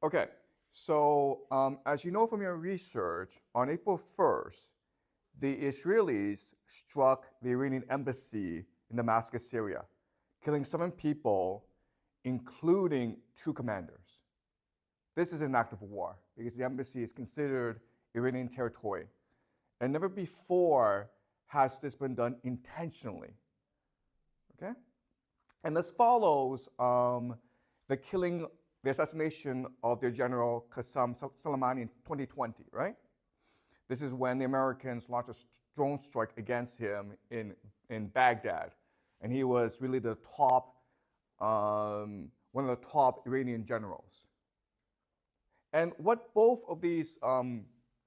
Okay, so as you know from your research, on April 1st, the Israelis struck the Iranian embassy in Damascus, Syria, killing 7 people, including 2 commanders. This is an act of war because the embassy is considered Iranian territory. And never before has this been done intentionally. Okay? And this follows the assassination of their general Qassem Soleimani in 2020, right? This is when the Americans launched a drone strike against him in Baghdad. And he was really the top, one of the top Iranian generals. And what both of these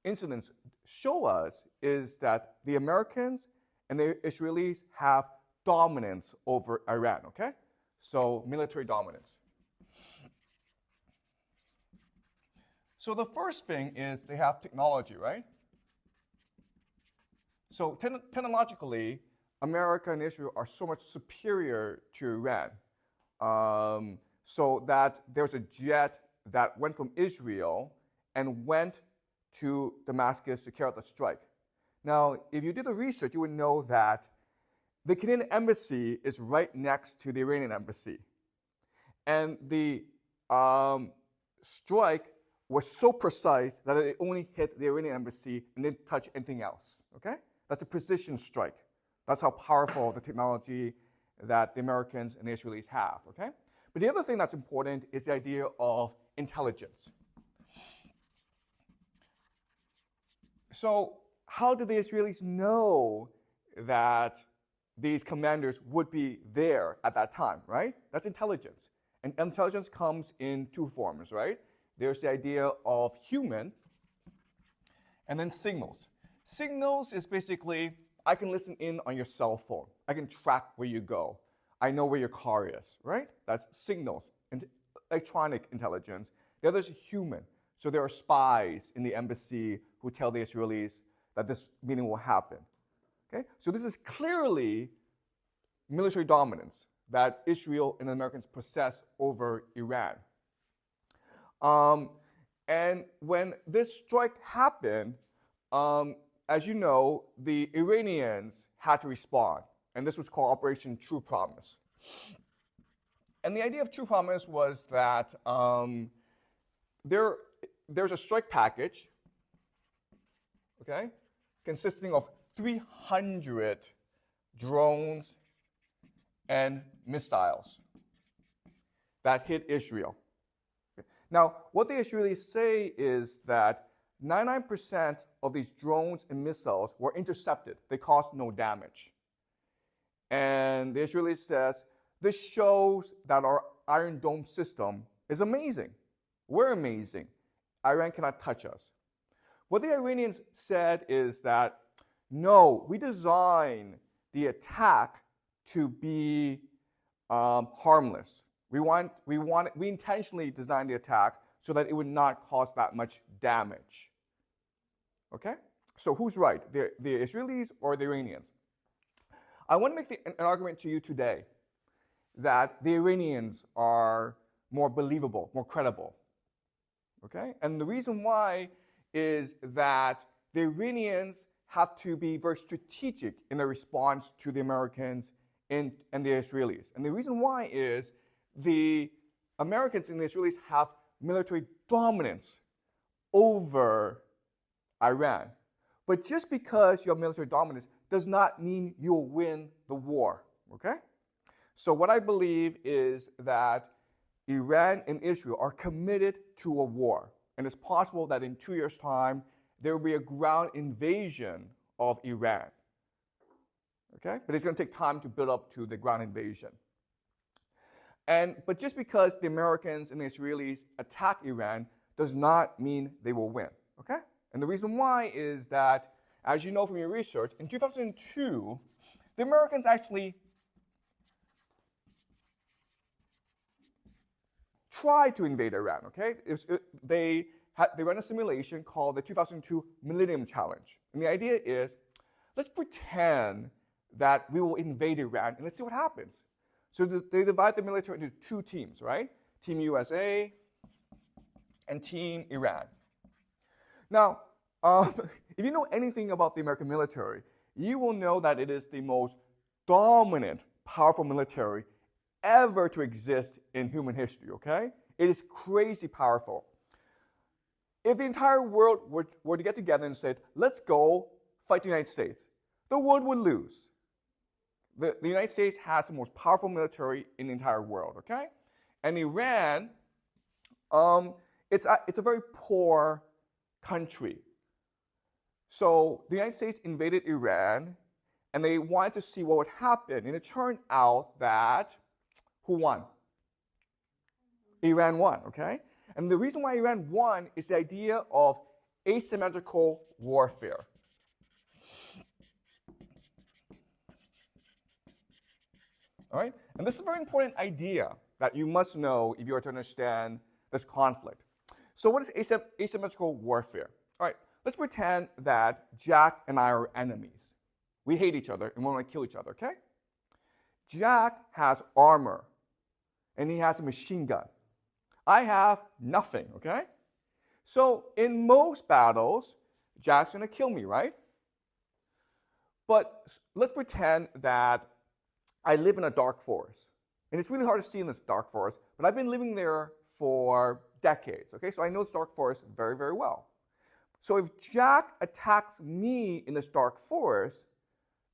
incidents show us is that the Americans and the Israelis have dominance over Iran, okay? So military dominance. So the first thing is they have technology, right? So technologically, America and Israel are so much superior to Iran. So that there's a jet that went from Israel and went to Damascus to carry out the strike. Now, if you did the research, you would know that the Canadian embassy is right next to the Iranian embassy. And the strike was so precise that it only hit the Iranian embassy and didn't touch anything else, okay? That's a precision strike. That's how powerful the technology that the Americans and the Israelis have, okay? But the other thing that's important is the idea of intelligence. So how did the Israelis know that these commanders would be there at that time, right? That's intelligence. And intelligence comes in 2 forms, right? There's the idea of human and then signals. Signals is basically, I can listen in on your cell phone. I can track where you go. I know where your car is, right? That's signals, and electronic intelligence. The other is human. So there are spies in the embassy who tell the Israelis that this meeting will happen. Okay? So this is clearly military dominance that Israel and the Americans possess over Iran. And when this strike happened, as you know, the Iranians had to respond. And this was called Operation True Promise. And the idea of True Promise was that there's a strike package, okay, consisting of 300 drones and missiles that hit Israel. Now, what the Israelis say is that 99% of these drones and missiles were intercepted. They caused no damage. And the Israelis says, this shows that our Iron Dome system is amazing. We're amazing. Iran cannot touch us. What the Iranians said is that, no, we designed the attack to be harmless. We intentionally designed the attack so that it would not cause that much damage. Okay? So who's right, the Israelis or the Iranians? I want to make an argument to you today that the Iranians are more believable, more credible. Okay? And the reason why is that the Iranians have to be very strategic in their response to the Americans and the Israelis. And the reason why is the Americans and the Israelis have military dominance over Iran. But just because you have military dominance does not mean you'll win the war, okay? So what I believe is that Iran and Israel are committed to a war. And it's possible that in 2 years' time, there will be a ground invasion of Iran. Okay? But it's going to take time to build up to the ground invasion. But just because the Americans and the Israelis attack Iran does not mean they will win. Okay? And the reason why is that, as you know from your research, in 2002, the Americans actually tried to invade Iran. Okay? They ran a simulation called the 2002 Millennium Challenge. And the idea is, let's pretend that we will invade Iran and let's see what happens. So they divide the military into 2 teams, right? Team USA and Team Iran. Now, if you know anything about the American military, you will know that it is the most dominant, powerful military ever to exist in human history, okay? It is crazy powerful. If the entire world were to get together and say, let's go fight the United States, the world would lose. The United States has the most powerful military in the entire world, okay? And Iran, it's a very poor country. So the United States invaded Iran, and they wanted to see what would happen. And it turned out that, who won? Iran won, okay? And the reason why Iran won is the idea of asymmetrical warfare. All right? And this is a very important idea that you must know if you are to understand this conflict. So what is asymmetrical warfare? All right, let's pretend that Jack and I are enemies. We hate each other and we want to kill each other, okay? Jack has armor and he has a machine gun. I have nothing, okay? So in most battles, Jack's going to kill me, right? But let's pretend that I live in a dark forest. And it's really hard to see in this dark forest, but I've been living there for decades, okay? So I know this dark forest very, very well. So if Jack attacks me in this dark forest,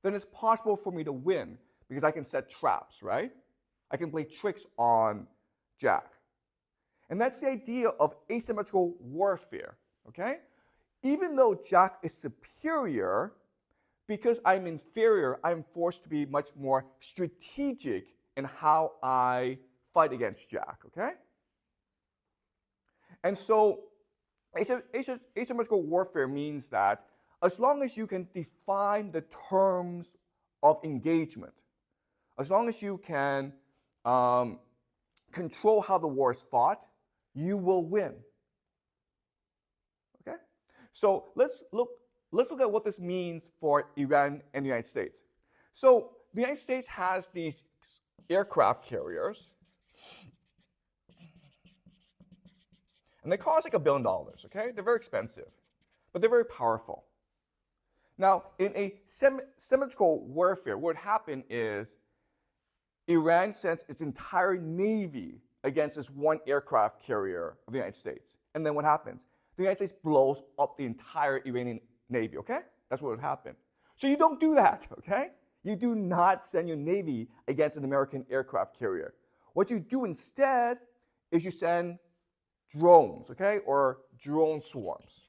then it's possible for me to win because I can set traps, right? I can play tricks on Jack. And that's the idea of asymmetrical warfare, okay? Even though Jack is superior, because I'm inferior, I'm forced to be much more strategic in how I fight against Jack, okay? And so asymmetrical warfare means that as long as you can define the terms of engagement, as long as you can control how the war is fought, you will win. Okay? So let's look at what this means for Iran and the United States. So the United States has these aircraft carriers, and they cost like $1 billion, okay? They're very expensive, but they're very powerful. Now, in a symmetrical warfare, what would happen is Iran sends its entire navy against this one aircraft carrier of the United States. And then what happens? The United States blows up the entire Iranian navy, okay? That's what would happen. So you don't do that, okay? You do not send your navy against an American aircraft carrier. What you do instead is you send drones, okay, or drone swarms.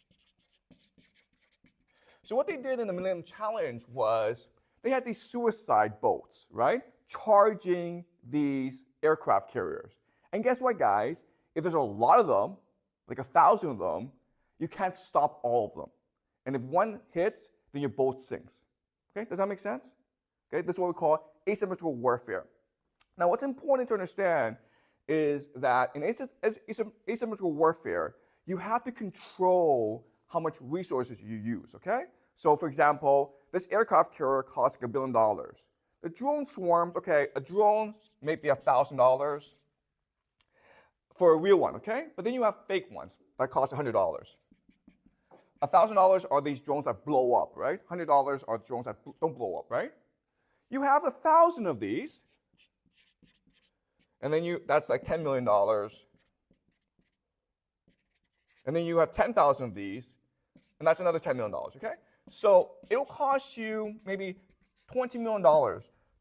So what they did in the Millennium Challenge was they had these suicide boats, right, charging these aircraft carriers. And guess what, guys? If there's a lot of them, like 1,000 of them, you can't stop all of them. And if one hits, then your boat sinks. Okay, does that make sense? Okay, this is what we call asymmetrical warfare. Now, what's important to understand is that in asymmetrical warfare, you have to control how much resources you use, okay? So, for example, this aircraft carrier costs like $1 billion. The drone swarms, okay, a drone may be $1,000 for a real one, okay? But then you have fake ones that cost $100. $1,000 are these drones that blow up, right? $100 are drones that don't blow up, right? You have 1,000 of these, and then that's like $10 million. And then you have 10,000 of these, and that's another $10 million, okay? So it'll cost you maybe $20 million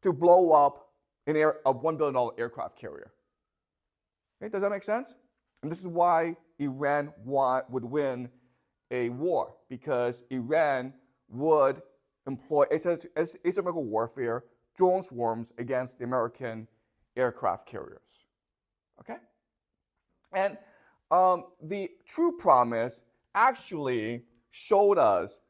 to blow up a $1 billion aircraft carrier. Okay, does that make sense? And this is why Iran would win a war, because Iran would employ asymmetrical warfare, drone swarms against the American aircraft carriers. Okay? And the True Promise actually showed us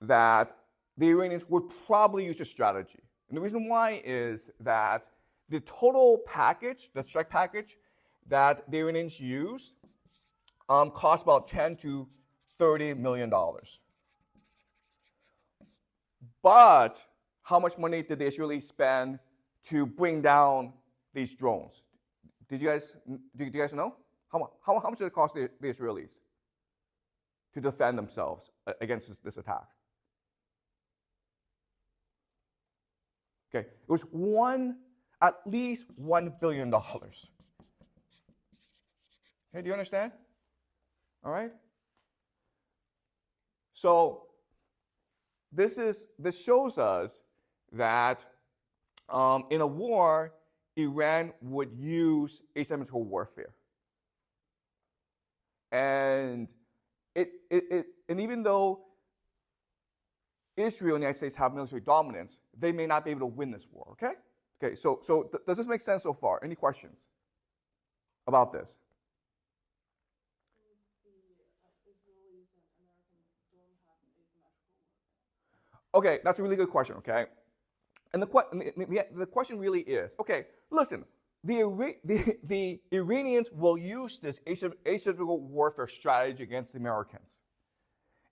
that the Iranians would probably use a strategy. And the reason why is that the total package, the strike package that the Iranians used, cost about $10 to $30 million. But how much money did the Israelis spend to bring down these drones? Do you guys know? How much did it cost the Israelis to defend themselves against this attack? Okay, it was at least $1 billion. Okay, do you understand? All right. So this shows us that in a war, Iran would use asymmetrical warfare, and and even though Israel and the United States have military dominance, they may not be able to win this war. Okay. Okay. So does this make sense so far? Any questions about this? Okay, that's a really good question, okay? And the question really is, okay, listen, the Iranians will use this asymmetrical warfare strategy against the Americans.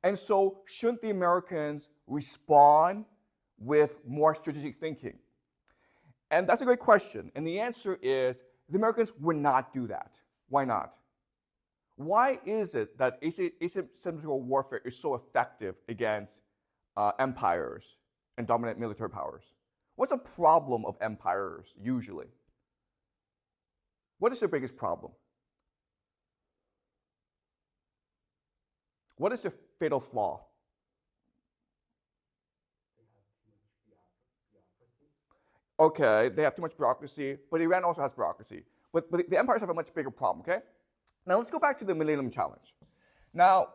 And so shouldn't the Americans respond with more strategic thinking? And that's a great question. And the answer is the Americans would not do that. Why not? Why is it that asymmetrical warfare is so effective against empires and dominant military powers? What's a problem of empires usually? What is their biggest problem? What is their fatal flaw? Okay, they have too much bureaucracy, but Iran also has bureaucracy. But the empires have a much bigger problem, okay? Now let's go back to the Millennium Challenge. Now,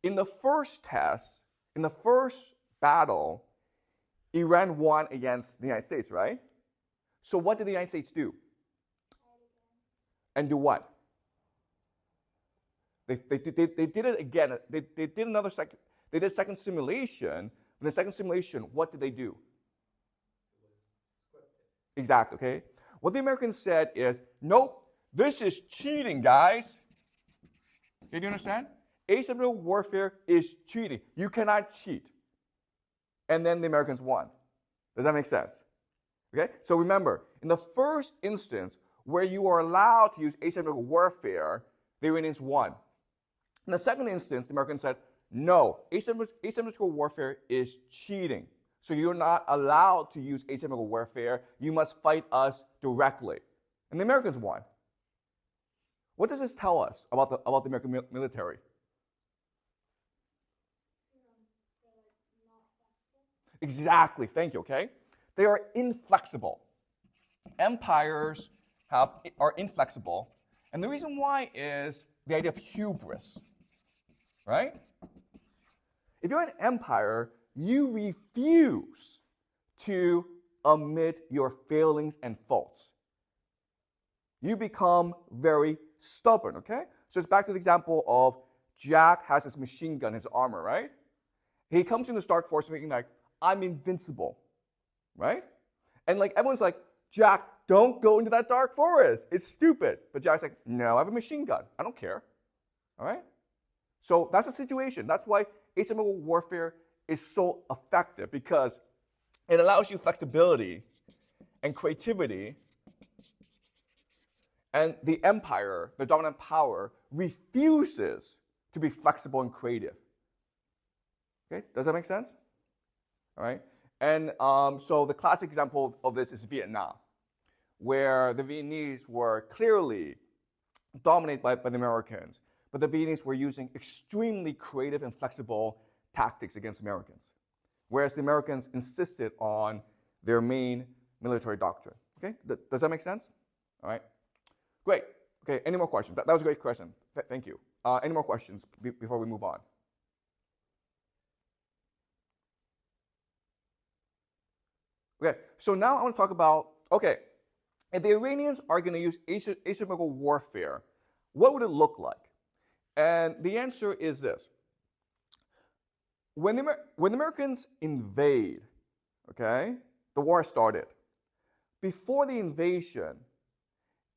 in the first test, in the first battle, Iran won against the United States, right? So what did the United States do? And do what? They did it again. They did another second. They did a second simulation. In the second simulation, what did they do? Exactly, okay? What the Americans said is, nope, this is cheating, guys. Okay, do you understand? Asymmetrical warfare is cheating. You cannot cheat. And then the Americans won. Does that make sense? Okay? So remember, in the first instance where you are allowed to use asymmetrical warfare, the Iranians won. In the second instance, the Americans said, no, asymmetrical warfare is cheating. So you're not allowed to use asymmetrical warfare. You must fight us directly. And the Americans won. What does this tell us about the American military? Exactly, thank you, okay? They are inflexible. Empires are inflexible. And the reason why is the idea of hubris, right? If you're an empire, you refuse to admit your failings and faults. You become very stubborn, okay? So it's back to the example of Jack has his machine gun, his armor, right? He comes in the Stark Force thinking like, I'm invincible, right? And like everyone's like, Jack, don't go into that dark forest. It's stupid. But Jack's like, no, I have a machine gun. I don't care, all right? So that's the situation. That's why asymmetrical warfare is so effective, because it allows you flexibility and creativity, and the empire, the dominant power, refuses to be flexible and creative. Okay, does that make sense? All right, and so the classic example of this is Vietnam, where the Vietnamese were clearly dominated by the Americans, but the Vietnamese were using extremely creative and flexible tactics against Americans, whereas the Americans insisted on their main military doctrine. Okay, does that make sense? All right, great. Okay, any more questions? That was a great question. Thank you. Any more questions before we move on? Okay, so now I want to talk about, okay, if the Iranians are going to use asymmetrical warfare, what would it look like? And the answer is this. When the Americans invade, okay, the war started. Before the invasion,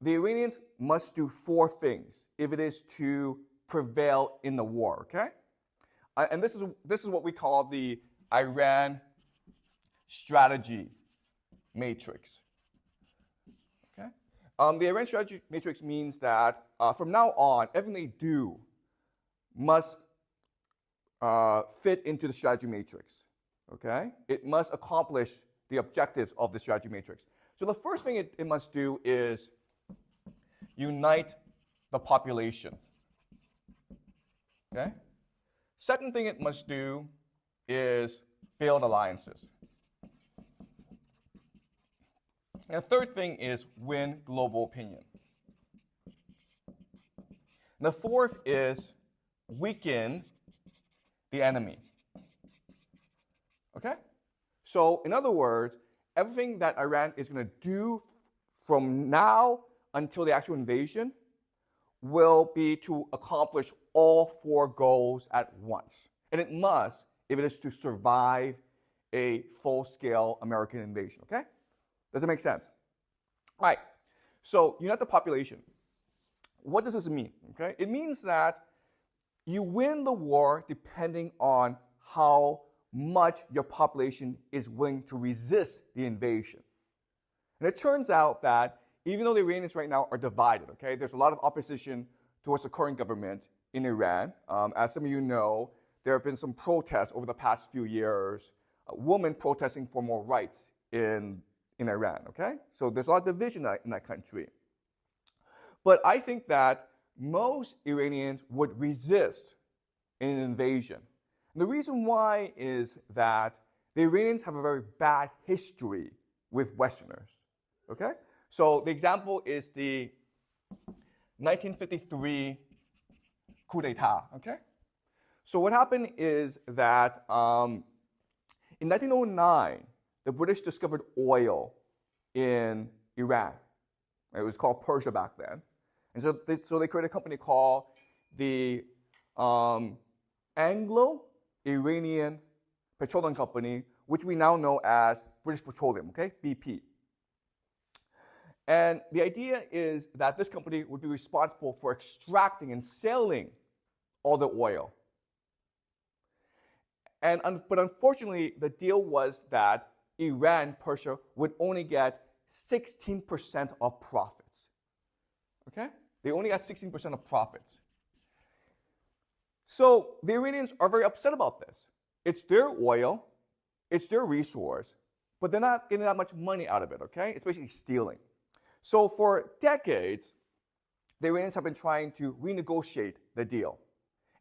the Iranians must do 4 things if it is to prevail in the war, okay? And this is what we call the Iran strategy matrix. Okay? The Iran strategy matrix means that from now on, everything they do must fit into the strategy matrix. Okay? It must accomplish the objectives of the strategy matrix. So the first thing it must do is unite the population. Okay? Second thing it must do is build alliances. And the third thing is win global opinion. And the fourth is weaken the enemy. Okay? So in other words, everything that Iran is going to do from now until the actual invasion will be to accomplish all four goals at once. And it must if it is to survive a full-scale American invasion, okay? Does it make sense? All right, so unite the population. What does this mean, okay? It means that you win the war depending on how much your population is willing to resist the invasion. And it turns out that even though the Iranians right now are divided, okay, there's a lot of opposition towards the current government in Iran. As some of you know, there have been some protests over the past few years, women protesting for more rights in Iran, okay? So there's a lot of division in that country. But I think that most Iranians would resist an invasion. And the reason why is that the Iranians have a very bad history with Westerners, okay? So the example is the 1953 coup d'etat, okay? So what happened is that in 1909, the British discovered oil in Iran. It was called Persia back then. And so they created a company called the Anglo-Iranian Petroleum Company, which we now know as British Petroleum, okay, BP. And the idea is that this company would be responsible for extracting and selling all the oil. But unfortunately, the deal was that Iran, Persia, would only get 16% of profits. Okay? They only got 16% of profits. So the Iranians are very upset about this. It's their oil, it's their resource, but they're not getting that much money out of it, okay? It's basically stealing. So for decades, the Iranians have been trying to renegotiate the deal.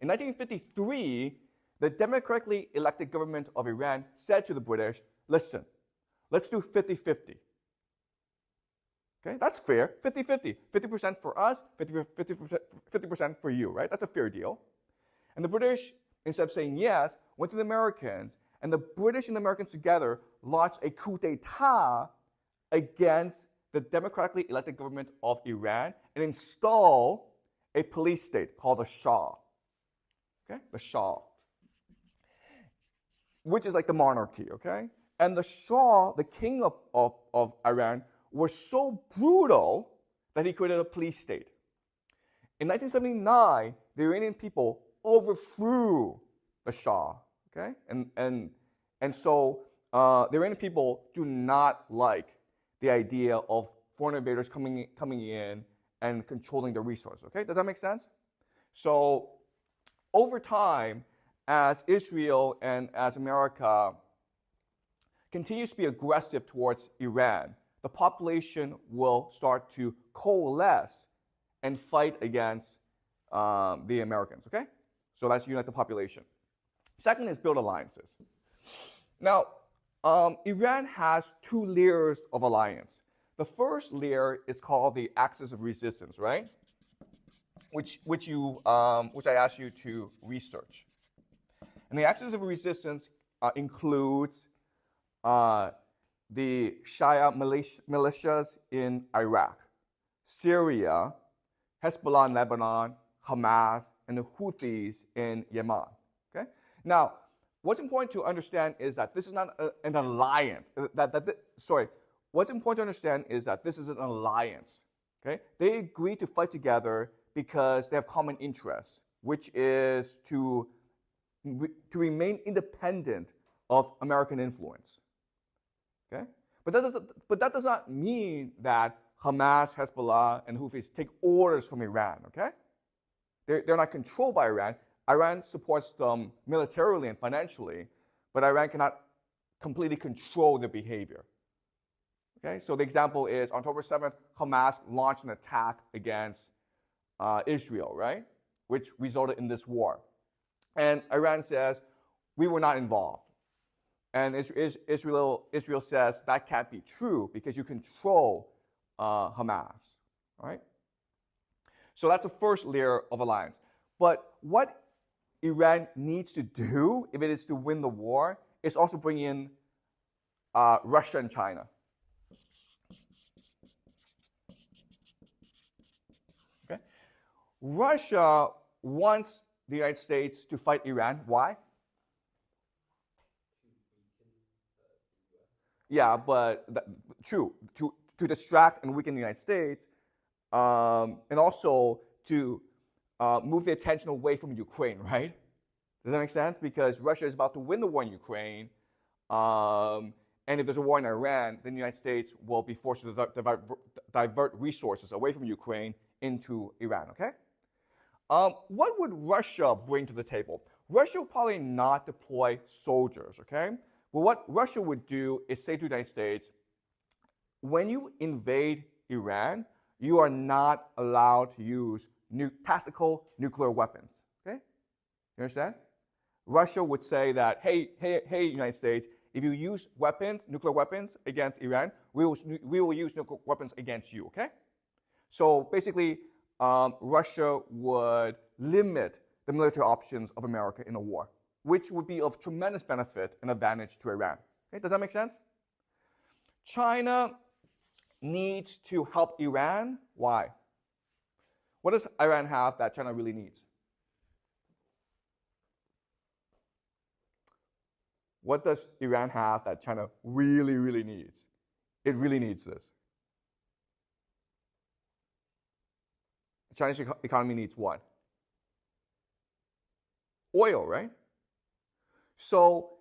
In 1953, the democratically elected government of Iran said to the British, listen, let's do 50-50. Okay, that's fair, 50-50. 50% for us, 50% for you, right? That's a fair deal. And the British, instead of saying yes, went to the Americans, and the British and the Americans together launched a coup d'etat against the democratically elected government of Iran and installed a police state called the Shah. Okay, the Shah, which is like the monarchy, okay? And the Shah, the king of Iran, was so brutal that he created a police state. In 1979, the Iranian people overthrew the Shah, okay? And so the Iranian people do not like the idea of foreign invaders coming in and controlling the resource, okay? Does that make sense? So over time, as Israel and as America continues to be aggressive towards Iran, the population will start to coalesce and fight against the Americans, okay? So that's unite the population. Second is build alliances. Now, Iran has two layers of alliance. The first layer is called the axis of resistance, right? Which I asked you to research. And the axis of resistance includes the Shia militias in Iraq, Syria, Hezbollah in Lebanon, Hamas, and the Houthis in Yemen. Okay? Now, what's important to understand is that this is not an alliance. What's important to understand is that this is an alliance. Okay? They agree to fight together because they have common interests, which is to remain independent of American influence. Okay? But that does not mean that Hamas, Hezbollah, and Houthis take orders from Iran, okay? They're not controlled by Iran. Iran supports them militarily and financially, but Iran cannot completely control their behavior. Okay, so the example is on October 7th, Hamas launched an attack against Israel, right? Which resulted in this war. And Iran says, we were not involved. And Israel says that can't be true because you control Hamas, all right? So that's the first layer of alliance. But what Iran needs to do, if it is to win the war, is also bring in Russia and China. Okay? Russia wants the United States to fight Iran. Why? Yeah, but true, to distract and weaken the United States, and also to move the attention away from Ukraine, right? Does that make sense? Because Russia is about to win the war in Ukraine, and if there's a war in Iran, then the United States will be forced to divert resources away from Ukraine into Iran, okay? What would Russia bring to the table? Russia will probably not deploy soldiers, okay? But what Russia would do is say to the United States, when you invade Iran, you are not allowed to use tactical nuclear weapons, okay? You understand? Russia would say that, hey, United States, if you use weapons, nuclear weapons against Iran, we will use nuclear weapons against you, okay? So basically, Russia would limit the military options of America in a war, which would be of tremendous benefit and advantage to Iran. Okay, does that make sense? China needs to help Iran. Why? What does Iran have that China really needs? What does Iran have that China really, really needs? It really needs this. The Chinese economy needs what? Oil, right? So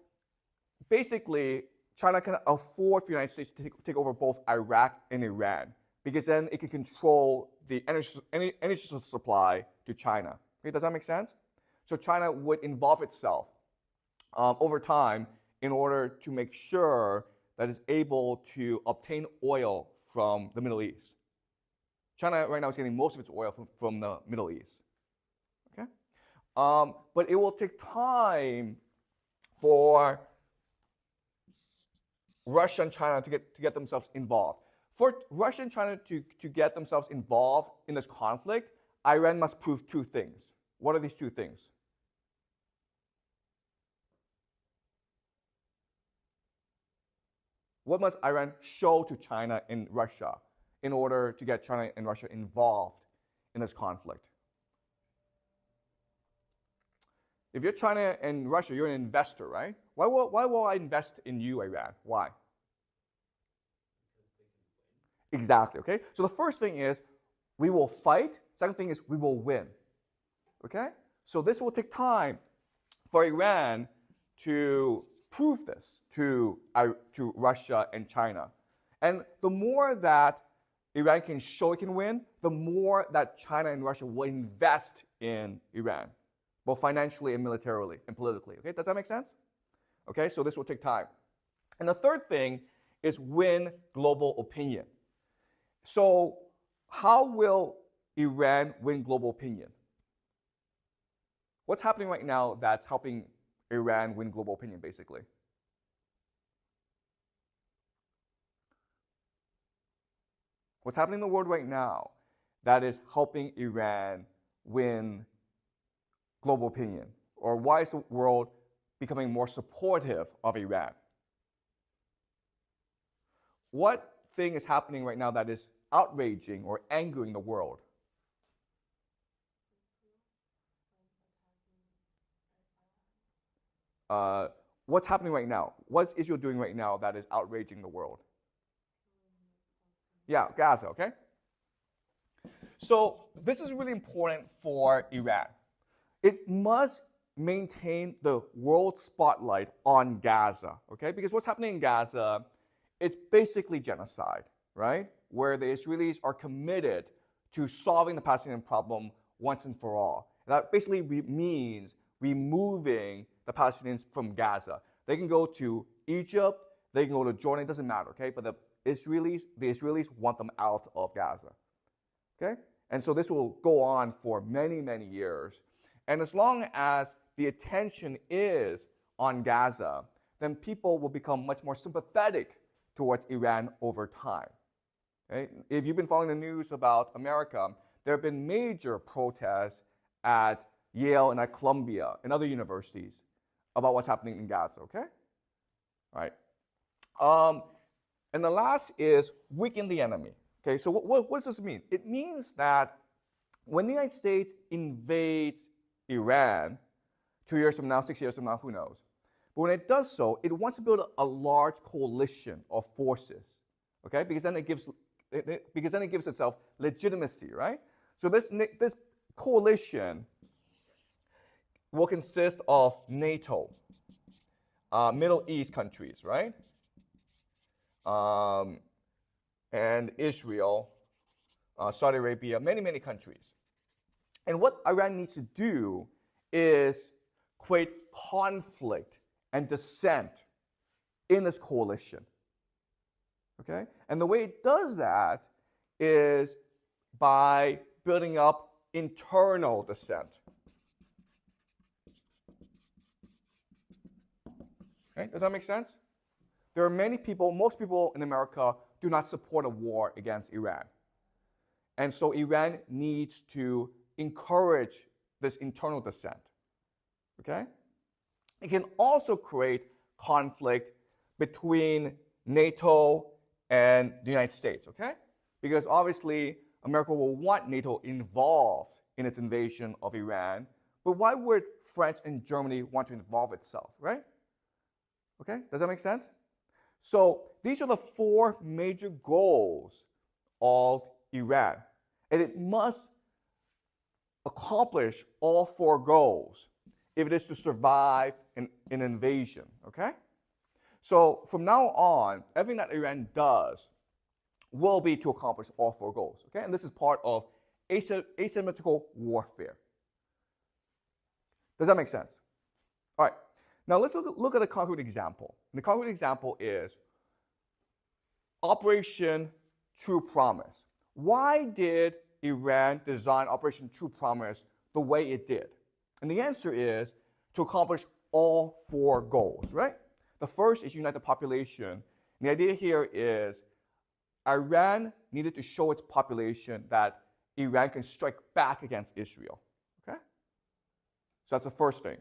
basically, China can afford for the United States to take over both Iraq and Iran because then it can control the energy supply to China. Okay, does that make sense? So China would involve itself over time in order to make sure that it's able to obtain oil from the Middle East. China right now is getting most of its oil from the Middle East. Okay? But it will take time for Russia and China to get themselves involved. For Russia and China to get themselves involved in this conflict, Iran must prove two things. What are these two things? What must Iran show to China and Russia in order to get China and Russia involved in this conflict? If you're China and Russia, you're an investor, right? Why will I invest in you, Iran? Why? Exactly, okay? So the first thing is we will fight. Second thing is we will win, okay? So this will take time for Iran to prove this to Russia and China. And the more that Iran can show it can win, the more that China and Russia will invest in Iran, both financially and militarily and politically. Okay, does that make sense? Okay, so this will take time. And the third thing is win global opinion. So how will Iran win global opinion? What's happening right now that's helping Iran win global opinion, basically? What's happening in the world right now that is helping Iran win global opinion? Or why is the world becoming more supportive of Iran? What thing is happening right now that is outraging or angering the world? What's happening right now? What's Israel doing right now that is outraging the world? Yeah, Gaza, okay? So this is really important for Iran. It must maintain the world spotlight on Gaza, okay? Because what's happening in Gaza, it's basically genocide, right? where the Israelis are committed to solving the Palestinian problem once and for all. And that basically means removing the Palestinians from Gaza. They can go to Egypt, they can go to Jordan, it doesn't matter, okay? But the Israelis want them out of Gaza, okay? And so this will go on for many, many years. And as long as the attention is on Gaza, then people will become much more sympathetic towards Iran over time. Okay? If you've been following the news about America, there have been major protests at Yale and at Columbia and other universities about what's happening in Gaza, okay? All right. And the last is weaken the enemy. Okay, so what does this mean? It means that when the United States invades Iran 2 years from now, 6 years from now, who knows? But when it does so, it wants to build a large coalition of forces, okay? Because then it gives itself legitimacy, right? So this coalition will consist of NATO, Middle East countries, right? And Israel, Saudi Arabia, many, many countries. And what Iran needs to do is create conflict and dissent in this coalition, okay? And the way it does that is by building up internal dissent. Okay, does that make sense? There are many people, most people in America do not support a war against Iran. And so Iran needs to encourage this internal dissent, okay? It can also create conflict between NATO and the United States, okay? Because obviously, America will want NATO involved in its invasion of Iran, but why would France and Germany want to involve itself, right? Okay, does that make sense? So these are the 4 major goals of Iran, and it must accomplish all 4 goals if it is to survive an invasion, okay? So from now on, everything that Iran does will be to accomplish all 4 goals, okay? And this is part of asymmetrical warfare. Does that make sense? All right. Now let's look at a concrete example. And the concrete example is Operation True Promise. Why did Iran design Operation True Promise the way it did? And the answer is to accomplish all 4 goals, right? The first is unite the population. And the idea here is Iran needed to show its population that Iran can strike back against Israel, okay? So that's the first thing.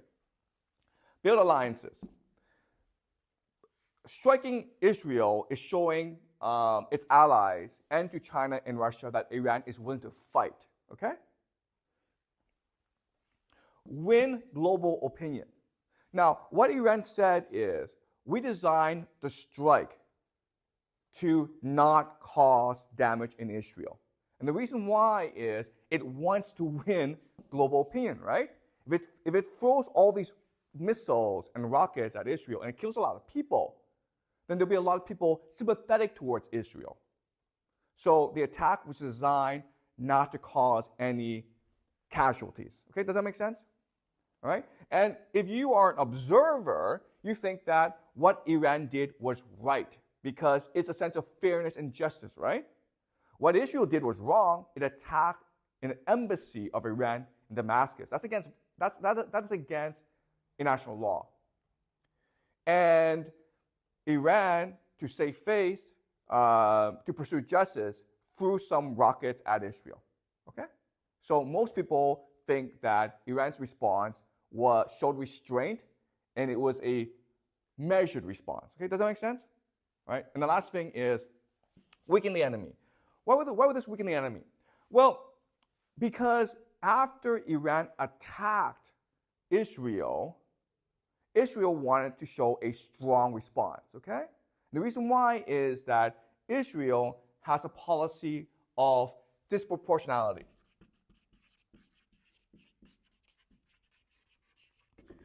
Build alliances. Striking Israel is showing its allies and to China and Russia that Iran is willing to fight, okay? Win global opinion. Now, what Iran said is, we designed the strike to not cause damage in Israel. And the reason why is it wants to win global opinion, right? If it throws all these missiles and rockets at Israel and it kills a lot of people, then there'll be a lot of people sympathetic towards Israel. So the attack was designed not to cause any casualties. Okay, does that make sense? All right? And if you are an observer, you think that what Iran did was right because it's a sense of fairness and justice, right? What Israel did was wrong. It attacked an embassy of Iran in Damascus. That is against international law. And Iran, to save face, to pursue justice, threw some rockets at Israel. Okay? So most people think that Iran's response showed restraint, and it was a measured response. Okay, does that make sense? Right? And the last thing is weaken the enemy. Why would this weaken the enemy? Well, because after Iran attacked Israel, Israel wanted to show a strong response, okay? The reason why is that Israel has a policy of disproportionality.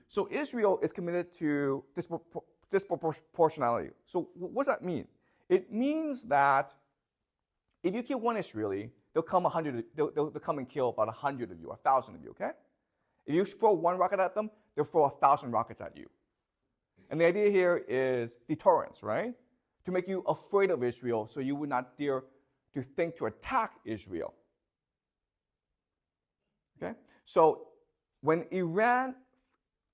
So Israel is committed to disproportionality. So what does that mean? It means that if you kill one Israeli, they'll come and kill about 100 of you, 1,000 of you, okay? If you throw one rocket at them, they'll throw 1,000 rockets at you. And the idea here is deterrence, right? To make you afraid of Israel so you would not dare to think to attack Israel. Okay? So when Iran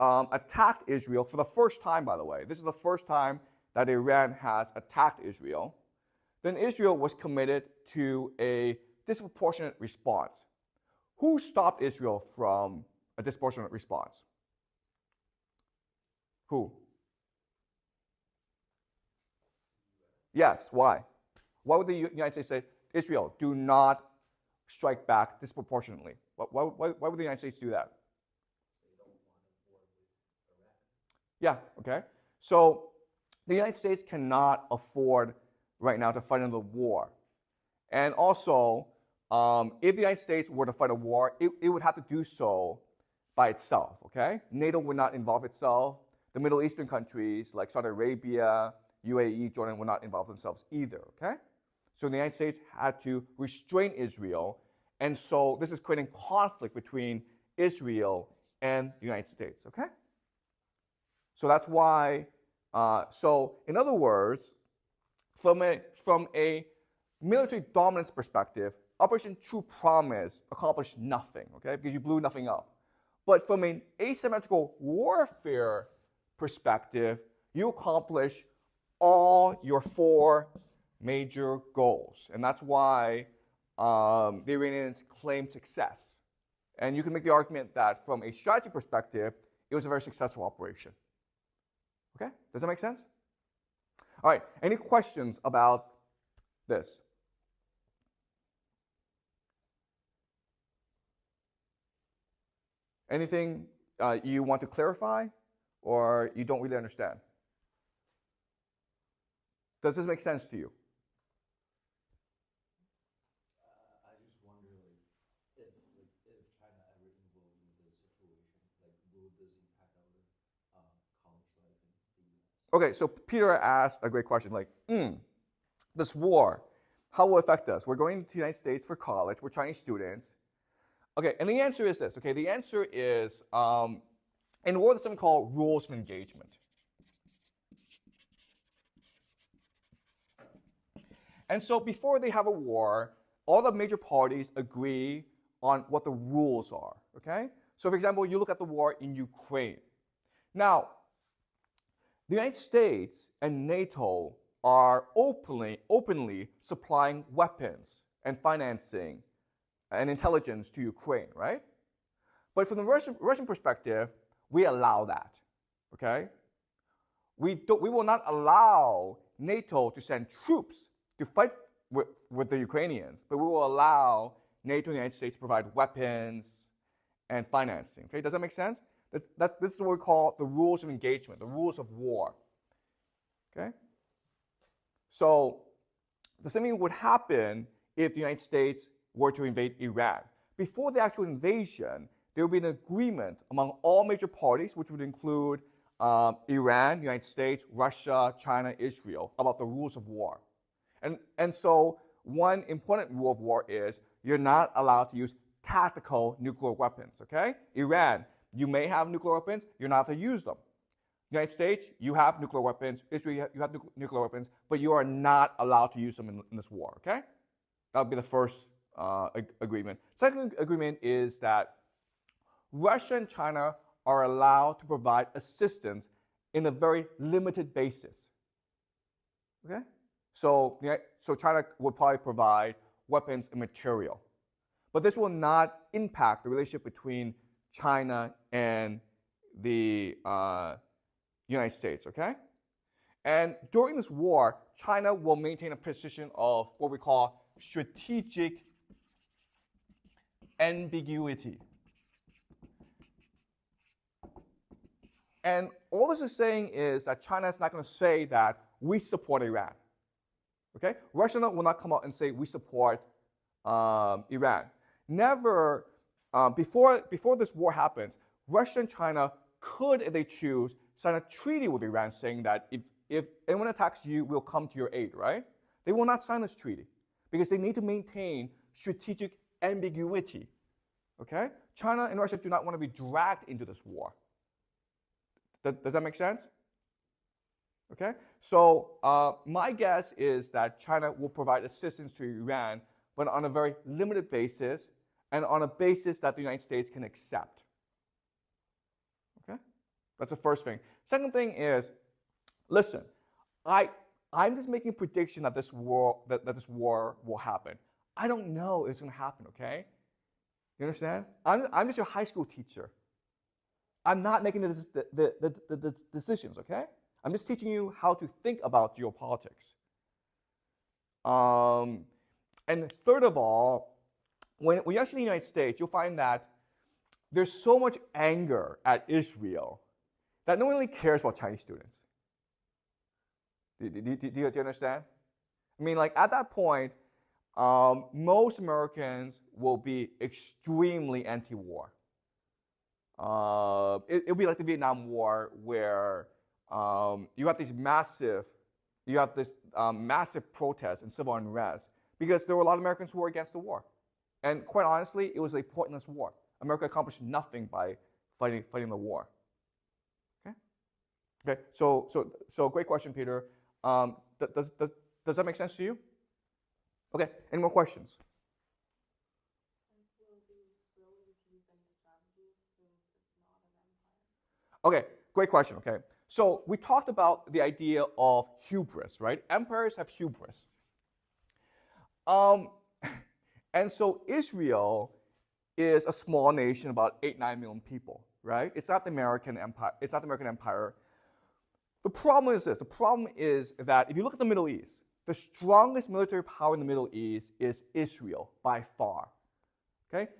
attacked Israel for the first time, by the way, this is the first time that Iran has attacked Israel, then Israel was committed to a disproportionate response. Who stopped Israel from a disproportionate response? Who? Yes, why? Why would the United States say, Israel, do not strike back disproportionately? Why would the United States do that? They don't want a war with Iran. Yeah, okay. So the United States cannot afford right now to fight another war. And also, if the United States were to fight a war, it would have to do so by itself, okay? NATO would not involve itself. The Middle Eastern countries like Saudi Arabia, UAE, Jordan would not involve themselves either, okay? So the United States had to restrain Israel, and so this is creating conflict between Israel and the United States, okay? So that's why, so in other words, from a military dominance perspective, Operation True Promise accomplished nothing, okay, because you blew nothing up. But from an asymmetrical warfare perspective, you accomplish all your 4 major goals. And that's why the Iranians claim success. And you can make the argument that from a strategy perspective, it was a very successful operation. Okay? Does that make sense? All right. Any questions about this? Anything you want to clarify or you don't really understand? Does this make sense to you? I just wonder, if China ever involved in this situation, will this impact our college life in the US? Okay, so Peter asked a great question, this war, how will it affect us? We're going to the United States for college, we're Chinese students. Okay, and the answer is this, okay? The answer is, in war, there's something called rules of engagement. And so before they have a war, all the major parties agree on what the rules are, okay? So for example, you look at the war in Ukraine. Now, the United States and NATO are openly supplying weapons and financing and intelligence to Ukraine, right? But from the Russian perspective, we allow that, okay? We will not allow NATO to send troops to fight with the Ukrainians, but we will allow NATO and the United States to provide weapons and financing. Okay, does that make sense? This is what we call the rules of engagement, the rules of war. Okay? So the same thing would happen if the United States were to invade Iran. Before the actual invasion, there would be an agreement among all major parties, which would include Iran, the United States, Russia, China, Israel, about the rules of war. And so one important rule of war is you're not allowed to use tactical nuclear weapons, okay? Iran, you may have nuclear weapons, you're not allowed to use them. United States, you have nuclear weapons, Israel, you have nuclear weapons, but you are not allowed to use them in this war, okay? That would be the first agreement. Second agreement is that Russia and China are allowed to provide assistance in a very limited basis, okay? So China will probably provide weapons and material. But this will not impact the relationship between China and the United States, okay? And during this war, China will maintain a position of what we call strategic ambiguity. And all this is saying is that China is not going to say that we support Iran. Okay? Russia will not come out and say we support Iran. Never, before this war happens, Russia and China could, if they choose, sign a treaty with Iran saying that if anyone attacks you, we'll come to your aid, right? They will not sign this treaty. because they need to maintain strategic ambiguity. Okay? China and Russia do not want to be dragged into this war. Does that make sense? Okay? So my guess is that China will provide assistance to Iran, but on a very limited basis and on a basis that the United States can accept. Okay? That's the first thing. Second thing is, listen, I'm just making a prediction that this war will happen. I don't know if it's going to happen, okay? You understand? I'm just your high school teacher. I'm not making the decisions, okay? I'm just teaching you how to think about geopolitics. And third of all, when you're actually in the United States, you'll find that there's so much anger at Israel that no one really cares about Chinese students. Do you understand? I mean, like at that point, most Americans will be extremely anti-war. It'll be like the Vietnam War, where you have this massive protest and civil unrest because there were a lot of Americans who were against the war, and quite honestly, it was a pointless war. America accomplished nothing by fighting the war. Okay. Okay. So great question, Peter. Does that make sense to you? Okay. Any more questions? Okay, great question, okay. So we talked about the idea of hubris, right? Empires have hubris. And so Israel is a small nation, about 8-9 million people, right? It's not the American empire. It's not the American empire. The problem is this. The problem is that if you look at the Middle East, the strongest military power in the Middle East is Israel by far, okay?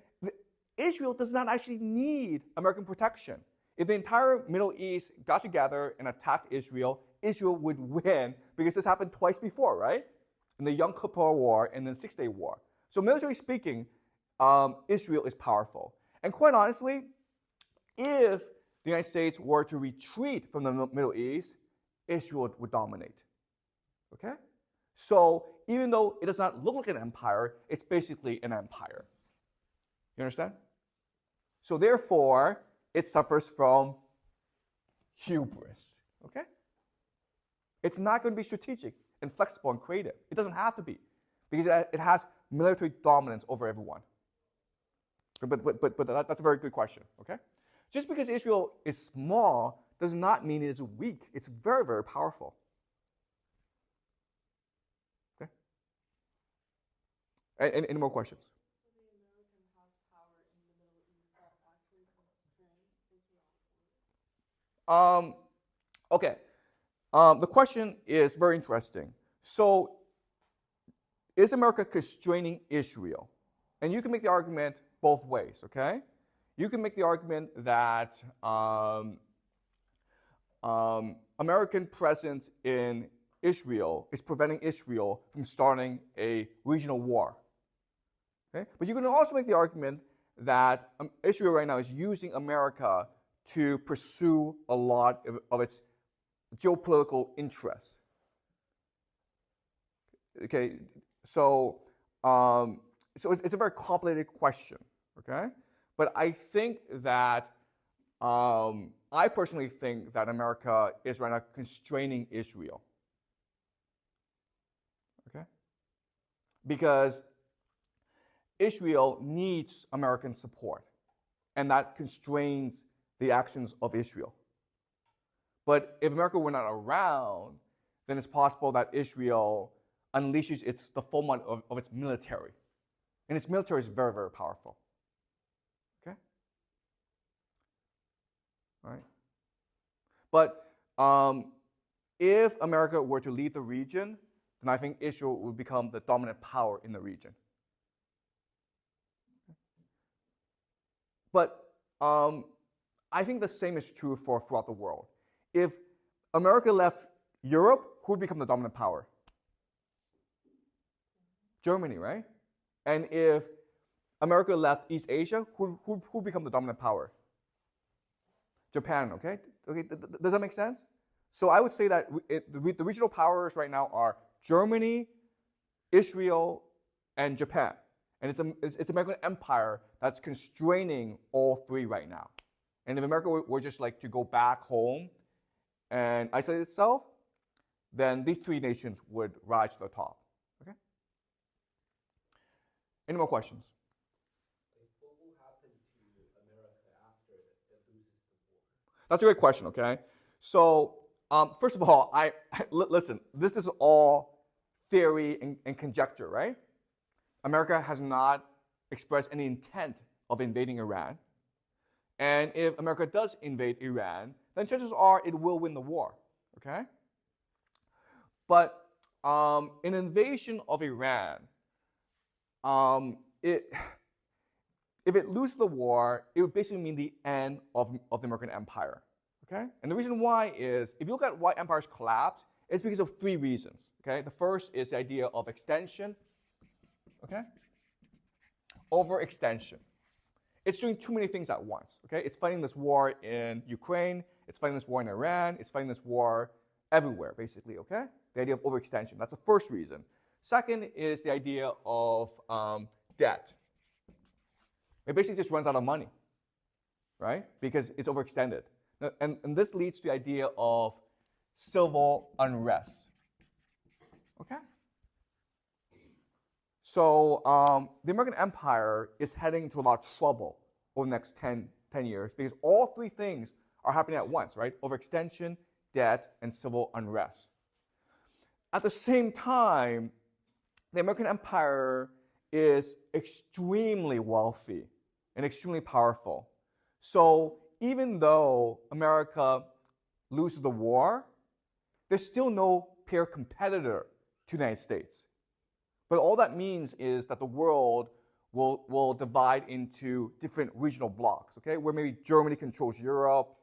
Israel does not actually need American protection. If the entire Middle East got together and attacked Israel, Israel would win because this happened twice before, right? In the Yom Kippur War and then the Six-Day War. So military speaking, Israel is powerful. And quite honestly, if the United States were to retreat from the Middle East, Israel would dominate. Okay? So even though it does not look like an empire, it's basically an empire. You understand? So therefore, it suffers from hubris. Okay? It's not going to be strategic and flexible and creative. It doesn't have to be, because it has military dominance over everyone. But that's a very good question. Okay? Just because Israel is small does not mean it is weak. It's very, very powerful. Okay? Any more questions? Okay. The question is very interesting. So, is America constraining Israel? And you can make the argument both ways, okay? You can make the argument that American presence in Israel is preventing Israel from starting a regional war. Okay? But you can also make the argument that Israel right now is using America to pursue a lot of its geopolitical interests. Okay, so it's a very complicated question. Okay, but I think that I personally think that America is right now constraining Israel. Okay, because Israel needs American support, and that constrains the actions of Israel. But if America were not around, then it's possible that Israel unleashes the full might of its military. And its military is very, very powerful. Okay? All right? But if America were to leave the region, then I think Israel would become the dominant power in the region. But I think the same is true throughout the world. If America left Europe, who would become the dominant power? Germany, right? And if America left East Asia, who would become the dominant power? Japan, okay? Okay, does that make sense? So I would say that the regional powers right now are Germany, Israel, and Japan. And it's American empire that's constraining all three right now. And if America were just like to go back home and isolate itself, then these three nations would rise to the top. Okay? Any more questions? What will happen to America after it loses the war? That's a great question, okay? So, first of all, listen, this is all theory and conjecture, right? America has not expressed any intent of invading Iran. And if America does invade Iran, then chances are it will win the war, okay? But an invasion of Iran, if it loses the war, it would basically mean the end of the American empire, okay? And the reason why is, if you look at why empires collapse, it's because of three reasons, okay? The first is the idea of extension, okay? Overextension. It's doing too many things at once, okay? It's fighting this war in Ukraine, it's fighting this war in Iran, it's fighting this war everywhere, basically, okay? The idea of overextension, that's the first reason. Second is the idea of debt. It basically just runs out of money, right? Because it's overextended. And this leads to the idea of civil unrest, okay? So the American empire is heading into a lot of trouble over the next 10 years because all three things are happening at once, right? Overextension, debt, and civil unrest. At the same time, the American empire is extremely wealthy and extremely powerful. So even though America loses the war, there's still no peer competitor to the United States. But all that means is that the world will divide into different regional blocks, okay? Where maybe Germany controls Europe,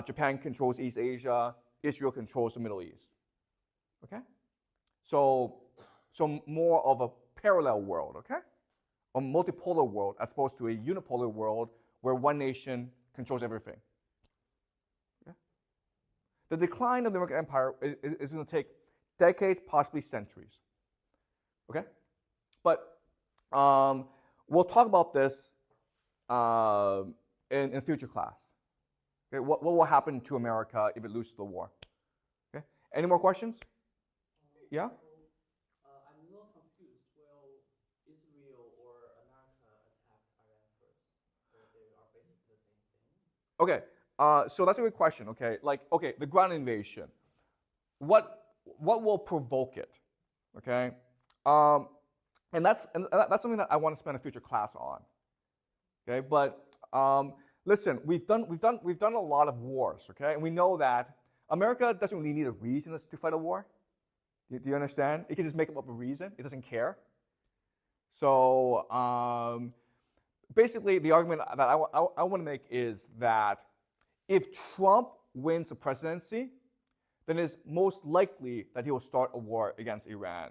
Japan controls East Asia, Israel controls the Middle East, okay? So more of a parallel world, okay? A multipolar world as opposed to a unipolar world where one nation controls everything. Okay? The decline of the American empire is going to take decades, possibly centuries. Okay? But we'll talk about this in future class. Okay? What will happen to America if it loses the war? Okay? Any more questions? Yeah? I'm a little confused. Will Israel or America attack Iran first? Or they are basically the same thing? Okay. So that's a good question. Okay. Okay, the ground invasion. What will provoke it? Okay. And that's something that I want to spend a future class on. Okay. But listen, we've done a lot of wars. Okay. And we know that America doesn't really need a reason to fight a war. Do you understand? It can just make up a reason. It doesn't care. So basically, the argument that I want to make is that if Trump wins the presidency, then it's most likely that he will start a war against Iran.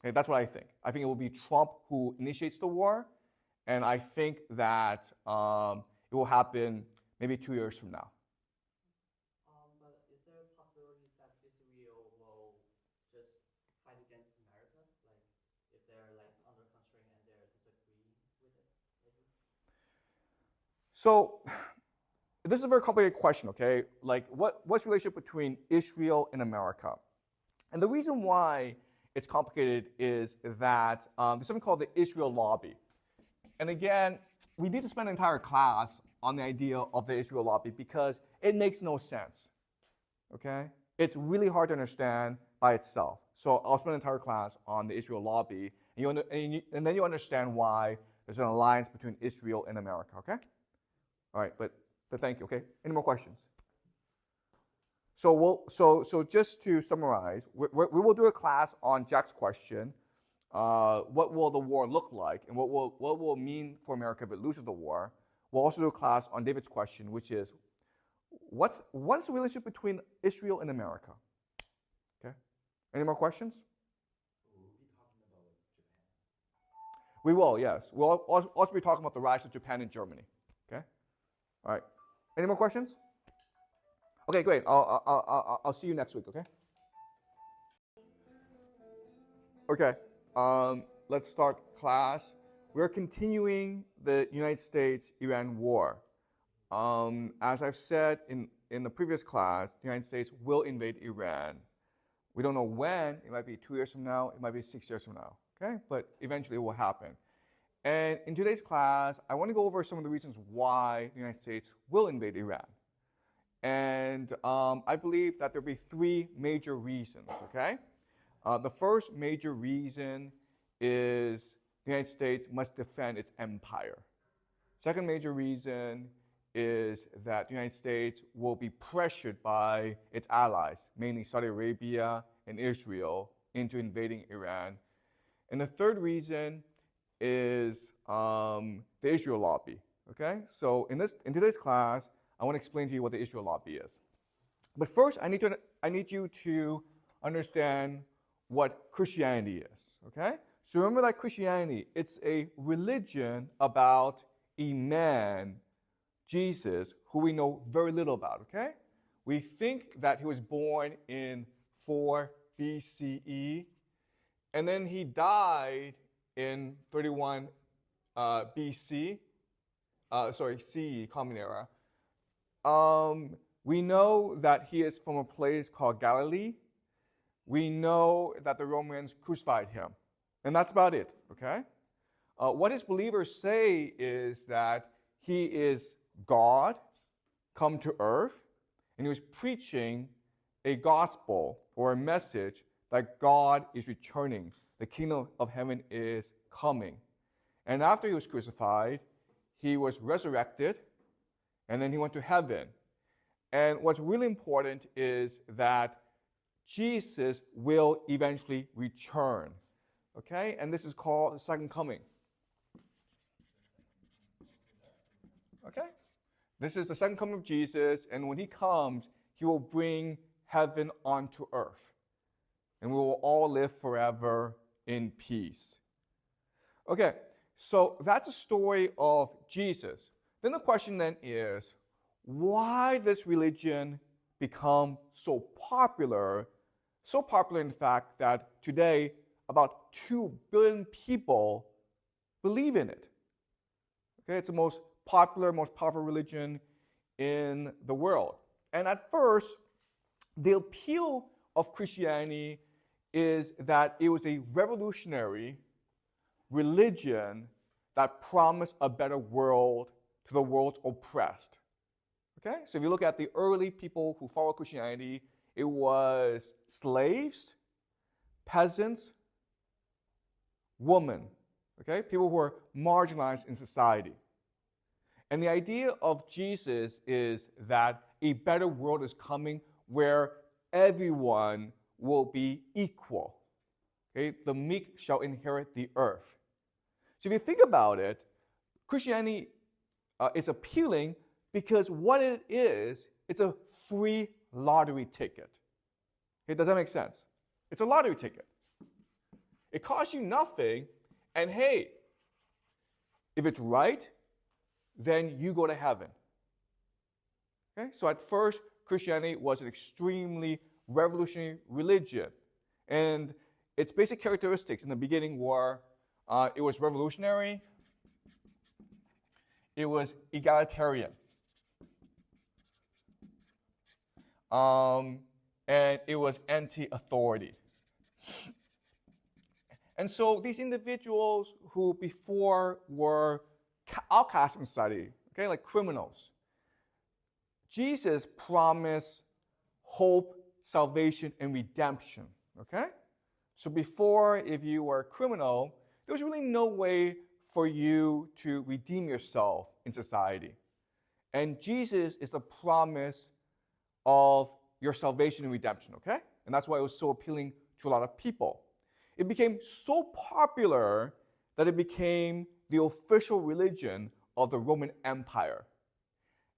Okay, that's what I think. I think it will be Trump who initiates the war, and I think that it will happen maybe 2 years from now. But is there a possibility that Israel will just fight against America? Like, if they're like under constraint and they're disagreeing with it, maybe? So this is a very complicated question, okay? Like, what's the relationship between Israel and America? And the reason why it's complicated is that there's something called the Israel lobby. And again, we need to spend an entire class on the idea of the Israel lobby because it makes no sense, okay? It's really hard to understand by itself. So I'll spend an entire class on the Israel lobby, and then you understand why there's an alliance between Israel and America, okay? All right, but thank you, okay? Any more questions? So just to summarize, we will do a class on Jack's question, what will the war look like, and what will it mean for America if it loses the war. We'll also do a class on David's question, which is, what's the relationship between Israel and America? Okay. Any more questions? We'll be talking about Japan. We will, yes. We'll also be talking about the rise of Japan and Germany. Okay. All right. Any more questions? Okay, great. I'll see you next week. Okay. Okay. let's start class. We're continuing the United States-Iran war. As I've said in the previous class, the United States will invade Iran. We don't know when. It might be 2 years from now. It might be 6 years from now. Okay? But eventually it will happen. And in today's class, I want to go over some of the reasons why the United States will invade Iran. And I believe that there'll be 3 major reasons. Okay? The first major reason is the United States must defend its empire. Second major reason is that the United States will be pressured by its allies, mainly Saudi Arabia and Israel, into invading Iran. And the third reason is the Israel lobby. Okay? So in today's class, I want to explain to you what the Israel lobby is. But first, I need you to understand what Christianity is. Okay? So remember that Christianity, it's a religion about a man, Jesus, who we know very little about, okay? We think that he was born in 4 BCE, and then he died in 31 BC, CE, Common Era. We know that he is from a place called Galilee. We know that the Romans crucified him, and that's about it, okay? What his believers say is that he is God come to earth, and he was preaching a gospel or a message that God is returning. The kingdom of heaven is coming. And after he was crucified, he was resurrected, and then he went to heaven. And what's really important is that Jesus will eventually return. Okay? And this is called the second coming. Okay? This is the second coming of Jesus, and when he comes, he will bring heaven onto earth. And we will all live forever in peace. Okay, so that's the story of Jesus. Then the question then is, why this religion become so popular? So popular, in fact, that today about 2 billion people believe in it. Okay, it's the most popular, most powerful religion in the world. And at first, the appeal of Christianity is that it was a revolutionary religion that promised a better world to the world's oppressed. Okay, so if you look at the early people who followed Christianity, it was slaves, peasants, women, okay, people who were marginalized in society. And the idea of Jesus is that a better world is coming where everyone will be equal. Okay, the meek shall inherit the earth. So if you think about it, Christianity is appealing because what it is, it's a free lottery ticket. Okay, does that make sense? It's a lottery ticket. It costs you nothing, and hey, if it's right, then you go to heaven. Okay? So at first, Christianity was an extremely revolutionary religion. And its basic characteristics in the beginning were it was revolutionary, it was egalitarian, and it was anti-authority. And so these individuals who before were outcast from society, okay, like criminals, Jesus promised hope, salvation, and redemption, okay? So before, if you were a criminal, there was really no way for you to redeem yourself in society. And Jesus is the promise of your salvation and redemption, okay? And that's why it was so appealing to a lot of people. It became so popular that it became the official religion of the Roman Empire.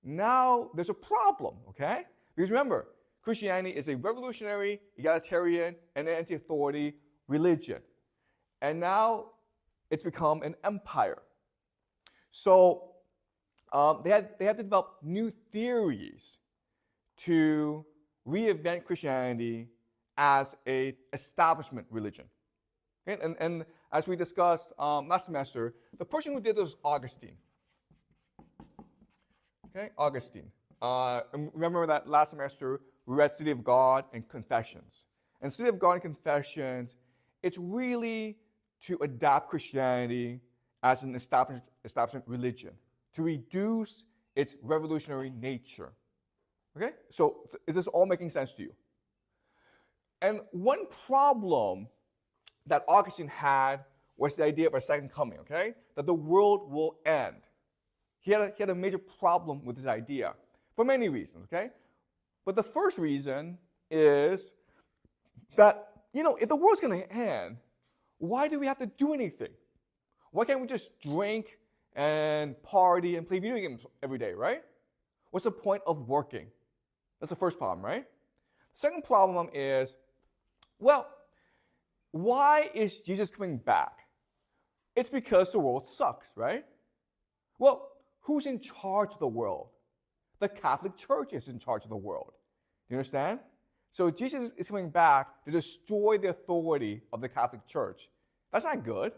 Now there's a problem, okay? Because remember, Christianity is a revolutionary, egalitarian, and anti-authority religion. And now it's become an empire. So they had to develop new theories to reinvent Christianity as an establishment religion. Okay? And as we discussed last semester, the person who did this was Augustine. Okay, Augustine. Remember that last semester we read City of God and Confessions. And City of God and Confessions, it's really to adapt Christianity as an establishment religion, to reduce its revolutionary nature. Okay, so is this all making sense to you? And one problem that Augustine had was the idea of a second coming, okay? That the world will end. He had a major problem with this idea for many reasons, okay? But the first reason is that, if the world's going to end, why do we have to do anything? Why can't we just drink and party and play video games every day, right? What's the point of working? That's the first problem, right? The second problem is, well, why is Jesus coming back? It's because the world sucks, right? Well, who's in charge of the world? The Catholic Church is in charge of the world. Do you understand? So Jesus is coming back to destroy the authority of the Catholic Church. That's not good.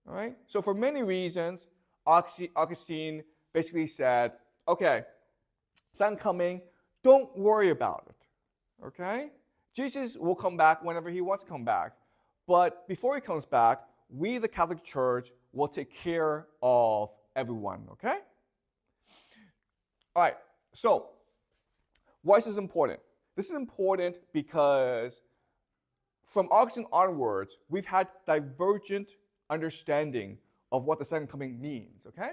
All right? So for many reasons, Augustine basically said, okay, second coming, don't worry about it. Okay? Jesus will come back whenever he wants to come back. But before he comes back, we, the Catholic Church, will take care of everyone, okay? All right, so why is this important? This is important because from Augustine onwards, we've had divergent understanding of what the second coming means, okay?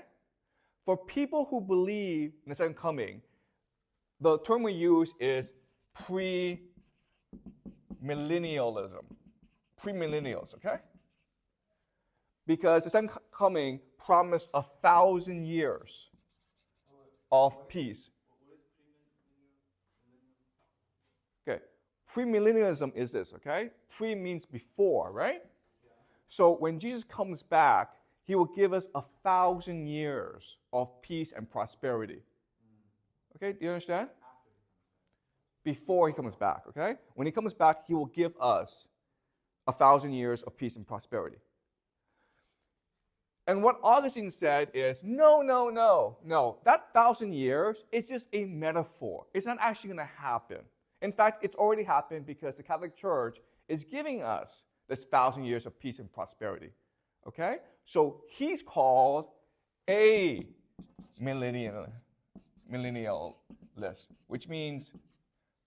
For people who believe in the second coming, the term we use is premillennialism. Premillennials, okay? Because the second coming promised 1,000 years of peace. Okay, premillennialism is this, okay? Pre means before, right? So when Jesus comes back, he will give us 1,000 years of peace and prosperity. Okay, do you understand? Before he comes back, okay? When he comes back, he will give us 1,000 years of peace and prosperity. And what Augustine said is, no. That 1,000 years is just a metaphor. It's not actually going to happen. In fact, it's already happened because the Catholic Church is giving us this 1,000 years of peace and prosperity. Okay? So he's called a millennialist, which means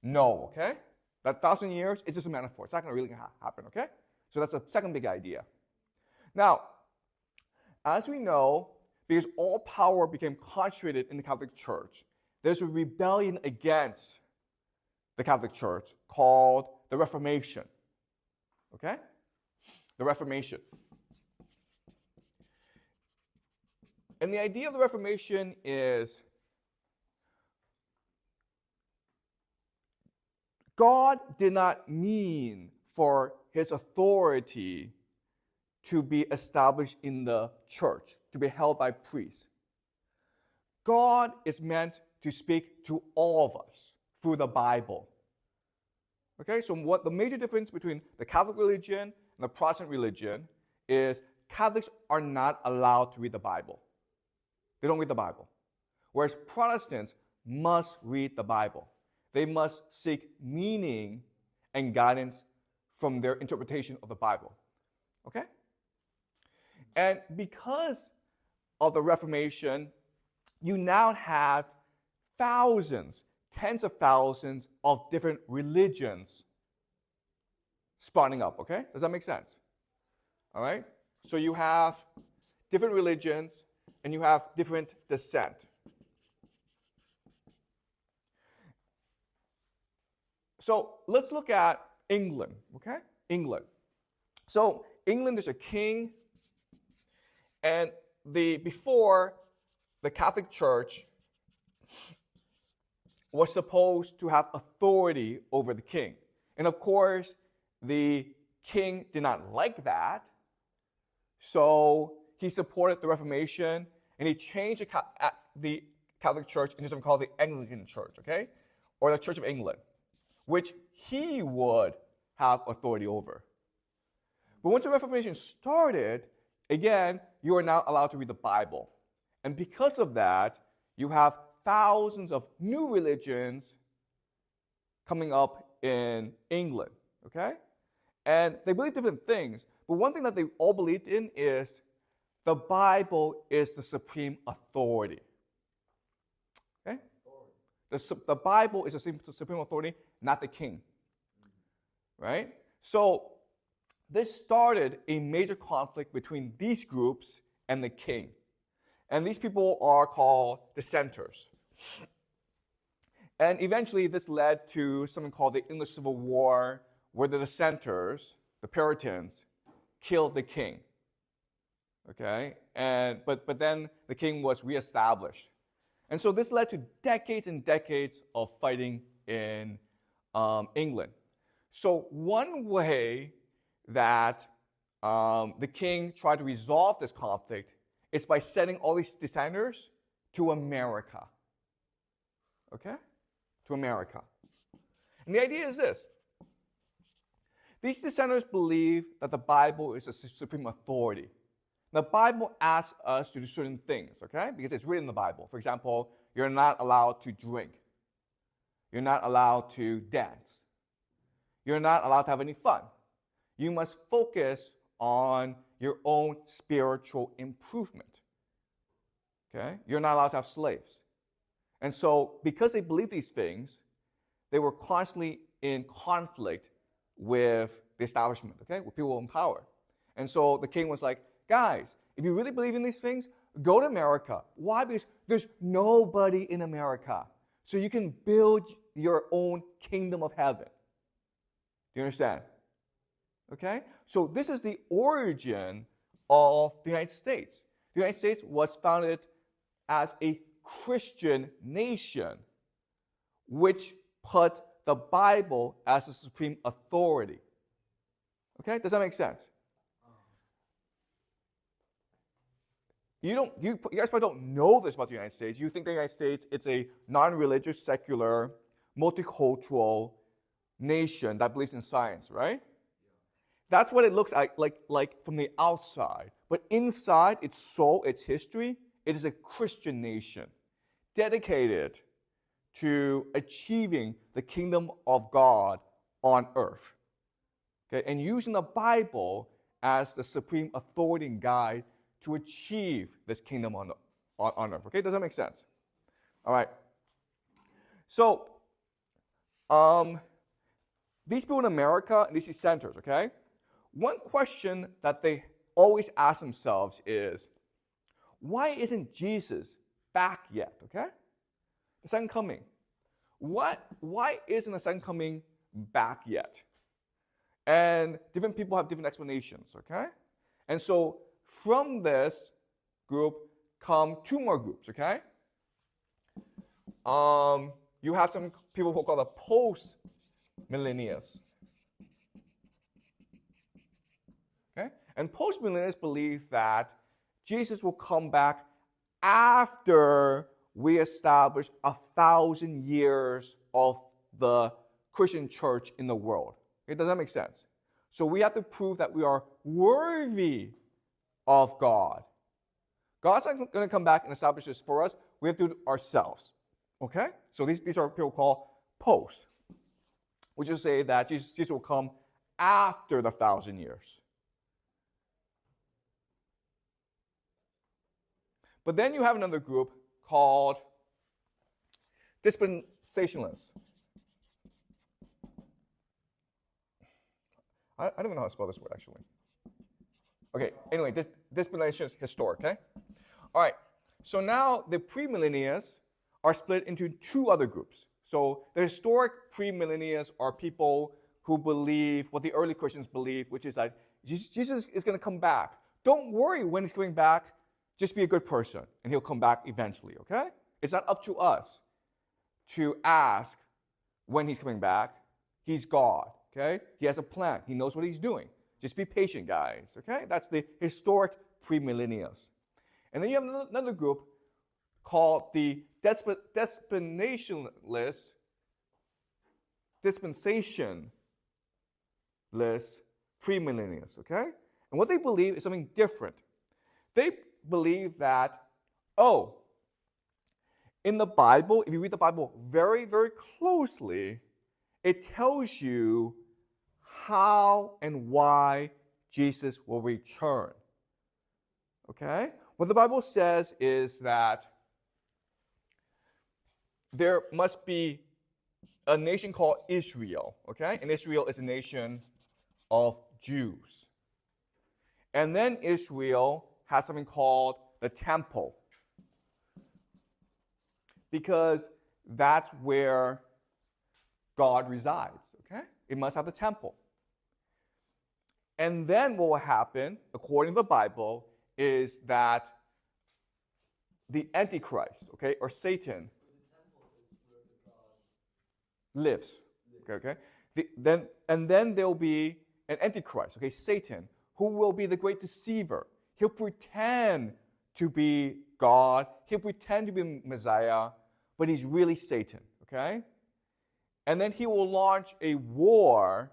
no, okay? That 1,000 years is just a metaphor. It's not going to really happen, okay? So that's the second big idea. Now, as we know, because all power became concentrated in the Catholic Church, there's a rebellion against the Catholic Church called the Reformation. Okay? The Reformation. And the idea of the Reformation is God did not mean for his authority to be established in the church, to be held by priests. God is meant to speak to all of us through the Bible. Okay, so what the major difference between the Catholic religion and the Protestant religion is Catholics are not allowed to read the Bible. They don't read the Bible. Whereas Protestants must read the Bible. They must seek meaning and guidance from their interpretation of the Bible. Okay? And because of the Reformation, you now have thousands, tens of thousands of different religions spawning up, okay? Does that make sense? All right? So you have different religions and you have different descent. So let's look at England, okay? England. So England, there's a king, and before the Catholic Church was supposed to have authority over the king. And of course, the king did not like that, so he supported the Reformation, and he changed the Catholic Church into something called the Anglican Church, okay? Or the Church of England, which he would have authority over. But once the Reformation started, again, you are now allowed to read the Bible. And because of that, you have thousands of new religions coming up in England, okay? And they believe different things, but one thing that they all believed in is the Bible is the supreme authority. Okay? The Bible is the supreme authority, not the king. Right? So this started a major conflict between these groups and the king. And these people are called dissenters. And eventually this led to something called the English Civil War, where the dissenters, the Puritans, killed the king. Okay? But then the king was reestablished. And so this led to decades and decades of fighting in England. So one way that the king tried to resolve this conflict is by sending all these dissenters to America. Okay? To America. And the idea is this. These dissenters believe that the Bible is a supreme authority. The Bible asks us to do certain things, okay? Because it's written in the Bible. For example, you're not allowed to drink. You're not allowed to dance. You're not allowed to have any fun. You must focus on your own spiritual improvement. Okay? You're not allowed to have slaves. And so, because they believe these things, they were constantly in conflict with the establishment, okay? With people in power. And so the king was like, guys, if you really believe in these things, go to America. Why? Because there's nobody in America. So you can build your own kingdom of heaven. Do you understand? Okay? So this is the origin of the United States. The United States was founded as a Christian nation, which put the Bible as the supreme authority. Okay? Does that make sense? You guys probably don't know this about the United States. You think the United States, it's a non-religious, secular, multicultural nation that believes in science, right? That's what it looks like from the outside. But inside its soul, its history, it is a Christian nation dedicated to achieving the kingdom of God on earth. Okay? And using the Bible as the supreme authority and guide to achieve this kingdom on earth. Okay? Does that make sense? All right. So, these people in America and these dissenters, okay? One question that they always ask themselves is, why isn't Jesus back yet, okay? The second coming. Why isn't the second coming back yet? And different people have different explanations, okay? And so from this group come two more groups, okay? You have some people who are called the post-millennials. Okay? And post-millennials believe that Jesus will come back after we establish 1,000 years of the Christian church in the world. Okay? Does that make sense? So we have to prove that we are worthy of God. God's not going to come back and establish this for us. We have to do it ourselves. Okay? So these are people called post, which is say that Jesus will come after the 1,000 years. But then you have another group called dispensationalists. I don't even know how to spell this word, actually. Okay, anyway, dispensation is historic, okay? All right, so now the premillennialists are split into two other groups. So the historic premillennialists are people who believe what the early Christians believed, which is that Jesus is going to come back. Don't worry when he's coming back. Just be a good person, and he'll come back eventually, okay? It's not up to us to ask when he's coming back. He's God, okay? He has a plan. He knows what he's doing. Just be patient, guys, okay? That's the historic premillennials. And then you have another group called the dispensationalists premillennialists, okay? And what they believe is something different. They believe that, in the Bible, if you read the Bible very, very closely, it tells you how and why Jesus will return. Okay? What the Bible says is that there must be a nation called Israel, okay? And Israel is a nation of Jews. And then Israel has something called the temple, because that's where God resides, okay? It must have the temple. And then what will happen, according to the Bible, is that the Antichrist, okay, or Satan, lives. Okay. And then there will be an Antichrist, okay, Satan, who will be the great deceiver. He'll pretend to be God. He'll pretend to be Messiah, but he's really Satan. Okay. And then he will launch a war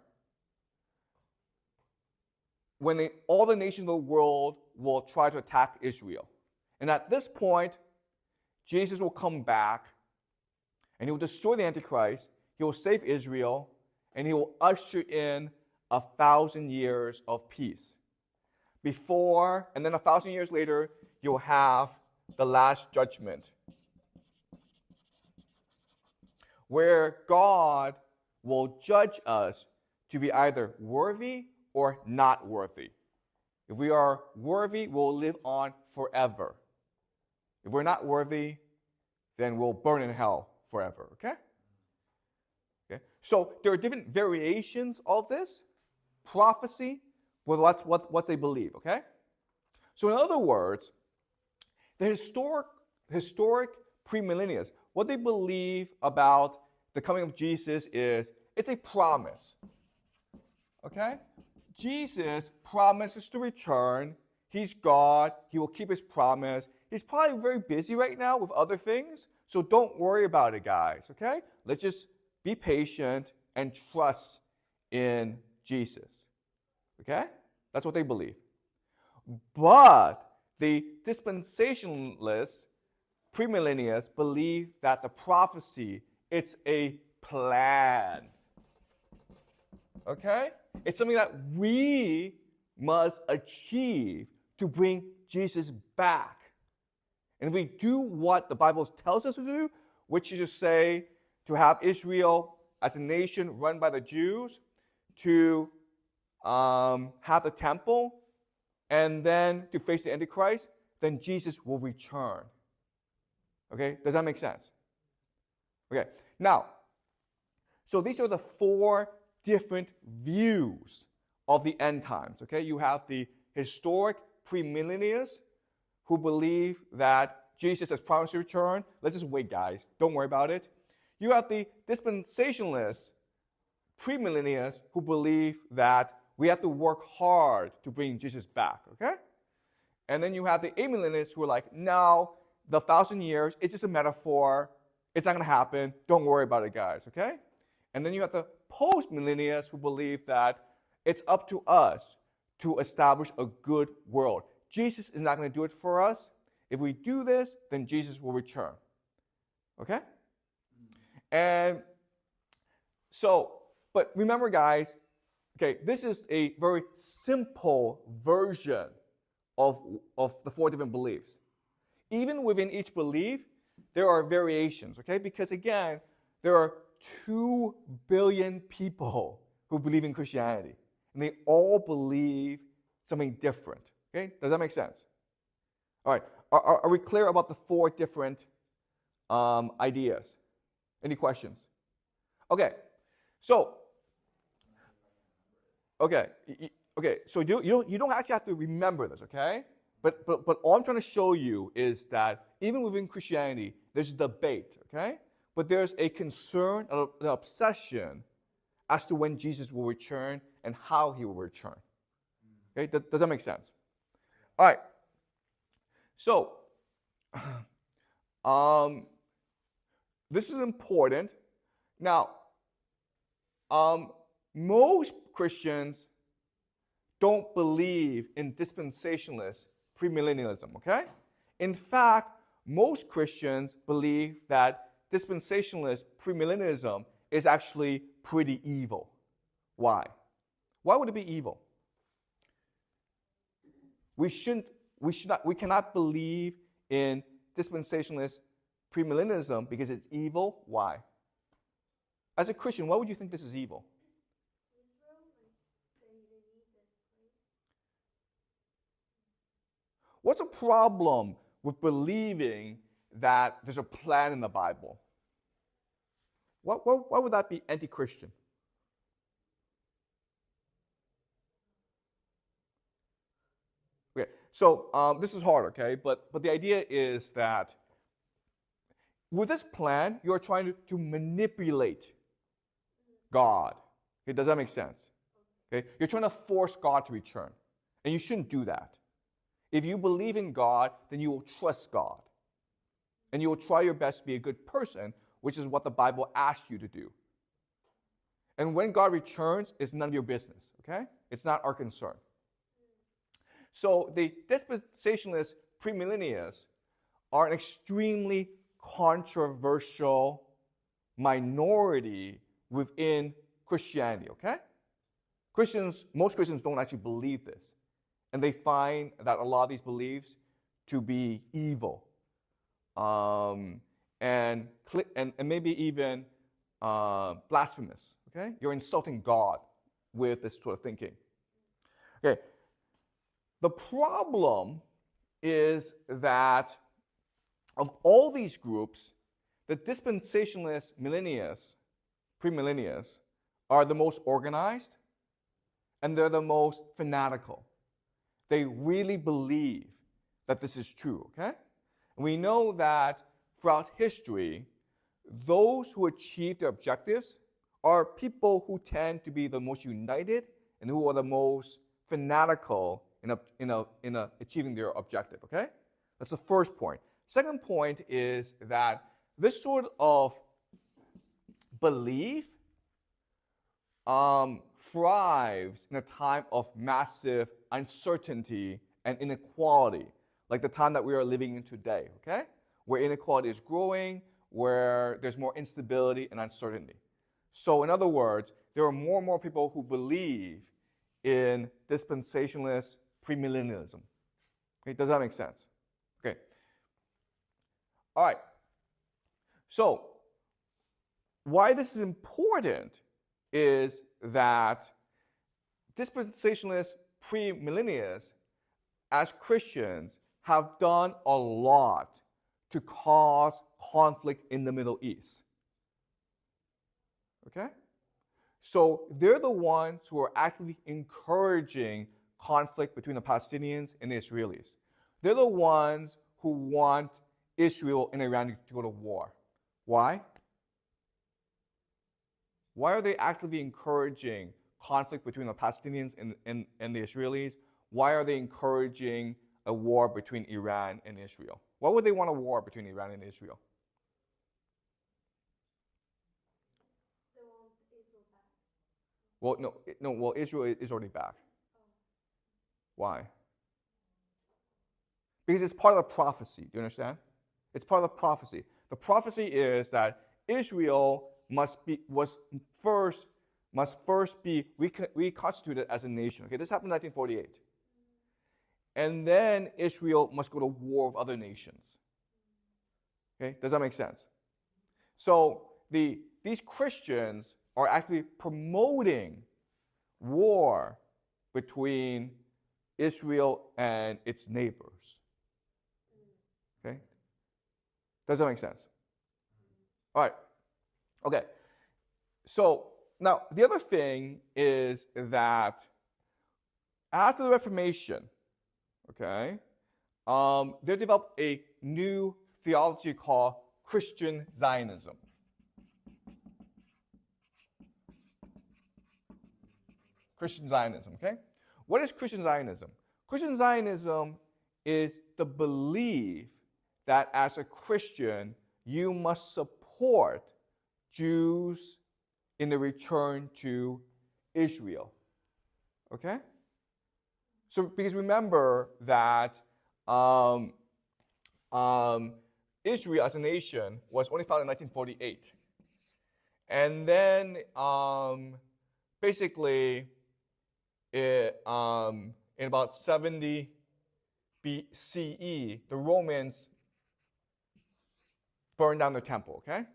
when all the nations of the world will try to attack Israel. And at this point, Jesus will come back and he will destroy the Antichrist. He will save Israel, and he will usher in 1,000 years of peace. Before, and then 1,000 years later, you'll have the last judgment, where God will judge us to be either worthy or not worthy. If we are worthy, we'll live on forever. If we're not worthy, then we'll burn in hell forever, okay? Okay? So there are different variations of this prophecy, well, that's what they believe, okay? So in other words, the historic premillennialists, what they believe about the coming of Jesus is it's a promise, okay? Jesus promises to return. He's God. He will keep his promise. He's probably very busy right now with other things, so don't worry about it, guys, okay? Let's just be patient and trust in Jesus. Okay? That's what they believe. But the dispensationalists, premillennialists, believe that the prophecy, it's a plan. Okay? It's something that we must achieve to bring Jesus back. And if we do what the Bible tells us to do, which is to say, to have Israel as a nation run by the Jews, to have the temple, and then to face the Antichrist, then Jesus will return. Okay? Does that make sense? Okay. Now, so these are the four different views of the end times. Okay? You have the historic premillennialists who believe that Jesus has promised to return. Let's just wait, guys. Don't worry about it. You have the dispensationalists, premillennialists, who believe that we have to work hard to bring Jesus back, okay? And then you have the amillennialists who are like, no, the 1,000 years, it's just a metaphor. It's not going to happen. Don't worry about it, guys, okay? And then you have the post-millennialists who believe that it's up to us to establish a good world. Jesus is not going to do it for us. If we do this, then Jesus will return, okay? And so, but remember, guys, okay, this is a very simple version of the four different beliefs. Even within each belief, there are variations, okay? Because again, there are 2 billion people who believe in Christianity, and they all believe something different, okay? Does that make sense? All right, are we clear about the four different ideas? Any questions? Okay, so, okay, so you don't actually have to remember this, okay? But all I'm trying to show you is that even within Christianity, there's a debate, okay? But there's a concern, an obsession as to when Jesus will return and how he will return. Okay, does that make sense? All right. So, this is important. Now, most Christians don't believe in dispensationalist premillennialism, okay? In fact, most Christians believe that dispensationalist premillennialism is actually pretty evil. Why? Why would it be evil? We cannot believe in dispensationalist premillennialism because it's evil. Why? As a Christian, why would you think this is evil? What's a problem with believing that there's a plan in the Bible? Why would that be anti-Christian? Okay, so this is hard, okay? But the idea is that with this plan, you're trying to manipulate God. Okay, does that make sense? Okay, you're trying to force God to return, and you shouldn't do that. If you believe in God, then you will trust God, and you will try your best to be a good person, which is what the Bible asks you to do. And when God returns, it's none of your business, okay? It's not our concern. So the dispensationalist premillennialists are an extremely controversial minority within Christianity, okay? Most Christians don't actually believe this. And they find that a lot of these beliefs to be evil. And maybe even blasphemous, okay? You're insulting God with this sort of thinking. Okay, the problem is that of all these groups, the dispensationalist premillennialists, are the most organized, and they're the most fanatical. They really believe that this is true, okay? And we know that throughout history, those who achieve their objectives are people who tend to be the most united and who are the most fanatical in achieving their objective, okay? That's the first point. Second point is that this sort of belief thrives in a time of massive uncertainty and inequality, like the time that we are living in today, okay? Where inequality is growing, where there's more instability and uncertainty. So in other words, there are more and more people who believe in dispensationalist premillennialism. Okay, does that make sense? Okay. All right. So why this is important is that dispensationalist premillennialists, as Christians, have done a lot to cause conflict in the Middle East. Okay? So they're the ones who are actively encouraging conflict between the Palestinians and the Israelis. They're the ones who want Israel and Iran to go to war. Why? Why are they actively encouraging conflict between the Palestinians and the Israelis? Why are they encouraging a war between Iran and Israel? Why would they want a war between Iran and Israel? They want Israel back. Well, Israel is already back. Why? Because it's part of the prophecy. Do you understand? It's part of the prophecy. The prophecy is that Israel must first be reconstituted as a nation. Okay, this happened in 1948. And then Israel must go to war with other nations. Okay, does that make sense? So these Christians are actually promoting war between Israel and its neighbors. Okay? Does that make sense? All right. Okay. So now the other thing is that after the Reformation, okay, they developed a new theology called Christian Zionism. Christian Zionism, okay? What is Christian Zionism? Christian Zionism is the belief that as a Christian, you must support Jews in the return to Israel. Okay? So because remember that Israel as a nation was only founded in 1948. And then basically in about 70 BCE, the Romans burned down the temple, okay?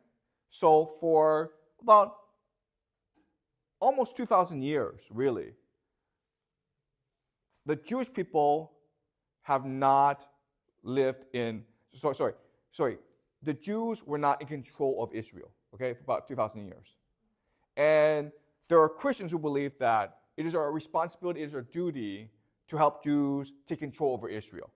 So for about almost 2,000 years, really, the Jewish people have not lived in, sorry, the Jews were not in control of Israel, okay, for about 2,000 years. And there are Christians who believe that it is our responsibility, it is our duty to help Jews take control over Israel.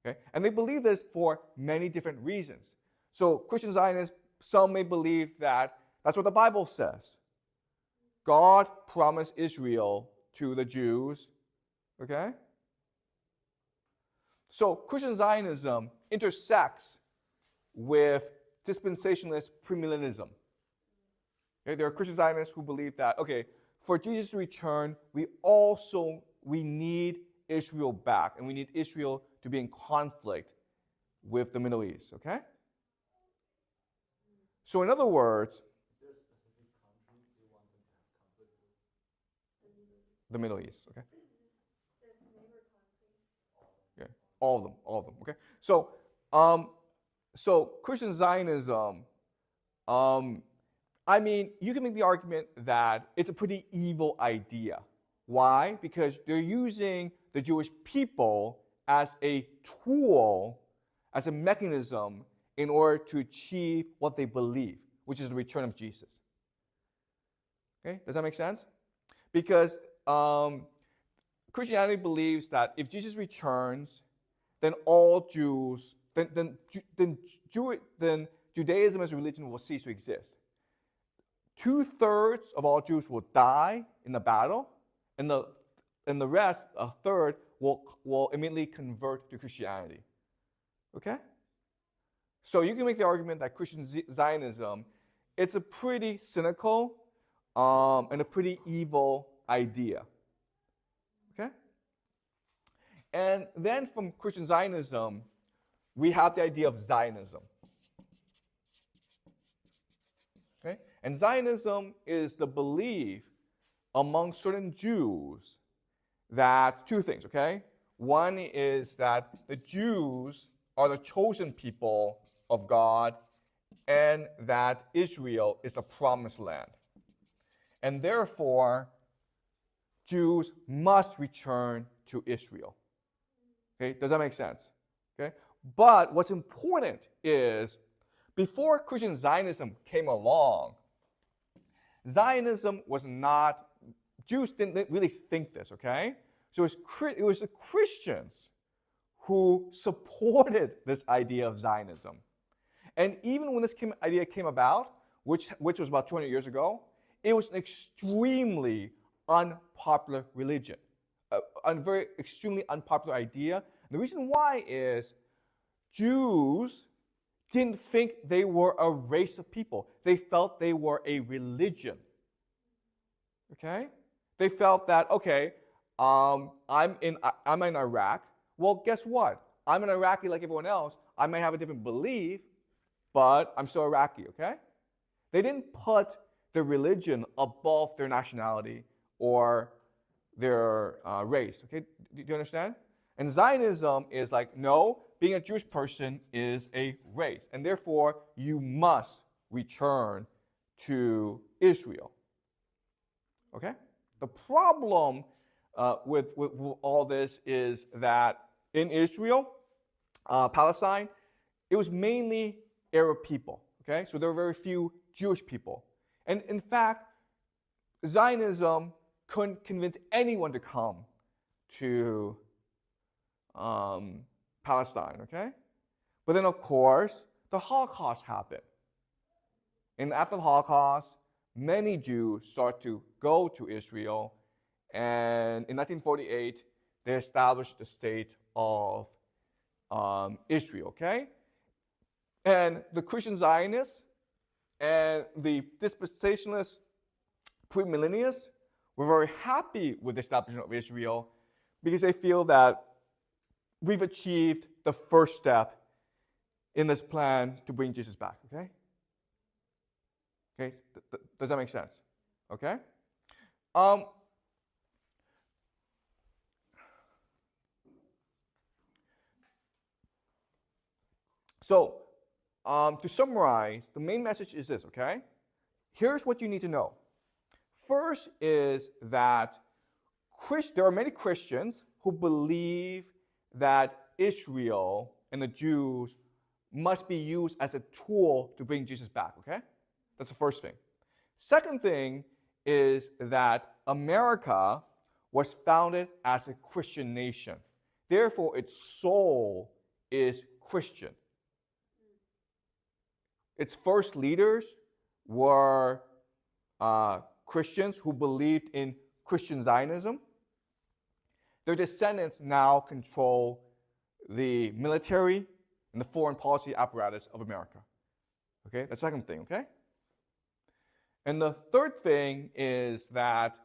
Okay? And they believe this for many different reasons. So Christian Zionists, some may believe that that's what the Bible says. God promised Israel to the Jews. Okay? So Christian Zionism intersects with dispensationalist premillennialism. Okay? There are Christian Zionists who believe that, okay, for Jesus' return, we need Israel back, and we need Israel to be in conflict with the Middle East, okay? So in other words, Is there a specific country you want them to have conflict with? the Middle East, okay? That's neighbor country. Yeah, all of them, okay? So, so Christian Zionism, I mean, you can make the argument that it's a pretty evil idea. Why? Because they're using the Jewish people as a tool, as a mechanism in order to achieve what they believe, which is the return of Jesus. Okay, does that make sense? Because Christianity believes that if Jesus returns, then all Jews, then Judaism as a religion will cease to exist. 2/3 of all Jews will die in the battle, and the rest, a third, will immediately convert to Christianity. Okay? So you can make the argument that Christian Zionism, it's a pretty cynical and a pretty evil idea. Okay? And then from Christian Zionism, we have the idea of Zionism. Okay? And Zionism is the belief among certain Jews that two things, okay? One is that the Jews are the chosen people of God and that Israel is the promised land. And therefore, Jews must return to Israel. Okay, does that make sense? Okay? But what's important is before Christian Zionism came along, Zionism was not, Jews didn't really think this, okay? So it was the Christians who supported this idea of Zionism. And even when this idea came about, which was about 200 years ago, it was an extremely unpopular religion, a very extremely unpopular idea. And the reason why is Jews didn't think they were a race of people. They felt they were a religion. Okay? They felt that, okay, I'm in Iraq. Well, guess what? I'm an Iraqi like everyone else. I might have a different belief, but I'm still Iraqi, okay? They didn't put their religion above their nationality or their race, okay? Do you understand? And Zionism is like, no, being a Jewish person is a race, and therefore you must return to Israel. Okay? The problem with all this is that in Israel, Palestine, it was mainly Arab people. Okay? So there were very few Jewish people. And in fact, Zionism couldn't convince anyone to come to Palestine, okay? But then, of course, the Holocaust happened. And after the Holocaust, many Jews started to go to Israel, and in 1948, they established the state of Israel, okay? And the Christian Zionists and the dispensationalist premillennialists were very happy with the establishment of Israel because they feel that we've achieved the first step in this plan to bring Jesus back, okay? Okay, does that make sense? Okay? So, to summarize, the main message is this, okay? Here's what you need to know. First is that there are many Christians who believe that Israel and the Jews must be used as a tool to bring Jesus back, okay? That's the first thing. Second thing is that America was founded as a Christian nation. Therefore, its soul is Christian. Its first leaders were Christians who believed in Christian Zionism. Their descendants now control the military and the foreign policy apparatus of America. Okay, that's the second thing, okay? And the third thing is that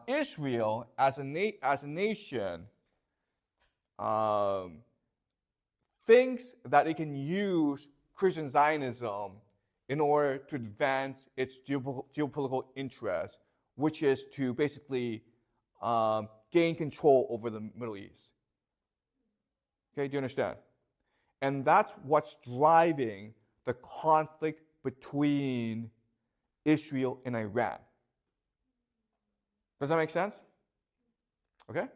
Israel, as a nation, thinks that it can use Christian Zionism in order to advance its geopolitical interests, which is to basically gain control over the Middle East. Okay, do you understand? And that's what's driving the conflict between Israel and Iran. Does that make sense? Okay?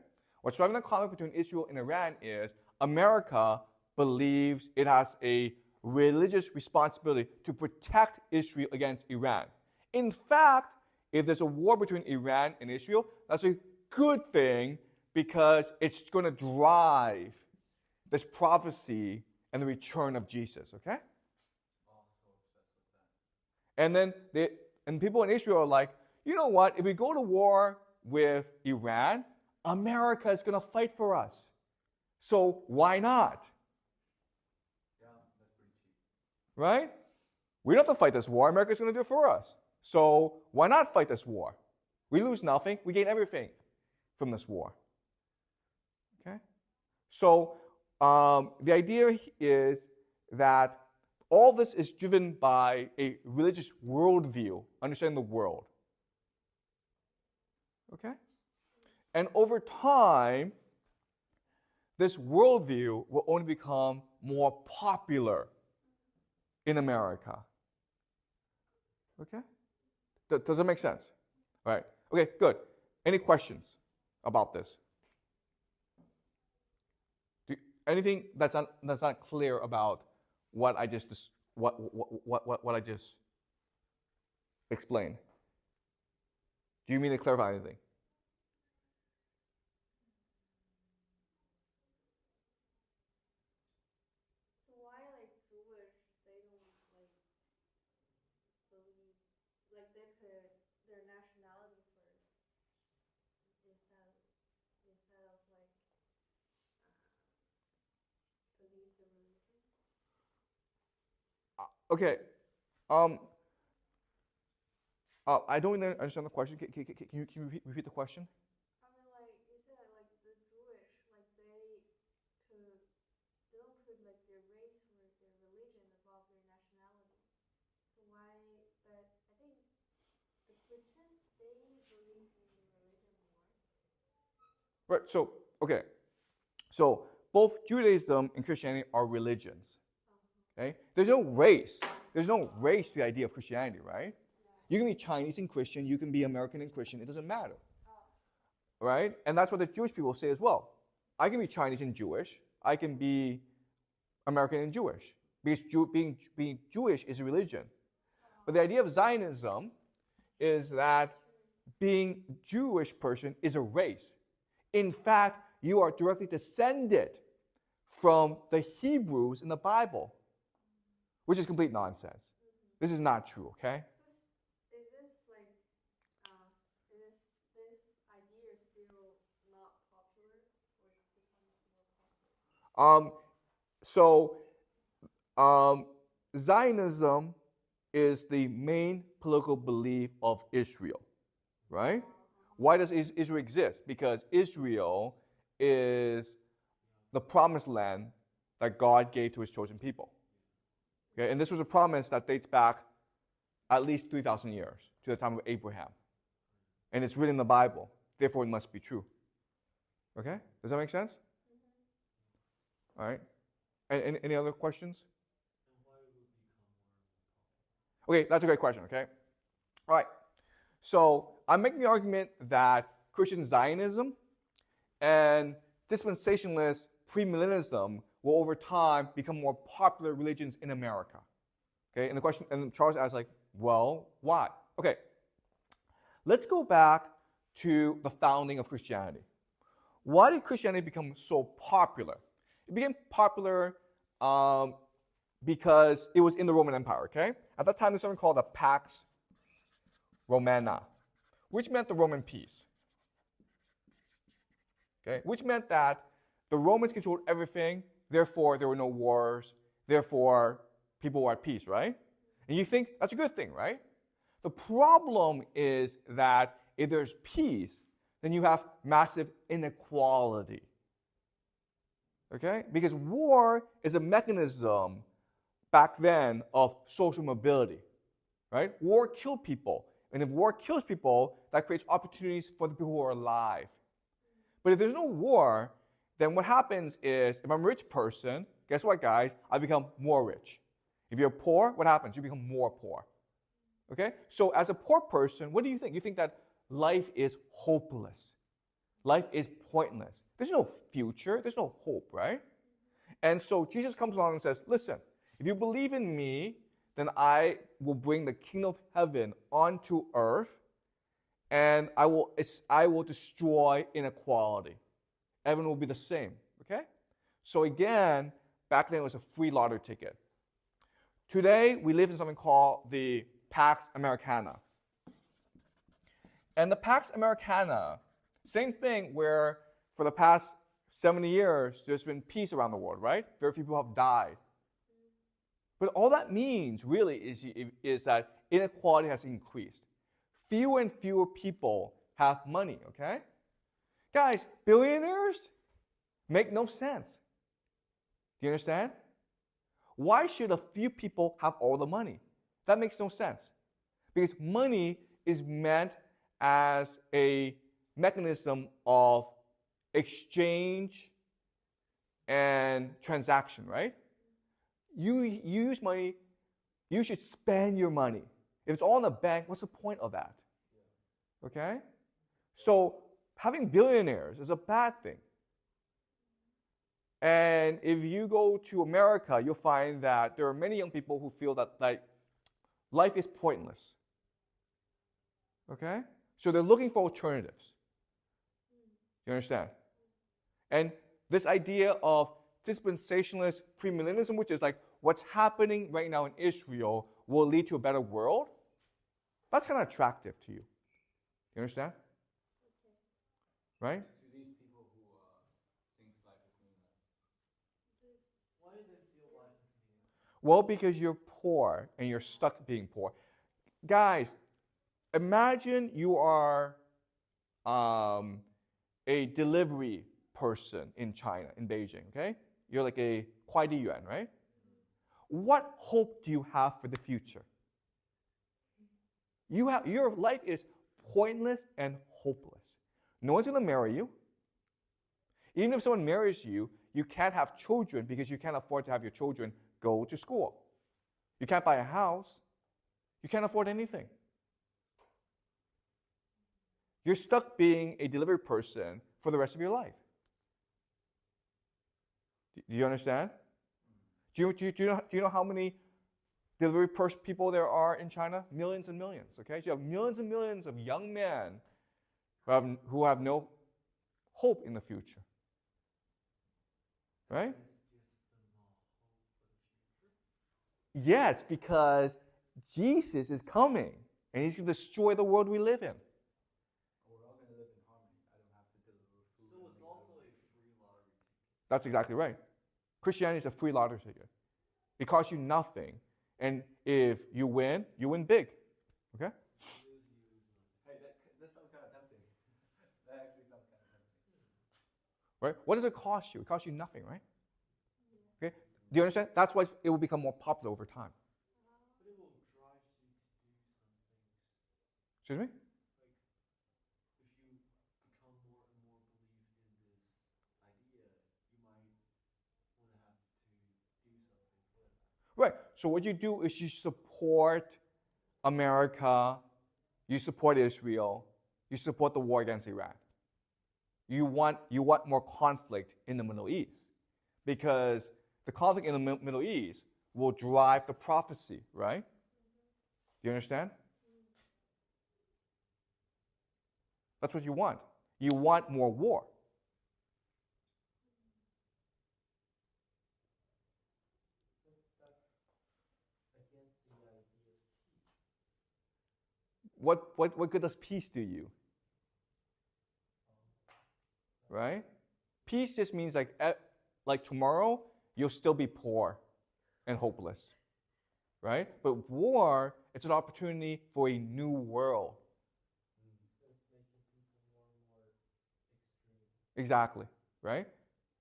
What's driving the conflict between Israel and Iran is America believes it has a religious responsibility to protect Israel against Iran. In fact, if there's a war between Iran and Israel, that's a good thing because it's going to drive this prophecy and the return of Jesus, okay? And then people in Israel are like, you know what? If we go to war with Iran, America is going to fight for us. So why not? Yeah, that's pretty cheap. Right? We don't have to fight this war. America's going to do it for us. So why not fight this war? We lose nothing. We gain everything from this war. Okay? So the idea is that all this is driven by a religious worldview, understanding the world. Okay? And over time, this worldview will only become more popular in America. Okay? Does that make sense? All right. Okay, good. Any questions about this? Anything that's not clear about what I just explained? Do you mean to clarify anything? So why like Jewish they don't like believe like they put their nationality first instead of like believe the religion? Okay. I don't really understand the question. Can you repeat the question? I mean, like you said, like the Jewish, like they don't put like their race or their religion above their nationality. So why? But I think the Christians they believe in the religion more. Right. So okay. So both Judaism and Christianity are religions. Okay. There's no race. There's no race to the idea of Christianity, right? You can be Chinese and Christian. You can be American and Christian. It doesn't matter. Right? And that's what the Jewish people say as well. I can be Chinese and Jewish. I can be American and Jewish. Because being Jewish is a religion. But the idea of Zionism is that being Jewish person is a race. In fact, you are directly descended from the Hebrews in the Bible, which is complete nonsense. This is not true, okay? Is this like is this idea still not popular or it's becoming more popular? Zionism is the main political belief of Israel, right? Why does Israel exist? Because Israel is the promised land that God gave to his chosen people. Okay? And this was a promise that dates back at least 3,000 years to the time of Abraham. And it's written in the Bible. Therefore, it must be true. Okay? Does that make sense? All right. Any other questions? Okay, that's a great question, okay? All right. So I'm making the argument that Christian Zionism and dispensationalist premillennialism will over time become more popular religions in America. Okay, and the question, and Charles asked, like, well, why? Okay, let's go back to the founding of Christianity. Why did Christianity become so popular? It became popular because it was in the Roman Empire, okay? At that time, there's something called the Pax Romana, which meant the Roman peace. Okay? Which meant that the Romans controlled everything, therefore there were no wars, therefore people were at peace, right? And you think that's a good thing, right? The problem is that if there's peace, then you have massive inequality. Okay? Because war is a mechanism back then of social mobility. Right? War killed people. And if war kills people, that creates opportunities for the people who are alive. But if there's no war, then what happens is, if I'm a rich person, guess what, guys? I become more rich. If you're poor, what happens? You become more poor. Okay? So as a poor person, what do you think? You think that life is hopeless. Life is pointless. There's no future. There's no hope, right? And so Jesus comes along and says, listen, if you believe in me, then I will bring the kingdom of heaven onto earth, and I will destroy inequality. Everyone will be the same, okay? So again, back then it was a free lottery ticket. Today, we live in something called the Pax Americana. And the Pax Americana, same thing where for the past 70 years, there's been peace around the world, right? Very few people have died. But all that means really is that inequality has increased. Fewer and fewer people have money, okay? Guys, billionaires make no sense. Do you understand? Why should a few people have all the money? That makes no sense. Because money is meant as a mechanism of exchange and transaction, right? You use money, you should spend your money. If it's all in the bank, what's the point of that? Okay? So having billionaires is a bad thing. And if you go to America, you'll find that there are many young people who feel that like life is pointless. Okay? So they're looking for alternatives. You understand? And this idea of dispensationalist premillennialism, which is like what's happening right now in Israel will lead to a better world, that's kind of attractive to you. You understand? Right? To these people who think life is meaningless. Why do they feel life is meaningless? Well, because you're poor and you're stuck being poor. Guys, imagine you are a delivery person in China, in Beijing, okay? You're like a Kuai Yuan, right? What hope do you have for the future? Your life is pointless and hopeless. No one's going to marry you. Even if someone marries you, you can't have children because you can't afford to have your children go to school. You can't buy a house. You can't afford anything. You're stuck being a delivery person for the rest of your life. Do you understand? Do you know how many delivery people there are in China? Millions and millions, okay? So you have millions and millions of young men who have no hope in the future. Right? Yes, because Jesus is coming and he's going to destroy the world we live in. We're all going to live in harmony. I don't have to deliver food. So it's also a free lottery ticket. That's exactly right. Christianity is a free lottery ticket. It costs you nothing. And if you win big. Okay? Hey, that sounds kind of tempting. That actually sounds kind of tempting. Right? What does it cost you? It costs you nothing, right? Yeah. Okay? Do you understand? That's why it will become more popular over time. But it will drive you to do some things. Excuse me? Like, if you become more and more believed in this idea, you might want to have to do something for that. Right. So what you do is you support America, you support Israel, you support the war against Iran. You want more conflict in the Middle East because the conflict in the Middle East will drive the prophecy, right? Do you understand? That's what you want. You want more war. That's against the idea of peace. What good does peace do you? Right? Peace just means like tomorrow you'll still be poor and hopeless. Right? But war, it's an opportunity for a new world. So it's making people more and more extreme. Exactly. Right?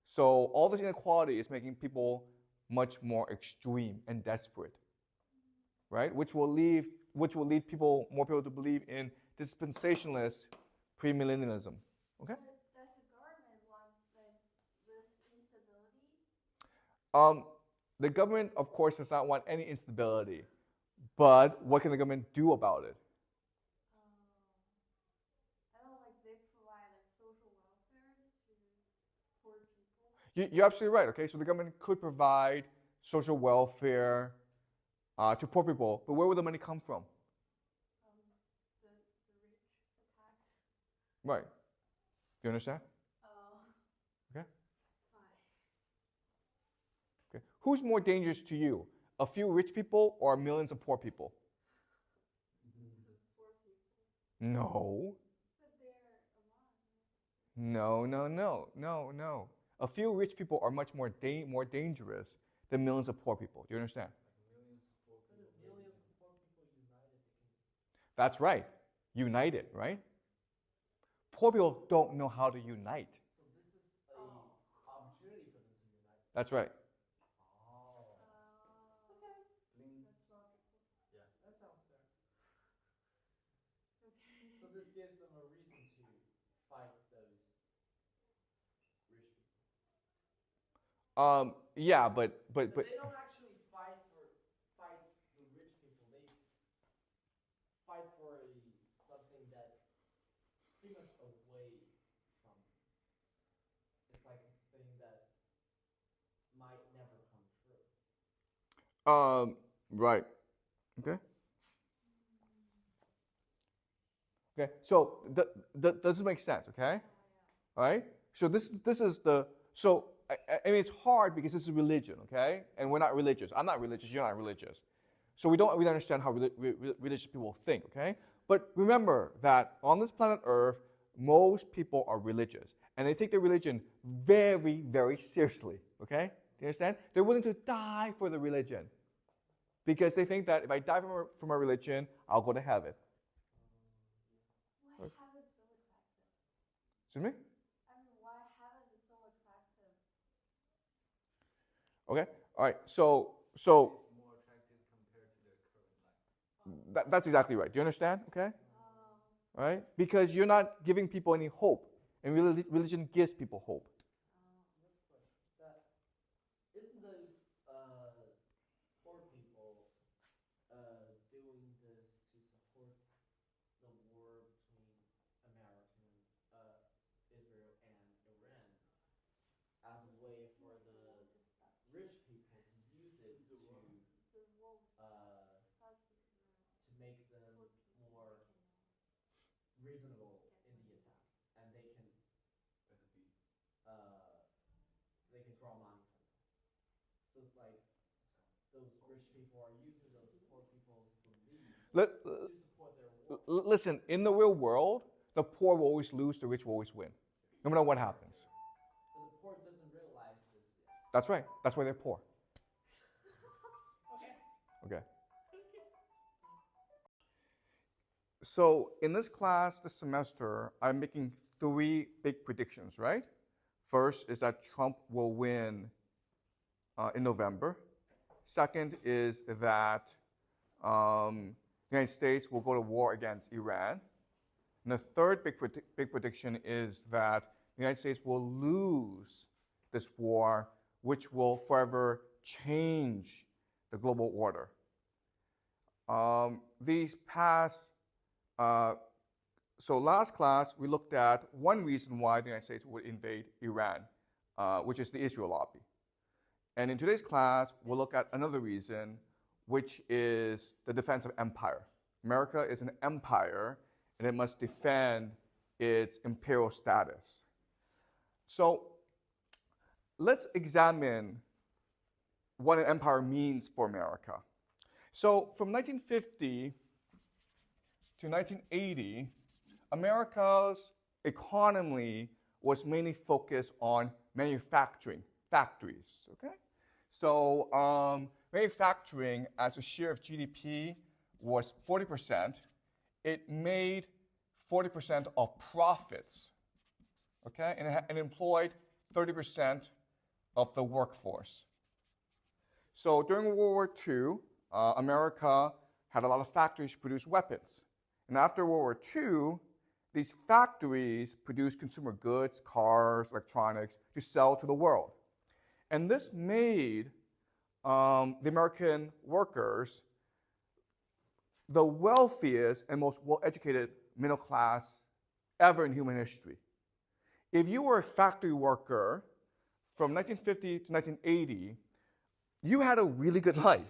So all this inequality is making people much more extreme and desperate. Right? Which will lead more people to believe in dispensationalist premillennialism. Okay? But does the government want this instability? The government, of course, does not want any instability. But what can the government do about it? I don't like they provide like social welfare to poor people. You're absolutely right. Okay, so the government could provide social welfare to poor people, but where would the money come from? The rich, the tax. Right. Do you understand? Okay. Fine. Okay. Who's more dangerous to you? A few rich people or millions of poor people? Poor people. No. But they're a lot. No. A few rich people are much more dangerous than millions of poor people. Do you understand? But if millions of poor people united, they can. That's right. United, right? Poor people don't know how to unite. So this is a opportunity for them to unite. That's right. Oh. Okay. Bling. That's logical. Yeah, that sounds fair. Okay. So this gives them a reason to fight those rich people. Yeah, but But they don't actually fight the rich people. They fight for something that's pretty much away from them. It's like a thing that might never come true. right. Okay. Okay. So does this make sense? Okay. All right. So this is the so I mean it's hard because this is religion. Okay, and we're not religious. I'm not religious. You're not religious. So we don't really understand how religious people think. Okay. But remember that on this planet Earth, most people are religious, and they take their religion very, very seriously. Okay. Do you understand? They're willing to die for the religion because they think that if I die from a religion, I'll go to heaven. Why heaven so attractive? Excuse me? I mean, why heaven is so attractive? Okay. All right. So It's more attractive compared to their current life. that's exactly right. Do you understand? Okay. All right. Because you're not giving people any hope, and religion gives people hope. That's a question. That isn't those poor people doing this to support the war between Israel and Iran as a way for the rich people to use it to make them more reasonable in the attack, and they can draw money from them. So it's like those rich people are using those poor people's belief to support their war. Listen, in the real world, the poor will always lose, the rich will always win, no matter what happens. But the poor doesn't realize this yet. That's right. That's why they're poor. Okay. Okay. So in this class this semester, I'm making three big predictions, right? First is that Trump will win in November. Second is that the United States will go to war against Iran. And the third big prediction is that the United States will lose this war, which will forever change the global order. So last class, we looked at one reason why the United States would invade Iran, which is the Israel lobby. And in today's class, we'll look at another reason, which is the defense of empire. America is an empire, and it must defend its imperial status. So let's examine what an empire means for America. So from 1950 to 1980, America's economy was mainly focused on manufacturing, factories, okay? So manufacturing as a share of GDP was 40%. It made 40% of profits, okay? And it employed 30% of the workforce. So during World War II, America had a lot of factories to produce weapons. And after World War II, these factories produced consumer goods, cars, electronics, to sell to the world. And this made the American workers the wealthiest and most well-educated middle class ever in human history. If you were a factory worker from 1950 to 1980, you had a really good life.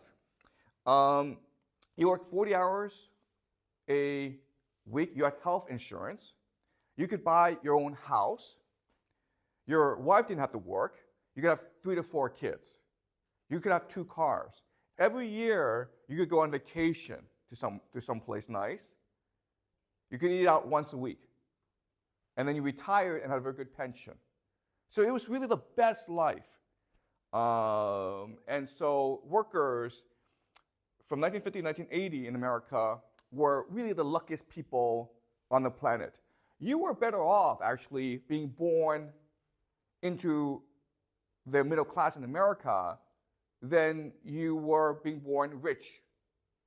You worked 40 hours a week. You had health insurance. You could buy your own house. Your wife didn't have to work. You could have 3 to 4 kids. You could have 2 cars. Every year, you could go on vacation to some place nice. You could eat out once a week. And then you retired and had a very good pension. So it was really the best life. And so workers from 1950 to 1980 in America were really the luckiest people on the planet. You were better off actually being born into the middle class in America than you were being born rich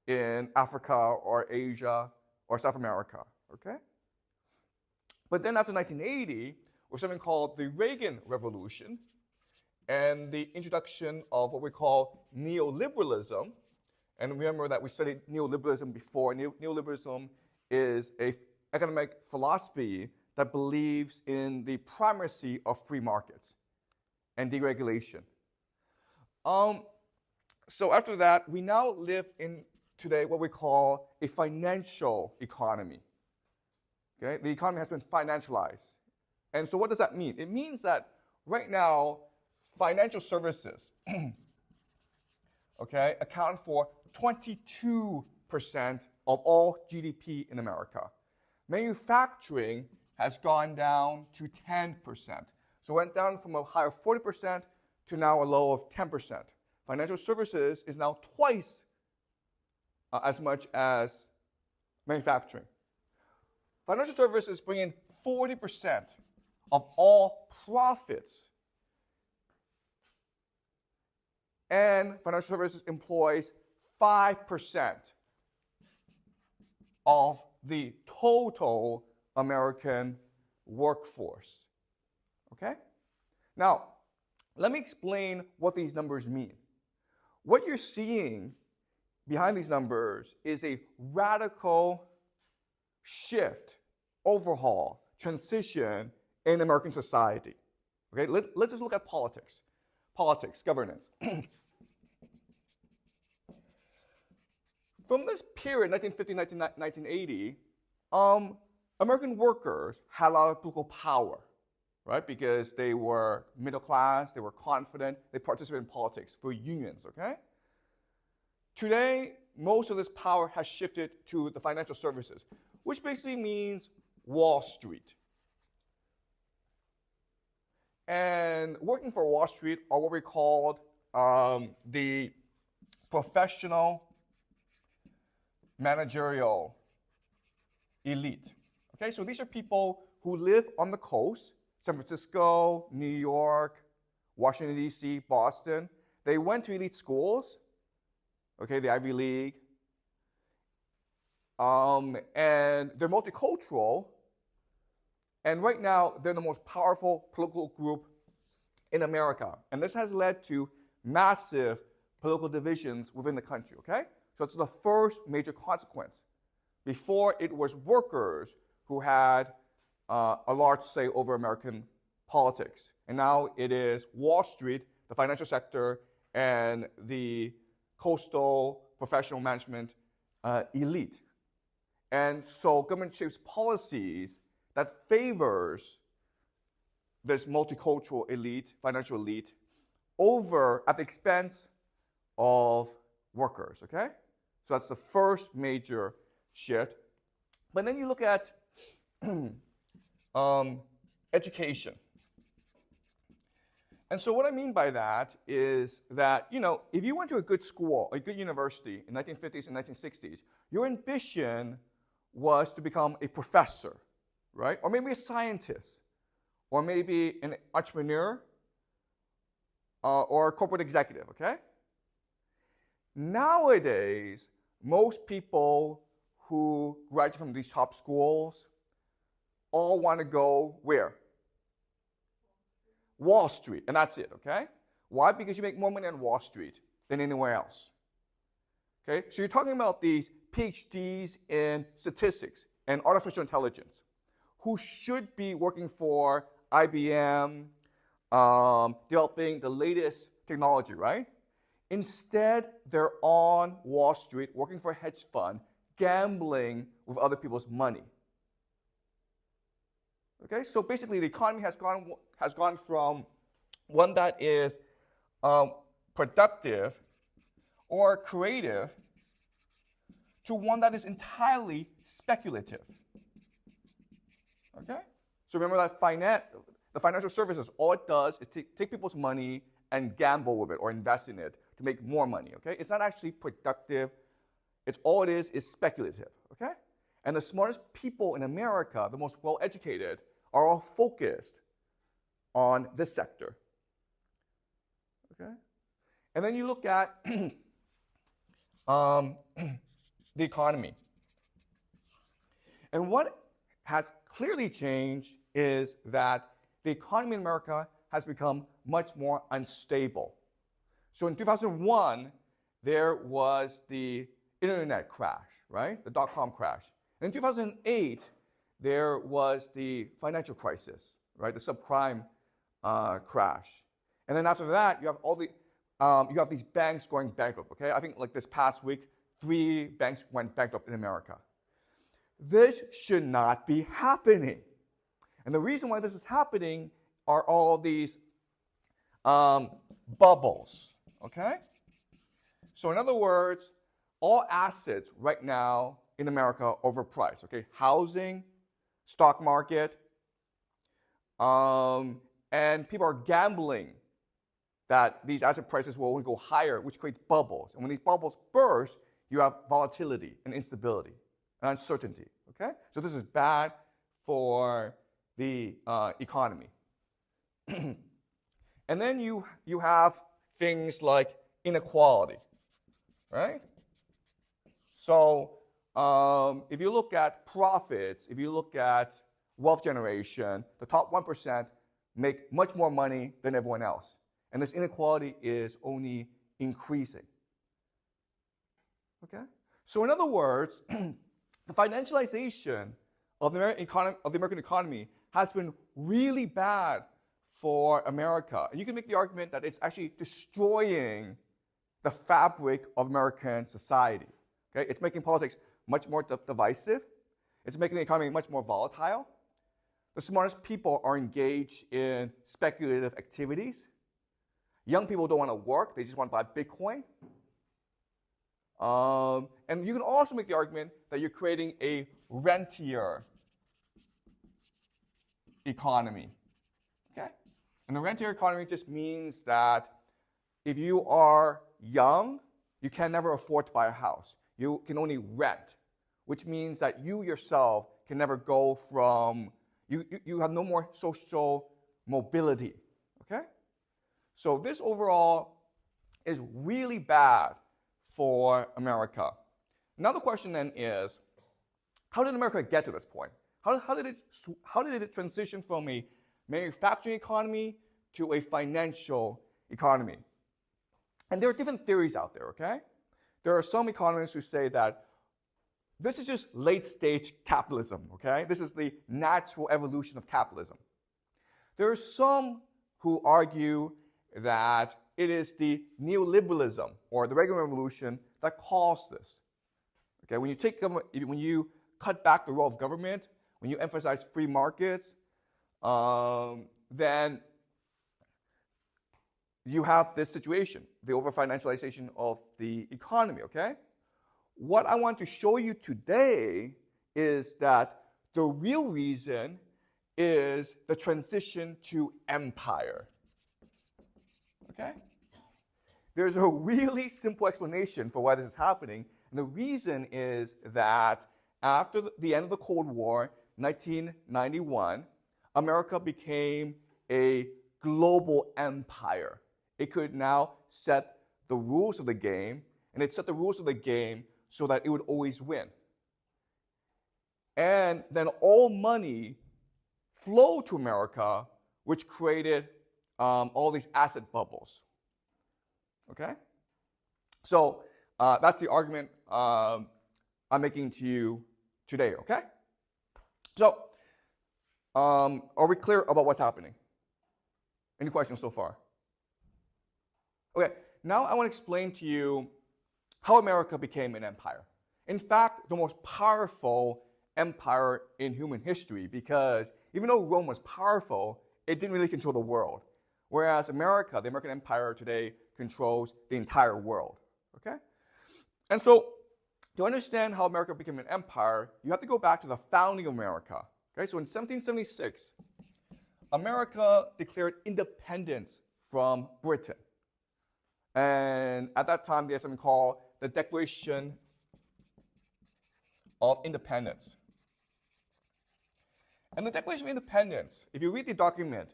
in Africa or Asia or South America, okay? But then after 1980, was something called the Reagan Revolution and the introduction of what we call neoliberalism. And remember that we studied neoliberalism before. Neoliberalism is an economic philosophy that believes in the primacy of free markets and deregulation. So after that, we now live in today what we call a financial economy. Okay? The economy has been financialized. And so what does that mean? It means that right now, financial services okay, account for 22% of all GDP in America. Manufacturing has gone down to 10%. So it went down from a high of 40% to now a low of 10%. Financial services is now twice as much as manufacturing. Financial services bring in 40% of all profits. And financial services employs 5% of the total American workforce. Okay? Now, let me explain what these numbers mean. What you're seeing behind these numbers is a radical shift, overhaul, transition in American society. Okay? Let's just look at politics. Politics, governance. From this period, 1950, 1980, American workers had a lot of political power, right? Because they were middle class, they were confident, they participated in politics for unions, okay? Today, most of this power has shifted to the financial services, which basically means Wall Street. And working for Wall Street are what we called the professional managerial elite. Okay, so these are people who live on the coast, San Francisco, New York, Washington, D.C., Boston. They went to elite schools, okay, the Ivy League, and they're multicultural, and right now they're the most powerful political group in America. And this has led to massive political divisions within the country, okay? So it's the first major consequence. Before, it was workers who had a large say over American politics. And now it is Wall Street, the financial sector, and the coastal professional management elite. And so government shapes policies that favors this multicultural elite, financial elite, over at the expense of workers, okay? So that's the first major shift. But then you look at education. And so what I mean by that is that, you know, if you went to a good school, a good university in the 1950s and 1960s, your ambition was to become a professor, right? Or maybe a scientist, or maybe an entrepreneur, or a corporate executive, okay? Nowadays, most people who graduate from these top schools all want to go where? Wall Street, and that's it, okay? Why? Because you make more money on Wall Street than anywhere else. Okay? So you're talking about these PhDs in statistics and artificial intelligence who should be working for IBM, developing the latest technology, right? Instead, they're on Wall Street working for a hedge fund, gambling with other people's money. Okay, so basically the economy has gone from one that is productive or creative to one that is entirely speculative. Okay, so remember that the financial services, all it does is take people's money and gamble with it or invest in it to make more money. Okay, it's not actually productive. It's all it is speculative. Okay, and the smartest people in America, the most well-educated, are all focused on this sector. Okay? And then you look at the economy. And what has clearly changed is that the economy in America has become much more unstable. So in 2001, there was the internet crash, right? The dot-com crash. And in 2008, there was the financial crisis, right? The subprime crash. And then after that, you have all the you have these banks going bankrupt. Okay, I think like this past week, 3 banks went bankrupt in America. This should not be happening, and the reason why this is happening are all these bubbles. Okay, so in other words, all assets right now in America are overpriced. Okay, housing, stock market, and people are gambling that these asset prices will only go higher, which creates bubbles. And when these bubbles burst, you have volatility and instability and uncertainty. Okay, so this is bad for the economy. And then you have things like inequality, right? So if you look at profits, if you look at wealth generation, the top 1% make much more money than everyone else. And this inequality is only increasing. Okay? So in other words, the financialization of the American economy has been really bad for America. And you can make the argument that it's actually destroying the fabric of American society. Okay? It's making politics much more divisive. It's making the economy much more volatile. The smartest people are engaged in speculative activities. Young people don't want to work. They just want to buy Bitcoin. And you can also make the argument that you're creating a rentier economy. Okay? And the rentier economy just means that if you are young, you can never afford to buy a house. You can only rent, which means that you yourself can never go from, you have no more social mobility, okay? So this overall is really bad for America. Now the question then is, how did America get to this point? How did it transition from a manufacturing economy to a financial economy? And there are different theories out there, okay? There are some economists who say that this is just late-stage capitalism, okay? This is the natural evolution of capitalism. There are some who argue that it is the neoliberalism or the Reagan Revolution that caused this. Okay, when you cut back the role of government, when you emphasize free markets, then you have this situation, the over-financialization of the economy, okay? What I want to show you today is that the real reason is the transition to empire, okay? There's a really simple explanation for why this is happening, and the reason is that after the end of the Cold War, 1991, America became a global empire. It could now set the rules of the game, and it set the rules of the game so that it would always win. And then all money flowed to America, which created all these asset bubbles. Okay? So that's the argument I'm making to you today, okay? So are we clear about what's happening? Any questions so far? Okay, now I want to explain to you how America became an empire. In fact, the most powerful empire in human history, because even though Rome was powerful, it didn't really control the world. Whereas America, the American empire today, controls the entire world, okay? And so to understand how America became an empire, you have to go back to the founding of America. Okay, so in 1776, America declared independence from Britain. And at that time, they had something called the Declaration of Independence. And the Declaration of Independence, if you read the document,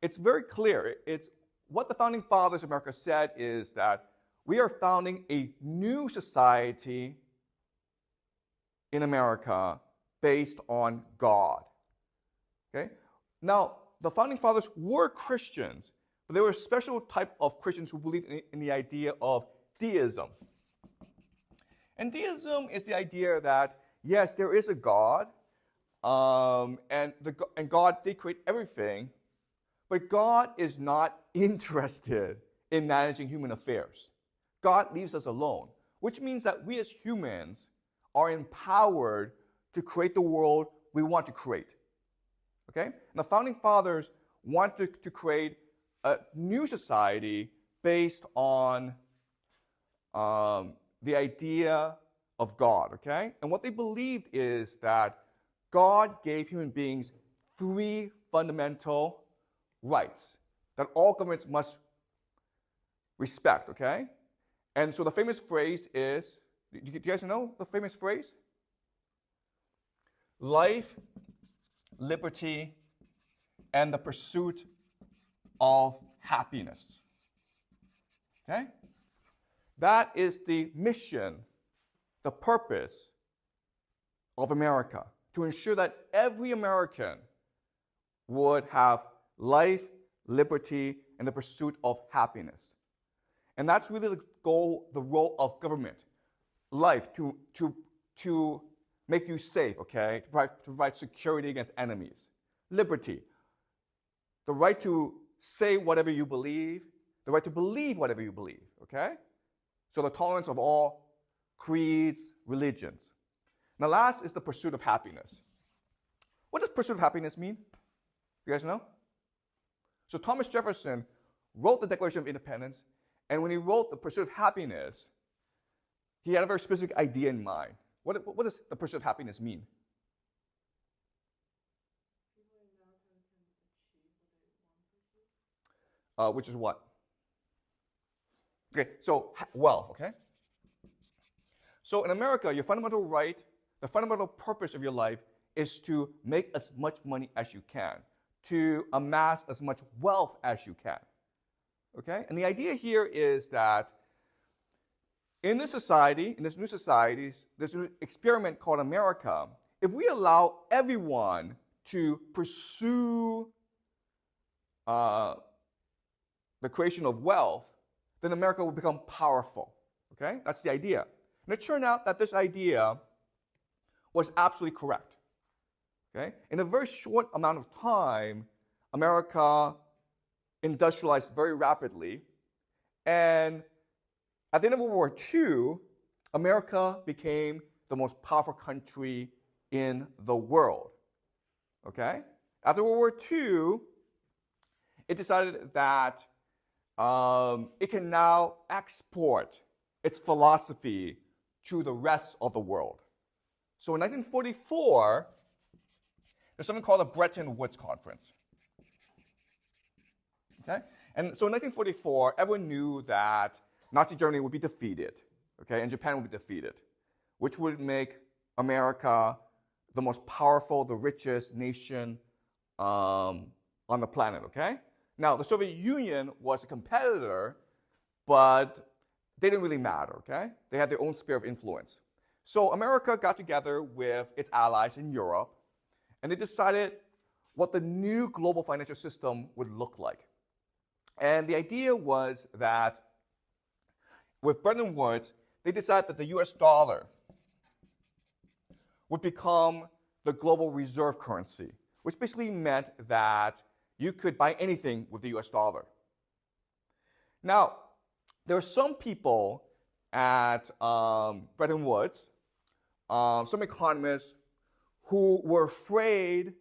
it's very clear. It's what the founding fathers of America said is that we are founding a new society in America based on God. Okay? Now, the founding fathers were Christians, but they were a special type of Christians who believed in the idea of deism. And deism is the idea that, yes, there is a God, and God did create everything, but God is not interested in managing human affairs. God leaves us alone, which means that we as humans are empowered to create the world we want to create. Okay? And the founding fathers wanted to create a new society based on the idea of God, okay? And what they believed is that God gave human beings 3 fundamental rights that all governments must respect, okay? And so the famous phrase is, do you guys know the famous phrase? Life, liberty, and the pursuit of happiness. Okay? That is the mission, the purpose of America, to ensure that every American would have life, liberty, and the pursuit of happiness. And that's really the goal, the role of government. Life, to make you safe, okay? To provide security against enemies. Liberty, the right to say whatever you believe, the right to believe whatever you believe, okay? So the tolerance of all creeds, religions. Now last is the pursuit of happiness. What does pursuit of happiness mean? You guys know? So Thomas Jefferson wrote the Declaration of Independence, and when he wrote the pursuit of happiness, he had a very specific idea in mind. What does the pursuit of happiness mean? Which is what? Okay, so wealth, okay? So in America, your fundamental right, the fundamental purpose of your life is to make as much money as you can, to amass as much wealth as you can. Okay? And the idea here is that in this society, in this new societies, this new experiment called America, if we allow everyone to pursue the creation of wealth, then America will become powerful. Okay? That's the idea. And it turned out that this idea was absolutely correct. Okay? In a very short amount of time, America industrialized very rapidly. And at the end of World War II, America became the most powerful country in the world. Okay? After World War II, it decided that it can now export its philosophy to the rest of the world. So in 1944, there's something called the Bretton Woods Conference. Okay? And so in 1944, everyone knew that Nazi Germany would be defeated, okay, and Japan would be defeated, which would make America the most powerful, the richest nation on the planet, okay? Now, the Soviet Union was a competitor, but they didn't really matter, okay? They had their own sphere of influence. So America got together with its allies in Europe, and they decided what the new global financial system would look like. And the idea was that with Bretton Woods, they decided that the US dollar would become the global reserve currency, which basically meant that you could buy anything with the US dollar. Now, there are some people at Bretton Woods, some economists, who were afraid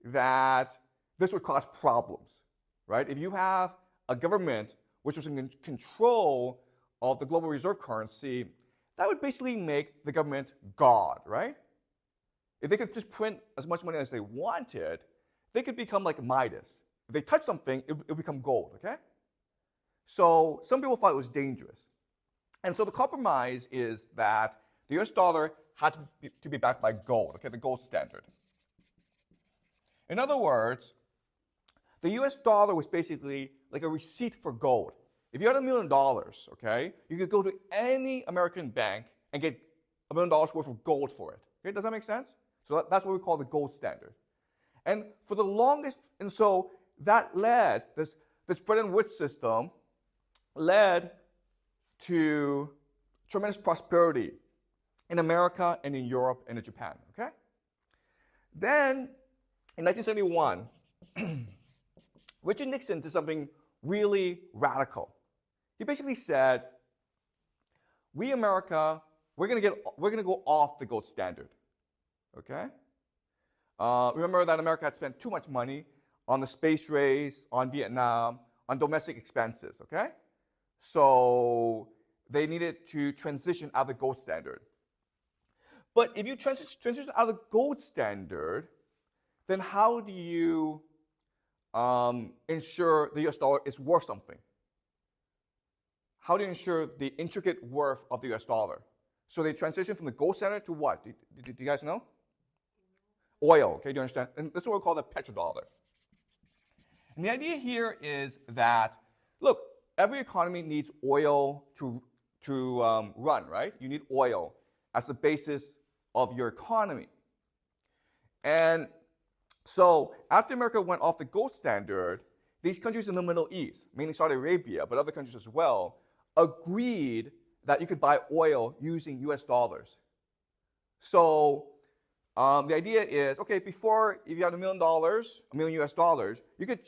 that this would cause problems, right? If you have a government which was in control of the global reserve currency, that would basically make the government God, right? If they could just print as much money as they wanted, they could become like Midas. If they touch something, it would become gold, okay? So some people thought it was dangerous. And so the compromise is that the US dollar had to be backed by gold, okay, the gold standard. In other words, the US dollar was basically like a receipt for gold. If you had $1 million, okay, you could go to any American bank and get $1 million worth of gold for it. Okay, does that make sense? So that's what we call the gold standard. And for the longest, and so that led, this Bretton Woods system led to tremendous prosperity in America and in Europe and in Japan, okay? Then, in 1971, Richard Nixon did something really radical. He basically said, we America, we're going to go off the gold standard, okay? Remember that America had spent too much money on the space race, on Vietnam, on domestic expenses, okay? So they needed to transition out of the gold standard. But if you transition out of the gold standard, then how do you ensure the US dollar is worth something? How do you ensure the intricate worth of the US dollar? So they transition from the gold standard to what? Do you guys know? Oil, okay, do you understand? And this is what we call the petrodollar. And the idea here is that, look, every economy needs oil to run, right? You need oil as the basis of your economy. And so after America went off the gold standard, these countries in the Middle East, mainly Saudi Arabia, but other countries as well, agreed that you could buy oil using US dollars. So the idea is, okay, before, if you had $1 million US dollars, you could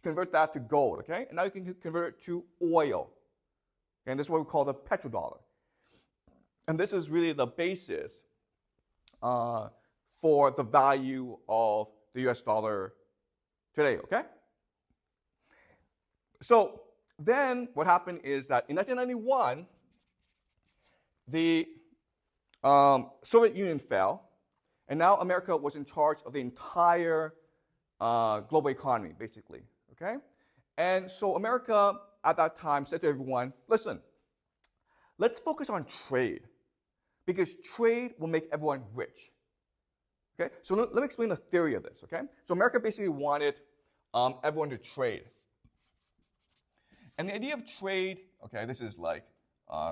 convert that to gold, okay? And now you can convert it to oil. And this is what we call the petrodollar. And this is really the basis for the value of the US dollar today, okay? So then what happened is that in 1991, the Soviet Union fell, and now America was in charge of the entire global economy, basically, okay? And so America at that time said to everyone, listen, let's focus on trade, because trade will make everyone rich. Okay, so let me explain the theory of this, okay? So America basically wanted everyone to trade. And the idea of trade, okay, this is like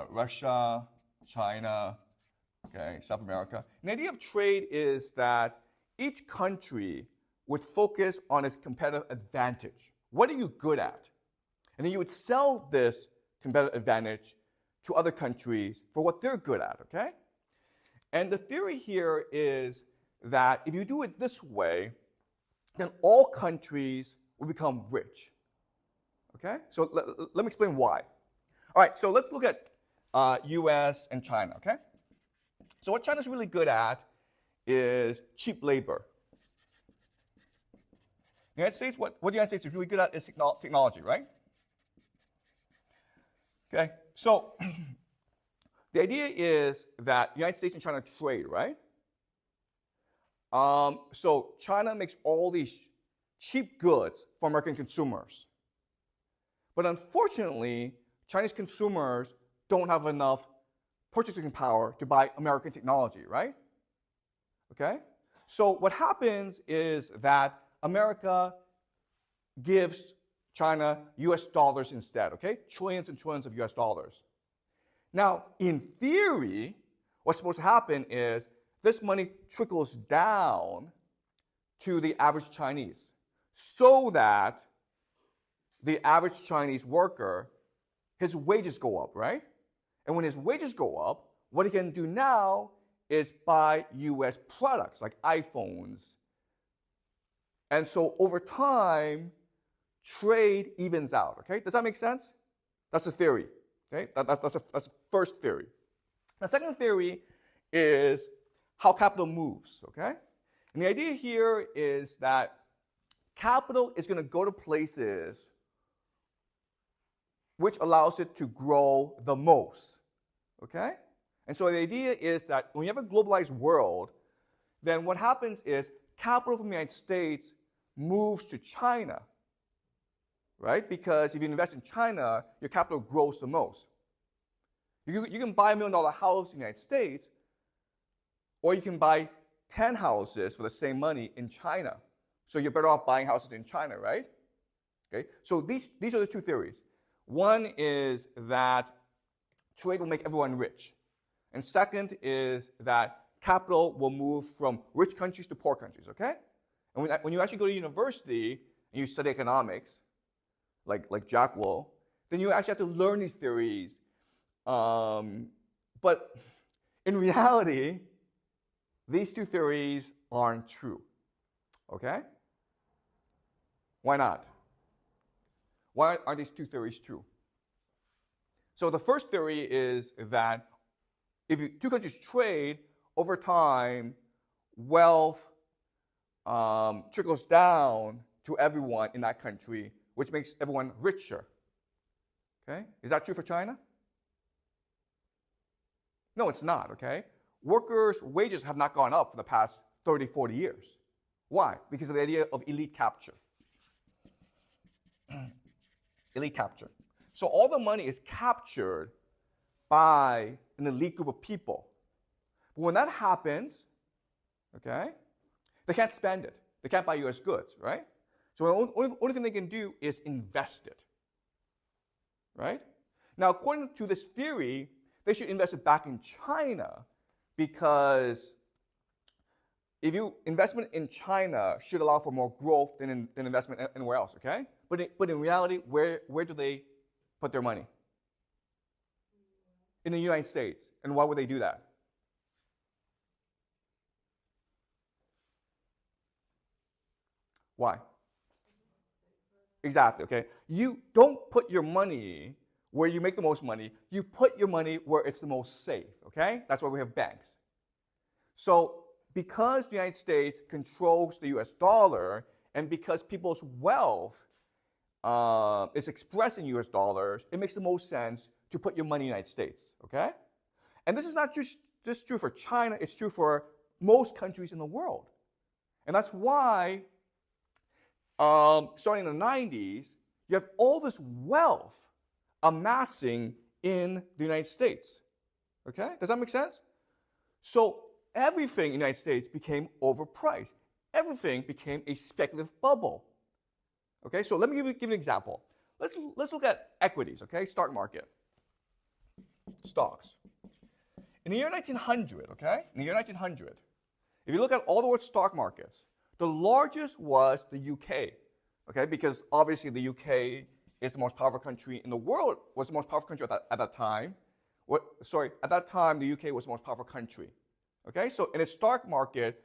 Russia, China, okay, South America. And the idea of trade is that each country would focus on its competitive advantage. What are you good at? And then you would sell this competitive advantage to other countries for what they're good at, okay? And the theory here is that if you do it this way, then all countries will become rich. Okay? So let me explain why. All right, so let's look at US and China, okay? So what China's really good at is cheap labor. The United States, what the United States is really good at is technology, right? Okay, so the idea is that the United States and China trade, right? So China makes all these cheap goods for American consumers. But unfortunately, Chinese consumers don't have enough purchasing power to buy American technology, right? Okay? So what happens is that America gives China US dollars instead, okay? Trillions and trillions of US dollars. Now, in theory, what's supposed to happen is this money trickles down to the average Chinese so that the average Chinese worker, his wages go up, right? And when his wages go up, what he can do now is buy US products like iPhones. And so over time, trade evens out, okay? Does that make sense? That's a theory, okay? That's the first theory. The second theory is how capital moves, okay? And the idea here is that capital is going to go to places which allows it to grow the most, okay? And so the idea is that when you have a globalized world, then what happens is capital from the United States moves to China, right? Because if you invest in China, your capital grows the most. You can buy $1 million house in the United States, or you can buy 10 houses for the same money in China. So you're better off buying houses in China, right? Okay. So these are the two theories. One is that trade will make everyone rich. And second is that capital will move from rich countries to poor countries, okay? And when you actually go to university and you study economics, like Jack will, then you actually have to learn these theories. But in reality, these two theories aren't true, okay? Why not? Why are these two theories true? So the first theory is that if two countries trade, over time, wealth trickles down to everyone in that country, which makes everyone richer. Okay? Is that true for China? No, it's not, okay? Workers' wages have not gone up for the past 30, 40 years. Why? Because of the idea of elite capture. Elite capture. So all the money is captured by an elite group of people. But when that happens, okay, they can't spend it. They can't buy US goods, right? So the only thing they can do is invest it, right? Now, according to this theory, they should invest it back in China because investment in China should allow for more growth than investment anywhere else, okay? But in reality, where do they put their money? In the United States. And why would they do that? Why? Exactly, okay? You don't put your money where you make the most money. You put your money where it's the most safe, okay? That's why we have banks. So because the United States controls the US dollar, and because people's wealth is expressed in US dollars, it makes the most sense to put your money in the United States, okay? And this is not just true for China, it's true for most countries in the world. And that's why, starting in the 90s, you have all this wealth amassing in the United States, okay? Does that make sense? So everything in the United States became overpriced. Everything became a speculative bubble. Okay, so let me give you an example. Let's look at equities, okay, stock market. Stocks. In the year 1900, okay, in the year 1900, if you look at all the world's stock markets, the largest was the UK, okay, because obviously the UK is the most powerful country in the world, was the most powerful country at that time. At that time, the UK was the most powerful country. Okay, so in its stock market,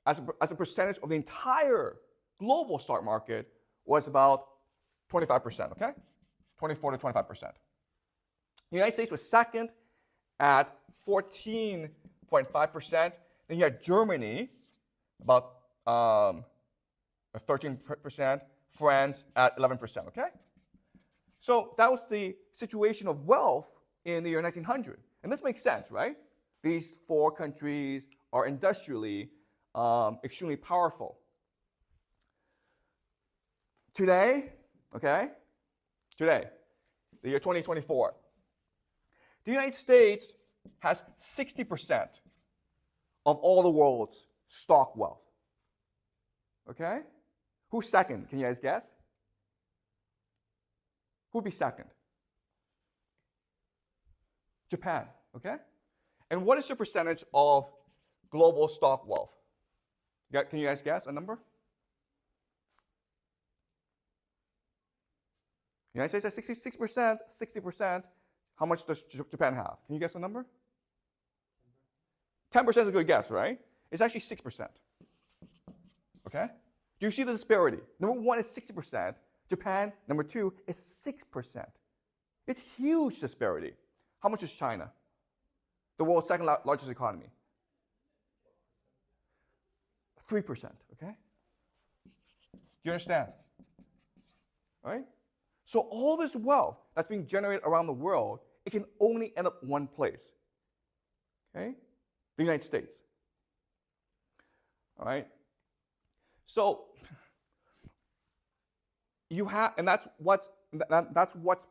as a percentage of the entire global stock market, was about 25%, okay? 24 to 25%. The United States was second at 14.5%. Then you had Germany, about 13%, France at 11%, okay? So that was the situation of wealth in the year 1900. And this makes sense, right? These four countries are industrially extremely powerful. Today, okay, the year 2024, the United States has 60% of all the world's stock wealth. Okay? Who's second? Can you guys guess? Who'd be second? Japan, okay? And what is the percentage of global stock wealth? Can you guys guess a number? The United States has 66%, 60%. How much does Japan have? Can you guess a number? 10% is a good guess, right? It's actually 6%. Okay? Do you see the disparity? Number one is 60%. Japan, number two, is 6%. It's huge disparity. How much is China? The world's second largest economy. 3%, okay? Do you understand? All right? So all this wealth that's being generated around the world, it can only end up one place. Okay? The United States. All right? So you have, and that's what's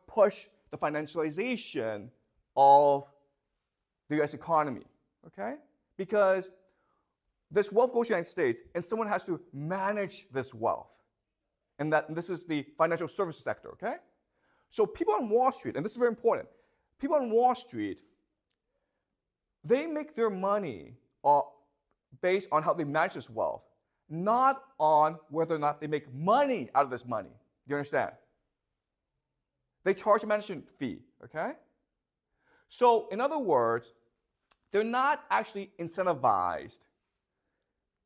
pushed the financialization of the US economy. Okay? Because this wealth goes to the United States, and someone has to manage this wealth. And this is the financial services sector, okay? So people on Wall Street, and this is very important, people on Wall Street, they make their money based on how they manage this wealth, not on whether or not they make money out of this money. Do you understand? They charge a management fee, okay? So in other words, they're not actually incentivized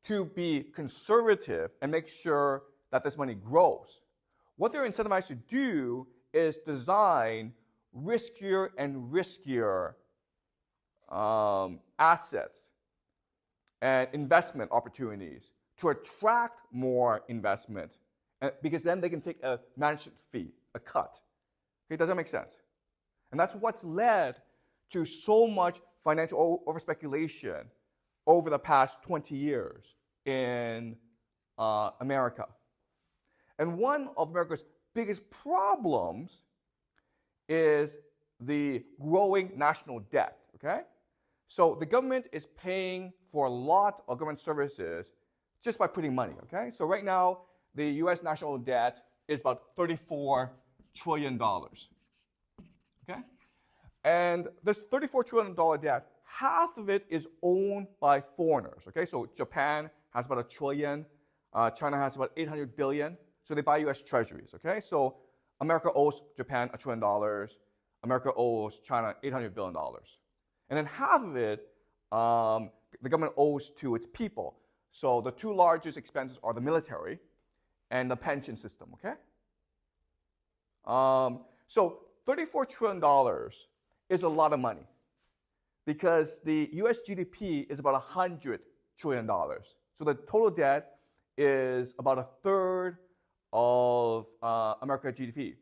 to be conservative and make sure that this money grows. What they're incentivized to do is design riskier and riskier assets and investment opportunities to attract more investment, because then they can take a management fee, a cut. Okay, does that make sense? And that's what's led to so much financial overspeculation over the past 20 years in America. And one of America's biggest problems is the growing national debt, okay? So the government is paying for a lot of government services just by printing money, okay? So right now, the US national debt is about $34 trillion, okay? And this $34 trillion debt, half of it is owned by foreigners, okay? So Japan has about $1 trillion, China has about $800 billion, so they buy US treasuries, okay? So America owes Japan $1 trillion, America owes China $800 billion. And then half of it, the government owes to its people. So the two largest expenses are the military and the pension system, okay? So $34 trillion is a lot of money because the US GDP is about $100 trillion. So the total debt is about a third of America's GDP.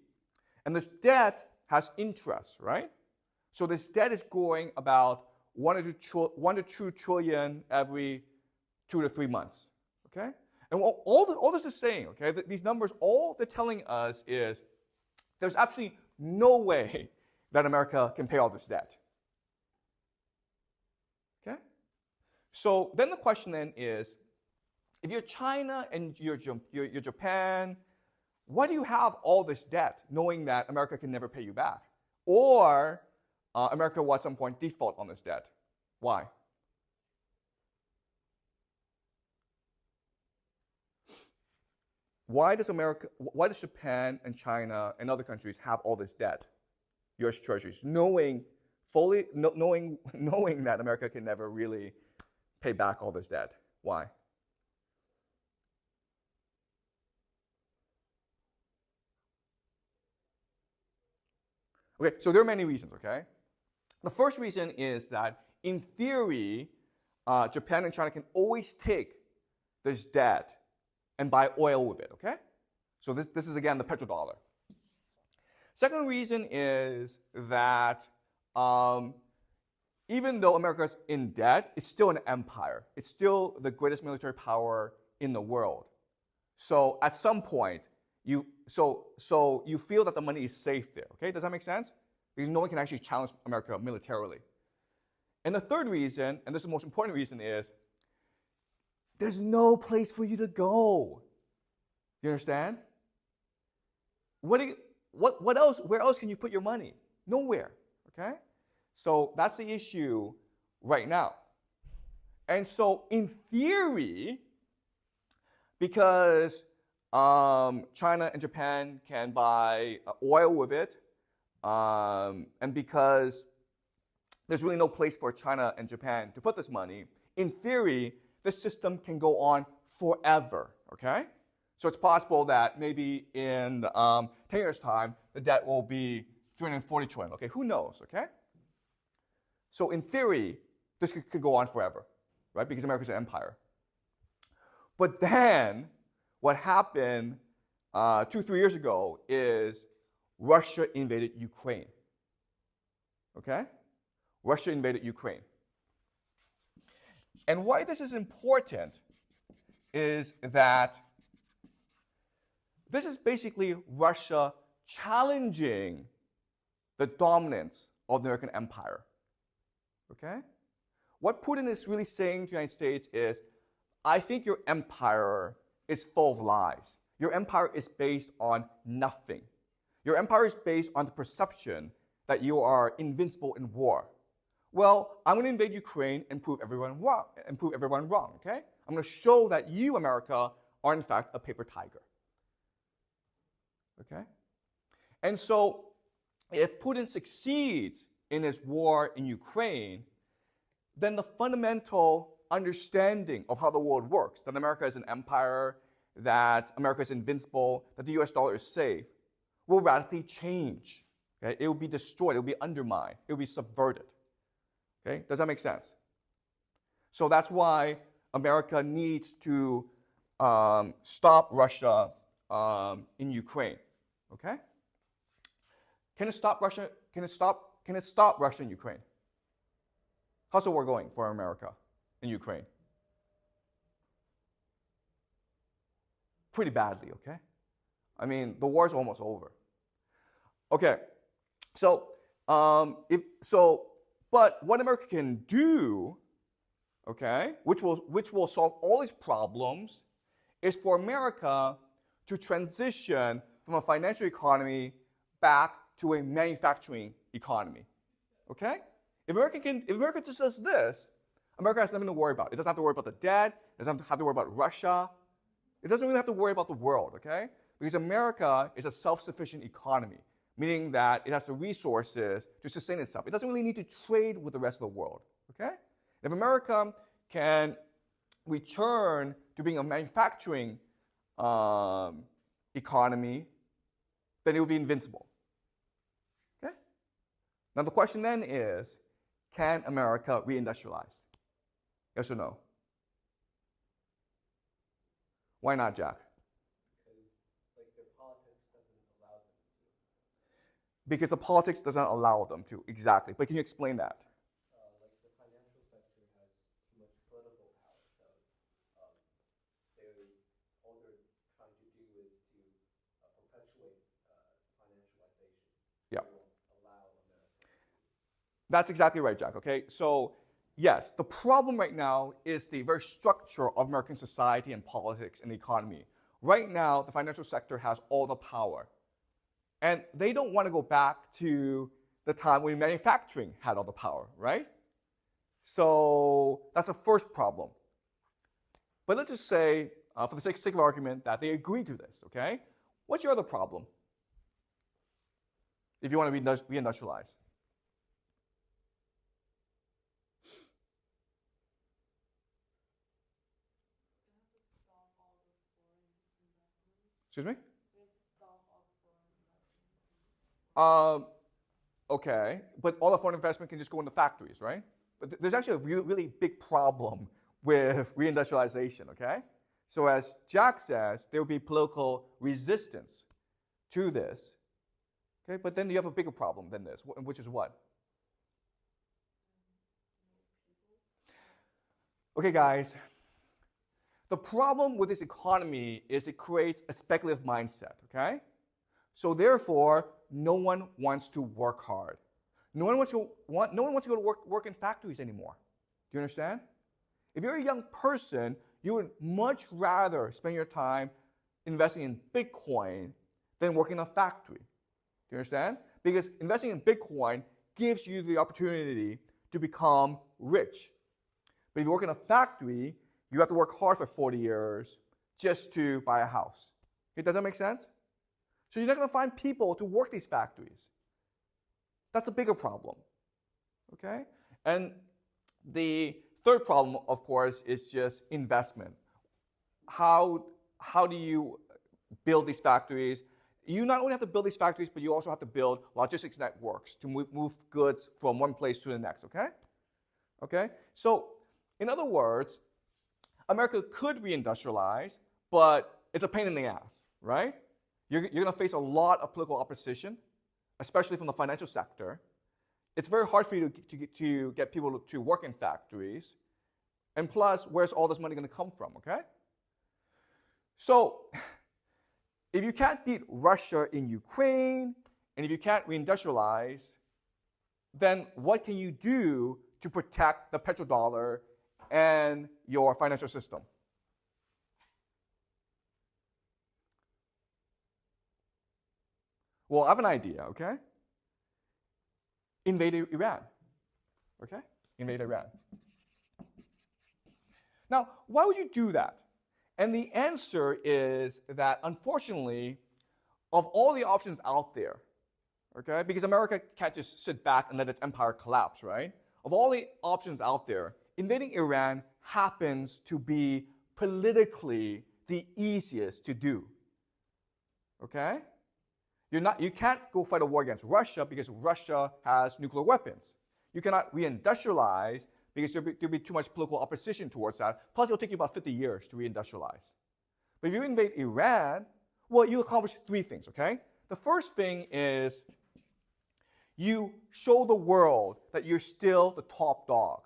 And this debt has interest, right? So this debt is growing about 1 to 2 trillion every 2 to 3 months, okay? And all this is saying, okay, these numbers, all they're telling us is there's absolutely no way that America can pay all this debt, okay? So then the question then is, if you're China and you're Japan, why do you have all this debt knowing that America can never pay you back? Or America will at some point default on this debt? Why? Why does Japan and China and other countries have all this debt, U.S. treasuries, knowing that America can never really pay back all this debt? Why? Okay, so there are many reasons, okay? The first reason is that, in theory, Japan and China can always take this debt and buy oil with it, okay? So this is, again, the petrodollar. Second reason is that even though America is in debt, it's still an empire. It's still the greatest military power in the world. So at some point, you feel that the money is safe there, okay? Does that make sense? Because no one can actually challenge America militarily. And the third reason, and this is the most important reason, is there's no place for you to go. You understand? What else? Where else can you put your money? Nowhere, okay? So that's the issue right now. And so in theory, because China and Japan can buy oil with it, and because there's really no place for China and Japan to put this money, in theory, this system can go on forever, okay? So it's possible that maybe in 10 years' time, the debt will be 340 trillion, okay? Who knows, okay? So in theory, this could go on forever, right? Because America's an empire. But then, what happened 2-3 years ago is Russia invaded Ukraine, okay? Russia invaded Ukraine. And why this is important is that this is basically Russia challenging the dominance of the American empire, okay? What Putin is really saying to the United States is, I think your empire is full of lies. Your empire is based on nothing. Your empire is based on the perception that you are invincible in war. Well, I'm going to invade Ukraine and prove everyone wrong, okay? I'm going to show that you, America, are in fact a paper tiger. Okay? And so, if Putin succeeds in his war in Ukraine, then the fundamental understanding of how the world works, that America is an empire, that America is invincible, that the US dollar is safe, will radically change. Okay? It will be destroyed, it will be undermined, it will be subverted. Okay? Does that make sense? So that's why America needs to stop Russia in Ukraine. Okay? Can it stop Russia? Can it stop Russia in Ukraine? How's the war going for America in Ukraine? Pretty badly, okay? I mean, the war's almost over. Okay, so but what America can do, okay, which will solve all these problems, is for America to transition from a financial economy back to a manufacturing economy. Okay? If America just does this, America has nothing to worry about. It doesn't have to worry about the debt. It doesn't have to worry about Russia. It doesn't really have to worry about the world, okay? Because America is a self-sufficient economy, meaning that it has the resources to sustain itself. It doesn't really need to trade with the rest of the world, okay? If America can return to being a manufacturing economy, then it will be invincible, okay? Now the question then is, can America reindustrialize? Yes or no? Why not, Jack? Because their politics doesn't allow them to. Because the politics doesn't allow them to, exactly. But can you explain that? Like the financial sector has too much political power, so all they're trying to do is to perpetuate financialization. Yeah. They won't allow America to. That's exactly right, Jack, okay? So yes, the problem right now is the very structure of American society and politics and the economy. Right now, the financial sector has all the power. And they don't want to go back to the time when manufacturing had all the power, right? So that's the first problem. But let's just say, for the sake of argument, that they agree to this, okay? What's your other problem if you want to reindustrialize? Excuse me? Okay, but all the foreign investment can just go into factories, right? But there's actually a really big problem with reindustrialization, okay? So as Jack says, there will be political resistance to this, okay? But then you have a bigger problem than this, which is what? Okay, guys, the problem with this economy is it creates a speculative mindset, okay? So therefore, no one wants to work hard. No one wants to go to work in factories anymore. Do you understand? If you're a young person, you would much rather spend your time investing in Bitcoin than working in a factory. Do you understand? Because investing in Bitcoin gives you the opportunity to become rich. But if you work in a factory, you have to work hard for 40 years just to buy a house. Okay, does that make sense? So you're not going to find people to work these factories. That's a bigger problem, okay? And the third problem, of course, is just investment. How do you build these factories? You not only have to build these factories, but you also have to build logistics networks to move goods from one place to the next, okay? Okay? So, in other words, America could reindustrialize, but it's a pain in the ass, right? You're going to face a lot of political opposition, especially from the financial sector. It's very hard for you to get people to work in factories. And plus, where's all this money going to come from, okay? So, if you can't beat Russia in Ukraine, and if you can't reindustrialize, then what can you do to protect the petrodollar and your financial system? Well, I have an idea, okay? Invade Iran, okay? Invade Iran. Now, why would you do that? And the answer is that, unfortunately, of all the options out there, okay, because America can't just sit back and let its empire collapse, right? Of all the options out there, invading Iran happens to be politically the easiest to do, okay? You can't go fight a war against Russia because Russia has nuclear weapons. You cannot reindustrialize because there'll be too much political opposition towards that. Plus, it'll take you about 50 years to reindustrialize. But if you invade Iran, well, you accomplish three things, okay? The first thing is you show the world that you're still the top dog.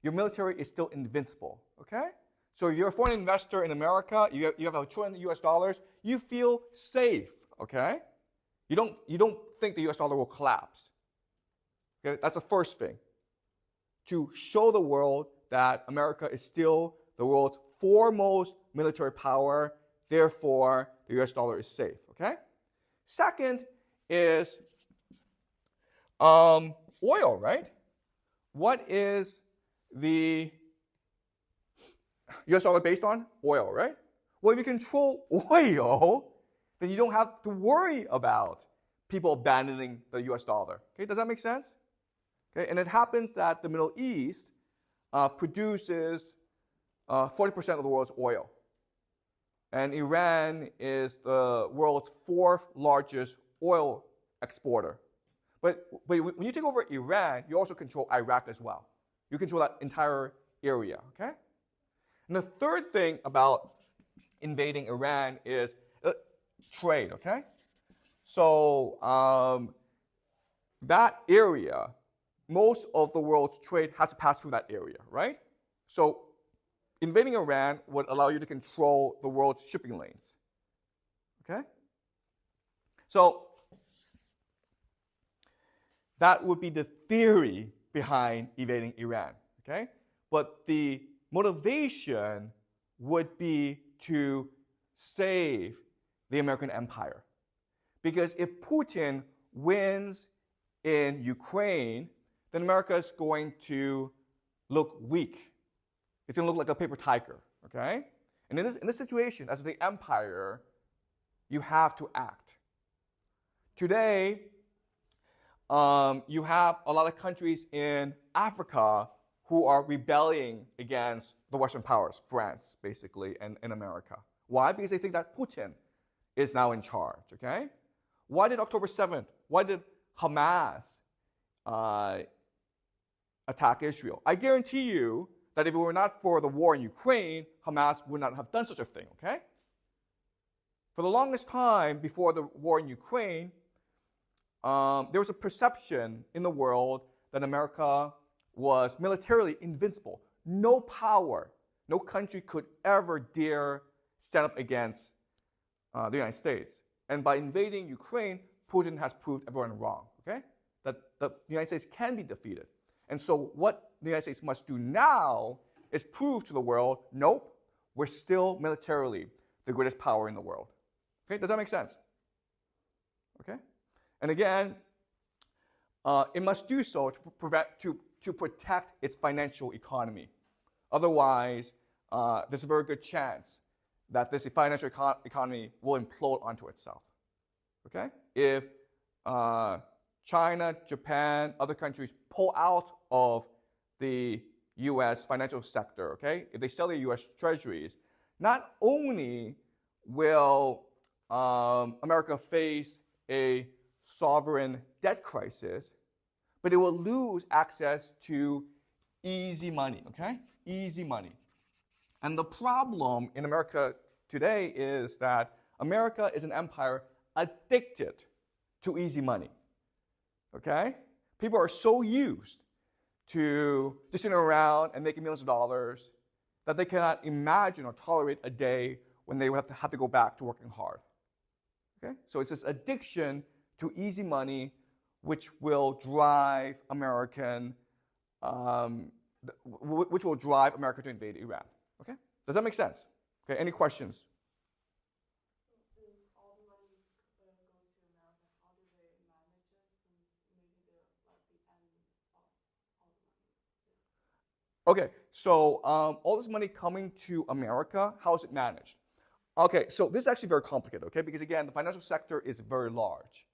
Your military is still invincible, okay? So if you're a foreign investor in America, you have $1 trillion US, you feel safe, okay? You don't think the US dollar will collapse. Okay? That's the first thing. To show the world that America is still the world's foremost military power, therefore the US dollar is safe, okay? Second is oil, right? What is the US dollar based on? Oil, right? Well, if you control oil, then you don't have to worry about people abandoning the US dollar. Okay, does that make sense? Okay, and it happens that the Middle East produces 40% of the world's oil. And Iran is the world's fourth largest oil exporter. But when you take over Iran, you also control Iraq as well. You control that entire area, okay? And the third thing about invading Iran is trade, okay? So that area, most of the world's trade has to pass through that area, right? So invading Iran would allow you to control the world's shipping lanes, okay? So that would be the theory behind invading Iran, okay? But the motivation would be to save the American empire. Because if Putin wins in Ukraine, then America is going to look weak. It's going to look like a paper tiger, okay? And in this situation, as the empire, you have to act. Today, you have a lot of countries in Africa who are rebelling against the Western powers, France, basically, and America. Why? Because they think that Putin is now in charge, okay? Why did October 7th, why did Hamas attack Israel? I guarantee you that if it were not for the war in Ukraine, Hamas would not have done such a thing, okay? For the longest time before the war in Ukraine, there was a perception in the world that America was militarily invincible. No power, no country could ever dare stand up against the United States. And by invading Ukraine, Putin has proved everyone wrong, okay? That the United States can be defeated. And so what the United States must do now is prove to the world, nope, we're still militarily the greatest power in the world. Okay, does that make sense? Okay? And again, it must do so to protect its financial economy. Otherwise, there's a very good chance that this financial economy will implode onto itself. Okay? If China, Japan, other countries pull out of the US financial sector, okay? If they sell their US treasuries, not only will America face a sovereign debt crisis, but it will lose access to easy money, okay? Easy money. And the problem in America today is that America is an empire addicted to easy money, okay? People are so used to just sitting around and making millions of dollars that they cannot imagine or tolerate a day when they would have to go back to working hard, okay? So it's this addiction to easy money which will drive America to invade Iran. Okay? Does that make sense? Okay, any questions? If all the money goes to America, how do they manage it since maybe they're like the end of all the money? Okay, so all this money coming to America, how is it managed? Okay, so this is actually very complicated, okay? Because again, the financial sector is very large.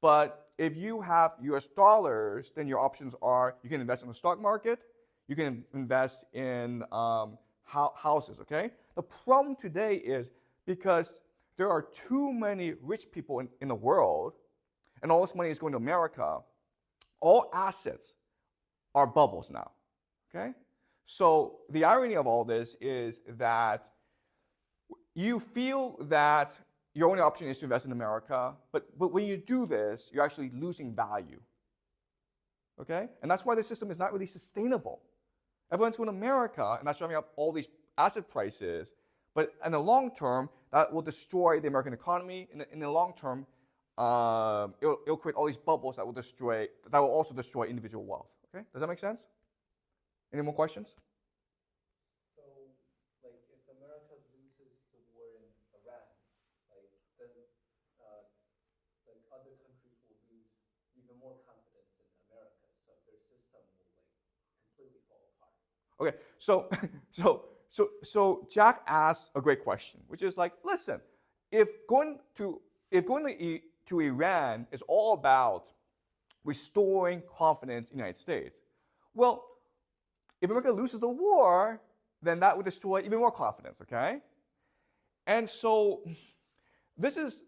But if you have US dollars, then your options are you can invest in the stock market, you can invest in houses, okay? The problem today is because there are too many rich people in the world, and all this money is going to America, all assets are bubbles now, okay? So the irony of all this is that you feel that your only option is to invest in America, but when you do this, you're actually losing value, okay? And that's why the system is not really sustainable. Everyone's going to America, and that's driving up all these asset prices, but in the long term, that will destroy the American economy. In the long term, it'll create all these bubbles that will also destroy individual wealth, okay? Does that make sense? Any more questions? So, like, if America loses the war in Iran, like, then, like, other countries will lose even more confidence in America, so their system will, like, completely fall apart. Okay, so Jack asked a great question, which is like, listen, if going to Iran is all about restoring confidence in the United States, well, if America loses the war, then that would destroy even more confidence, okay? And so this is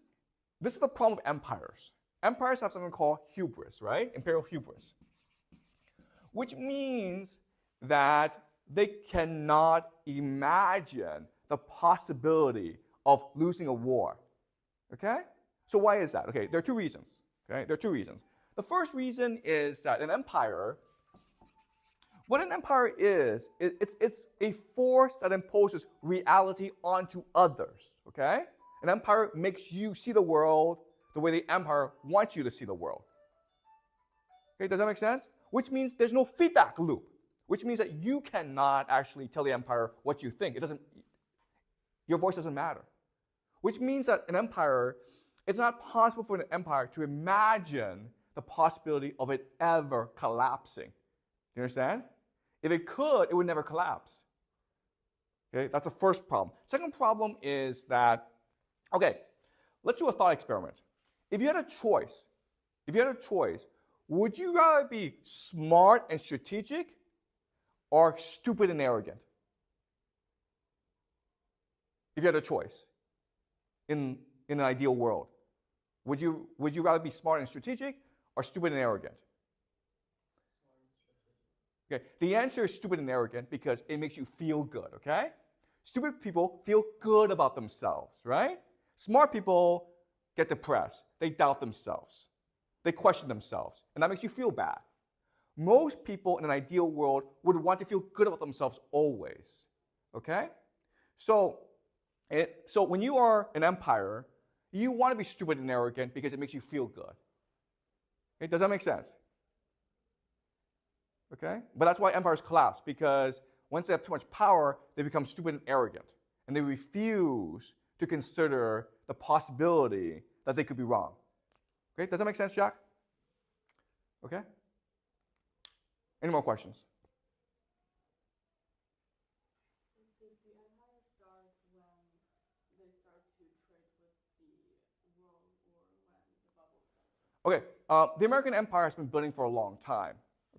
the problem of empires. Empires have something called hubris, right? Imperial hubris, which means that they cannot imagine the possibility of losing a war, okay? So why is that? Okay, there are two reasons, okay? There are two reasons. The first reason is that what an empire is, it's a force that imposes reality onto others, okay? An empire makes you see the world the way the empire wants you to see the world. Okay, does that make sense? Which means there's no feedback loop. which means that you cannot actually tell the empire what you think. Your voice doesn't matter. Which means that an empire, it's not possible for an empire to imagine the possibility of it ever collapsing. Do you understand? If it could, it would never collapse. Okay, that's the first problem. Second problem is that, okay, let's do a thought experiment. If you had a choice, would you rather be smart and strategic or stupid and arrogant? If you had a choice in an ideal world, would you rather be smart and strategic or stupid and arrogant? Okay, the answer is stupid and arrogant because it makes you feel good, okay? Stupid people feel good about themselves, right? Smart people get depressed. They doubt themselves. They question themselves, and that makes you feel bad. Most people in an ideal world would want to feel good about themselves always, okay? So when you are an empire, you want to be stupid and arrogant because it makes you feel good. Okay? Does that make sense? Okay? But that's why empires collapse, because once they have too much power, they become stupid and arrogant, and they refuse to consider the possibility that they could be wrong. Okay? Does that make sense, Jack? Okay? Any more questions? Did the empire start when they started to trade with the world, or when the bubble started? Okay, the American empire has been building for a long time.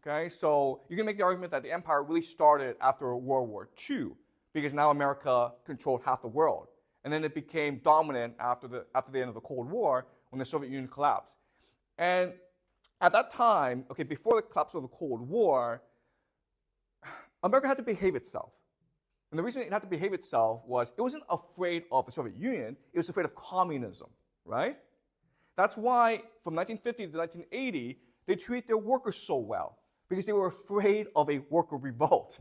Okay, so you can make the argument that the empire really started after World War II, because now America controlled half the world, and then it became dominant after the end of the Cold War when the Soviet Union collapsed. And at that time, okay, before the collapse of the Cold War, America had to behave itself. And the reason it had to behave itself was it wasn't afraid of the Soviet Union, it was afraid of communism, right? That's why from 1950 to 1980, they treated their workers so well, because they were afraid of a worker revolt,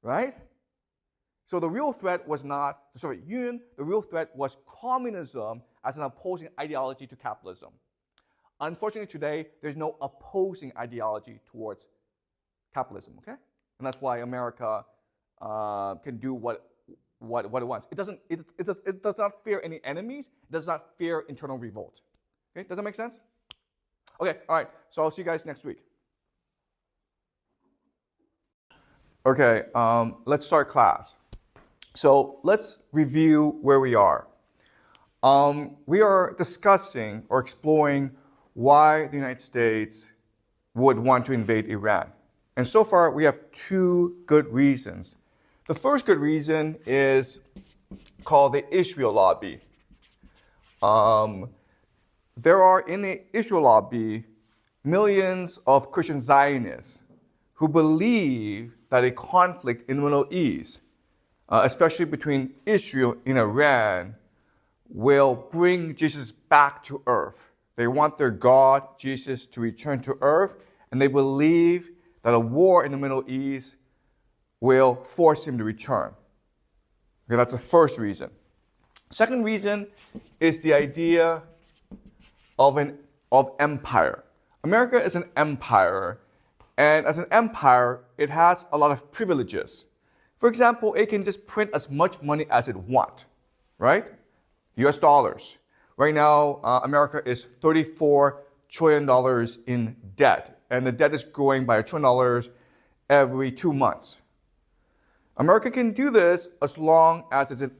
right? So the real threat was not the Soviet Union, the real threat was communism as an opposing ideology to capitalism. Unfortunately today, there's no opposing ideology towards capitalism, okay? And that's why America can do what it wants. It does not fear any enemies, it does not fear internal revolt. Okay, does that make sense? Okay, all right, so I'll see you guys next week. Okay, let's start class. So let's review where we are. We are discussing or exploring why the United States would want to invade Iran. And so far, we have two good reasons. The first good reason is called the Israel lobby. There are in the Israel lobby millions of Christian Zionists who believe that a conflict in the Middle East, especially between Israel and Iran, will bring Jesus back to earth. They want their God, Jesus, to return to earth, and they believe that a war in the Middle East will force him to return. Okay, that's the first reason. Second reason is the idea of empire. America is an empire, and as an empire, it has a lot of privileges. For example, it can just print as much money as it wants, right? US dollars. Right now, America is $34 trillion in debt, and the debt is growing by $1 trillion every 2 months. America can do this as long as it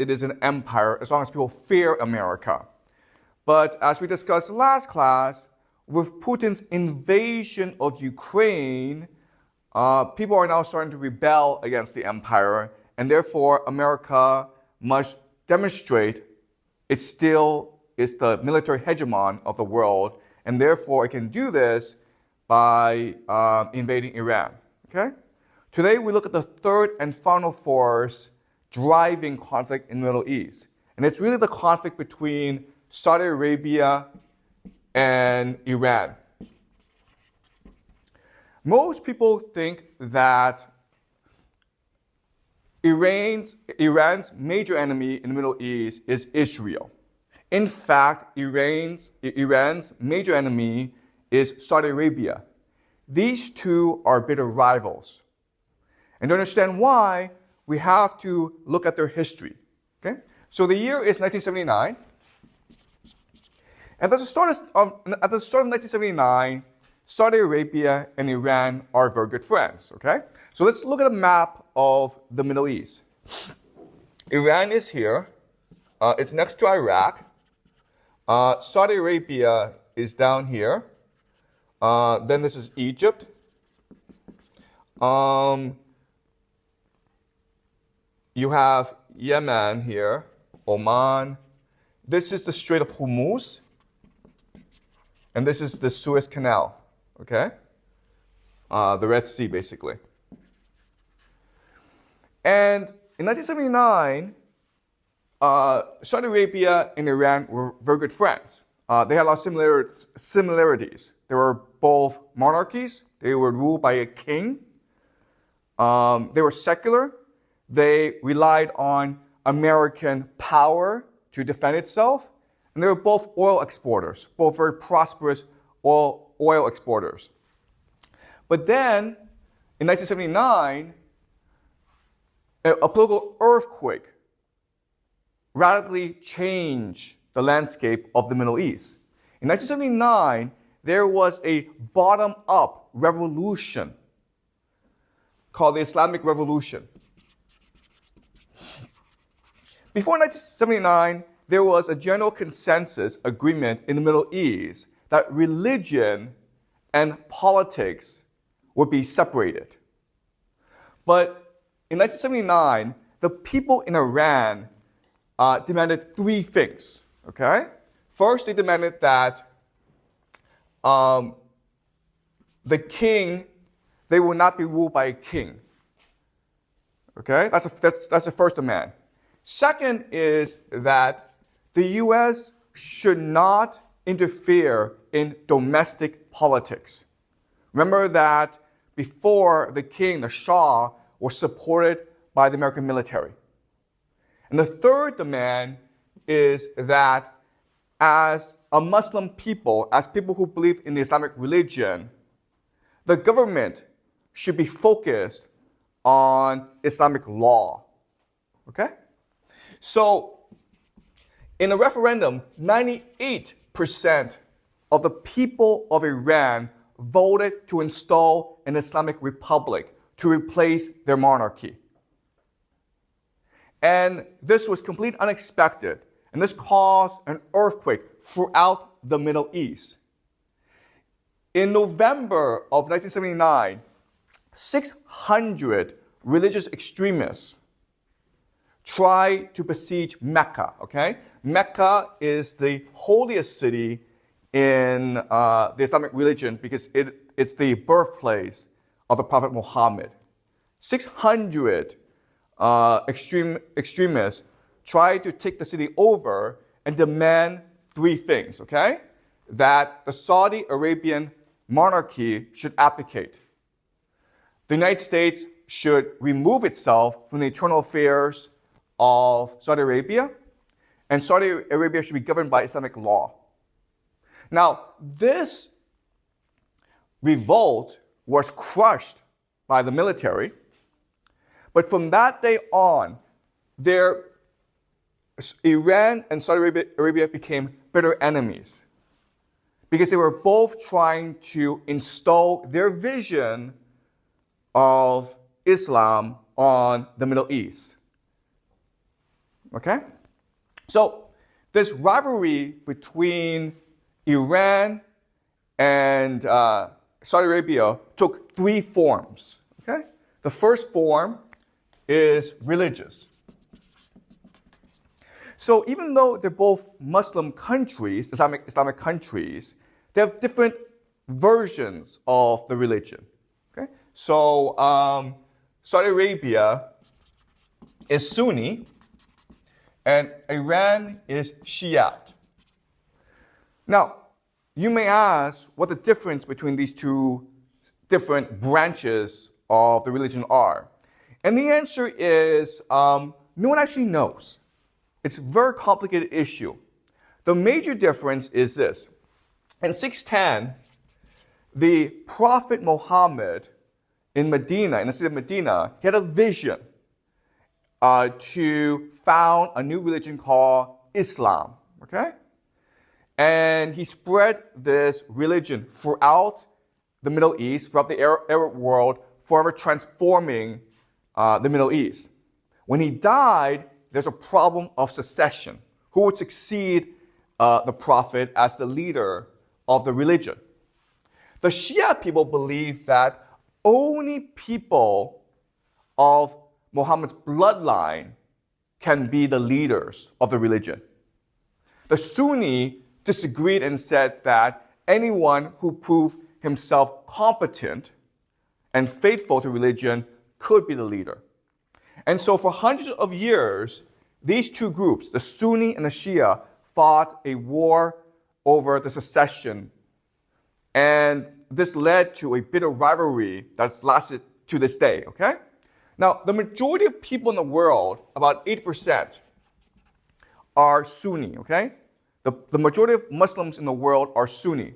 is an empire, as long as people fear America. But as we discussed last class, with Putin's invasion of Ukraine, people are now starting to rebel against the empire, and therefore America must demonstrate it still is the military hegemon of the world, and therefore it can do this by invading Iran. Okay? Today we look at the third and final force driving conflict in the Middle East. And it's really the conflict between Saudi Arabia and Iran. Most people think that Iran's major enemy in the Middle East is Israel. In fact, Iran's major enemy is Saudi Arabia. these two are bitter rivals. And to understand why, we have to look at their history. Okay? So the year is 1979. And at the start of 1979, Saudi Arabia and Iran are very good friends. Okay? So let's look at a map of the Middle East. Iran is here. It's next to Iraq. Saudi Arabia is down here. Then this is Egypt. You have Yemen here, Oman. This is the Strait of Hormuz. And this is the Suez Canal, okay? The Red Sea, basically. And in 1979, Saudi Arabia and Iran were very good friends. They had a lot of similarities. They were both monarchies. They were ruled by a king. They were secular. They relied on American power to defend itself. And they were both oil exporters, both very prosperous oil exporters. But then, in 1979, a political earthquake radically changed the landscape of the Middle East. In 1979, there was a bottom-up revolution called the Islamic Revolution. Before 1979, there was a general consensus agreement in the Middle East that religion and politics would be separated. But in 1979, the people in Iran demanded three things. Okay? First, they demanded that the king, they will not be ruled by a king. Okay? That's the first demand. Second is that the U.S. should not interfere in domestic politics. Remember that before the king, the Shah, was supported by the American military. And the third demand is that as a Muslim people, as people who believe in the Islamic religion, the government should be focused on Islamic law. Okay? So, in a referendum, 98% of the people of Iran voted to install an Islamic republic to replace their monarchy. And this was completely unexpected, and this caused an earthquake throughout the Middle East. In November of 1979, 600 religious extremists tried to besiege Mecca, okay? Mecca is the holiest city in the Islamic religion because it's the birthplace of the Prophet Muhammad. 600 extremists tried to take the city over and demand three things, okay? That the Saudi Arabian monarchy should abdicate. The United States should remove itself from the internal affairs of Saudi Arabia, and Saudi Arabia should be governed by Islamic law. Now, this revolt was crushed by the military, but from that day on, Iran and Saudi Arabia became bitter enemies because they were both trying to install their vision of Islam on the Middle East. Okay? So, this rivalry between Iran and Saudi Arabia took three forms. Okay? The first form is religious. So even though they're both Muslim countries, Islamic countries, they have different versions of the religion. Okay? So Saudi Arabia is Sunni, and Iran is Shiite. Now, you may ask what the difference between these two different branches of the religion are. And the answer is no one actually knows. It's a very complicated issue. The major difference is this. In 610, the Prophet Muhammad in Medina, in the city of Medina, he had a vision to found a new religion called Islam, okay? And he spread this religion throughout the Middle East, throughout the Arab world, forever transforming the Middle East. When he died, there's a problem of succession. Who would succeed the Prophet as the leader of the religion? The Shia people believe that only people of Muhammad's bloodline can be the leaders of the religion. The Sunni disagreed and said that anyone who proved himself competent and faithful to religion could be the leader. And so for hundreds of years, these two groups, the Sunni and the Shia, fought a war over the succession. And this led to a bitter rivalry that's lasted to this day, okay? Now, the majority of people in the world, about 8%, are Sunni, okay? The majority of Muslims in the world are Sunni.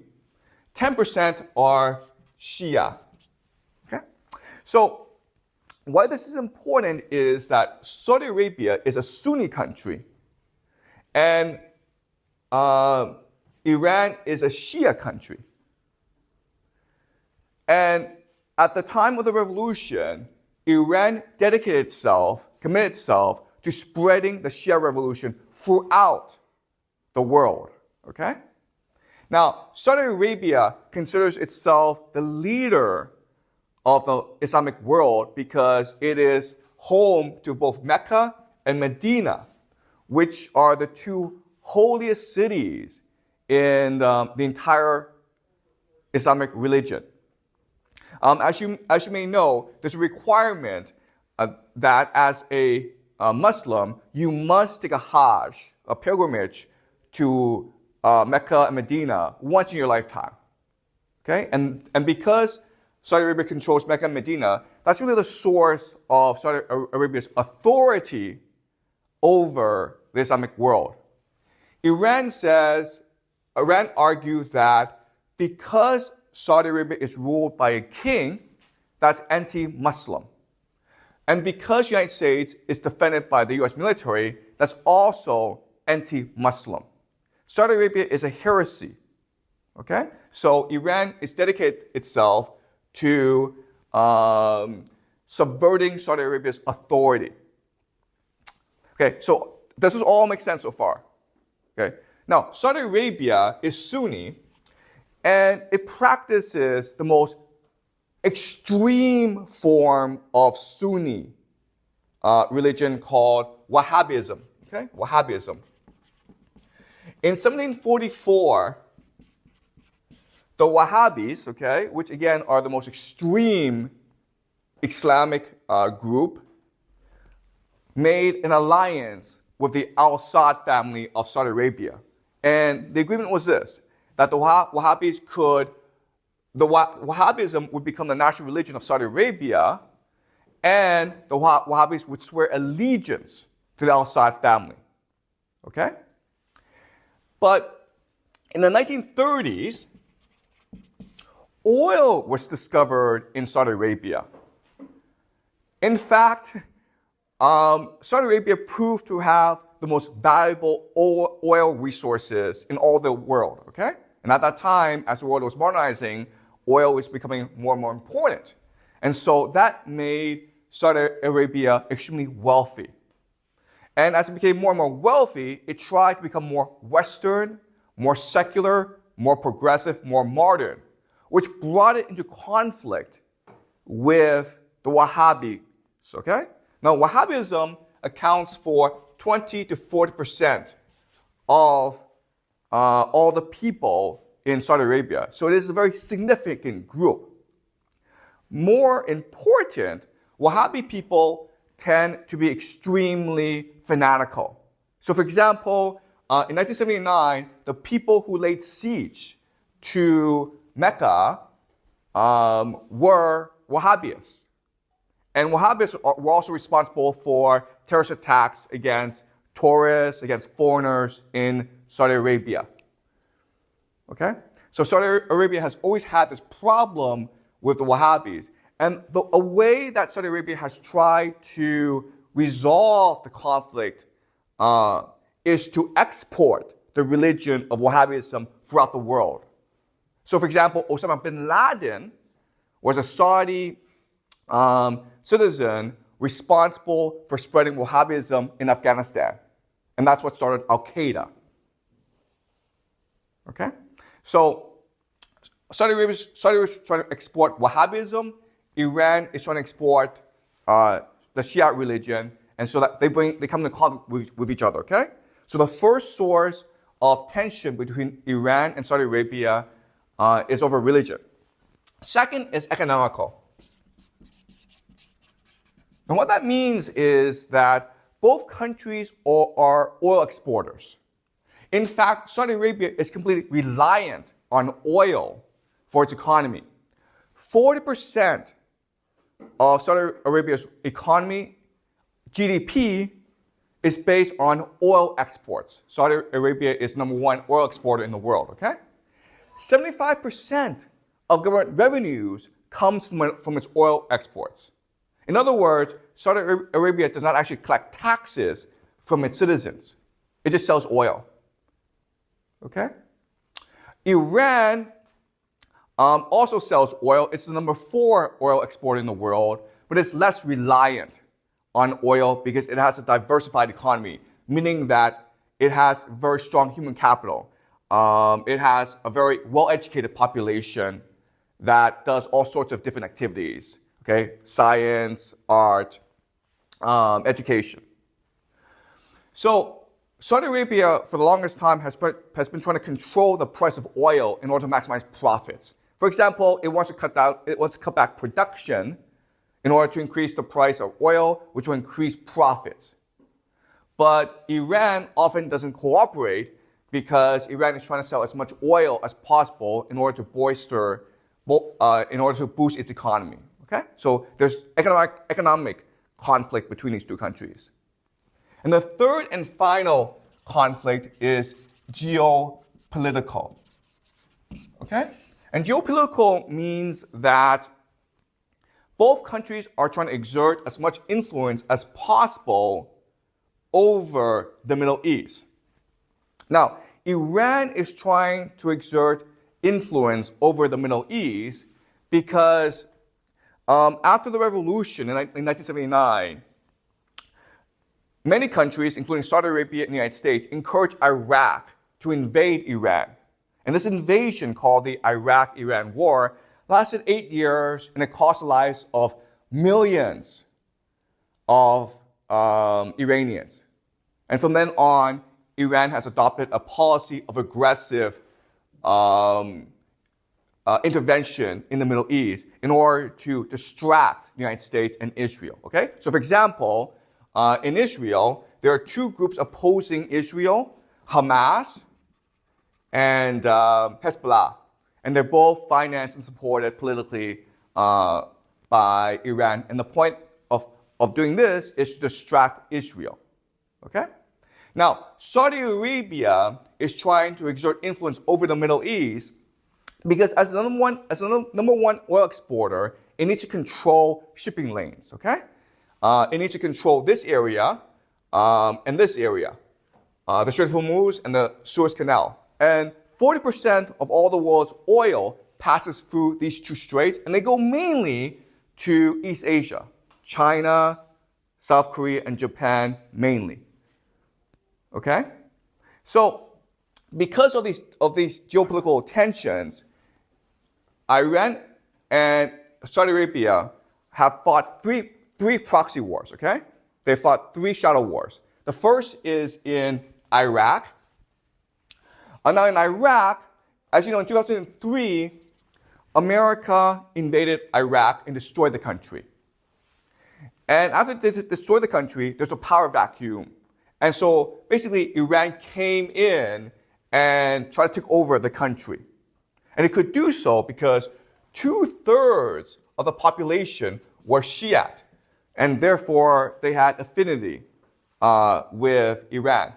10% are Shia, okay? So, why this is important is that Saudi Arabia is a Sunni country, and Iran is a Shia country. And at the time of the revolution, Iran committed itself to spreading the Shia revolution throughout the world, okay? Now, Saudi Arabia considers itself the leader of the Islamic world because it is home to both Mecca and Medina, which are the two holiest cities in the entire Islamic religion. As you may know, there's a requirement that as a Muslim, you must take a Hajj, a pilgrimage, to Mecca and Medina once in your lifetime. Okay? And because Saudi Arabia controls Mecca and Medina, that's really the source of Saudi Arabia's authority over the Islamic world. Iran argues that because Saudi Arabia is ruled by a king, that's anti-Muslim. And because the United States is defended by the US military, that's also anti-Muslim. Saudi Arabia is a heresy, okay? So Iran is dedicated itself to subverting Saudi Arabia's authority. Okay, so does this all make sense so far? Okay. Now, Saudi Arabia is Sunni, and it practices the most extreme form of Sunni religion called Wahhabism. Okay, Wahhabism. In 1744, the Wahhabis, okay, which again are the most extreme Islamic group, made an alliance with the Al Saud family of Saudi Arabia. And the agreement was this, that the Wahhabism would become the national religion of Saudi Arabia, and the Wahhabis would swear allegiance to the Al Saud family. Okay? But in the 1930s, oil was discovered in Saudi Arabia. In fact, Saudi Arabia proved to have the most valuable oil resources in all the world, okay? And at that time, as the world was modernizing, oil was becoming more and more important. And so that made Saudi Arabia extremely wealthy. And as it became more and more wealthy, it tried to become more Western, more secular, more progressive, more modern, which brought it into conflict with the Wahhabis, okay? Now, Wahhabism accounts for 20 to 40% of all the people in Saudi Arabia. So it is a very significant group. More important, Wahhabi people tend to be extremely fanatical. So for example, in 1979, the people who laid siege to Mecca were Wahhabis. And Wahhabis were also responsible for terrorist attacks against tourists, against foreigners in Saudi Arabia. Okay? So Saudi Arabia has always had this problem with the Wahhabis. And a way that Saudi Arabia has tried to resolve the conflict is to export the religion of Wahhabism throughout the world. So, for example, Osama bin Laden was a Saudi citizen responsible for spreading Wahhabism in Afghanistan. And that's what started Al-Qaeda. Okay? So, Saudi Arabia is trying to export Wahhabism. Iran is trying to export the Shia religion. And so that they come into conflict with each other, okay? So the first source of tension between Iran and Saudi Arabia is over religion. Second is economical. And what that means is that both countries are oil exporters. In fact, Saudi Arabia is completely reliant on oil for its economy. 40% of Saudi Arabia's economy, GDP, is based on oil exports. Saudi Arabia is #1 oil exporter in the world, okay? 75% of government revenues comes from its oil exports. In other words, Saudi Arabia does not actually collect taxes from its citizens. It just sells oil. Okay? Iran also sells oil. It's the #4 oil exporter in the world, but it's less reliant on oil because it has a diversified economy, meaning that it has very strong human capital. It has a very well-educated population that does all sorts of different activities, okay? Science, art, education. So Saudi Arabia, for the longest time, has been trying to control the price of oil in order to maximize profits. For example, it wants to cut back production in order to increase the price of oil, which will increase profits. But Iran often doesn't cooperate because Iran is trying to sell as much oil as possible in order to boost its economy. Okay? So there's economic conflict between these two countries. And the third and final conflict is geopolitical. Okay? And geopolitical means that both countries are trying to exert as much influence as possible over the Middle East. Now, Iran is trying to exert influence over the Middle East because after the revolution in 1979, many countries, including Saudi Arabia and the United States, encouraged Iraq to invade Iran. And this invasion, called the Iraq-Iran War, lasted 8 years, and it cost the lives of millions of Iranians. And from then on, Iran has adopted a policy of aggressive intervention in the Middle East in order to distract the United States and Israel. Okay? So, for example, in Israel, there are two groups opposing Israel, Hamas and Hezbollah. And they're both financed and supported politically by Iran. And the point of doing this is to distract Israel. Okay? Now, Saudi Arabia is trying to exert influence over the Middle East because as the number one oil exporter, it needs to control shipping lanes. Okay? It needs to control this area and this area, the Strait of Hormuz and the Suez Canal. And 40% of all the world's oil passes through these two straits, and they go mainly to East Asia, China, South Korea, and Japan mainly. Okay? So, because of these geopolitical tensions, Iran and Saudi Arabia have fought three proxy wars, okay? They fought 3 shadow wars. The first is in Iraq. Now in Iraq, as you know, in 2003, America invaded Iraq and destroyed the country. And after they destroyed the country, there's a power vacuum. And so basically Iran came in and tried to take over the country. And it could do so because 2/3 of the population were Shiite. And therefore they had affinity with Iran.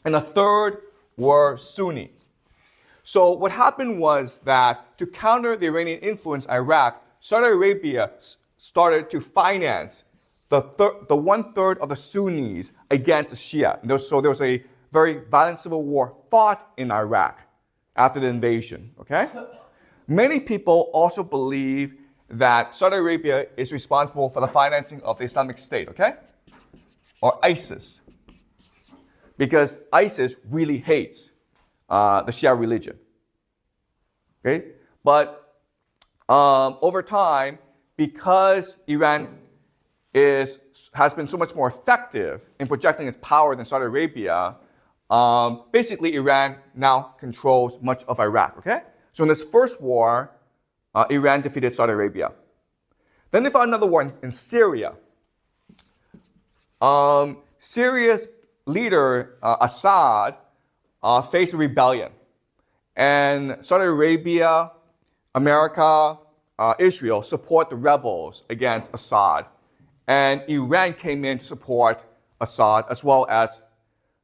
And 1/3 were Sunni. So what happened was that to counter the Iranian influence in Iraq, Saudi Arabia started to finance the 1/3 of the Sunnis against the Shia. So there was a very violent civil war fought in Iraq after the invasion, okay? Many people also believe that Saudi Arabia is responsible for the financing of the Islamic State, okay? Or ISIS. Because ISIS really hates the Shia religion, okay? But over time, because Iran has been so much more effective in projecting its power than Saudi Arabia, basically Iran now controls much of Iraq, okay? So in this first war, Iran defeated Saudi Arabia. Then they fought another war in Syria. Syria's leader, Assad, faced a rebellion. And Saudi Arabia, America, Israel support the rebels against Assad. And Iran came in to support Assad as well as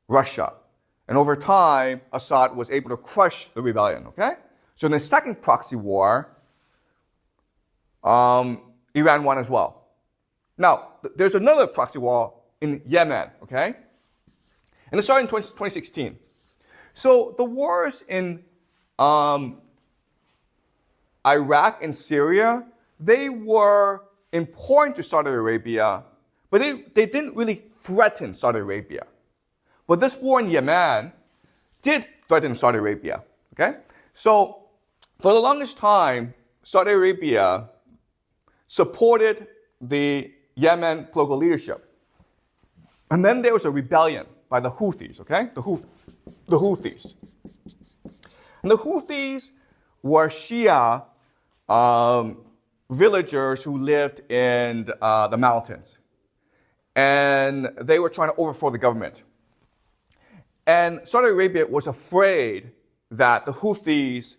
Russia. And over time, Assad was able to crush the rebellion, okay? So in the second proxy war, Iran won as well. Now, there's another proxy war in Yemen, okay? And it started in 2016. So the wars in Iraq and Syria, they were important to Saudi Arabia, but they didn't really threaten Saudi Arabia. But this war in Yemen did threaten Saudi Arabia, okay? So for the longest time, Saudi Arabia supported the Yemen political leadership. And then there was a rebellion by the Houthis, okay? The Houthis. And the Houthis were Shia villagers who lived in the mountains. And they were trying to overthrow the government. And Saudi Arabia was afraid that the Houthis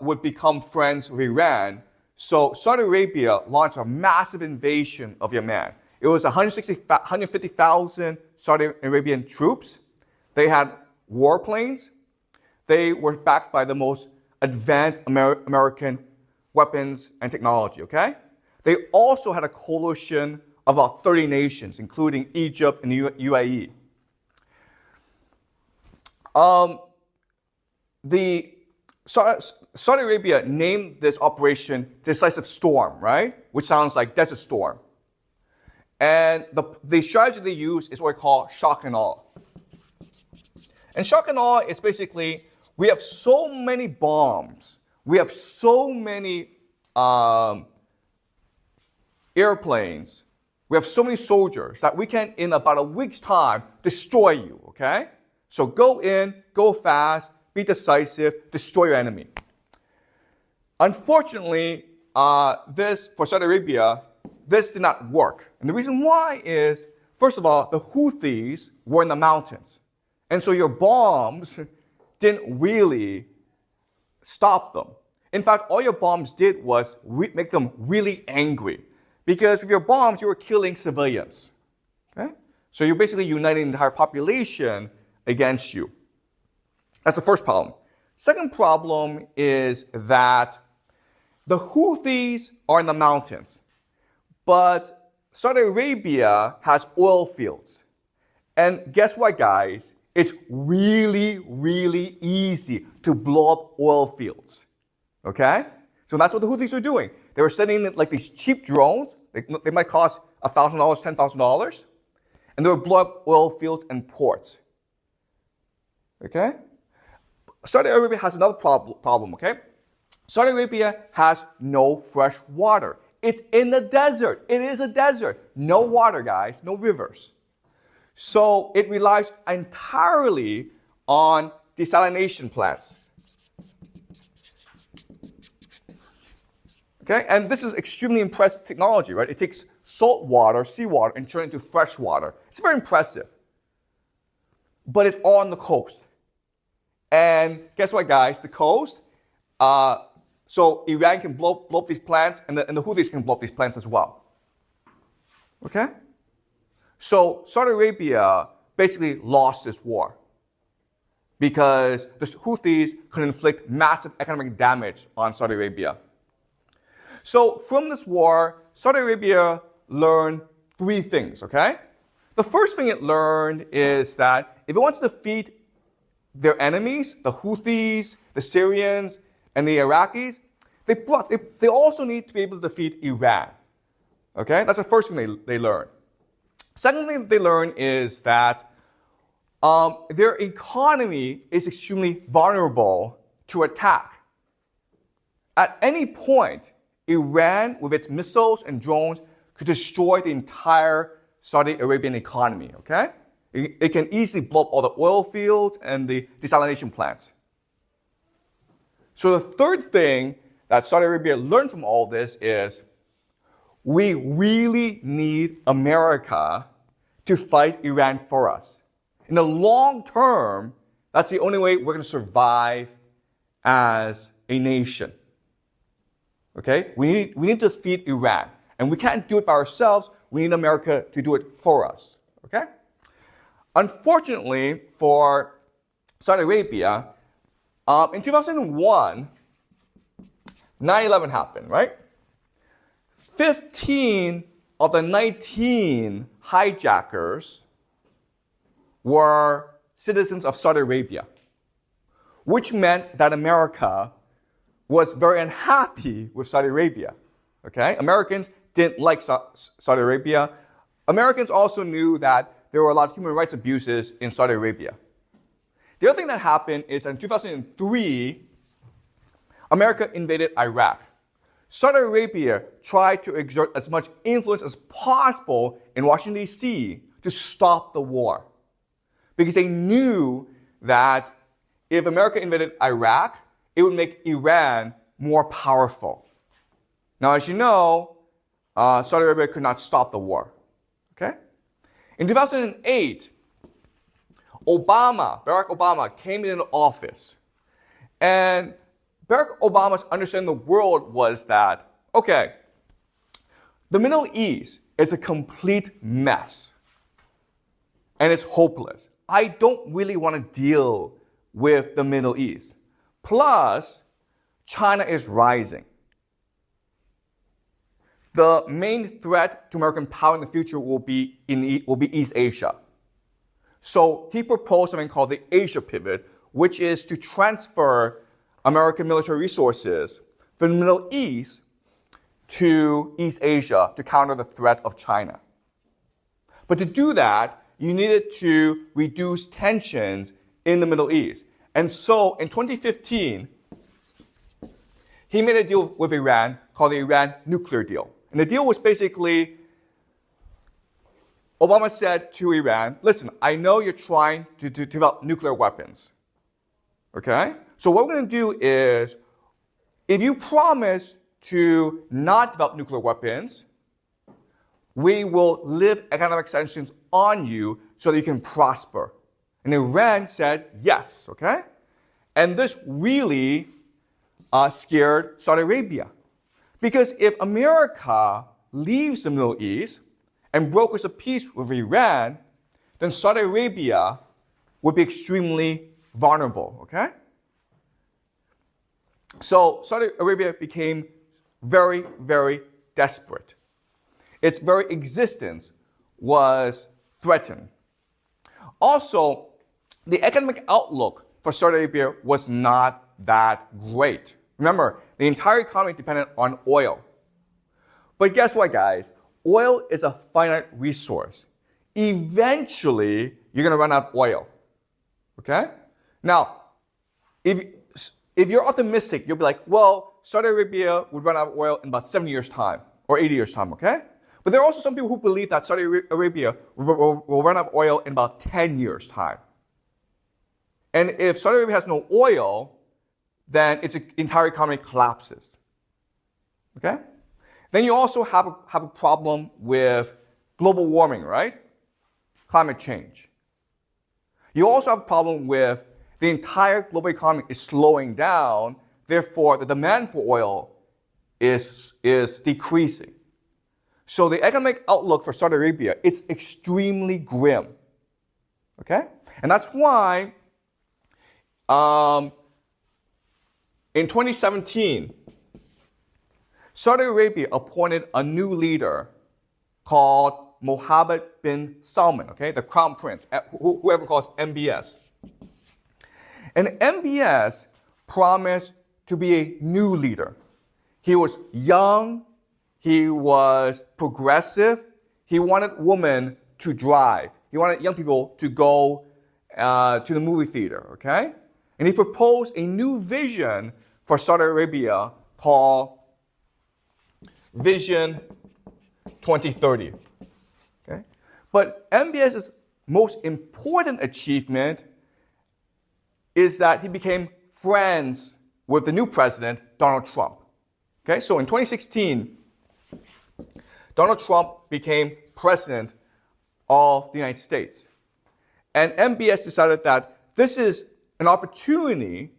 would become friends with Iran. So Saudi Arabia launched a massive invasion of Yemen. It was 150,000 Saudi Arabian troops. They had warplanes. They were backed by the most advanced American weapons and technology, okay? They also had a coalition of about 30 nations, including Egypt and the UAE. Saudi Arabia named this operation Decisive Storm, right? Which sounds like Desert Storm. And the strategy they use is what we call shock and awe. And shock and awe is basically, we have so many bombs, we have so many airplanes, we have so many soldiers that we can, in about a week's time, destroy you, okay? So go in, go fast, be decisive, destroy your enemy. Unfortunately, for Saudi Arabia, this did not work. And the reason why is, first of all, the Houthis were in the mountains. And so your bombs didn't really stop them. In fact, all your bombs did was make them really angry. Because with your bombs, you were killing civilians. Okay? So you're basically uniting the entire population against you. That's the first problem. Second problem is that the Houthis are in the mountains, but Saudi Arabia has oil fields. And guess what, guys? It's really, really easy to blow up oil fields. Okay? So that's what the Houthis are doing. They were sending like these cheap drones. They might cost $1,000, $10,000. And they would blow up oil fields and ports. Okay? Saudi Arabia has another problem, okay? Saudi Arabia has no fresh water. It's in the desert. It is a desert. No water, guys. No rivers. So it relies entirely on desalination plants. Okay? And this is extremely impressive technology, right? It takes salt water, seawater, and turns it into fresh water. It's very impressive. But it's all on the coast. And guess what, guys? The coast, so Iran can blow up these plants, and the Houthis can blow up these plants as well. Okay? So Saudi Arabia basically lost this war. because the Houthis could inflict massive economic damage on Saudi Arabia. So from this war, Saudi Arabia learned three things, okay? The first thing it learned is that if it wants to defeat their enemies, the Houthis, the Syrians, and the Iraqis, they also need to be able to defeat Iran. Okay? That's the first thing they learned. Second thing they learned is that their economy is extremely vulnerable to attack. At any point, Iran, with its missiles and drones, could destroy the entire Saudi Arabian economy, okay? It can easily blow up all the oil fields and the desalination plants. So the third thing that Saudi Arabia learned from all this is we really need America to fight Iran for us. In the long term, that's the only way we're going to survive as a nation. Okay? We need to defeat Iran. And we can't do it by ourselves. We need America to do it for us. Okay? Unfortunately for Saudi Arabia, in 2001, 9/11 happened, right? 15 of the 19 hijackers were citizens of Saudi Arabia, which meant that America was very unhappy with Saudi Arabia. Okay? Americans didn't like Saudi Arabia. Americans also knew that there were a lot of human rights abuses in Saudi Arabia. The other thing that happened is in 2003, America invaded Iraq. Saudi Arabia tried to exert as much influence as possible in Washington, D.C. to stop the war, because they knew that if America invaded Iraq, it would make Iran more powerful. Now, as you know, Saudi Arabia could not stop the war. Okay? In 2008, Barack Obama came into office. And Barack Obama's understanding of the world was that, okay, the Middle East is a complete mess. And it's hopeless. I don't really want to deal with the Middle East. Plus, China is rising. The main threat to American power in the future will be East Asia. So he proposed something called the Asia Pivot, which is to transfer American military resources from the Middle East to East Asia to counter the threat of China. But to do that, you needed to reduce tensions in the Middle East. And so in 2015, he made a deal with Iran called the Iran nuclear deal. And the deal was basically, Obama said to Iran, listen, I know you're trying to develop nuclear weapons. Okay? So what we're going to do is, if you promise to not develop nuclear weapons, we will lift economic sanctions on you so that you can prosper. And Iran said yes, okay? And this really scared Saudi Arabia. Because if America leaves the Middle East and brokers a peace with Iran, then Saudi Arabia would be extremely vulnerable, okay? So Saudi Arabia became very, very desperate. Its very existence was threatened. Also, the economic outlook for Saudi Arabia was not that great. Remember, the entire economy depended on oil. But guess what, guys? Oil is a finite resource. Eventually, you're going to run out of oil. Okay? Now, if you're optimistic, you'll be like, well, Saudi Arabia would run out of oil in about 70 years' time or 80 years' time, okay? But there are also some people who believe that Saudi Arabia will run out of oil in about 10 years' time. And if Saudi Arabia has no oil, then its entire economy collapses. Okay? Then you also have a problem with global warming, right? Climate change. You also have a problem with the entire global economy is slowing down, therefore the demand for oil is decreasing. So the economic outlook for Saudi Arabia, it's extremely grim. Okay? And that's why In 2017, Saudi Arabia appointed a new leader called Mohammed bin Salman, okay, the crown prince, whoever calls MBS. And MBS promised to be a new leader. He was young, he was progressive, he wanted women to drive. He wanted young people to go to the movie theater, okay? And he proposed a new vision for Saudi Arabia called Vision 2030, okay? But MBS's most important achievement is that he became friends with the new president, Donald Trump. Okay, so in 2016, Donald Trump became president of the United States. And MBS decided that this is an opportunity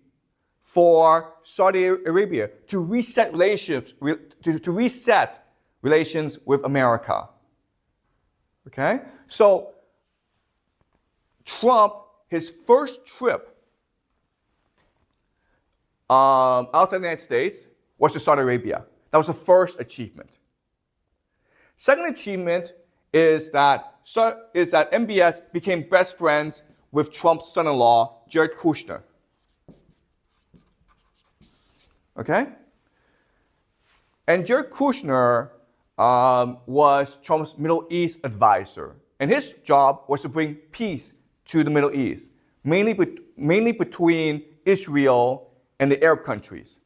for Saudi Arabia to reset relations, to reset relations with America. Okay, so Trump, his first trip outside the United States was to Saudi Arabia. That was the first achievement. Second achievement is that MBS became best friends with Trump's son-in-law, Jared Kushner. Okay? And Jared Kushner was Trump's Middle East advisor. And his job was to bring peace to the Middle East, mainly between Israel and the Arab countries.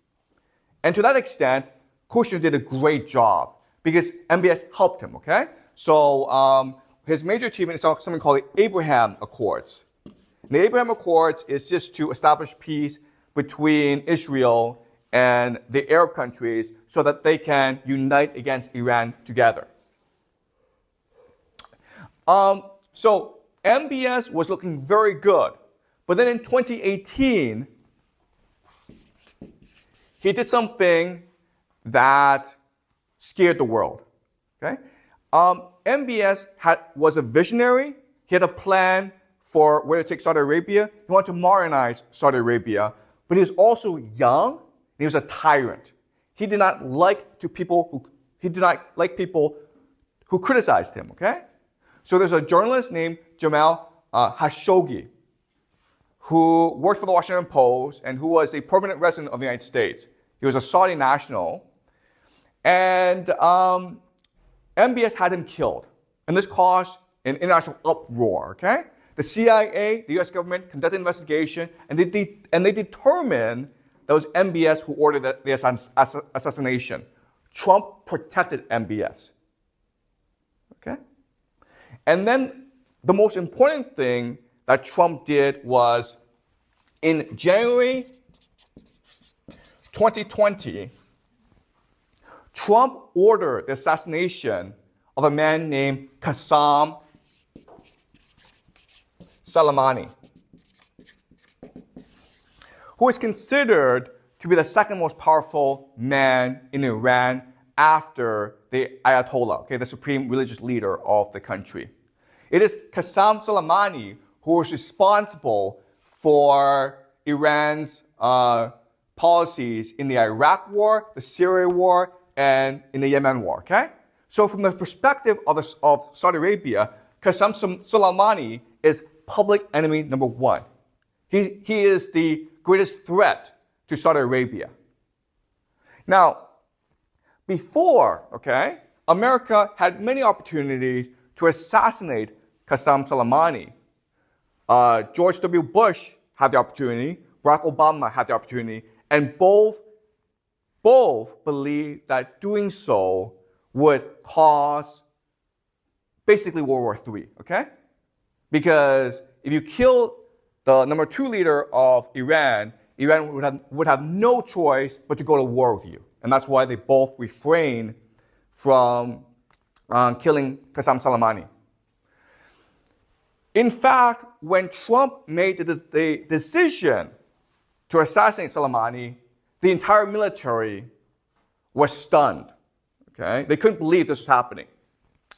And to that extent, Kushner did a great job because MBS helped him, okay? So his major achievement is something called the Abraham Accords. And the Abraham Accords is just to establish peace between Israel and the Arab countries so that they can unite against Iran together. So MBS was looking very good. But then in 2018, he did something that scared the world. Okay? MBS was a visionary. He had a plan for where to take Saudi Arabia. He wanted to modernize Saudi Arabia, but he was also young. And he was a tyrant. He did not like people who criticized him. Okay? So there's a journalist named Jamal Khashoggi who worked for the Washington Post and who was a permanent resident of the United States. He was a Saudi national. And MBS had him killed. And this caused an international uproar, okay? The CIA, the US government, conducted an investigation, and they determined that it was MBS who ordered the assassination. Trump protected MBS. Okay? And then the most important thing that Trump did was in January 2020, Trump ordered the assassination of a man named Qasem Soleimani, who is considered to be the second most powerful man in Iran after the Ayatollah, okay, the supreme religious leader of the country. It is Qasem Soleimani who was responsible for Iran's policies in the Iraq War, the Syria War, and in the Yemen War, okay? So from the perspective of Saudi Arabia, Qasem Soleimani is public enemy number one. He is the greatest threat to Saudi Arabia. Now, before, okay, America had many opportunities to assassinate Qasem Soleimani. George W. Bush had the opportunity, Barack Obama had the opportunity, and both believed that doing so would cause basically World War III, okay? Because if you kill the number 2 leader of Iran, Iran would have no choice but to go to war with you. And that's why they both refrained from killing Qasem Soleimani. In fact, when Trump made the decision to assassinate Soleimani, the entire military was stunned. Okay? They couldn't believe this was happening.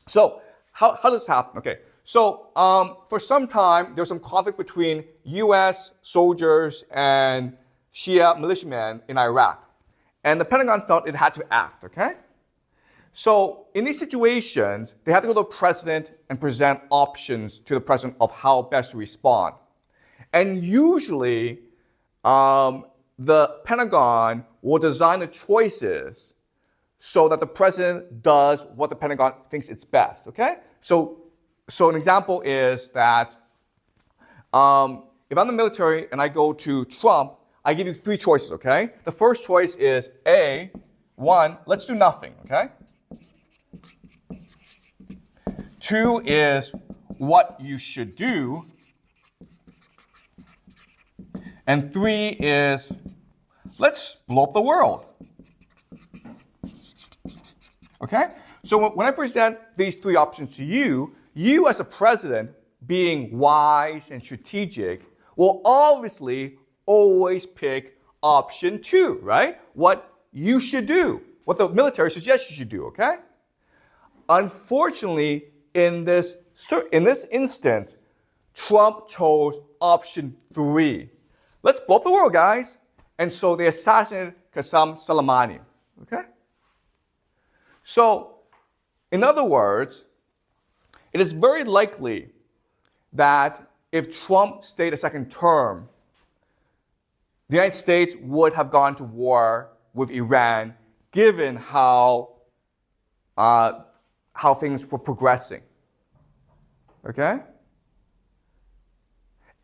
So how does this happen? Okay, So for some time, there was some conflict between U.S. soldiers and Shia militiamen in Iraq. And the Pentagon felt it had to act, okay? So in these situations, they had to go to the president and present options to the president of how best to respond. And usually, the Pentagon will design the choices so that the president does what the Pentagon thinks is best, okay? So an example is that if I'm the military and I go to Trump, I give you three choices, okay? The first choice is A, one, let's do nothing, okay? Two is what you should do. And three is, let's blow up the world. Okay? So when I present these three options to you, you as a president, being wise and strategic, will obviously always pick option two, right? What you should do, what the military suggests you should do, okay? Unfortunately, in this instance, Trump chose option three. Let's blow up the world, guys. And so they assassinated Qasem Soleimani. Okay? So, in other words, it is very likely that if Trump stayed a second term, the United States would have gone to war with Iran, given how things were progressing. Okay?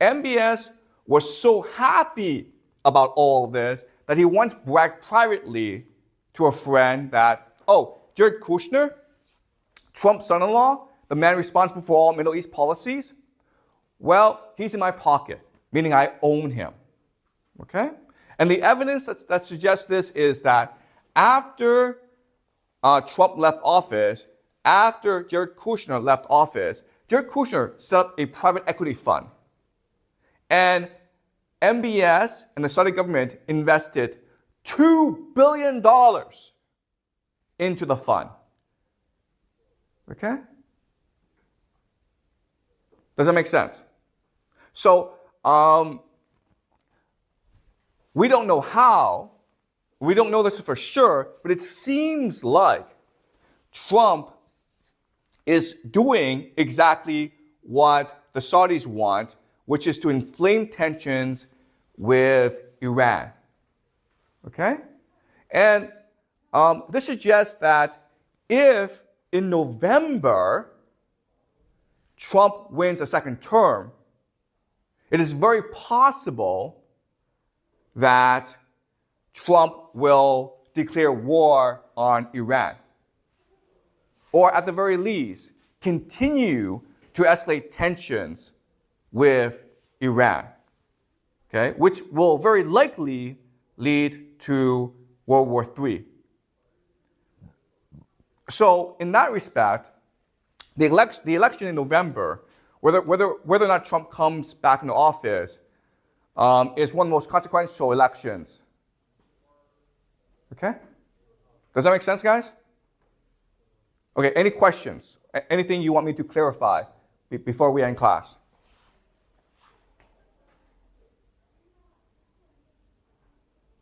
MBS was so happy about all of this that he once bragged privately to a friend that, oh, Jared Kushner, Trump's son-in-law, the man responsible for all Middle East policies, well, he's in my pocket, meaning I own him. Okay? And the evidence that suggests this is that after Trump left office, after Jared Kushner left office, Jared Kushner set up a private equity fund. And MBS and the Saudi government invested $2 billion into the fund. Okay? Does that make sense? So, we don't know how, we don't know this for sure, but it seems like Trump is doing exactly what the Saudis want, which is to inflame tensions with Iran. Okay? And this suggests that if in November Trump wins a second term, it is very possible that Trump will declare war on Iran. Or at the very least, continue to escalate tensions with Iran, okay, which will very likely lead to World War III. So in that respect, the election in November, whether or not Trump comes back into office, is one of the most consequential elections. Okay? Does that make sense, guys? Okay, any questions? Anything you want me to clarify before we end class?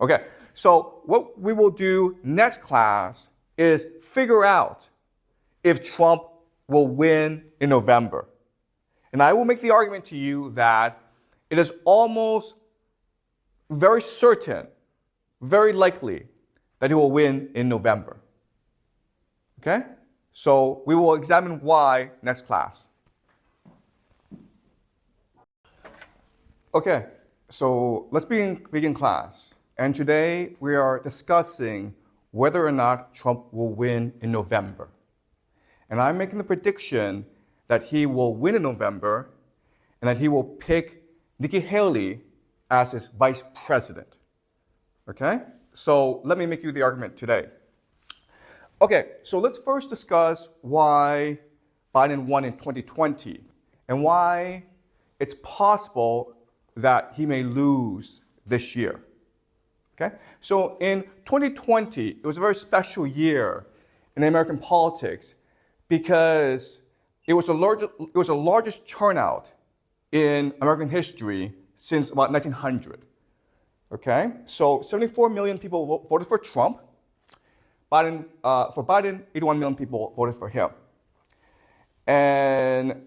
Okay, so what we will do next class is figure out if Trump will win in November. And I will make the argument to you that it is almost very certain, very likely, that he will win in November. Okay? So we will examine why next class. Okay, so let's begin class. And today we are discussing whether or not Trump will win in November. And I'm making the prediction that he will win in November and that he will pick Nikki Haley as his vice president. Okay? So let me make you the argument today. Okay, so let's first discuss why Biden won in 2020 and why it's possible that he may lose this year. Okay? So in 2020, it was a very special year in American politics because it was the largest turnout in American history since about 1900. Okay, so 74 million people voted for Trump. For Biden, 81 million people voted for him. And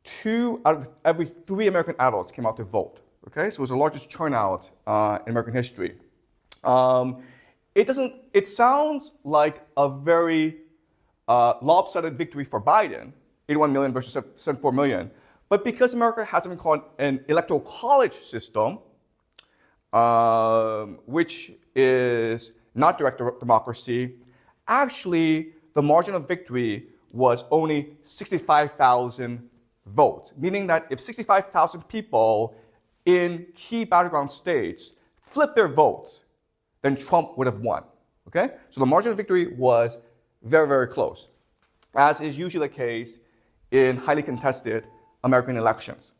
2 out of every 3 American adults came out to vote. Okay, so it was the largest turnout in American history. It sounds like a very lopsided victory for Biden, 81 million versus 74 million. But because America has something called an electoral college system, which is not direct democracy, actually the margin of victory was only 65,000 votes, meaning that if 65,000 people in key battleground states flipped their votes, then Trump would have won. Okay? So the margin of victory was very, very close, as is usually the case in highly contested American elections.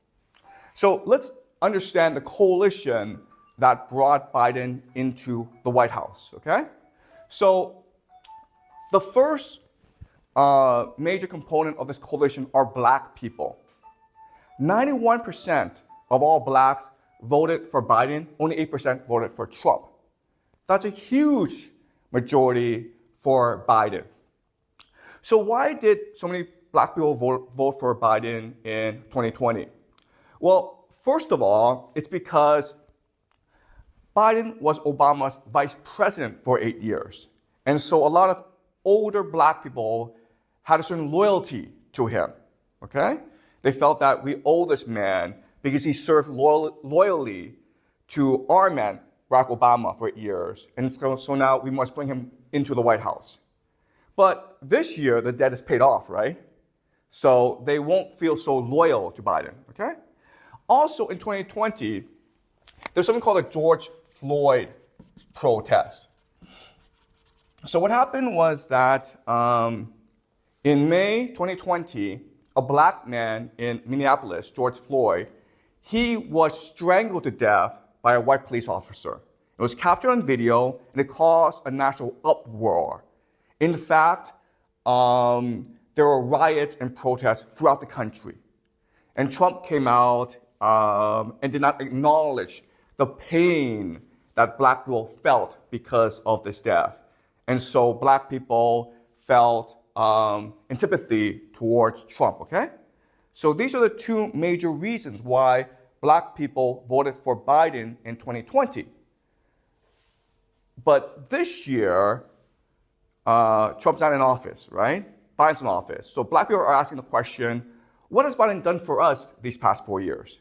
So let's understand the coalition that brought Biden into the White House. Okay? So the first major component of this coalition are black people. 91% of all blacks voted for Biden, only 8% voted for Trump. That's a huge majority for Biden. So why did so many black people vote for Biden in 2020? Well, first of all, it's because Biden was Obama's vice president for 8 years. And so a lot of older black people had a certain loyalty to him, okay? They felt that we owe this man because he served loyally to our man, Barack Obama, for 8 years. And so now we must bring him into the White House. But this year, the debt is paid off, right? So they won't feel so loyal to Biden, okay? Also in 2020, there's something called the George Floyd protest. So what happened was that in May 2020, a black man in Minneapolis, George Floyd, he was strangled to death by a white police officer. It was captured on video, and it caused a national uproar. In fact, there were riots and protests throughout the country. And Trump came out and did not acknowledge the pain that black people felt because of this death. And so black people felt antipathy towards Trump, okay? So these are the 2 major reasons why black people voted for Biden in 2020. But this year, Trump's not in office, right? Biden's in office. So black people are asking the question, what has Biden done for us these past 4 years?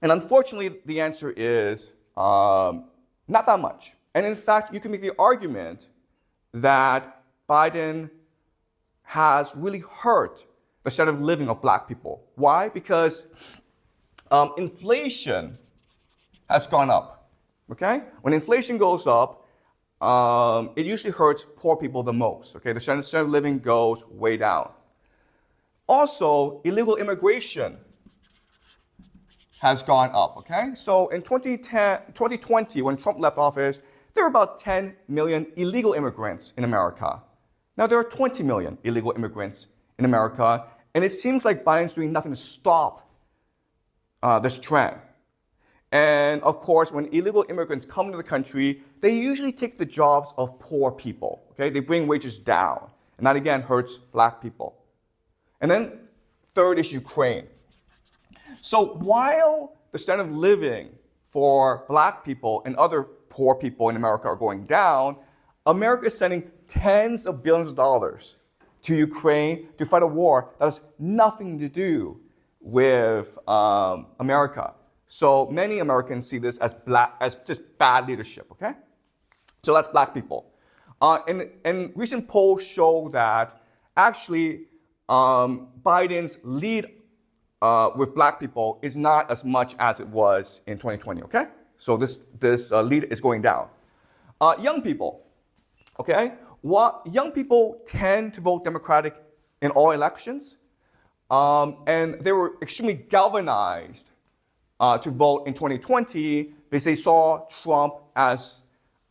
And unfortunately, the answer is not that much. And in fact, you can make the argument that Biden has really hurt the standard of living of black people. Why? Because inflation has gone up, okay? When inflation goes up, it usually hurts poor people the most, okay? The standard of living goes way down. Also, illegal immigration has gone up, okay? So in 2020, when Trump left office, there were about 10 million illegal immigrants in America. Now there are 20 million illegal immigrants in America, and it seems like Biden's doing nothing to stop this trend. And of course, when illegal immigrants come to the country, they usually take the jobs of poor people, okay? They bring wages down, and that again hurts black people. And then third is Ukraine. So while the standard of living for black people and other poor people in America are going down, America is sending tens of billions of dollars to Ukraine to fight a war that has nothing to do with America. So many Americans see this as just bad leadership, okay? So that's black people. And recent polls show that actually Biden's lead with black people is not as much as it was in 2020, okay? So this lead is going down. Young people, okay? Young people tend to vote Democratic in all elections, and they were extremely galvanized to vote in 2020 because they saw Trump as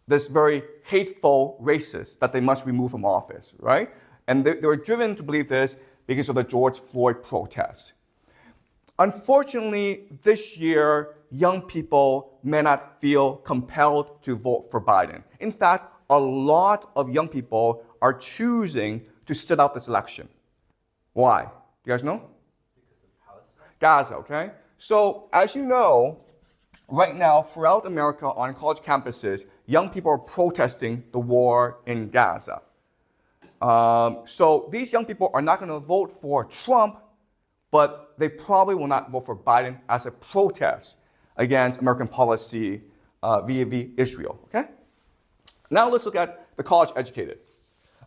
this very hateful racist that they must remove from office, right? And they were driven to believe this because of the George Floyd protests. Unfortunately, this year, young people may not feel compelled to vote for Biden. In fact, a lot of young people are choosing to sit out this election. Why? Do you guys know? Because of Palestine? Gaza, okay? So, as you know, right now, throughout America on college campuses, young people are protesting the war in Gaza. So these young people are not going to vote for Trump, but they probably will not vote for Biden as a protest against American policy vis-a-vis Israel, okay? Now let's look at the college educated.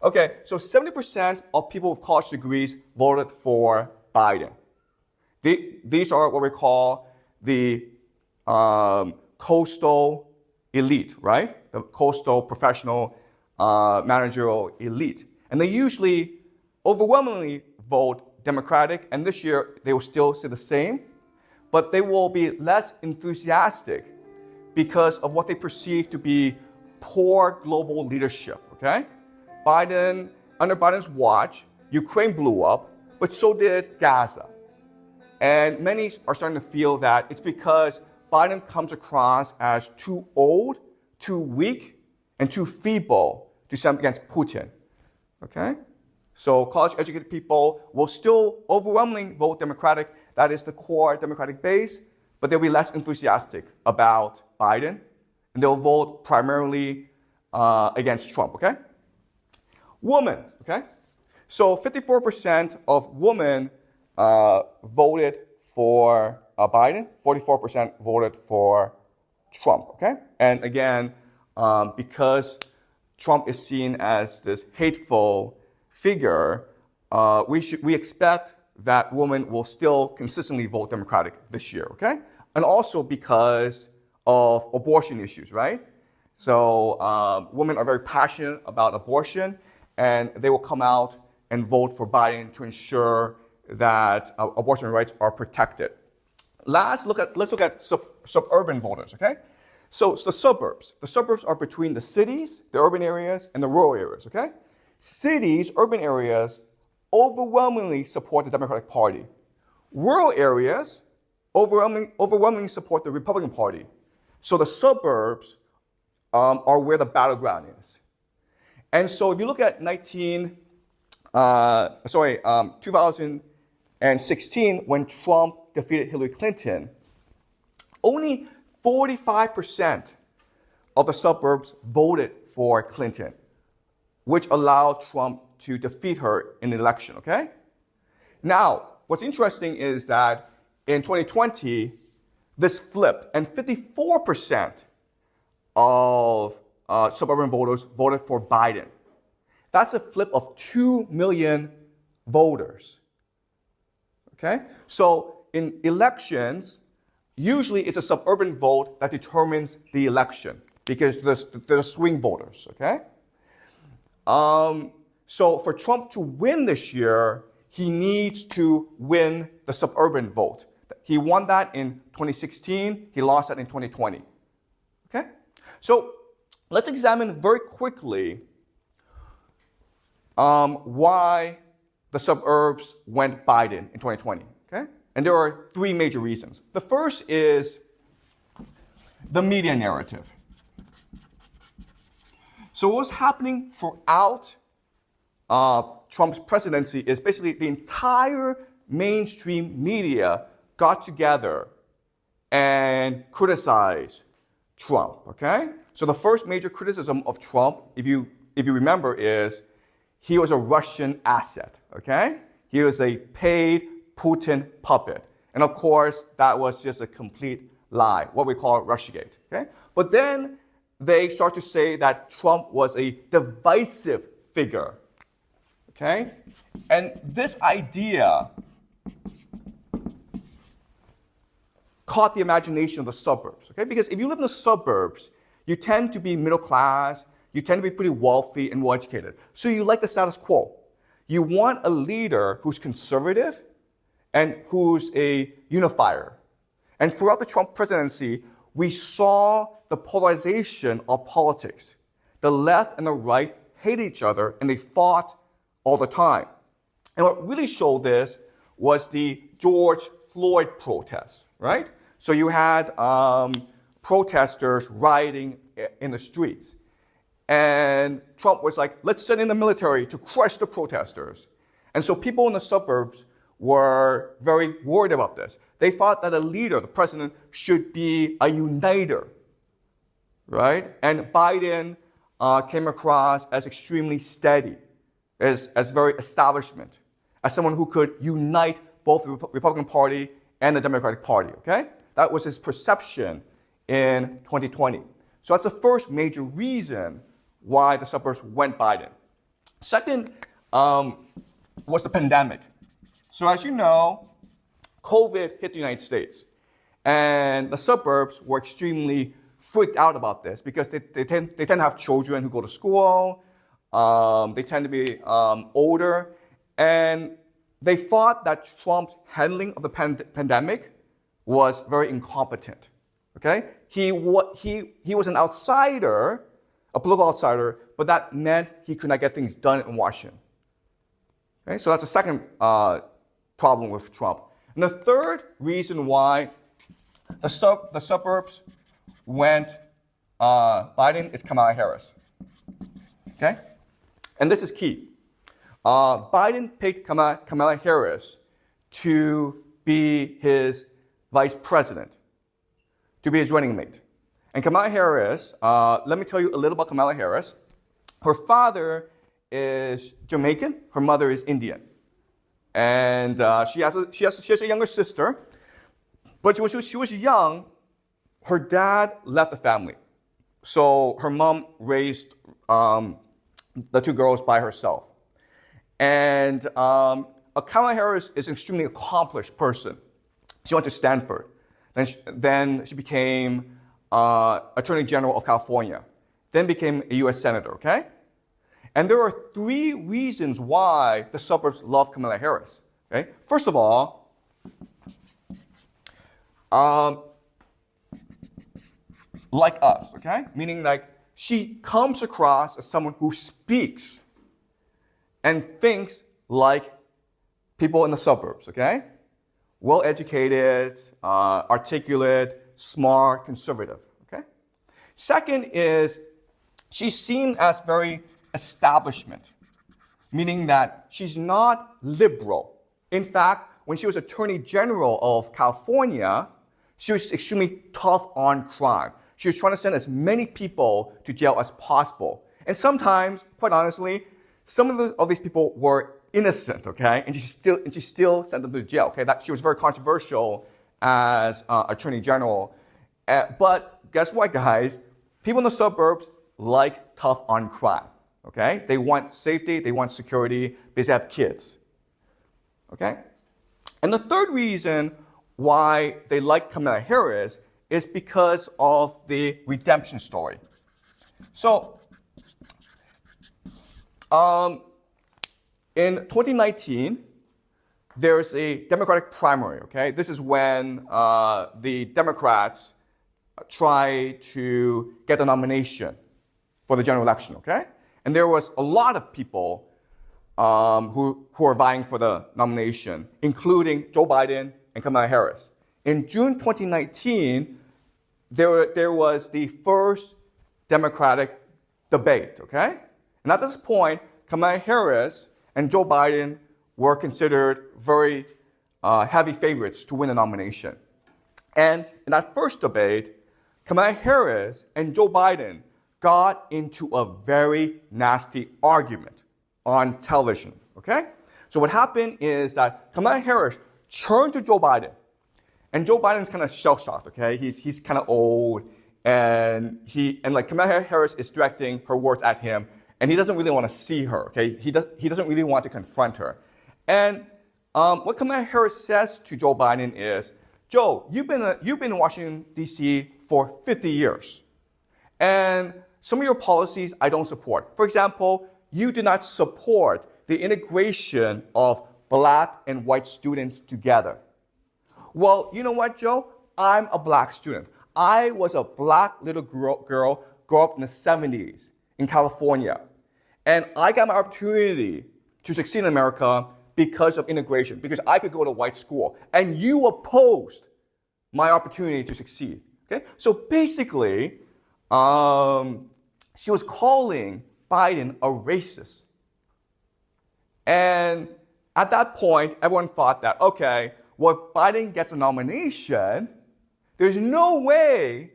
Okay, so 70% of people with college degrees voted for Biden. These are what we call the coastal elite, right? The coastal professional managerial elite. And they usually overwhelmingly vote Democratic, and this year they will still say the same, but they will be less enthusiastic because of what they perceive to be poor global leadership, okay? Under Biden's watch, Ukraine blew up, but so did Gaza. And many are starting to feel that it's because Biden comes across as too old, too weak, and too feeble to stand against Putin, okay? So college-educated people will still overwhelmingly vote Democratic. That is the core Democratic base, but they'll be less enthusiastic about Biden, and they'll vote primarily against Trump, okay? Women, okay? So 54% of women voted for Biden, 44% voted for Trump, okay? And again, because Trump is seen as this hateful figure, we expect that women will still consistently vote Democratic this year, okay? And also because of abortion issues, right? So women are very passionate about abortion, and they will come out and vote for Biden to ensure that abortion rights are protected. Let's look at suburban voters, okay? So the suburbs. The suburbs are between the cities, the urban areas, and the rural areas, okay? Cities, urban areas, overwhelmingly support the Democratic Party. Rural areas overwhelmingly support the Republican Party. So the suburbs are where the battleground is. And so if you look at 2016, when Trump defeated Hillary Clinton, only 45% of the suburbs voted for Clinton, which allowed Trump to defeat her in the election, okay? Now, what's interesting is that in 2020, this flipped, and 54% of suburban voters voted for Biden. That's a flip of 2 million voters, okay? So in elections, usually it's a suburban vote that determines the election because there's swing voters, okay? So for Trump to win this year, he needs to win the suburban vote. He won that in 2016. He lost that in 2020. Okay? So let's examine very quickly why the suburbs went Biden in 2020. Okay? And there are three major reasons. The first is the media narrative. So what's happening throughout Trump's presidency is basically the entire mainstream media got together and criticized Trump, okay? So the first major criticism of Trump, if you remember, is he was a Russian asset, okay? He was a paid Putin puppet. And of course, that was just a complete lie, what we call Russiagate, okay? But then they start to say that Trump was a divisive figure, okay? And this idea caught the imagination of the suburbs, okay? Because if you live in the suburbs, you tend to be middle class, you tend to be pretty wealthy and well educated. So you like the status quo. You want a leader who's conservative and who's a unifier. And throughout the Trump presidency, we saw the polarization of politics. The left and the right hate each other, and they fought all the time. And what really showed this was the George Floyd protests, right? So you had protesters rioting in the streets. And Trump was like, let's send in the military to crush the protesters. And so people in the suburbs were very worried about this. They thought that a leader, the president, should be a uniter, right? And Biden came across as extremely steady, as very establishment, as someone who could unite both the Republican Party and the Democratic Party, okay? That was his perception in 2020. So that's the first major reason why the suburbs went Biden. Second was the pandemic. So as you know, COVID hit the United States. And the suburbs were extremely freaked out about this because they tend to have children who go to school. They tend to be older. And they thought that Trump's handling of the pandemic was very incompetent. Okay? He was an outsider, a political outsider, but that meant he could not get things done in Washington. Okay? So that's the second problem with Trump. And the third reason why the suburbs went Biden is Kamala Harris. Okay? And this is key. Biden picked Kamala Harris to be his vice president, to be his running mate. And Kamala Harris, let me tell you a little about Kamala Harris. Her father is Jamaican, her mother is Indian. And she has a younger sister. But when she was young, her dad left the family. So her mom raised the two girls by herself. And Kamala Harris is an extremely accomplished person. She went to Stanford. Then she became Attorney General of California. Then became a U.S. Senator, okay? And there are three reasons why the suburbs love Kamala Harris, okay? First of all, like us, okay? Meaning like she comes across as someone who speaks and thinks like people in the suburbs, okay? Well-educated, articulate, smart, conservative, okay? Second is she's seen as very establishment, meaning that she's not liberal. In fact, when she was Attorney General of California, she was extremely tough on crime. She was trying to send as many people to jail as possible. And sometimes, quite honestly, some of these people were innocent, okay? And she still sent them to jail, okay? She was very controversial as Attorney General. But guess what, guys? People in the suburbs like tough on crime, okay? They want safety, they want security, because they have kids, okay? And the third reason why they like Kamala Harris is because of the redemption story. So, in 2019, there's a Democratic primary, okay? This is when the Democrats try to get a nomination for the general election, okay? And there was a lot of people who are vying for the nomination, including Joe Biden and Kamala Harris. In June 2019, there was the first Democratic debate, okay? And at this point, Kamala Harris and Joe Biden were considered very heavy favorites to win the nomination. And in that first debate, Kamala Harris and Joe Biden got into a very nasty argument on television, okay? So what happened is that Kamala Harris turned to Joe Biden, and Joe Biden's kind of shell-shocked, okay? He's kind of old, and like Kamala Harris is directing her words at him, and he doesn't really want to see her, okay? He doesn't really want to confront her. And what Kamala Harris says to Joe Biden is, Joe, you've been in Washington, D.C. for 50 years. And some of your policies I don't support. For example, you do not support the integration of black and white students together. Well, you know what, Joe? I'm a black student. I was a black little girl, grew up in the 70s in California. And I got my opportunity to succeed in America because of integration, because I could go to white school, and you opposed my opportunity to succeed. Okay? So basically, she was calling Biden a racist. And at that point, everyone thought that, okay, well, if Biden gets a nomination, there's no way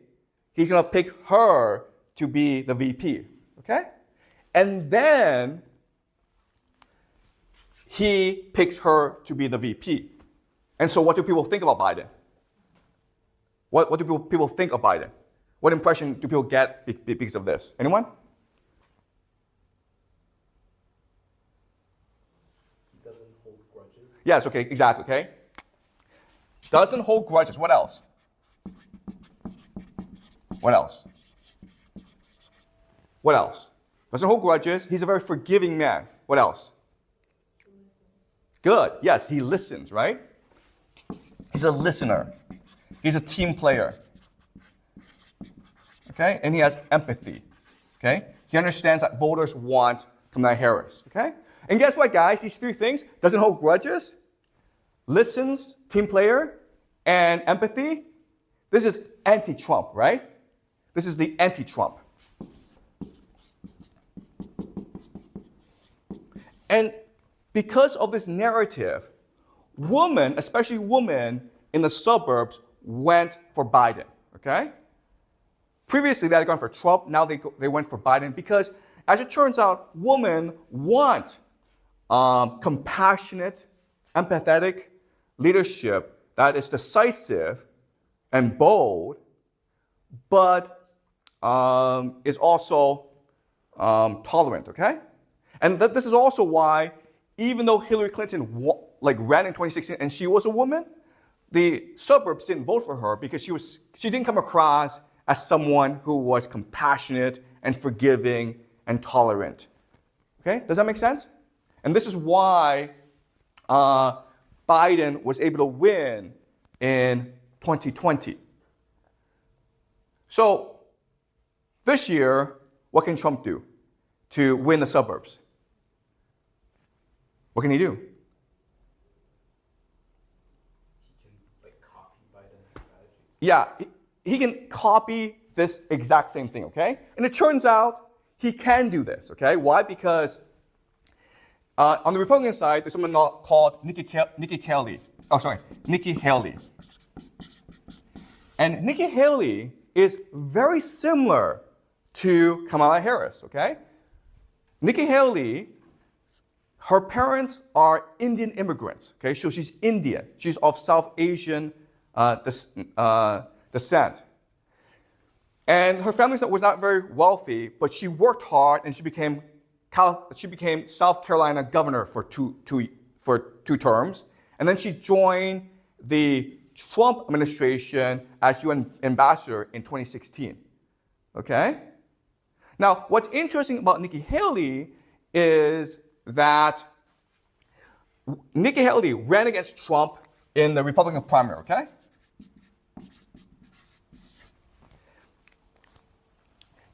he's going to pick her to be the VP. Okay? And then he picks her to be the VP. And so what do people think about Biden? What do people think of Biden? What impression do people get because of this? Anyone? He doesn't hold grudges. Yes, okay, exactly, okay? Doesn't hold grudges. What else? What else? What else? Doesn't hold grudges. He's a very forgiving man. What else? Good. Yes, he listens, right? He's a listener. He's a team player. Okay? And he has empathy. Okay? He understands that voters want Kamala Harris. Okay? And guess what, guys? These three things, doesn't hold grudges, listens, team player, and empathy. This is anti-Trump, right? This is the anti-Trump. And because of this narrative, women, especially women in the suburbs, went for Biden, okay? Previously, they had gone for Trump. Now they went for Biden because, as it turns out, women want compassionate, empathetic leadership that is decisive and bold, but is also tolerant, okay? And this is also why, even though Hillary Clinton ran in 2016 and she was a woman, the suburbs didn't vote for her because she didn't come across as someone who was compassionate and forgiving and tolerant. Okay, does that make sense? And this is why Biden was able to win in 2020. So this year, what can Trump do to win the suburbs? What can he do? Yeah, he can copy this exact same thing, okay? And it turns out he can do this, okay? Why? Because on the Republican side, there's someone called Nikki Haley. And Nikki Haley is very similar to Kamala Harris, okay? Nikki Haley, her parents are Indian immigrants, okay? So she's Indian. She's of South Asian descent. And her family was not very wealthy, but she worked hard and she became South Carolina governor for two terms. And then she joined the Trump administration as UN ambassador in 2016. Okay? Now, what's interesting about Nikki Haley is that Nikki Haley ran against Trump in the Republican primary, okay?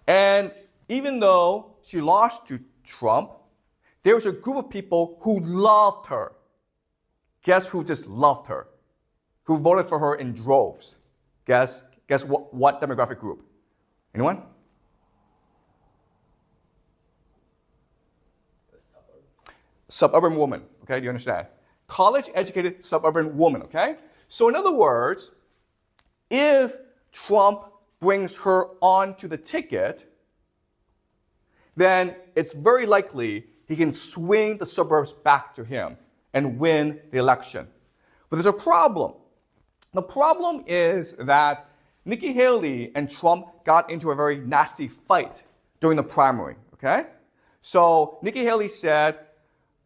And even though she lost to Trump, there was a group of people who loved her. Guess who just loved her? Who voted for her in droves? Guess what demographic group? Anyone? Suburban woman, okay? Do you understand? College-educated suburban woman, okay? So in other words, if Trump brings her onto the ticket, then it's very likely he can swing the suburbs back to him and win the election. But there's a problem. The problem is that Nikki Haley and Trump got into a very nasty fight during the primary, okay? So Nikki Haley said,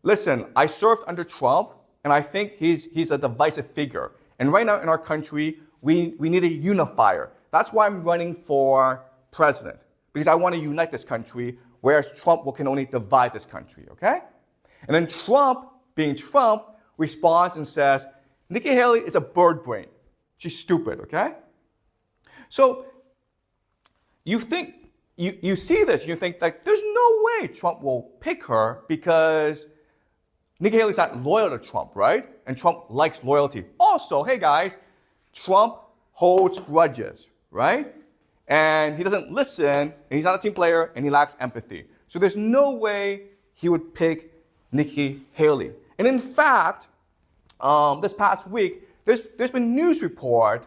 listen, I served under Trump, and I think he's a divisive figure. And right now in our country, we need a unifier. That's why I'm running for president, because I want to unite this country, whereas Trump can only divide this country, okay? And then Trump, being Trump, responds and says, Nikki Haley is a bird brain. She's stupid, okay? So you think, you see this, you think like, there's no way Trump will pick her because Nikki Haley's not loyal to Trump, right? And Trump likes loyalty. Also, hey guys, Trump holds grudges, right? And he doesn't listen, and he's not a team player, and he lacks empathy. So there's no way he would pick Nikki Haley. And in fact, this past week, there's been news report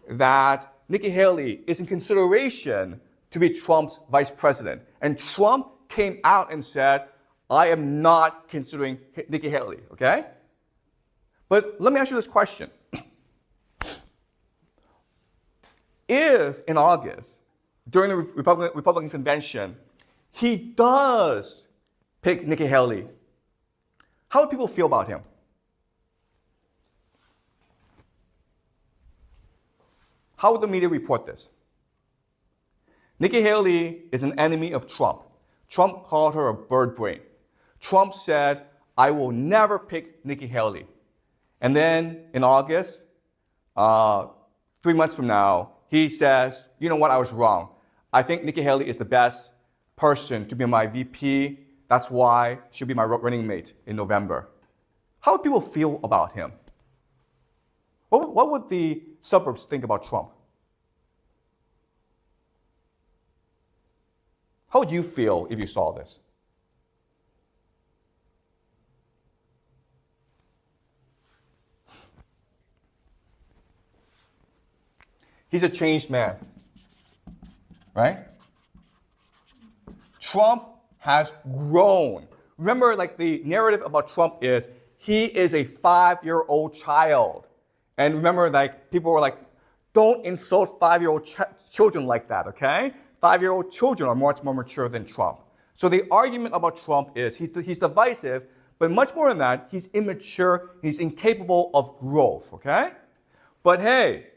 that Nikki Haley is in consideration to be Trump's vice president. And Trump came out and said, I am not considering Nikki Haley, okay? But let me ask you this question. If in August, during the Republican convention, he does pick Nikki Haley, how would people feel about him? How would the media report this? Nikki Haley is an enemy of Trump. Trump called her a bird brain. Trump said, I will never pick Nikki Haley. And then in August, 3 months from now, he says, you know what, I was wrong. I think Nikki Haley is the best person to be my VP. That's why she'll be my running mate in November. How would people feel about him? What would the suburbs think about Trump? How would you feel if you saw this? He's a changed man, right? Trump has grown. Remember, like the narrative about Trump is he is a 5-year-old child. And remember, like people were like, don't insult 5-year-old children like that, okay? 5-year-old children are much more mature than Trump. So the argument about Trump is he's divisive, but much more than that, he's immature, he's incapable of growth, okay? But hey,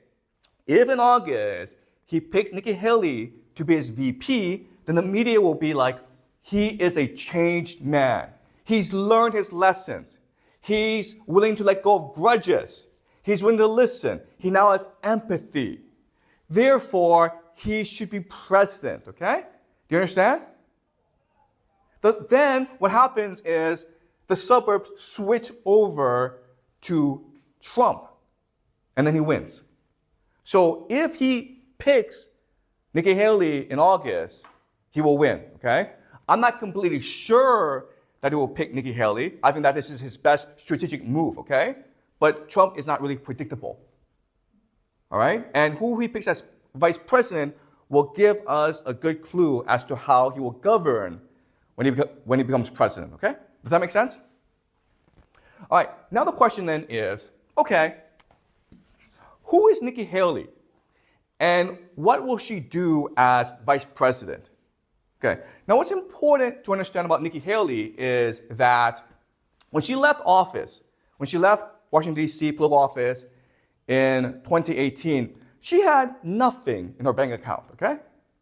if in August he picks Nikki Haley to be his VP, then the media will be like, he is a changed man. He's learned his lessons. He's willing to let go of grudges. He's willing to listen. He now has empathy. Therefore, he should be president, okay? Do you understand? But then what happens is the suburbs switch over to Trump, and then he wins. So if he picks Nikki Haley in August, he will win, okay? I'm not completely sure that he will pick Nikki Haley. I think that this is his best strategic move, okay? But Trump is not really predictable, all right? And who he picks as vice president will give us a good clue as to how he will govern when he becomes president, okay? Does that make sense? All right, now the question then is, okay, who is Nikki Haley? And what will she do as vice president? Okay, now what's important to understand about Nikki Haley is that when she left office, when she left Washington, D.C. political office in 2018, she had nothing in her bank account, okay?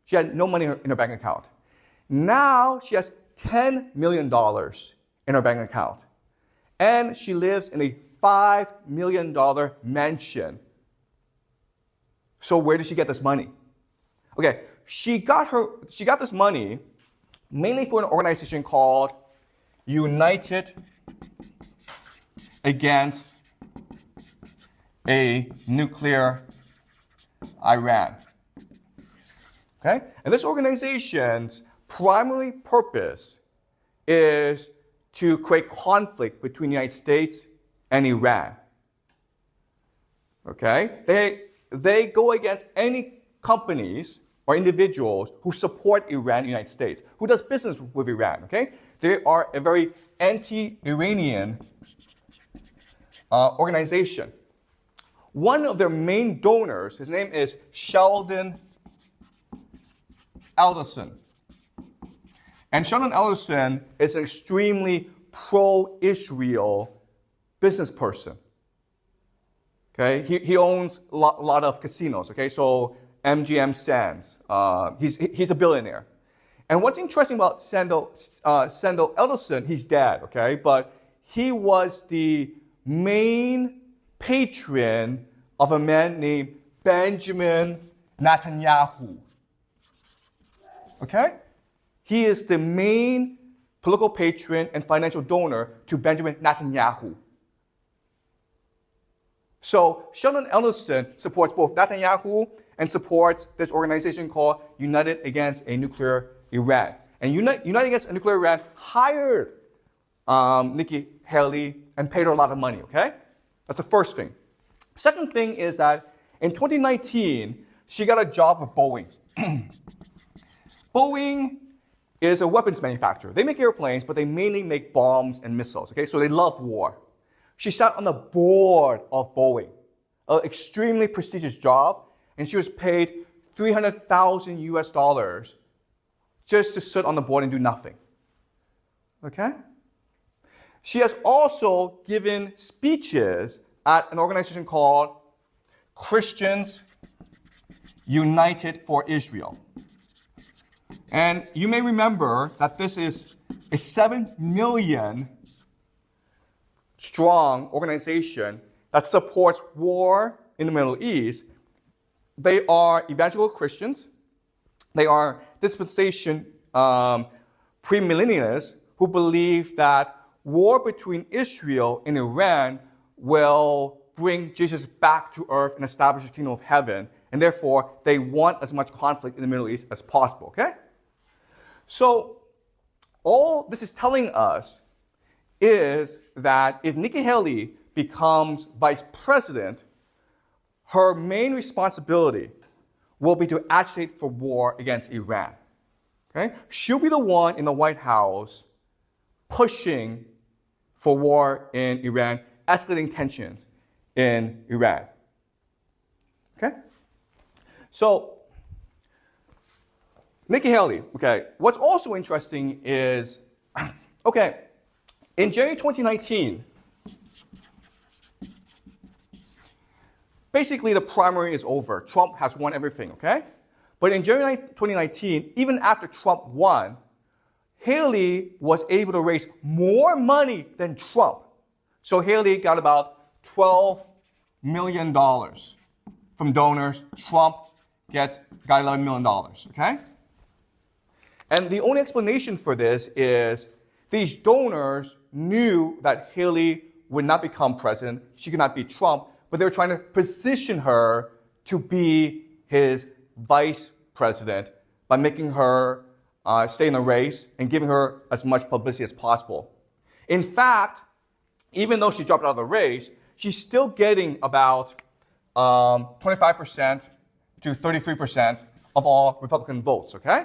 She had no money in her bank account. Now she has $10 million in her bank account. And she lives in a $5 million mansion. So where did she get this money? Okay, she got this money mainly for an organization called United Against a Nuclear Iran. Okay? And this organization's primary purpose is to create conflict between the United States and Iran. Okay? They go against any companies or individuals who support Iran in the United States, who does business with Iran, okay? They are a very anti-Iranian organization. One of their main donors, his name is Sheldon Adelson. And Sheldon Adelson is an extremely pro-Israel business person. Okay, he owns a lot of casinos. Okay, so MGM Sands. He's a billionaire. And what's interesting about Sandal Adelson, he's dead. Okay, but he was the main patron of a man named Benjamin Netanyahu. Okay, he is the main political patron, and financial donor to Benjamin Netanyahu. So Sheldon Adelson supports both Netanyahu and supports this organization called United Against a Nuclear Iran. And United Against a Nuclear Iran hired Nikki Haley and paid her a lot of money, okay? That's the first thing. Second thing is that in 2019, she got a job with Boeing. Boeing is a weapons manufacturer. They make airplanes, but they mainly make bombs and missiles, okay? So they love war. She sat on the board of Boeing, an extremely prestigious job, and she was paid $300,000 US just to sit on the board and do nothing, okay? She has also given speeches at an organization called Christians United for Israel. And you may remember that this is a 7 million strong organization that supports war in the Middle East. They are evangelical Christians. They are dispensation premillennialists who believe that war between Israel and Iran will bring Jesus back to earth and establish the kingdom of heaven. And therefore, they want as much conflict in the Middle East as possible, okay? So all this is telling us is that if Nikki Haley becomes vice president, her main responsibility will be to agitate for war against Iran. Okay? She'll be the one in the White House pushing for war in Iran, escalating tensions in Iran. Okay? So, Nikki Haley, okay, what's also interesting is, okay, in January 2019, basically the primary is over. Trump has won everything, okay? But in January 2019, even after Trump won, Haley was able to raise more money than Trump. So Haley got about $12 million from donors. Trump got $11 million, okay? And the only explanation for this is these donors knew that Haley would not become president. She could not beat Trump, but they were trying to position her to be his vice president by making her stay in the race and giving her as much publicity as possible. In fact, even though she dropped out of the race, she's still getting about 25% to 33% of all Republican votes, okay?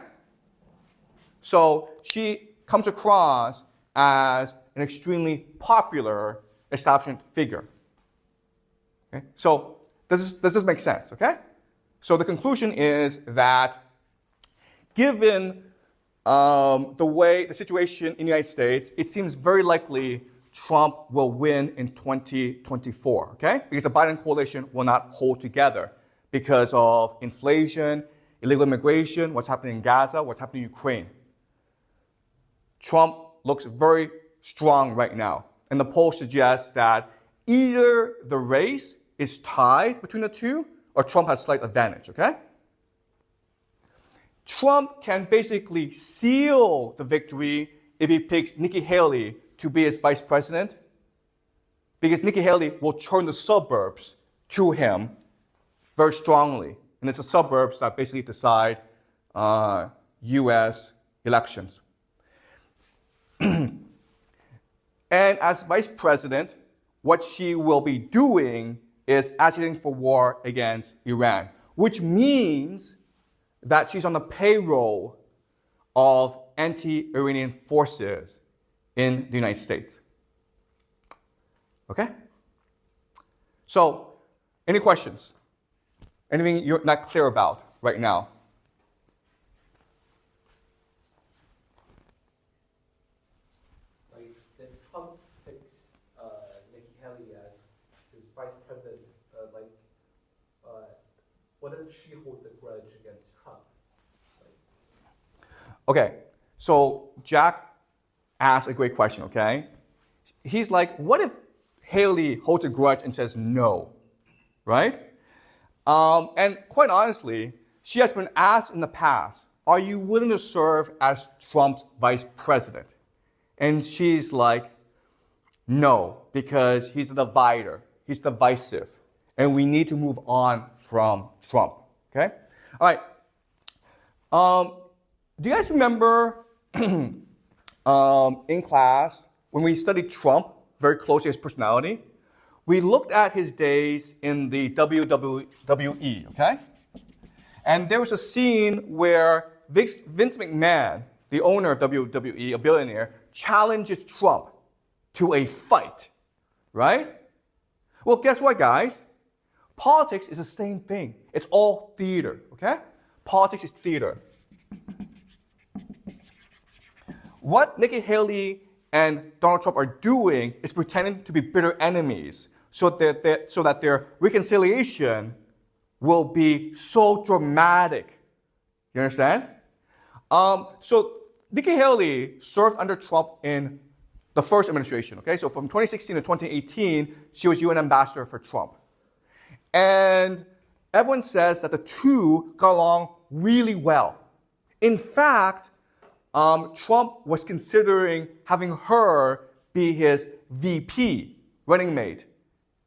So she comes across as an extremely popular establishment figure. Okay? So does this make sense, okay? So the conclusion is that given the situation in the United States, it seems very likely Trump will win in 2024, okay? Because the Biden coalition will not hold together because of inflation, illegal immigration, what's happening in Gaza, what's happening in Ukraine. Trump looks very strong right now. And the polls suggest that either the race is tied between the two or Trump has slight advantage, okay? Trump can basically seal the victory if he picks Nikki Haley to be his vice president, because Nikki Haley will turn the suburbs to him very strongly. And it's the suburbs that basically decide U.S. elections. And as vice president, what she will be doing is agitating for war against Iran, which means that she's on the payroll of anti-Iranian forces in the United States. Okay? So, any questions? Anything you're not clear about right now? Like, if Trump picks Nikki Haley as his vice president, what if she holds a grudge against Trump? Okay, so Jack asked a great question, okay? He's like, what if Haley holds a grudge and says no, right? And quite honestly, she has been asked in the past, are you willing to serve as Trump's vice president? And she's like, no, because he's a divider. He's divisive. And we need to move on from Trump. Okay? All right. Do you guys remember in class when we studied Trump very closely, his personality? We looked at his days in the WWE, okay? And there was a scene where Vince McMahon, the owner of WWE, a billionaire, challenges Trump to a fight, right? Well, guess what, guys? Politics is the same thing. It's all theater, okay? Politics is theater. What Nikki Haley and Donald Trump are doing is pretending to be bitter enemies so that their reconciliation will be so dramatic. You understand? So Nikki Haley served under Trump in the first administration, okay? So from 2016 to 2018, she was UN ambassador for Trump. And everyone says that the two got along really well. In fact, Trump was considering having her be his VP, running mate,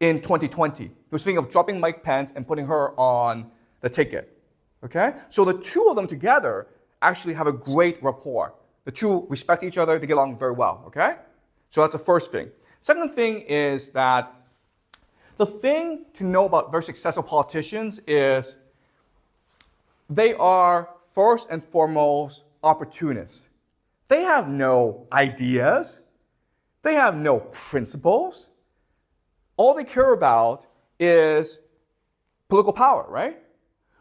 in 2020. He was thinking of dropping Mike Pence and putting her on the ticket. Okay? So the two of them together actually have a great rapport. The two respect each other, they get along very well. Okay? So that's the first thing. Second thing is that the thing to know about very successful politicians is they are first and foremost opportunists. They have no ideas. They have no principles. All they care about is political power, right?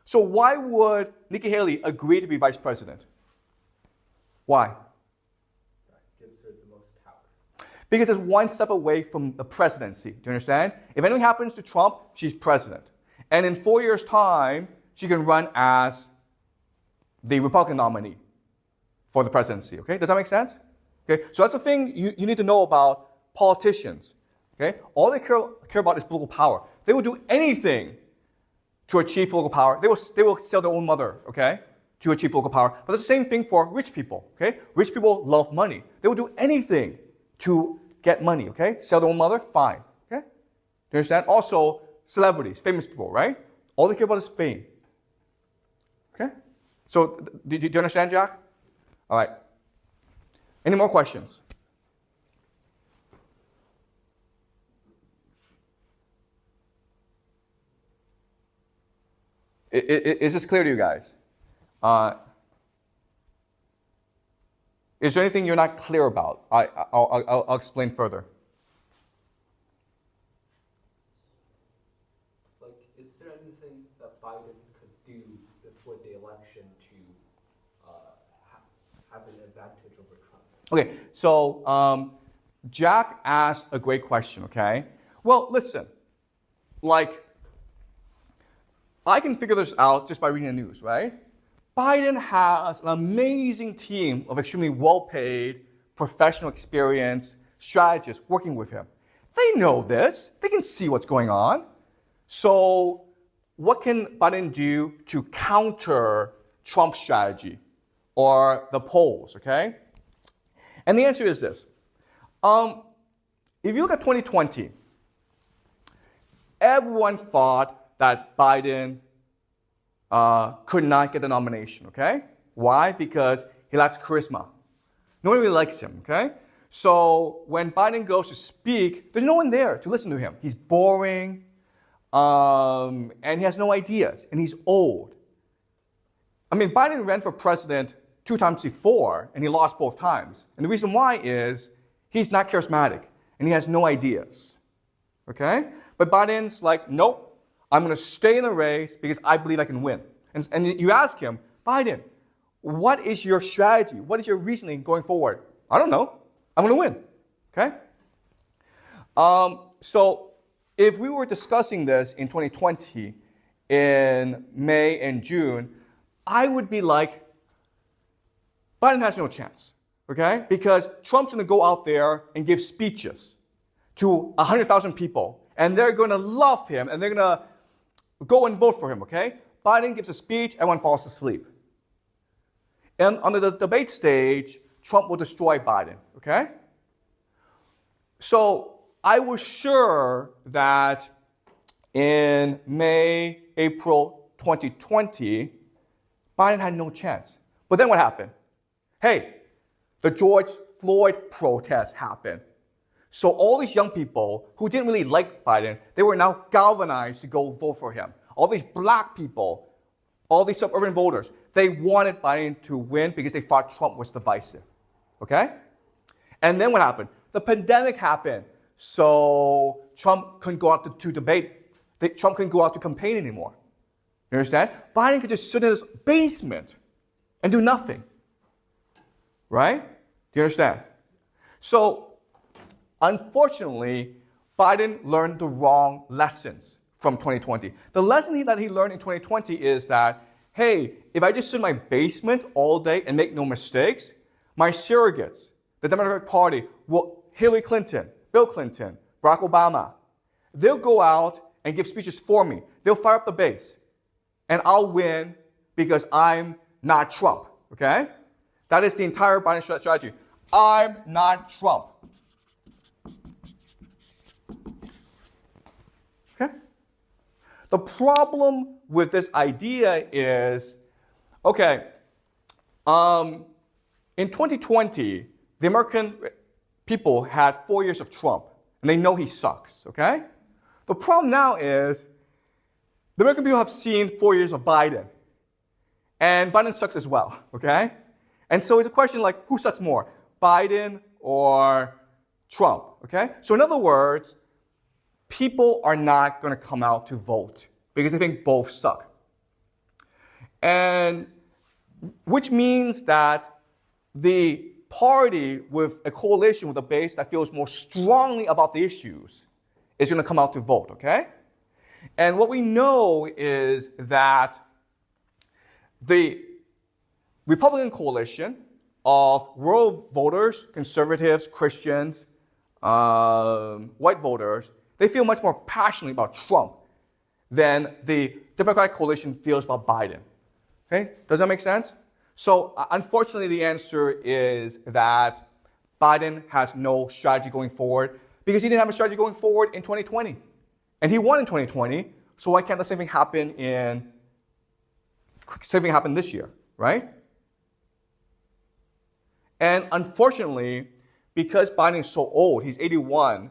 So why would Nikki Haley agree to be vice president? Why? Gives her the most power. Because it's one step away from the presidency. Do you understand? If anything happens to Trump, she's president. And in 4 years' time, she can run as the Republican nominee for the presidency. Okay? Does that make sense? Okay? So that's the thing you need to know about politicians. Okay? All they care about is political power. They will do anything to achieve political power. They will sell their own mother, okay, to achieve political power. But it's the same thing for rich people. Okay? Rich people love money. They will do anything to get money. Okay? Sell their own mother, fine. Okay? Do you understand? Also, celebrities, famous people, right? All they care about is fame. Okay? So, do you understand, Jack? All right. Any more questions? Is this clear to you guys? Is there anything you're not clear about? I'll explain further. Like, is there anything that Biden could do before the election to have an advantage over Trump? Okay, so Jack asked a great question, okay? Well, listen, like, I can figure this out just by reading the news, right? Biden has an amazing team of extremely well-paid, professional experienced strategists working with him. They know this. They can see what's going on. So what can Biden do to counter Trump's strategy or the polls, okay? And the answer is this. If you look at 2020, everyone thought that Biden could not get the nomination, okay? Why? Because he lacks charisma. Nobody really likes him, okay? So when Biden goes to speak, there's no one there to listen to him. He's boring, and he has no ideas, and he's old. I mean, Biden ran for president 2 times before, and he lost both times. And the reason why is he's not charismatic, and he has no ideas, okay? But Biden's like, nope. I'm going to stay in the race because I believe I can win. And you ask him, Biden, what is your strategy? What is your reasoning going forward? I don't know. I'm going to win. Okay? So if we were discussing this in 2020, in May and June, I would be like, Biden has no chance. Okay? Because Trump's going to go out there and give speeches to 100,000 people. And they're going to love him. And they're going to go and vote for him, okay? Biden gives a speech, everyone falls asleep. And on the debate stage, Trump will destroy Biden, okay? So I was sure that in May, April 2020, Biden had no chance. But then what happened? Hey, the George Floyd protests happened. So all these young people who didn't really like Biden, they were now galvanized to go vote for him. All these black people, all these suburban voters, they wanted Biden to win because they thought Trump was divisive. Okay? And then what happened? The pandemic happened. So Trump couldn't go out to debate. Trump couldn't go out to campaign anymore. You understand? Biden could just sit in his basement and do nothing. Right? Do you understand? So, unfortunately, Biden learned the wrong lessons from 2020. The lesson that he learned in 2020 is that, hey, if I just sit in my basement all day and make no mistakes, my surrogates, the Democratic Party, Hillary Clinton, Bill Clinton, Barack Obama, they'll go out and give speeches for me. They'll fire up the base. And I'll win because I'm not Trump, okay? That is the entire Biden strategy. I'm not Trump. Okay? The problem with this idea is, okay, in 2020, the American people had 4 years of Trump, and they know he sucks, okay? The problem now is the American people have seen 4 years of Biden, and Biden sucks as well, okay? And so it's a question like, who sucks more, Biden or Trump, okay? So in other words, people are not going to come out to vote because they think both suck. And which means that the party with a coalition with a base that feels more strongly about the issues is going to come out to vote, okay? And what we know is that the Republican coalition of rural voters, conservatives, Christians, white voters, they feel much more passionately about Trump than the Democratic coalition feels about Biden. Okay? Does that make sense? So unfortunately, the answer is that Biden has no strategy going forward because he didn't have a strategy going forward in 2020. And he won in 2020, so why can't the same thing happen this year, right? And unfortunately, because Biden is so old, he's 81,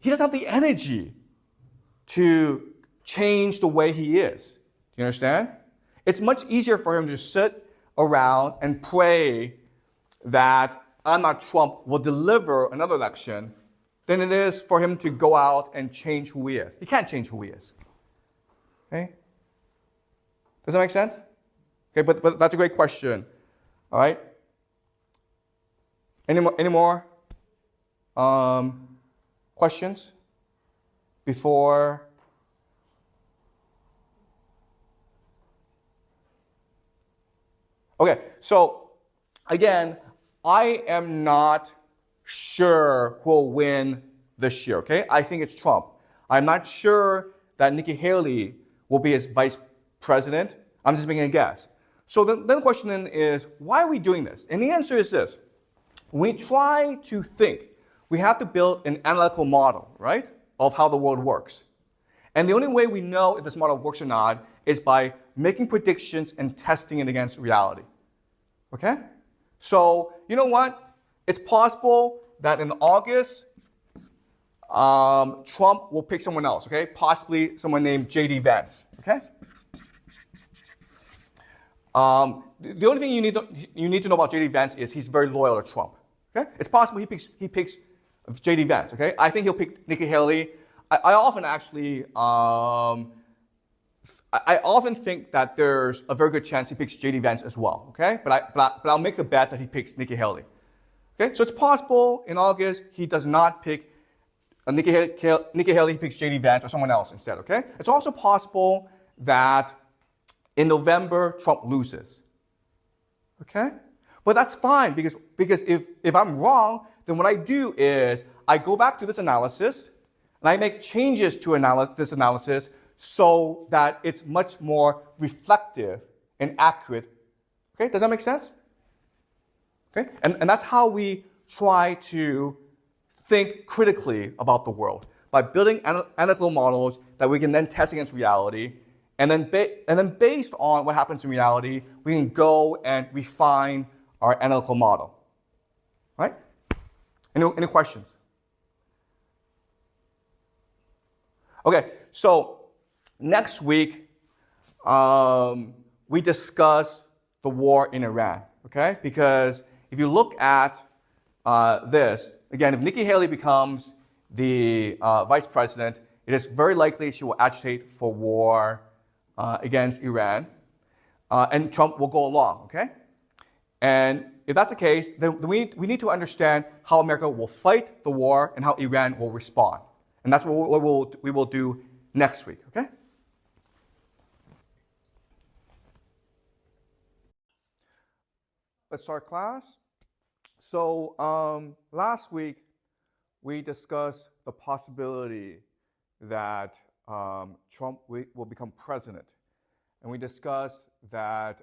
he doesn't have the energy to change the way he is. Do you understand? It's much easier for him to sit around and pray that I'm not Trump will deliver another election than it is for him to go out and change who he is. He can't change who he is. Okay? Does that make sense? Okay, but that's a great question. All right? Any more questions before? Okay, so again, I am not sure who will win this year, okay? I think it's Trump. I'm not sure that Nikki Haley will be his vice president. I'm just making a guess. So then the question then is, why are we doing this? And the answer is this. We try to think. We have to build an analytical model, right, of how the world works. And the only way we know if this model works or not is by making predictions and testing it against reality. Okay? So, you know what? It's possible that in August, Trump will pick someone else, okay? Possibly someone named J.D. Vance, okay? The only thing you need to know about J.D. Vance is he's very loyal to Trump, okay? It's possible he picks J.D. Vance, okay? I think he'll pick Nikki Haley. I often actually, I often think that there's a very good chance he picks J.D. Vance as well, okay? But I'll make the bet that he picks Nikki Haley. Okay, so it's possible in August he does not pick Nikki Haley, he picks J.D. Vance or someone else instead, okay? It's also possible that in November Trump loses, okay? But that's fine because if I'm wrong, then what I do is I go back to this analysis and I make changes to this analysis so that it's much more reflective and accurate. Okay, does that make sense? Okay? And that's how we try to think critically about the world, by building analytical models that we can then test against reality. And then based on what happens in reality, we can go and refine our analytical model. Right? Any questions? Okay, so next week, we discuss the war in Iran, okay? Because if you look at this, again, if Nikki Haley becomes the vice president, it is very likely she will agitate for war against Iran, and Trump will go along, okay? And if that's the case, then we need to understand how America will fight the war and how Iran will respond. And that's what we will do next week, okay? Let's start class. So last week, we discussed the possibility that Trump will become president. And we discussed that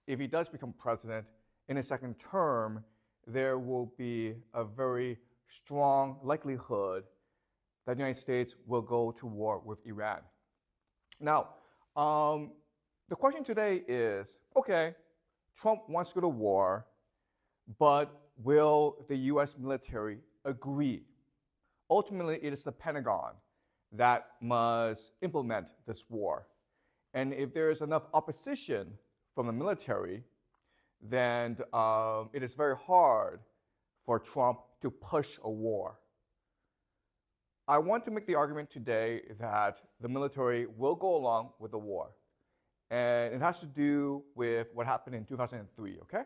if he does become president in his second term, there will be a very strong likelihood that the United States will go to war with Iran. Now, the question today is, okay, Trump wants to go to war, but will the US military agree? Ultimately, it is the Pentagon that must implement this war. And if there is enough opposition from the military, then it is very hard for Trump to push a war. I want to make the argument today that the military will go along with the war. And it has to do with what happened in 2003, okay?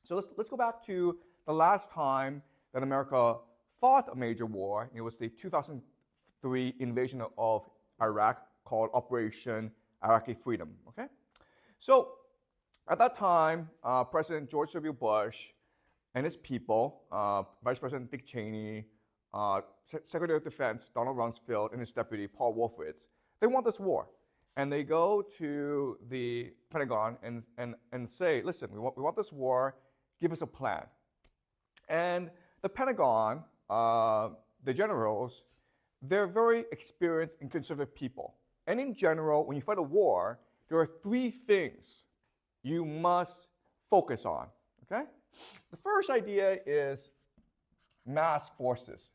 So let's go back to the last time that America fought a major war. It was the 2003 invasion of Iraq called Operation Iraqi Freedom, okay? So at that time, President George W. Bush and his people, Vice President Dick Cheney, Secretary of Defense Donald Rumsfeld, and his deputy Paul Wolfowitz, they want this war. And they go to the Pentagon and say, listen, we want this war, give us a plan. And the Pentagon, the generals, they're very experienced and conservative people. And in general, when you fight a war, there are three things you must focus on, okay? The first idea is mass forces.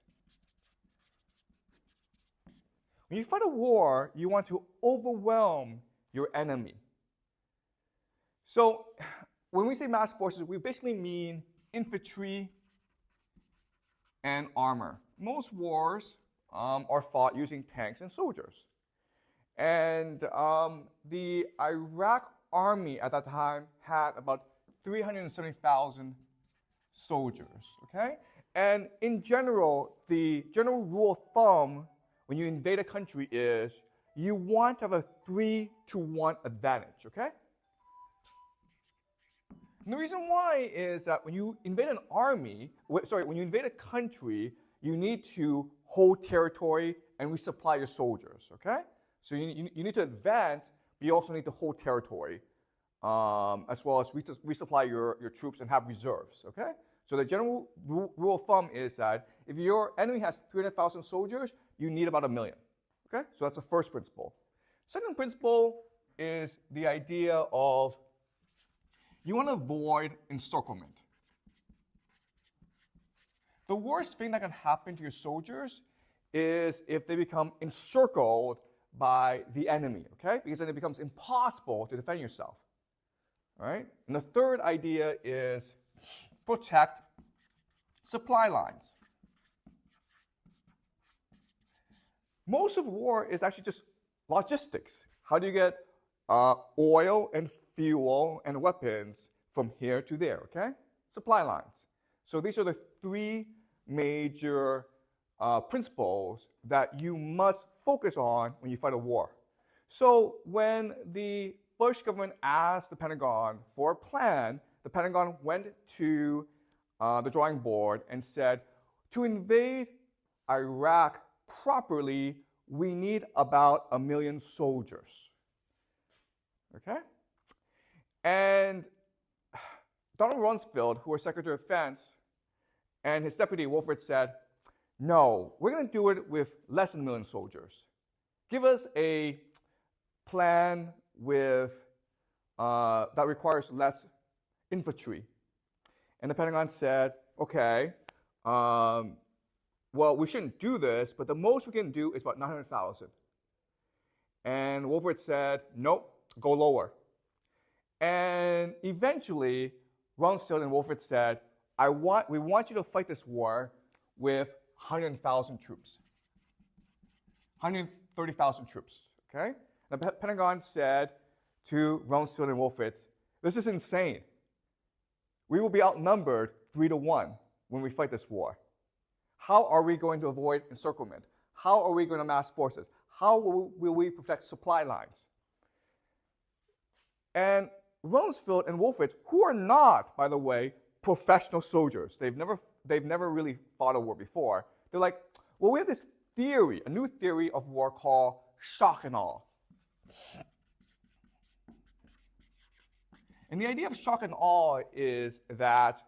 When you fight a war, you want to overwhelm your enemy. So when we say mass forces, we basically mean infantry and armor. Most wars are fought using tanks and soldiers. And the Iraq army at that time had about 370,000 soldiers, okay? And in general, the general rule of thumb when you invade a country is you want to have a 3-to-1 advantage, okay? And the reason why is that when you invade an army, when you invade a country, you need to hold territory and resupply your soldiers, okay? So you need to advance, but you also need to hold territory, as well as resupply your troops and have reserves, okay? So the general rule of thumb is that if your enemy has 300,000 soldiers, you need about 1 million, okay? So that's the first principle. Second principle is the idea of you want to avoid encirclement. The worst thing that can happen to your soldiers is if they become encircled by the enemy, okay? Because then it becomes impossible to defend yourself, all right? And the third idea is protect supply lines. Most of war is actually just logistics. How do you get oil and fuel and weapons from here to there, okay? Supply lines. So these are the three major principles that you must focus on when you fight a war. So when the Bush government asked the Pentagon for a plan, the Pentagon went to the drawing board and said, to invade Iraq properly, we need about 1 million soldiers. Okay? And Donald Rumsfeld, who was Secretary of Defense, and his deputy Wolford said, no, we're going to do it with less than 1 million soldiers. Give us a plan with, that requires less infantry. And the Pentagon said, okay, well, we shouldn't do this, but the most we can do is about 900,000. And Wolford said, nope, go lower. And eventually, Rumsfeld and Wolford said, we want you to fight this war with 100,000 troops, 130,000 troops, okay? The Pentagon said to Rumsfeld and Wolford, this is insane. We will be outnumbered 3-1 when we fight this war. How are we going to avoid encirclement? How are we going to mass forces? How will we protect supply lines? And Rumsfeld and Wolford, who are not, by the way, professional soldiers, they've never really fought a war before, they're like, well, we have this theory, a new theory of war called shock and awe. And the idea of shock and awe is that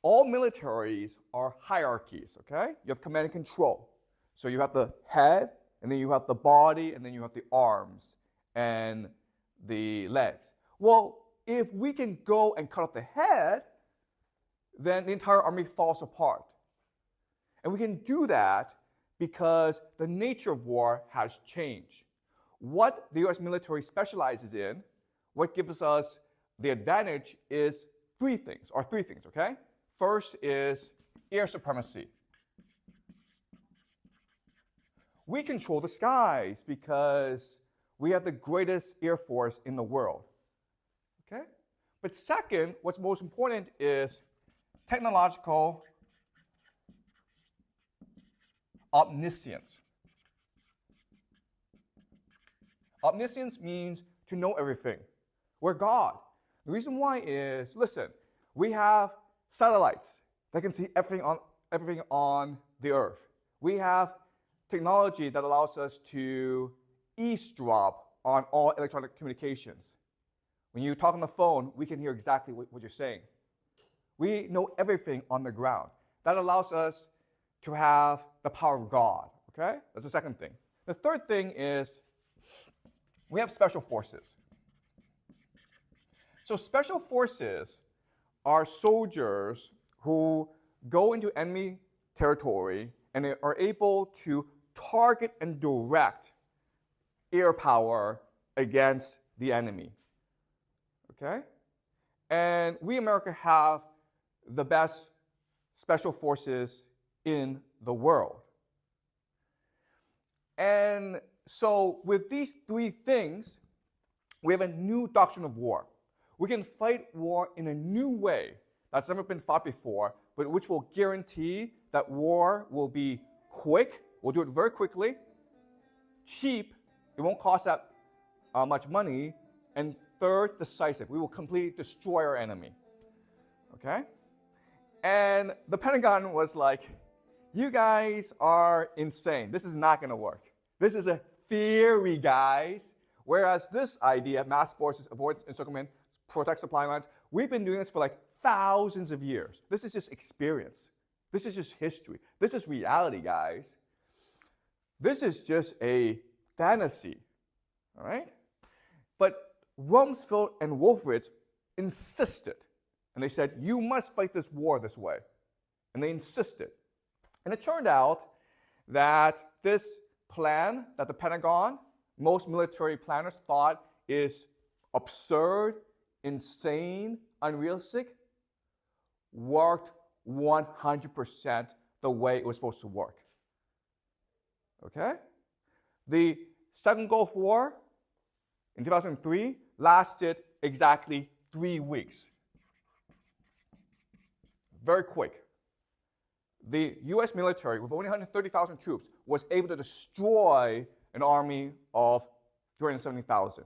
all militaries are hierarchies, okay? You have command and control. So you have the head, and then you have the body, and then you have the arms and the legs. Well, if we can go and cut off the head, then the entire army falls apart. And we can do that because the nature of war has changed. What the US military specializes in, what gives us the advantage is three things, okay? First is air supremacy. We control the skies because we have the greatest air force in the world, okay? But second, what's most important is technological omniscience. Omniscience means to know everything. We're God. The reason why is, listen, we have satellites that can see everything on the Earth. We have technology that allows us to eavesdrop on all electronic communications. When you talk on the phone, we can hear exactly what you're saying. We know everything on the ground. That allows us to have the power of God, okay? That's the second thing. The third thing is we have special forces. So special forces are soldiers who go into enemy territory and they are able to target and direct air power against the enemy, okay? And we, America, have the best special forces in the world. And so with these three things, we have a new doctrine of war. We can fight war in a new way that's never been fought before, but which will guarantee that war will be quick. We'll do it very quickly, cheap. It won't cost that much money. And third, decisive. We will completely destroy our enemy. Okay? And the Pentagon was like, you guys are insane. This is not going to work. This is a theory, guys. Whereas this idea, mass forces, avoid encirclement, protect supply lines, we've been doing this for like thousands of years. This is just experience. This is just history. This is reality, guys. This is just a fantasy, all right? But Rumsfeld and Wolfowitz insisted, and they said, you must fight this war this way. And they insisted. And it turned out that this plan that the Pentagon, most military planners thought is absurd, insane, unrealistic, worked 100% the way it was supposed to work. Okay? The Second Gulf War in 2003 lasted exactly 3 weeks. Very quick. The US military, with only 130,000 troops, was able to destroy an army of 370,000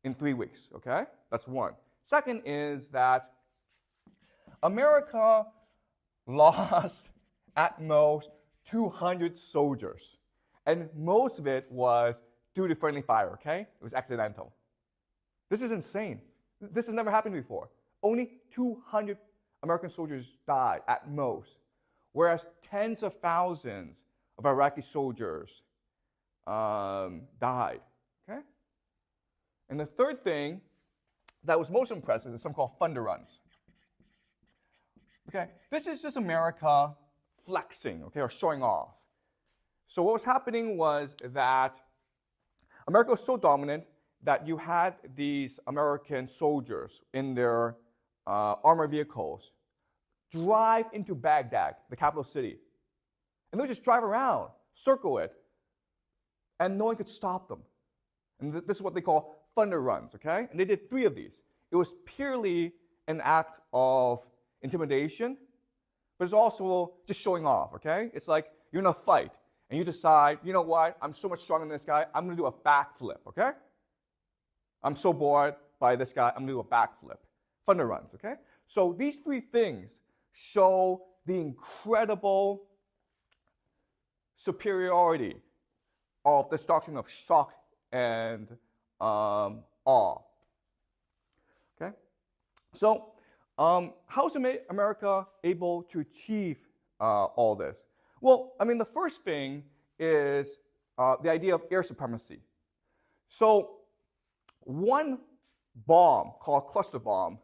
in 3 weeks, okay? That's one. Second is that America lost at most 200 soldiers. And most of it was due to friendly fire, okay? It was accidental. This is insane. This has never happened before. only 200 American soldiers died at most, whereas tens of thousands of Iraqi soldiers died. Okay? And the third thing that was most impressive is something called thunder runs. Okay, this is just America flexing, okay, or showing off. So what was happening was that America was so dominant that you had these American soldiers in their armored vehicles drive into Baghdad, the capital city. And they would just drive around, circle it, and no one could stop them. And this is what they call thunder runs, okay? And they did 3 of these. It was purely an act of intimidation, but it's also just showing off, okay? It's like you're in a fight, and you decide, you know what, I'm so much stronger than this guy, I'm going to do a backflip, okay? I'm so bored by this guy, I'm going to do a backflip. Thunder runs, okay? So these 3 things show the incredible superiority of this doctrine of shock and awe. Okay? So how is America able to achieve all this? Well, I mean, the first thing is the idea of air supremacy. So one bomb, called cluster bomb,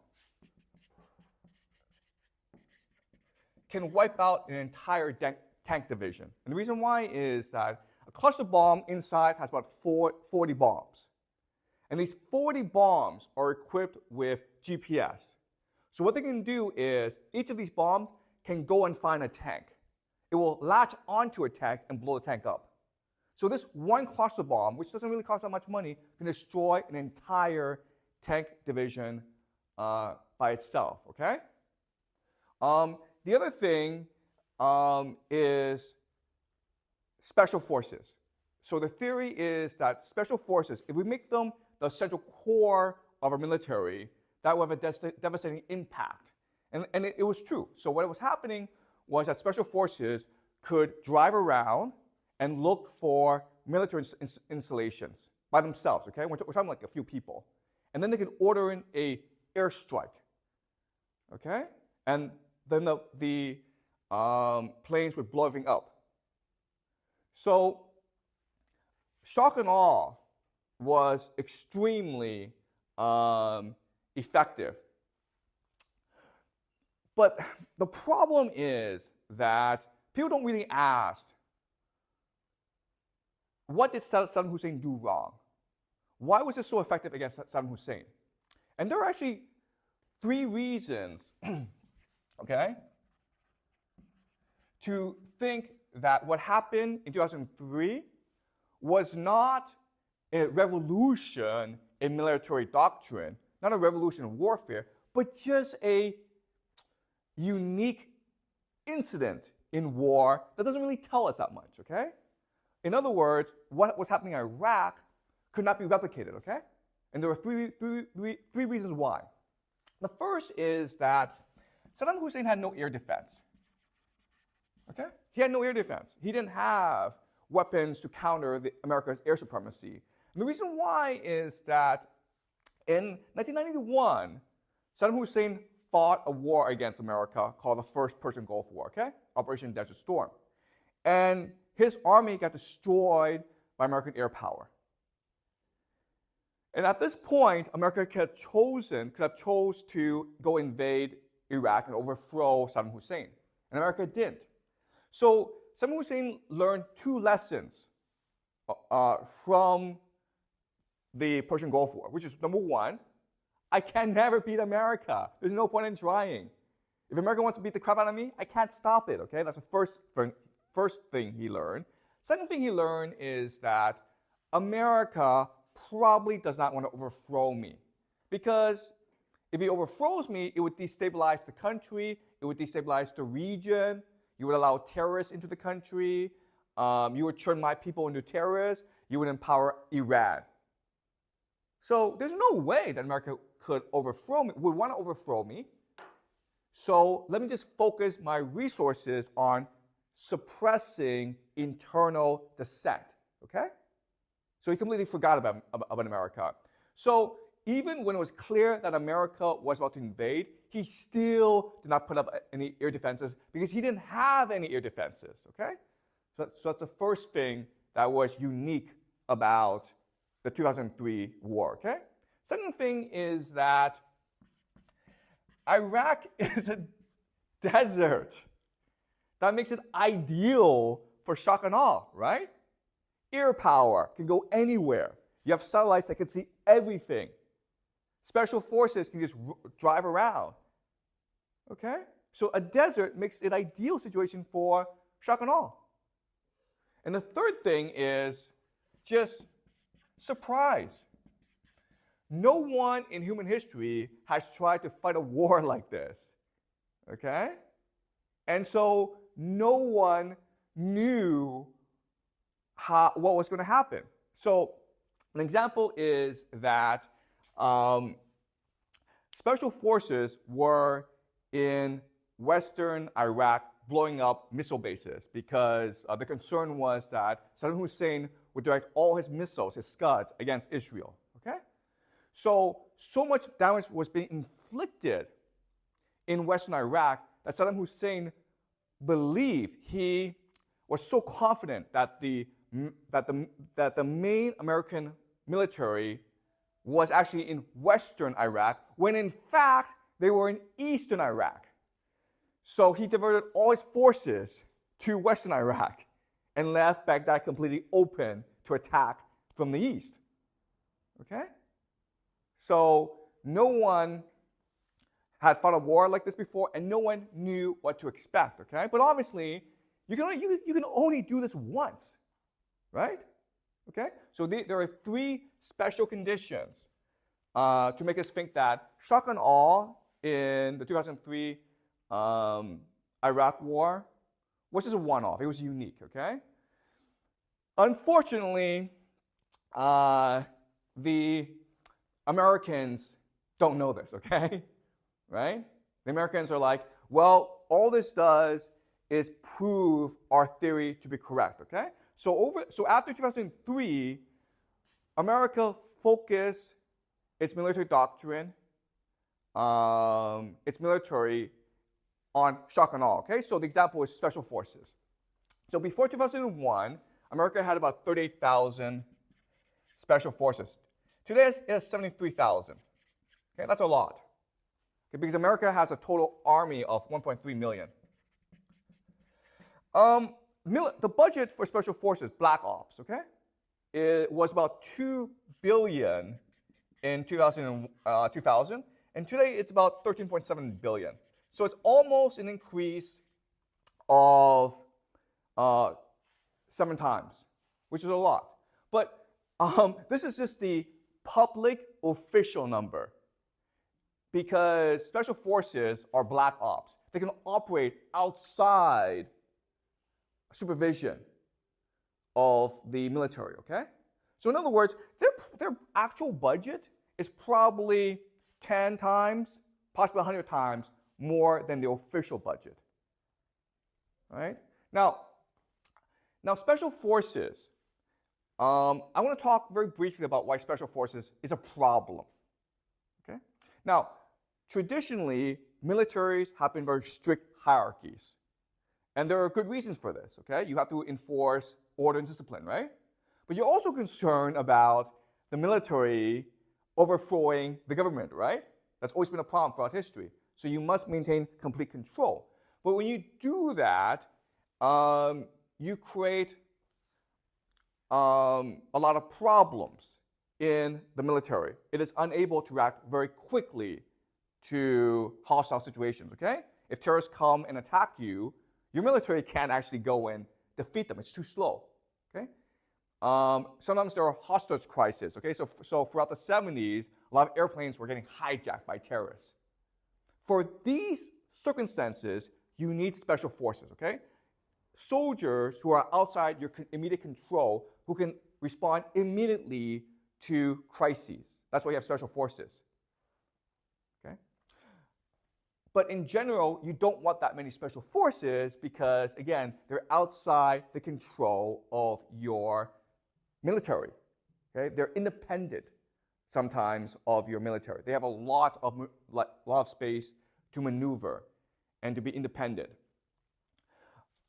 can wipe out an entire tank division. And the reason why is that a cluster bomb inside has about 40 bombs. And these 40 bombs are equipped with GPS. So what they can do is each of these bombs can go and find a tank. It will latch onto a tank and blow the tank up. So this one cluster bomb, which doesn't really cost that much money, can destroy an entire tank division by itself, okay? The other thing is special forces. So the theory is that special forces, if we make them the central core of our military, that will have a devastating impact. And it was true. So what was happening was that special forces could drive around and look for military installations by themselves, okay? We're talking like a few people. And then they could order in an airstrike, okay? And then the planes would blow everything up. So shock and awe was extremely effective. But the problem is that people don't really ask, what did Saddam Hussein do wrong? Why was it so effective against Saddam Hussein? And there are actually 3 reasons, okay, to think that what happened in 2003 was not a revolution in military doctrine, not a revolution in warfare, but just a unique incident in war that doesn't really tell us that much, okay? In other words, what was happening in Iraq could not be replicated, okay? And there are three reasons why. The first is that Saddam Hussein had no air defense, okay? He had no air defense. He didn't have weapons to counter America's air supremacy. And the reason why is that in 1991, Saddam Hussein fought a war against America called the First Persian Gulf War, okay? Operation Desert Storm. And his army got destroyed by American air power. And at this point, America could have chose to go invade Iraq and overthrow Saddam Hussein. And America didn't. So Saddam Hussein learned 2 lessons from the Persian Gulf War, which is number 1, I can never beat America. There's no point in trying. If America wants to beat the crap out of me, I can't stop it, okay? That's the first thing he learned. Second thing he learned is that America probably does not want to overthrow me. Because if he overthrows me, it would destabilize the country, it would destabilize the region, you would allow terrorists into the country, you would turn my people into terrorists, you would empower Iran. So there's no way that America could overthrow me, would want to overthrow me. So let me just focus my resources on suppressing internal dissent, okay? So he completely forgot about America. So even when it was clear that America was about to invade, he still did not put up any air defenses because he didn't have any air defenses, okay? So that's the first thing that was unique about the 2003 war, okay? Second thing is that Iraq is a desert. That makes it ideal for shock and awe, right? Air power can go anywhere. You have satellites that can see everything. Special forces can just drive around. Okay? So a desert makes it ideal situation for shock and awe. And the third thing is just surprise. No one in human history has tried to fight a war like this. Okay? And so no one knew what was going to happen. So an example is that special forces were in western Iraq blowing up missile bases because the concern was that Saddam Hussein would direct all his missiles, his Scuds, against Israel. Okay? So much damage was being inflicted in western Iraq that Saddam Hussein believed, he was so confident that the main American military was actually in western Iraq, when in fact they were in eastern Iraq. So he diverted all his forces to western Iraq and left Baghdad completely open to attack from the east. Okay? So no one had fought a war like this before, and no one knew what to expect, okay? But obviously, you can only do this once, right? Okay? So there are three special conditions to make us think that shock and awe in the 2003 Iraq War was just a one-off. It was unique, okay? Unfortunately, the Americans don't know this, okay? Right? The Americans are like, well, all this does is prove our theory to be correct, okay? So after 2003, America focused its military doctrine, its military on shock and awe, okay? So the example is special forces. So before 2001, America had about 38,000 special forces. Today it has 73,000. Okay, that's a lot. Okay, because America has a total army of 1.3 million. The budget for special forces, Black Ops, okay, it was about $2 billion in 2000, and today it's about $13.7 billion. So it's almost an increase of 7 times, which is a lot. But this is just the public official number, because special forces are Black Ops. They can operate outside supervision of the military, okay? So in other words, their actual budget is probably 10 times, possibly 100 times more than the official budget, right? Now special forces, I want to talk very briefly about why special forces is a problem, okay? Now, traditionally, militaries have been very strict hierarchies. And there are good reasons for this, okay? You have to enforce order and discipline, right? But you're also concerned about the military overthrowing the government, right? That's always been a problem throughout history. So you must maintain complete control. But when you do that, you create a lot of problems in the military. It is unable to react very quickly to hostile situations, okay? If terrorists come and attack you, your military can't actually go and defeat them. It's too slow, okay? Sometimes there are hostage crises, okay? So throughout the 70s, a lot of airplanes were getting hijacked by terrorists. For these circumstances, you need special forces, okay? Soldiers who are outside your immediate control, who can respond immediately to crises. That's why you have special forces, okay? But in general, you don't want that many special forces because, again, they're outside the control of your military, okay? They're independent. sometimes of your military. They have a lot of space to maneuver and to be independent.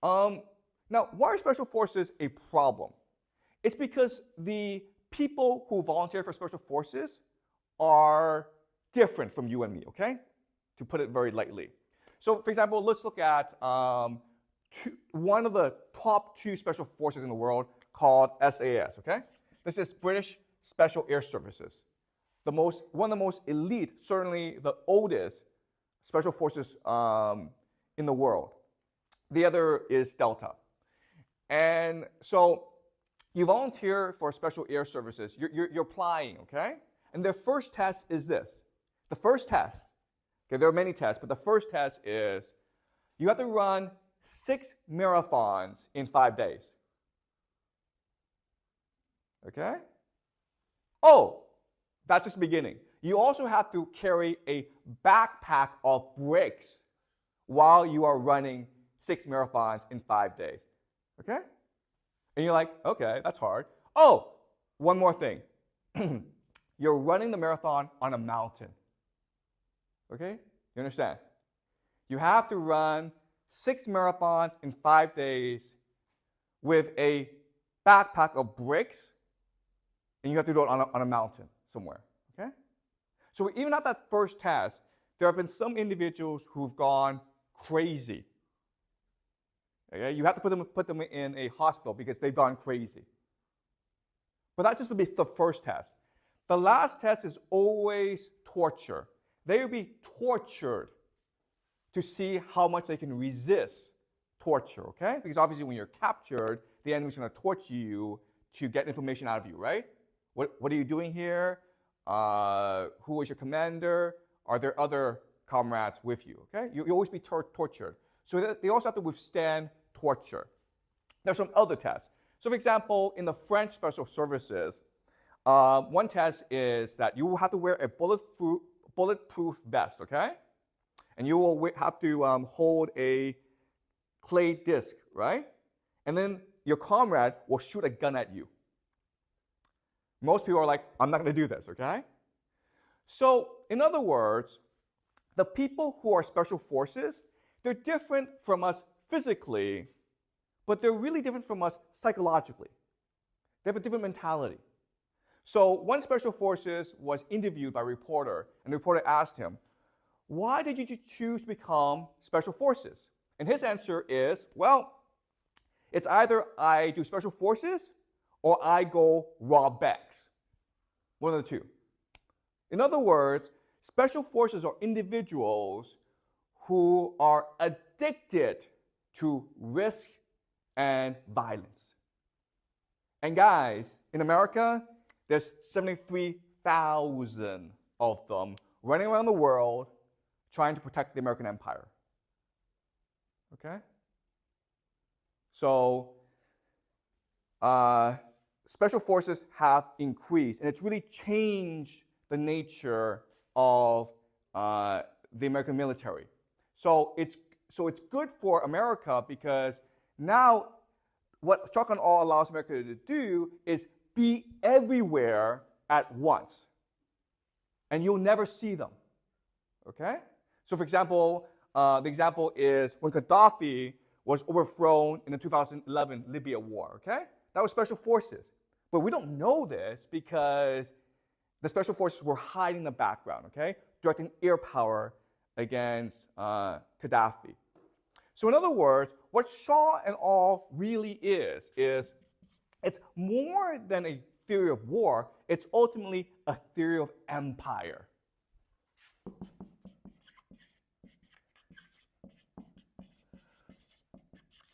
Now, why are special forces a problem? It's because the people who volunteer for special forces are different from you and me, okay? To put it very lightly. So, for example, let's look at one of the top 2 special forces in the world called SAS, okay? This is British Special Air Services. One of the most elite, certainly the oldest special forces in the world. The other is Delta. And so you volunteer for Special Air Services. You're applying, okay? And their first test is this. The first test, okay, there are many tests, but the first test is you have to run 6 marathons in 5 days. Okay? Oh, that's just the beginning. You also have to carry a backpack of bricks while you are running 6 marathons in 5 days. Okay? And you're like, okay, that's hard. Oh, one more thing. You're running the marathon on a mountain. Okay? You understand? You have to run 6 marathons in 5 days with a backpack of bricks, and you have to do it on a mountain somewhere. Okay? So even at that first test, there have been some individuals who've gone crazy. Okay? You have to put them in a hospital because they've gone crazy. But that's just to be the first test. The last test is always torture. They will be tortured to see how much they can resist torture, okay? Because obviously when you're captured, the enemy's going to torture you to get information out of you, right? What are you doing here? Who is your commander? Are there other comrades with you, okay? You'll always be tortured. So they also have to withstand torture. There's some other tests. So for example, in the French Special Services, one test is that you will have to wear a bulletproof vest, okay? And you will have to hold a clay disc, right? And then your comrade will shoot a gun at you. Most people are like, I'm not going to do this, okay? So, in other words, the people who are special forces, they're different from us physically, but they're really different from us psychologically. They have a different mentality. So, one special forces was interviewed by a reporter, and the reporter asked him, why did you choose to become special forces? And his answer is, well, it's either I do special forces or I go rob banks. One of the two. In other words, special forces are individuals who are addicted to risk and violence. And guys, in America, there's 73,000 of them running around the world trying to protect the American empire. Okay? So, special forces have increased, and it's really changed the nature of the American military. So it's good for America because now what shock and awe allows America to do is be everywhere at once, and you'll never see them. Okay? So for example, the example is when Gaddafi was overthrown in the 2011 Libya war, okay? That was special forces. But we don't know this because the special forces were hiding in the background, okay? Directing air power against Gaddafi. So in other words, what shock and awe really is it's more than a theory of war, it's ultimately a theory of empire.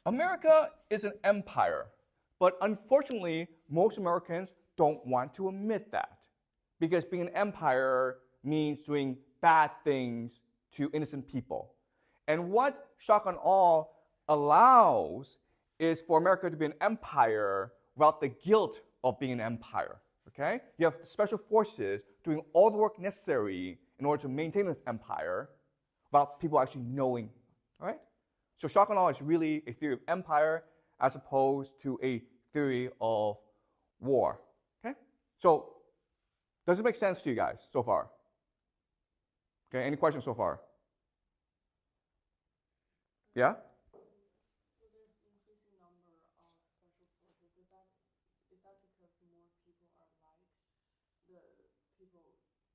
America is an empire, but unfortunately, most Americans don't want to admit that because being an empire means doing bad things to innocent people. And what shock and awe allows is for America to be an empire without the guilt of being an empire. Okay? You have special forces doing all the work necessary in order to maintain this empire without people actually knowing. All right? So shock and awe is really a theory of empire as opposed to a theory of war. Okay? So Does it make sense to you guys so far? Okay, any questions so far? Yeah? So there's increasing number of special forces. Is that because more people are like the people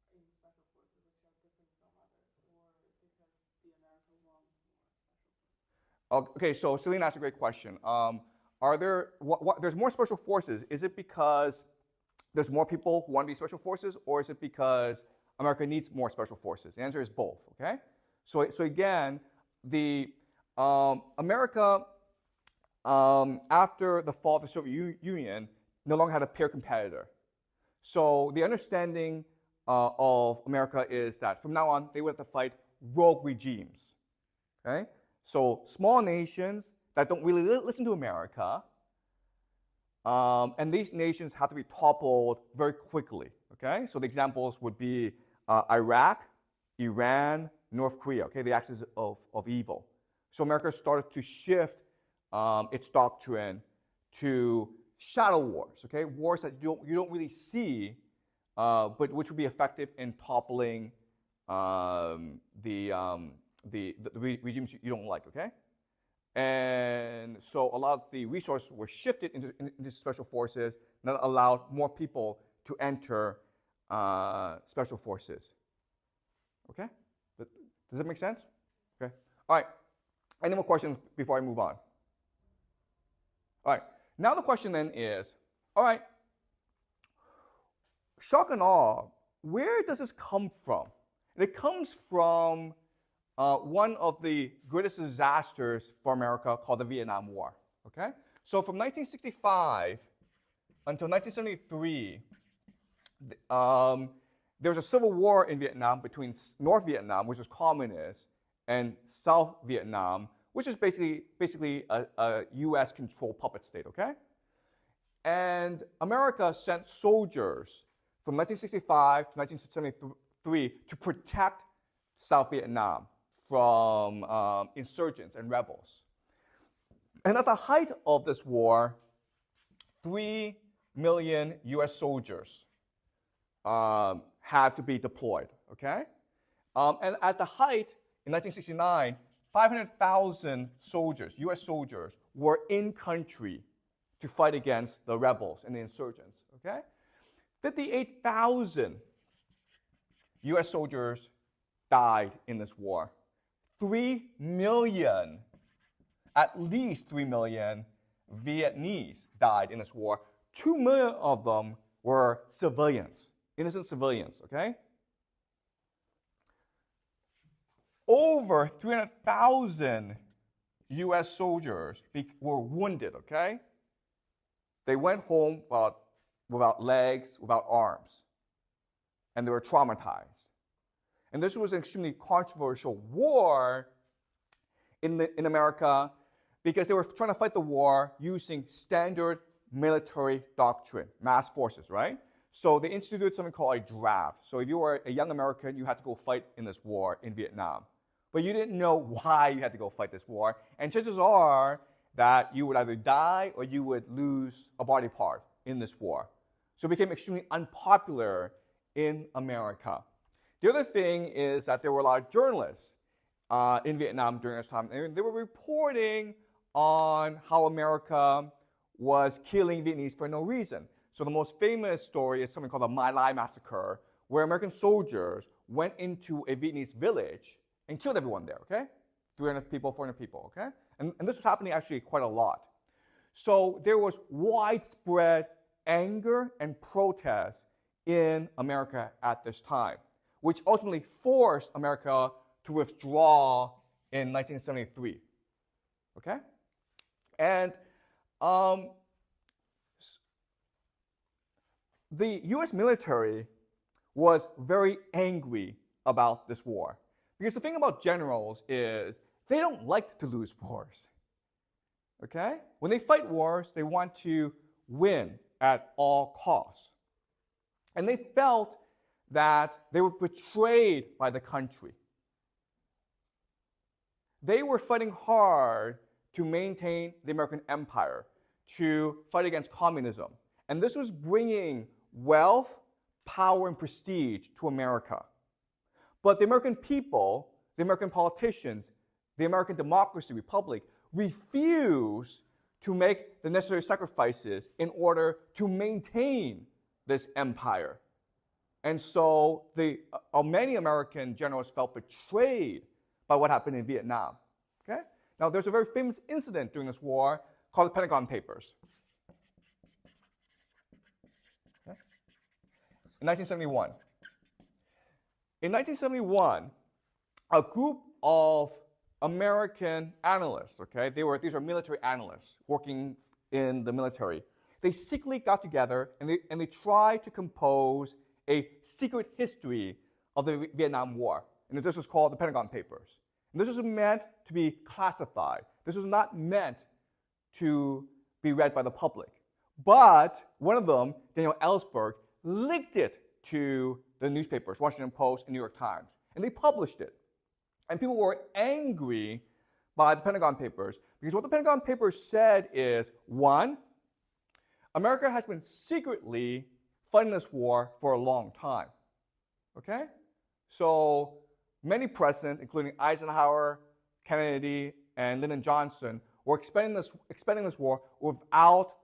in special forces, which are different from others, or because the America wants more special forces? Okay, so Celine asked a great question. There's more special forces. Is it because there's more people who want to be special forces, or is it because America needs more special forces? The answer is both, okay? So again, America, after the fall of the Soviet Union, no longer had a peer competitor. So the understanding of America is that from now on, they would have to fight rogue regimes, okay? So small nations that don't really listen to America, and these nations have to be toppled very quickly, okay? So the examples would be Iraq, Iran, North Korea, okay? The axis of evil. So America started to shift its doctrine to shadow wars, okay? Wars that you don't really see, but which would be effective in toppling the regimes you don't like, okay? And so a lot of the resources were shifted into special forces that allowed more people to enter special forces. Okay? Does that make sense? Okay. All right. Any more questions before I move on? All right. Now the question then is, all right, shock and awe, where does this come from? It comes from one of the greatest disasters for America called the Vietnam War. Okay? So from 1965 until 1973, there was a civil war in Vietnam between North Vietnam, which was communist, and South Vietnam, which is basically a US-controlled puppet state, okay? And America sent soldiers from 1965 to 1973 to protect South Vietnam from insurgents and rebels. And at the height of this war, 3 million US soldiers had to be deployed, okay? And at the height, in 1969, 500,000 soldiers, US soldiers, were in country to fight against the rebels and the insurgents, okay? 58,000 US soldiers died in this war. 3 million, at least 3 million Vietnamese died in this war. 2 million of them were civilians, innocent civilians, okay? Over 300,000 US soldiers were wounded, okay? They went home without legs, without arms, and they were traumatized. And this was an extremely controversial war in America because they were trying to fight the war using standard military doctrine, mass forces, right? So they instituted something called a draft. So if you were a young American, you had to go fight in this war in Vietnam. But you didn't know why you had to go fight this war. And chances are that you would either die or you would lose a body part in this war. So it became extremely unpopular in America. The other thing is that there were a lot of journalists in Vietnam during this time, and they were reporting on how America was killing Vietnamese for no reason. So the most famous story is something called the My Lai massacre, where American soldiers went into a Vietnamese village and killed everyone there, okay? 300 people, 400 people, okay? And this was happening actually quite a lot. So there was widespread anger and protest in America at this time, which ultimately forced America to withdraw in 1973, okay? And the US military was very angry about this war. Because the thing about generals is they don't like to lose wars, okay? When they fight wars, they want to win at all costs. And they felt that they were betrayed by the country. They were fighting hard to maintain the American empire, to fight against communism. And this was bringing wealth power and prestige to America. But the American people, the American politicians, the American democracy, republic, refuse to make the necessary sacrifices in order to maintain this empire. And so many American generals felt betrayed by what happened in Vietnam. Okay? Now, there's a very famous incident during this war called the Pentagon Papers. Okay? In 1971. In 1971, a group of American analysts, okay, these are military analysts working in the military. They secretly got together and they tried to compose a secret history of the Vietnam War. And this is called the Pentagon Papers. And this was meant to be classified. This was not meant to be read by the public. But one of them, Daniel Ellsberg, leaked it to the newspapers, Washington Post and New York Times. And they published it. And people were angry by the Pentagon Papers because what the Pentagon Papers said is, one, America has been secretly fighting this war for a long time. Okay? So many presidents, including Eisenhower, Kennedy, and Lyndon Johnson, were expending this war without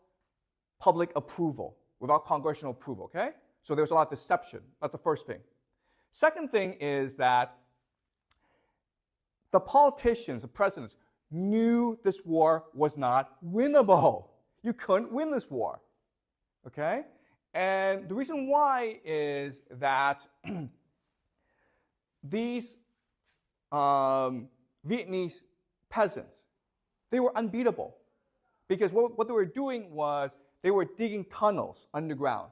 public approval, without congressional approval. Okay? So there was a lot of deception. That's the first thing. Second thing is that the politicians, the presidents, knew this war was not winnable. You couldn't win this war. Okay? And the reason why is that these Vietnamese peasants, they were unbeatable. Because what they were doing was they were digging tunnels underground.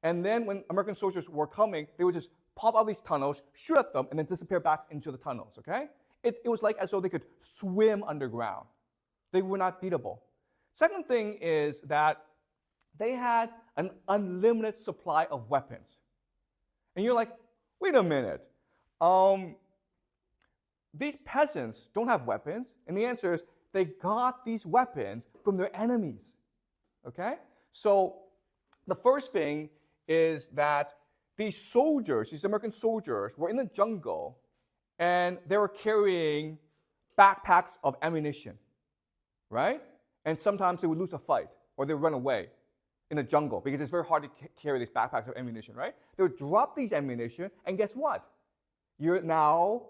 And then when American soldiers were coming, they would just pop out these tunnels, shoot at them, and then disappear back into the tunnels, okay? It was like as though they could swim underground. They were not beatable. Second thing is that they had an unlimited supply of weapons. And you're like, wait a minute. These peasants don't have weapons. And the answer is they got these weapons from their enemies, okay? So the first thing is that these soldiers, these American soldiers, were in the jungle and they were carrying backpacks of ammunition, right? And sometimes they would lose a fight or they would run away in the jungle because it's very hard to carry these backpacks of ammunition, right? They would drop these ammunition and guess what? You're now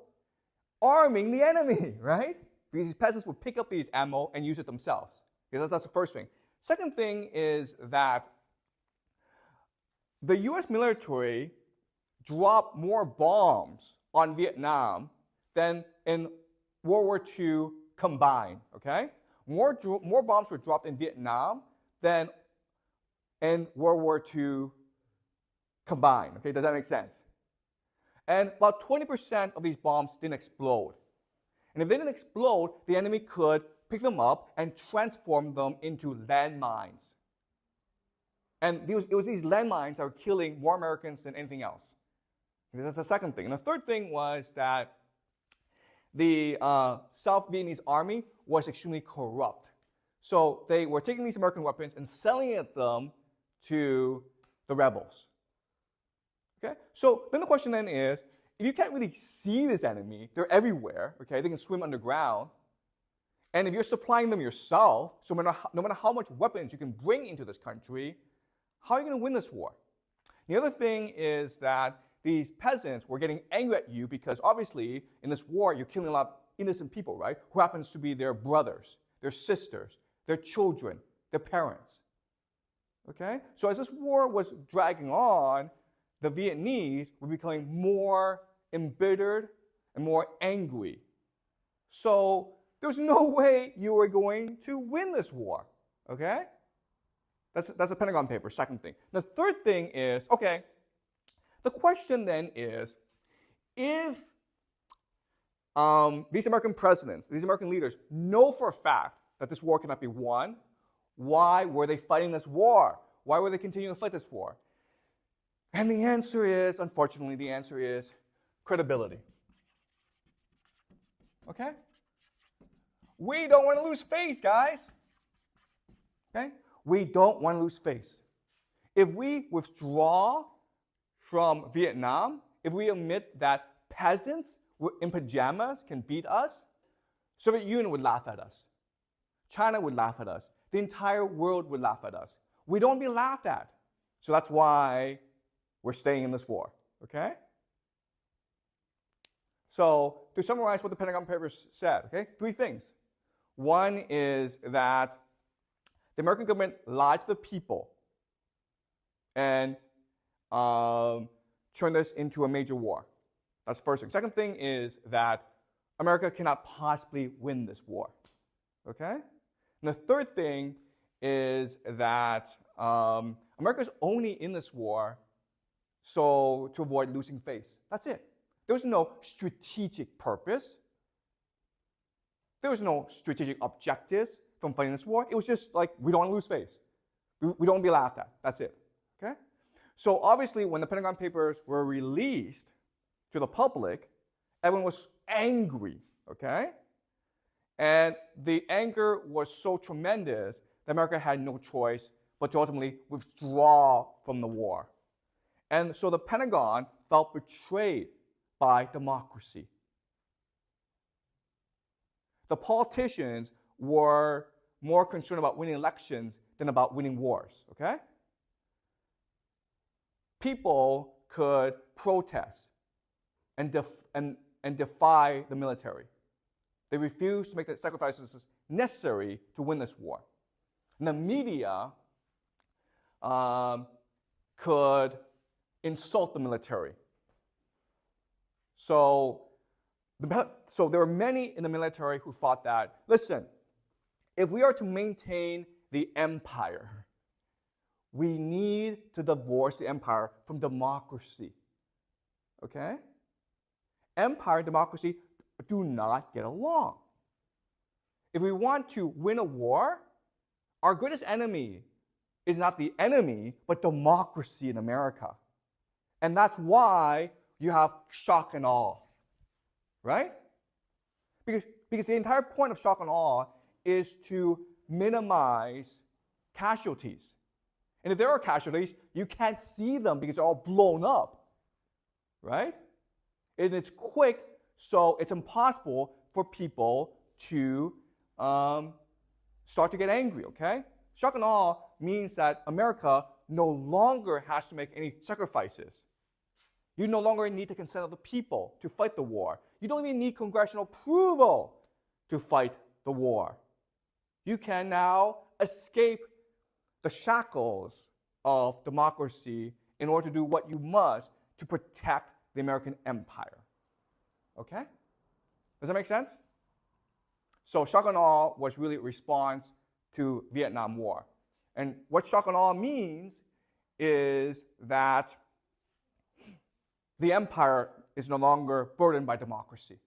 arming the enemy, right? Because these peasants would pick up these ammo and use it themselves. Okay, that's the first thing. Second thing is that the US military dropped more bombs on Vietnam than in World War II combined, okay? More bombs were dropped in Vietnam than in World War II combined, okay? Does that make sense? And about 20% of these bombs didn't explode. And if they didn't explode, the enemy could pick them up and transform them into landmines. And it was these landmines that were killing more Americans than anything else. Okay, that's the second thing. And the third thing was that the South Vietnamese army was extremely corrupt. So they were taking these American weapons and selling them to the rebels. Okay? So then the question then is, if you can't really see this enemy, they're everywhere, okay? They can swim underground. And if you're supplying them yourself, so no matter how much weapons you can bring into this country, how are you going to win this war? The other thing is that these peasants were getting angry at you because obviously in this war you're killing a lot of innocent people, right? Who happens to be their brothers, their sisters, their children, their parents. Okay? So as this war was dragging on, the Vietnamese were becoming more embittered and more angry. So there's no way you were going to win this war. Okay? That's a Pentagon paper, second thing. The third thing is, okay, the question then is, if these American presidents, these American leaders know for a fact that this war cannot be won, why were they fighting this war? Why were they continuing to fight this war? And the answer is, unfortunately, the answer is credibility. Okay? We don't want to lose face, guys. Okay? We don't want to lose face. If we withdraw from Vietnam, if we admit that peasants in pajamas can beat us, Soviet Union would laugh at us. China would laugh at us. The entire world would laugh at us. We don't want to be laughed at. So that's why we're staying in this war, okay? So to summarize what the Pentagon Papers said, okay, 3 things. One is that the American government lied to the people and turned this into a major war. That's the first thing. Second thing is that America cannot possibly win this war, okay? And the third thing is that America is only in this war so to avoid losing face. That's it. There was no strategic purpose. There was no strategic objectives from fighting this war. It was just like, we don't want to lose face. We don't want to be laughed at. That's it, okay? So obviously, when the Pentagon Papers were released to the public, everyone was angry, okay? And the anger was so tremendous that America had no choice but to ultimately withdraw from the war. And so the Pentagon felt betrayed by democracy. The politicians were more concerned about winning elections than about winning wars, okay? People could protest and defy the military. They refused to make the sacrifices necessary to win this war. And the media could insult the military. So there were many in the military who thought that, listen, if we are to maintain the empire, we need to divorce the empire from democracy. Okay? Empire and democracy do not get along. If we want to win a war, our greatest enemy is not the enemy, but democracy in America. And that's why you have shock and awe, right? Because the entire point of shock and awe is to minimize casualties. And if there are casualties, you can't see them because they're all blown up, right? And it's quick, so it's impossible for people to start to get angry, okay? Shock and awe means that America no longer has to make any sacrifices. You no longer need the consent of the people to fight the war. You don't even need congressional approval to fight the war. You can now escape the shackles of democracy in order to do what you must to protect the American empire. Okay? Does that make sense? So shock and awe was really a response to Vietnam War. And what shock and awe means is that the empire is no longer burdened by democracy.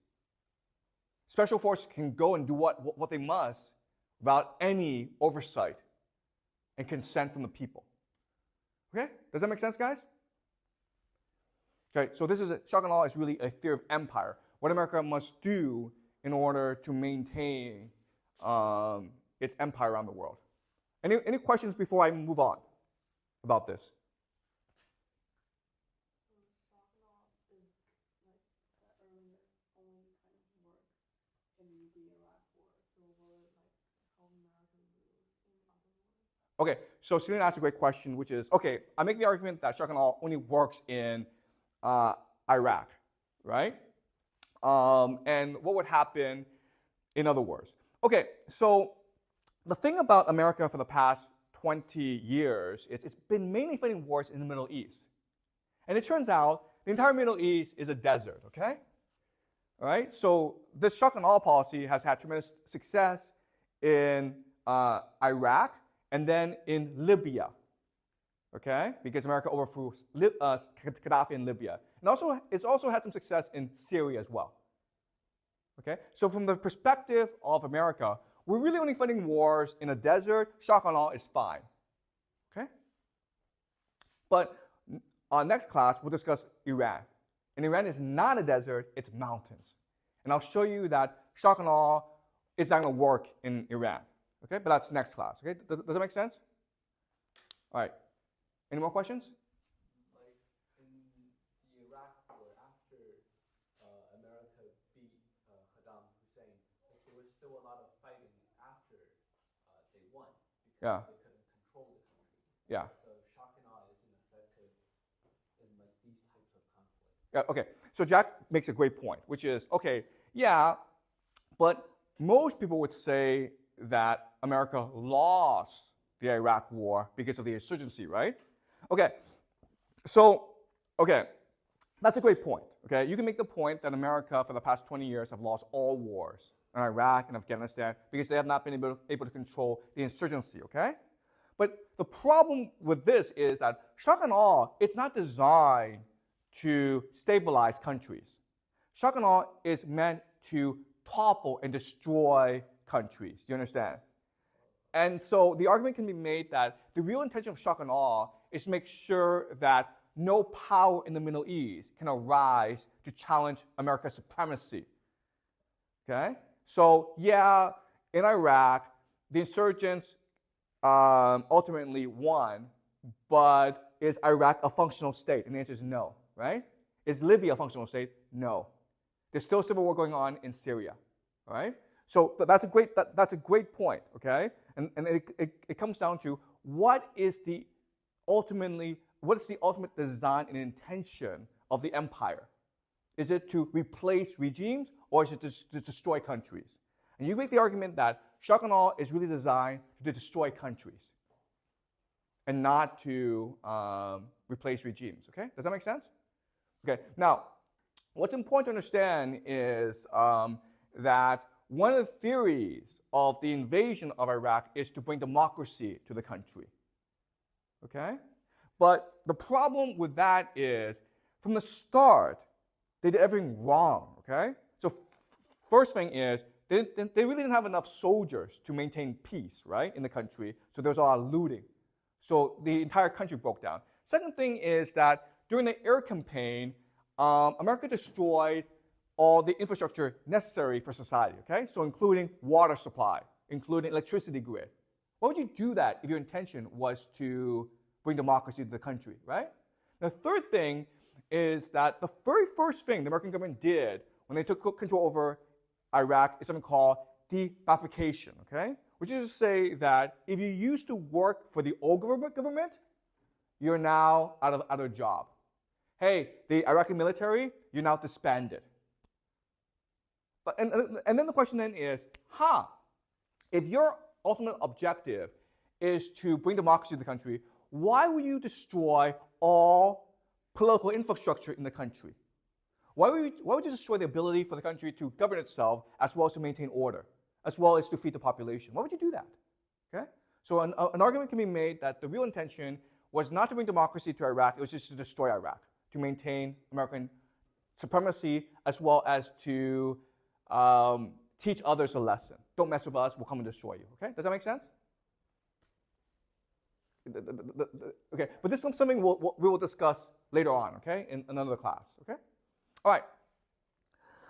Special forces can go and do what they must without any oversight and consent from the people. Okay? Does that make sense, guys? Okay, so shock and awe is really a theory of empire. What America must do in order to maintain its empire around the world. Any questions before I move on about this? Okay, so Celine asked a great question, which is, okay, I make the argument that shock and awe only works in Iraq, right? And what would happen in other wars? Okay, so the thing about America for the past 20 years is it's been mainly fighting wars in the Middle East. And it turns out the entire Middle East is a desert, okay? All right, so this shock and awe policy has had tremendous success in Iraq and then in Libya, okay? Because America overthrew Gaddafi in Libya. And it's also had some success in Syria as well, okay? So from the perspective of America, we're really only fighting wars in a desert. Shock and awe is fine, okay? But next class, we'll discuss Iran. And Iran is not a desert, it's mountains. And I'll show you that shock and awe is not going to work in Iran. Okay, but that's next class. Okay, does that make sense? All right. Any more questions? Like in Saddam Hussein, like, there was still a lot of fighting after they won because Yeah. they couldn't control the country. Yeah. So shock and awe is ineffective in like these types of conflicts. Yeah, okay. So Jack makes a great point, which is, okay, yeah, but most people would say that America lost the Iraq war because of the insurgency, right? Okay, so, okay, that's a great point, okay? You can make the point that America, for the past 20 years, have lost all wars in Iraq and Afghanistan because they have not been able to control the insurgency, okay? But the problem with this is that shock and awe, it's not designed to stabilize countries. Shock and awe is meant to topple and destroy countries. Do you understand? And so the argument can be made that the real intention of shock and awe is to make sure that no power in the Middle East can arise to challenge America's supremacy. Okay? So yeah, in Iraq, the insurgents ultimately won, but is Iraq a functional state? And the answer is no, right? Is Libya a functional state? No. There's still a civil war going on in Syria, all right? So that's a great point, okay? And it comes down to what is the ultimate design and intention of the empire? Is it to replace regimes or is it to destroy countries? And you make the argument that shock and awe is really designed to destroy countries and not to replace regimes, okay? Does that make sense? Okay, now, what's important to understand is that one of the theories of the invasion of Iraq is to bring democracy to the country, okay? But the problem with that is, from the start, they did everything wrong, okay? So first thing is, they really didn't have enough soldiers to maintain peace, right, in the country, so there was a lot of looting. So the entire country broke down. Second thing is that during the air campaign, America destroyed all the infrastructure necessary for society, okay? So including water supply, including electricity grid. Why would you do that if your intention was to bring democracy to the country, right? The third thing is that the very first thing the American government did when they took control over Iraq is something called de-Ba'athification, okay? Which is to say that if you used to work for the old government, you're now out of a job. Hey, the Iraqi military, you're now disbanded. But, and then the question then is, if your ultimate objective is to bring democracy to the country, why would you destroy all political infrastructure in the country? Why would you destroy the ability for the country to govern itself as well as to maintain order, as well as to feed the population? Why would you do that? Okay? So an argument can be made that the real intention was not to bring democracy to Iraq, it was just to destroy Iraq, to maintain American supremacy, as well as to teach others a lesson. Don't mess with us, we'll come and destroy you. Okay? Does that make sense? Okay, but this is something we will discuss later on, okay, in another class, okay? All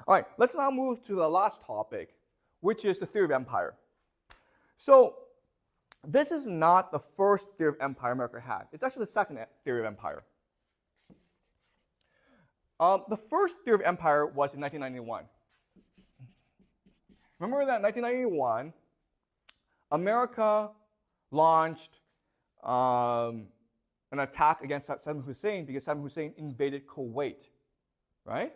right, let's now move to the last topic, which is the theory of empire. So this is not the first theory of empire America had. It's actually the second theory of empire. The first theory of empire was in 1991. Remember that in 1991, America launched an attack against Saddam Hussein because Saddam Hussein invaded Kuwait, right?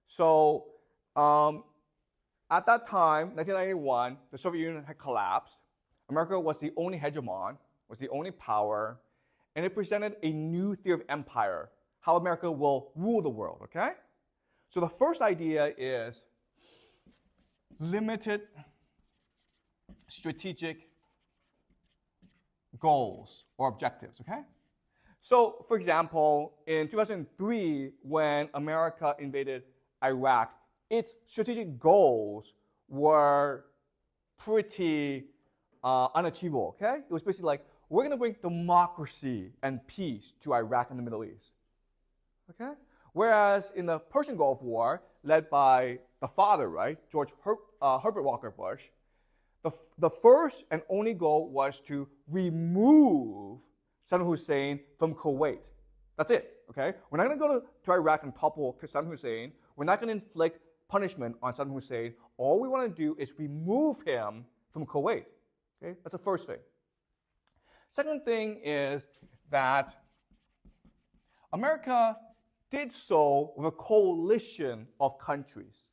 So at that time, 1991, the Soviet Union had collapsed. America was the only hegemon, was the only power, and it presented a new theory of empire, how America will rule the world, okay? So the first idea is limited strategic goals or objectives, okay? So, for example, in 2003, when America invaded Iraq, its strategic goals were pretty unachievable, okay? It was basically like, we're going to bring democracy and peace to Iraq and the Middle East, okay? Whereas in the Persian Gulf War, led by the father, right, George Herbert Walker Bush, the first and only goal was to remove Saddam Hussein from Kuwait. That's it, okay? We're not going to go to Iraq and topple Saddam Hussein. We're not going to inflict punishment on Saddam Hussein. All we want to do is remove him from Kuwait. Okay? That's the first thing. Second thing is that America did so with a coalition of countries.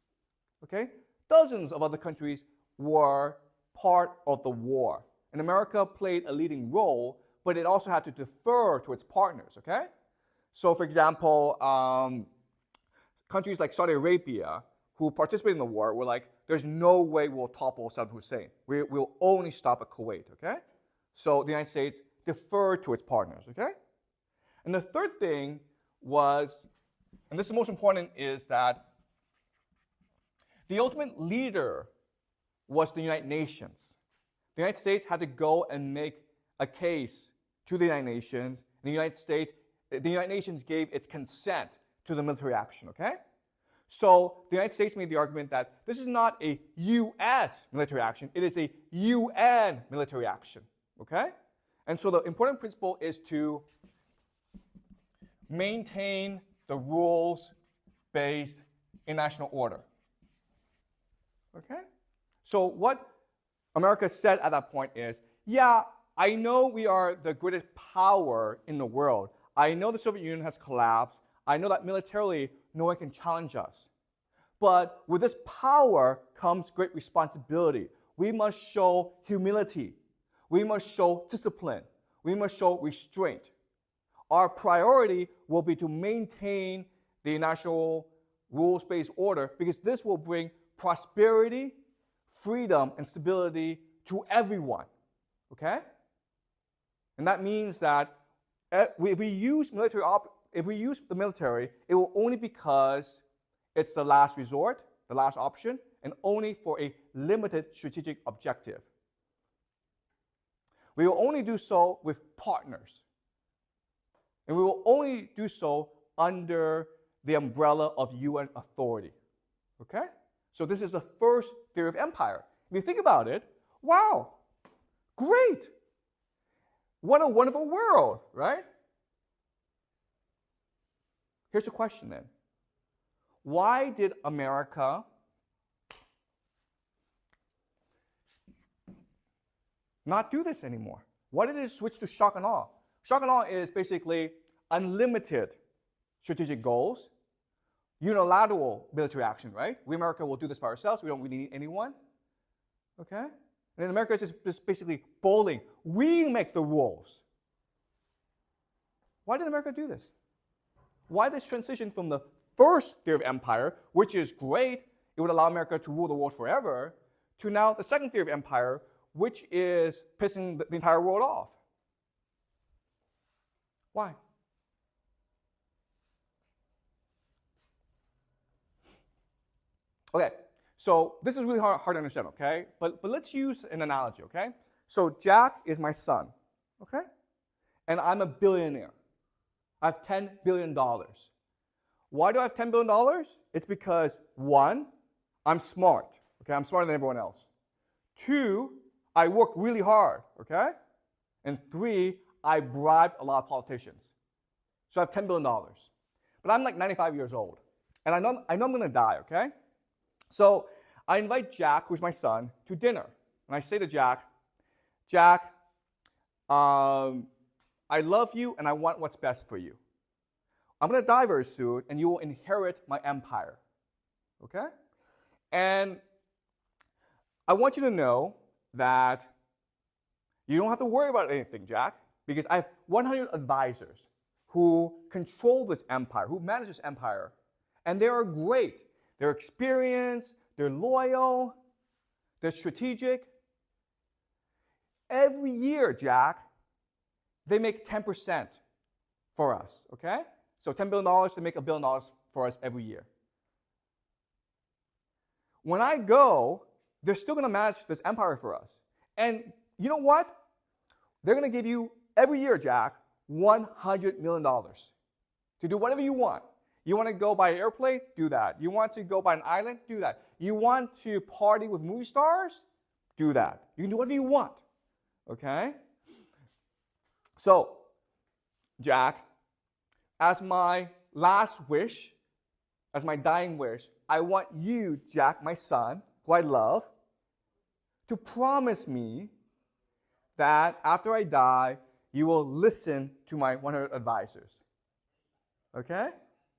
Okay? Dozens of other countries were part of the war. And America played a leading role, but it also had to defer to its partners. Okay? So, for example, countries like Saudi Arabia, who participated in the war, were like, there's no way we'll topple Saddam Hussein. We'll only stop at Kuwait, okay? So the United States deferred to its partners, okay? And the third thing was, and this is most important, is that the ultimate leader was the United Nations. The United States had to go and make a case to the United Nations. And the United Nations gave its consent to the military action, okay? So the United States made the argument that this is not a U.S. military action, it is a UN military action, okay? And so the important principle is to maintain the rules-based international order, okay? So what America said at that point is, yeah, I know we are the greatest power in the world. I know the Soviet Union has collapsed. I know that militarily no one can challenge us. But with this power comes great responsibility. We must show humility. We must show discipline. We must show restraint. Our priority will be to maintain the national rules-based order because this will bring prosperity, freedom, and stability to everyone. Okay? And that means that if we use the military, it will only because it's the last resort, the last option, and only for a limited strategic objective. We will only do so with partners. And we will only do so under the umbrella of UN authority. Okay? So this is the first theory of empire. If you think about it, wow, great. What a wonderful world, right? Here's the question then. Why did America not do this anymore? Why did it switch to shock and awe? Shock and awe is basically unlimited strategic goals, unilateral military action, right? We, America, will do this by ourselves. We don't really need anyone. Okay? And in America, it's just basically bowling. We make the rules. Why did America do this? Why this transition from the first theory of empire, which is great, it would allow America to rule the world forever, to now the second theory of empire, which is pissing the entire world off? Why? Okay, so this is really hard to understand, okay? But let's use an analogy, okay? So Jack is my son, okay? And I'm a billionaire. I have $10 billion. Why do I have $10 billion? It's because, one, I'm smart, okay? I'm smarter than everyone else. Two, I work really hard, okay? And three, I bribed a lot of politicians. So I have $10 billion. But I'm like 95 years old. And I know I'm going to die, okay? So I invite Jack, who's my son, to dinner. And I say to Jack, Jack, I love you and I want what's best for you. I'm going to die very soon and you will inherit my empire. Okay? And I want you to know that you don't have to worry about anything, Jack, because I have 100 advisors who control this empire, who manage this empire. And they are great. They're experienced, they're loyal, they're strategic. Every year, Jack, they make 10% for us, okay? So $10 billion, they make $1 billion for us every year. When I go, they're still going to manage this empire for us. And you know what? They're going to give you, every year, Jack, $100 million to do whatever you want. You want to go by an airplane? Do that. You want to go by an island? Do that. You want to party with movie stars? Do that. You can do whatever you want. Okay? So, Jack, as my last wish, as my dying wish, I want you, Jack, my son, who I love, to promise me that after I die, you will listen to my 100 advisors. Okay?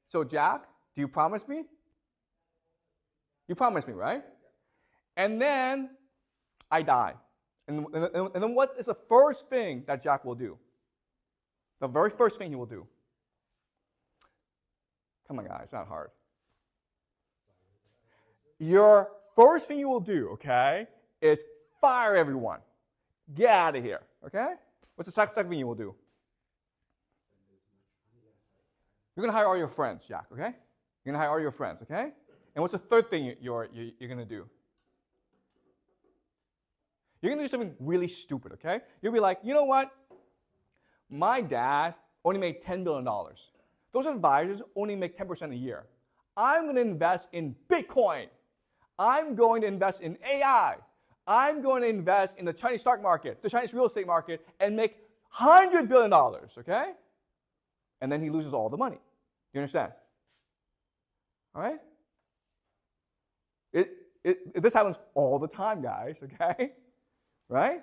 So, Jack, do you promise me? You promise me, right? And then I die. And then what is the first thing that Jack will do? The very first thing he will do. Come on, guys, it's not hard. Your first thing you will do, okay, is fire everyone. Get out of here, okay? What's the second thing you will do? You're going to hire all your friends, Jack, okay? You're going to hire all your friends, okay? And what's the third thing you're going to do? You're going to do something really stupid, okay? You'll be like, you know what? My dad only made $10 billion. Those advisors only make 10% a year. I'm going to invest in Bitcoin. I'm going to invest in AI. I'm going to invest in the Chinese stock market, the Chinese real estate market, and make $100 billion, okay? And then he loses all the money. You understand? All right? This happens all the time, guys, okay? Right?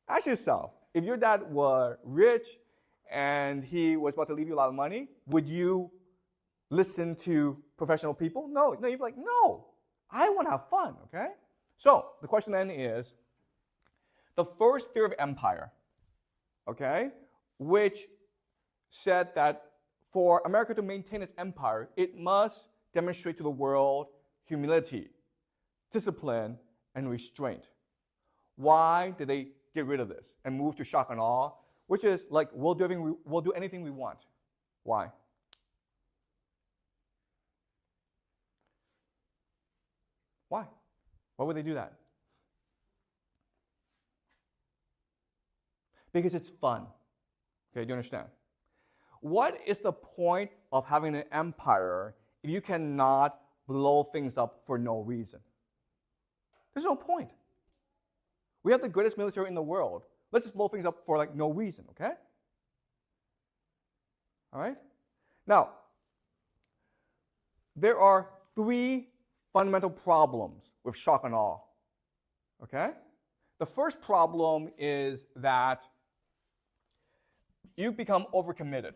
Ask yourself, if your dad were rich and he was about to leave you a lot of money, would you listen to professional people? No, you'd be like, no, I want to have fun, okay? So the question then is, the first theory of empire, okay, which said that for America to maintain its empire, it must demonstrate to the world humility, discipline, and restraint. Why did they get rid of this and move to shock and awe, which is like, we'll do anything we want? Why? Why? Why would they do that? Because it's fun. Okay, do you understand? What is the point of having an empire if you cannot blow things up for no reason? There's no point. We have the greatest military in the world. Let's just blow things up for like no reason, okay? All right? Now, there are three fundamental problems with shock and awe, okay? The first problem is that you become overcommitted.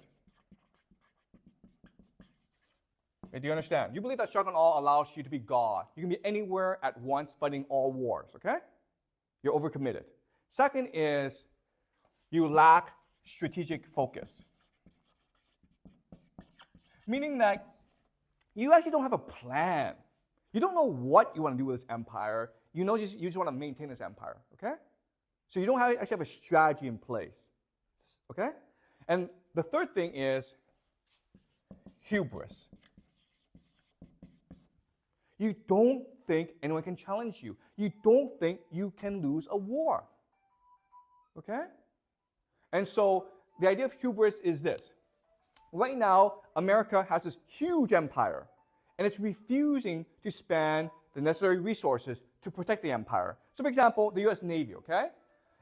Okay, do you understand? You believe that shock and awe allows you to be God. You can be anywhere at once fighting all wars, okay? You're overcommitted. Second is you lack strategic focus. Meaning that you actually don't have a plan. You don't know what you want to do with this empire. You know you just want to maintain this empire, okay? So you don't actually have a strategy in place, okay? And the third thing is hubris. You don't think anyone can challenge you. You don't think you can lose a war, okay? And so the idea of hubris is this. Right now, America has this huge empire, and it's refusing to spend the necessary resources to protect the empire. So for example, the US Navy, okay?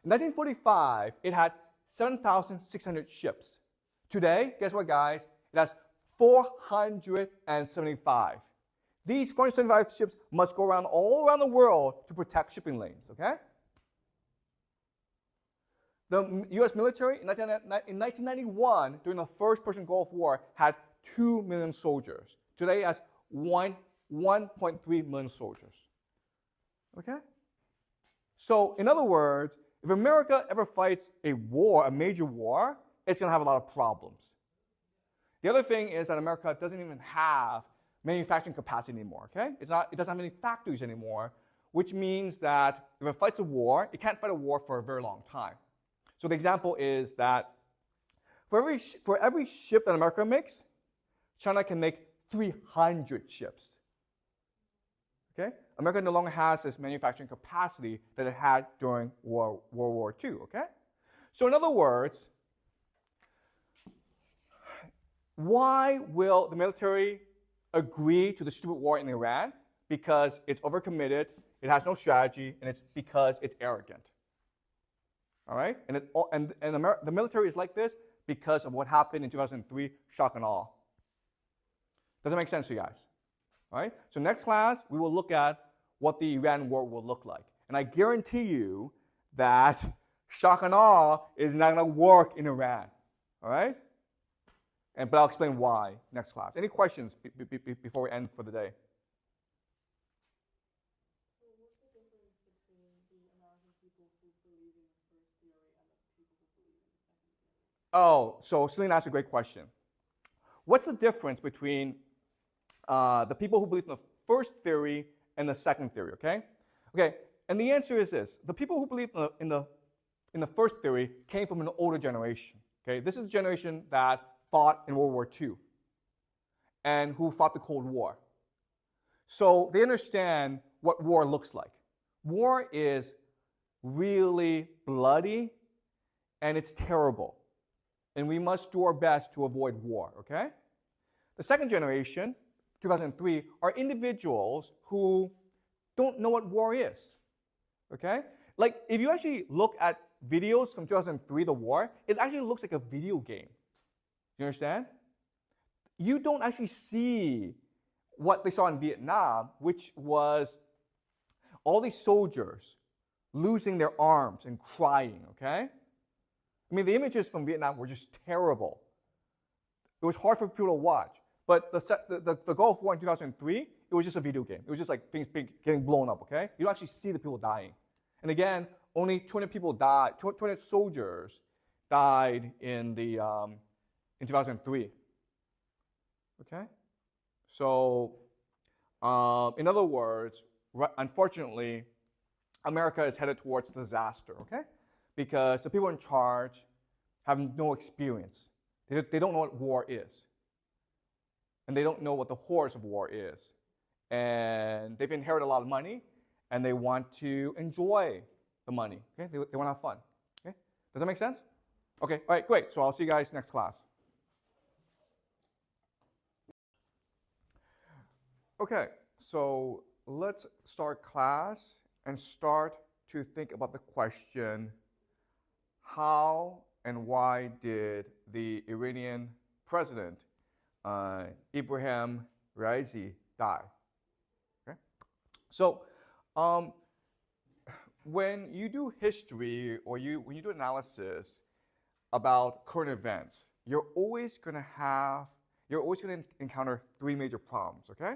In 1945, it had 7,600 ships. Today, guess what, guys? It has 475. These 475 ships must go around all around the world to protect shipping lanes, okay? The US military in 1991, during the first Persian Gulf War, had 2 million soldiers. Today it has 1.3 million soldiers, okay? So in other words, if America ever fights a war, a major war, it's going to have a lot of problems. The other thing is that America doesn't even have manufacturing capacity anymore, okay? It doesn't have any factories anymore, which means that if it fights a war, it can't fight a war for a very long time. So the example is that for every ship that America makes, China can make 300 ships, okay? America no longer has this manufacturing capacity that it had during World War II, okay? So in other words, why will the military agree to the stupid war in Iran? Because it's overcommitted, it has no strategy, and it's because it's arrogant. All right? And the military is like this because of what happened in 2003, shock and awe. Does that make sense to you guys? All right? So next class, we will look at what the Iran war will look like. And I guarantee you that shock and awe is not going to work in Iran. All right? But I'll explain why next class. Any questions before we end for the day? So what's the difference between the American people who believe in the first theory and the people who believe in the second theory? Oh, so Celine asked a great question. What's the difference between the people who believe in the first theory and the second theory, okay? Okay, and the answer is this. The people who believe in the first theory came from an older generation, okay? This is a generation that fought in World War II and who fought the Cold War. So they understand what war looks like. War is really bloody and it's terrible. And we must do our best to avoid war, okay? The second generation, 2003, are individuals who don't know what war is, okay? Like, if you actually look at videos from 2003, the war, it actually looks like a video game. You understand? You don't actually see what they saw in Vietnam, which was all these soldiers losing their arms and crying, okay? I mean, the images from Vietnam were just terrible. It was hard for people to watch. But the Gulf War in 2003, it was just a video game. It was just like things getting blown up, okay? You don't actually see the people dying. And again, only 200 people died, 200 soldiers died in 2003, okay? So, in other words, unfortunately, America is headed towards disaster, okay? Because the people in charge have no experience. They don't know what war is. And they don't know what the horrors of war is. And they've inherited a lot of money, and they want to enjoy the money, okay? They want to have fun, okay? Does that make sense? Okay, all right, great. So I'll see you guys next class. Okay, so let's start class and start to think about the question, how and why did the Iranian president, Ibrahim Raisi, die? Okay? So when you do history or when you do analysis about current events, you're always going to encounter three major problems, okay?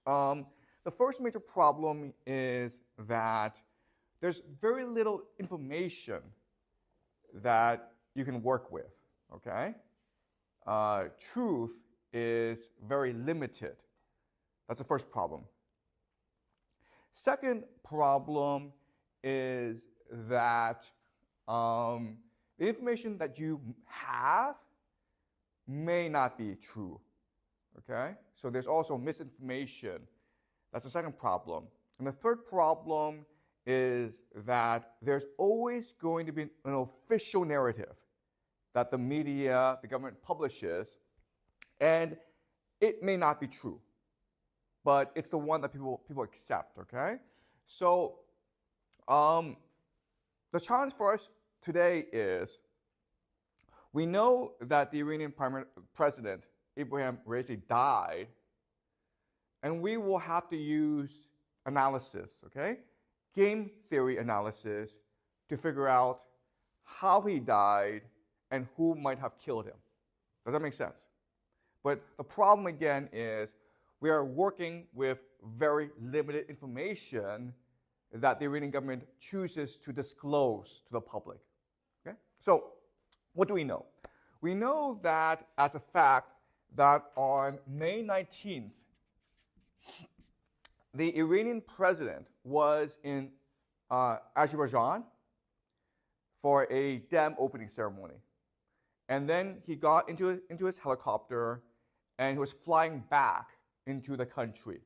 The first major problem is that there's very little information that you can work with, okay? Truth is very limited. That's the first problem. Second problem is that the information that you have may not be true, okay? So there's also misinformation. That's the second problem. And the third problem is that there's always going to be an official narrative that the media, the government publishes, and it may not be true, but it's the one that people accept, okay? So the challenge for us today is we know that the Iranian President, Ibrahim Raisi, died, and we will have to use analysis, okay? Game theory analysis to figure out how he died and who might have killed him. Does that make sense? But the problem again is we are working with very limited information that the Iranian government chooses to disclose to the public. Okay? So what do we know? We know that as a fact that on May 19th, the Iranian president was in Azerbaijan for a dam opening ceremony. And then he got into his helicopter and he was flying back into the country.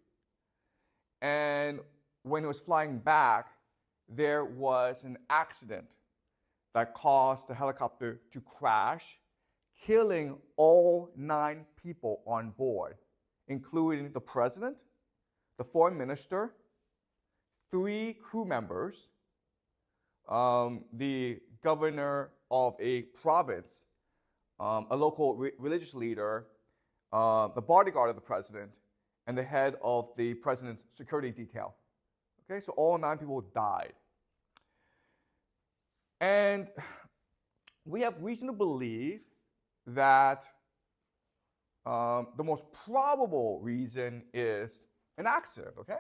And when he was flying back, there was an accident that caused the helicopter to crash, killing all 9 people on board, including the president, the foreign minister, 3 crew members, the governor of a province, a local religious leader, the bodyguard of the president, and the head of the president's security detail. Okay, so all 9 people died. And we have reason to believe that the most probable reason is an accident, okay?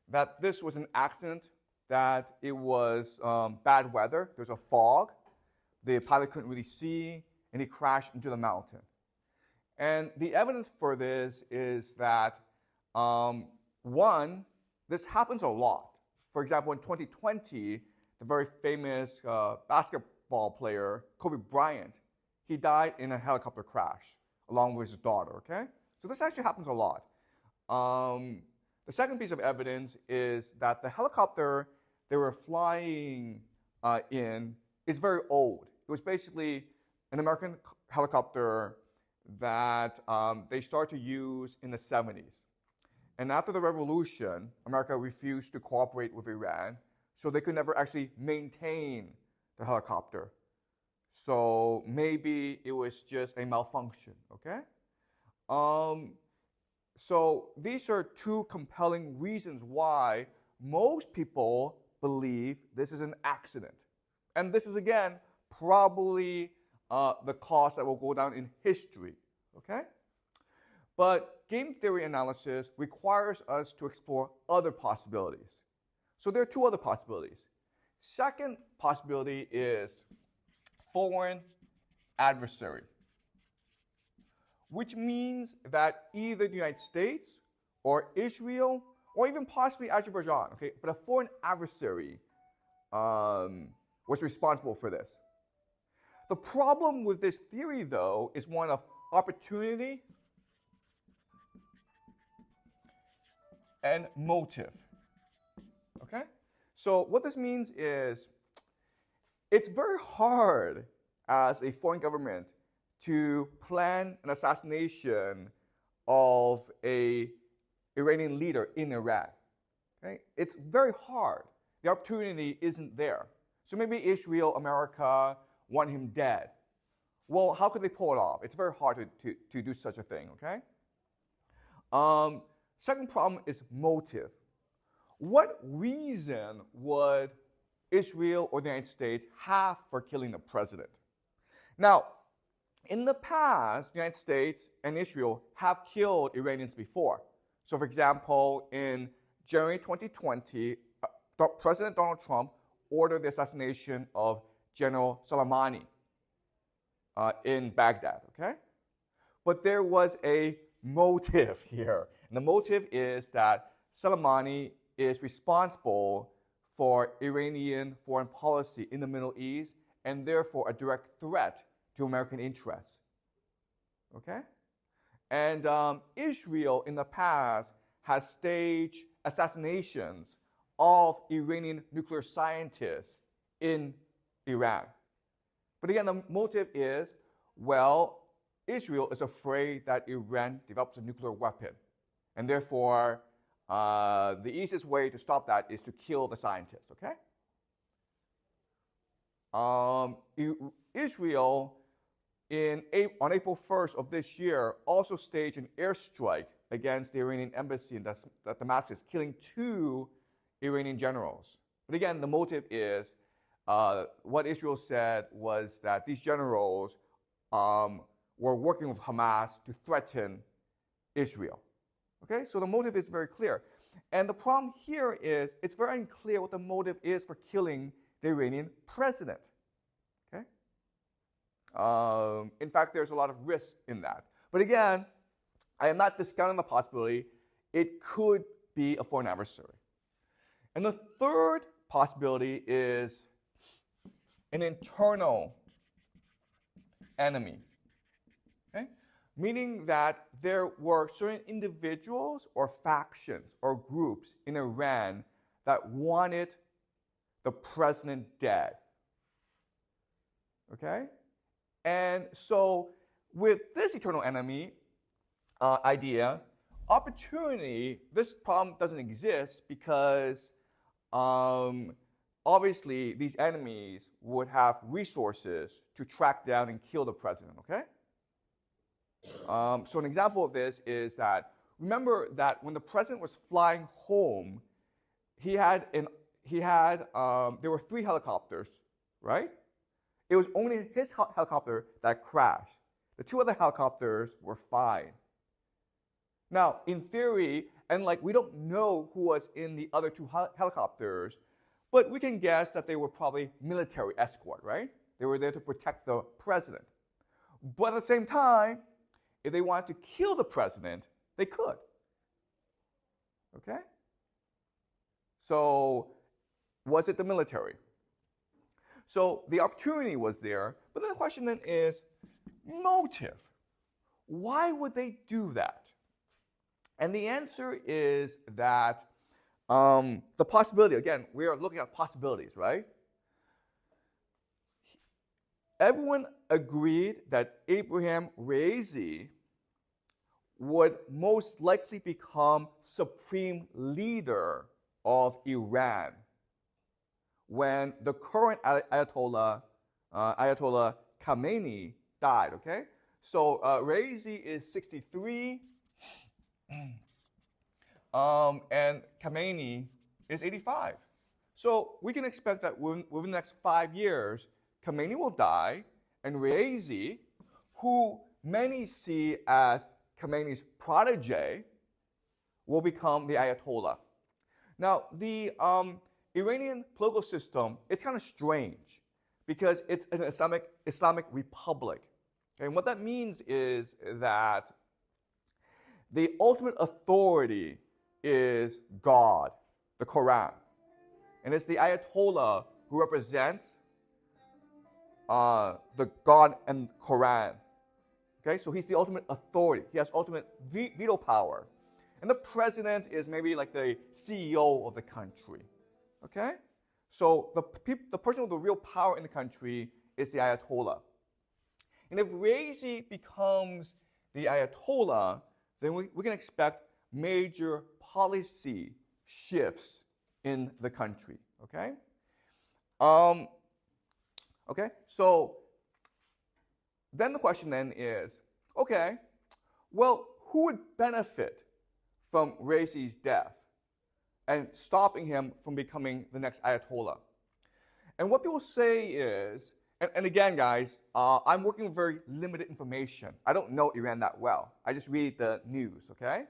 That this was an accident, that it was bad weather, there's a fog, the pilot couldn't really see, and he crashed into the mountain. And the evidence for this is that, one, this happens a lot. For example, in 2020, the very famous basketball player, Kobe Bryant, he died in a helicopter crash along with his daughter, okay? So this actually happens a lot. The second piece of evidence is that the helicopter they were flying in is very old. It was basically an American helicopter that they started to use in the 70s. And after the revolution, America refused to cooperate with Iran, so they could never actually maintain the helicopter. So maybe it was just a malfunction, okay? So these are 2 compelling reasons why most people believe this is an accident. And this is, again, probably the cause that will go down in history, okay? But game theory analysis requires us to explore other possibilities. So there are 2 other possibilities. Second possibility is foreign adversary, which means that either the United States or Israel or even possibly Azerbaijan, okay, but a foreign adversary was responsible for this. The problem with this theory, though, is one of opportunity and motive. Okay? So what this means is it's very hard as a foreign government to plan an assassination of an Iranian leader in Iran. Okay? It's very hard. The opportunity isn't there. So maybe Israel, America want him dead. Well, how could they pull it off? It's very hard to do such a thing, okay? Second problem is motive. What reason would Israel or the United States have for killing the president? Now, in the past, the United States and Israel have killed Iranians before. So, for example, in January 2020, President Donald Trump ordered the assassination of General Soleimani in Baghdad, okay? But there was a motive here. And the motive is that Soleimani is responsible for Iranian foreign policy in the Middle East and therefore a direct threat to American interests, okay? And Israel in the past has staged assassinations of Iranian nuclear scientists in Iran. But again, the motive is, well, Israel is afraid that Iran develops a nuclear weapon. And therefore, the easiest way to stop that is to kill the scientists, okay? Israel, on April 1st of this year, also staged an airstrike against the Iranian embassy in Damascus, killing 2 Iranian generals. But again, the motive is, what Israel said was that these generals were working with Hamas to threaten Israel. Okay, so the motive is very clear. And the problem here is it's very unclear what the motive is for killing the Iranian president. Okay? In fact, there's a lot of risk in that. But again, I am not discounting the possibility it could be a foreign adversary. And the third possibility is an internal enemy. Okay? Meaning that there were certain individuals or factions or groups in Iran that wanted the president dead. Okay? And so with this eternal enemy idea, opportunity, this problem doesn't exist because obviously these enemies would have resources to track down and kill the president, okay? So an example of this is that, remember that when the president was flying home, there were 3 helicopters, right? It was only his helicopter that crashed. The 2 other helicopters were fine. Now, in theory, and like we don't know who was in the other 2 helicopters, but we can guess that they were probably military escort, right? They were there to protect the president. But at the same time, if they wanted to kill the president, they could. Okay? So, was it the military? So the opportunity was there, but then the question then is motive. Why would they do that? And the answer is that the possibility, again, we are looking at possibilities, right? Everyone agreed that Abraham Raisi would most likely become supreme leader of Iran when the current Ayatollah Khamenei died, okay? So Raisi is 63, and Khamenei is 85. So we can expect that within the next 5 years, Khamenei will die, and Raisi, who many see as Khamenei's protege, will become the Ayatollah. Now, the Iranian political system, it's kind of strange because it's an Islamic republic. And what that means is that the ultimate authority is God, the Quran. And it's the Ayatollah who represents the God and Quran. Okay, so he's the ultimate authority. He has ultimate veto power. And the president is maybe like the CEO of the country. Okay? So the person with the real power in the country is the Ayatollah. And if Raisi becomes the Ayatollah, then we can expect major policy shifts in the country. Okay? Okay, so then the question then is, okay, well, who would benefit from Raisi's death and stopping him from becoming the next Ayatollah? And what people say is, and again, guys, I'm working with very limited information. I don't know Iran that well. I just read the news, okay?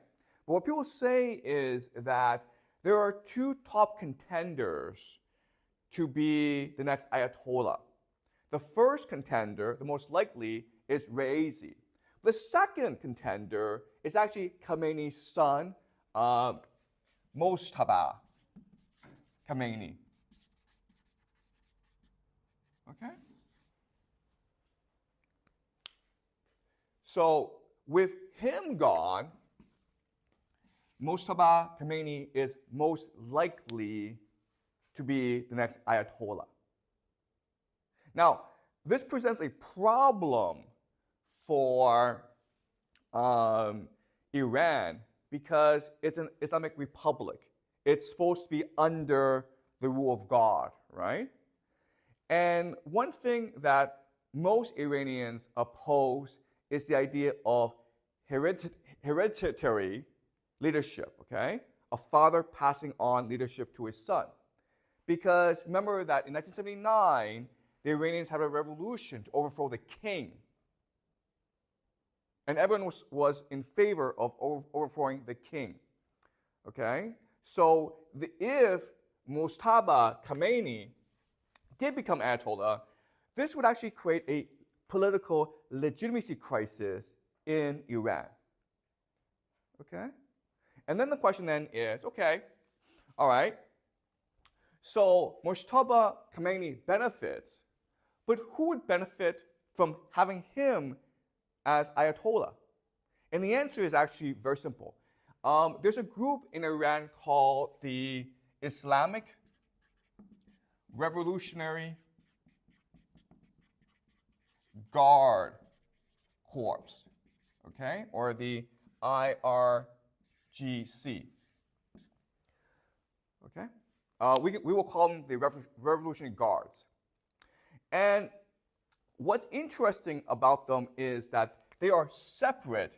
But what people say is that there are 2 top contenders to be the next Ayatollah. The first contender, the most likely, is Raisi. The second contender is actually Khamenei's son, Mojtaba Khamenei. Okay? So with him gone, Mojtaba Khamenei is most likely to be the next Ayatollah. Now, this presents a problem for Iran because it's an Islamic republic. It's supposed to be under the rule of God, right? And one thing that most Iranians oppose is the idea of hereditary leadership, okay? A father passing on leadership to his son. Because remember that in 1979, the Iranians had a revolution to overthrow the king. And everyone was in favor of overthrowing the king. Okay? So if Mojtaba Khamenei did become Ayatollah, this would actually create a political legitimacy crisis in Iran. Okay? And then the question then is, okay, all right, so Mojtaba Khamenei benefits, but who would benefit from having him as Ayatollah? And the answer is actually very simple. There's a group in Iran called the Islamic Revolutionary Guard Corps, okay, or the IRGC. Okay, we will call them the Revolutionary Guards. And what's interesting about them is that they are separate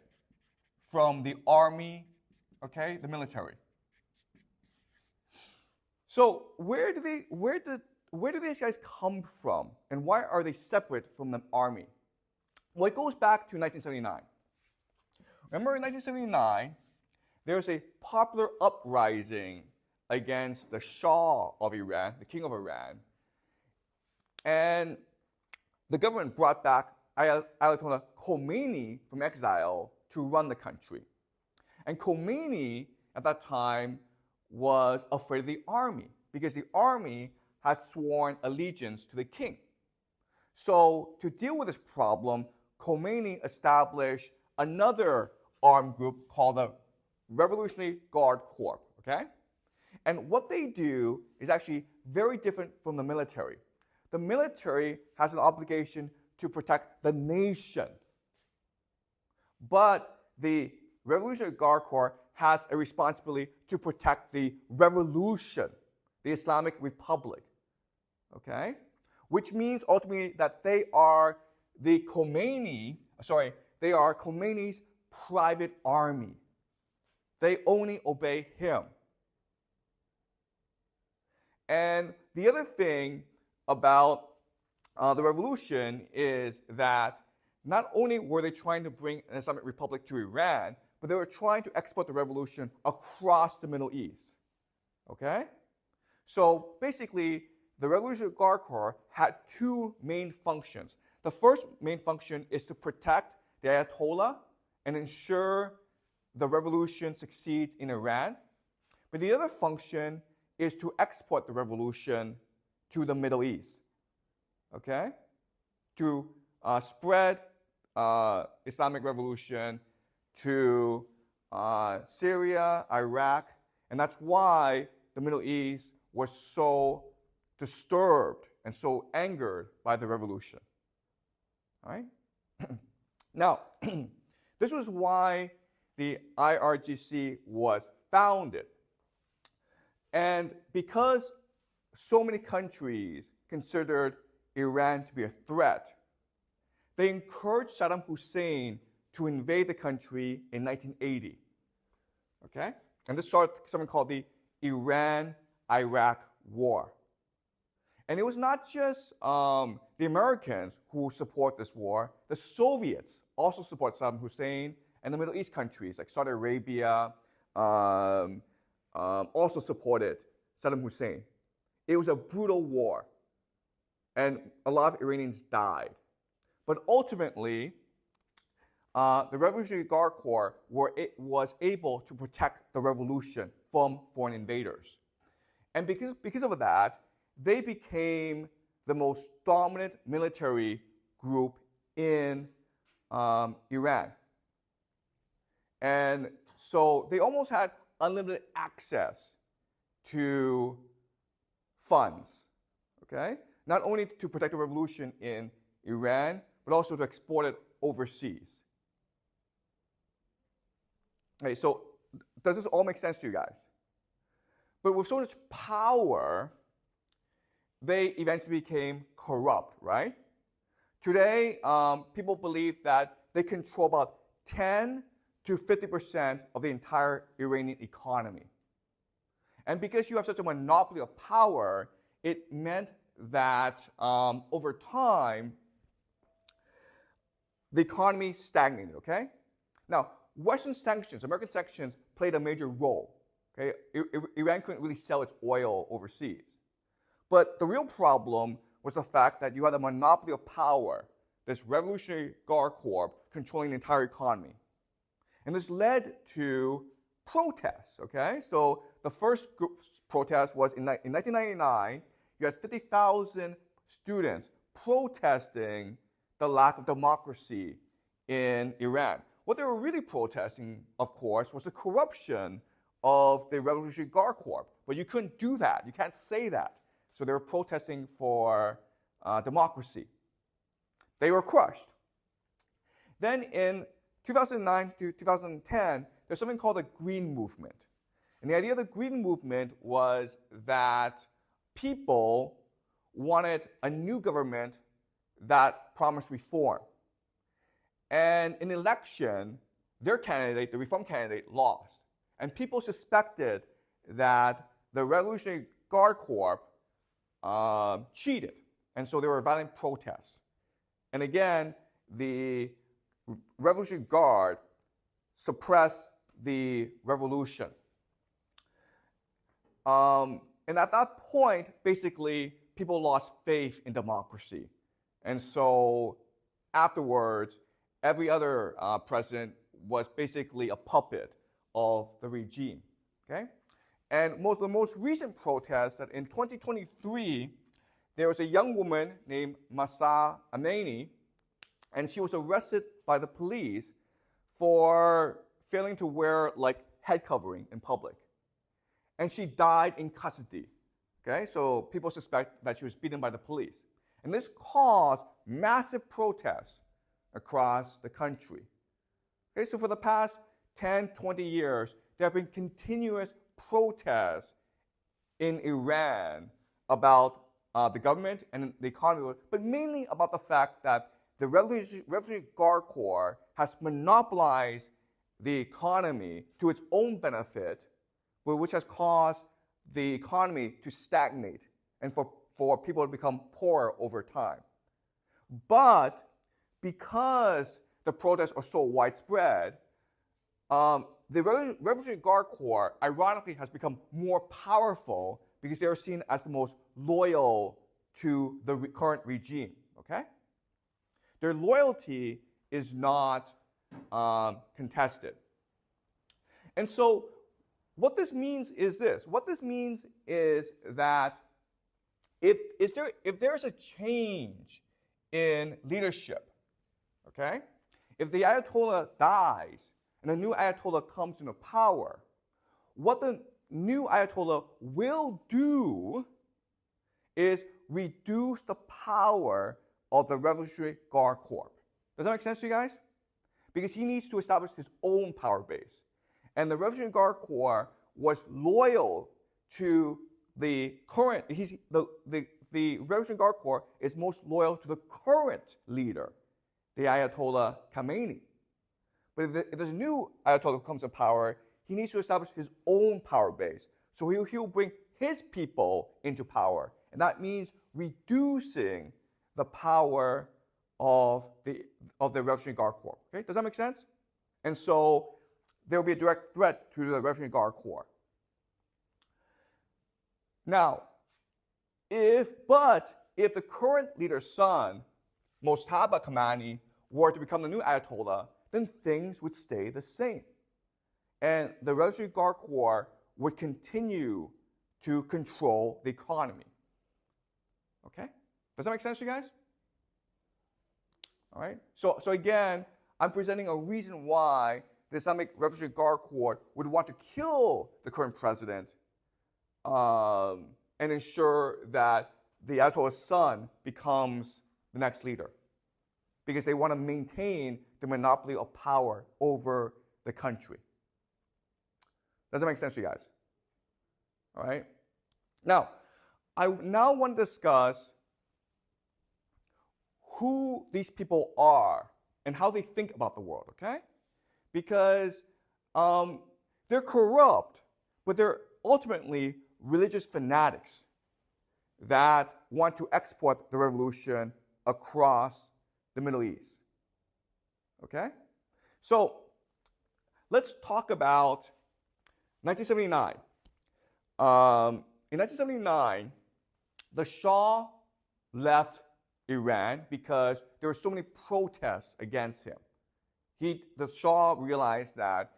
from the army, okay, the military. So where do these guys come from, and why are they separate from the army? Well, it goes back to 1979. Remember in 1979, there was a popular uprising against the Shah of Iran, the king of Iran, and the government brought back Ayatollah Khomeini from exile to run the country. And Khomeini at that time was afraid of the army because the army had sworn allegiance to the king. So to deal with this problem, Khomeini established another armed group called the Revolutionary Guard Corps, okay? And what they do is actually very different from the military. The military has an obligation to protect the nation. But the Revolutionary Guard Corps has a responsibility to protect the revolution, the Islamic Republic, okay? Which means ultimately that they are Khomeini's private army. They only obey him. And the other thing about the revolution is that not only were they trying to bring an Islamic Republic to Iran, but they were trying to export the revolution across the Middle East. Okay? So basically, the Revolutionary Guard Corps had two main functions. The first main function is to protect the Ayatollah and ensure the revolution succeeds in Iran. But the other function is to export the revolution to the Middle East, okay? To spread Islamic revolution to Syria, Iraq, and that's why the Middle East was so disturbed and so angered by the revolution, all right? Now, this was why the IRGC was founded. And because so many countries considered Iran to be a threat, they encouraged Saddam Hussein to invade the country in 1980. Okay? And this started something called the Iran-Iraq War. And it was not just the Americans who support this war. The Soviets also support Saddam Hussein, and the Middle East countries like Saudi Arabia also supported Saddam Hussein. It was a brutal war, and a lot of Iranians died. But ultimately, the Revolutionary Guard Corps was able to protect the revolution from foreign invaders. And because of that, they became the most dominant military group in Iran. And so they almost had unlimited access to funds, okay? Not only to protect the revolution in Iran, but also to export it overseas. Okay, so does this all make sense to you guys? But with so much power, they eventually became corrupt, right? Today, people believe that they control about 10 to 50% of the entire Iranian economy. And because you have such a monopoly of power, it meant that over time, the economy stagnated, okay? Now, Western sanctions, American sanctions, played a major role, okay? Iran couldn't really sell its oil overseas. But the real problem was the fact that you had a monopoly of power, this Revolutionary Guard Corps controlling the entire economy. And this led to protests, okay? So the first protest was in 1999. You had 50,000 students protesting the lack of democracy in Iran. What they were really protesting, of course, was the corruption of the Revolutionary Guard Corps. But you couldn't do that. You can't say that. So they were protesting for democracy. They were crushed. Then in 2009 to 2010, there's something called the Green Movement. And the idea of the Green Movement was that people wanted a new government that promised reform. And in election, their candidate, the Reform candidate, lost. And people suspected that the Revolutionary Guard Corps cheated. And so there were violent protests. And again, the Revolutionary Guard suppressed the revolution. And at that point, basically, people lost faith in democracy. And so afterwards, every other president was basically a puppet of the regime. Okay? And the most recent protest that in 2023, there was a young woman named Mahsa Amini, and she was arrested by the police for failing to wear head covering in public. And she died in custody. Okay, so people suspect that she was beaten by the police. And this caused massive protests across the country. Okay, so for the past 10, 20 years, there have been continuous protests in Iran about the government and the economy, but mainly about the fact that the Revolutionary Guard Corps has monopolized the economy to its own benefit, which has caused the economy to stagnate and for people to become poorer over time. But because the protests are so widespread, the Revolutionary Guard Corps, ironically, has become more powerful because they are seen as the most loyal to the current regime. Okay? Their loyalty is not contested. And so what this means is this. What this means is that if there's a change in leadership, okay, if the Ayatollah dies and a new Ayatollah comes into power, what the new Ayatollah will do is reduce the power of the Revolutionary Guard Corps. Does that make sense to you guys? Because he needs to establish his own power base. And the Revolutionary Guard Corps was loyal to the current, the Revolutionary Guard Corps is most loyal to the current leader, the Ayatollah Khamenei. But if there's a new Ayatollah who comes to power, he needs to establish his own power base. So he'll bring his people into power. And that means reducing the power of the Revolutionary Guard Corps. Okay? Does that make sense? And so there will be a direct threat to the Revolutionary Guard Corps. Now, if the current leader's son, Mojtaba Khamenei, were to become the new Ayatollah, then things would stay the same. And the Revolutionary Guard Corps would continue to control the economy. Okay? Does that make sense to you guys? All right? So again, I'm presenting a reason why the Islamic Revolutionary Guard Corps would want to kill the current president and ensure that the Ayatollah's son becomes the next leader. Because they want to maintain the monopoly of power over the country. Does that make sense to you guys? All right? Now, I now want to discuss who these people are and how they think about the world, okay? Because they're corrupt, but they're ultimately religious fanatics that want to export the revolution across the Middle East. Okay? So let's talk about 1979. In 1979, the Shah left Iran because there were so many protests against him. The Shah realized that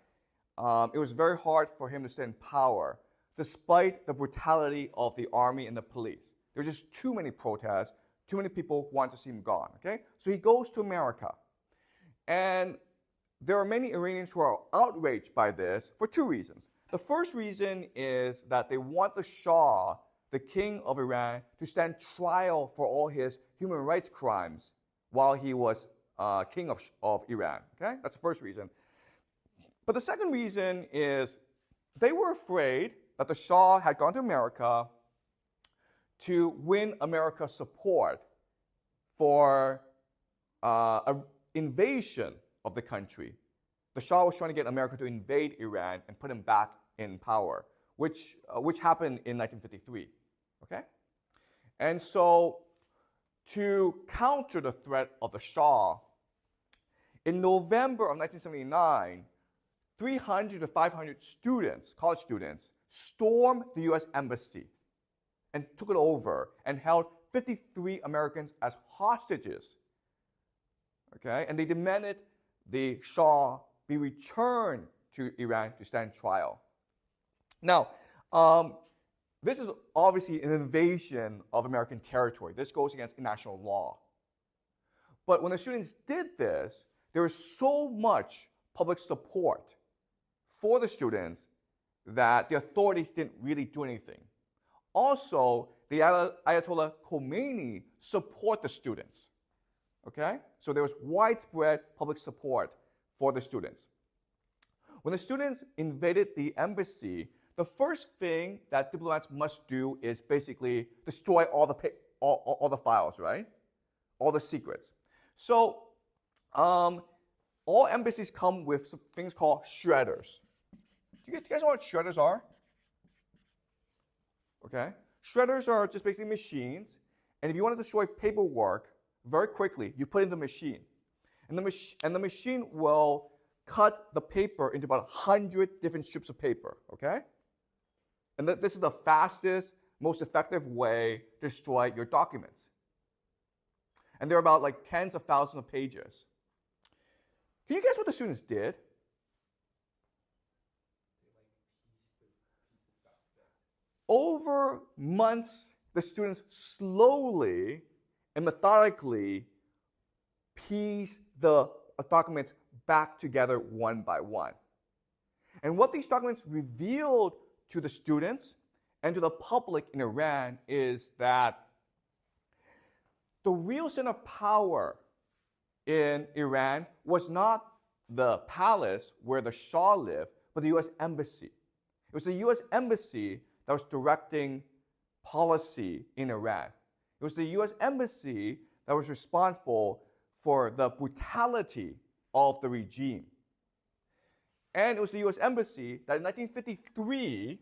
it was very hard for him to stay in power despite the brutality of the army and the police. There were just too many protests, too many people who wanted to see him gone. Okay? So he goes to America. And there are many Iranians who are outraged by this for two reasons. The first reason is that they want the Shah, the king of Iran, to stand trial for all his human rights crimes while he was king of Iran. Okay? That's the first reason. But the second reason is they were afraid that the Shah had gone to America to win America's support for an invasion of the country. The Shah was trying to get America to invade Iran and put him back in power, which happened in 1953. Okay? And so, to counter the threat of the Shah, in November of 1979, 300 to 500 students, college students, stormed the US Embassy and took it over and held 53 Americans as hostages. Okay? And they demanded the Shah be returned to Iran to stand trial. Now, this is obviously an invasion of American territory. This goes against international law. But when the students did this, there was so much public support for the students that the authorities didn't really do anything. Also, the Ayatollah Khomeini support the students. Okay? So there was widespread public support for the students. When the students invaded the embassy, the first thing that diplomats must do is basically destroy all the files, right? All the secrets. So all embassies come with some things called shredders. Do you guys know what shredders are? Okay? Shredders are just basically machines, and if you want to destroy paperwork very quickly, you put it in the machine. And the machine will cut the paper into about 100 different strips of paper, okay? And this is the fastest, most effective way to destroy your documents. And there are about like tens of thousands of pages. Can you guess what the students did? Over months, the students slowly and methodically piece the documents back together one by one. And what these documents revealed to the students and to the public in Iran is that the real center of power in Iran was not the palace where the Shah lived, but the US Embassy. It was the US Embassy that was directing policy in Iran. It was the US Embassy that was responsible for the brutality of the regime. And it was the US Embassy that in 1953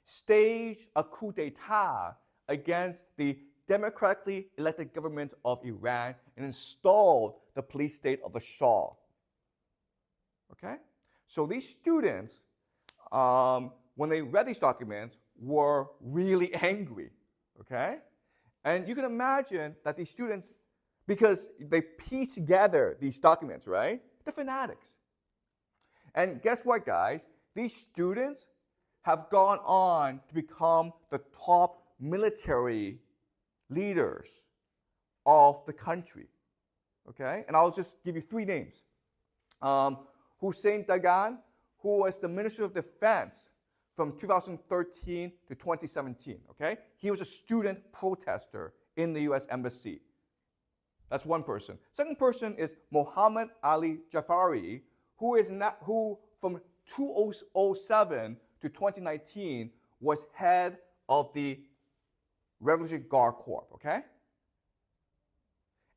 staged a coup d'etat against the democratically elected government of Iran and installed the police state of the Shah. Okay? So these students, when they read these documents, were really angry. Okay? And you can imagine that these students, because they piece together these documents, right? They're fanatics. And guess what, guys? These students have gone on to become the top military leaders of the country. Okay? And I'll just give you three names. Hussein Dagan, who was the Minister of Defense from 2013 to 2017. Okay? He was a student protester in the US Embassy. That's one person. Second person is Mohammed Ali Jafari, who from 2007 to 2019 was head of the Revolutionary Guard Corps, okay?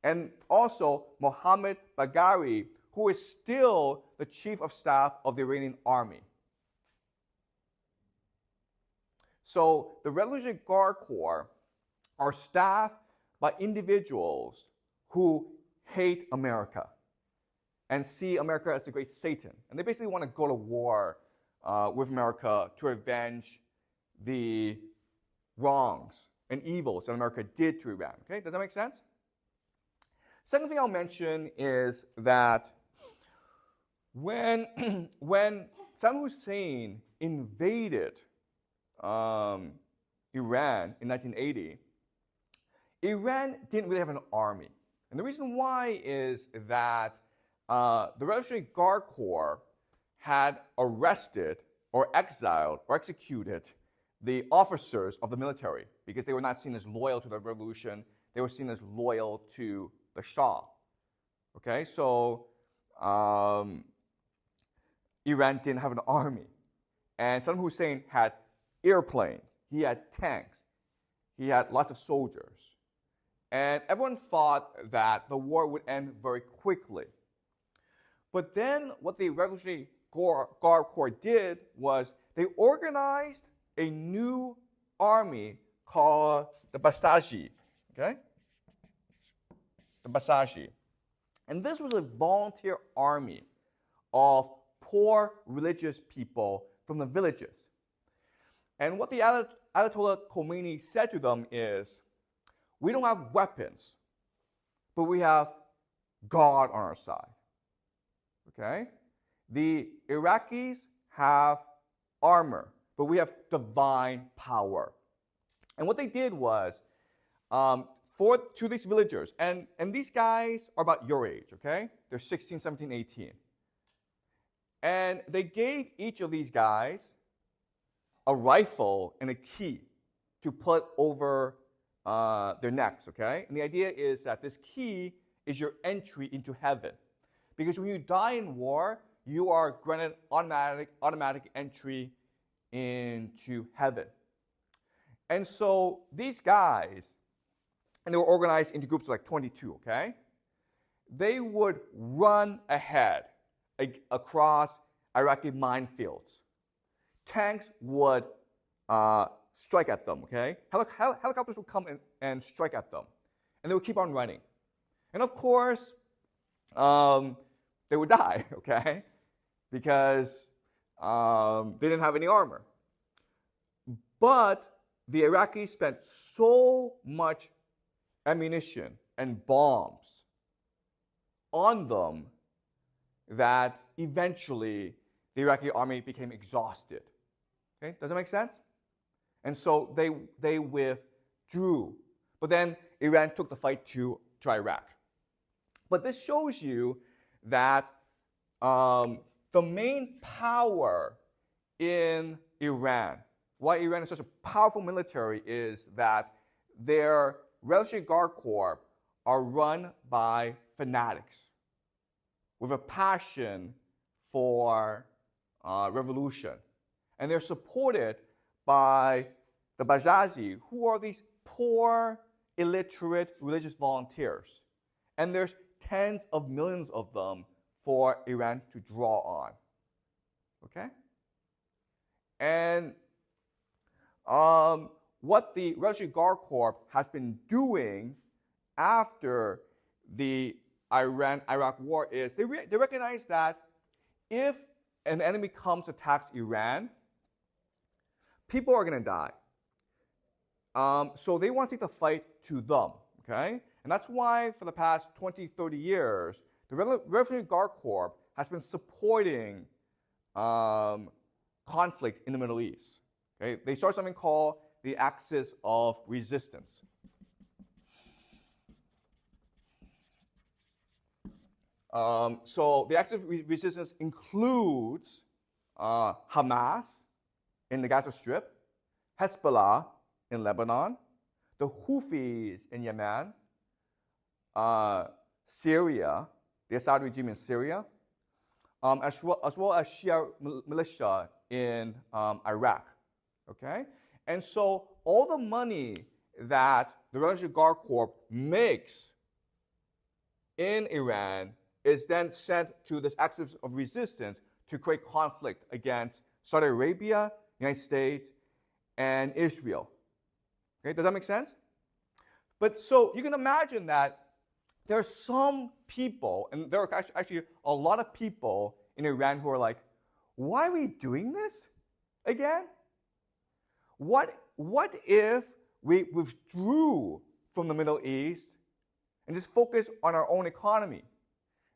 And also Mohammed Bagheri, who is still the chief of staff of the Iranian army. So the Revolutionary Guard Corps are staffed by individuals who hate America and see America as the great Satan. And they basically want to go to war with America to avenge the wrongs and evils that America did to Iran. Okay, does that make sense? Second thing I'll mention is that when Saddam Hussein invaded Iran in 1980, Iran didn't really have an army. And the reason why is that the Revolutionary Guard Corps had arrested or exiled or executed the officers of the military because they were not seen as loyal to the revolution. They were seen as loyal to the Shah. Okay, so Iran didn't have an army. And Saddam Hussein had airplanes. He had tanks. He had lots of soldiers. And everyone thought that the war would end very quickly. But then what the Revolutionary Guard Corps did was they organized a new army called the Basaji. Okay? The Basaji. And this was a volunteer army of poor religious people from the villages. And what the Ayatollah Khomeini said to them is, we don't have weapons, but we have God on our side. Okay? The Iraqis have armor, but we have divine power. And what they did was, to these villagers, and these guys are about your age, okay? They're 16, 17, 18. And they gave each of these guys a rifle and a key to put over their necks, okay? And the idea is that this key is your entry into heaven. Because when you die in war, you are granted automatic entry into heaven. And so these guys, and they were organized into groups of like 22, okay? They would run ahead across Iraqi minefields. Tanks would strike at them, okay? Helicopters would come and strike at them. And they would keep on running. And of course, they would die, okay? Because they didn't have any armor. But the Iraqis spent so much ammunition and bombs on them that eventually the Iraqi army became exhausted. Okay? Does that make sense? And so they withdrew. But then Iran took the fight to Iraq. But this shows you that the main power in Iran, why Iran is such a powerful military, is that their Revolutionary Guard Corps are run by fanatics with a passion for revolution. And they're supported by the Bajazi, who are these poor, illiterate religious volunteers. And there's tens of millions of them for Iran to draw on. Okay? And what the Revolutionary Guard Corps has been doing after the Iran-Iraq war is they recognize that if an enemy comes attacks Iran, people are going to die. So they want to take the fight to them. Okay? And that's why for the past 20, 30 years, the Revolutionary Guard Corps has been supporting conflict in the Middle East. Okay? They started something called the Axis of Resistance. So the Axis of Resistance includes Hamas in the Gaza Strip, Hezbollah in Lebanon, the Houthis in Yemen, Syria, the Assad regime in Syria, as well as Shia militia in Iraq. Okay? And so all the money that the Revolutionary Guard Corps makes in Iran is then sent to this axis of resistance to create conflict against Saudi Arabia, United States, and Israel. Okay, does that make sense? But so you can imagine that there are some people, and there are actually a lot of people in Iran who are like, why are we doing this again? What if we withdrew from the Middle East and just focused on our own economy?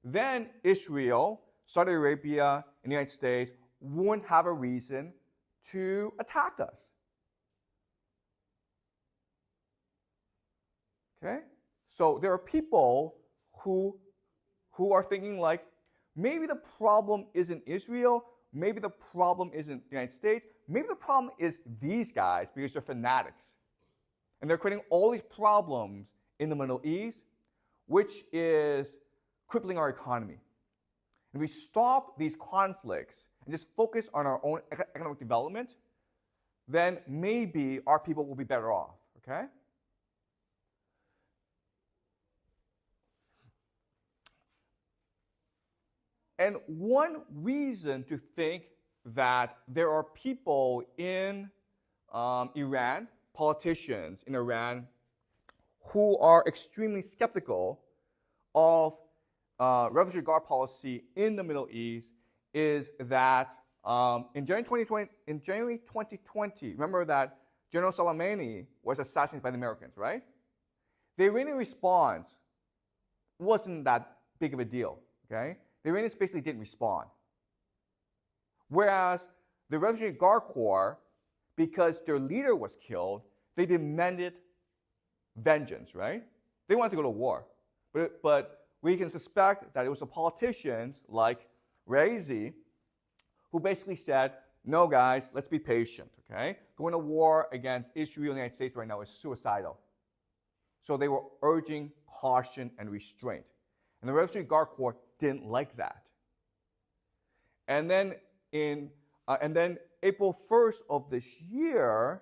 Then Israel, Saudi Arabia, and the United States wouldn't have a reason to attack us. Okay? So there are people who are thinking like, maybe the problem isn't Israel, maybe the problem isn't the United States, maybe the problem is these guys because they're fanatics. And they're creating all these problems in the Middle East, which is crippling our economy. If we stop these conflicts and just focus on our own economic development, then maybe our people will be better off, okay? And one reason to think that there are people in Iran, politicians in Iran, who are extremely skeptical of Revolutionary Guard policy in the Middle East is that in January 2020, remember that General Soleimani was assassinated by the Americans, right? The Iranian response wasn't that big of a deal, okay? The Iranians basically didn't respond. Whereas the Revolutionary Guard Corps, because their leader was killed, they demanded vengeance, right? They wanted to go to war. But we can suspect that it was the politicians like Raisi who basically said, no, guys, let's be patient, okay? Going to war against Israel and the United States right now is suicidal. So they were urging caution and restraint. And the Revolutionary Guard Corps didn't like that. And then April 1st of this year,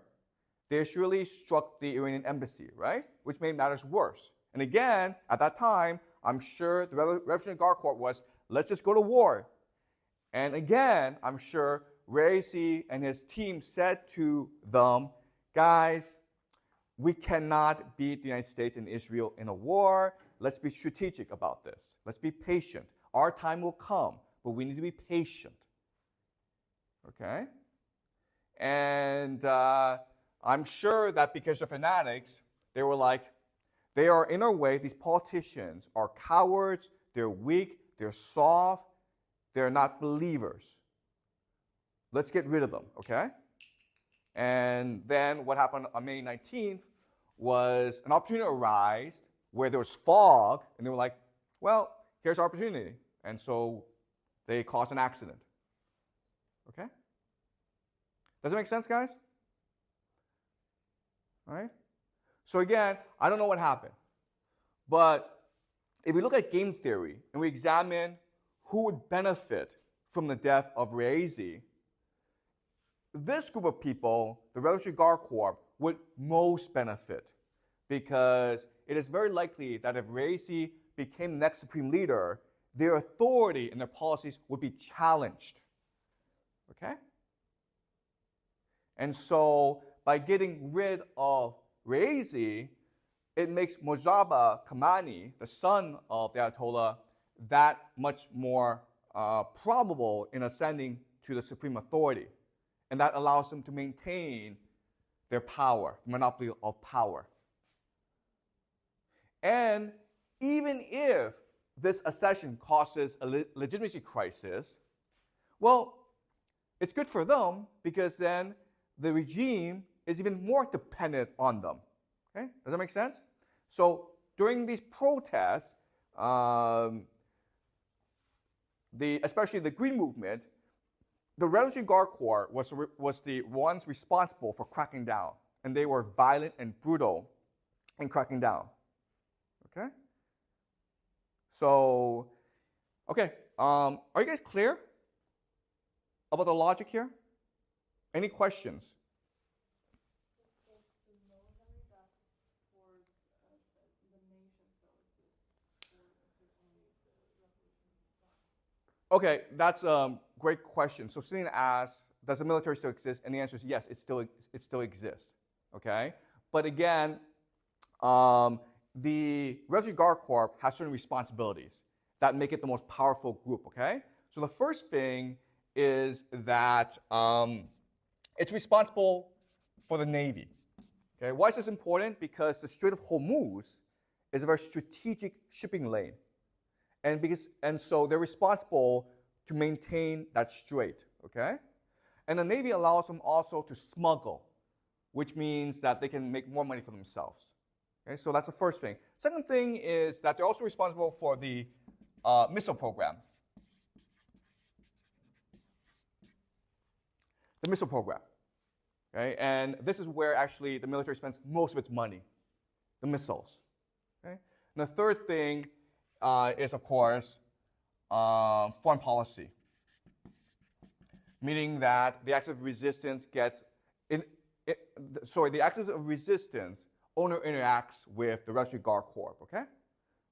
the Israelis struck the Iranian embassy, right? Which made matters worse. And again, at that time, I'm sure the Revolutionary Guard Corps was, let's just go to war. And again, I'm sure Raisi and his team said to them, guys, we cannot beat the United States and Israel in a war. Let's be strategic about this. Let's be patient. Our time will come, but we need to be patient. Okay? And I'm sure that because they're fanatics, they were like, they are in our way, these politicians are cowards, they're weak, they're soft, they're not believers. Let's get rid of them, okay? And then what happened on May 19th was an opportunity arose where there was fog, and they were like, well, here's our opportunity. And so they caused an accident. Okay? Does it make sense, guys? All right? So again, I don't know what happened. But if we look at game theory and we examine who would benefit from the death of Raisi, this group of people, the Revolutionary Guard Corps, would most benefit because it is very likely that if Raisi became the next supreme leader, their authority and their policies would be challenged. Okay? And so by getting rid of Raisi, it makes Mojtaba Kamani, the son of the Ayatollah, that much more probable in ascending to the supreme authority. And that allows them to maintain their power, monopoly of power. And even if this accession causes a legitimacy crisis, well, it's good for them because then the regime is even more dependent on them. Okay? Does that make sense? So during these protests, especially the Green Movement, the Revolutionary Guard Corps was the ones responsible for cracking down. And they were violent and brutal in cracking down. Okay? So, okay, are you guys clear about the logic here? Any questions? Does the military that's towards the nation still exist, or is it only the revolution done? Okay, that's a great question. So Celine asks, does the military still exist? And the answer is yes, it still exists. Okay? But again, the Revolutionary Guard Corps has certain responsibilities that make it the most powerful group. Okay? So the first thing is that it's responsible for the Navy. Okay? Why is this important? Because the Strait of Hormuz is a very strategic shipping lane. And so they're responsible to maintain that strait, okay? And the Navy allows them also to smuggle, which means that they can make more money for themselves. Okay, so that's the first thing. Second thing is that they're also responsible for the missile program. The missile program, okay? And this is where actually the military spends most of its money, the missiles, okay? And the third thing is, of course, foreign policy, meaning that the axis of resistance the axis of resistance only interacts with the Revolutionary Guard Corps, okay?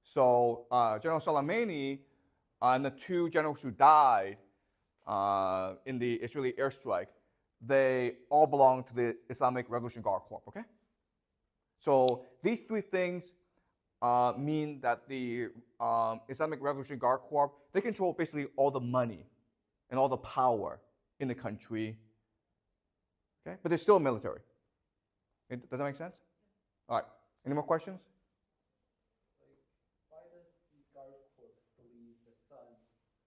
So General Soleimani and the two generals who died in the Israeli airstrike, they all belong to the Islamic Revolutionary Guard Corps, okay? So these three things mean that the Islamic Revolutionary Guard Corps, they control basically all the money and all the power in the country, okay? But they're still a military. Does that make sense? All right. Any more questions? Why does the Guard Corps believe the son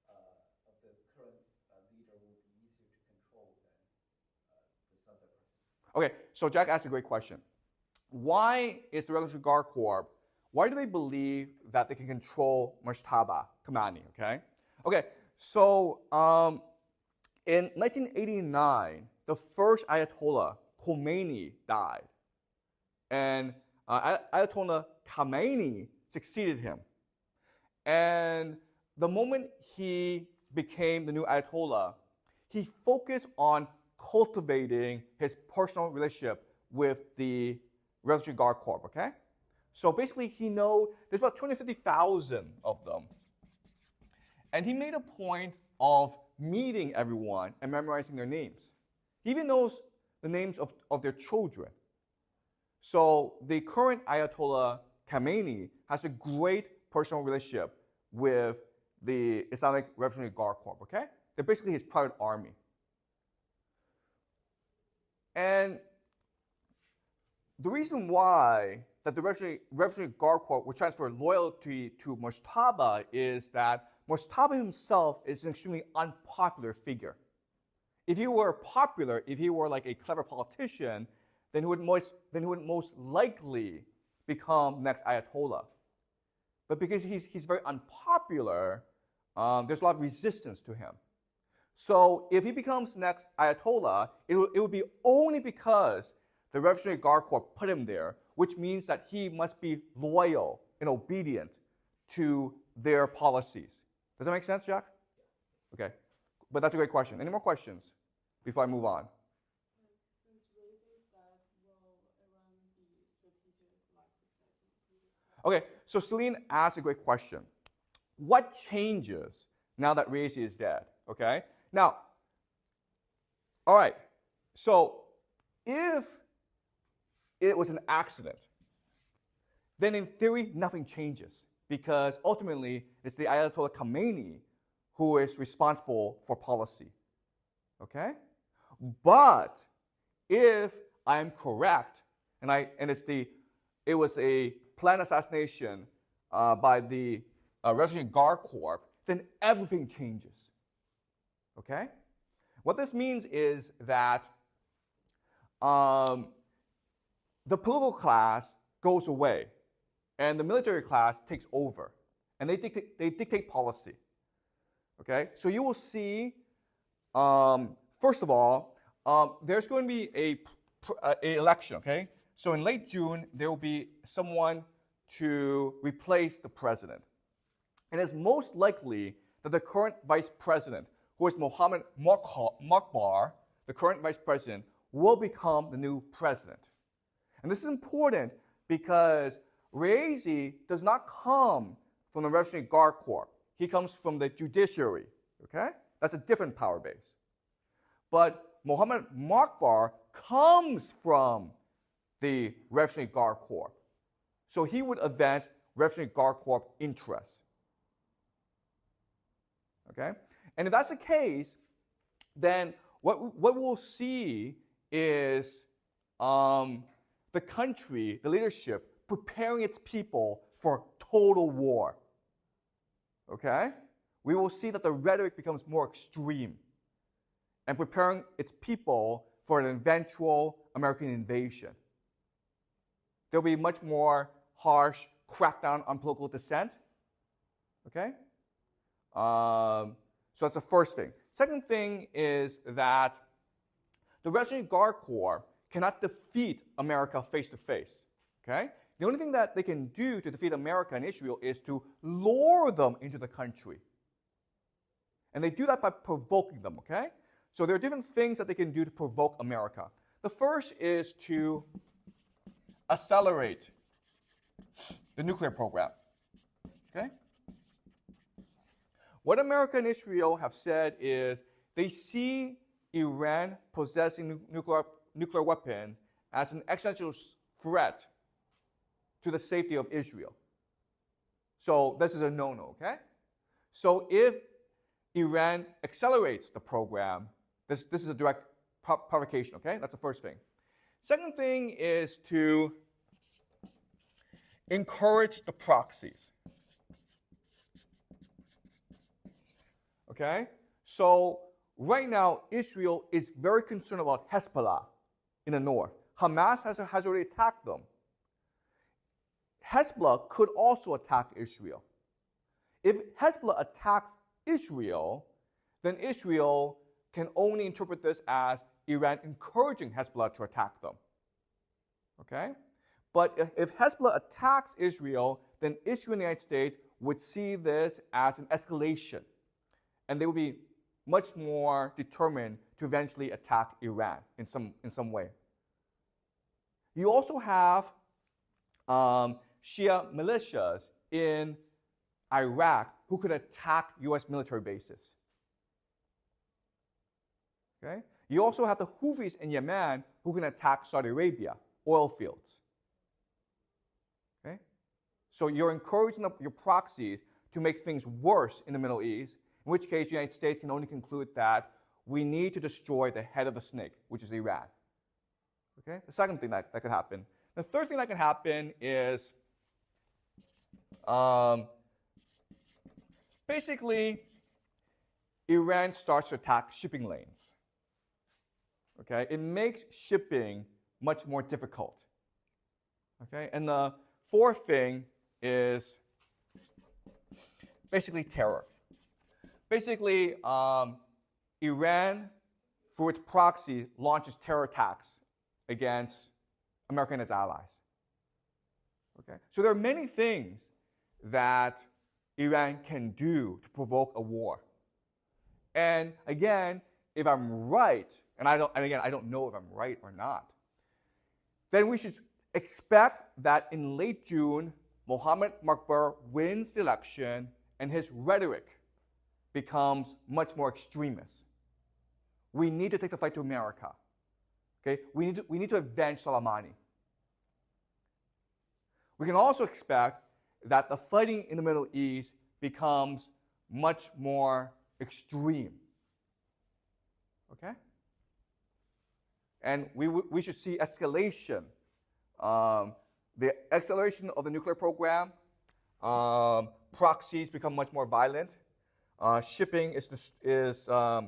of the current leader will be easier to control than the son of the president? Okay, so Jack asked a great question. Why is the Revolutionary Guard Corps, why do they believe that they can control Mujtaba Khamenei, okay? Okay, so in 1989, the first Ayatollah, Khomeini, died. And Ayatollah Khamenei succeeded him. And the moment he became the new Ayatollah, he focused on cultivating his personal relationship with the Revolutionary Guard Corps, okay? So basically, he knows there's about 250,000 of them. And he made a point of meeting everyone and memorizing their names. He even knows the names of their children. So the current Ayatollah Khamenei has a great personal relationship with the Islamic Revolutionary Guard Corps, okay? They're basically his private army. And the reason why that the Revolutionary Guard Corps would transfer loyalty to Mujtaba is that Mujtaba himself is an extremely unpopular figure. If he were popular, if he were like a clever politician, then he would most likely become next Ayatollah. But because he's very unpopular, there's a lot of resistance to him. So if he becomes next Ayatollah, it would be only because the Revolutionary Guard Corps put him there, which means that he must be loyal and obedient to their policies. Does that make sense, Jack? Okay. But that's a great question. Any more questions before I move on? Since raising that, will Iran be strategic like the second? Okay, so Celine asked a great question. What changes now that Raisi is dead? Okay? Now, all right, so if it was an accident, then in theory, nothing changes because ultimately it's the Ayatollah Khamenei who is responsible for policy. Okay? But if I'm correct, and it was a planned assassination by the Revolutionary Guard Corps, then everything changes. Okay? What this means is that the political class goes away, and the military class takes over, and they dictate policy. Okay? So you will see, first of all, there's going to be an election. Okay? So in late June, there will be someone to replace the president. And it's most likely that the current vice president, who is Mohammed Mokbar, the current vice president, will become the new president. And this is important because Raisi does not come from the Revolutionary Guard Corps. He comes from the judiciary. Okay? That's a different power base. But Mohammed Mokbar comes from the Revolutionary Guard Corps. So he would advance Revolutionary Guard Corps interests. Okay? And if that's the case, then what we'll see is the country, the leadership, preparing its people for total war. Okay? We will see that the rhetoric becomes more extreme and preparing its people for an eventual American invasion. There'll be much more harsh crackdown on political dissent. Okay? So that's the first thing. Second thing is that the Revolutionary Guard Corps cannot defeat America face to face. Okay? The only thing that they can do to defeat America and Israel is to lure them into the country. And they do that by provoking them, okay? So there are different things that they can do to provoke America. The first is to accelerate the nuclear program, okay? What America and Israel have said is they see Iran possessing nuclear weapons as an existential threat to the safety of Israel. So this is a no-no, okay? So if Iran accelerates the program, this is a direct provocation, okay? That's the first thing. Second thing is to encourage the proxies. Okay? So right now, Israel is very concerned about Hezbollah in the north. Hamas has already attacked them. Hezbollah could also attack Israel. If Hezbollah attacks Israel, then Israel can only interpret this as Iran encouraging Hezbollah to attack them. Okay? But if Hezbollah attacks Israel, then Israel and the United States would see this as an escalation. And they would be much more determined to eventually attack Iran in some way. You also have Shia militias in Iraq who could attack US military bases. Okay? You also have the Houthis in Yemen who can attack Saudi Arabia, oil fields. Okay? So you're encouraging your proxies to make things worse in the Middle East, in which case the United States can only conclude that we need to destroy the head of the snake, which is Iran. Okay? The second thing that could happen. The third thing that can happen is basically Iran starts to attack shipping lanes. Okay? It makes shipping much more difficult. Okay? And the fourth thing is basically terror. Basically, Iran, through its proxy, launches terror attacks against America and its allies. Okay? So there are many things that Iran can do to provoke a war. And again, if I'm right, and I don't know if I'm right or not, then we should expect that in late June, Mohammed Mokbar wins the election and his rhetoric becomes much more extremist. We need to take the fight to America. Okay? We need to avenge Soleimani. We can also expect that the fighting in the Middle East becomes much more extreme. Okay? And we should see escalation. The acceleration of the nuclear program, proxies become much more violent, shipping is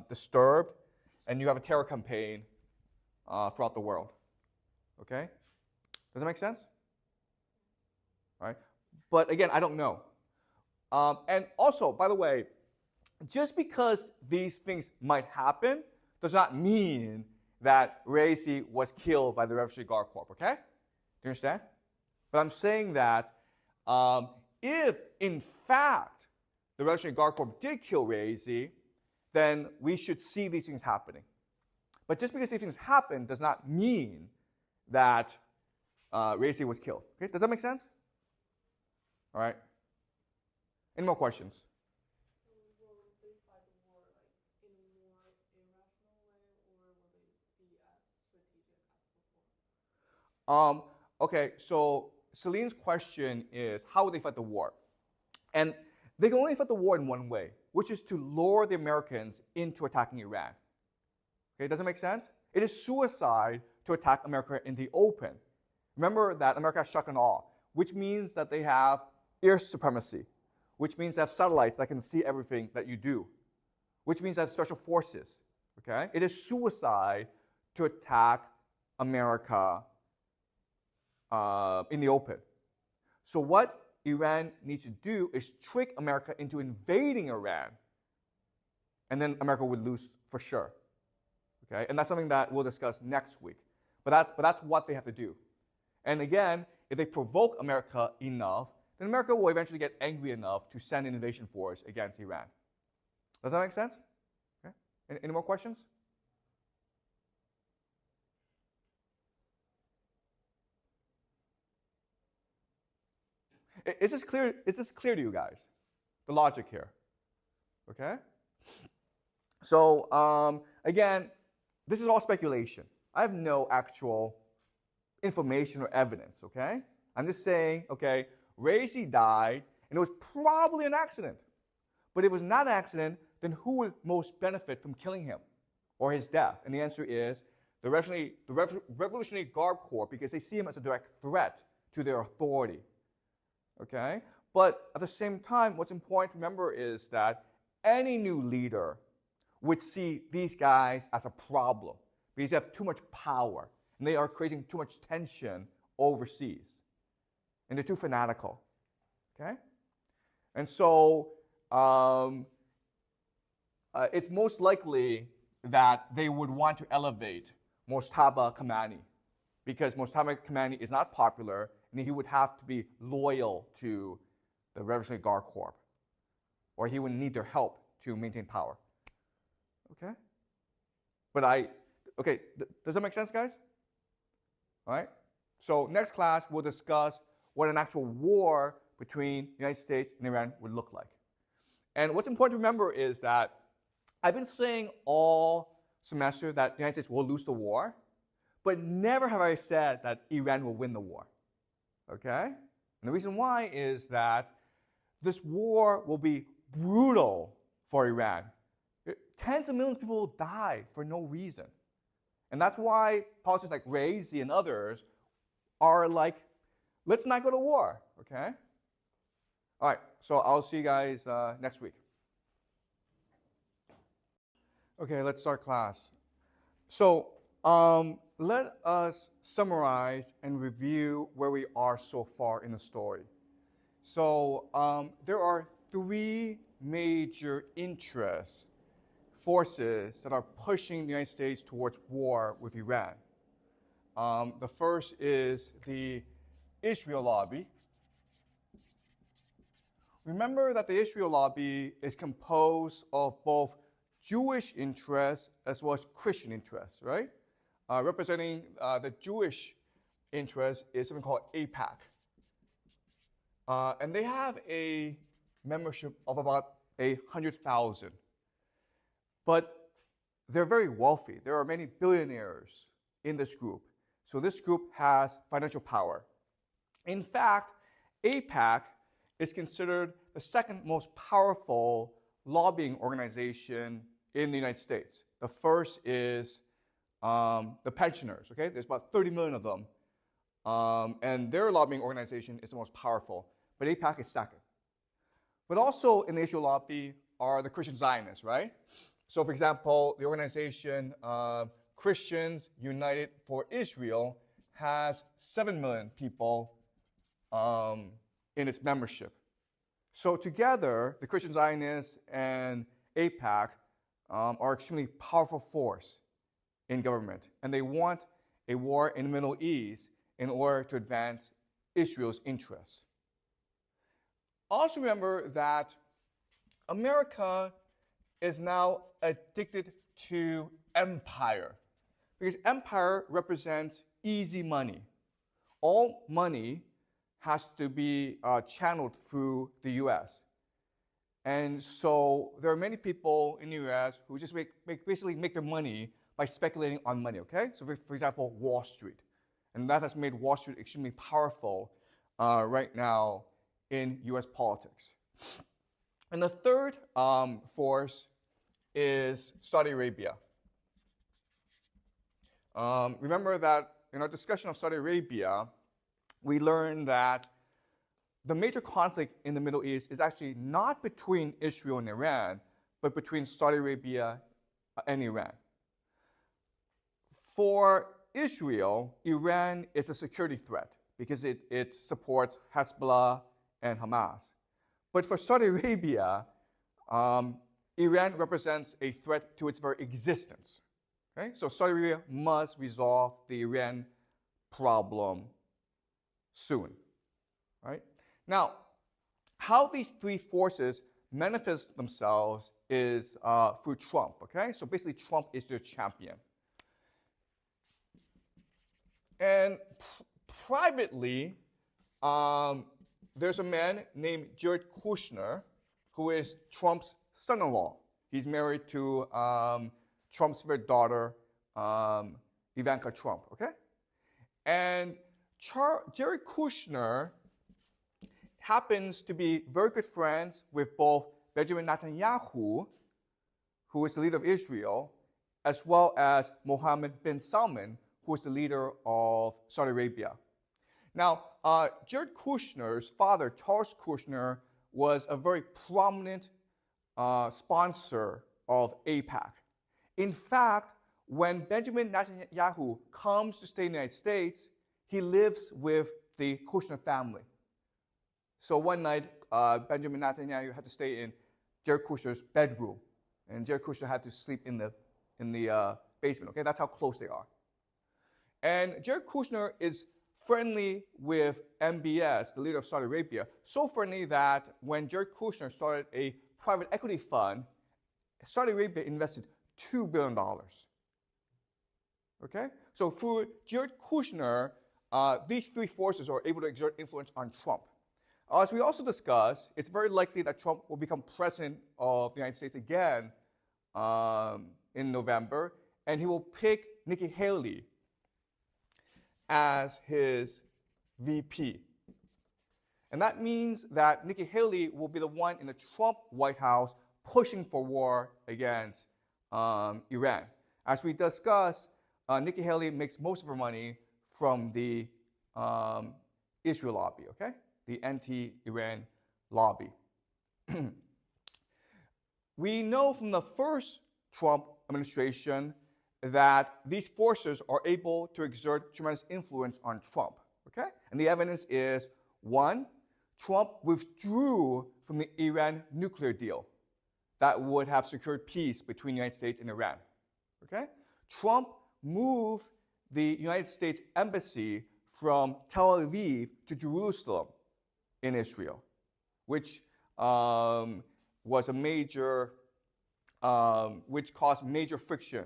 disturbed, and you have a terror campaign throughout the world. Okay? Does that make sense? All right? But again, I don't know. And also, by the way, just because these things might happen does not mean that Raisi was killed by the Revolutionary Guard Corps, okay? Do you understand? But I'm saying that if, in fact, the Revolutionary Guard Corps did kill Raisi, then we should see these things happening. But just because these things happen does not mean that Raisi was killed. Okay? Does that make sense? All right. Any more questions? So will they fight the war like in a more irrational way, or will they be as strategic as before? Okay, so Celine's question is, how would they fight the war? And they can only fight the war in one way, which is to lure the Americans into attacking Iran. Okay, does that make sense? It is suicide to attack America in the open. Remember that America has shock and awe, which means that they have air supremacy, which means they have satellites that can see everything that you do, which means they have special forces. Okay? It is suicide to attack America in the open. So what Iran needs to do is trick America into invading Iran, and then America would lose for sure. Okay? And that's something that we'll discuss next week. But that's what they have to do. And again, if they provoke America enough, then America will eventually get angry enough to send an invasion force against Iran. Does that make sense? Okay. Any more questions? Is this clear to you guys? The logic here? Okay? So again, this is all speculation. I have no actual information or evidence, okay? I'm just saying, okay, Racy died, and it was probably an accident. But if it was not an accident, then who would most benefit from killing him or his death? And the answer is the Revolutionary Guard Corps, because they see him as a direct threat to their authority. Okay? But at the same time, what's important to remember is that any new leader would see these guys as a problem because they have too much power and they are creating too much tension overseas. And they're too fanatical. Okay? And so it's most likely that they would want to elevate Mojtaba Kamani because Mojtaba Kamani is not popular and he would have to be loyal to the Revolutionary Guard Corps, or he would need their help to maintain power. Okay? But does that make sense, guys? All right? So next class, we'll discuss what an actual war between the United States and Iran would look like. And what's important to remember is that I've been saying all semester that the United States will lose the war, but never have I said that Iran will win the war. Okay? And the reason why is that this war will be brutal for Iran. Tens of millions of people will die for no reason. And that's why politicians like Racy and others are like, let's not go to war, okay? All right, so I'll see you guys next week. Okay, let's start class. So let us summarize and review where we are so far in the story. So there are three major forces that are pushing the United States towards war with Iran. The first is the Israel lobby. Remember that the Israel lobby is composed of both Jewish interests as well as Christian interests, right? Representing the Jewish interest is something called AIPAC. And they have a membership of about 100,000. But they're very wealthy. There are many billionaires in this group. So this group has financial power. In fact, AIPAC is considered the second most powerful lobbying organization in the United States. The first is the pensioners, okay? There's about 30 million of them. And their lobbying organization is the most powerful. But AIPAC is second. But also in the Israel lobby are the Christian Zionists, right? So for example, the organization Christians United for Israel has 7 million people in its membership. So together, the Christian Zionists and AIPAC are extremely powerful force in government. And they want a war in the Middle East in order to advance Israel's interests. Also remember that America is now addicted to empire because empire represents easy money. All money has to be channeled through the US. And so there are many people in the US who just basically make their money by speculating on money, okay? So for example, Wall Street. And that has made Wall Street extremely powerful right now in US politics. And the third force is Saudi Arabia. Remember that in our discussion of Saudi Arabia, we learned that the major conflict in the Middle East is actually not between Israel and Iran, but between Saudi Arabia and Iran. For Israel, Iran is a security threat because it supports Hezbollah and Hamas. But for Saudi Arabia, Iran represents a threat to its very existence. Okay? So Saudi Arabia must resolve the Iran problem soon. Right? Now, how these three forces manifest themselves is through Trump. Okay? So basically, Trump is their champion. And privately, there's a man named Jared Kushner who is Trump's son-in-law. He's married to Trump's favorite daughter, Ivanka Trump, okay? And Jared Kushner happens to be very good friends with both Benjamin Netanyahu, who is the leader of Israel, as well as Mohammed bin Salman, who is the leader of Saudi Arabia. Now, Jared Kushner's father, Charles Kushner, was a very prominent sponsor of AIPAC. In fact, when Benjamin Netanyahu comes to stay in the United States, he lives with the Kushner family. So one night, Benjamin Netanyahu had to stay in Jared Kushner's bedroom, and Jared Kushner had to sleep in the basement. Okay, that's how close they are. And Jared Kushner is friendly with MBS, the leader of Saudi Arabia, so friendly that when Jared Kushner started a private equity fund, Saudi Arabia invested $2 billion. Okay? So through Jared Kushner, these three forces are able to exert influence on Trump. As we also discussed, it's very likely that Trump will become president of the United States again in November, and he will pick Nikki Haley as his VP. And that means that Nikki Haley will be the one in the Trump White House pushing for war against Iran. As we discussed, Nikki Haley makes most of her money from the Israel lobby, okay? The anti-Iran lobby. We know from the first Trump administration that these forces are able to exert tremendous influence on Trump, okay? And the evidence is, one, Trump withdrew from the Iran nuclear deal that would have secured peace between the United States and Iran, okay? Trump moved the United States Embassy from Tel Aviv to Jerusalem in Israel, which was a major, which caused major friction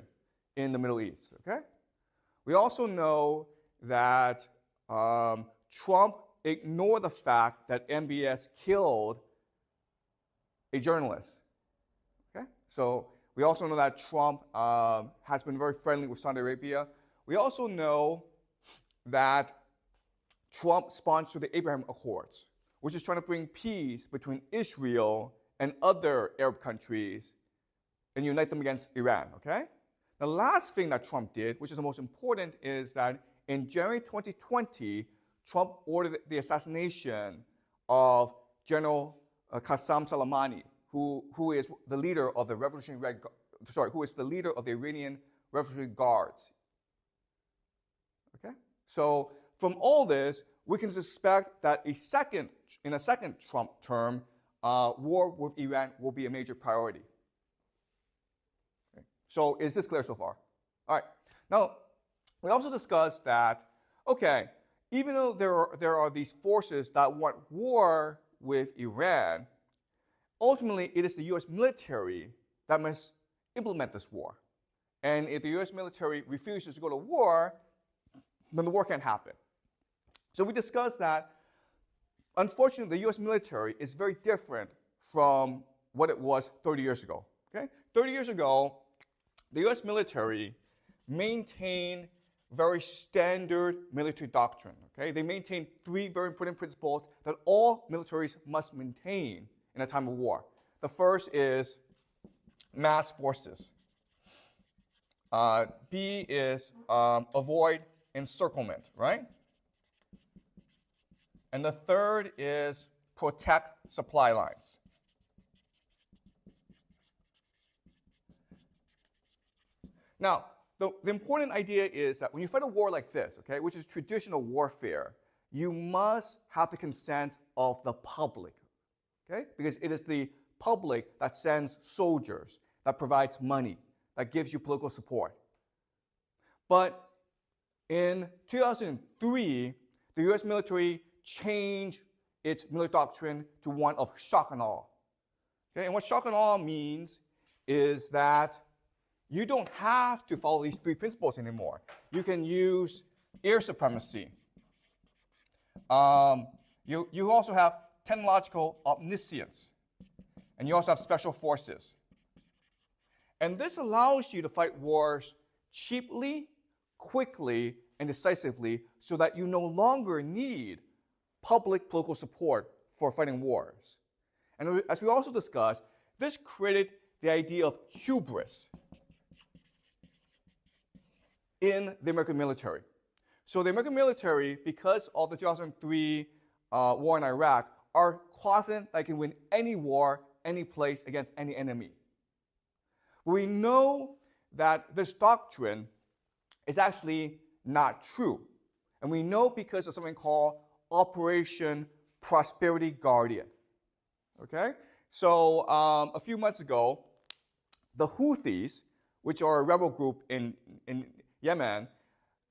in the Middle East, okay? We also know that Trump ignored the fact that MBS killed a journalist, okay? So we also know that Trump has been very friendly with Saudi Arabia. We also know that Trump sponsored the Abraham Accords, which is trying to bring peace between Israel and other Arab countries and unite them against Iran, okay? The last thing that Trump did, which is the most important, is that in January 2020, Trump ordered the assassination of General Qasem Soleimani, who is the leader of the who is the leader of the Iranian Revolutionary Guards. Okay? So from all this, we can suspect that in a second Trump term, war with Iran will be a major priority. Okay. So is this clear so far? All right. Now, we also discussed that, okay, even though there are these forces that want war with Iran, ultimately it is the U.S. military that must implement this war. And if the U.S. military refuses to go to war, then the war can't happen. So we discussed that, unfortunately, the U.S. military is very different from what it was 30 years ago. Okay? 30 years ago, the U.S. military maintained very standard military doctrine. Okay? They maintained three very important principles that all militaries must maintain in a time of war. The first is mass forces. B is avoid encirclement, right? And the third is protect supply lines. Now, the important idea is that when you fight a war like this, okay, which is traditional warfare, you must have the consent of the public, okay? Because it is the public that sends soldiers, that provides money, that gives you political support. But in 2003, the U.S. military changed its military doctrine to one of shock and awe. Okay? And what shock and awe means is that you don't have to follow these three principles anymore. You can use air supremacy. You also have technological omniscience. and you also have special forces. And this allows you to fight wars cheaply, quickly, and decisively so that you no longer need public political support for fighting wars. And as we also discussed, this created the idea of hubris in the American military. So the American military, because of the 2003 war in Iraq, are confident they can win any war, any place, against any enemy. We know that this doctrine is actually not true. And we know because of something called Operation Prosperity Guardian. Okay? So a few months ago, the Houthis, which are a rebel group in Yemen,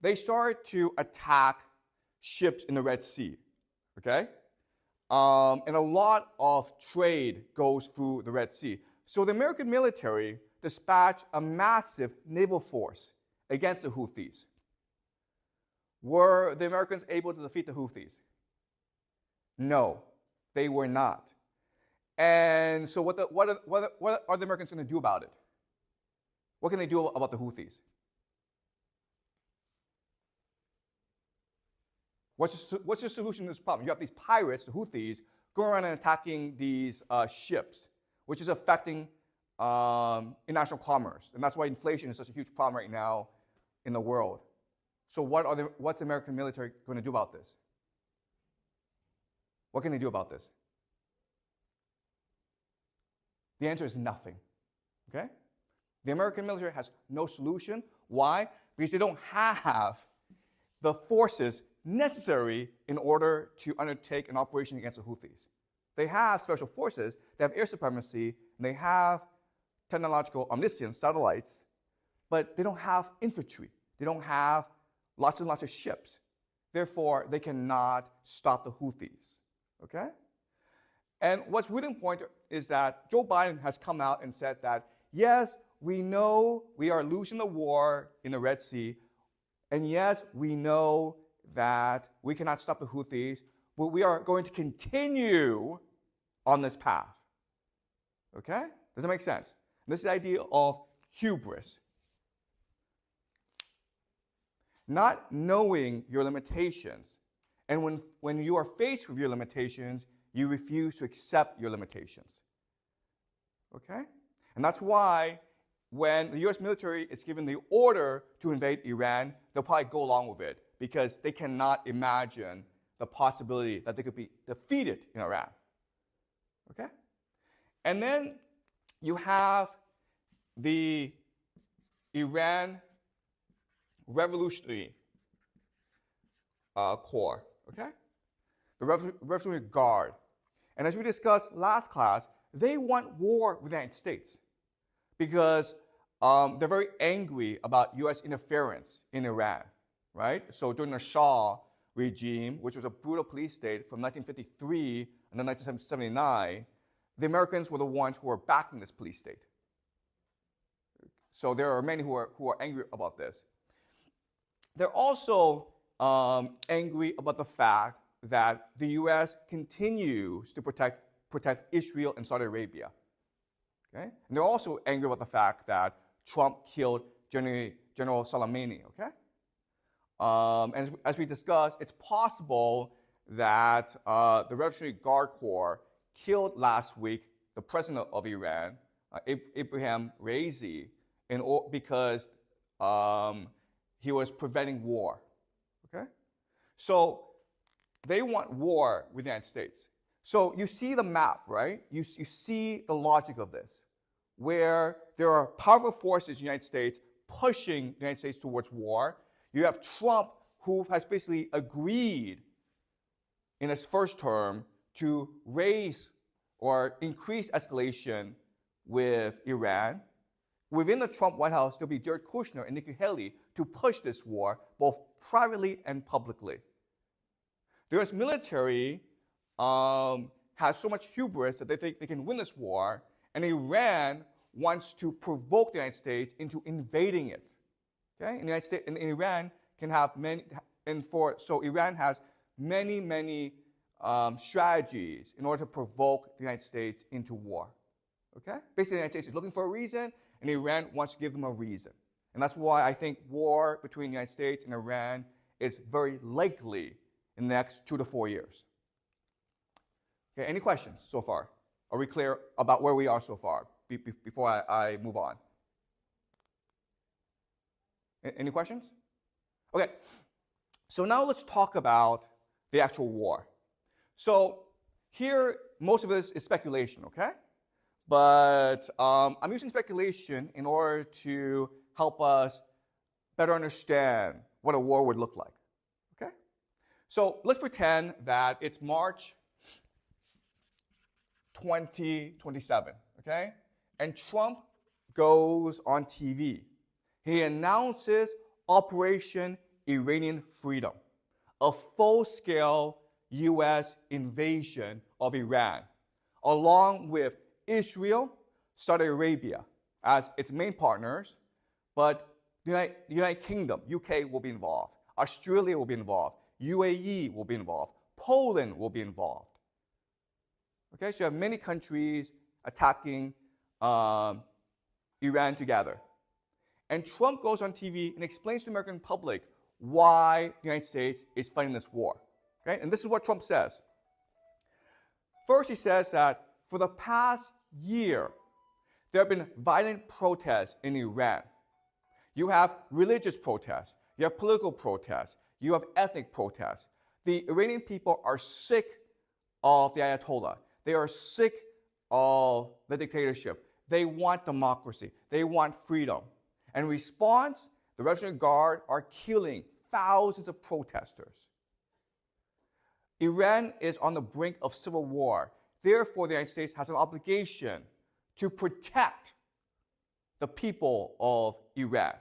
they started to attack ships in the Red Sea. Okay? And a lot of trade goes through the Red Sea. So the American military dispatched a massive naval force against the Houthis. Were the Americans able to defeat the Houthis? No, they were not. And so what are the Americans going to do about it? What can they do about the Houthis? What's the solution to this problem? You have these pirates, the Houthis, going around and attacking these ships, which is affecting international commerce. And that's why inflation is such a huge problem right now in the world. So what's the American military going to do about this? What can they do about this? The answer is nothing. Okay? The American military has no solution. Why? Because they don't have the forces necessary in order to undertake an operation against the Houthis. They have special forces, they have air supremacy, and they have technological omniscience, satellites, but they don't have infantry. They don't have lots and lots of ships. Therefore, they cannot stop the Houthis. Okay? And what's really important is that Joe Biden has come out and said that, yes, we know we are losing the war in the Red Sea, and yes, we know that we cannot stop the Houthis, but we are going to continue on this path. Okay? Does that make sense? And this is the idea of hubris. Not knowing your limitations. And when you are faced with your limitations, you refuse to accept your limitations. Okay? And that's why when the US military is given the order to invade Iran, they'll probably go along with it because they cannot imagine the possibility that they could be defeated in Iran. Okay? And then you have the Iran Revolutionary Corps, okay? The Revolutionary Guard. And as we discussed last class, they want war with the United States because they're very angry about US interference in Iran, right? So during the Shah regime, which was a brutal police state from 1953 until 1979, the Americans were the ones who were backing this police state. So there are many who are angry about this. They're also angry about the fact that the U.S. continues to protect Israel and Saudi Arabia. Okay? And they're also angry about the fact that Trump killed General Soleimani. Okay? And as we discussed, it's possible that the Revolutionary Guard Corps killed last week the president of Iran, Ibrahim Raisi, because he was preventing war. Okay? So they want war with the United States. So you see the map, right? You see the logic of this, where there are powerful forces in the United States pushing the United States towards war. You have Trump, who has basically agreed in his first term to raise or increase escalation with Iran. Within the Trump White House, there'll be Jared Kushner and Nikki Haley to push this war, both privately and publicly. The U.S. military has so much hubris that they think they can win this war, and Iran wants to provoke the United States into invading it. Okay? And the United States and Iran can have many, so Iran has many strategies in order to provoke the United States into war. Okay? Basically, the United States is looking for a reason, and Iran wants to give them a reason. And that's why I think war between the United States and Iran is very likely in the next 2 to 4 years. Okay, any questions so far? Are we clear about where we are so far before I move on? Any questions? Okay, so now let's talk about the actual war. So here, most of this is speculation, okay? But I'm using speculation in order to help us better understand what a war would look like, okay? So let's pretend that it's March 2027, okay? And Trump goes on TV. He announces Operation Iranian Freedom, a full-scale US invasion of Iran, along with Israel, Saudi Arabia as its main partners, but the United Kingdom, UK will be involved, Australia will be involved, UAE will be involved, Poland will be involved. Okay, so you have many countries attacking Iran together. And Trump goes on TV and explains to the American public why the United States is fighting this war. Okay, and this is what Trump says. First, he says that for the past year, there have been violent protests in Iran. You have religious protests, you have political protests, you have ethnic protests. The Iranian people are sick of the Ayatollah. They are sick of the dictatorship. They want democracy. They want freedom. In response, the Revolutionary Guard are killing thousands of protesters. Iran is on the brink of civil war. Therefore, the United States has an obligation to protect the people of Iran.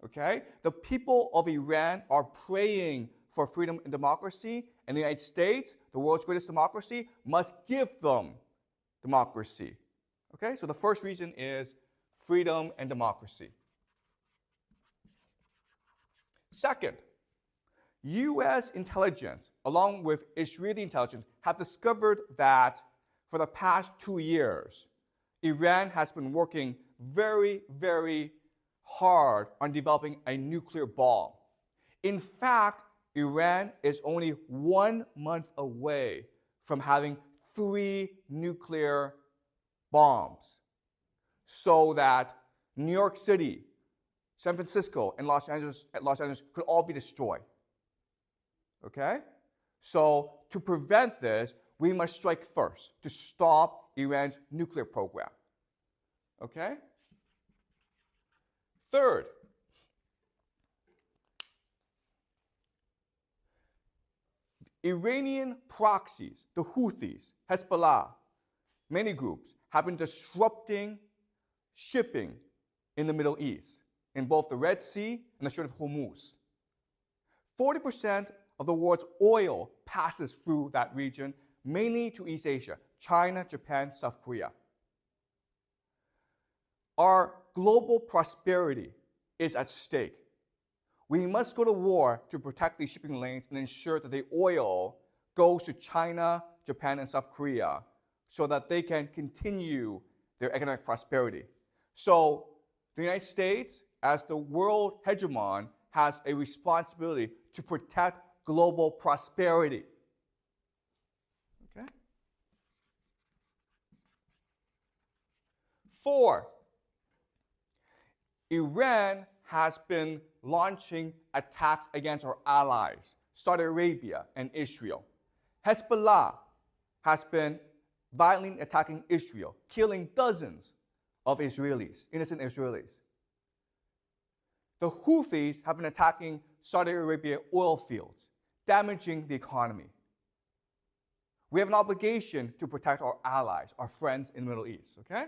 Okay? The people of Iran are praying for freedom and democracy, and the United States, the world's greatest democracy, must give them democracy. Okay? So the first reason is freedom and democracy. Second, US intelligence, along with Israeli intelligence, have discovered that for the past 2 years, Iran has been working very, very hard on developing a nuclear bomb. In fact, Iran is only 1 month away from having 3 nuclear bombs, so that New York City, San Francisco, and Los Angeles could all be destroyed. Okay? So to prevent this, we must strike first to stop Iran's nuclear program. Okay? Third, Iranian proxies, the Houthis, Hezbollah, many groups, have been disrupting shipping in the Middle East, in both the Red Sea and the Strait of Hormuz. 40% of the world's oil passes through that region, mainly to East Asia, China, Japan, South Korea. Our global prosperity is at stake. We must go to war to protect these shipping lanes and ensure that the oil goes to China, Japan, and South Korea so that they can continue their economic prosperity. So the United States, as the world hegemon, has a responsibility to protect global prosperity. Okay? 4, Iran has been launching attacks against our allies, Saudi Arabia and Israel. Hezbollah has been violently attacking Israel, killing dozens of Israelis, innocent Israelis. The Houthis have been attacking Saudi Arabia oil fields, damaging the economy. We have an obligation to protect our allies, our friends in the Middle East, okay?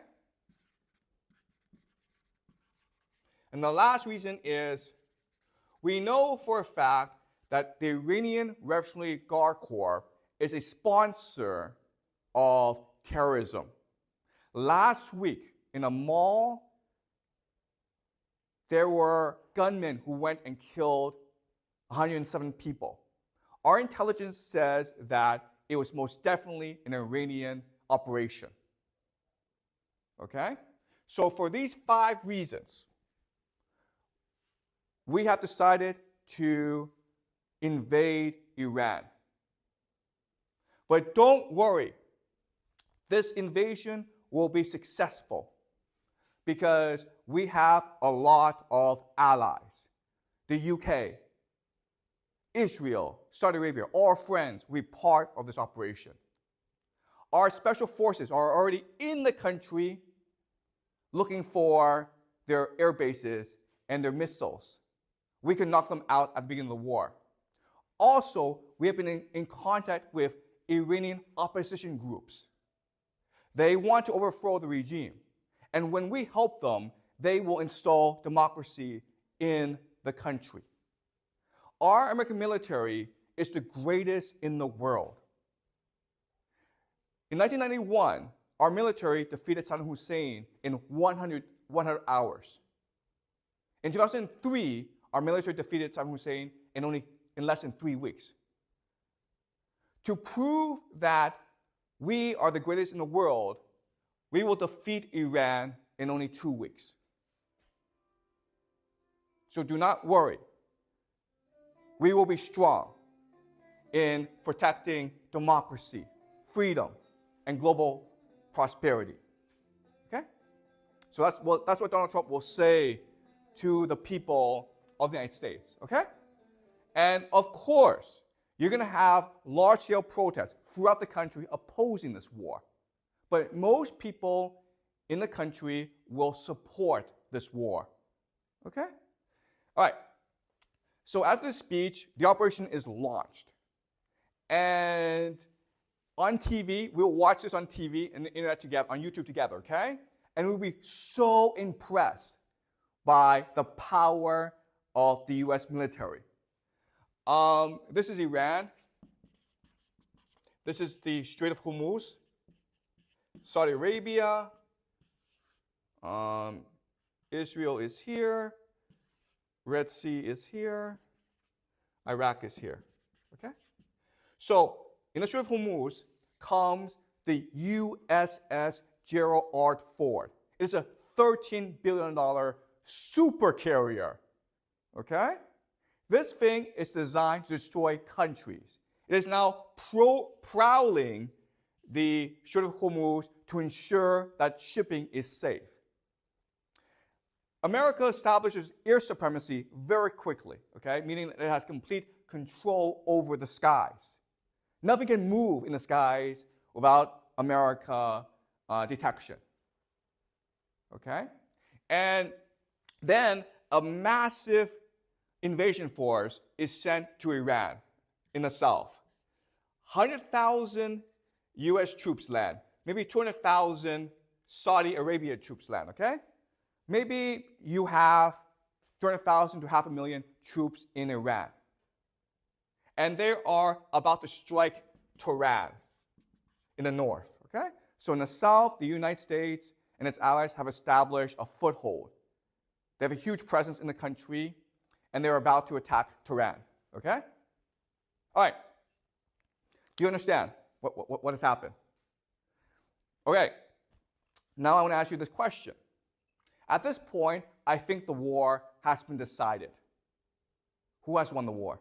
And the last reason is we know for a fact that the Iranian Revolutionary Guard Corps is a sponsor of terrorism. Last week, in a mall, there were gunmen who went and killed 107 people. Our intelligence says that it was most definitely an Iranian operation. Okay? So for these 5 reasons, we have decided to invade Iran. But don't worry, this invasion will be successful because we have a lot of allies. The UK, Israel, Saudi Arabia, all friends, will be part of this operation. Our special forces are already in the country looking for their air bases and their missiles. We can knock them out at the beginning of the war. Also, we have been in contact with Iranian opposition groups. They want to overthrow the regime. And when we help them, they will install democracy in the country. Our American military is the greatest in the world. In 1991, our military defeated Saddam Hussein in 100 hours. In 2003, our military defeated Saddam Hussein in less than 3 weeks. To prove that we are the greatest in the world, we will defeat Iran in only 2 weeks. So do not worry. We will be strong in protecting democracy, freedom, and global prosperity. Okay? So that's what Donald Trump will say to the people of the United States. Okay? And of course, you're going to have large-scale protests throughout the country opposing this war. But most people in the country will support this war. Okay? All right. So after this speech, the operation is launched. And on TV, we'll watch this on TV and the internet together, on YouTube together, okay? And we'll be so impressed by the power of the US military. This is Iran. This is the Strait of Hormuz. Saudi Arabia. Israel is here. Red Sea is here. Iraq is here. Okay? So, in the Strait of Hormuz comes the USS Gerald R. Ford. It's a $13 billion supercarrier. Okay? This thing is designed to destroy countries. It is now prowling the Strait of Hormuz to ensure that shipping is safe. America establishes air supremacy very quickly, okay? Meaning that it has complete control over the skies. Nothing can move in the skies without America detection, okay? And then a massive invasion force is sent to Iran in the south. 100,000 US troops land, maybe 200,000 Saudi Arabia troops land, okay? Maybe you have 300,000 to 500,000 troops in Iran. And they are about to strike Tehran in the north, okay? So in the south, the United States and its allies have established a foothold. They have a huge presence in the country, and they're about to attack Tehran, okay? All right. Do you understand what has happened? Okay. Now I want to ask you this question. At this point, I think the war has been decided. Who has won the war?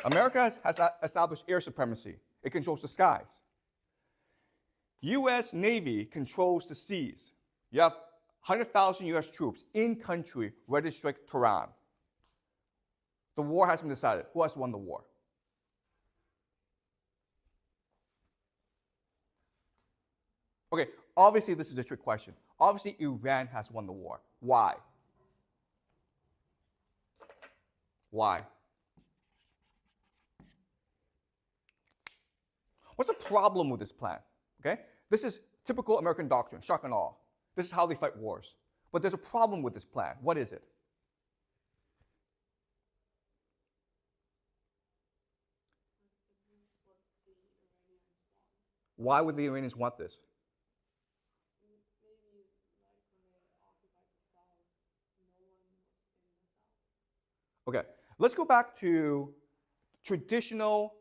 America has established air supremacy. It controls the skies. U.S. Navy controls the seas. You have 100,000 U.S. troops in country ready to strike Tehran. The war has been decided. Who has won the war? Okay, obviously this is a trick question. Obviously Iran has won the war. Why? Why? What's the problem with this plan? Okay? This is typical American doctrine, shock and awe. This is how they fight wars. But there's a problem with this plan. What is it? Why would the Iranians want this? Maybe like when they occupied the south, no one was in the south. Okay, let's go back to traditional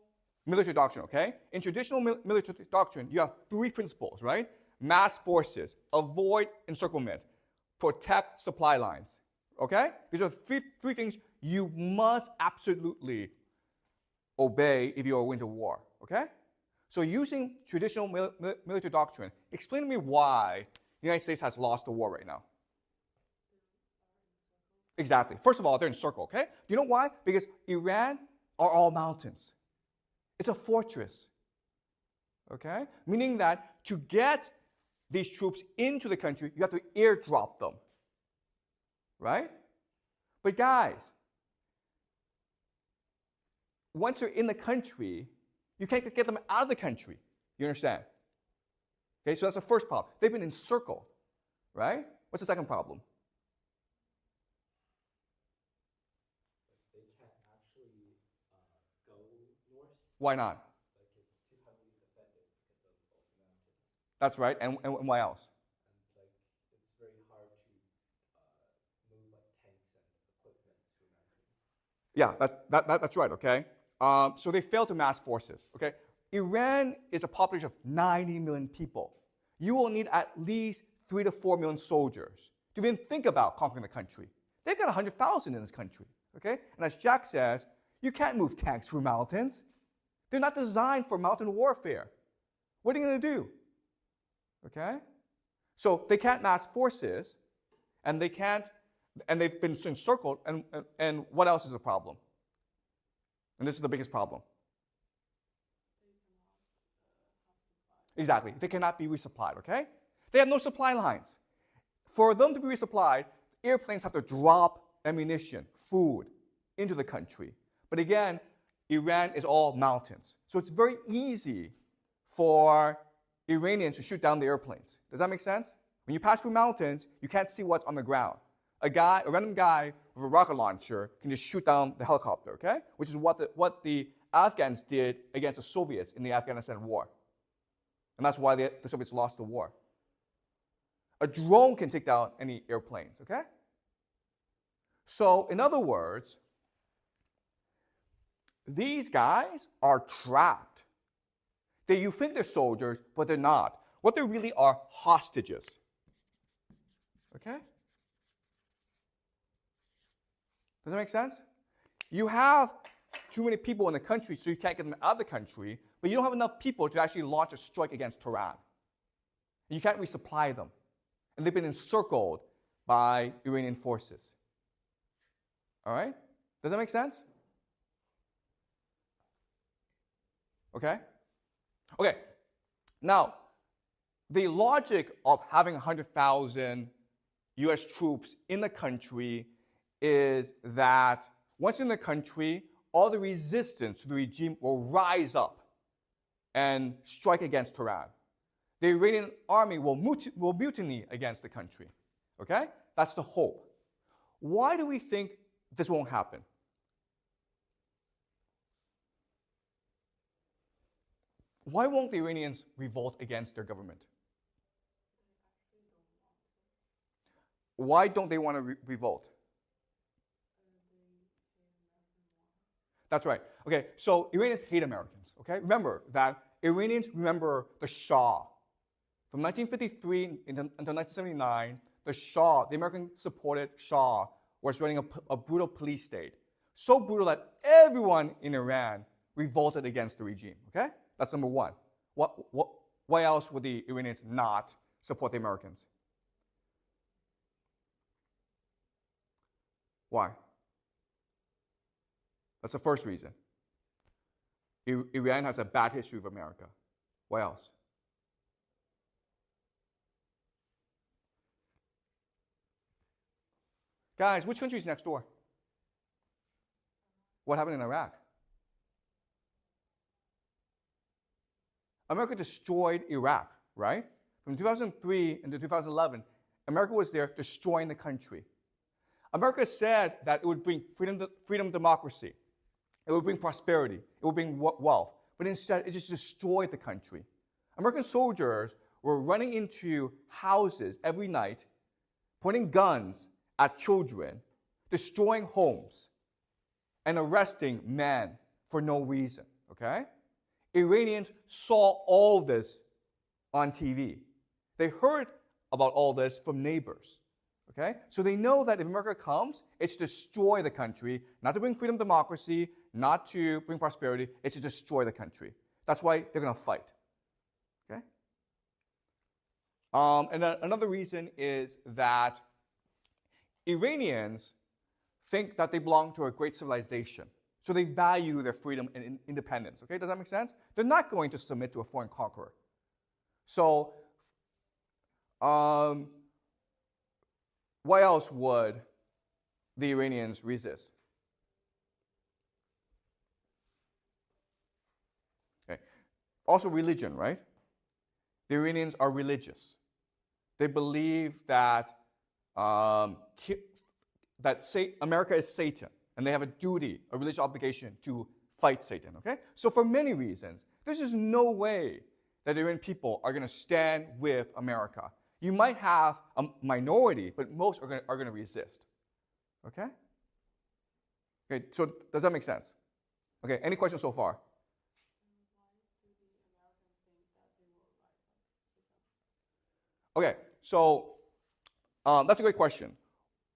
military doctrine, okay? In traditional military doctrine, you have three principles, right? Mass forces, avoid encirclement, protect supply lines, okay? These are three things you must absolutely obey if you are going to war, okay? So using traditional military doctrine, explain to me why the United States has lost the war right now. Exactly. First of all, they're encircled, okay? Do you know why? Because Iran are all mountains. It's a fortress, okay? Meaning that to get these troops into the country, you have to airdrop them, right? But guys, once you're in the country, you can't get them out of the country. You understand? Okay, so that's the first problem. They've been encircled, right? What's the second problem? They can't actually go north. Why not? Like it's too heavily defended because of all the mountains. That's right. And why else? And like it's very hard to move like tanks and equipment through mountains. Yeah, that's right, okay? So they failed to mass forces, okay? Iran is a population of 90 million people. You will need at least 3 to 4 million soldiers to even think about conquering the country. They've got 100,000 in this country, okay? And as Jack says, you can't move tanks through mountains. They're not designed for mountain warfare. What are you going to do? Okay? So they can't mass forces, and they've been encircled, and what else is a problem? And this is the biggest problem. Exactly. They cannot be resupplied, okay? They have no supply lines. For them to be resupplied, airplanes have to drop ammunition, food, into the country. But again, Iran is all mountains. So it's very easy for Iranians to shoot down the airplanes. Does that make sense? When you pass through mountains, you can't see what's on the ground. A random guy with a rocket launcher can just shoot down the helicopter, okay? Which is what the Afghans did against the Soviets in the Afghanistan war. And that's why the Soviets lost the war. A drone can take down any airplanes, okay? So, in other words, these guys are trapped. You think they're soldiers, but they're not. What they really are hostages. Okay? Does that make sense? You have too many people in the country, so you can't get them out of the country, but you don't have enough people to actually launch a strike against Tehran. You can't resupply them. And they've been encircled by Iranian forces. All right? Does that make sense? Okay? Okay. Now, the logic of having 100,000 US troops in the country is that once in the country, all the resistance to the regime will rise up and strike against Tehran. The Iranian army will mutiny against the country. Okay? That's the hope. Why do we think this won't happen? Why won't the Iranians revolt against their government? Why don't they want to revolt? That's right. Okay, so Iranians hate Americans. Okay, remember that Iranians remember the Shah. From 1953 until 1979, the Shah, the American-supported Shah, was running a brutal police state. So brutal that everyone in Iran revolted against the regime. Okay, that's number one. Why else would the Iranians not support the Americans? Why? That's the first reason. Iran has a bad history with America. Why else? Guys, which country is next door? What happened in Iraq? America destroyed Iraq, right? From 2003 into 2011, America was there destroying the country. America said that it would bring freedom, democracy. It would bring prosperity. It would bring wealth. But instead, it just destroyed the country. American soldiers were running into houses every night, pointing guns at children, destroying homes, and arresting men for no reason, okay? Iranians saw all this on TV. They heard about all this from neighbors. Okay? So they know that if America comes, it's to destroy the country, not to bring freedom, democracy, not to bring prosperity, it's to destroy the country. That's why they're going to fight. Okay? And another reason is that Iranians think that they belong to a great civilization. So they value their freedom and independence. Okay? Does that make sense? They're not going to submit to a foreign conqueror. So, why else would the Iranians resist? Okay. Also religion, right? The Iranians are religious. They believe that America is Satan, and they have a duty, a religious obligation to fight Satan. Okay? So for many reasons, there's just no way that Iranian people are going to stand with America. You might have a minority, but most are going to resist. Okay? Okay, so does that make sense? Okay, any questions so far? Okay, so that's a great question.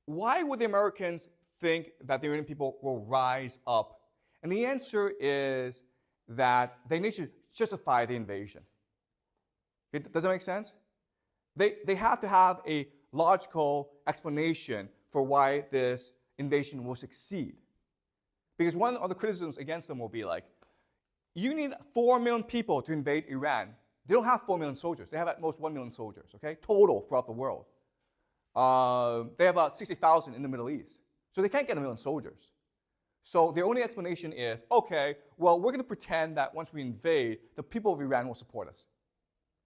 Why would the Americans think that the Iranian people will rise up? And the answer is that they need to justify the invasion. Okay, does that make sense? They have to have a logical explanation for why this invasion will succeed. Because one of the criticisms against them will be like, you need 4 million people to invade Iran. They don't have 4 million soldiers. They have at most 1 million soldiers, okay, total throughout the world. They have about 60,000 in the Middle East. So they can't get 1 million soldiers. So their only explanation is, okay, well, we're going to pretend that once we invade, the people of Iran will support us.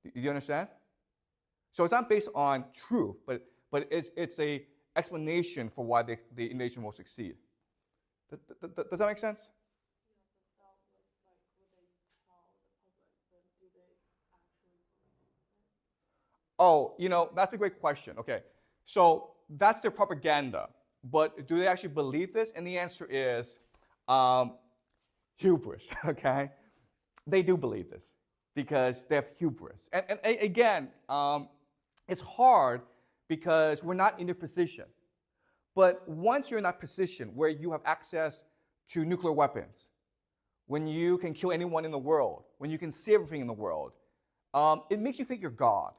Do you understand? So it's not based on truth, but it's a explanation for why the invasion will succeed. Does that make sense? Yeah, but that was like what they tell the public, but do they actually believe it? Oh, that's a great question. Okay, so that's their propaganda. But do they actually believe this? And the answer is hubris, okay? They do believe this because they have hubris. And again, it's hard because we're not in their position. But once you're in that position where you have access to nuclear weapons, when you can kill anyone in the world, when you can see everything in the world, it makes you think you're God.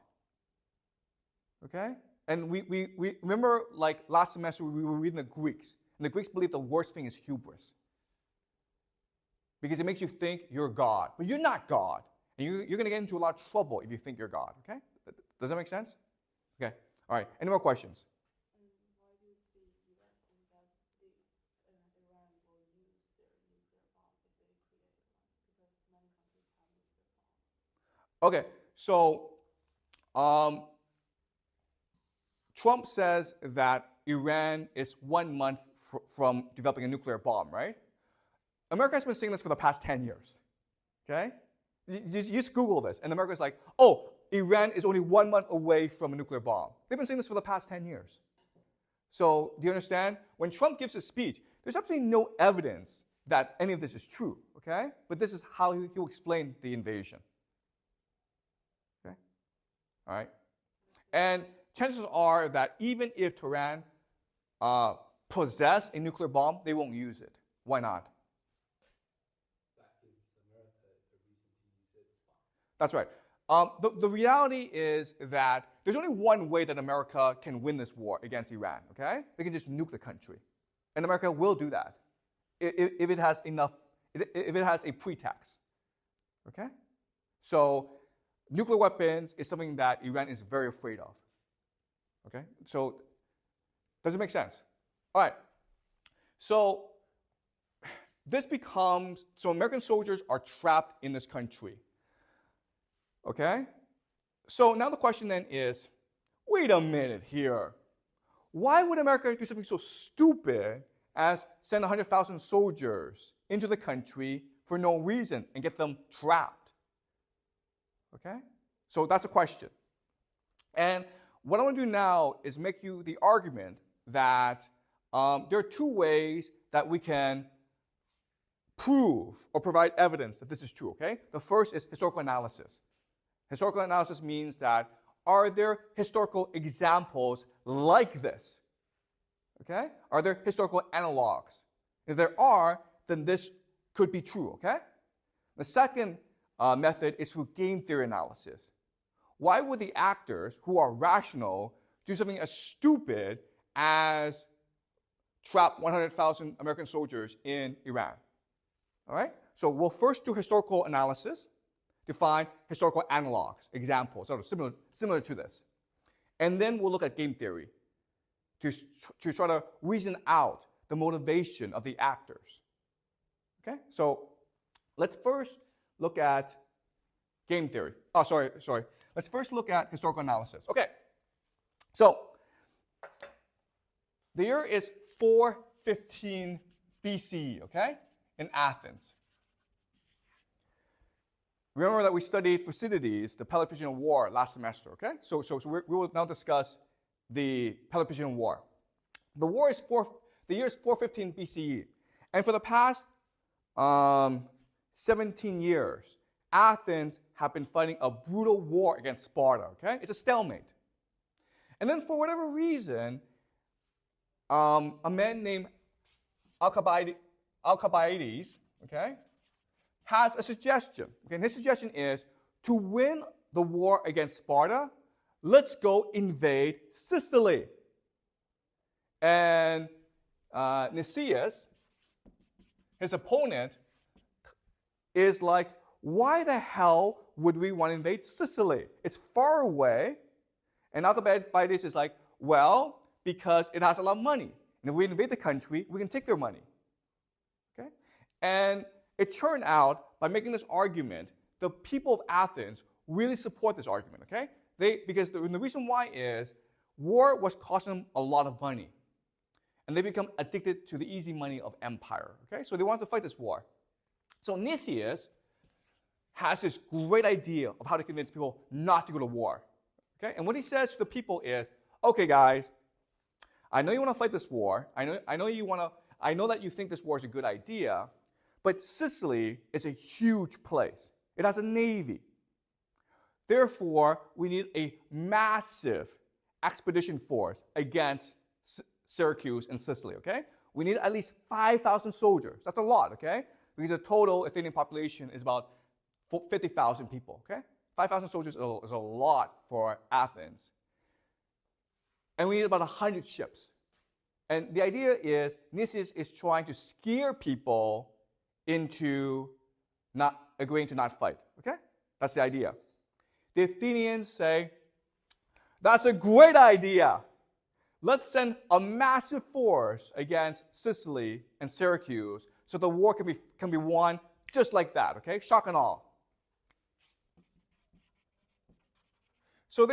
Okay? And we remember, like last semester, we were reading the Greeks. And the Greeks believe the worst thing is hubris. Because it makes you think you're God. But you're not God. And you're going to get into a lot of trouble if you think you're God. Okay? Does that make sense? Okay. All right. Any more questions? And why do the US think that Iran will use their nuclear bomb if they create one? Because many countries have nuclear bombs. Okay. So, Trump says that Iran is 1 month from developing a nuclear bomb, right? America has been saying this for the past 10 years. Okay? You just Google this, and America's like, oh, Iran is only 1 month away from a nuclear bomb. They've been saying this for the past 10 years. So, do you understand? When Trump gives his speech, there's absolutely no evidence that any of this is true, okay? But this is how he will explain the invasion. Okay? All right? And chances are that even if Tehran possess a nuclear bomb, they won't use it. Why not? That gives America a reason to use its bomb. That's right. The reality is that there's only one way that America can win this war against Iran, okay? They can just nuke the country. And America will do that if it has enough, if it has a pretext, okay? So nuclear weapons is something that Iran is very afraid of, okay? So does it make sense? All right. So this becomes, so American soldiers are trapped in this country. Okay? So now the question then is, wait a minute here. Why would America do something so stupid as send 100,000 soldiers into the country for no reason and get them trapped? Okay? So that's a question. And what I want to do now is make you the argument that there are two ways that we can prove or provide evidence that this is true, okay? The first is historical analysis. Historical analysis means that are there historical examples like this? Okay? Are there historical analogs? If there are, then this could be true, okay? The second method is through game theory analysis. Why would the actors who are rational do something as stupid as trap 100,000 American soldiers in Iran? All right? So we'll first do historical analysis to find historical analogs, examples, sort of similar to this. And then we'll look at game theory to try to reason out the motivation of the actors. Okay? So let's first look at game theory. Oh, sorry. Let's first look at historical analysis. Okay. So the year is 415 BCE, okay, in Athens. Remember that we studied Thucydides, the Peloponnesian War, last semester, okay? So we will now discuss the Peloponnesian War. The year is 415 BCE. And for the past 17 years, Athens have been fighting a brutal war against Sparta, okay? It's a stalemate. And then for whatever reason, a man named Alcibiades, okay, has a suggestion. Okay, and his suggestion is to win the war against Sparta, let's go invade Sicily. And Nicias, his opponent, is like, why the hell would we want to invade Sicily? It's far away. And Alcibiades is like, well, because it has a lot of money. And if we invade the country, we can take their money. Okay? And it turned out, by making this argument, the people of Athens really support this argument, okay? Because the reason why is war was costing them a lot of money. And they become addicted to the easy money of empire, okay? So they wanted to fight this war. So Nicias has this great idea of how to convince people not to go to war, okay? And what he says to the people is, okay, guys, I know you want to fight this war. I know that you think this war is a good idea, but Sicily is a huge place. It has a navy. Therefore, we need a massive expedition force against Syracuse and Sicily, okay? We need at least 5,000 soldiers. That's a lot, okay? Because the total Athenian population is about 50,000 people, okay? 5,000 soldiers is a lot for Athens. And we need about 100 ships. And the idea is Nicias is trying to scare people into not agreeing to not fight, okay? That's the idea. The Athenians say, that's a great idea. Let's send a massive force against Sicily and Syracuse so the war can be won just like that, okay? Shock and awe. So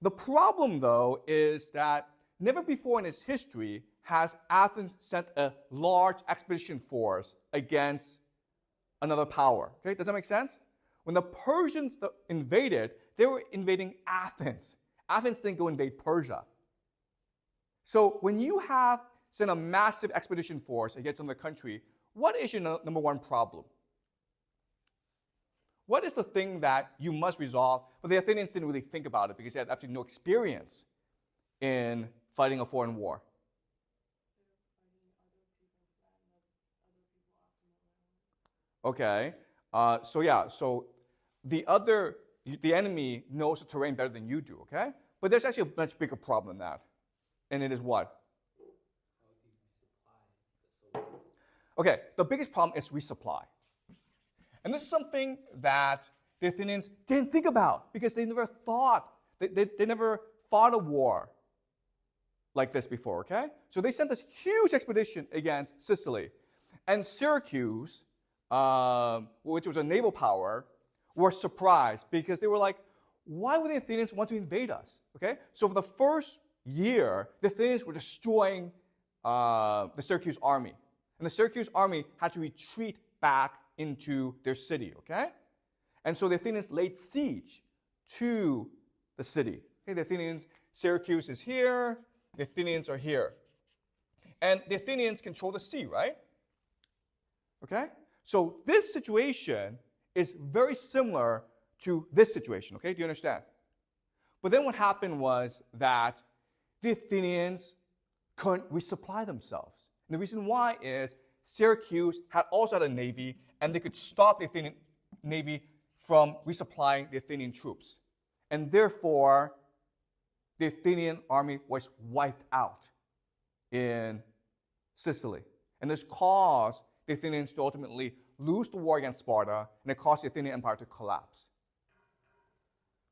the problem, though, is that never before in its history has Athens sent a large expedition force against another power. Okay, does that make sense? When the Persians invaded, they were invading Athens. Athens didn't go invade Persia. So when you have sent a massive expedition force against another country, what is your number one problem? What is the thing that you must resolve? But the Athenians didn't really think about it because they had absolutely no experience in fighting a foreign war. Okay, so the enemy knows the terrain better than you do, okay? But there's actually a much bigger problem than that. And it is what? Okay, the biggest problem is resupply. And this is something that the Athenians didn't think about because they never fought a war like this before, okay? So they sent this huge expedition against Sicily. And Syracuse, which was a naval power, were surprised because they were like, why would the Athenians want to invade us, okay? So for the first year, the Athenians were destroying the Syracuse army. And the Syracuse army had to retreat back into their city, okay? And so the Athenians laid siege to the city. Okay, the Athenians, Syracuse is here, the Athenians are here. And the Athenians control the sea, right? Okay? So this situation is very similar to this situation. Okay? Do you understand? But then what happened was that the Athenians couldn't resupply themselves. And the reason why is Syracuse had also had a navy, and they could stop the Athenian navy from resupplying the Athenian troops. And therefore, the Athenian army was wiped out in Sicily. And this caused the Athenians to ultimately lose the war against Sparta, and it caused the Athenian Empire to collapse.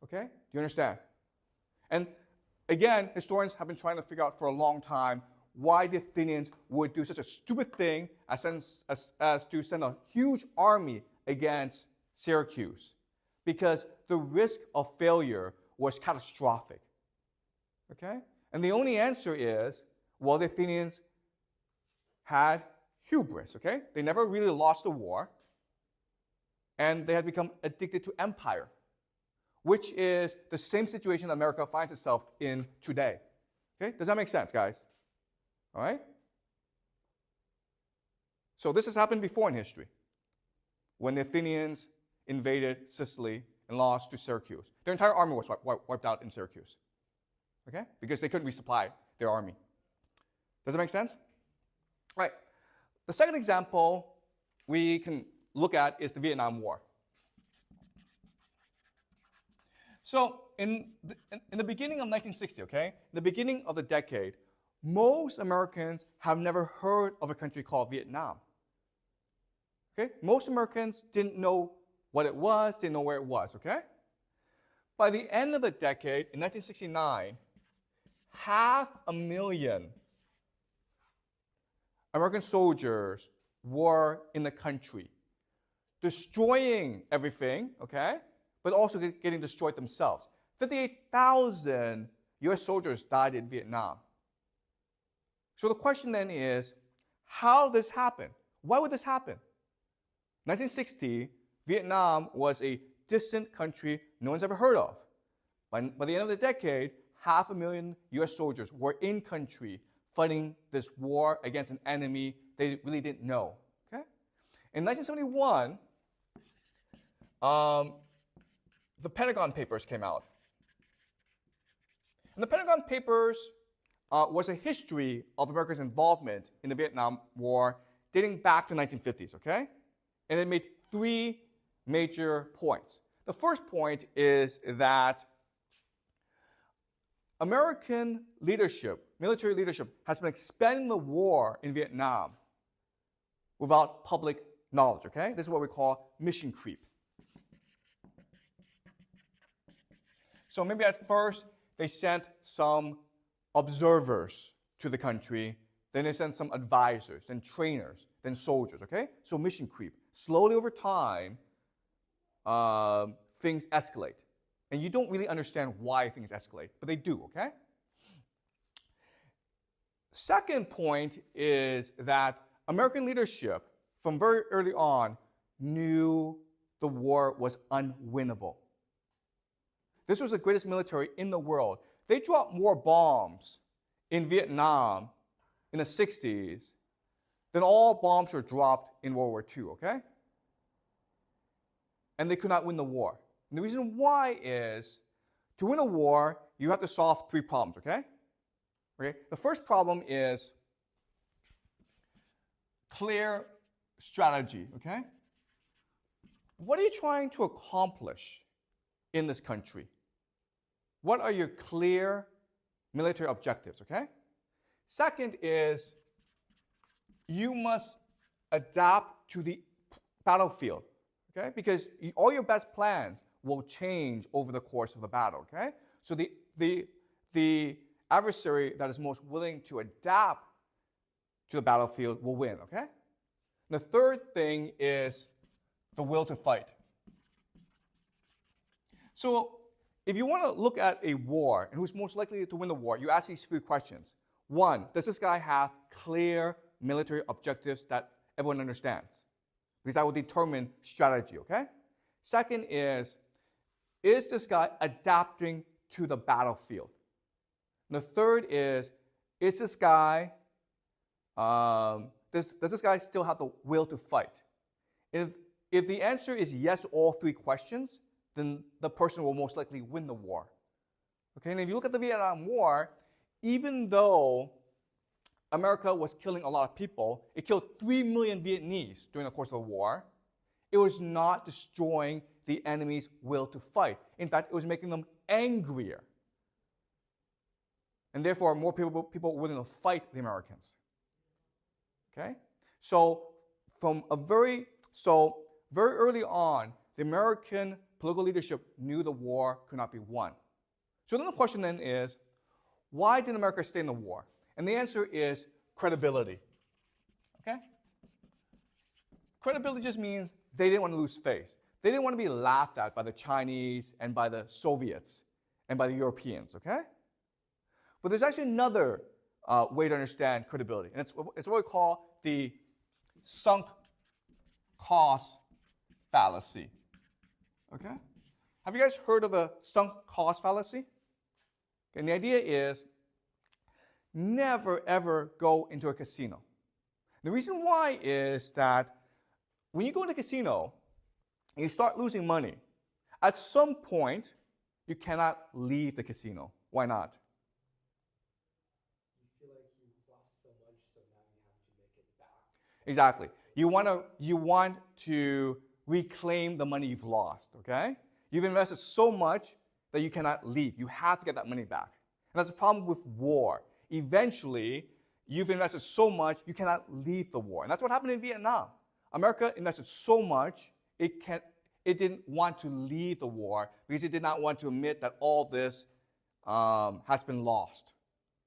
Okay? Do you understand? And again, historians have been trying to figure out for a long time why the Athenians would do such a stupid thing as to send a huge army against Syracuse, because the risk of failure was catastrophic. Okay? And the only answer is, well, the Athenians had hubris. Okay? They never really lost the war, and they had become addicted to empire, which is the same situation that America finds itself in today. Okay? Does that make sense, guys? All right? So this has happened before in history, when the Athenians invaded Sicily and lost to Syracuse. Their entire army was wiped out in Syracuse. Okay? Because they couldn't resupply their army. Does that make sense? All right. The second example we can look at is the Vietnam War. So in the beginning of 1960, okay, the beginning of the decade, most Americans have never heard of a country called Vietnam. Okay? Most Americans didn't know what it was, didn't know where it was, okay? By the end of the decade, in 1969, 500,000 American soldiers were in the country, destroying everything, okay? But also getting destroyed themselves. 58,000 US soldiers died in Vietnam. So the question then is, how did this happen? Why would this happen? 1960, Vietnam was a distant country no one's ever heard of. By the end of the decade, 500,000 US soldiers were in country fighting this war against an enemy they really didn't know. Okay? In 1971, the Pentagon Papers came out. And the Pentagon Papers was a history of America's involvement in the Vietnam War dating back to the 1950s, okay? And it made three major points. The first point is that American leadership, military leadership, has been expanding the war in Vietnam without public knowledge, okay? This is what we call mission creep. So maybe at first they sent some observers to the country, then they sent some advisors, then trainers, then soldiers, okay? So mission creep. Slowly over time, things escalate. And you don't really understand why things escalate, but they do, okay? Second point is that American leadership, from very early on, knew the war was unwinnable. This was the greatest military in the world. They dropped more bombs in Vietnam in the 60s than all bombs were dropped in World War II, okay? And they could not win the war. And the reason why is, to win a war, you have to solve three problems, okay? Okay? The first problem is clear strategy, okay? What are you trying to accomplish in this country? What are your clear military objectives, okay? Second is, you must adapt to the battlefield, okay? Because all your best plans will change over the course of the battle, okay? So the adversary that is most willing to adapt to the battlefield will win, okay? And the third thing is the will to fight. So if you want to look at a war and who's most likely to win the war, you ask these three questions. One, does this guy have clear military objectives that everyone understands? Because that will determine strategy, okay? Second is this guy adapting to the battlefield? And the third is this guy, does this guy still have the will to fight? If the answer is yes to all three questions, then the person will most likely win the war. Okay, and if you look at the Vietnam War, even though America was killing a lot of people, it killed 3 million Vietnamese during the course of the war. It was not destroying the enemy's will to fight. In fact, it was making them angrier. And therefore, more people were willing to fight the Americans. Okay? So very early on, the American political leadership knew the war could not be won. So then the question then is, why did America stay in the war? And the answer is credibility. Okay? Credibility just means they didn't want to lose face. They didn't want to be laughed at by the Chinese and by the Soviets and by the Europeans, okay? But there's actually another way to understand credibility, and it's what we call the sunk cost fallacy, okay? Have you guys heard of the sunk cost fallacy? Okay, and the idea is never, ever go into a casino. The reason why is that when you go into a casino and you start losing money, at some point, you cannot leave the casino. Why not? You feel like you lost so much, so now you have to make it back. Exactly. You want to reclaim the money you've lost, okay? You've invested so much that you cannot leave. You have to get that money back. And that's the problem with war. Eventually, you've invested so much, you cannot leave the war. And that's what happened in Vietnam. America invested so much, it didn't want to leave the war because it did not want to admit that all this has been lost.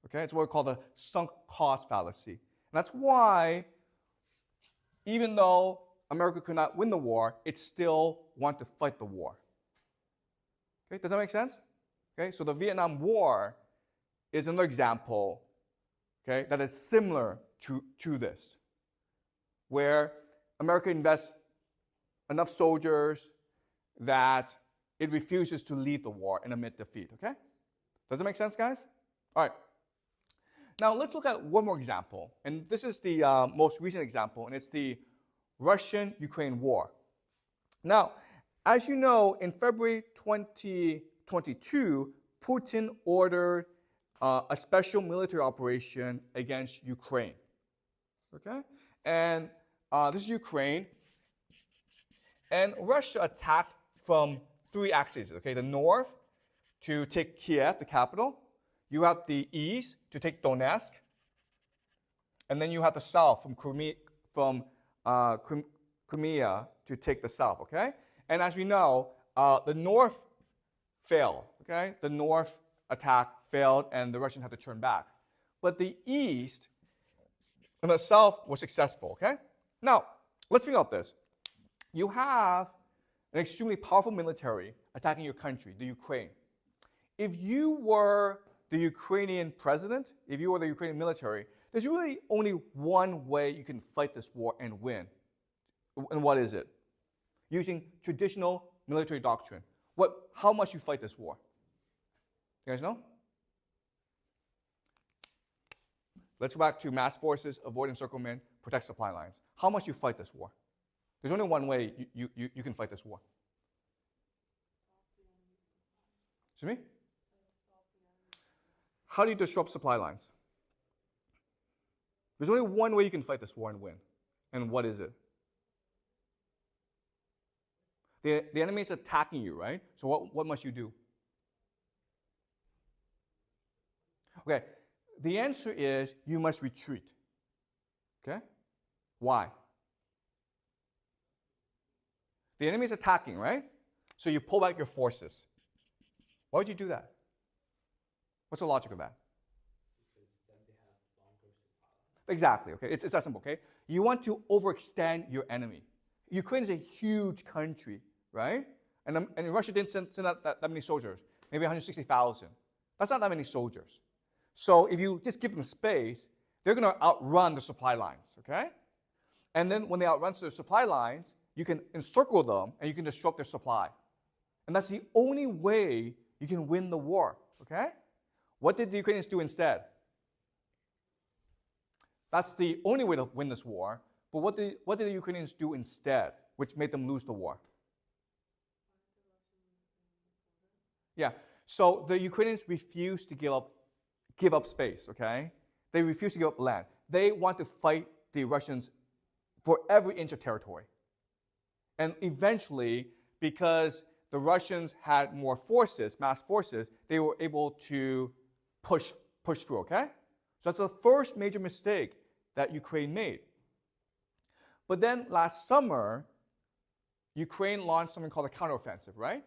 Okay, it's what we call the sunk cost fallacy. And that's why, even though America could not win the war, it still wanted to fight the war. Okay, does that make sense? Okay, so the Vietnam War is another example, okay, that is similar to this, where America invests enough soldiers that it refuses to leave the war and admit defeat, okay? Does it make sense, guys? All right. Now, let's look at one more example. And this is the most recent example, and it's the Russian-Ukraine war. Now, as you know, in February 2022, Putin ordered a special military operation against Ukraine, okay? And this is Ukraine. And Russia attacked from three axes, okay? The north to take Kiev, the capital. You have the east to take Donetsk. And then you have the south from Crimea to take the south, okay? And as we know, the north failed, okay? The north attack failed and the Russians had to turn back. But the east and the south were successful, okay? Now, let's think about this. You have an extremely powerful military attacking your country, the Ukraine. If you were the Ukrainian president, if you were the Ukrainian military, there's really only one way you can fight this war and win. And what is it? Using traditional military doctrine. How must you fight this war? You guys know? Let's go back to mass forces, avoid encirclement, protect supply lines. How must you fight this war? There's only one way you can fight this war. Excuse me? How do you disrupt supply lines? There's only one way you can fight this war and win. And what is it? The enemy is attacking you, right? So what must you do? Okay, the answer is you must retreat. Okay? Why? The enemy is attacking, right? So you pull back your forces. Why would you do that? What's the logic of that? Because then they have longer supply lines. Exactly, okay? It's that simple, okay? You want to overextend your enemy. Ukraine is a huge country, right? And Russia didn't send out that many soldiers, maybe 160,000. That's not that many soldiers. So if you just give them space, they're going to outrun the supply lines, okay? And then when they outrun the supply lines, you can encircle them and you can disrupt their supply. And that's the only way you can win the war, okay? What did the Ukrainians do instead? That's the only way to win this war. But what did the Ukrainians do instead? which made them lose the war. Yeah, so the Ukrainians refused to give up space, okay? They refused to give up land. They want to fight the Russians for every inch of territory. And eventually, because the Russians had more forces, mass forces, they were able to push through, okay? So that's the first major mistake that Ukraine made. But then last summer, Ukraine launched something called a counteroffensive, right?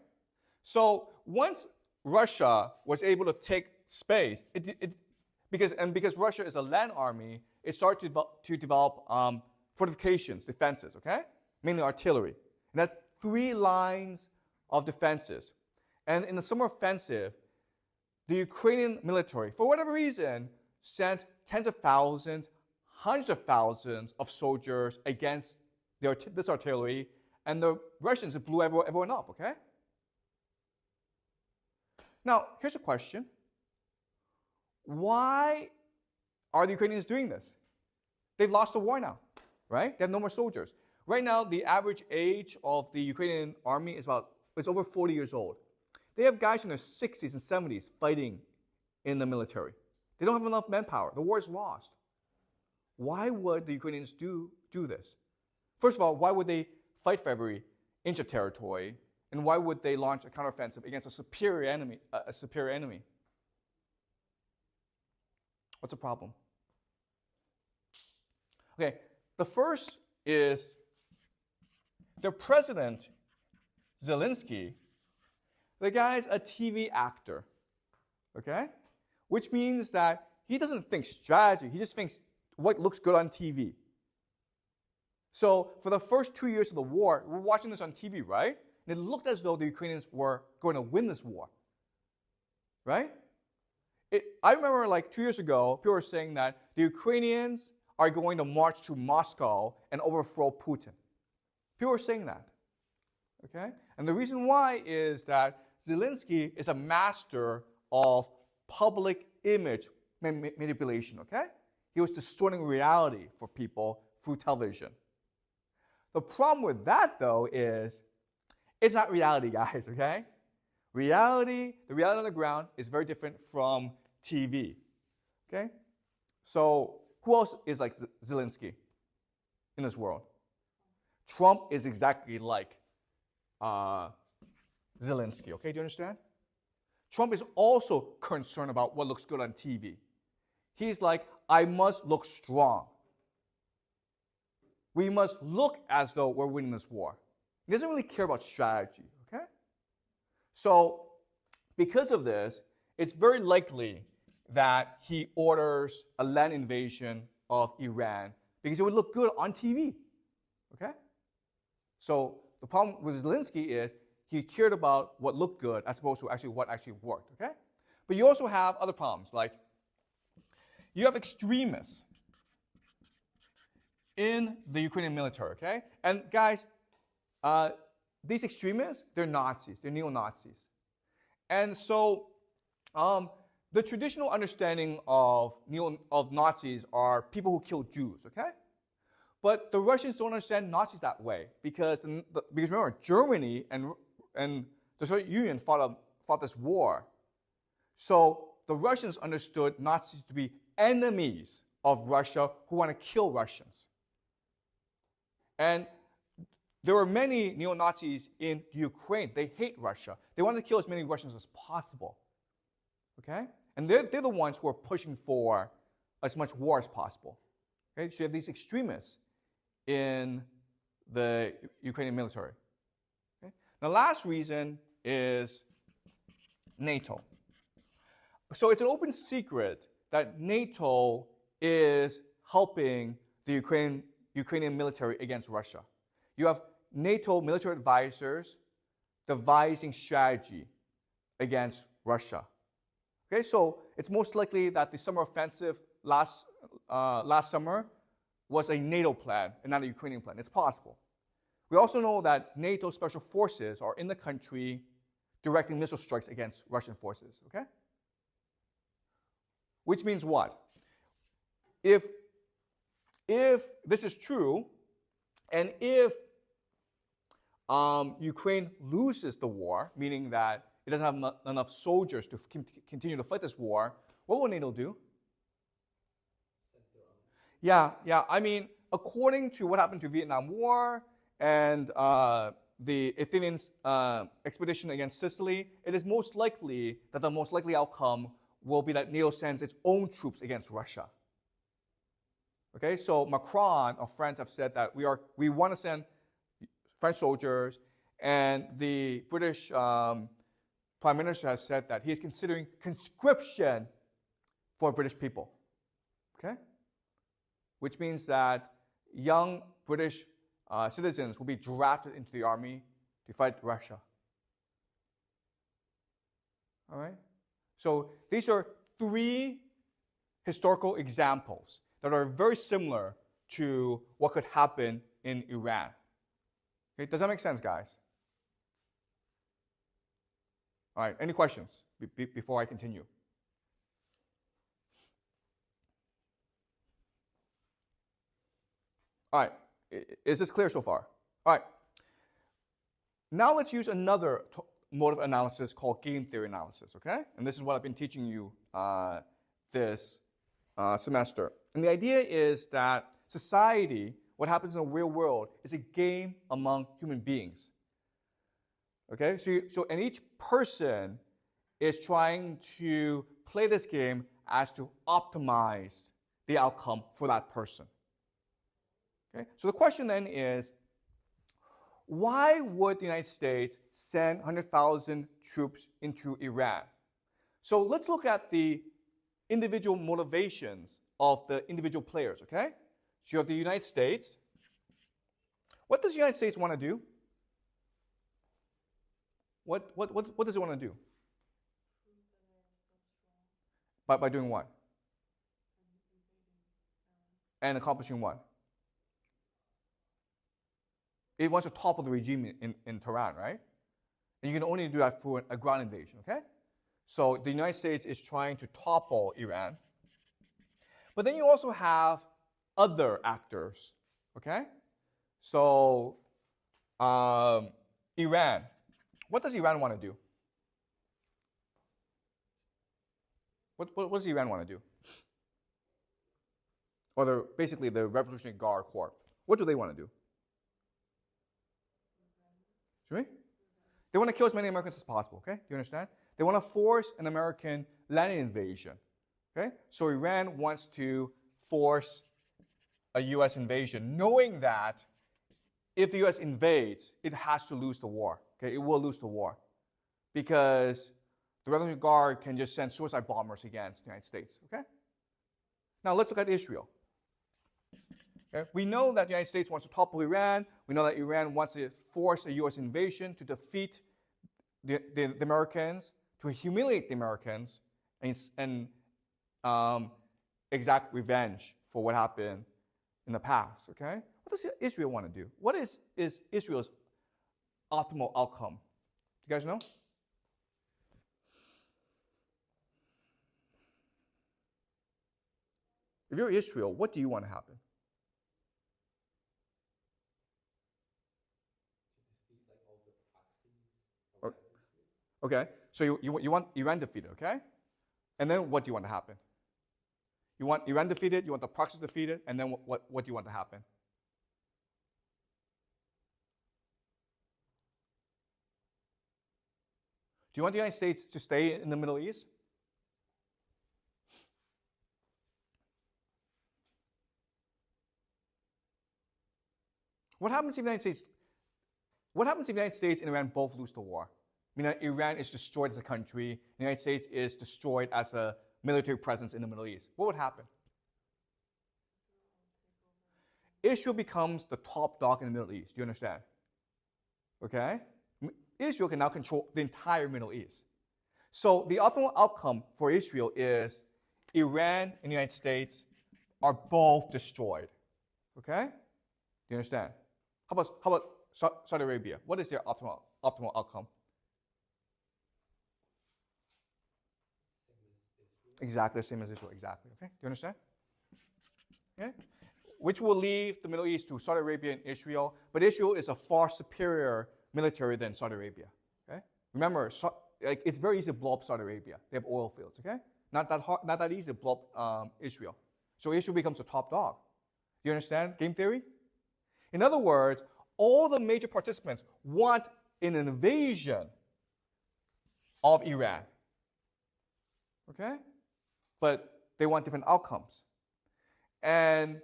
So once Russia was able to take space, because Russia is a land army, it started to develop fortifications, defenses, okay? Mainly artillery. And that 3 lines of defenses. And in the summer offensive, the Ukrainian military, for whatever reason, sent tens of thousands, hundreds of thousands of soldiers against this artillery, and the Russians blew everyone up, okay? Now, here's a question. Why are the Ukrainians doing this? They've lost the war now, right? They have no more soldiers. Right now, the average age of the Ukrainian army is over 40 years old. They have guys in their 60s and 70s fighting in the military. They don't have enough manpower. The war is lost. Why would the Ukrainians do this? First of all, why would they fight for every inch of territory? And why would they launch a counteroffensive against a superior enemy? What's the problem? Okay, the first is the president, Zelensky, the guy's a TV actor, okay? Which means that he doesn't think strategy, he just thinks what looks good on TV. So for the first 2 years of the war, we're watching this on TV, right? And it looked as though the Ukrainians were going to win this war, right? I remember like 2 years ago, people were saying that the Ukrainians are going to march to Moscow and overthrow Putin. People were saying that, okay? And the reason why is that Zelensky is a master of public image manipulation, okay? He was distorting reality for people through television. The problem with that, though, is it's not reality, guys, okay? The reality on the ground is very different from TV, okay? So who else is like Zelensky in this world? Trump is exactly like Zelensky, okay? Do you understand? Trump is also concerned about what looks good on TV. He's like, I must look strong. We must look as though we're winning this war. He doesn't really care about strategy, okay? So because of this, it's very likely that he orders a land invasion of Iran because it would look good on TV, okay? So the problem with Zelensky is he cared about what looked good as opposed to actually what actually worked, okay? But you also have other problems, like you have extremists in the Ukrainian military, okay? And guys, these extremists, they're Nazis, they're neo-Nazis. And so the traditional understanding of Nazis are people who kill Jews, okay? But the Russians don't understand Nazis that way because remember, Germany and the Soviet Union fought this war. So the Russians understood Nazis to be enemies of Russia who want to kill Russians. And there were many neo-Nazis in Ukraine. They hate Russia. They want to kill as many Russians as possible. Okay? And they're the ones who are pushing for as much war as possible. Okay? So you have these extremists in the Ukrainian military. Okay? The last reason is NATO. So it's an open secret that NATO is helping the Ukrainian military against Russia. You have NATO military advisors devising strategy against Russia. Okay, so it's most likely that the summer offensive last summer was a NATO plan and not a Ukrainian plan. It's possible. We also know that NATO special forces are in the country directing missile strikes against Russian forces, okay? Which means what? If this is true, and if Ukraine loses the war, meaning that it doesn't have enough soldiers to continue to fight this war, what will NATO do? Yeah. I mean, according to what happened to Vietnam War and the Athenian expedition against Sicily, it is most likely that the most likely outcome will be that NATO sends its own troops against Russia. Okay, so Macron of France have said that we want to send French soldiers, and the British Prime Minister has said that he is considering conscription for British people. Okay, which means that young British citizens will be drafted into the army to fight Russia. All right, so these are three historical examples that are very similar to what could happen in Iran. Okay, does that make sense, guys? All right, any questions before I continue? All right, is this clear so far? All right, now let's use another mode of analysis called game theory analysis, okay? And this is what I've been teaching you this semester. And the idea is that society, what happens in the real world, is a game among human beings. Okay, and each person is trying to play this game as to optimize the outcome for that person. Okay, so the question then is, why would the United States send 100,000 troops into Iran? So let's look at the individual motivations of the individual players, okay? So you have the United States. What does the United States want to do? What does it want to do? By doing what? And accomplishing what? It wants to topple the regime in Tehran, right? And you can only do that through a ground invasion, okay? So the United States is trying to topple Iran. But then you also have other actors, okay? So Iran. What does Iran want to do? What does Iran want to do? Or basically the Revolutionary Guard Corps. What do they want to do? Should we? They want to kill as many Americans as possible, okay? Do you understand? They want to force an American land invasion, okay? So Iran wants to force a US invasion, knowing that if the US invades, it has to lose the war, okay? It will lose the war because the Revolutionary Guard can just send suicide bombers against the United States, okay? Now let's look at Israel. Okay? We know that the United States wants to topple Iran. We know that Iran wants to force a US invasion to defeat the Americans, to humiliate the Americans, and exact revenge for what happened in the past, okay? What does Israel want to do? What is Israel's optimal outcome? Do you guys know? If you're Israel, what do you want to happen? Okay, so you want Iran defeated, okay? And then what do you want to happen? You want Iran defeated, you want the proxies defeated, and then what do you want to happen? Do you want the United States to stay in the Middle East? What happens if the United States and Iran both lose the war? I mean, Iran is destroyed as a country, the United States is destroyed as a military presence in the Middle East. What would happen? Israel becomes the top dog in the Middle East. Do you understand? Okay? Israel can now control the entire Middle East. So the optimal outcome for Israel is Iran and the United States are both destroyed. Okay? Do you understand? How about Saudi Arabia? What is their optimal outcome? Exactly the same as Israel. Exactly. Okay? Do you understand? Okay? Which will leave the Middle East to Saudi Arabia and Israel. But Israel is a far superior military than Saudi Arabia. Okay? Remember, like, it's very easy to blow up Saudi Arabia. They have oil fields. Okay? Not that easy to blow up Israel. So Israel becomes a top dog. You understand game theory? In other words, all the major participants want an invasion of Iran. Okay? But they want different outcomes. And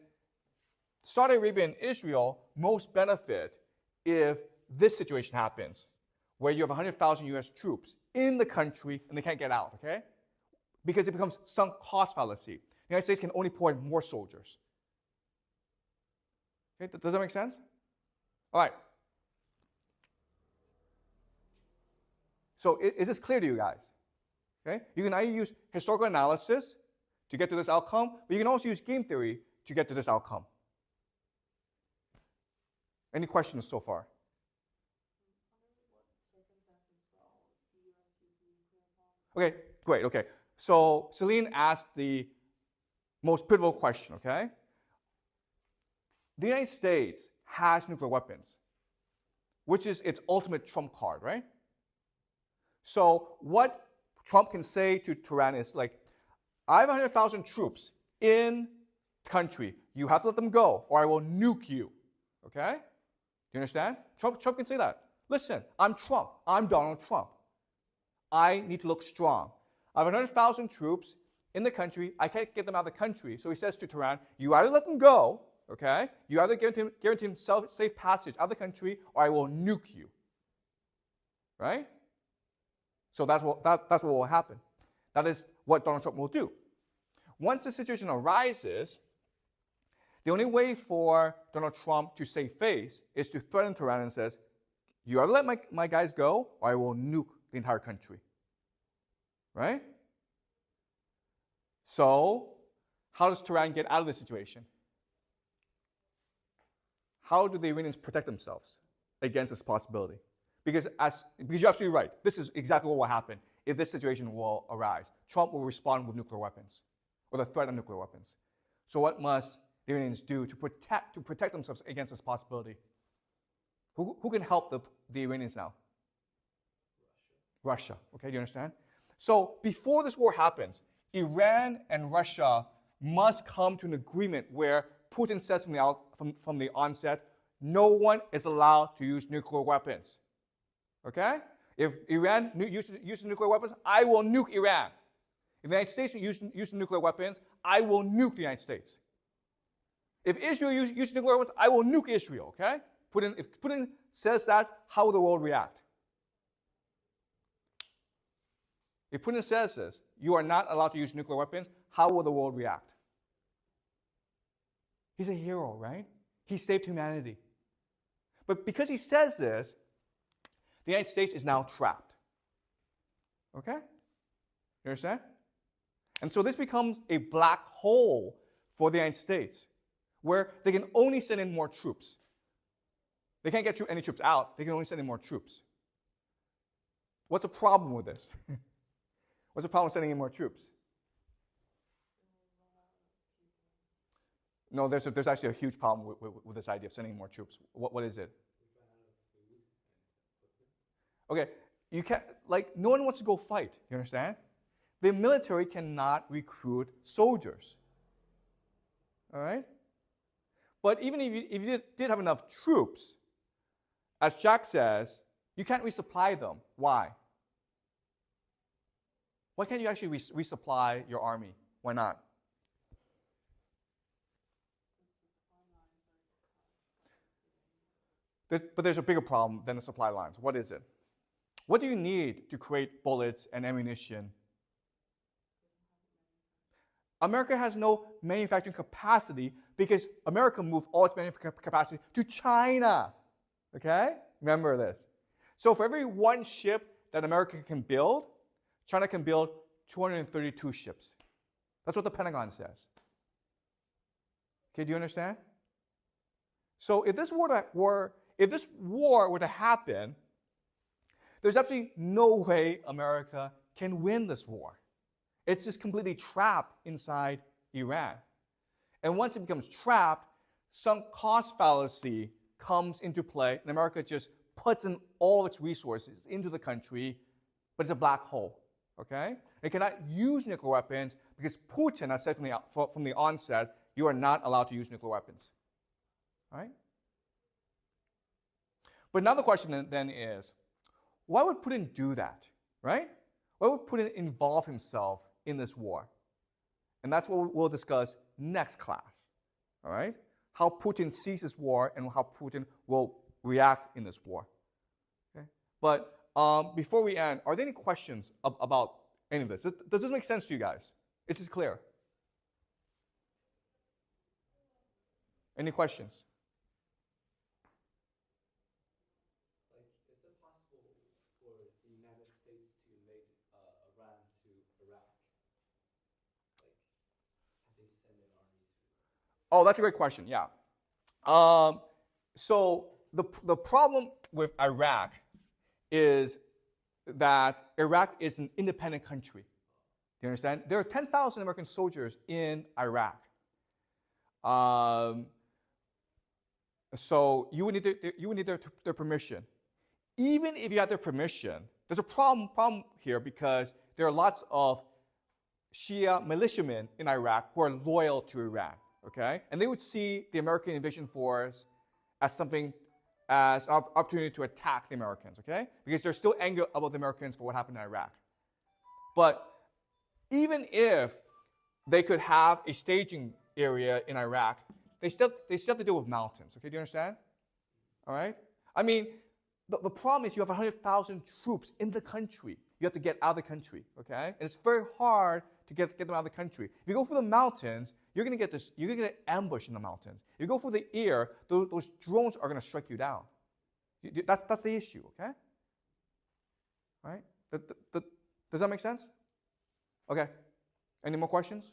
Saudi Arabia and Israel most benefit if this situation happens, where you have 100,000 US troops in the country and they can't get out, okay? Because it becomes sunk cost fallacy. The United States can only pour in more soldiers. Okay, does that make sense? All right. So is this clear to you guys? Okay? You can either use historical analysis to get to this outcome, but you can also use game theory to get to this outcome. Any questions so far? Okay, great, okay. So Celine asked the most pivotal question, okay? The United States has nuclear weapons, which is its ultimate trump card, right? So what Trump can say to Tehran is like, I have 100,000 troops in the country. You have to let them go, or I will nuke you, okay? Do you understand? Trump can say that. Listen, I'm Trump. I'm Donald Trump. I need to look strong. I have 100,000 troops in the country. I can't get them out of the country. So he says to Tehran, you either let them go, okay? You either guarantee him safe passage out of the country, or I will nuke you. Right? So that's what will happen. That is what Donald Trump will do. Once the situation arises, the only way for Donald Trump to save face is to threaten Tehran and says, you either let my guys go, or I will nuke the entire country. Right? So, how does Tehran get out of this situation? How do the Iranians protect themselves against this possibility? Because you're absolutely right. This is exactly what will happen if this situation will arise. Trump will respond with nuclear weapons, or the threat of nuclear weapons. So what must the Iranians do to protect themselves against this possibility? Who can help the Iranians now? Russia. Okay, do you understand? So before this war happens, Iran and Russia must come to an agreement where Putin says from the onset, no one is allowed to use nuclear weapons. Okay? If Iran uses nuclear weapons, I will nuke Iran. If the United States uses nuclear weapons, I will nuke the United States. If Israel uses nuclear weapons, I will nuke Israel. Okay? If Putin says that, how will the world react? If Putin says this, you are not allowed to use nuclear weapons, how will the world react? He's a hero, right? He saved humanity. But because he says this, the United States is now trapped. Okay? You understand? And so this becomes a black hole for the United States, where they can only send in more troops. They can't get any troops out. They can only send in more troops. What's the problem with this? What's the problem with sending in more troops? No, there's actually a huge problem with this idea of sending in more troops. What is it? Okay, you can't, like, no one wants to go fight, you understand? The military cannot recruit soldiers. All right? But even if you did have enough troops, as Jack says, you can't resupply them. Why? Why can't you actually resupply your army? Why not? But there's a bigger problem than the supply lines. What is it? What do you need to create bullets and ammunition? America has no manufacturing capacity because America moved all its manufacturing capacity to China. Okay? Remember this. So for every one ship that America can build, China can build 232 ships. That's what the Pentagon says. Okay, do you understand? So if this war were to happen, there's absolutely no way America can win this war. It's just completely trapped inside Iran. And once it becomes trapped, sunk cost fallacy comes into play, and America just puts in all its resources into the country, but it's a black hole. Okay? It cannot use nuclear weapons because Putin has said from the onset, you are not allowed to use nuclear weapons. All right? But now the question then is, why would Putin do that? Right? Why would Putin involve himself in this war? And that's what we'll discuss next class. All right? How Putin sees this war and how Putin will react in this war. Okay? But before we end, are there any questions about any of this? Does this make sense to you guys? Is this clear? Any questions? Like, is it possible for the United States to invade Iran to Iraq? Like, have they sent an army to? Oh, that's a great question. Yeah. So the problem with Iraq is that Iraq is an independent country. Do you understand? There are 10,000 American soldiers in Iraq. So you would need their permission. Even if you had their permission, there's a problem here because there are lots of Shia militiamen in Iraq who are loyal to Iran. Okay, and they would see the American invasion force as an opportunity to attack the Americans. Okay, because there's still anger about the Americans for what happened in Iraq. But even if they could have a staging area in Iraq, they still have to deal with mountains. Okay, do you understand? All right. I mean, the problem is you have 100,000 troops in the country. You have to get out of the country. Okay, and it's very hard to get them out of the country. If you go for the mountains, you're gonna get an ambush in the mountains. If you go for the air, those drones are gonna strike you down. That's the issue. Okay. All right. Does that make sense? Okay. Any more questions?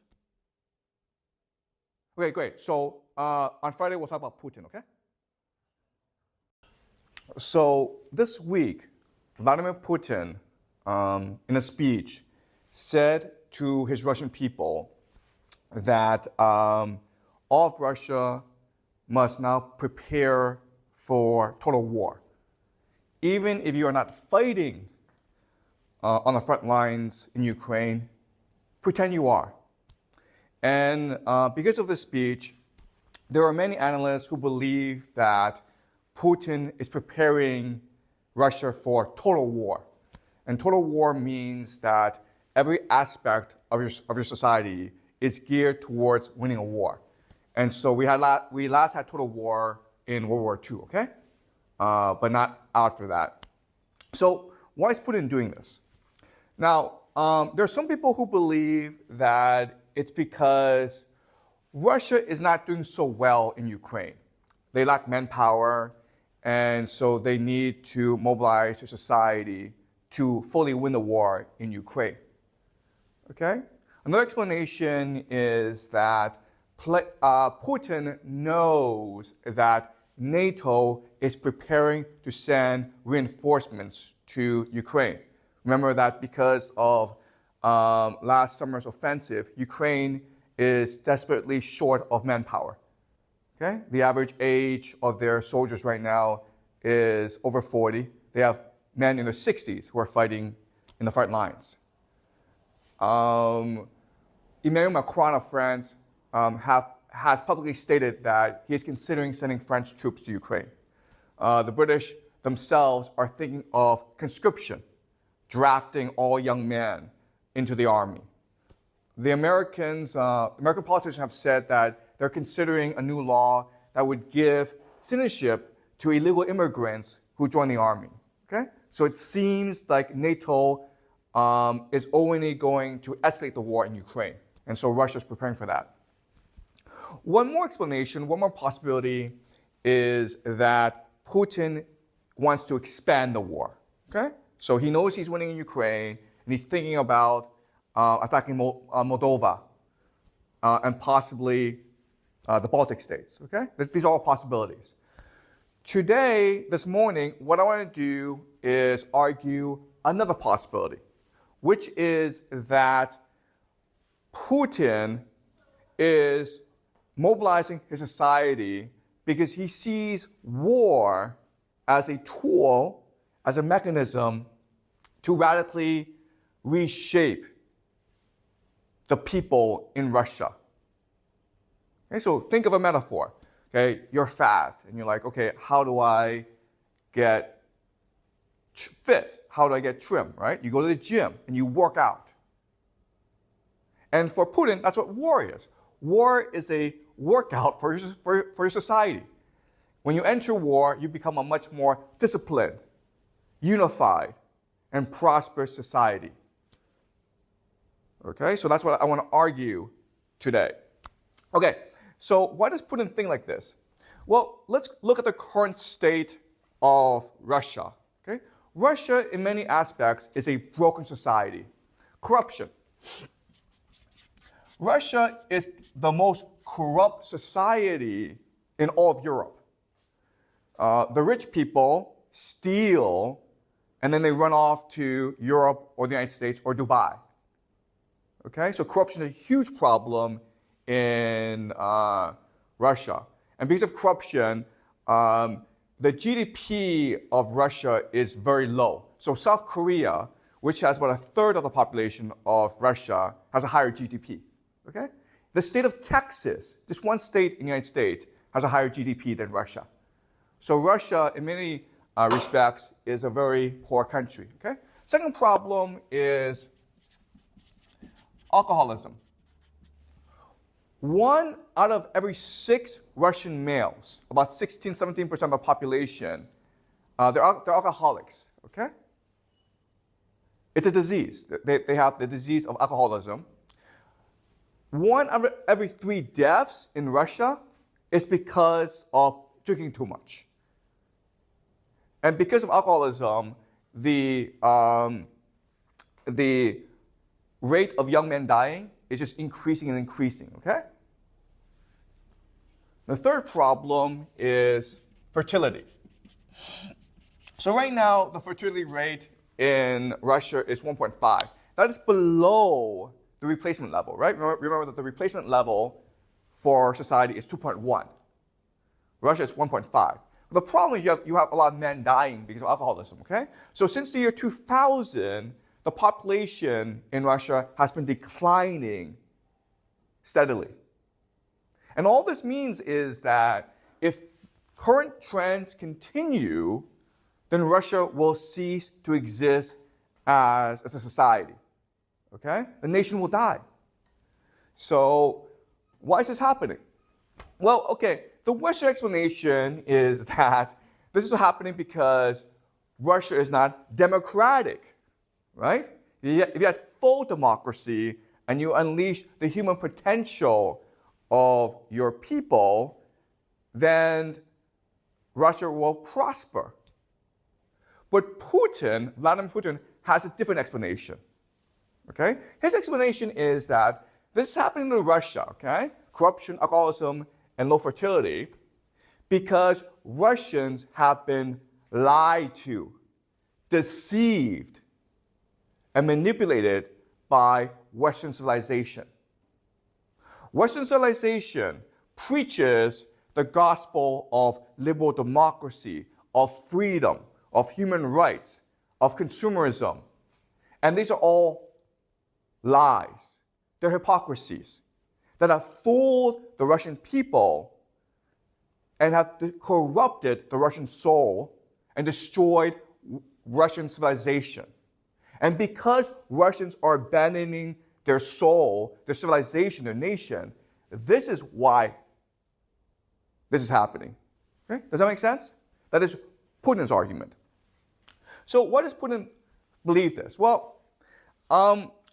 Okay, great. So on Friday, we'll talk about Putin, okay? So this week, Vladimir Putin, in a speech, said to his Russian people that all of Russia must now prepare for total war. Even if you are not fighting on the front lines in Ukraine, pretend you are. And because of this speech, there are many analysts who believe that Putin is preparing Russia for total war. And total war means that every aspect of your society is geared towards winning a war. And so we last had total war in World War II, okay? But not after that. So why is Putin doing this? Now, there are some people who believe that it's because Russia is not doing so well in Ukraine. They lack manpower, and so they need to mobilize their society to fully win the war in Ukraine. Okay? Another explanation is that Putin knows that NATO is preparing to send reinforcements to Ukraine. Remember that because of last summer's offensive, Ukraine is desperately short of manpower. Okay? The average age of their soldiers right now is over 40. They have men in their 60s who are fighting in the front lines. Emmanuel Macron of France has publicly stated that he is considering sending French troops to Ukraine. The British themselves are thinking of conscription, drafting all young men into the army. The American politicians have said that they're considering a new law that would give citizenship to illegal immigrants who join the army. Okay? So it seems like NATO is only going to escalate the war in Ukraine. And so Russia's preparing for that. One more explanation, one more possibility is that Putin wants to expand the war. Okay? So he knows he's winning in Ukraine, and he's thinking about attacking Moldova and possibly the Baltic states. Okay? These are all possibilities. Today, this morning, what I want to do is argue another possibility, which is that Putin is mobilizing his society because he sees war as a tool, as a mechanism to radically reshape the people in Russia. Okay, so think of a metaphor. Okay, you're fat, and you're like, okay, how do I get fit? How do I get trim, right? You go to the gym, and you work out. And for Putin, that's what war is. War is a workout for your society. When you enter war, you become a much more disciplined, unified, and prosperous society. Okay, so that's what I want to argue today. Okay, so why does Putin think like this? Well, let's look at the current state of Russia. Okay, Russia, in many aspects, is a broken society. Corruption. Russia is the most corrupt society in all of Europe. The rich people steal, and then they run off to Europe or the United States or Dubai. Okay, so corruption is a huge problem in Russia. And because of corruption, the GDP of Russia is very low. So South Korea, which has about a third of the population of Russia, has a higher GDP. Okay? The state of Texas, just one state in the United States, has a higher GDP than Russia. So Russia, in many respects, is a very poor country. Okay? Second problem is alcoholism. 1 out of every 6 Russian males, about 16, 17% of the population, they're alcoholics. Okay? It's a disease. They have the disease of alcoholism. 1 out of every 3 deaths in Russia is because of drinking too much. And because of alcoholism, the rate of young men dying is just increasing and increasing, okay? The third problem is fertility. So right now, the fertility rate in Russia is 1.5. That is below the replacement level, right? Remember that the replacement level for society is 2.1. Russia is 1.5. The problem is you have a lot of men dying because of alcoholism, okay? So since the year 2000, the population in Russia has been declining steadily. And all this means is that if current trends continue, then Russia will cease to exist as a society, okay? The nation will die. So why is this happening? Well, okay, the Western explanation is that this is happening because Russia is not democratic, right? If you had full democracy and you unleash the human potential of your people, then Russia will prosper. But Putin, Vladimir Putin, has a different explanation. Okay? His explanation is that this is happening in Russia, okay? Corruption, alcoholism, and low fertility, because Russians have been lied to, deceived, and manipulated by Western civilization. Western civilization preaches the gospel of liberal democracy, of freedom, of human rights, of consumerism. And these are all lies. They're hypocrisies that have fooled the Russian people and have corrupted the Russian soul and destroyed Russian civilization. And because Russians are abandoning their soul, their civilization, their nation, this is why this is happening. Okay? Does that make sense? That is Putin's argument. So why does Putin believe this? Well,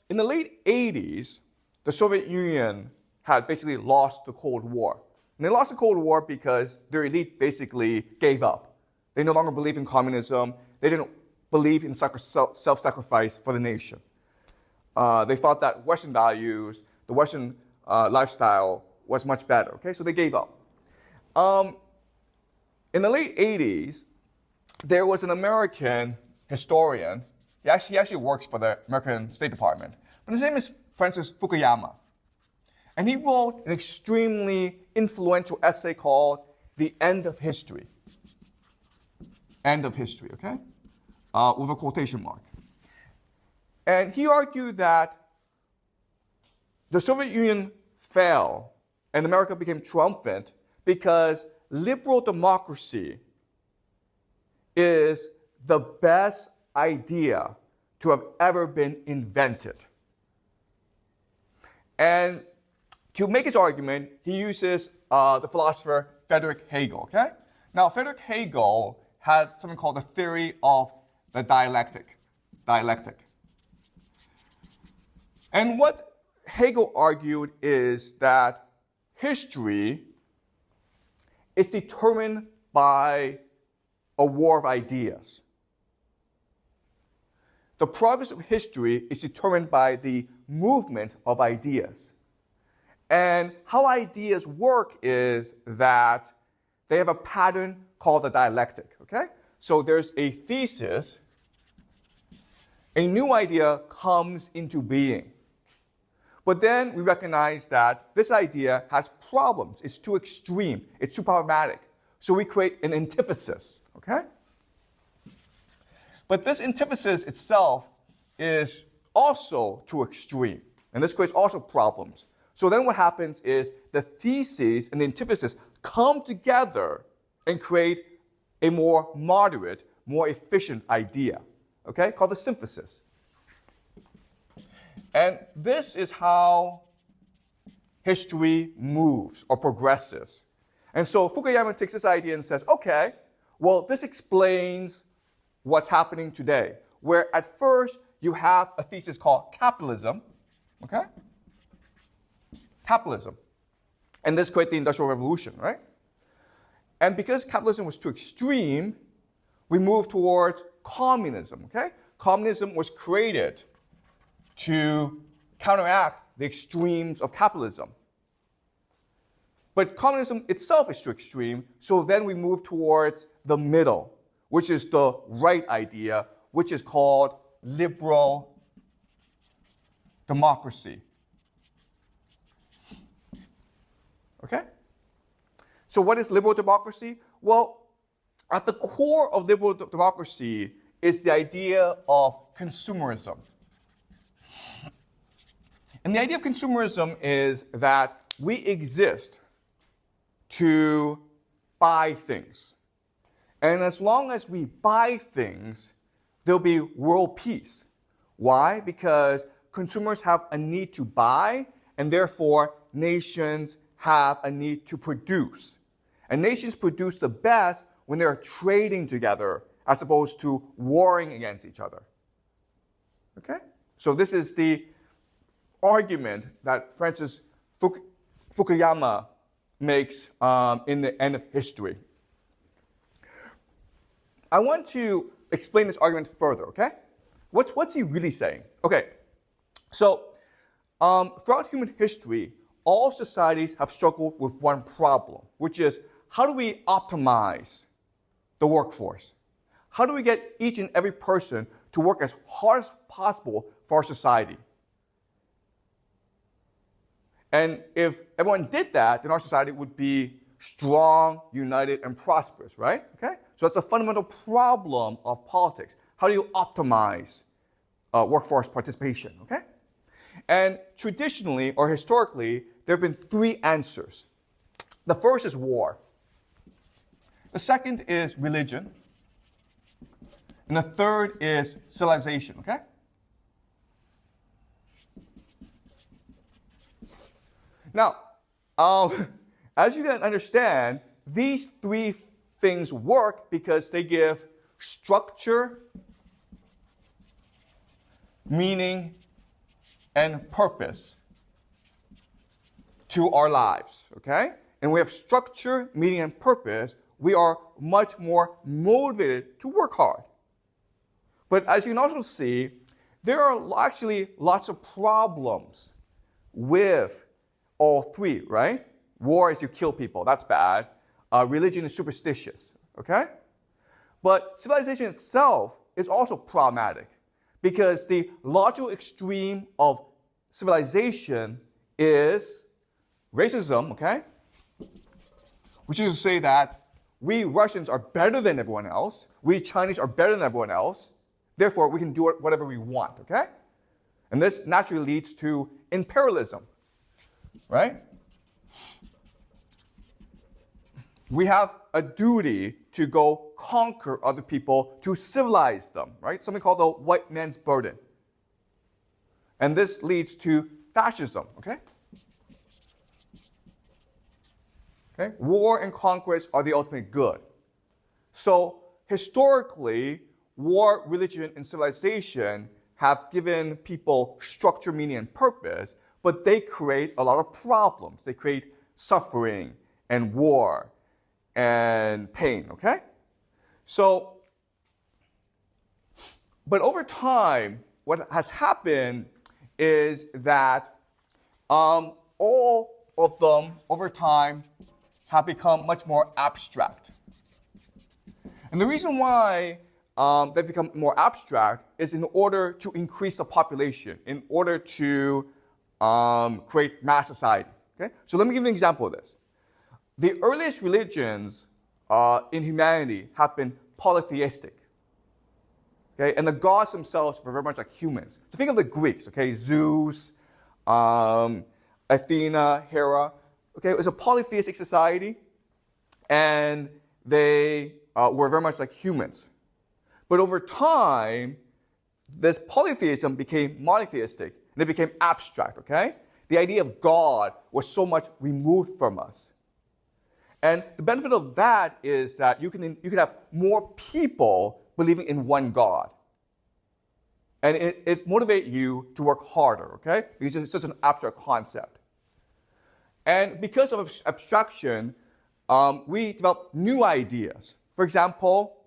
in the late 80s, the Soviet Union had basically lost the Cold War. And they lost the Cold War because their elite basically gave up. They no longer believed in communism. They didn't believe in self-sacrifice for the nation. They thought that Western values, the Western lifestyle was much better. Okay, so they gave up. In the late 80s, there was an American historian. He actually works for the American State Department. But his name is Francis Fukuyama. And he wrote an extremely influential essay called The End of History. end of history, okay? With a quotation mark. And he argued that the Soviet Union fell and America became triumphant because liberal democracy is the best idea to have ever been invented. And to make his argument, he uses the philosopher Friedrich Hegel, okay? Now, Friedrich Hegel had something called the theory of the dialectic. And what Hegel argued is that history is determined by a war of ideas. The progress of history is determined by the movement of ideas. And how ideas work is that they have a pattern called the dialectic, okay? So there's a thesis, a new idea comes into being. But then we recognize that this idea has problems. It's too extreme. It's too problematic. So we create an antithesis, okay? But this antithesis itself is also too extreme. And this creates also problems. So then what happens is the theses and the antithesis come together and create a more moderate, more efficient idea, okay, called the synthesis. And this is how history moves or progresses. And so Fukuyama takes this idea and says, okay, well, this explains what's happening today, where at first you have a thesis called capitalism, okay? Capitalism. And this created the Industrial Revolution, right? And because capitalism was too extreme, we moved towards communism, okay? Communism was created to counteract the extremes of capitalism. But communism itself is too extreme, so then we move towards the middle, which is the right idea, which is called liberal democracy. Okay? So what is liberal democracy? Well, at the core of liberal democracy is the idea of consumerism. And the idea of consumerism is that we exist to buy things. And as long as we buy things, there'll be world peace. Why? Because consumers have a need to buy, and therefore nations have a need to produce. And nations produce the best when they're trading together as opposed to warring against each other. Okay? So this is the argument that Francis Fukuyama makes in the end of history. I want to explain this argument further, okay? What's he really saying? Okay, so throughout human history, all societies have struggled with one problem, which is how do we optimize the workforce? How do we get each and every person to work as hard as possible for our society? And if everyone did that, then our society would be strong, united, and prosperous, right? Okay? So that's a fundamental problem of politics. How do you optimize workforce participation, okay? And traditionally, or historically, there have been three answers. The first is war. The second is religion. And the third is civilization, okay? Now, as you can understand, these three things work because they give structure, meaning, and purpose to our lives, okay? And we have structure, meaning, and purpose. We are much more motivated to work hard. But as you can also see, there are actually lots of problems with all three, right? War is you kill people, that's bad. Religion is superstitious, okay? But civilization itself is also problematic because the logical extreme of civilization is racism, okay? Which is to say that we Russians are better than everyone else. We Chinese are better than everyone else. Therefore, we can do whatever we want, okay? And this naturally leads to imperialism, right? We have a duty to go conquer other people, to civilize them, right? Something called the white man's burden. And this leads to fascism, okay? Okay? War and conquest are the ultimate good. So historically, war, religion, and civilization have given people structure, meaning, and purpose, but they create a lot of problems. They create suffering and war and pain, okay? So, but over time, what has happened is that all of them, over time, have become much more abstract. And the reason why they've become more abstract is in order to increase the population, in order to create mass society. Okay? So let me give you an example of this. The earliest religions in humanity have been polytheistic. Okay? And the gods themselves were very much like humans. So think of the Greeks, okay? Zeus, Athena, Hera. Okay? It was a polytheistic society, and they were very much like humans. But over time, this polytheism became monotheistic, and it became abstract, okay? The idea of God was so much removed from us. And the benefit of that is that you can have more people believing in one God. And it motivates you to work harder, okay? Because it's just an abstract concept. And because of abstraction, we develop new ideas. For example,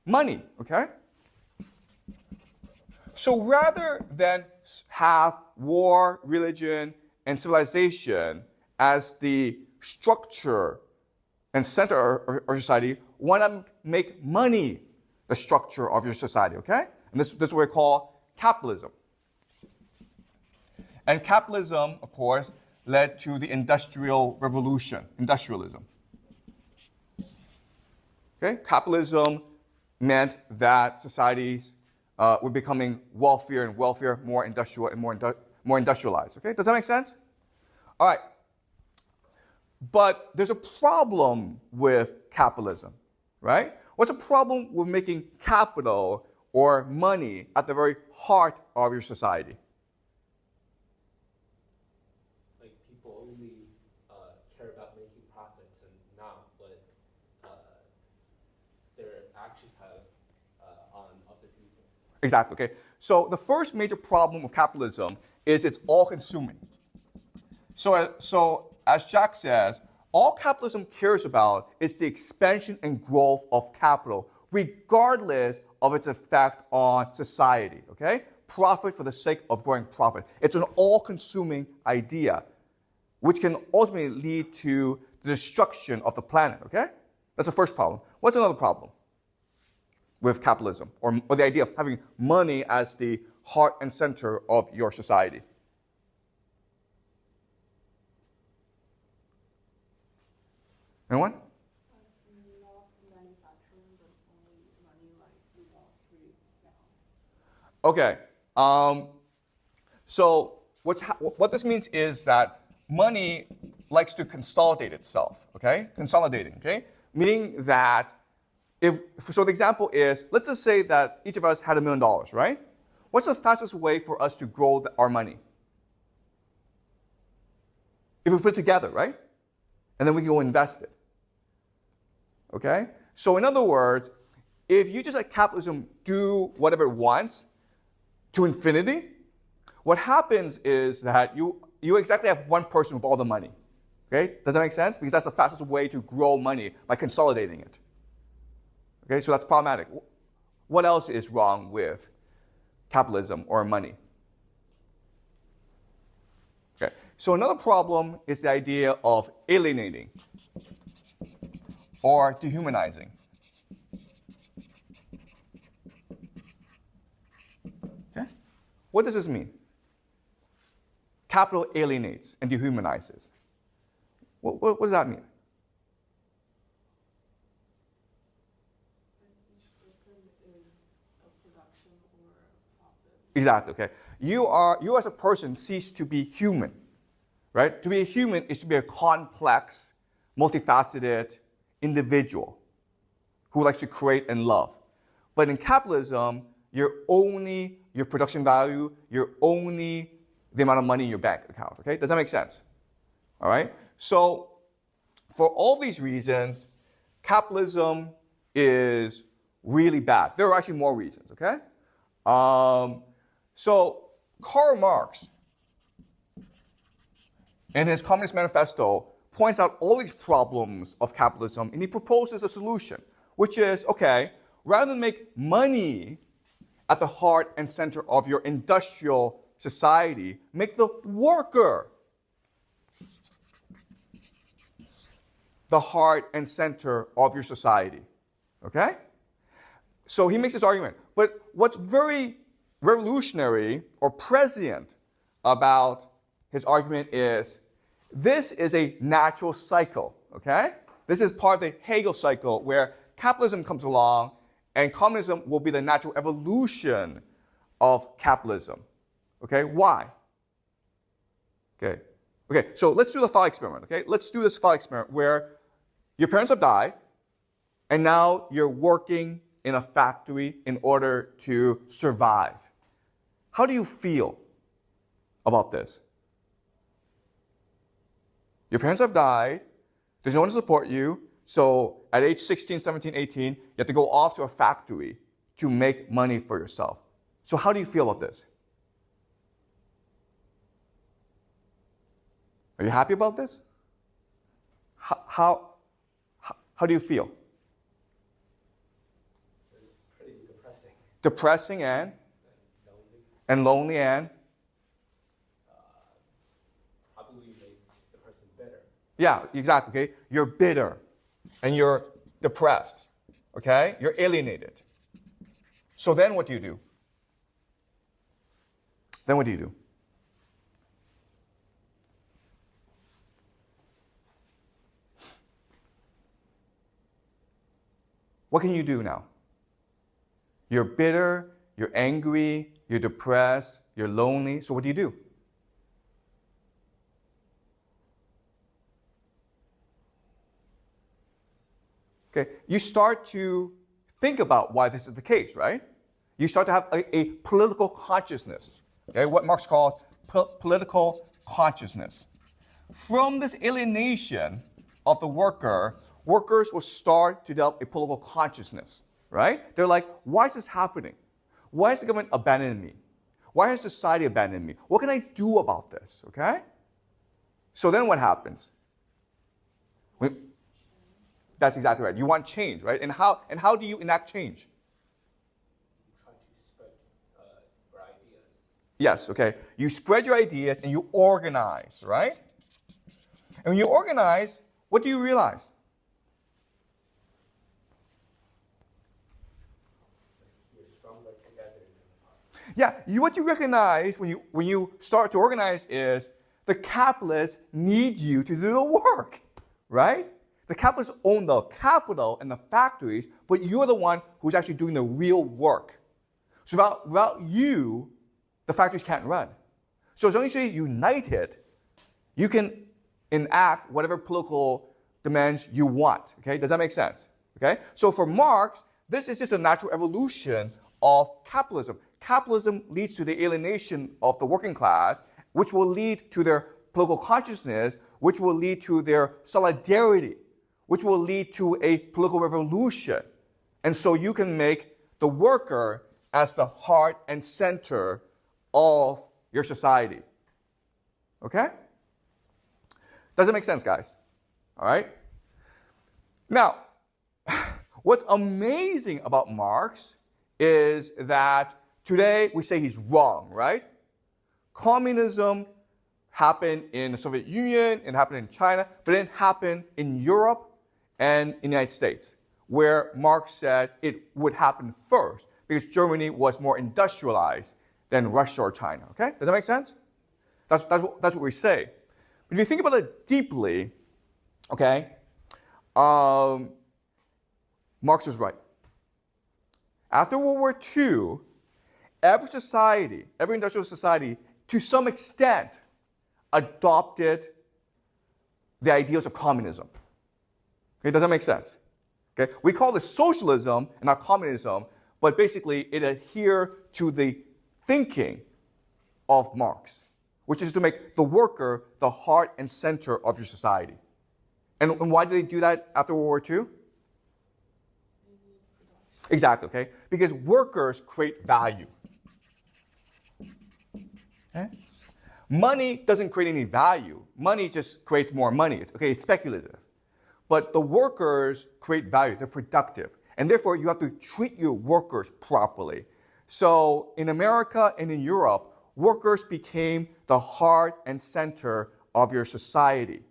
money, okay? So rather than have war, religion, and civilization as the structure and center of our society, why not make money the structure of your society, okay? And this is what we call capitalism. And capitalism, of course, led to the Industrial Revolution, industrialism. Okay? Capitalism meant that societies were becoming wealthier and wealthier, more industrial and more industrialized. Okay? Does that make sense? All right. But there's a problem with capitalism, right? What's the problem with making capital or money at the very heart of your society? Like people only care about making profits and not what their actions have on other people. Exactly, okay. So the first major problem with capitalism is it's all-consuming. So as Jack says, all capitalism cares about is the expansion and growth of capital, regardless of its effect on society, okay? Profit for the sake of growing profit. It's an all-consuming idea, which can ultimately lead to the destruction of the planet, okay? That's the first problem. What's another problem with capitalism, or the idea of having money as the heart and center of your society? Anyone? Not manufacturing, but only money like Wall Street now. Okay. So what this means is that money likes to consolidate itself. Okay, consolidating. Okay, meaning that so the example is, let's just say that each of us had $1 million, right? What's the fastest way for us to grow our money? If we put it together, right? And then we can go invest it. Okay? So in other words, if you just let capitalism do whatever it wants to infinity, what happens is that you exactly have one person with all the money. Okay? Does that make sense? Because that's the fastest way to grow money, by consolidating it. Okay, so that's problematic. What else is wrong with capitalism or money? Okay, so another problem is the idea of alienating or dehumanizing. Okay, what does this mean? Capital alienates and dehumanizes. What does that mean? is a production or a profit. Exactly, okay. You as a person cease to be human, right? To be a human is to be a complex, multifaceted individual who likes to create and love. But in capitalism, you're only your production value, you're only the amount of money in your bank account, okay? Does that make sense? All right? So for all these reasons, capitalism is really bad. There are actually more reasons, okay? So Karl Marx, in his Communist Manifesto, points out all these problems of capitalism, and he proposes a solution, which is, okay, rather than make money at the heart and center of your industrial society, make the worker the heart and center of your society, okay? So he makes this argument. But what's very revolutionary or prescient about his argument is this is a natural cycle, okay? This is part of the Hegel cycle where capitalism comes along and communism will be the natural evolution of capitalism, okay? Why? Okay, so let's do the thought experiment, okay? Let's do this thought experiment where your parents have died and now you're working in a factory in order to survive. How do you feel about this? Your parents have died, there's no one to support you, so at age 16, 17, 18, you have to go off to a factory to make money for yourself. So how do you feel about this? Are you happy about this? How do you feel? It's pretty depressing. Depressing and lonely and Probably makes the person bitter. yeah, exactly. Okay, you're bitter and you're depressed. Okay, you're alienated. So then, what do you do? Then what do you do? What can you do now? You're bitter, you're angry, you're depressed, you're lonely. So what do you do? Okay, you start to think about why this is the case, right? You start to have a political consciousness, okay? What Marx calls political consciousness. From this alienation of the worker, workers will start to develop a political consciousness, right? They're like, why is this happening? Why is the government abandoning me? Why has society abandoned me? What can I do about this, okay? So then what happens? That's exactly right. You want change, right? And how do you enact change? You try to spread your ideas. Yes, okay. You spread your ideas and you organize, right? And when you organize, what do you realize? You're stronger together than apart. Yeah, what you recognize when you start to organize is the capitalists need you to do the work, right? The capitalists own the capital and the factories, but you're the one who's actually doing the real work. So without you, the factories can't run. So as long as you're united, you can enact whatever political demands you want. Okay, does that make sense? Okay, so for Marx, this is just a natural evolution of capitalism. Capitalism leads to the alienation of the working class, which will lead to their political consciousness, which will lead to their solidarity, which will lead to a political revolution. And so you can make the worker as the heart and center of your society. Okay? Does it make sense, guys? All right? Now, what's amazing about Marx is that today we say he's wrong, right? Communism happened in the Soviet Union, it happened in China, but it didn't happen in Europe and in the United States, where Marx said it would happen first because Germany was more industrialized than Russia or China. Okay? Does that make sense? That's what we say. But if you think about it deeply, okay, Marx was right. After World War II, every society, every industrial society, to some extent, adopted the ideals of communism. Okay, does that make sense? Okay, we call this socialism and not communism, but basically it adhered to the thinking of Marx, which is to make the worker the heart and center of your society. And why did they do that after World War II? Exactly, okay? Because workers create value. Okay? Money doesn't create any value. Money just creates more money. It's speculative. But the workers create value. They're productive. And therefore, you have to treat your workers properly. So in America and in Europe, workers became the heart and center of your society.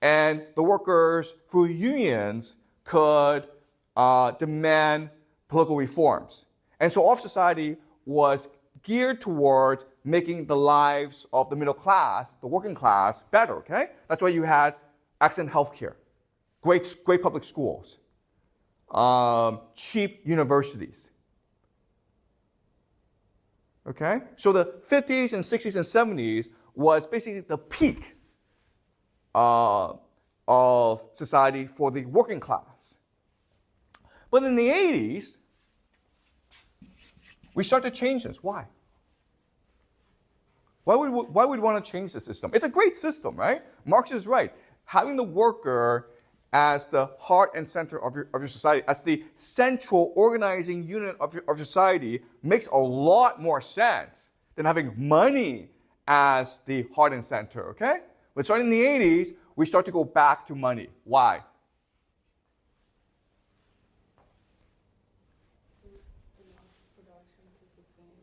And the workers, through unions, could demand political reforms. And so all of society was geared towards making the lives of the middle class, the working class, better, okay? That's why you had excellent healthcare, great public schools, cheap universities. Okay? So the 50s and 60s and 70s was basically the peak of society for the working class. But in the 80s, we start to change this. Why? Why would we want to change the system? It's a great system, right? Marx is right. Having the worker as the heart and center of your society, as the central organizing unit of your society, makes a lot more sense than having money as the heart and center, okay? But starting in the 80s, we start to go back to money. Why? Production to sustain,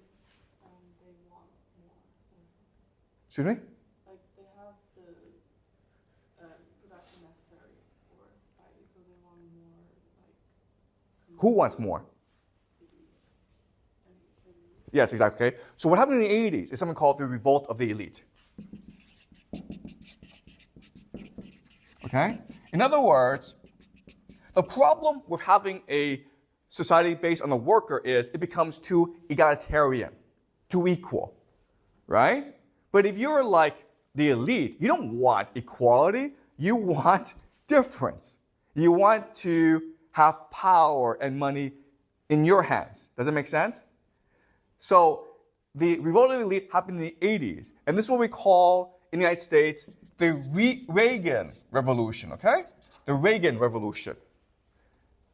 they want more. Excuse me? Like they have the production necessary for society, so they want more. Like Who wants more? Yes, exactly. Okay. So what happened in the 80s is something called the revolt of the elite. Okay? In other words, the problem with having a society based on the worker is it becomes too egalitarian, too equal, right? But if you're like the elite, you don't want equality, you want difference. You want to have power and money in your hands. Does that make sense? So the revolt of the elite happened in the 80s, and this is what we call in the United States the Reagan Revolution, okay? The Reagan Revolution.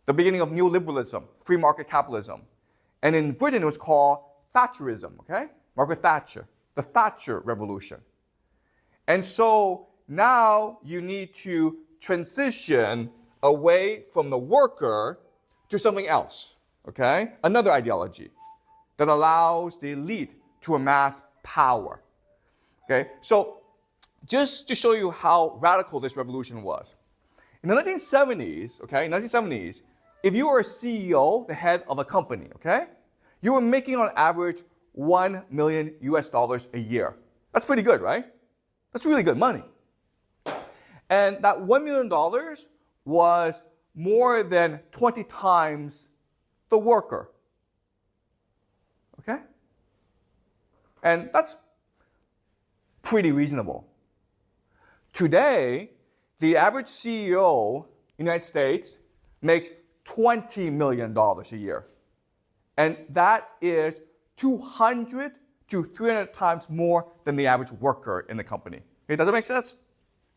The beginning of neoliberalism, free market capitalism. And in Britain, it was called Thatcherism, okay? Margaret Thatcher, the Thatcher Revolution. And so now you need to transition away from the worker to something else, okay? Another ideology that allows the elite to amass power, okay? So just to show you how radical this revolution was. In the 1970s, okay, if you were a CEO, the head of a company, okay, you were making on average $1 million a year. That's pretty good, right? That's really good money. And that $1 million was more than 20 times the worker. Okay? And that's pretty reasonable. Today, the average CEO in the United States makes $20 million a year. And that is 200 to 300 times more than the average worker in the company. Okay, does that make sense?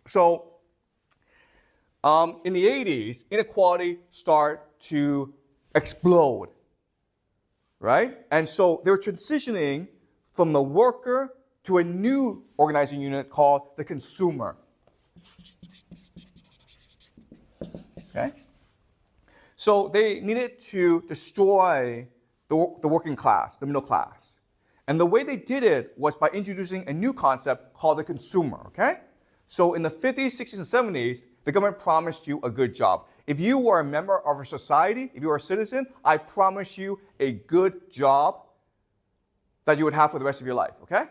So in the 80s, inequality started to explode, right? And so they were transitioning from the worker to a new organizing unit called the consumer. Okay? So they needed to destroy the working class, the middle class. And the way they did it was by introducing a new concept called the consumer, okay? So in the 50s, 60s, and 70s, the government promised you a good job. If you were a member of a society, if you were a citizen, I promise you a good job that you would have for the rest of your life, okay?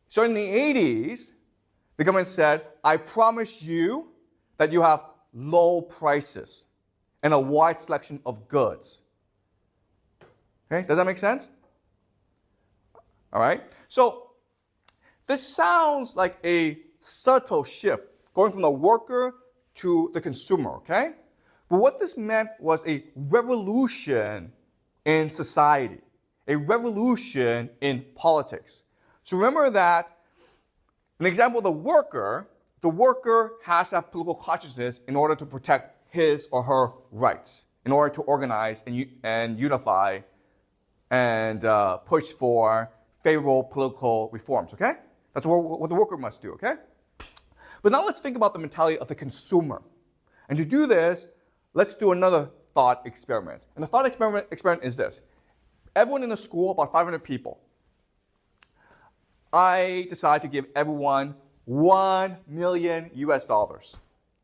So in the 80s, the government said, I promise you that you have low prices and a wide selection of goods. Okay, does that make sense? All right. So this sounds like a subtle shift going from the worker to the consumer, okay? But what this meant was a revolution in society, a revolution in politics. So remember that an example of the worker has to have political consciousness in order to protect his or her rights, in order to organize and unify and push for favorable political reforms, okay? That's what the worker must do, okay? But now let's think about the mentality of the consumer. And to do this, let's do another thought experiment. And the thought experiment is this. Everyone in the school, about 500 people, I decide to give everyone $1 million US,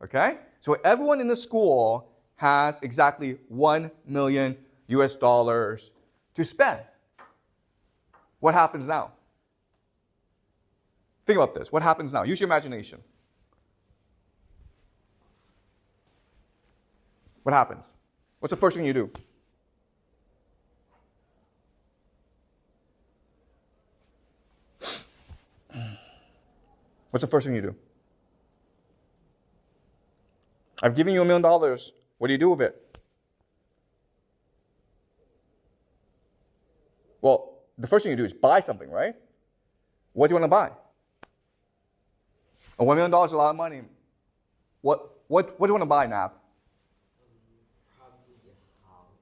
okay? So everyone in the school has exactly $1 million US to spend. What happens now? Think about this. What happens now? Use your imagination. What happens? What's the first thing you do? What's the first thing you do? I've given you $1 million. What do you do with it? Well, the first thing you do is buy something, right? What do you want to buy? $1 million is a lot of money. What do you want to buy, Nap? Probably a house.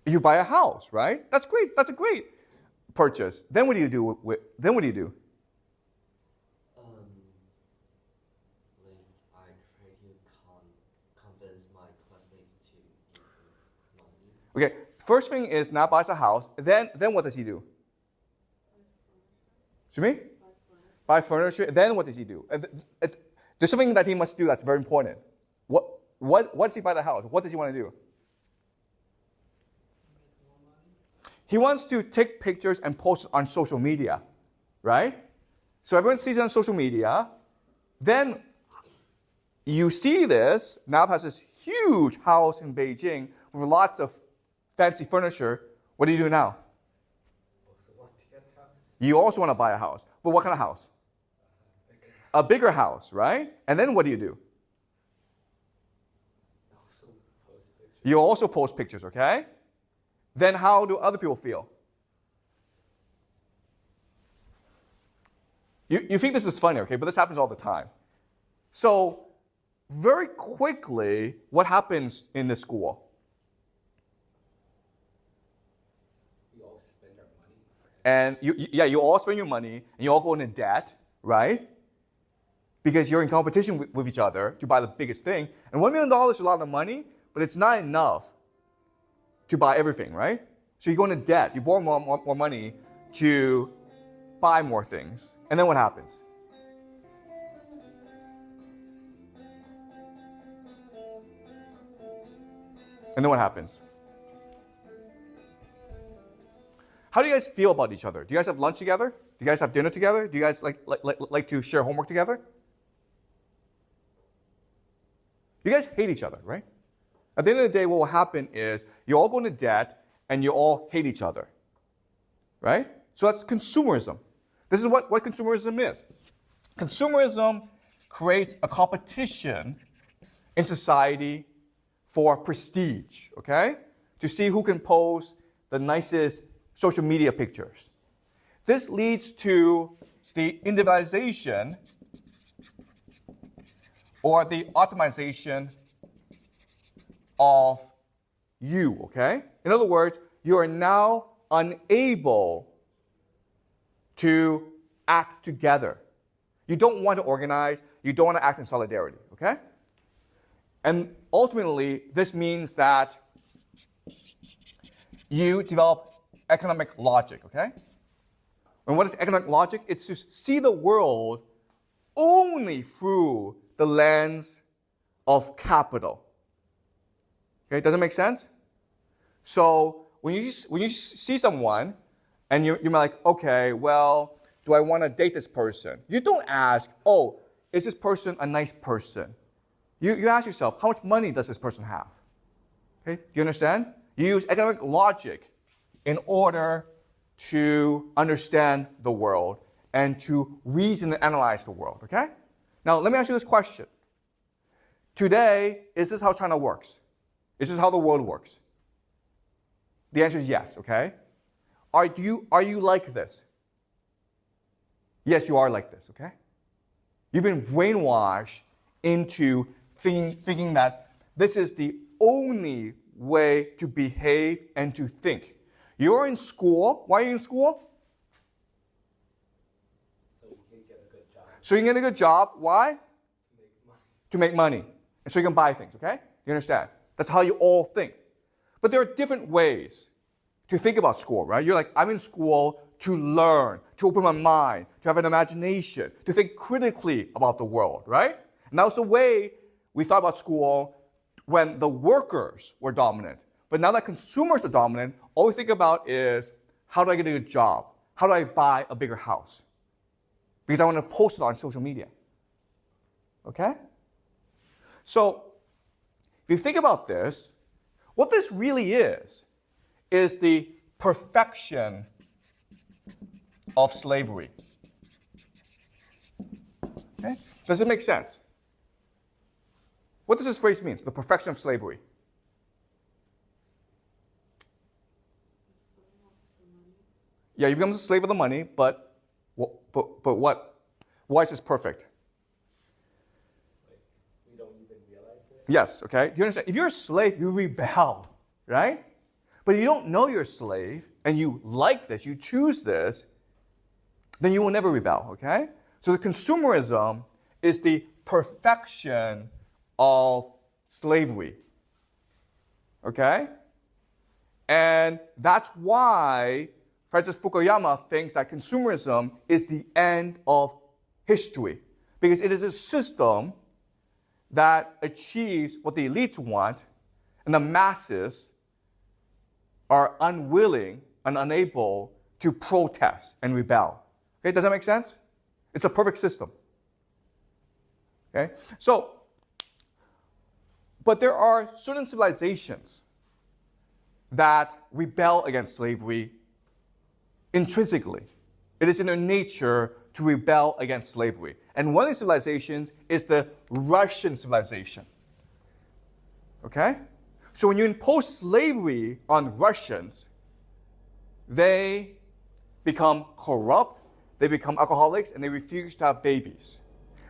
You buy a house, right? That's great. That's a great purchase. Then what do you do? Then what do you do? Like I try to convince my classmates to give me money. Okay. First thing is Nap buys a house. Then what does he do? To me? Buy furniture. Then what does he do? There's something that he must do that's very important. What does he buy the house? What does he want to do? He wants to take pictures and post on social media, right? So everyone sees it on social media. Then you see this. Nab has this huge house in Beijing with lots of fancy furniture. What do you do now? Also want to get a house. You also want to buy a house. But what kind of house? A bigger house, right? And then what do? Also post pictures. You also post pictures, okay? Then how do other people feel? You think this is funny, okay? But this happens all the time. So very quickly, what happens in the school? We all spend our money. And you all spend your money, and you all go into debt, right? Because you're in competition with each other to buy the biggest thing. And $1 million is a lot of money, but it's not enough to buy everything, right? So you go into debt. You borrow more money to buy more things. And then what happens? And then what happens? How do you guys feel about each other? Do you guys have lunch together? Do you guys have dinner together? Do you guys like to share homework together? You guys hate each other, right? At the end of the day, what will happen is you all go into debt and you all hate each other, right? So that's consumerism. This is what consumerism is. Consumerism creates a competition in society for prestige, okay? To see who can post the nicest social media pictures. This leads to the individualization or the optimization of you, okay? In other words, you are now unable to act together. You don't want to organize, you don't want to act in solidarity, okay? And ultimately, this means that you develop economic logic, okay? And what is economic logic? It's to see the world only through the lens of capital. Okay, does it make sense? So when you see someone and you're like, okay, well, do I want to date this person? You don't ask, oh, is this person a nice person? You ask yourself, how much money does this person have? Okay, do you understand? You use economic logic in order to understand the world and to reason and analyze the world, okay? Now, let me ask you this question. Today, is this how China works? Is this how the world works? The answer is yes, okay? Are you like this? Yes, you are like this, okay? You've been brainwashed into thinking that this is the only way to behave and to think. You're in school. Why are you in school? So you can get a good job. So you can get a good job. Why? To make money. To make money. And so you can buy things, okay? You understand? That's how you all think. But there are different ways to think about school, right? You're like, I'm in school to learn, to open my mind, to have an imagination, to think critically about the world, right? And that was the way we thought about school when the workers were dominant. But now that consumers are dominant, all we think about is, how do I get a good job? How do I buy a bigger house? Because I want to post it on social media. Okay? So, if you think about this, what this really is the perfection of slavery. Okay? Does it make sense? What does this phrase mean? The perfection of slavery. Yeah, you become a slave of the money, but what? Why is this perfect? Like, we don't even realize it. Yes, okay? Do you understand? If you're a slave, you rebel, right? But if you don't know you're a slave, and you like this, you choose this, then you will never rebel, okay? So the consumerism is the perfection of slavery, okay? And that's why Francis Fukuyama thinks that consumerism is the end of history, because it is a system that achieves what the elites want, and the masses are unwilling and unable to protest and rebel. Okay, does that make sense? It's a perfect system. Okay, so, but there are certain civilizations that rebel against slavery intrinsically. It is in their nature to rebel against slavery. And one of these civilizations is the Russian civilization. Okay? So when you impose slavery on Russians, they become corrupt, they become alcoholics, and they refuse to have babies.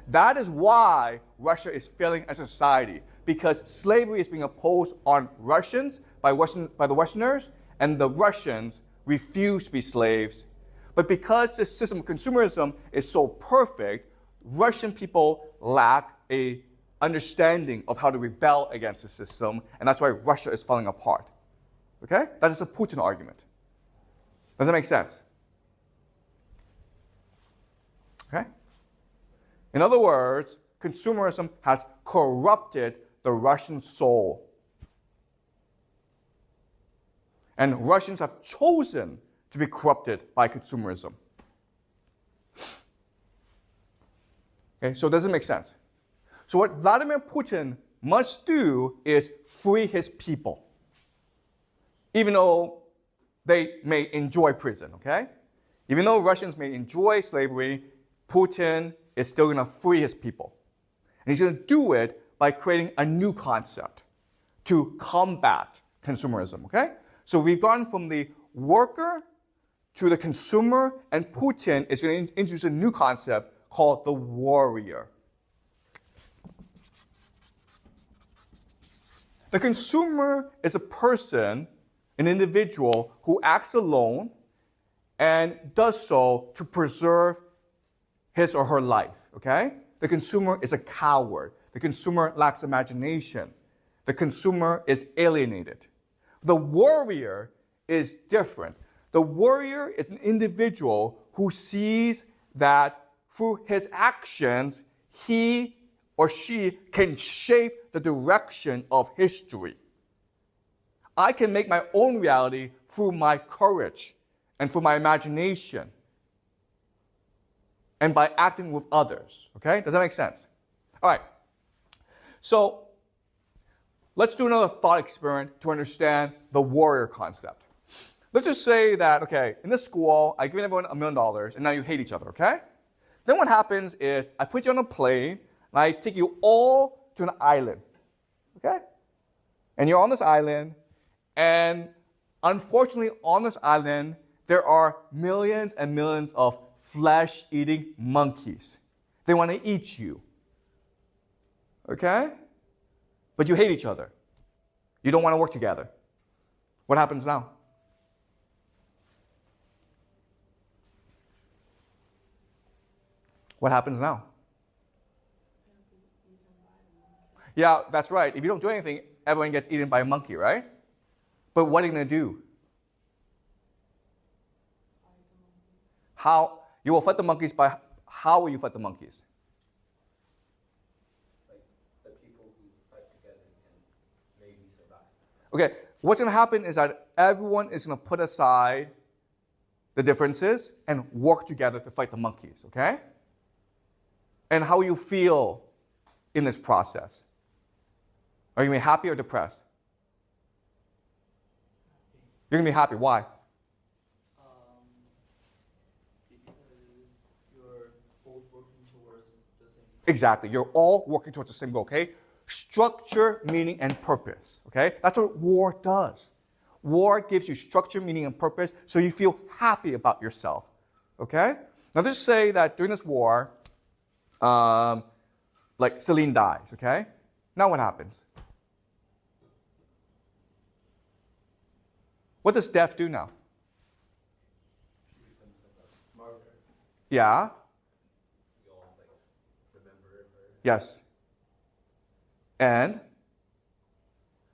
That is why Russia is failing as a society, because slavery is being imposed on Russians by the Westerners, and the Russians refuse to be slaves. But because this system of consumerism is so perfect, Russian people lack a understanding of how to rebel against the system, and that's why Russia is falling apart. Okay? That is a Putin argument. Does that make sense? Okay? In other words, consumerism has corrupted the Russian soul. And Russians have chosen to be corrupted by consumerism. Okay, so does it make sense? So what Vladimir Putin must do is free his people, even though they may enjoy prison, okay? Even though Russians may enjoy slavery, Putin is still going to free his people. And he's going to do it by creating a new concept to combat consumerism, okay? So we've gone from the worker to the consumer, and Putin is going to introduce a new concept called the warrior. The consumer is a person, an individual, who acts alone and does so to preserve his or her life, okay? The consumer is a coward. The consumer lacks imagination. The consumer is alienated. The warrior is different. The warrior is an individual who sees that through his actions, he or she can shape the direction of history. I can make my own reality through my courage and through my imagination and by acting with others. Okay? Does that make sense? All right. So let's do another thought experiment to understand the warrior concept. let's just say that, okay, in this school, I give everyone $1 million, and now you hate each other, okay? Then what happens is I put you on a plane, and I take you all to an island, okay? And you're on this island, and unfortunately on this island, there are millions and millions of flesh-eating monkeys. They want to eat you, okay? But you hate each other. You don't want to work together. What happens now? What happens now? Yeah, that's right. If you don't do anything, everyone gets eaten by a monkey, right? But what are you going to do? How? You will fight the monkeys by, how will you fight the monkeys? Like the people who fight together can maybe survive. Okay, what's going to happen is that everyone is going to put aside the differences and work together to fight the monkeys, okay? And how you feel in this process? Are you going to be happy or depressed? You're going to be happy. Why? Because you're both working towards the same goal. Exactly. You're all working towards the same goal, okay? Structure, meaning, and purpose, okay? That's what war does. War gives you structure, meaning, and purpose so you feel happy about yourself, okay? Now, let's say that during this war, like Celine dies, okay? Now what happens? What does death do now? She becomes like a martyr. Yeah? We all like remember her. Yes. And?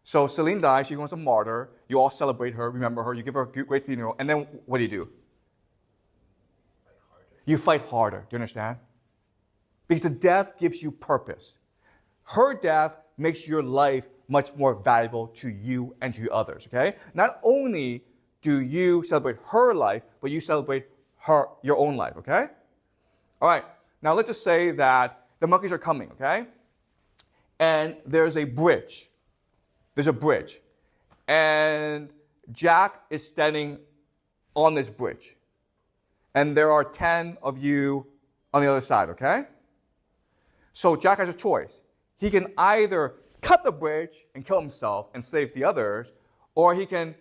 So Celine dies, she becomes a martyr, you all celebrate her, remember her, you give her a great funeral, and then what do? Fight harder. You fight harder, do you understand? Because the death gives you purpose. Her death makes your life much more valuable to you and to others, okay? Not only do you celebrate her life, but you celebrate your own life, okay? All right, now let's just say that the monkeys are coming, okay? And there's a bridge. There's a bridge. And Jack is standing on this bridge. And there are 10 of you on the other side, okay? So Jack has a choice. He can either cut the bridge and kill himself and save the others, or he can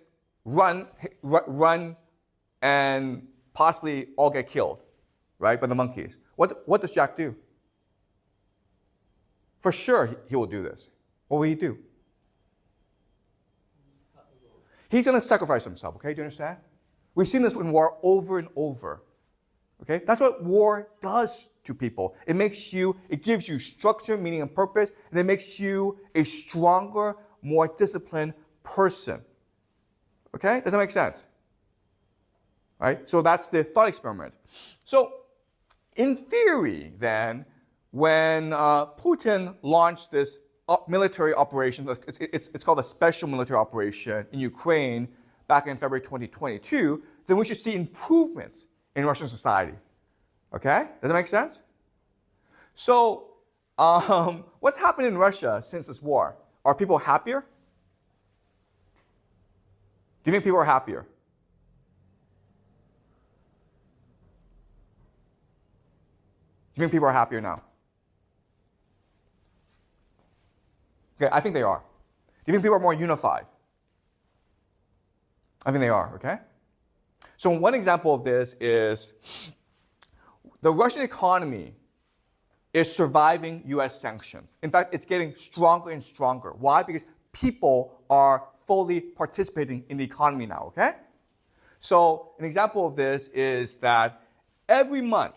run and possibly all get killed, right, by the monkeys. What does Jack do? For sure he will do this. What will he do? He's going to sacrifice himself, okay? Do you understand? We've seen this in war over and over. Okay? That's what war does to people. It gives you structure, meaning, and purpose, and it makes you a stronger, more disciplined person. Okay? Does that make sense? All right? So that's the thought experiment. So, in theory, then, when Putin launched this military operation, it's called a special military operation in Ukraine back in February 2022, then we should see improvements in Russian society. Okay? Does that make sense? So, what's happened in Russia since this war? Are people happier? Do you think people are happier? Do you think people are happier now? Okay, I think they are. Do you think people are more unified? I think they are, okay? So one example of this is the Russian economy is surviving US sanctions. In fact, it's getting stronger and stronger. Why? Because people are fully participating in the economy now, okay? So an example of this is that every month,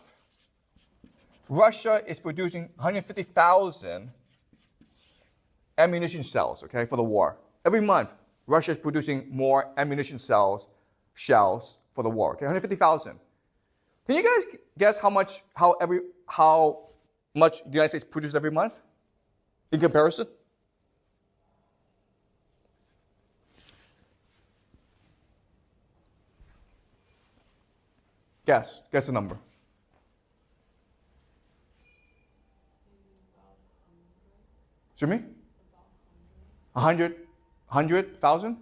Russia is producing 150,000 ammunition cells, okay, for the war. Every month, Russia is producing more ammunition shells for the war, okay, 150,000. Can you guys guess how much the United States produces every month in comparison? Guess the number. Excuse me? 100,000?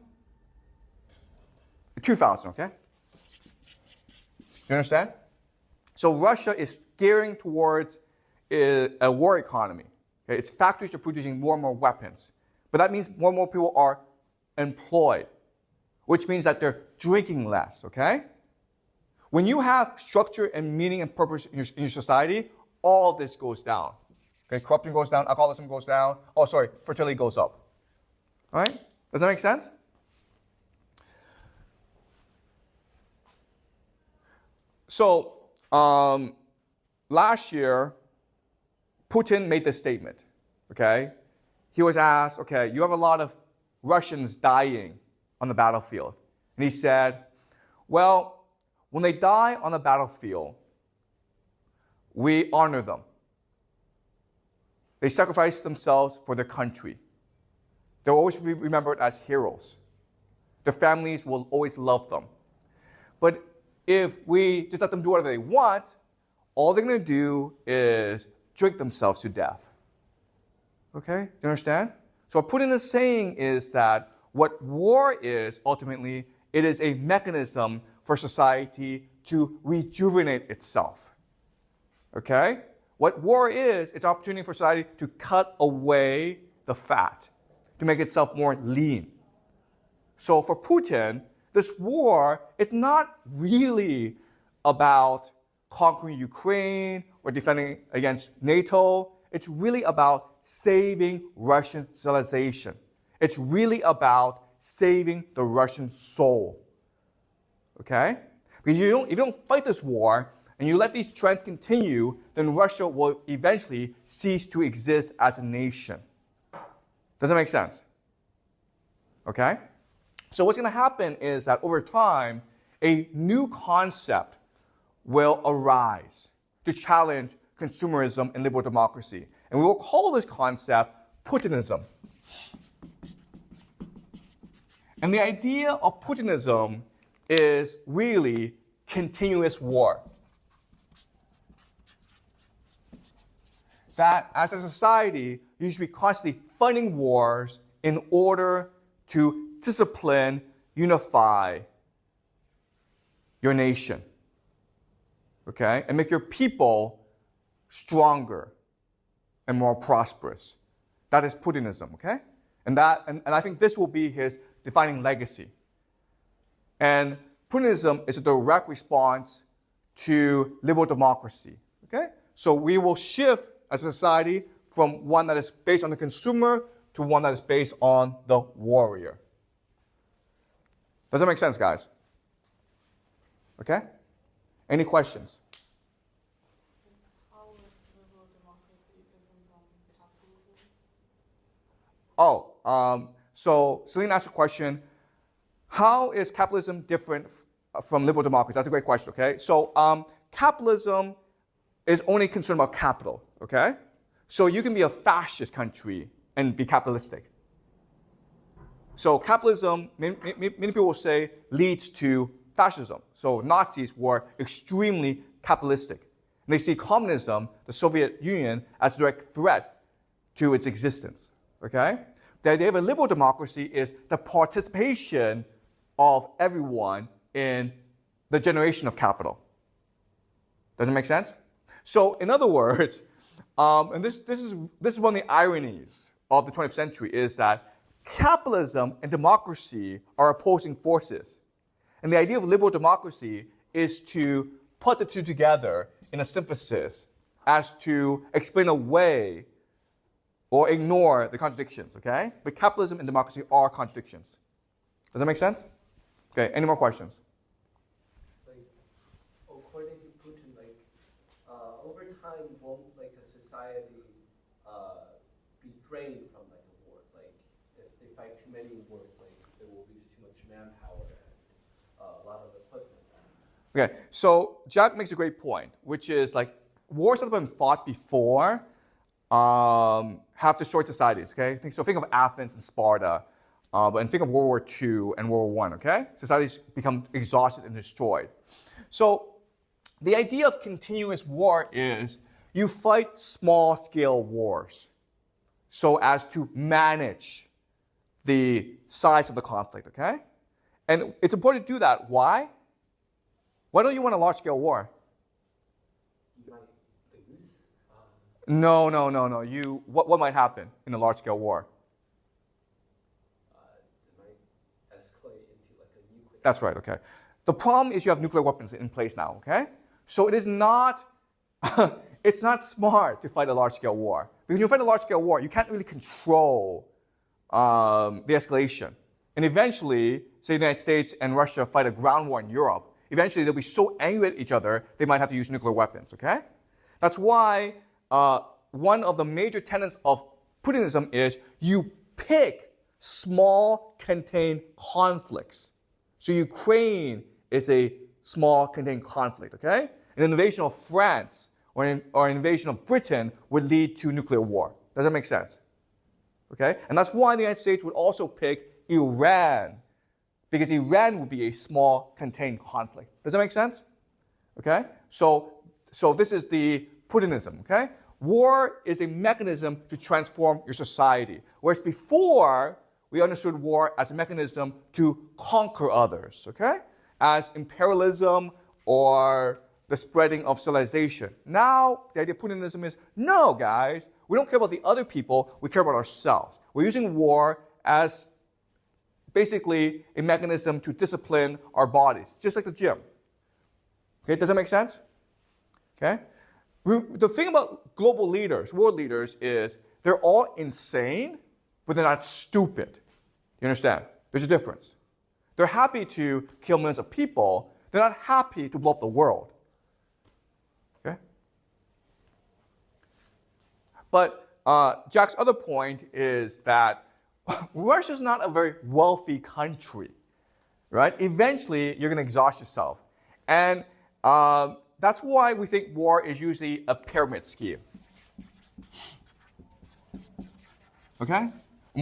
2000, okay? You understand? So Russia is gearing towards a war economy. Okay? Its factories are producing more and more weapons. But that means more and more people are employed, which means that they're drinking less, okay? When you have structure and meaning and purpose in your society, all of this goes down. Okay, corruption goes down, alcoholism goes down. Oh, sorry, fertility goes up. All right? Does that make sense? So, last year, Putin made this statement, okay? He was asked, okay, you have a lot of Russians dying on the battlefield. And he said, well, when they die on the battlefield, we honor them. They sacrifice themselves for their country. They'll always be remembered as heroes. Their families will always love them. But if we just let them do whatever they want, all they're going to do is drink themselves to death. Okay? Do you understand? So what Putin is saying is that what war is, ultimately, it is a mechanism for society to rejuvenate itself. Okay? What war is, it's an opportunity for society to cut away the fat, to make itself more lean. So for Putin, this war, it's not really about conquering Ukraine or defending against NATO. It's really about saving Russian civilization. It's really about saving the Russian soul. Okay? Because if you don't fight this war and you let these trends continue, then Russia will eventually cease to exist as a nation. Does that make sense? Okay? So what's going to happen is that over time, a new concept will arise to challenge consumerism and liberal democracy. And we will call this concept Putinism. And the idea of Putinism is really continuous war. That as a society, you should be constantly fighting wars in order to discipline, unify your nation. Okay? And make your people stronger and more prosperous. That is Putinism, okay? And I think this will be his defining legacy. And Putinism is a direct response to liberal democracy, okay? So we will shift as a society from one that is based on the consumer to one that is based on the warrior. Does that make sense, guys? Okay? Any questions? How is liberal democracy different from capitalism? So Celine asked a question, how is capitalism different from liberal democracy? That's a great question, okay? So capitalism is only concerned about capital, okay? So you can be a fascist country and be capitalistic. So capitalism, many people will say, leads to fascism. So Nazis were extremely capitalistic. And they see communism, the Soviet Union, as a direct threat to its existence, okay? The idea of a liberal democracy is the participation of everyone in the generation of capital. Does it make sense? So in other words, and this is one of the ironies of the 20th century, is that capitalism and democracy are opposing forces. And the idea of liberal democracy is to put the two together in a synthesis as to explain away or ignore the contradictions, okay? But capitalism and democracy are contradictions. Does that make sense? Okay, any more questions? Like, according to Putin, like, over time, won't like a society be drained from like a war? Like, if they fight too many wars, like there will be too much manpower and a lot of equipment. Okay, so Jack makes a great point, which is like wars that have been fought before have destroyed societies, okay? Think of Athens and Sparta, and think of World War II and World War I, okay? Societies become exhausted and destroyed. So the idea of continuous war is you fight small-scale wars so as to manage the size of the conflict, okay? And it's important to do that. Why? Why don't you want a large-scale war? You might lose. No. What might happen in a large-scale war? It might escalate into like a nuclear. That's right, okay. The problem is you have nuclear weapons in place now, okay? So it is not, it's not smart to fight a large-scale war. Because when you fight a large-scale war, you can't really control the escalation. And eventually, say the United States and Russia fight a ground war in Europe, eventually they'll be so angry at each other, they might have to use nuclear weapons, okay? That's why one of the major tenets of Putinism is you pick small contained conflicts. So Ukraine is a small contained conflict, okay? An invasion of France or an invasion of Britain would lead to nuclear war. Does that make sense? Okay? And that's why the United States would also pick Iran, because Iran would be a small contained conflict. Does that make sense? Okay? So this is the Putinism, okay? War is a mechanism to transform your society. Whereas before, we understood war as a mechanism to conquer others, okay? As imperialism or the spreading of civilization. Now, the idea of Putinism is, no, guys, we don't care about the other people, we care about ourselves. We're using war as basically a mechanism to discipline our bodies, just like the gym. Okay, does that make sense? Okay? The thing about global leaders, world leaders, is they're all insane, but they're not stupid. You understand? There's a difference. They're happy to kill millions of people. They're not happy to blow up the world. Okay? But Jack's other point is that Russia's not a very wealthy country, right? Eventually, you're going to exhaust yourself. And that's why we think war is usually a pyramid scheme. Okay? And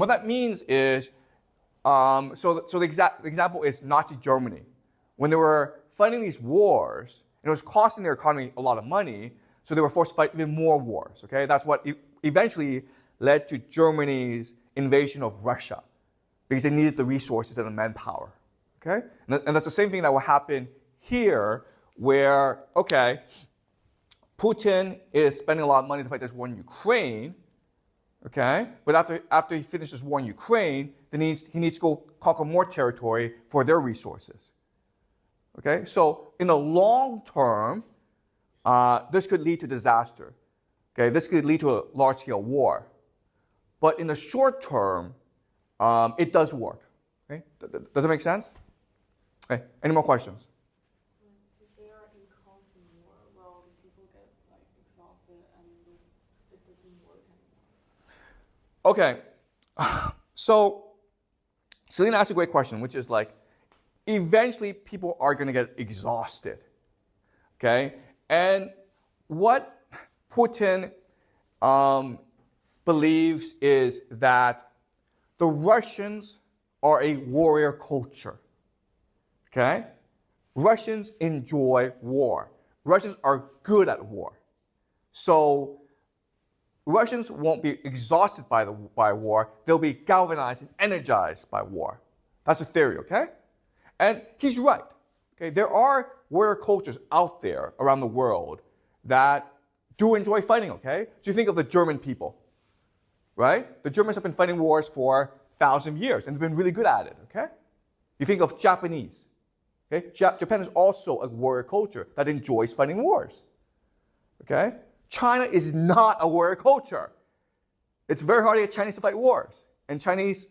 what that means is, so the example is Nazi Germany. When they were fighting these wars, and it was costing their economy a lot of money, so they were forced to fight even more wars. Okay? That's what eventually led to Germany's invasion of Russia, because they needed the resources and the manpower. Okay? And that's the same thing that will happen here, where, okay, Putin is spending a lot of money to fight this war in Ukraine, okay? But after he finishes war in Ukraine, then he needs to go conquer more territory for their resources. Okay? So in the long term, this could lead to disaster. Okay? This could lead to a large-scale war. But in the short term, it does work. Okay? Does it make sense? Okay. Any more questions? If they are in constant war, well, the people get like exhausted and it doesn't work anymore. Okay. So Selena asked a great question, which is like, eventually people are going to get exhausted. Okay? And what Putin believes is that the Russians are a warrior culture. Okay? Russians enjoy war. Russians are good at war. So Russians won't be exhausted by war. They'll be galvanized and energized by war. That's the theory, okay? And he's right. Okay? There are warrior cultures out there around the world that do enjoy fighting, okay? So you think of the German people, right? The Germans have been fighting wars for 1,000 years, and they've been really good at it, okay? You think of Japanese. Okay? Japan is also a warrior culture that enjoys fighting wars. Okay? China is not a warrior culture. It's very hard to get Chinese to fight wars. And Chinese,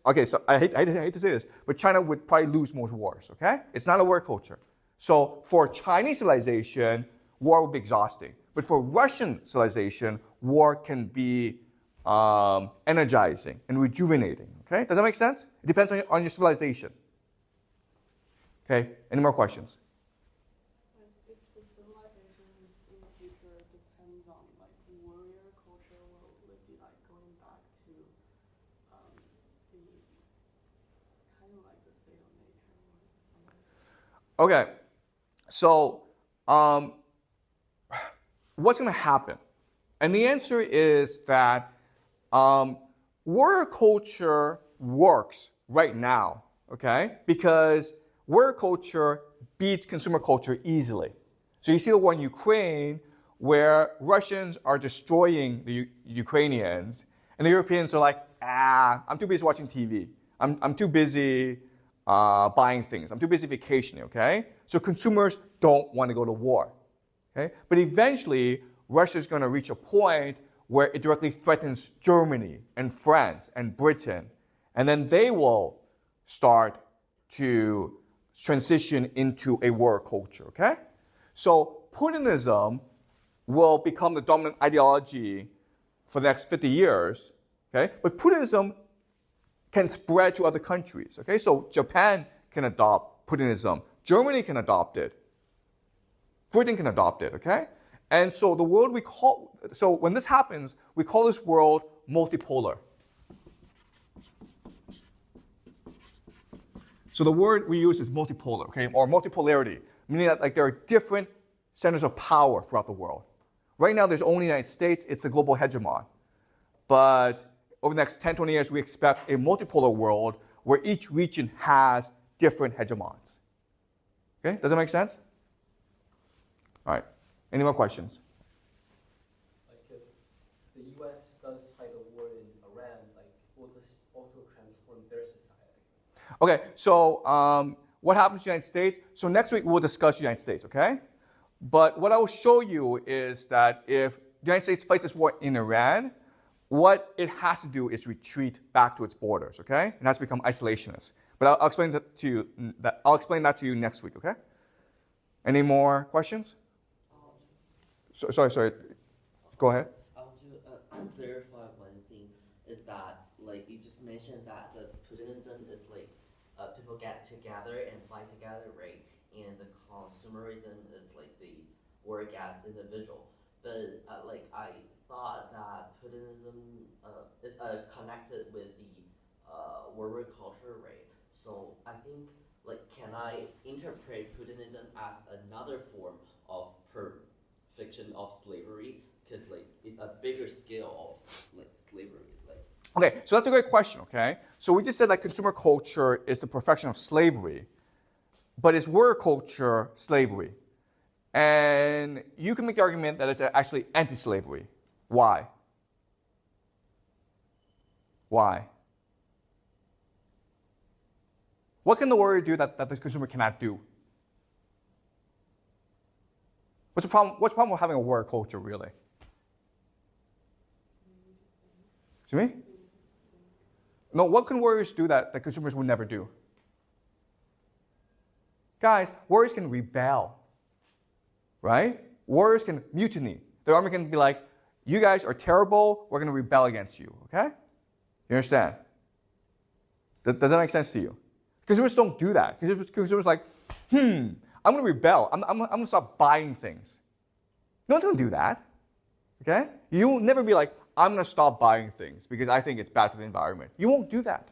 okay, so I hate to say this, but China would probably lose most wars. Okay? It's not a warrior culture. So for Chinese civilization, war would be exhausting. But for Russian civilization, war can be energizing and rejuvenating. Okay? Does that make sense? It depends on your civilization. Okay, any more questions? But if the civilization in the future depends on like warrior culture, will it be like going back to the kind of like the state of nature or something? Okay, so what's going to happen? And the answer is that warrior culture works right now okay? Because warrior culture beats consumer culture easily. So you see the war in Ukraine where Russians are destroying the Ukrainians, and the Europeans are like, I'm too busy watching TV. I'm too busy buying things. I'm too busy vacationing, okay? So consumers don't want to go to war, okay? But eventually, Russia is going to reach a point where it directly threatens Germany and France and Britain, and then they will start to transition into a war culture, okay? So Putinism will become the dominant ideology for the next 50 years, okay? But Putinism can spread to other countries, okay? So Japan can adopt Putinism. Germany can adopt it. Britain can adopt it, okay? And so the world so when this happens, we call this world multipolar. So the word we use is multipolar, okay? Or multipolarity, meaning that like there are different centers of power throughout the world. Right now, there's only the United States. It's a global hegemon. But over the next 10, 20 years, we expect a multipolar world where each region has different hegemons. Okay, does that make sense? All right, any more questions? Like if the U.S. does fight a war in Iran, like will this also transform their society? Okay, so what happens to the United States? So next week, we'll discuss the United States, okay? But what I will show you is that if the United States fights this war in Iran, what it has to do is retreat back to its borders, okay? It has to become isolationist. But I'll explain that to you. I'll explain that to you next week, okay? Any more questions? Sorry. Go ahead. I want to clarify one thing. Is that like you just mentioned that the Putinism is like people get together and fight together, right? And the consumerism is like the work as individual. But like I thought that Putinism is connected with the warrior culture, right? So I think like can I interpret Putinism as another form of perfection of slavery? Because like it's a bigger scale of like slavery, like. Okay, so that's a great question, okay? So we just said like consumer culture is the perfection of slavery, but is warrior culture slavery? And you can make the argument that it's actually anti-slavery. Why? Why? What can the warrior do that the consumer cannot do? What's the problem with having a warrior culture, really? To me? No, what can warriors do that consumers would never do? Guys, warriors can rebel, right? Warriors can mutiny. The army can be like, you guys are terrible, we're going to rebel against you, okay? You understand? Does that make sense to you? Consumers don't do that. Consumers are like, I'm going to rebel. I'm going to stop buying things. No one's going to do that, okay? You'll never be like, I'm going to stop buying things because I think it's bad for the environment. You won't do that.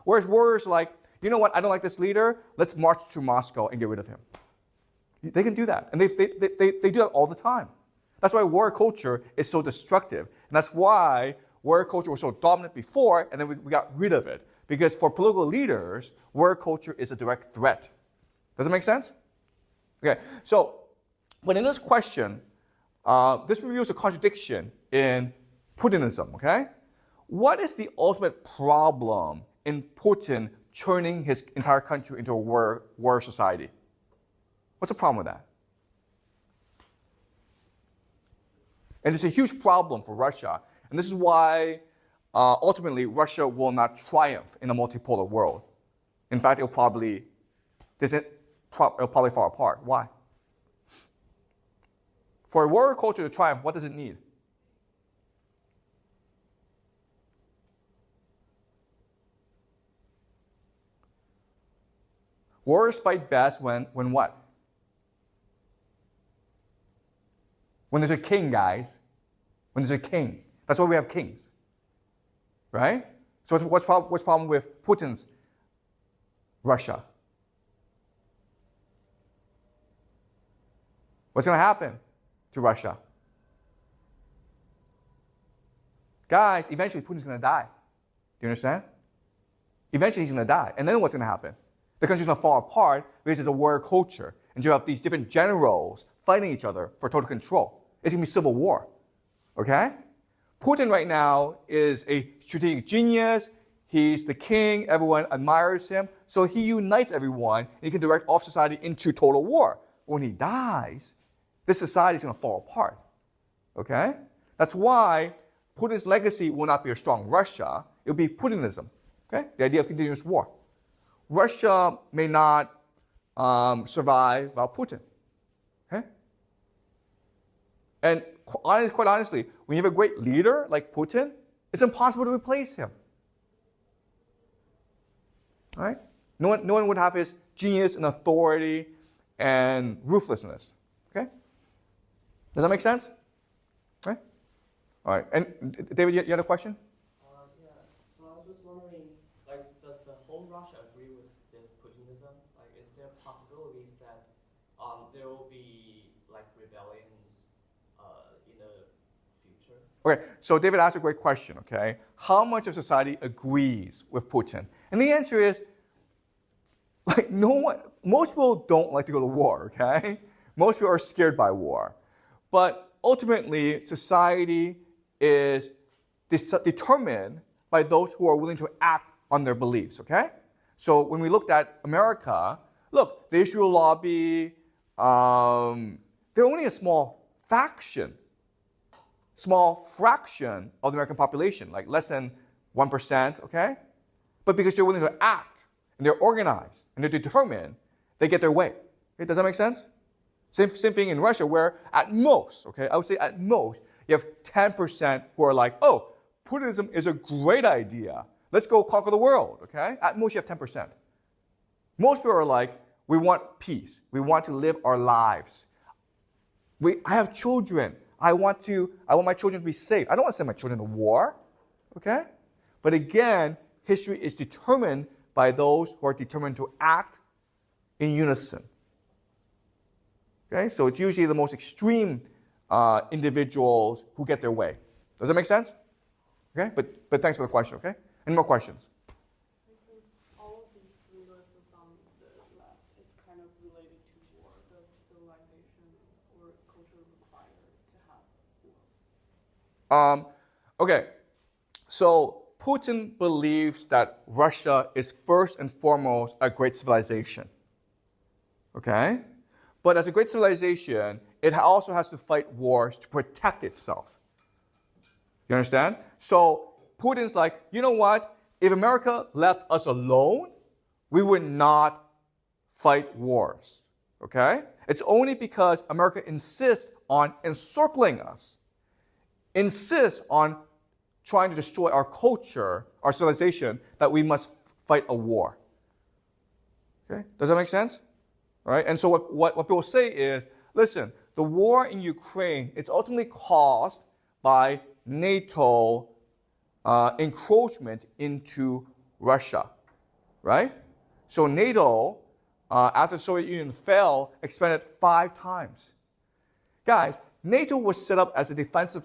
Whereas warriors are like, you know what, I don't like this leader, let's march to Moscow and get rid of him. They can do that, and they do that all the time. That's why warrior culture is so destructive, and that's why warrior culture was so dominant before, and then we got rid of it. Because for political leaders, warrior culture is a direct threat. Does it make sense? Okay, so, but in this question, this reveals a contradiction in Putinism, okay? What is the ultimate problem in Putin turning his entire country into a war society? What's the problem with that? And it's a huge problem for Russia. And this is why ultimately Russia will not triumph in a multipolar world. In fact, it'll probably fall apart. Why? For a warrior culture to triumph, what does it need? Warriors fight best when what? When there's a king, guys. When there's a king. That's why we have kings. Right? So what's the problem with Putin's Russia? What's going to happen to Russia? Guys, eventually Putin's going to die. Do you understand? Eventually he's going to die. And then what's going to happen? The country's going to fall apart because it's a warrior culture. And you have these different generals fighting each other for total control. It's going to be civil war. Okay? Putin right now is a strategic genius. He's the king. Everyone admires him. So he unites everyone, and he can direct all of society into total war. When he dies, this society is going to fall apart. Okay? That's why Putin's legacy will not be a strong Russia. It will be Putinism. Okay? The idea of continuous war. Russia may not survive without Putin. Okay? And quite honestly, when you have a great leader like Putin, it's impossible to replace him. All right? No one would have his genius and authority and ruthlessness. Okay? Does that make sense? Okay? All right. And David, you had a question? Yeah. So I was just wondering, like, does the whole Russia agree with this Putinism? Like, is there possibilities that there will be like rebellions in the future? Okay, so David asked a great question, okay? How much of society agrees with Putin? And the answer is, like, most people don't like to go to war, okay? Most people are scared by war. But ultimately, society is determined by those who are willing to act on their beliefs, okay? So when we looked at America, look, the Israel lobby, they're only a small fraction of the American population, like less than 1%, okay? But because they're willing to act, and they're organized, and they're determined, they get their way. Okay, does that make sense? Same thing in Russia, where at most, okay, I would say at most, you have 10% who are like, oh, Putinism is a great idea. Let's go conquer the world, okay? At most, you have 10%. Most people are like, we want peace. We want to live our lives. I have children. I want my children to be safe. I don't want to send my children to war, okay? But again, history is determined by those who are determined to act in unison. Okay, so it's usually the most extreme individuals who get their way. Does that make sense? Okay, but thanks for the question, okay? Any more questions? Since all of these three lists on the left is kind of related to war, does civilization or culture require to have war? Okay, so Putin believes that Russia is first and foremost a great civilization. Okay? But as a great civilization, it also has to fight wars to protect itself. You understand? So Putin's like, you know what? If America left us alone, we would not fight wars. Okay? It's only because America insists on encircling us, insists on trying to destroy our culture, our civilization, that we must fight a war. Okay? Does that make sense? All right? And so what people say is, listen, the war in Ukraine, it's ultimately caused by NATO encroachment into Russia, right? So NATO, after the Soviet Union fell, expanded 5 times. Guys, NATO was set up as a defensive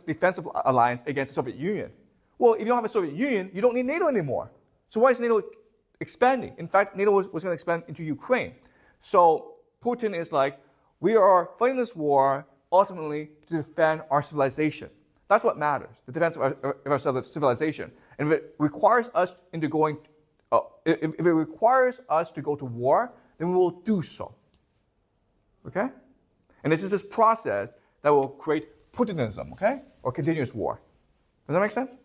alliance against the Soviet Union. Well, if you don't have a Soviet Union, you don't need NATO anymore. So why is NATO expanding? In fact, NATO was going to expand into Ukraine. So Putin is like, we are fighting this war ultimately to defend our civilization. That's what matters, the defense of our civilization. And if it requires us to go to war, then we will do so. Okay? And this is this process that will create Putinism, okay? Or continuous war. Does that make sense?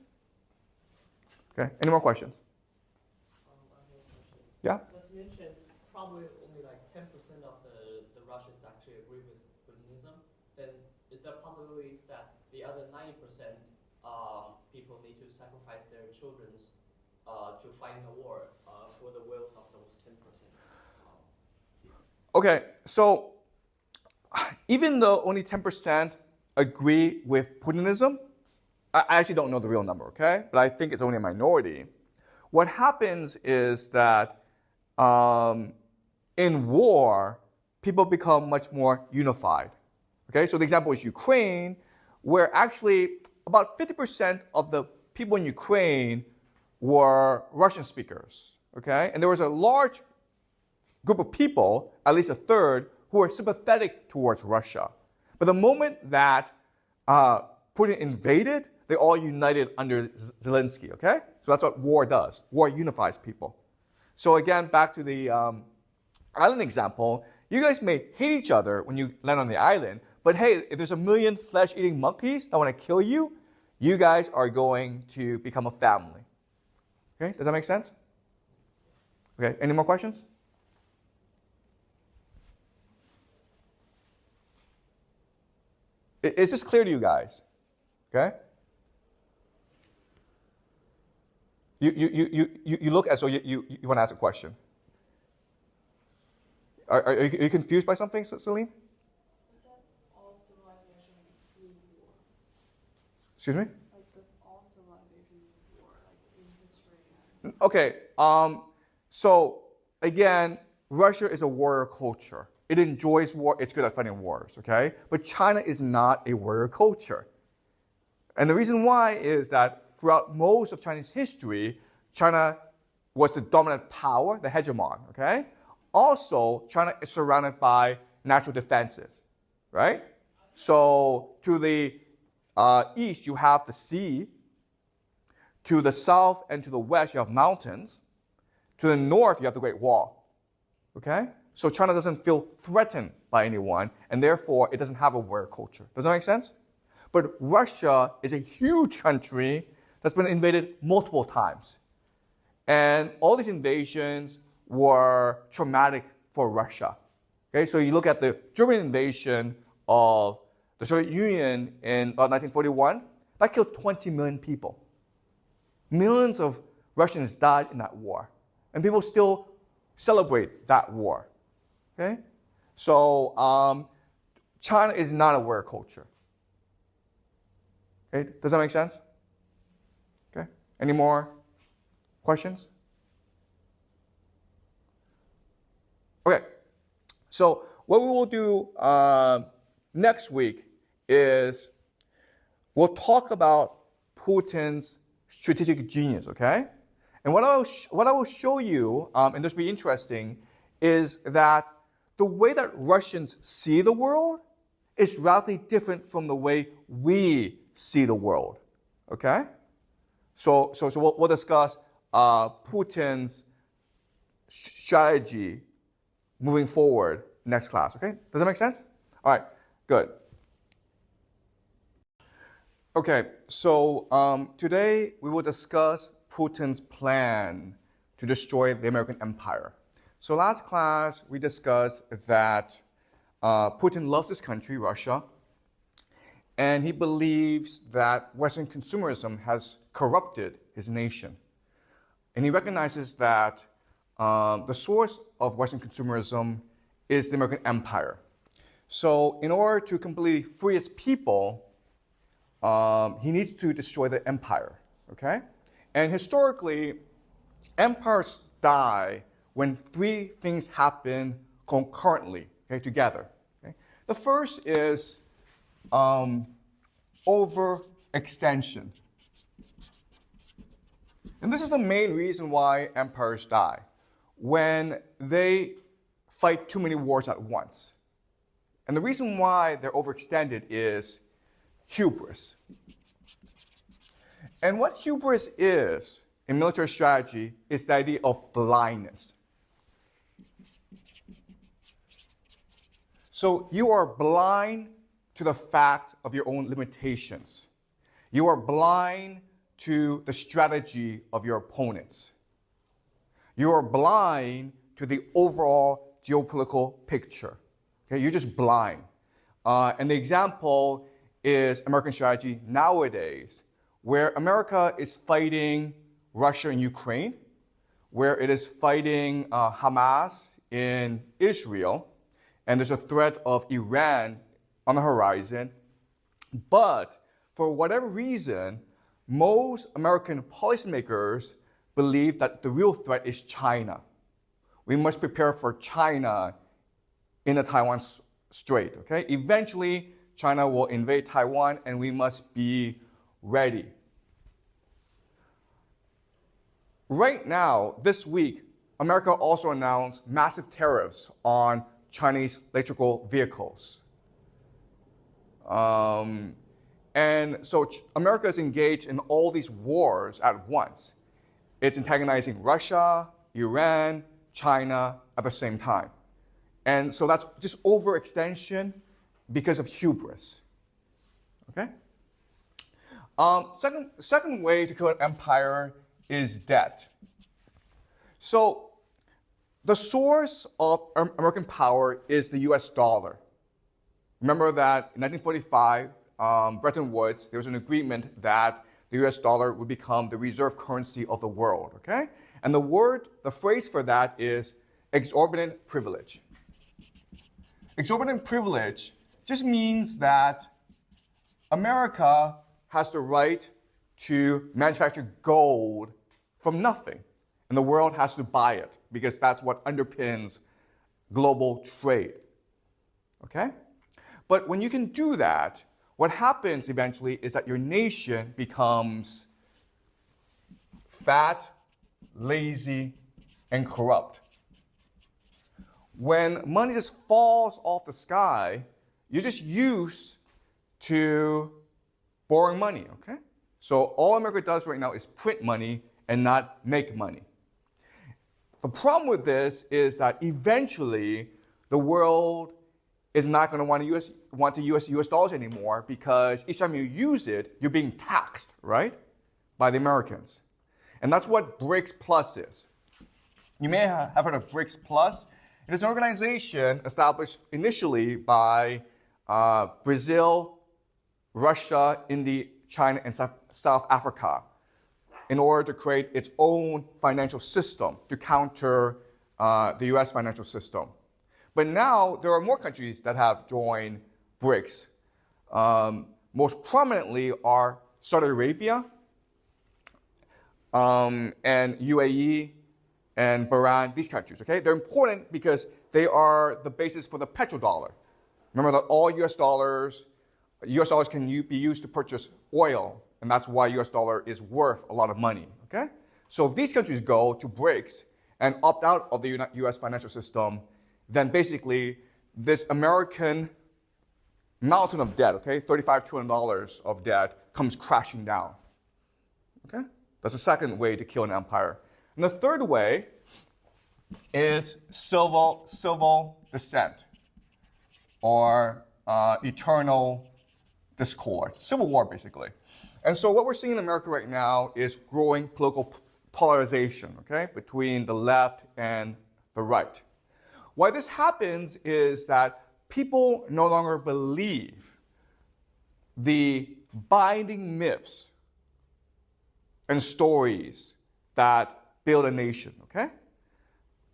Okay, any more questions? I have a question. Yeah? As mentioned, probably only like 10% of the Russians actually agree with Putinism. Then is there possibilities that the other 90% people need to sacrifice their children to fight in a war for the wills of those 10%? Okay, so even though only 10% agree with Putinism, I actually don't know the real number, okay? But I think it's only a minority. What happens is that in war, people become much more unified. Okay, so the example is Ukraine, where actually about 50% of the people in Ukraine were Russian speakers. okay? And there was a large group of people, at least a third, who were sympathetic towards Russia. But the moment that Putin invaded, they all united under Zelensky, okay? So that's what war does. War unifies people. So again, back to the island example, you guys may hate each other when you land on the island, but hey, if there's a million flesh-eating monkeys that want to kill you, you guys are going to become a family. Okay, does that make sense? Okay, any more questions? Is this clear to you guys? Okay? You look as though you want to ask a question. Are you confused by something, Celine? Is that all civilization need war? Excuse me? Like, does all civilization need war, like in history? And Okay, so again, Russia is a warrior culture. It enjoys war, it's good at fighting wars, okay? But China is not a warrior culture. And the reason why is that throughout most of Chinese history, China was the dominant power, the hegemon, okay? Also, China is surrounded by natural defenses, right? So to the east, you have the sea. To the south and to the west, you have mountains. To the north, you have the Great Wall, okay? So China doesn't feel threatened by anyone, and therefore, it doesn't have a warrior culture. Does that make sense? But Russia is a huge country that's been invaded multiple times. And all these invasions were traumatic for Russia. Okay, so you look at the German invasion of the Soviet Union in about 1941, that killed 20 million people. Millions of Russians died in that war. And people still celebrate that war. Okay? So China is not a warrior culture. Okay? Does that make sense? Okay? Any more questions? Okay. So what we will do next week is we'll talk about Putin's strategic genius, okay? And what I will show you, and this will be interesting, is that the way that Russians see the world is radically different from the way we see the world, okay? So we'll discuss Putin's strategy moving forward next class, okay? Does that make sense? All right, good. Okay, so today we will discuss Putin's plan to destroy the American empire. So last class we discussed that Putin loves his country, Russia, and he believes that Western consumerism has corrupted his nation. And he recognizes that the source of Western consumerism is the American empire. So in order to completely free his people, he needs to destroy the empire, okay? And historically, empires die when three things happen concurrently, okay, together. Okay? The first is overextension. And this is the main reason why empires die, when they fight too many wars at once. And the reason why they're overextended is hubris. And what hubris is in military strategy is the idea of blindness. So you are blind to the fact of your own limitations. You are blind to the strategy of your opponents. You are blind to the overall geopolitical picture. Okay, you're just blind. And the example is American strategy nowadays, where America is fighting Russia and Ukraine, where it is fighting Hamas in Israel, and there's a threat of Iran on the horizon. But for whatever reason, most American policymakers believe that the real threat is China. We must prepare for China in the Taiwan Strait, okay? Eventually, China will invade Taiwan, and we must be ready. right now, this week, America also announced massive tariffs on Chinese electrical vehicles. And so America is engaged in all these wars at once. It's antagonizing Russia, Iran, China at the same time. And so that's just overextension because of hubris. Okay? Second way to kill an empire is debt. So the source of American power is the US dollar. Remember that in 1945, Bretton Woods, there was an agreement that the US dollar would become the reserve currency of the world, okay? And the phrase for that is exorbitant privilege. Exorbitant privilege just means that America has the right to manufacture gold from nothing, and the world has to buy it because that's what underpins global trade, okay? But when you can do that, what happens eventually is that your nation becomes fat, lazy, and corrupt. When money just falls off the sky, you're just used to borrowing money, okay? So all America does right now is print money and not make money. The problem with this is that eventually the world is not going to want to use US dollars anymore because each time you use it, you're being taxed, right, by the Americans. And that's what BRICS Plus is. You may have heard of BRICS Plus. It is an organization established initially by Brazil, Russia, India, China, and South Africa in order to create its own financial system to counter the US financial system. But now there are more countries that have joined BRICS. Most prominently are Saudi Arabia and UAE and Bahrain, these countries, okay? They're important because they are the basis for the petrodollar. Remember that all US dollars can be used to purchase oil, and that's why US dollar is worth a lot of money, okay? So if these countries go to BRICS and opt out of the US financial system, then basically this American mountain of debt, okay, $35 trillion of debt comes crashing down, okay? That's the second way to kill an empire. And the third way is civil dissent or eternal discord, civil war basically. And so what we're seeing in America right now is growing political polarization, okay, between the left and the right. Why this happens is that people no longer believe the binding myths and stories that build a nation, okay?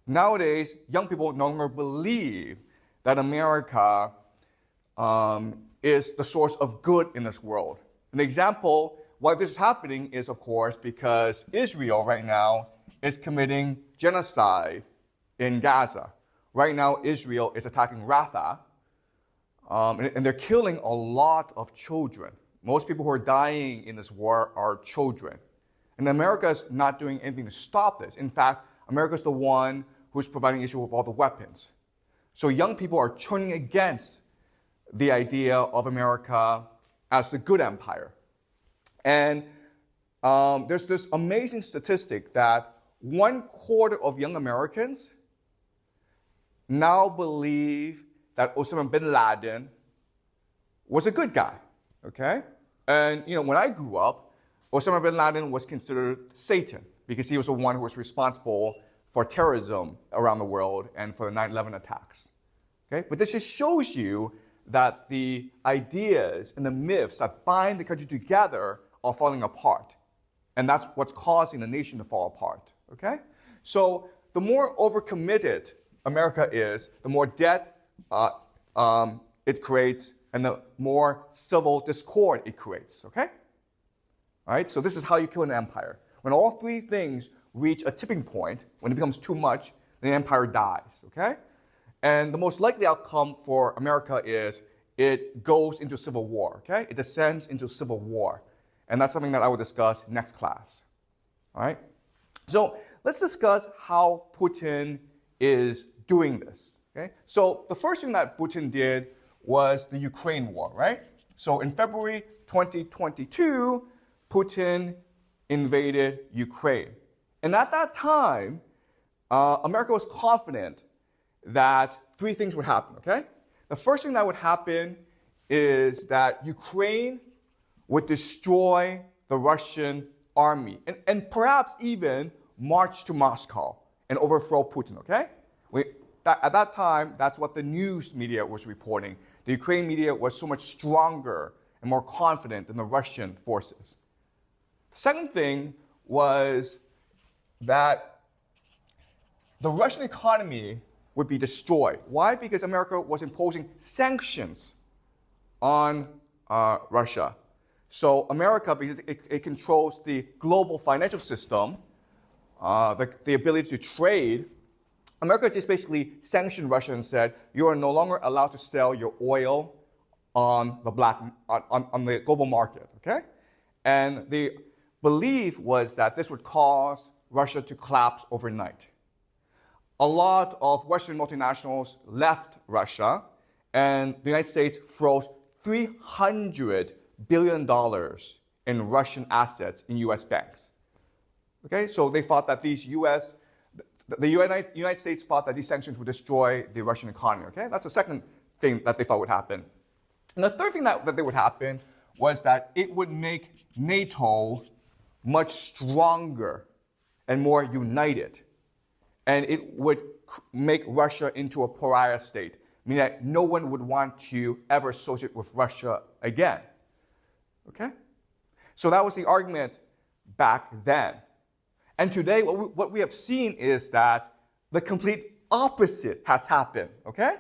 Nowadays, young people no longer believe that America is the source of good in this world. An example why this is happening is, of course, because Israel right now is committing genocide in Gaza. Right now, Israel is attacking Rafah, and they're killing a lot of children. Most people who are dying in this war are children. And America is not doing anything to stop this. In fact, America is the one who's providing Israel with all the weapons. So young people are turning against the idea of America as the good empire. And there's this amazing statistic that 1/4 of young Americans now believe that Osama bin Laden was a good guy, okay? And when I grew up, Osama bin Laden was considered Satan because he was the one who was responsible for terrorism around the world and for the 9/11 attacks, okay? But this just shows you that the ideas and the myths that bind the country together are falling apart. And that's what's causing the nation to fall apart, okay? So the more overcommitted America is, the more debt it creates, and the more civil discord it creates, okay? All right, so this is how you kill an empire. When all three things reach a tipping point, when it becomes too much, the empire dies, okay? And the most likely outcome for America is it goes into civil war, okay? It descends into civil war. And that's something that I will discuss next class, all right? So let's discuss how Putin is doing this. Okay? So the first thing that Putin did was the Ukraine war, right? So in February 2022, Putin invaded Ukraine. And at that time, America was confident that three things would happen, okay? The first thing that would happen is that Ukraine would destroy the Russian army and perhaps even march to Moscow and overthrow Putin, okay? At that time, that's what the news media was reporting. The Ukraine media was so much stronger and more confident than the Russian forces. The second thing was that the Russian economy would be destroyed. Why? Because America was imposing sanctions on Russia. So America, because it controls the global financial system, the ability to trade, America just basically sanctioned Russia and said, you are no longer allowed to sell your oil on the global market, okay? And the belief was that this would cause Russia to collapse overnight. A lot of Western multinationals left Russia, and the United States froze $300 billion in Russian assets in US banks. Okay, so they thought that the United States thought that these sanctions would destroy the Russian economy. Okay, that's the second thing that they thought would happen. And the third thing that would happen was that it would make NATO much stronger and more united. And it would make Russia into a pariah state, meaning that no one would want to ever associate with Russia again. Okay? So that was the argument back then. And today, what we have seen is that the complete opposite has happened. Okay?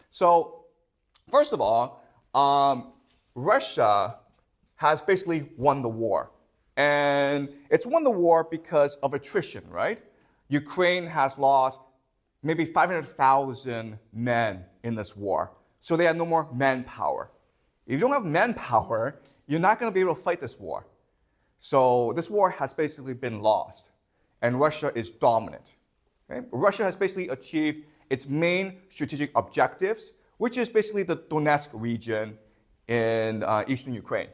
So, first of all, Russia has basically won the war. And it's won the war because of attrition, right? Ukraine has lost maybe 500,000 men in this war. So they have no more manpower. If you don't have manpower, you're not going to be able to fight this war. So this war has basically been lost, and Russia is dominant. Okay? Russia has basically achieved its main strategic objectives, which is basically the Donetsk region in eastern Ukraine.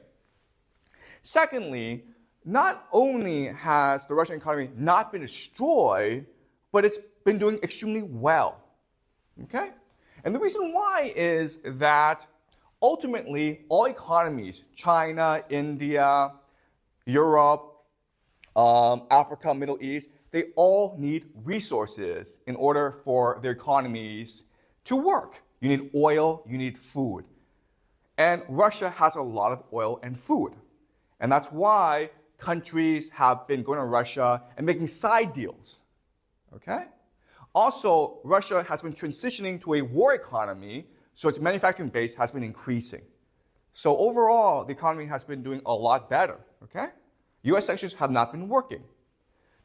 Secondly, not only has the Russian economy not been destroyed, but it's been doing extremely well. Okay? And the reason why is that ultimately all economies, China, India, Europe, Africa, Middle East, they all need resources in order for their economies to work. You need oil, you need food. And Russia has a lot of oil and food. And that's why countries have been going to Russia and making side deals. Okay? Also, Russia has been transitioning to a war economy, so its manufacturing base has been increasing. So overall, the economy has been doing a lot better. Okay? US sanctions have not been working.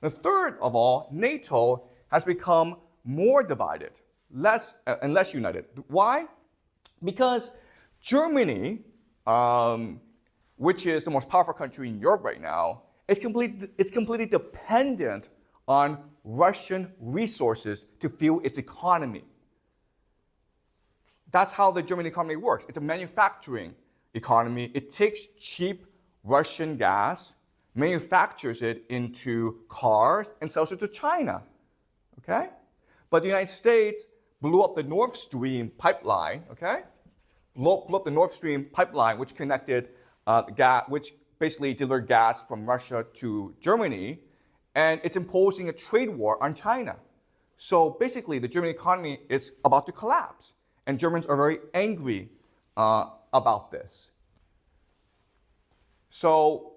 The third of all, NATO has become more divided, less united. Why? Because Germany, which is the most powerful country in Europe right now, it's completely dependent on Russian resources to fuel its economy. That's how the German economy works. It's a manufacturing economy. It takes cheap Russian gas, manufactures it into cars, and sells it to China. Okay? But the United States blew up the Nord Stream pipeline, okay? Blew up the Nord Stream pipeline, which connected which basically delivered gas from Russia to Germany, and it's imposing a trade war on China. So basically, the German economy is about to collapse, and Germans are very angry about this. So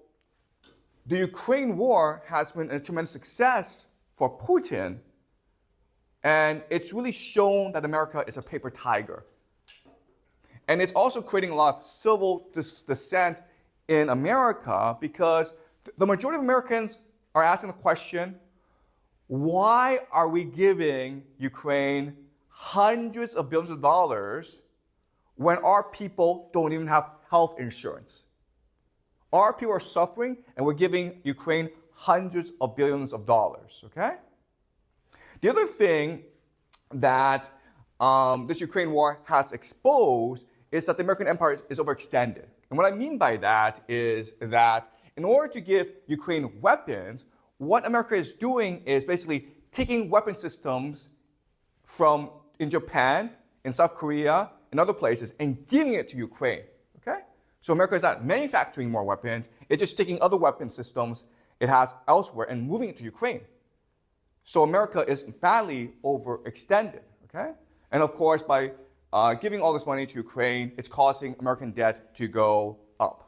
the Ukraine war has been a tremendous success for Putin, and it's really shown that America is a paper tiger. And it's also creating a lot of civil dissent in America because the majority of Americans are asking the question, why are we giving Ukraine hundreds of billions of dollars when our people don't even have health insurance? Our people are suffering, and we're giving Ukraine hundreds of billions of dollars, okay? The other thing that this Ukraine war has exposed is that the American empire is overextended. And what I mean by that is that in order to give Ukraine weapons, what America is doing is basically taking weapon systems from in Japan, in South Korea, and other places, and giving it to Ukraine, okay? So America is not manufacturing more weapons, it's just taking other weapon systems it has elsewhere and moving it to Ukraine. So America is badly overextended, okay? And of course, by giving all this money to Ukraine, it's causing American debt to go up.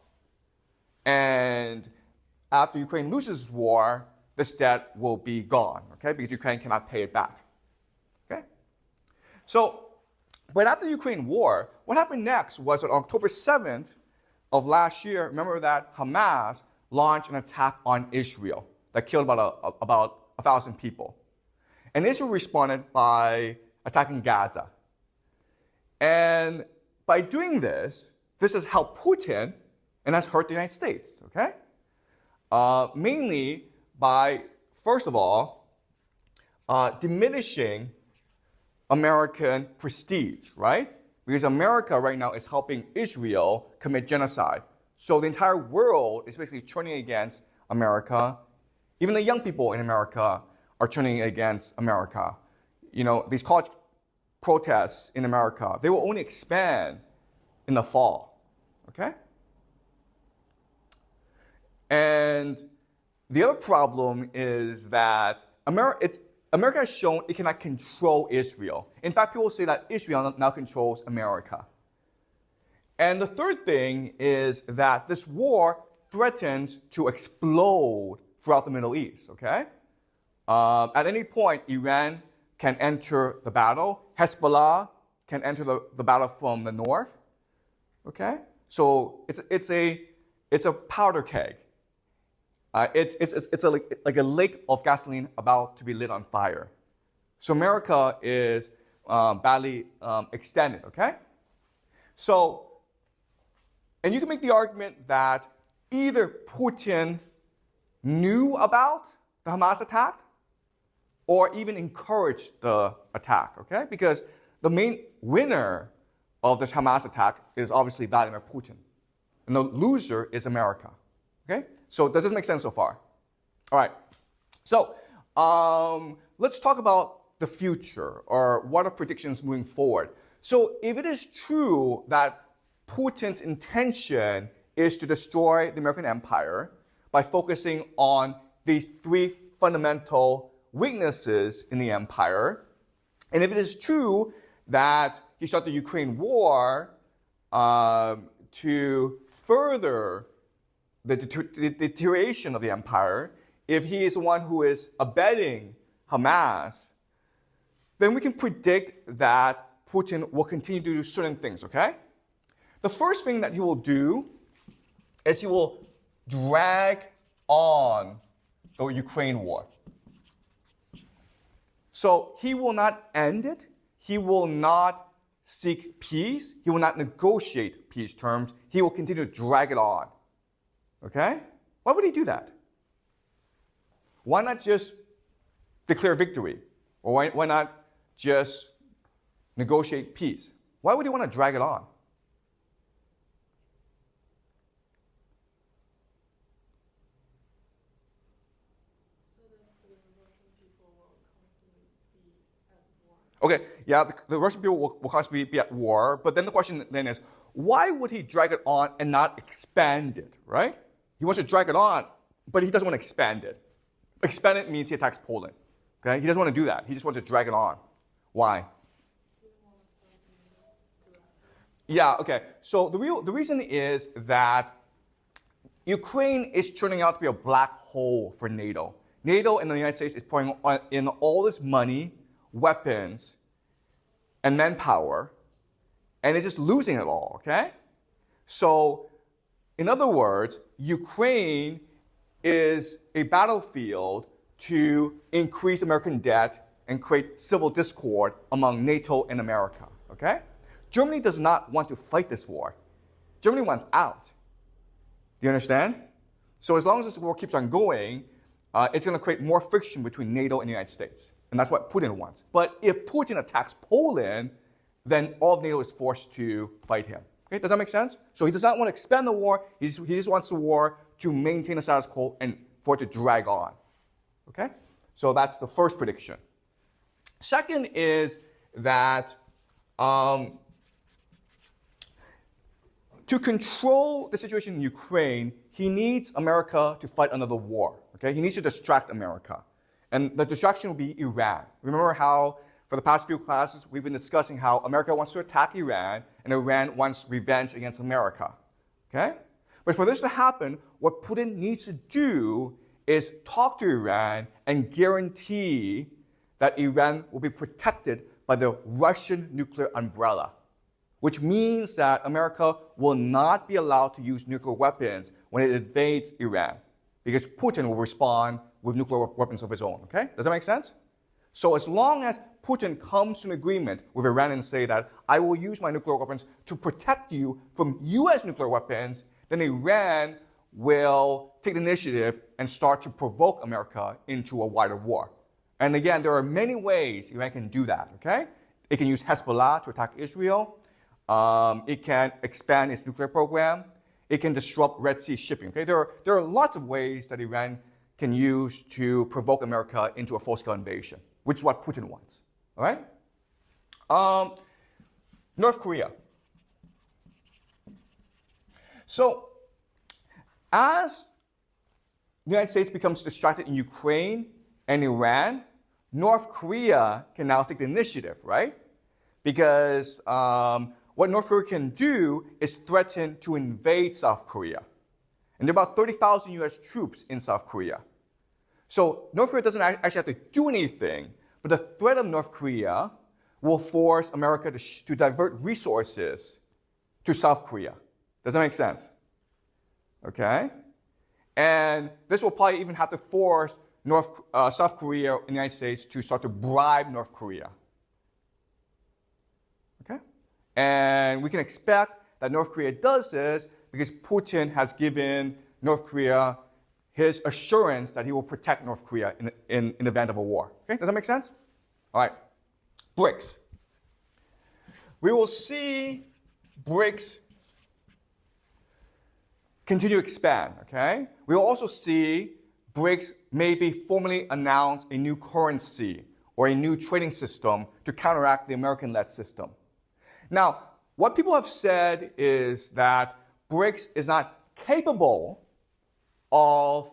And after Ukraine loses this war, this debt will be gone, okay? Because Ukraine cannot pay it back, okay? So, but after the Ukraine war, what happened next was on October 7th of last year, remember that Hamas launched an attack on Israel that killed about 1,000 people. And Israel responded by attacking Gaza. And by doing this, this has helped Putin and has hurt the United States, okay? Mainly by, first of all, diminishing American prestige, right? Because America right now is helping Israel commit genocide. So the entire world is basically turning against America. Even the young people in America are turning against America. You know, these college protests in America, they will only expand in the fall, okay? And the other problem is that America has shown it cannot control Israel. In fact, people say that Israel now controls America. And the third thing is that this war threatens to explode throughout the Middle East, okay? At any point, Iran can enter the battle. Hezbollah can enter the battle from the north, okay? So it's a powder keg. It's like a lake of gasoline about to be lit on fire. So America is badly extended, okay? So, and you can make the argument that either Putin knew about the Hamas attack or even encouraged the attack, okay? Because the main winner of this Hamas attack is obviously Vladimir Putin. And the loser is America, okay? So does this make sense so far? All right. So let's talk about the future, or what are predictions moving forward. So if it is true that Putin's intention is to destroy the American empire by focusing on these three fundamental weaknesses in the empire, and if it is true that he started the Ukraine war to further the deterioration of the empire, if he is the one who is abetting Hamas, then we can predict that Putin will continue to do certain things, okay? The first thing that he will do is he will drag on the Ukraine war. So he will not end it. He will not seek peace. He will not negotiate peace terms. He will continue to drag it on. Okay? Why would he do that? Why not just declare victory? Or why not just negotiate peace? Why would he want to drag it on? So that the Russian people will constantly be at war. Okay, yeah, the Russian people will constantly be at war, but then the question then is, why would he drag it on and not expand it, right? He wants to drag it on, but he doesn't want to expand it. Expand it means he attacks Poland, okay? He doesn't want to do that. He just wants to drag it on. Why? Yeah, okay. So the reason is that Ukraine is turning out to be a black hole for NATO. NATO and the United States is pouring in all this money, weapons, and manpower, and it's just losing it all, okay? So, in other words, Ukraine is a battlefield to increase American debt and create civil discord among NATO and America, okay? Germany does not want to fight this war. Germany wants out. Do you understand? So as long as this war keeps on going, it's going to create more friction between NATO and the United States. And that's what Putin wants. But if Putin attacks Poland, then all of NATO is forced to fight him. Okay, does that make sense? So he does not want to expand the war. He just wants the war to maintain the status quo and for it to drag on. Okay? So that's the first prediction. Second is that to control the situation in Ukraine, he needs America to fight another war. Okay? He needs to distract America. And the distraction will be Iran. Remember how, for the past few classes, we've been discussing how America wants to attack Iran, and Iran wants revenge against America. Okay? But for this to happen, what Putin needs to do is talk to Iran and guarantee that Iran will be protected by the Russian nuclear umbrella, which means that America will not be allowed to use nuclear weapons when it invades Iran, because Putin will respond with nuclear weapons of his own. Okay? Does that make sense? So as long as Putin comes to an agreement with Iran and say that I will use my nuclear weapons to protect you from US nuclear weapons, then Iran will take the initiative and start to provoke America into a wider war. And again, there are many ways Iran can do that. Okay? It can use Hezbollah to attack Israel. It can expand its nuclear program. It can disrupt Red Sea shipping. Okay? There are lots of ways that Iran can use to provoke America into a full-scale invasion, which is what Putin wants. All right? North Korea. So, as the United States becomes distracted in Ukraine and Iran, North Korea can now take the initiative, right? Because what North Korea can do is threaten to invade South Korea. And there are about 30,000 US troops in South Korea. So North Korea doesn't actually have to do anything, but the threat of North Korea will force America to divert resources to South Korea. Does that make sense? Okay? And this will probably even have to force South Korea and the United States to start to bribe North Korea. Okay? And we can expect that North Korea does this because Putin has given North Korea his assurance that he will protect North Korea in the event of a war. Okay? Does that make sense? All right. BRICS. We will see BRICS continue to expand. Okay? We will also see BRICS maybe formally announce a new currency or a new trading system to counteract the American-led system. Now, what people have said is that BRICS is not capable of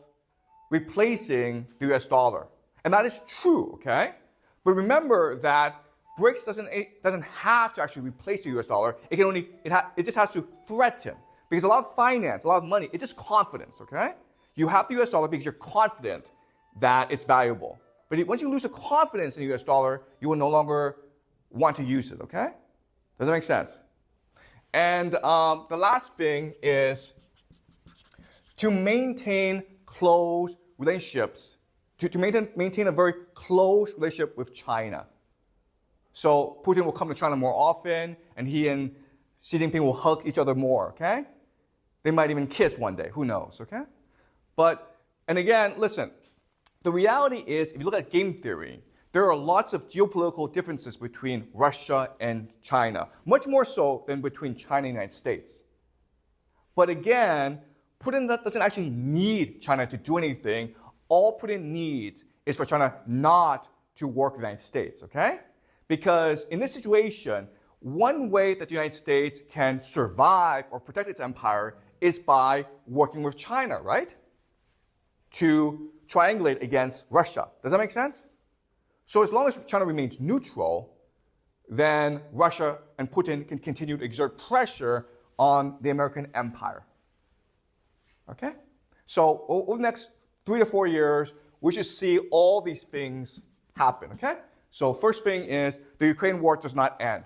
replacing the US dollar. And that is true, okay? But remember that BRICS doesn't have to actually replace the US dollar. It just has to threaten. Because a lot of finance, a lot of money, it's just confidence, okay? You have the US dollar because you're confident that it's valuable. But once you lose the confidence in the US dollar, you will no longer want to use it, okay? Does that make sense? And the last thing is to maintain close relationships, to maintain a very close relationship with China. So Putin will come to China more often, and he and Xi Jinping will hug each other more, okay? They might even kiss one day, who knows, okay? And again, listen, the reality is, if you look at game theory, there are lots of geopolitical differences between Russia and China, much more so than between China and the United States. But again, Putin doesn't actually need China to do anything. All Putin needs is for China not to work with the United States, okay? Because in this situation, one way that the United States can survive or protect its empire is by working with China, right? To triangulate against Russia. Does that make sense? So as long as China remains neutral, then Russia and Putin can continue to exert pressure on the American empire. Okay? So over the next 3 to 4 years, we should see all these things happen, okay? So first thing is the Ukraine war does not end.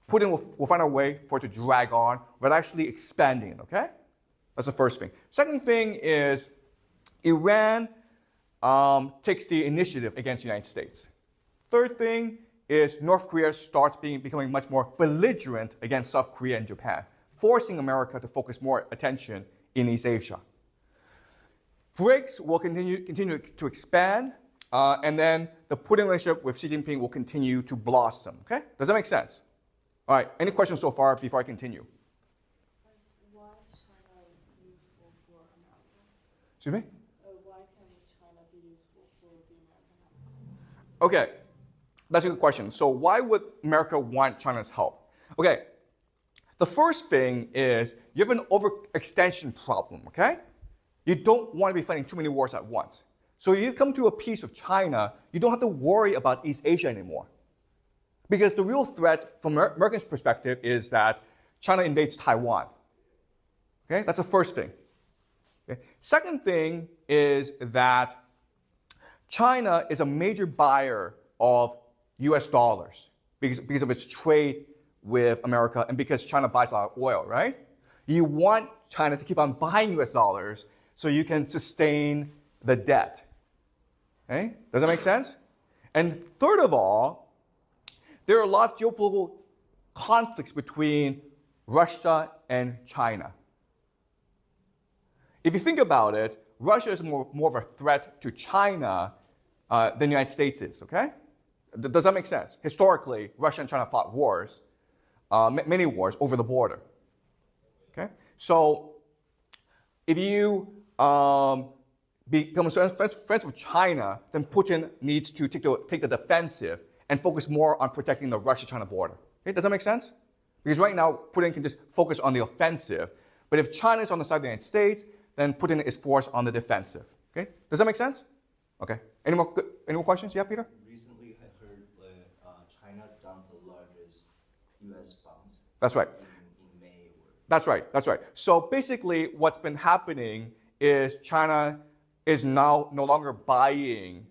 Putin will find a way for it to drag on, but actually expanding it, okay? That's the first thing. Second thing is Iran takes the initiative against the United States. Third thing is North Korea starts becoming much more belligerent against South Korea and Japan, forcing America to focus more attention in East Asia. BRICS will continue to expand, and then the Putin relationship with Xi Jinping will continue to blossom. Okay? Does that make sense? All right. Any questions so far before I continue? Why is China useful for America? Excuse me? Why can China be useful for the American? Okay. That's a good question. So why would America want China's help? Okay. The first thing is you have an overextension problem, okay? You don't want to be fighting too many wars at once. So you come to a peace with China, you don't have to worry about East Asia anymore. Because the real threat from Americans' perspective is that China invades Taiwan. Okay, that's the first thing. Okay. Second thing is that China is a major buyer of US dollars because of its trade with America and because China buys a lot of oil, right? You want China to keep on buying US dollars so you can sustain the debt. Okay? Does that make sense? And third of all, there are a lot of geopolitical conflicts between Russia and China. If you think about it, Russia is more of a threat to China than the United States is, okay? Does that make sense? Historically, Russia and China fought wars, many wars over the border. Okay? So if you become friends with China, then Putin needs to take the defensive and focus more on protecting the Russia-China border. Okay? Does that make sense? Because right now, Putin can just focus on the offensive. But if China is on the side of the United States, then Putin is forced on the defensive. Okay? Does that make sense? Okay. Any more questions? Yeah, Peter? Recently, I heard China dumped the largest U.S. bonds. That's right. In May. That's right. That's right. So basically, what's been happening is China is now no longer buying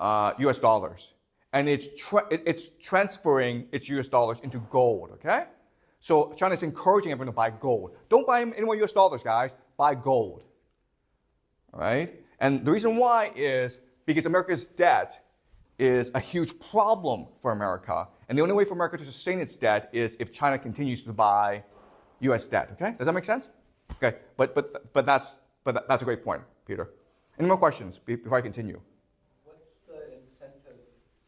U.S. dollars, and it's transferring its U.S. dollars into gold. Okay. So China is encouraging everyone to buy gold. Don't buy any more U.S. dollars, guys. Buy gold. All right. And the reason why is because America's debt is a huge problem for America. And the only way for America to sustain its debt is if China continues to buy U.S. debt. Okay? Does that make sense? Okay. But that's a great point, Peter. Any more questions before I continue? What's the incentive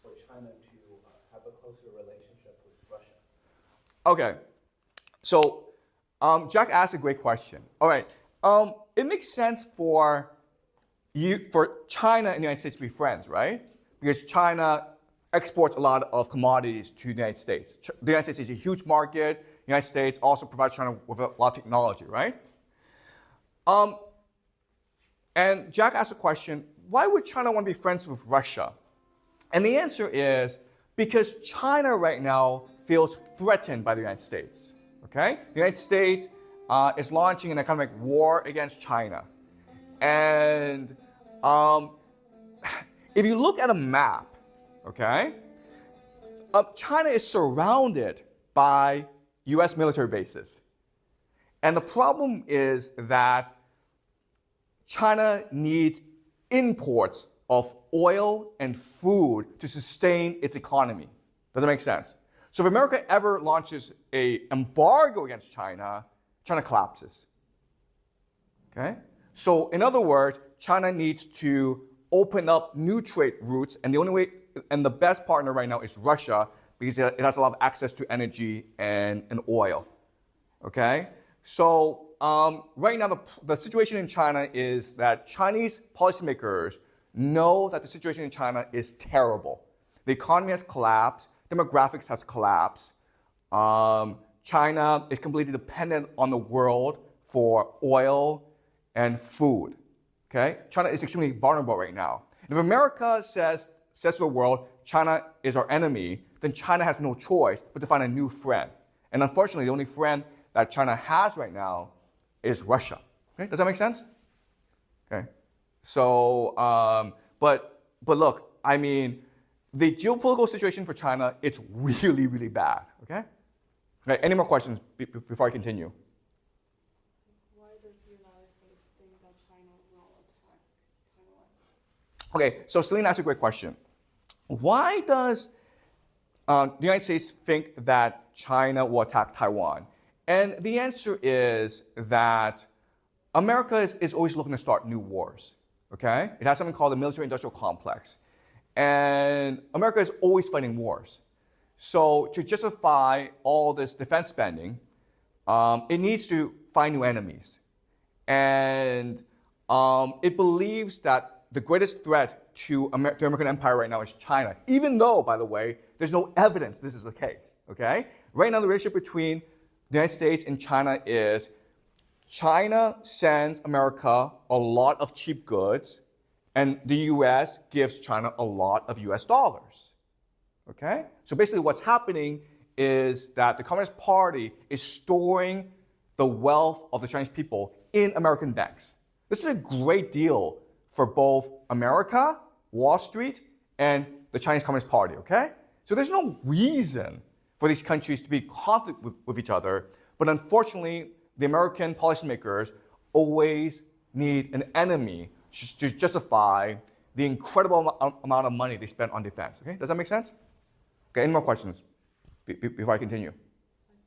for China to have a closer relationship with Russia? Okay. So Jack asked a great question. All right. It makes sense for China and the United States to be friends, right? Because China exports a lot of commodities to the United States. The United States is a huge market. The United States also provides China with a lot of technology, right? And Jack asked a question, why would China want to be friends with Russia? And the answer is because China right now feels threatened by the United States, okay? The United States is launching an economic war against China. And if you look at a map, okay, China is surrounded by US military bases. And the problem is that China needs imports of oil and food to sustain its economy. Does that make sense? So if America ever launches an embargo against China, China collapses. Okay? So in other words, China needs to open up new trade routes, and the only way, and the best partner right now is Russia, because it has a lot of access to energy and oil. Okay? So right now, the situation in China is that Chinese policymakers know that the situation in China is terrible. The economy has collapsed, demographics has collapsed. China is completely dependent on the world for oil and food. Okay? China is extremely vulnerable right now. And if America says to the world, China is our enemy, then China has no choice but to find a new friend. And unfortunately, the only friend that China has right now is Russia. Okay? Does that make sense? Okay. So, but look, I mean, the geopolitical situation for China, it's really, really bad. Okay? Okay. Any more questions before I continue? Why does the United States think that China will attack Taiwan? Okay, so Celine asked a great question. Why does the United States think that China will attack Taiwan? And the answer is that America is always looking to start new wars. Okay? It has something called the military-industrial complex. And America is always fighting wars. So to justify all this defense spending, it needs to find new enemies. And it believes that the greatest threat to the American empire right now is China, even though, by the way, there's no evidence this is the case. Okay? Right now, the relationship between the United States and China is China sends America a lot of cheap goods, and the US gives China a lot of US dollars. Okay? So basically what's happening is that the Communist Party is storing the wealth of the Chinese people in American banks. This is a great deal for both America, Wall Street, and the Chinese Communist Party, okay? So there's no reason for these countries to be in conflict with each other, but unfortunately, the American policymakers always need an enemy to justify the incredible amount of money they spend on defense, okay? Does that make sense? Okay, any more questions before I continue? Like,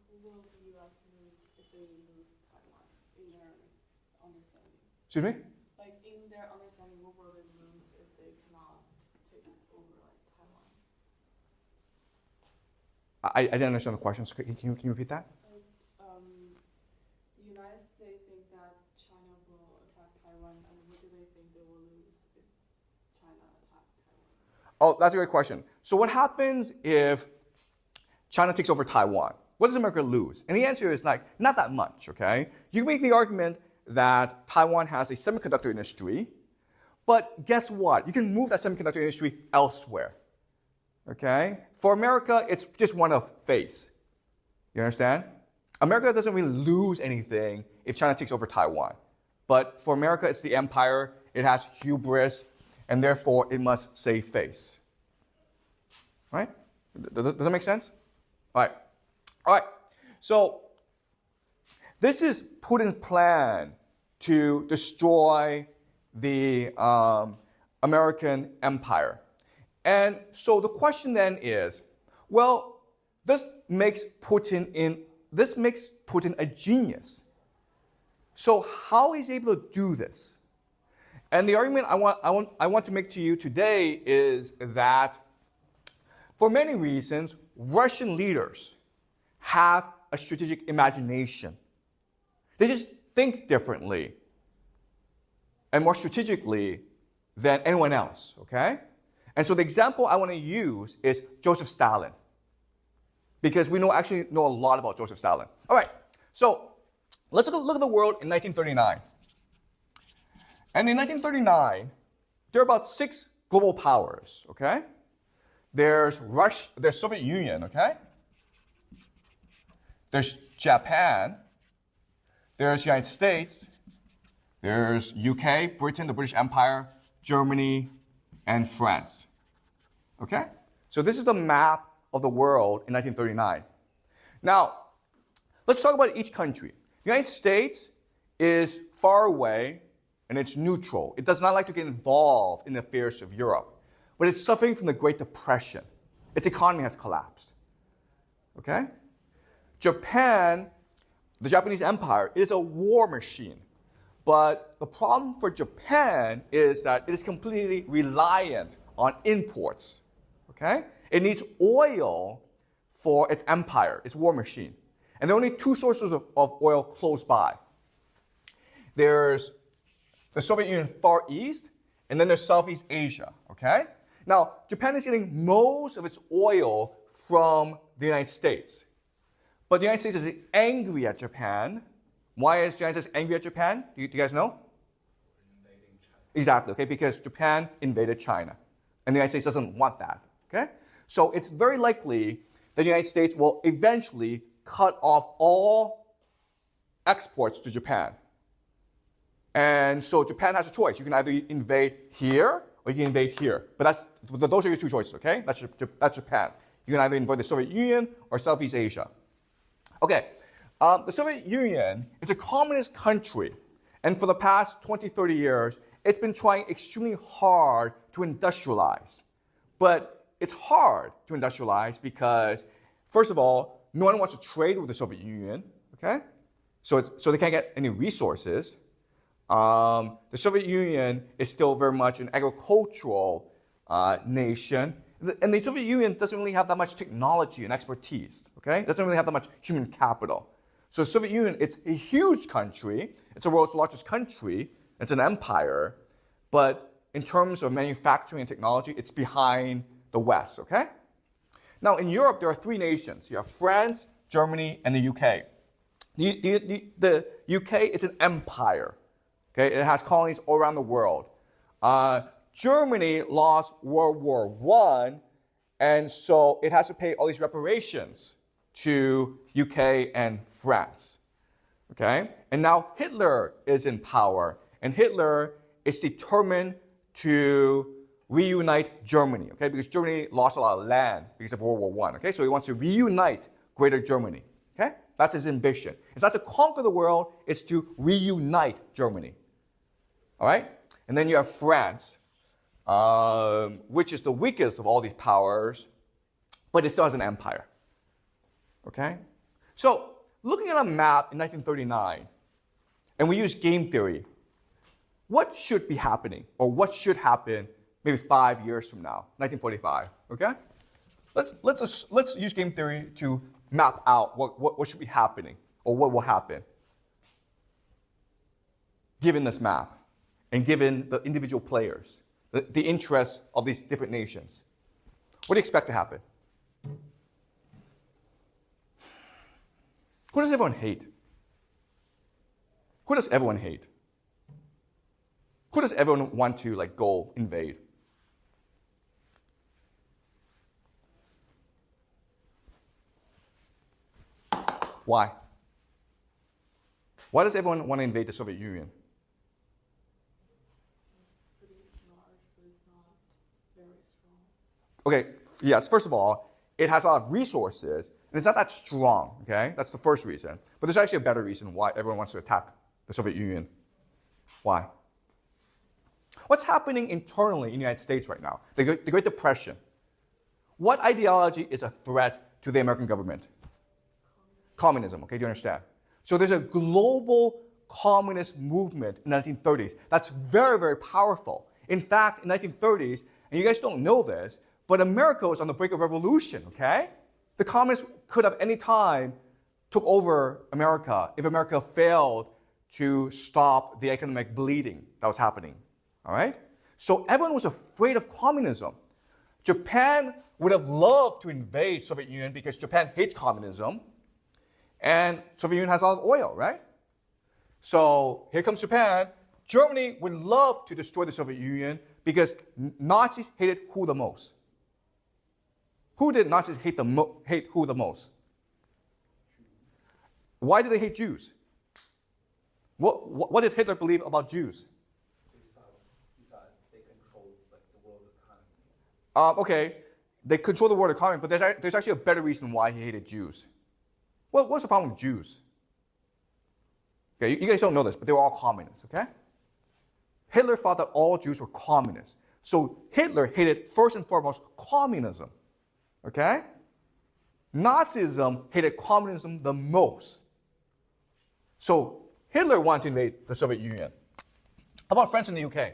who will the U.S. lose if they lose Taiwan in their understanding? Excuse me? Like, in their understanding, what will they lose if they cannot take over, like, Taiwan? I didn't understand the question, so can you repeat that? Like, the United States think that China will attack Taiwan, and what do they think they will lose if China attacks Taiwan? Oh, that's a great question. So what happens if China takes over Taiwan? What does America lose? And the answer is like, not that much, okay? You can make the argument that Taiwan has a semiconductor industry, but guess what? You can move that semiconductor industry elsewhere, okay? For America, it's just one of face. You understand? America doesn't really lose anything if China takes over Taiwan. But for America, it's the empire, it has hubris, and therefore it must save face. Right? Does that make sense? All right. All right. So this is Putin's plan to destroy the American empire. And so the question then is, well, this makes Putin a genius. So how is he able to do this? And the argument I want to make to you today is that for many reasons, Russian leaders have a strategic imagination. They just think differently and more strategically than anyone else, okay? And so the example I want to use is Joseph Stalin, because we actually know a lot about Joseph Stalin. All right, so let's look at the world in 1939. And in 1939, there are about 6 global powers, okay? There's Soviet Union, okay? There's Japan. There's United States. There's UK, Britain, the British Empire, Germany, and France. Okay? So this is the map of the world in 1939. Now, let's talk about each country. The United States is far away and it's neutral. It does not like to get involved in the affairs of Europe. But it's suffering from the Great Depression. Its economy has collapsed. Okay? Japan, the Japanese Empire, is a war machine. But the problem for Japan is that it is completely reliant on imports. Okay? It needs oil for its empire, its war machine. And there are only 2 sources of oil close by. There's the Soviet Union Far East, and then there's Southeast Asia. Okay? Now, Japan is getting most of its oil from the United States. But the United States is angry at Japan. Why is the United States angry at Japan? Do you guys know? Exactly, okay, because Japan invaded China. And the United States doesn't want that, okay? So it's very likely that the United States will eventually cut off all exports to Japan. And so Japan has a choice. You can either invade here or you can invade here. But those are your 2 choices, okay? That's Japan. You can either invade the Soviet Union or Southeast Asia. Okay, the Soviet Union is a communist country. And for the past 20, 30 years, it's been trying extremely hard to industrialize. But it's hard to industrialize because, first of all, no one wants to trade with the Soviet Union, okay? So they can't get any resources. the Soviet Union is still very much an agricultural nation. And the Soviet Union doesn't really have that much technology and expertise, okay? It doesn't really have that much human capital. So the Soviet Union, it's a huge country. It's the world's largest country. It's an empire. But in terms of manufacturing and technology, it's behind the West, okay? Now, in Europe, there are three nations. You have France, Germany, and the UK. The UK is an empire, okay? It has colonies all around the world. Germany lost World War I, and so it has to pay all these reparations to UK and France, okay? And now Hitler is in power, and Hitler is determined to reunite Germany, okay? Because Germany lost a lot of land because of World War I, okay? So he wants to reunite Greater Germany, okay? That's his ambition. It's not to conquer the world, it's to reunite Germany, all right? And then you have France, which is the weakest of all these powers, but it still has an empire, okay? So looking at a map in 1939, and we use game theory, what should be happening, or what should happen maybe 5 years from now, 1945, okay? Let's use game theory to map out what should be happening, or what will happen, given this map, and given the individual players, the interests of these different nations. What do you expect to happen? Who does everyone hate? Who does everyone hate? Who does everyone want to go invade? Why? Why does everyone want to invade the Soviet Union? It's pretty large, but it's not very strong. Okay, yes, first of all, it has a lot of resources, and it's not that strong, okay? That's the first reason. But there's actually a better reason why everyone wants to attack the Soviet Union. Why? What's happening internally in the United States right now? The Great Depression. What ideology is a threat to the American government? Communism, okay, do you understand? So there's a global communist movement in the 1930s that's very, very powerful. In fact, in the 1930s, and you guys don't know this, but America was on the brink of revolution, okay? The communists could have any time took over America if America failed to stop the economic bleeding that was happening, all right? So everyone was afraid of communism. Japan would have loved to invade Soviet Union because Japan hates communism, and Soviet Union has a lot of oil, right? So here comes Japan. Germany would love to destroy the Soviet Union because Nazis hated who the most? Who did Nazis hate who the most? Why did they hate Jews? What did Hitler believe about Jews? He thought they controlled the world economy. Okay, they control the world economy, but there's actually a better reason why he hated Jews. What's the problem with Jews? Okay, you guys don't know this, but they were all communists, okay? Hitler thought that all Jews were communists. So Hitler hated, first and foremost, communism, okay? Nazism hated communism the most. So Hitler wanted to invade the Soviet Union. How about France and the UK? How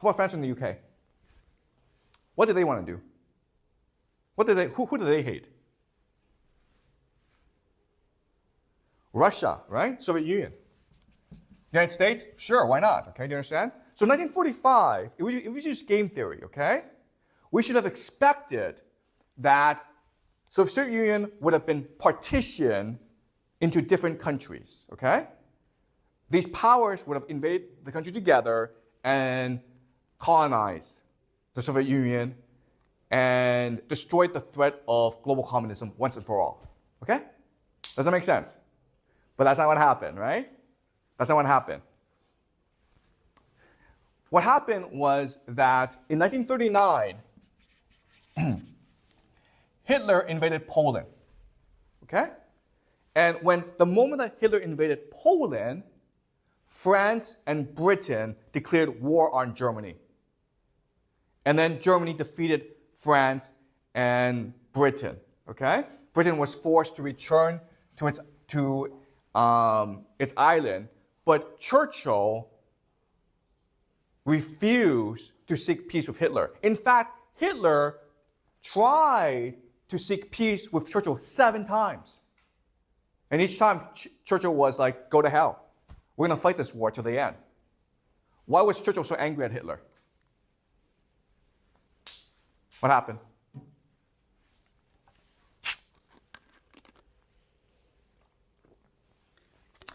about France and the UK? What did they want to do? Who did they hate? Russia, right? Soviet Union. United States? Sure, why not? Okay, do you understand? So 1945, if we use game theory, okay, we should have expected that Soviet Union would have been partitioned into different countries, okay? These powers would have invaded the country together and colonized the Soviet Union and destroyed the threat of global communism once and for all, okay? Does that make sense? But that's not what happened, right? That's not what happened. What happened was that in 1939, Hitler invaded Poland, okay? And the moment that Hitler invaded Poland, France and Britain declared war on Germany. And then Germany defeated France and Britain, okay? Britain was forced to return to its island, but Churchill refused to seek peace with Hitler. In fact, Hitler tried to seek peace with Churchill 7 times. And each time, Churchill was like, go to hell. We're going to fight this war till the end. Why was Churchill so angry at Hitler? What happened?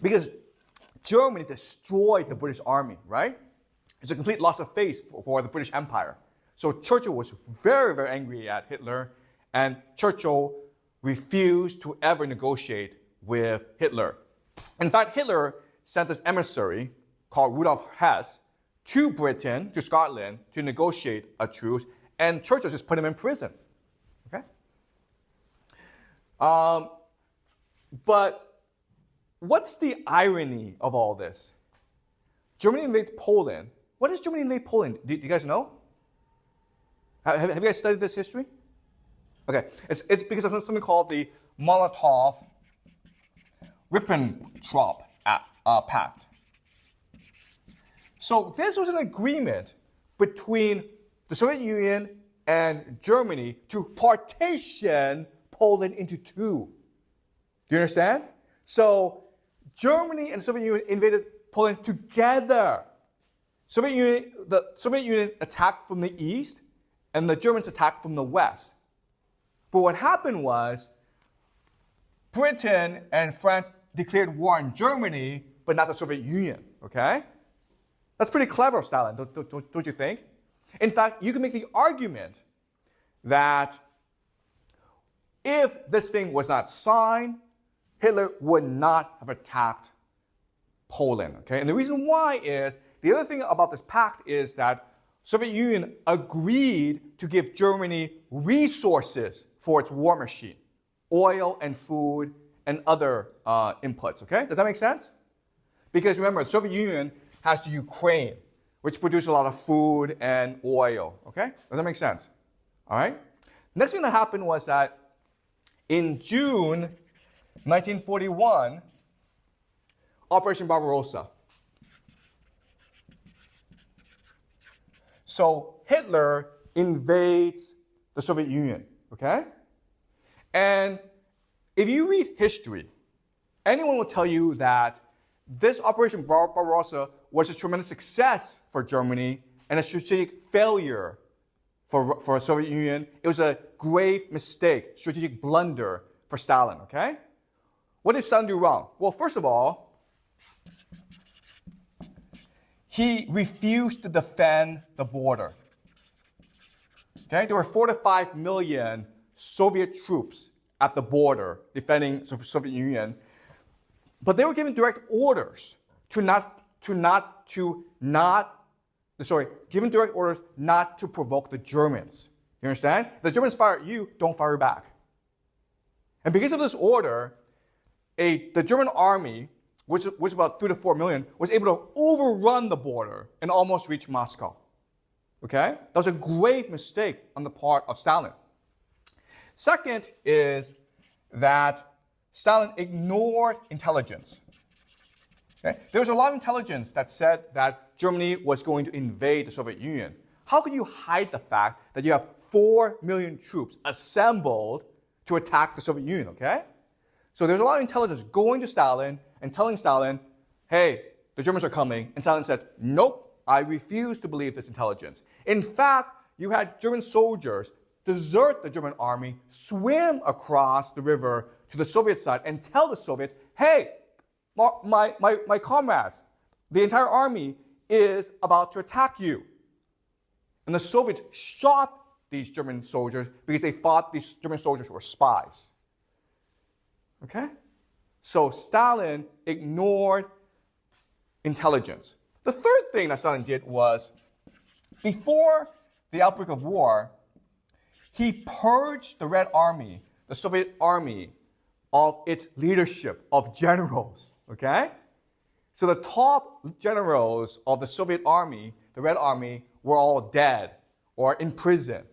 Because Germany destroyed the British army, right? It's a complete loss of face for the British Empire. So Churchill was very, very angry at Hitler, and Churchill refused to ever negotiate with Hitler. In fact, Hitler sent this emissary called Rudolf Hess to Britain, to Scotland, to negotiate a truce, and Churchill just put him in prison. Okay? But what's the irony of all this? Germany invades Poland. What does Germany invade Poland? Do you guys know? Have you guys studied this history? Okay, it's because of something called the Molotov-Ribbentrop Pact. So this was an agreement between the Soviet Union and Germany to partition Poland into 2. Do you understand? So Germany and the Soviet Union invaded Poland together. The Soviet Union attacked from the east, and the Germans attacked from the west. But what happened was, Britain and France declared war on Germany, but not the Soviet Union, okay? That's pretty clever, Stalin, don't you think? In fact, you can make the argument that if this thing was not signed, Hitler would not have attacked Poland, okay? And the reason why is, the other thing about this pact is that Soviet Union agreed to give Germany resources for its war machine, oil and food and other inputs, okay? Does that make sense? Because remember, the Soviet Union has the Ukraine, which produces a lot of food and oil, okay? Does that make sense? All right? Next thing that happened was that in June 1941, Operation Barbarossa. So Hitler invades the Soviet Union, okay? And if you read history, anyone will tell you that this Operation Barbarossa was a tremendous success for Germany and a strategic failure for the Soviet Union. It was a grave mistake, strategic blunder for Stalin, okay? What did Stalin do wrong? Well, first of all, he refused to defend the border. Okay? There were 4 to 5 million Soviet troops at the border defending the Soviet Union, but they were given direct orders given direct orders not to provoke the Germans. You understand? The Germans fire at you, don't fire back. And because of this order, the German army, which was about 3 to 4 million, was able to overrun the border and almost reach Moscow. Okay? That was a grave mistake on the part of Stalin. Second is that Stalin ignored intelligence. Okay? There was a lot of intelligence that said that Germany was going to invade the Soviet Union. How could you hide the fact that you have 4 million troops assembled to attack the Soviet Union, okay? So there's a lot of intelligence going to Stalin and telling Stalin, hey, the Germans are coming. And Stalin said, nope, I refuse to believe this intelligence. In fact, you had German soldiers desert the German army, swim across the river to the Soviet side, and tell the Soviets, hey, my comrades, the entire army is about to attack you. And the Soviets shot these German soldiers because they thought these German soldiers were spies. Okay? So Stalin ignored intelligence. The third thing that Stalin did was, before the outbreak of war, he purged the Red Army, the Soviet army, of its leadership of generals. Okay? So the top generals of the Soviet army, the Red Army, were all dead or in prison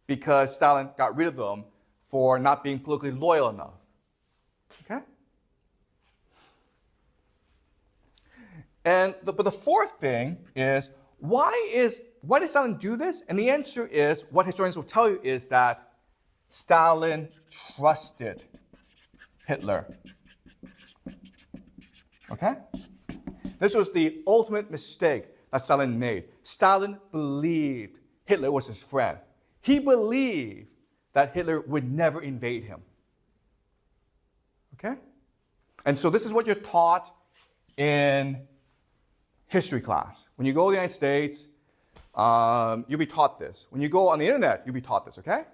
because Stalin got rid of them for not being politically loyal enough. Okay? But the fourth thing is, why did Stalin do this? And the answer is, what historians will tell you is that Stalin trusted Hitler. Okay? This was the ultimate mistake that Stalin made. Stalin believed Hitler was his friend. He believed that Hitler would never invade him. Okay? And so this is what you're taught in history class. When you go to the United States, you'll be taught this. When you go on the internet, you'll be taught this, okay?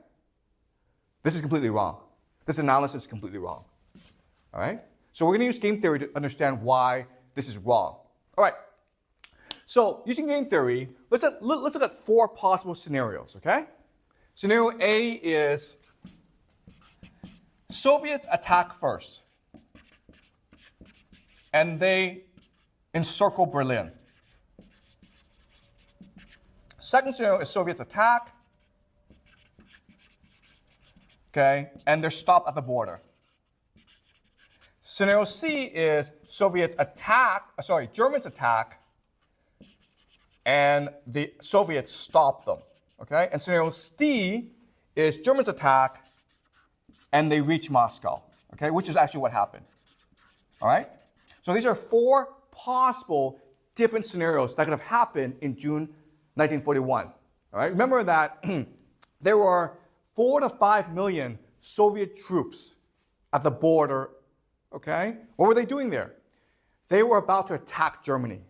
This is completely wrong. This analysis is completely wrong. All right? So we're going to use game theory to understand why this is wrong. All right. So using game theory, let's look at 4 possible scenarios, okay? Scenario A is Soviets attack first, and they encircle Berlin. Second scenario is Soviets attack, okay, and they're stopped at the border. Scenario C is Germans attack, and the Soviets stop them, okay? And scenario D is Germans attack, and they reach Moscow, okay, which is actually what happened, all right? So these are 4 possible different scenarios that could have happened in June 1941, all right? Remember that there were 4 to 5 million Soviet troops at the border, okay? What were they doing there? They were about to attack Germany.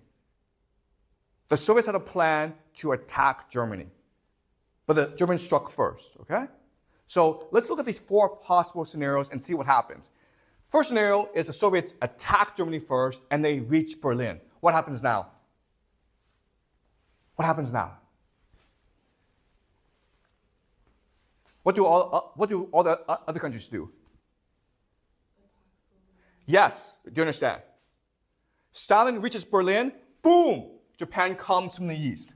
The Soviets had a plan to attack Germany, but the Germans struck first, okay? So let's look at these 4 possible scenarios and see what happens. First scenario is the Soviets attack Germany first and they reach Berlin. What happens now? What happens now? What do all the other countries do? Yes, do you understand? Stalin reaches Berlin, boom, Japan comes from the east.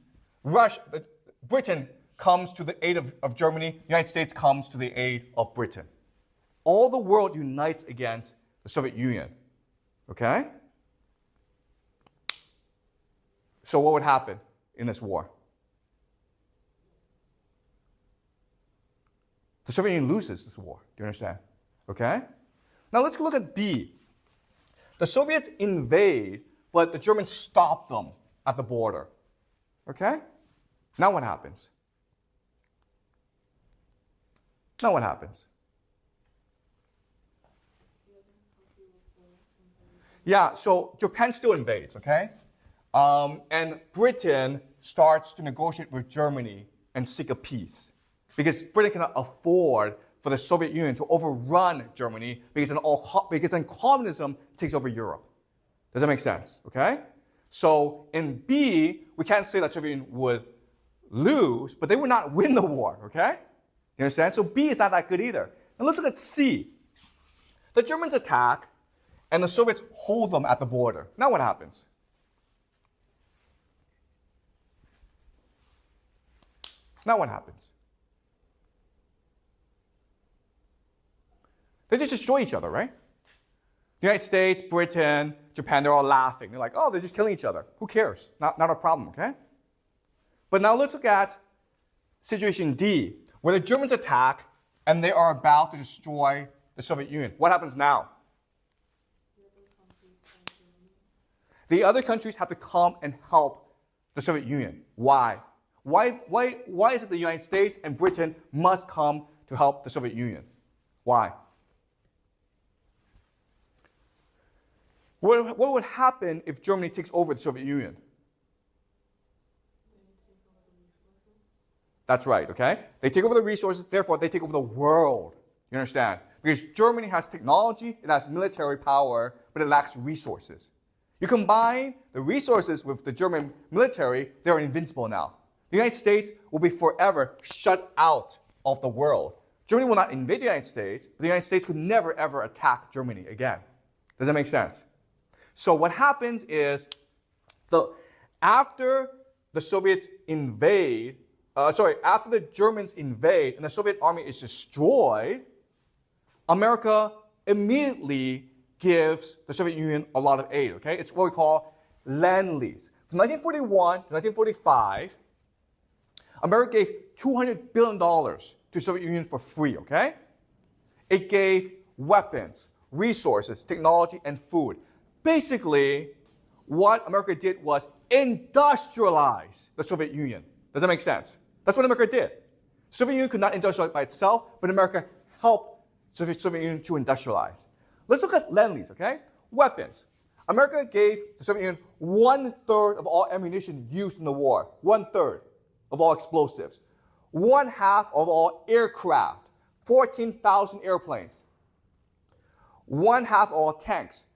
Britain comes to the aid of Germany, United States comes to the aid of Britain. All the world unites against the Soviet Union, okay? So what would happen in this war? The Soviet Union loses this war, do you understand? Okay? Now let's look at B. The Soviets invade, but the Germans stop them at the border. Okay? Now what happens? Now what happens? Yeah, so Japan still invades, okay? And Britain starts to negotiate with Germany and seek a peace. Because Britain cannot afford for the Soviet Union to overrun Germany because then communism takes over Europe. Does that make sense? Okay? So in B, we can't say that Soviet Union would lose, but they would not win the war, okay? You understand? So B is not that good either. Now let's look at C. The Germans attack, and the Soviets hold them at the border. Now what happens? Now what happens? They just destroy each other, right? The United States, Britain, Japan, they're all laughing. They're like, oh, they're just killing each other. Who cares? Not a problem, okay? But now let's look at situation D, where the Germans attack and they are about to destroy the Soviet Union. What happens now? The other countries have to come and help the Soviet Union. Why? Why is it the United States and Britain must come to help the Soviet Union? Why? What would happen if Germany takes over the Soviet Union? That's right, okay? They take over the resources, therefore they take over the world. You understand? Because Germany has technology, it has military power, but it lacks resources. You combine the resources with the German military, they're invincible now. The United States will be forever shut out of the world. Germany will not invade the United States, but the United States could never ever attack Germany again. Does that make sense? So what happens is, after the Soviets invade, after the Germans invade and the Soviet army is destroyed, America immediately gives the Soviet Union a lot of aid, okay? It's what we call Lend-Lease. From 1941 to 1945, America gave $200 billion to the Soviet Union for free, okay? It gave weapons, resources, technology, and food. Basically, what America did was industrialize the Soviet Union. Does that make sense? That's what America did. The Soviet Union could not industrialize by itself, but America helped the Soviet Union to industrialize. Let's look at Lend-Lease, okay? Weapons. America gave the Soviet Union 1/3 of all ammunition used in the war. 1/3 of all explosives. 1/2 of all aircraft. 14,000 airplanes. 1/2 of all tanks.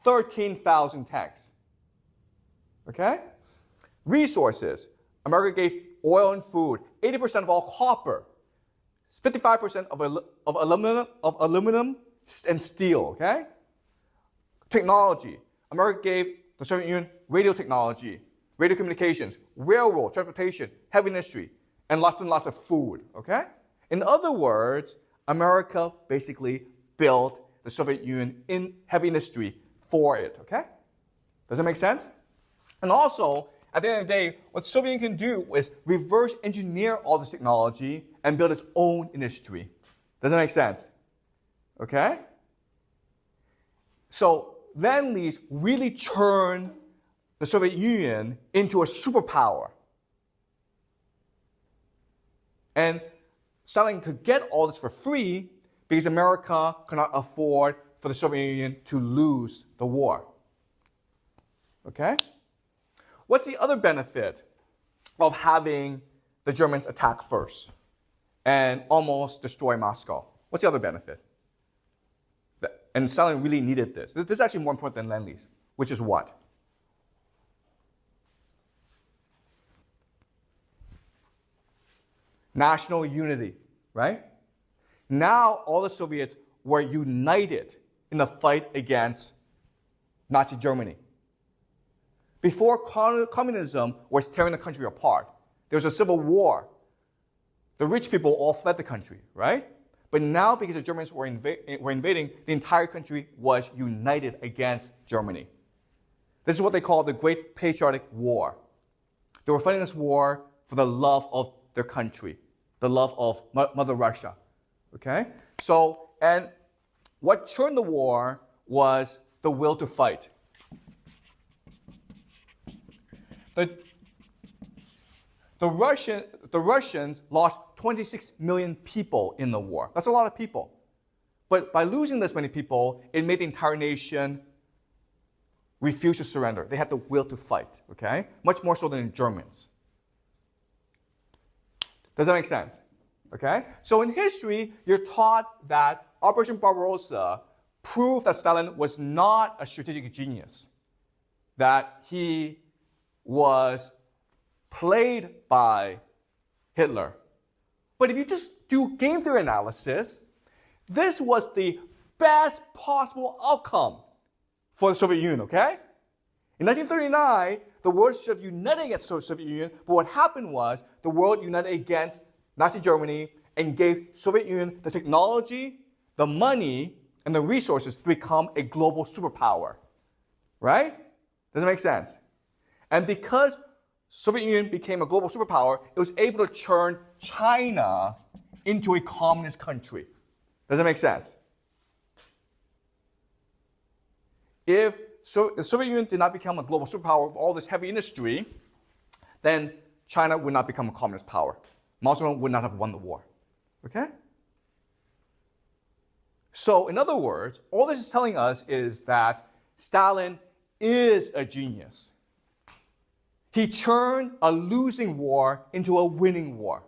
13,000 tanks. Okay? Resources. America gave oil and food. 80% of all copper. 55% of aluminum and steel. Okay? Technology. America gave the Soviet Union radio technology, radio communications, railroad, transportation, heavy industry, and lots of food. Okay? In other words, America basically built the Soviet Union in heavy industry for it. Okay? Does that make sense? And also, at the end of the day, what the Soviet Union can do is reverse engineer all this technology and build its own industry. Does that make sense? Okay? So Lend-Lease really turned the Soviet Union into a superpower. And Stalin could get all this for free because America could not afford for the Soviet Union to lose the war. Okay? What's the other benefit of having the Germans attack first and almost destroy Moscow? What's the other benefit? And Stalin really needed this. This is actually more important than Lend-Lease, which is what? National unity, right? Now all the Soviets were united in the fight against Nazi Germany. Before, communism was tearing the country apart. There was a civil war. The rich people all fled the country, right? But now, because the Germans were invading, the entire country was united against Germany. This is what they call the Great Patriotic War. They were fighting this war for the love of their country, the love of Mother Russia. Okay? So, and what turned the war was the will to fight. The Russians lost 26 million people in the war. That's a lot of people. But by losing this many people, it made the entire nation refuse to surrender. They had the will to fight, okay? Much more so than the Germans. Does that make sense? Okay? So in history, you're taught that Operation Barbarossa proved that Stalin was not a strategic genius, that he was played by Hitler. But if you just do game theory analysis, this was the best possible outcome for the Soviet Union, okay? In 1939, the world should have united against the Soviet Union, but what happened was the world united against Nazi Germany and gave Soviet Union the technology, the money, and the resources to become a global superpower, right? Does that make sense? And because Soviet Union became a global superpower, it was able to turn China into a communist country. Does that make sense? If the Soviet Union did not become a global superpower with all this heavy industry, then China would not become a communist power. Mao Zedong would not have won the war. Okay? So, in other words, all this is telling us is that Stalin is a genius. He turned a losing war into a winning war.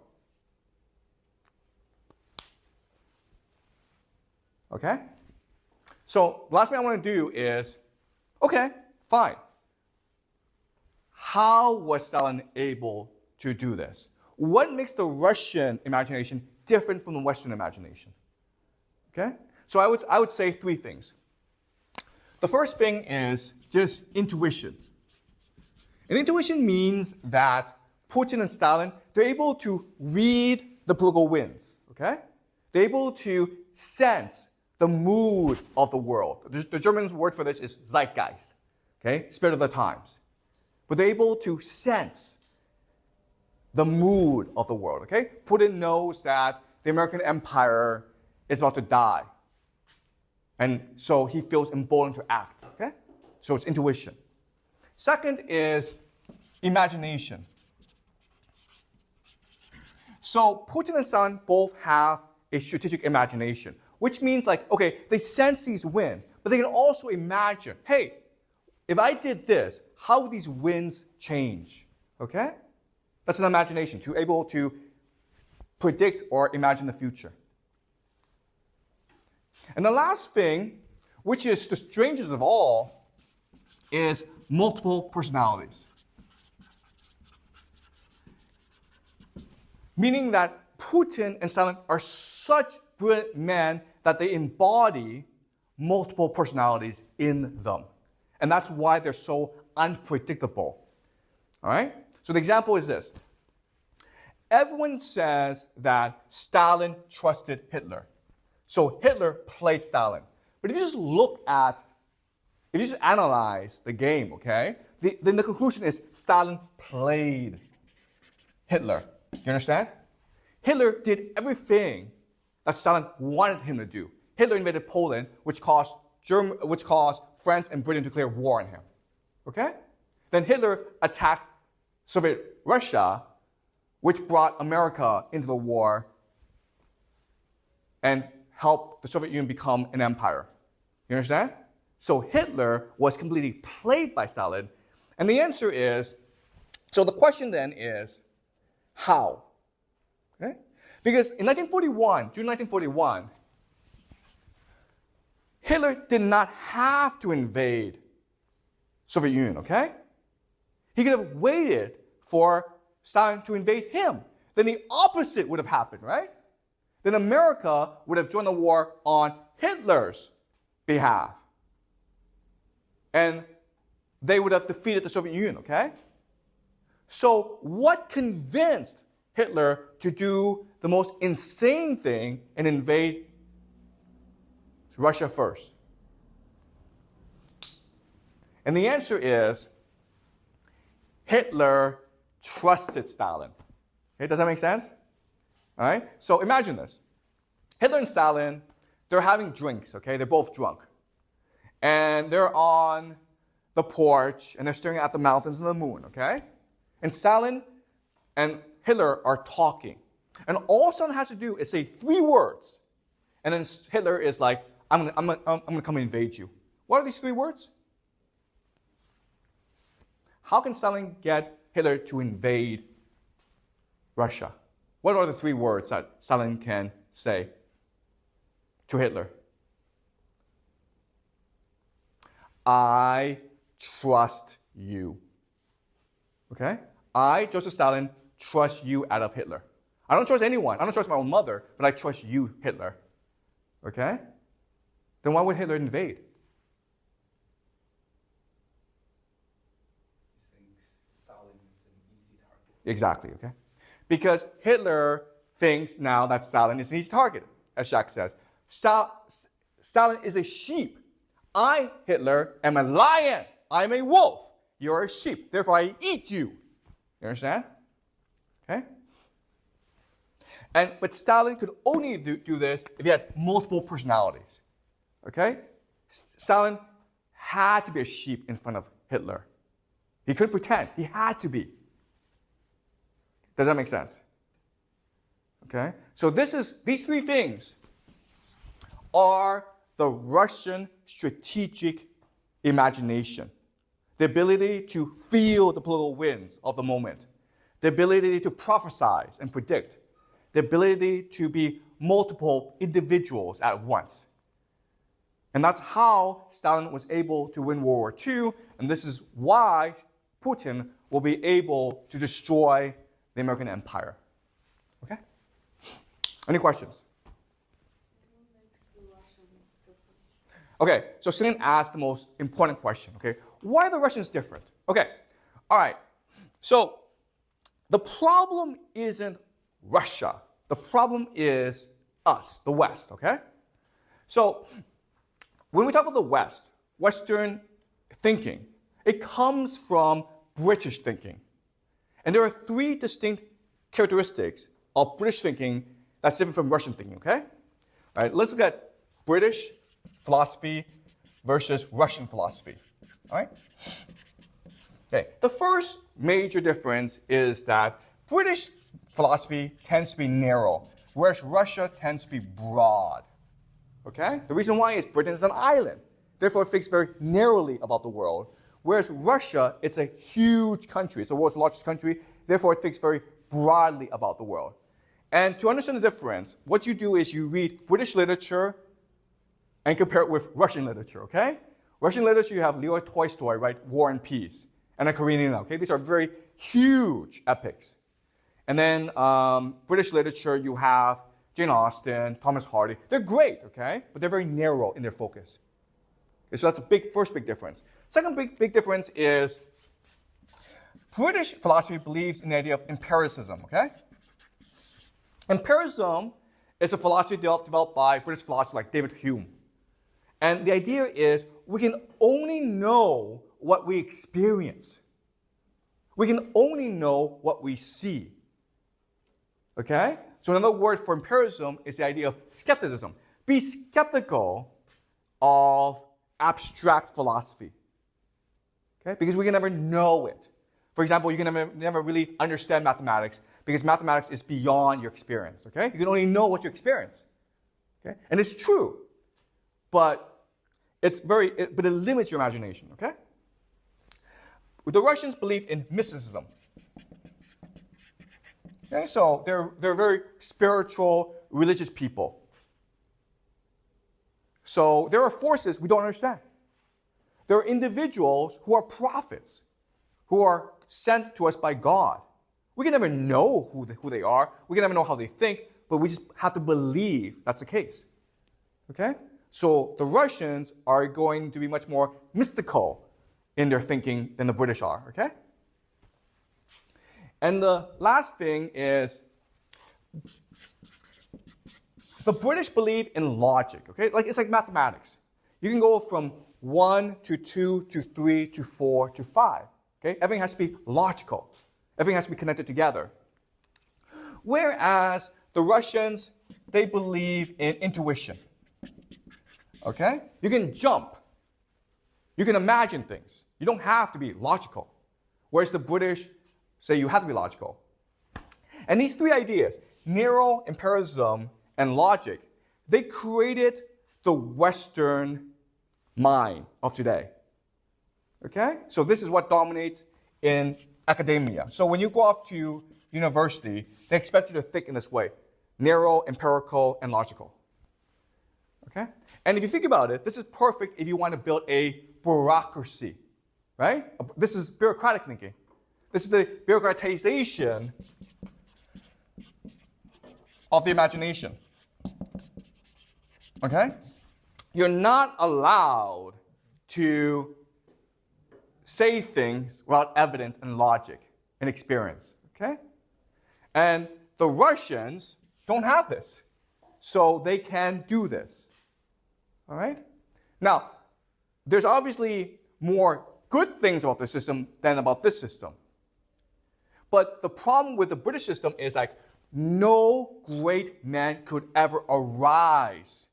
Okay? So, last thing I want to do is, okay, fine. How was Stalin able to do this? What makes the Russian imagination different from the Western imagination? Okay? So I would say three things. The first thing is just intuition. And intuition means that Putin and Stalin, they're able to read the political winds, okay? They're able to sense the mood of the world. The German word for this is Zeitgeist, okay, spirit of the times. But they're able to sense the mood of the world, okay? Putin knows that the American empire is about to die. And so he feels emboldened to act, okay? So it's intuition. Second is imagination. So Putin and Stalin both have a strategic imagination, which means like, okay, they sense these winds, but they can also imagine, hey, if I did this, how would these winds change, okay? That's an imagination, to be able to predict or imagine the future. And the last thing, which is the strangest of all, is multiple personalities. Meaning that Putin and Stalin are such brilliant men that they embody multiple personalities in them. And that's why they're so unpredictable. All right? So the example is this. Everyone says that Stalin trusted Hitler. So Hitler played Stalin. But if you just analyze the game, okay, then the conclusion is Stalin played Hitler. You understand? Hitler did everything that Stalin wanted him to do. Hitler invaded Poland, which caused France and Britain to declare war on him. Okay? Then Hitler attacked Soviet Russia, which brought America into the war and helped the Soviet Union become an empire. You understand? So Hitler was completely played by Stalin. And the answer is, so the question then is, how? Okay? Because in June 1941, Hitler did not have to invade Soviet Union, okay? He could have waited for Stalin to invade him. Then the opposite would have happened, right? Then America would have joined the war on Hitler's behalf. And they would have defeated the Soviet Union, okay? So what convinced Hitler to do the most insane thing and invade Russia first? And the answer is Hitler trusted Stalin. Okay, does that make sense? All right? So imagine this. Hitler and Stalin, they're having drinks, okay? They're both drunk. And they're on the porch, and they're staring at the mountains and the moon, okay? And Stalin and Hitler are talking. And all Stalin has to do is say 3 words. And then Hitler is like, I'm gonna come and invade you. What are these 3 words? How can Stalin get Hitler to invade Russia? What are the 3 words that Stalin can say to Hitler? I trust you. Okay? I, Joseph Stalin, trust you out of Hitler. I don't trust anyone. I don't trust my own mother, but I trust you, Hitler. Okay? Then why would Hitler invade? He thinks Stalin is an easy target. Exactly, okay? Because Hitler thinks now that Stalin is an easy target, as Jacques says. Stalin is a sheep. I, Hitler, am a lion. I'm a wolf. You're a sheep. Therefore, I eat you. You understand? Okay? But Stalin could only do this if he had multiple personalities. Okay? Stalin had to be a sheep in front of Hitler. He couldn't pretend. He had to be. Does that make sense? Okay? So these 3 things are the Russian strategic imagination. The ability to feel the political winds of the moment. The ability to prophesize and predict. The ability to be multiple individuals at once. And that's how Stalin was able to win World War II, and this is why Putin will be able to destroy the American empire. Okay? Any questions? What makes the Russians different? Okay, so Celine asked the most important question, okay? Why are the Russians different? Okay, all right. So the problem isn't Russia. The problem is us, the West, okay? So when we talk about the West, Western thinking, It comes from British thinking. And there are three distinct characteristics of British thinking that's different from Russian thinking, okay? All right, let's look at British philosophy versus Russian philosophy, all right? Okay, the first major difference is that British philosophy tends to be narrow, whereas Russia tends to be broad, okay? The reason why is Britain is an island, therefore it thinks very narrowly about the world, whereas Russia, it's a huge country, it's the world's largest country, therefore it thinks very broadly about the world. And to understand the difference, what you do is you read British literature and compare it with Russian literature, okay? Russian literature, you have Leo Tolstoy, right? War and Peace, and Anna Karenina, okay? These are very huge epics. And then British literature, you have Jane Austen, Thomas Hardy. They're great, okay? But they're very narrow in their focus. Okay, so that's a first big difference. Second big difference is British philosophy believes in the idea of empiricism, okay? Empiricism is a philosophy developed by British philosophers like David Hume. And the idea is we can only know what we experience. We can only know what we see. Okay? So another word for empiricism is the idea of skepticism. Be skeptical of abstract philosophy. Okay? Because we can never know it. For example, you can never really understand mathematics because mathematics is beyond your experience. Okay? You can only know what you experience. Okay? And it's true, but it limits your imagination. Okay? The Russians believe in mysticism. Okay? So they're very spiritual, religious people. So there are forces we don't understand. There are individuals who are prophets, who are sent to us by God. We can never know who they are. We can never know how they think, but we just have to believe that's the case. Okay? So the Russians are going to be much more mystical in their thinking than the British are. Okay? And the last thing is the British believe in logic. Okay? It's like mathematics. You can go from 1 to 2 to 3 to 4 to 5. Okay? Everything has to be logical. Everything has to be connected together. Whereas the Russians, they believe in intuition. Okay? You can jump. You can imagine things. You don't have to be logical. Whereas the British say you have to be logical. And these three ideas, narrow, empiricism, and logic, they created the Western mind of today. Okay? So this is what dominates in academia. So when you go off to university, they expect you to think in this way: narrow, empirical, and logical. Okay? And if you think about it, this is perfect if you want to build a bureaucracy, right? This is bureaucratic thinking. This is the bureaucratization of the imagination. Okay? You're not allowed to say things without evidence and logic and experience. Okay? And the Russians don't have this. So they can do this. All right? Now, there's obviously more good things about this system than about this system. But the problem with the British system is like no great man could ever arise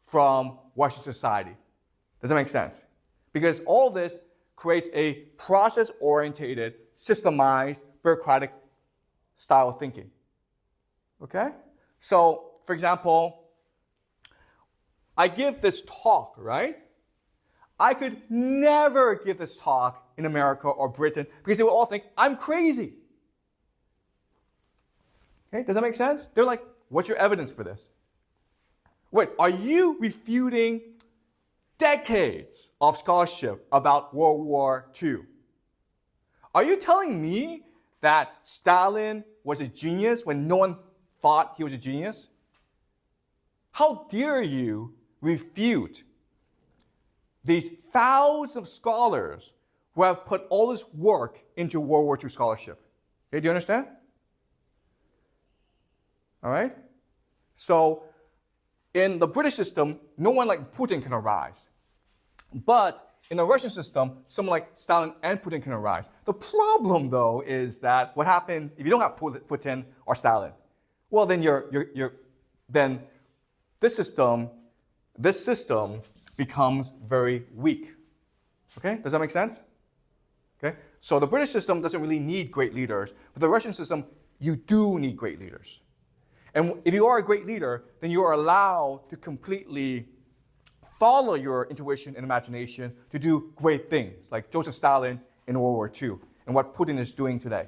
from Western society. Does that make sense? Because all this creates a process-oriented, systemized, bureaucratic style of thinking. Okay? So, for example, I give this talk, right? I could never give this talk in America or Britain because they would all think I'm crazy. Okay? Does that make sense? They're like, what's your evidence for this? Wait, are you refuting decades of scholarship about World War II? Are you telling me that Stalin was a genius when no one thought he was a genius? How dare you refute these thousands of scholars who have put all this work into World War II scholarship? Okay, do you understand? All right? So, in the British system, no one like Putin can arise. But in a Russian system, someone like Stalin and Putin can arise. The problem, though, is that what happens if you don't have Putin or Stalin? Well, then then this system becomes very weak. Okay, does that make sense? Okay, so the British system doesn't really need great leaders, but the Russian system, you do need great leaders. And if you are a great leader, then you are allowed to completely follow your intuition and imagination to do great things, like Joseph Stalin in World War II and what Putin is doing today.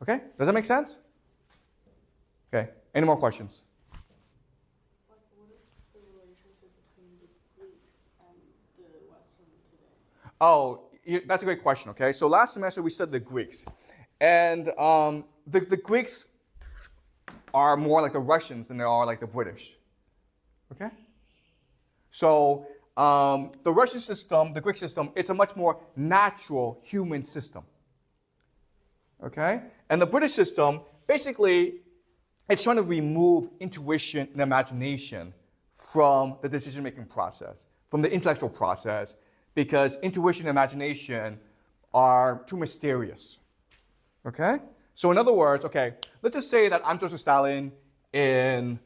Okay? Does that make sense? Okay. Any more questions? What is the relationship between the Greeks and the Western today? Oh, that's a great question, okay? So last semester we studied the Greeks. And the Greeks are more like the Russians than they are like the British. Okay? So the Russian system, the Greek system, it's a much more natural human system. Okay? And the British system, basically, it's trying to remove intuition and imagination from the decision-making process, from the intellectual process, because intuition and imagination are too mysterious. Okay? So in other words, okay, let's just say that I'm Joseph Stalin in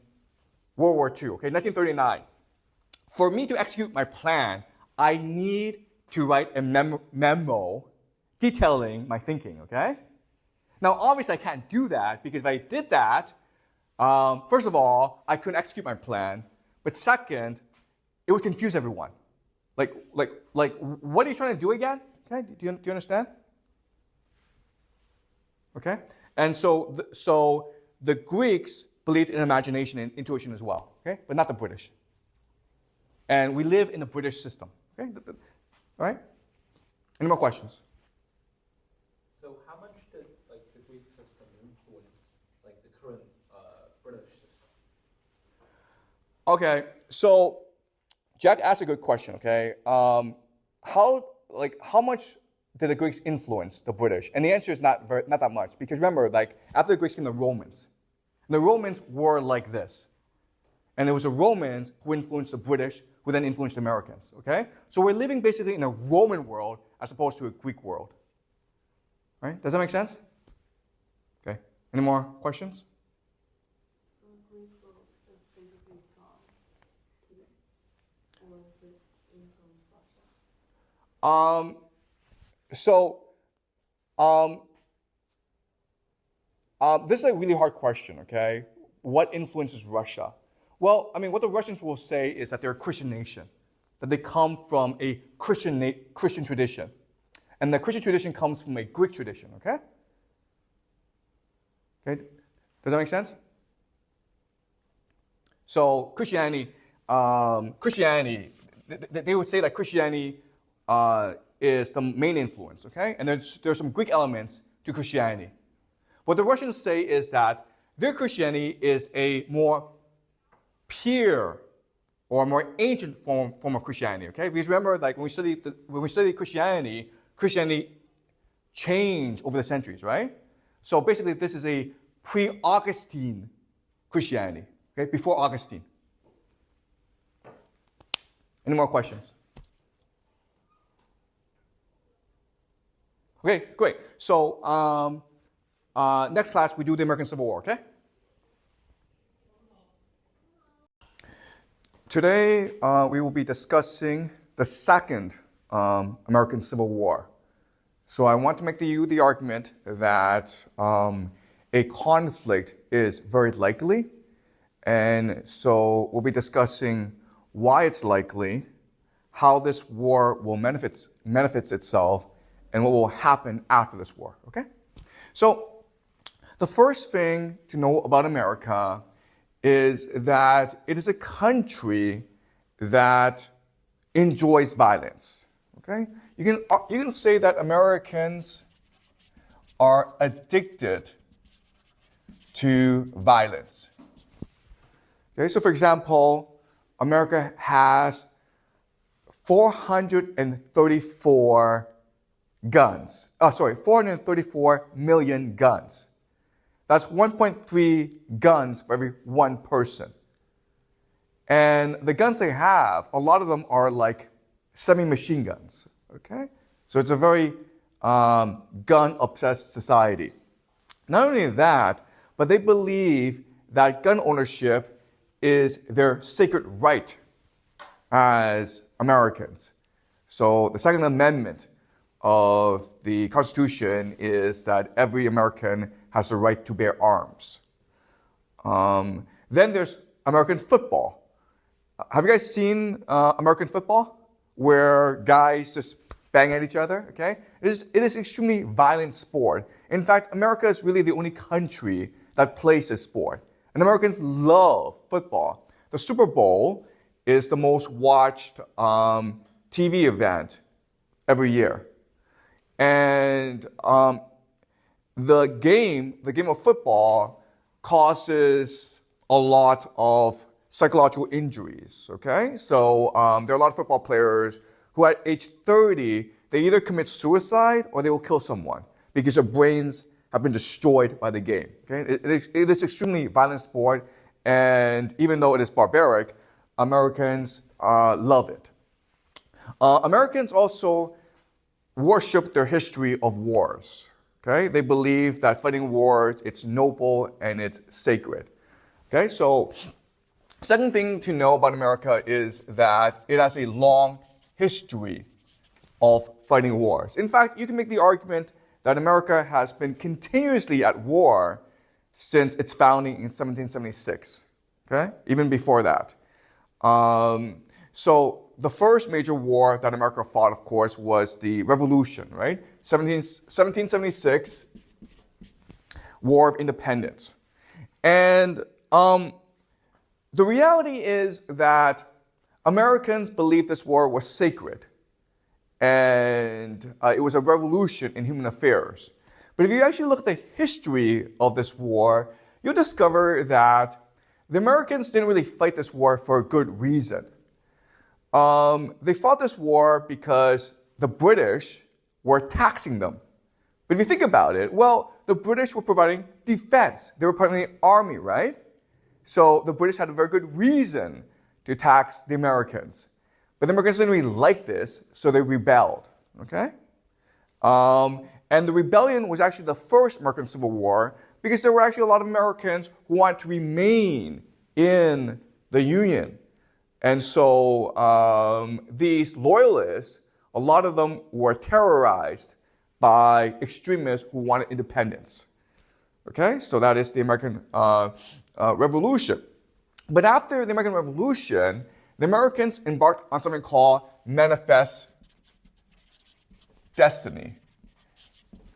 World War II, okay, 1939. For me to execute my plan, I need to write a memo detailing my thinking, okay? Now, obviously, I can't do that because if I did that, first of all, I couldn't execute my plan. But second, it would confuse everyone. Like, what are you trying to do again? Okay, do you understand? Okay, and so the Greeks believed in imagination and intuition as well. Okay, but not the British. And we live in the British system. Okay, all right. Any more questions? So how much did the Greek system influence the current British system? Okay, so Jack asked a good question. Okay, how much did the Greeks influence the British? And the answer is not that much, because remember, after the Greeks came the Romans. And the Romans were like this, and there was the Romans who influenced the British, who then influenced the Americans. Okay, so we're living basically in a Roman world as opposed to a Greek world. Right? Does that make sense? Okay. Any more questions? So the Greek world is basically gone today, or is it influence Russia? This is a really hard question, okay? What influences Russia? Well, I mean, what the Russians will say is that they're a Christian nation, that they come from a Christian tradition. And the Christian tradition comes from a Greek tradition, okay? Okay, does that make sense? So Christianity, they would say that Christianity is the main influence, okay? And there's some Greek elements to Christianity. What the Russians say is that their Christianity is a more pure or more ancient form of Christianity, okay? Because remember, when we study Christianity, Christianity changed over the centuries, right? So basically, this is a pre-Augustine Christianity, okay? Before Augustine. Any more questions? Okay, great. So next class, we do the American Civil War, okay? Today, we will be discussing the second American Civil War. So I want to make the argument that a conflict is very likely. And so we'll be discussing why it's likely, how this war will manifest itself, and what will happen after this war, okay? So the first thing to know about America is that it is a country that enjoys violence, okay? You can say that Americans are addicted to violence. Okay, so for example, America has 434 million guns. That's 1.3 guns for every one person. And the guns they have, a lot of them are semi-machine guns. Okay, so it's a very gun-obsessed society. Not only that, but they believe that gun ownership is their sacred right as Americans. So the Second Amendment of the Constitution is that every American has the right to bear arms. Then there's American football. Have you guys seen American football? Where guys just bang at each other, okay? It is extremely violent sport. In fact, America is really the only country that plays this sport. And Americans love football. The Super Bowl is the most watched TV event every year. And the game of football causes a lot of psychological injuries, okay? So there are a lot of football players who at age 30, they either commit suicide or they will kill someone because their brains have been destroyed by the game, okay? It is extremely violent sport, and even though it is barbaric, Americans love it. Americans also worship their history of wars, okay? They believe that fighting wars, it's noble and it's sacred, okay? So second thing to know about America is that it has a long history of fighting wars. In fact, you can make the argument that America has been continuously at war since its founding in 1776, okay? Even before that. So the first major war that America fought, of course, was the Revolution, right? 1776, War of Independence. And the reality is that Americans believed this war was sacred, and it was a revolution in human affairs. But if you actually look at the history of this war, you'll discover that the Americans didn't really fight this war for a good reason. They fought this war because the British were taxing them. But if you think about it, well, the British were providing defense. They were providing the army, right? So the British had a very good reason to tax the Americans. But the Americans didn't really like this, so they rebelled, okay? And the rebellion was actually the first American Civil War because there were actually a lot of Americans who wanted to remain in the Union. And so these loyalists, a lot of them were terrorized by extremists who wanted independence. Okay, so that is the American Revolution. But after the American Revolution, the Americans embarked on something called manifest destiny.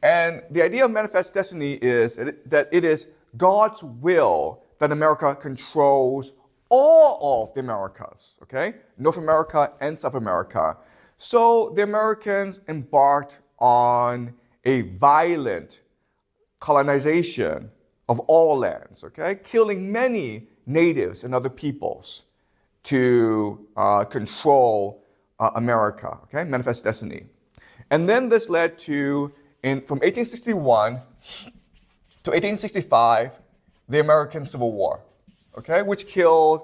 And the idea of manifest destiny is that it is God's will that America controls all of the Americas, okay? North America and South America. So the Americans embarked on a violent colonization of all lands, okay? Killing many natives and other peoples to control America, okay? Manifest destiny. And then this led to, from 1861 to 1865, the American Civil War, okay? Which killed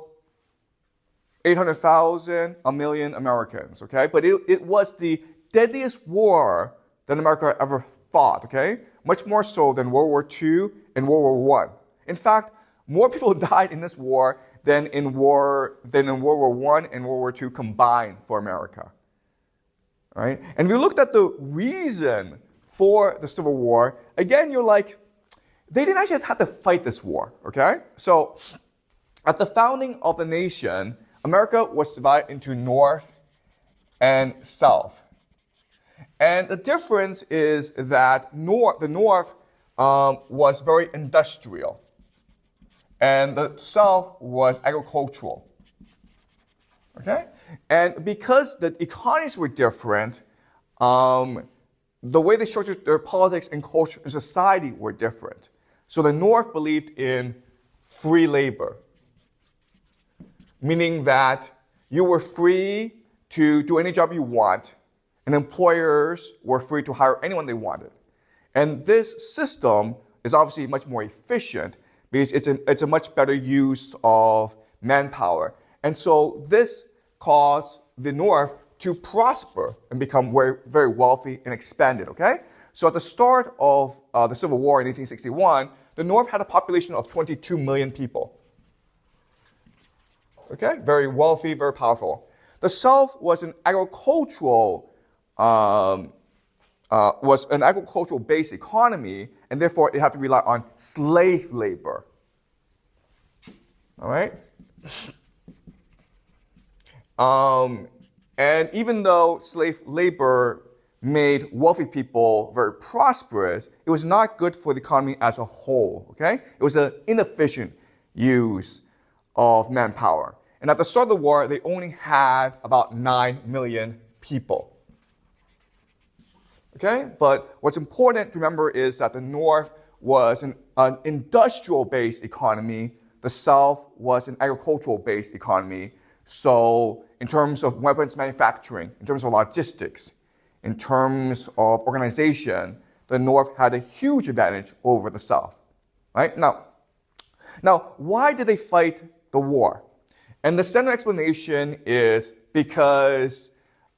800,000, a million Americans, okay? But it was the deadliest war that America ever fought, okay? Much more so than World War II and World War I. In fact, more people died in this war than in World War I and World War II combined for America, all right? And if you looked at the reason for the Civil War, again, you're like, they didn't actually have to fight this war, okay? So at the founding of the nation, America was divided into North and South. And the difference is that the North was very industrial, and the South was agricultural. Okay? And because the economies were different, the way they structured their politics and culture and society were different. So the North believed in free labor, meaning that you were free to do any job you want, and employers were free to hire anyone they wanted. And this system is obviously much more efficient because it's a much better use of manpower. And so this caused the North to prosper and become very, very wealthy and expanded, okay? So at the start of the Civil War in 1861, the North had a population of 22 million people. Okay, very wealthy, very powerful. The South was an agricultural-based economy, and therefore it had to rely on slave labor. All right. And even though slave labor made wealthy people very prosperous, it was not good for the economy as a whole. Okay, it was an inefficient use of manpower. And at the start of the war, they only had about 9 million people. Okay, but what's important to remember is that the North was an industrial-based economy. The South was an agricultural-based economy. So in terms of weapons manufacturing, in terms of logistics, in terms of organization, the North had a huge advantage over the South. Right? Now, why did they fight the war? And the standard explanation is because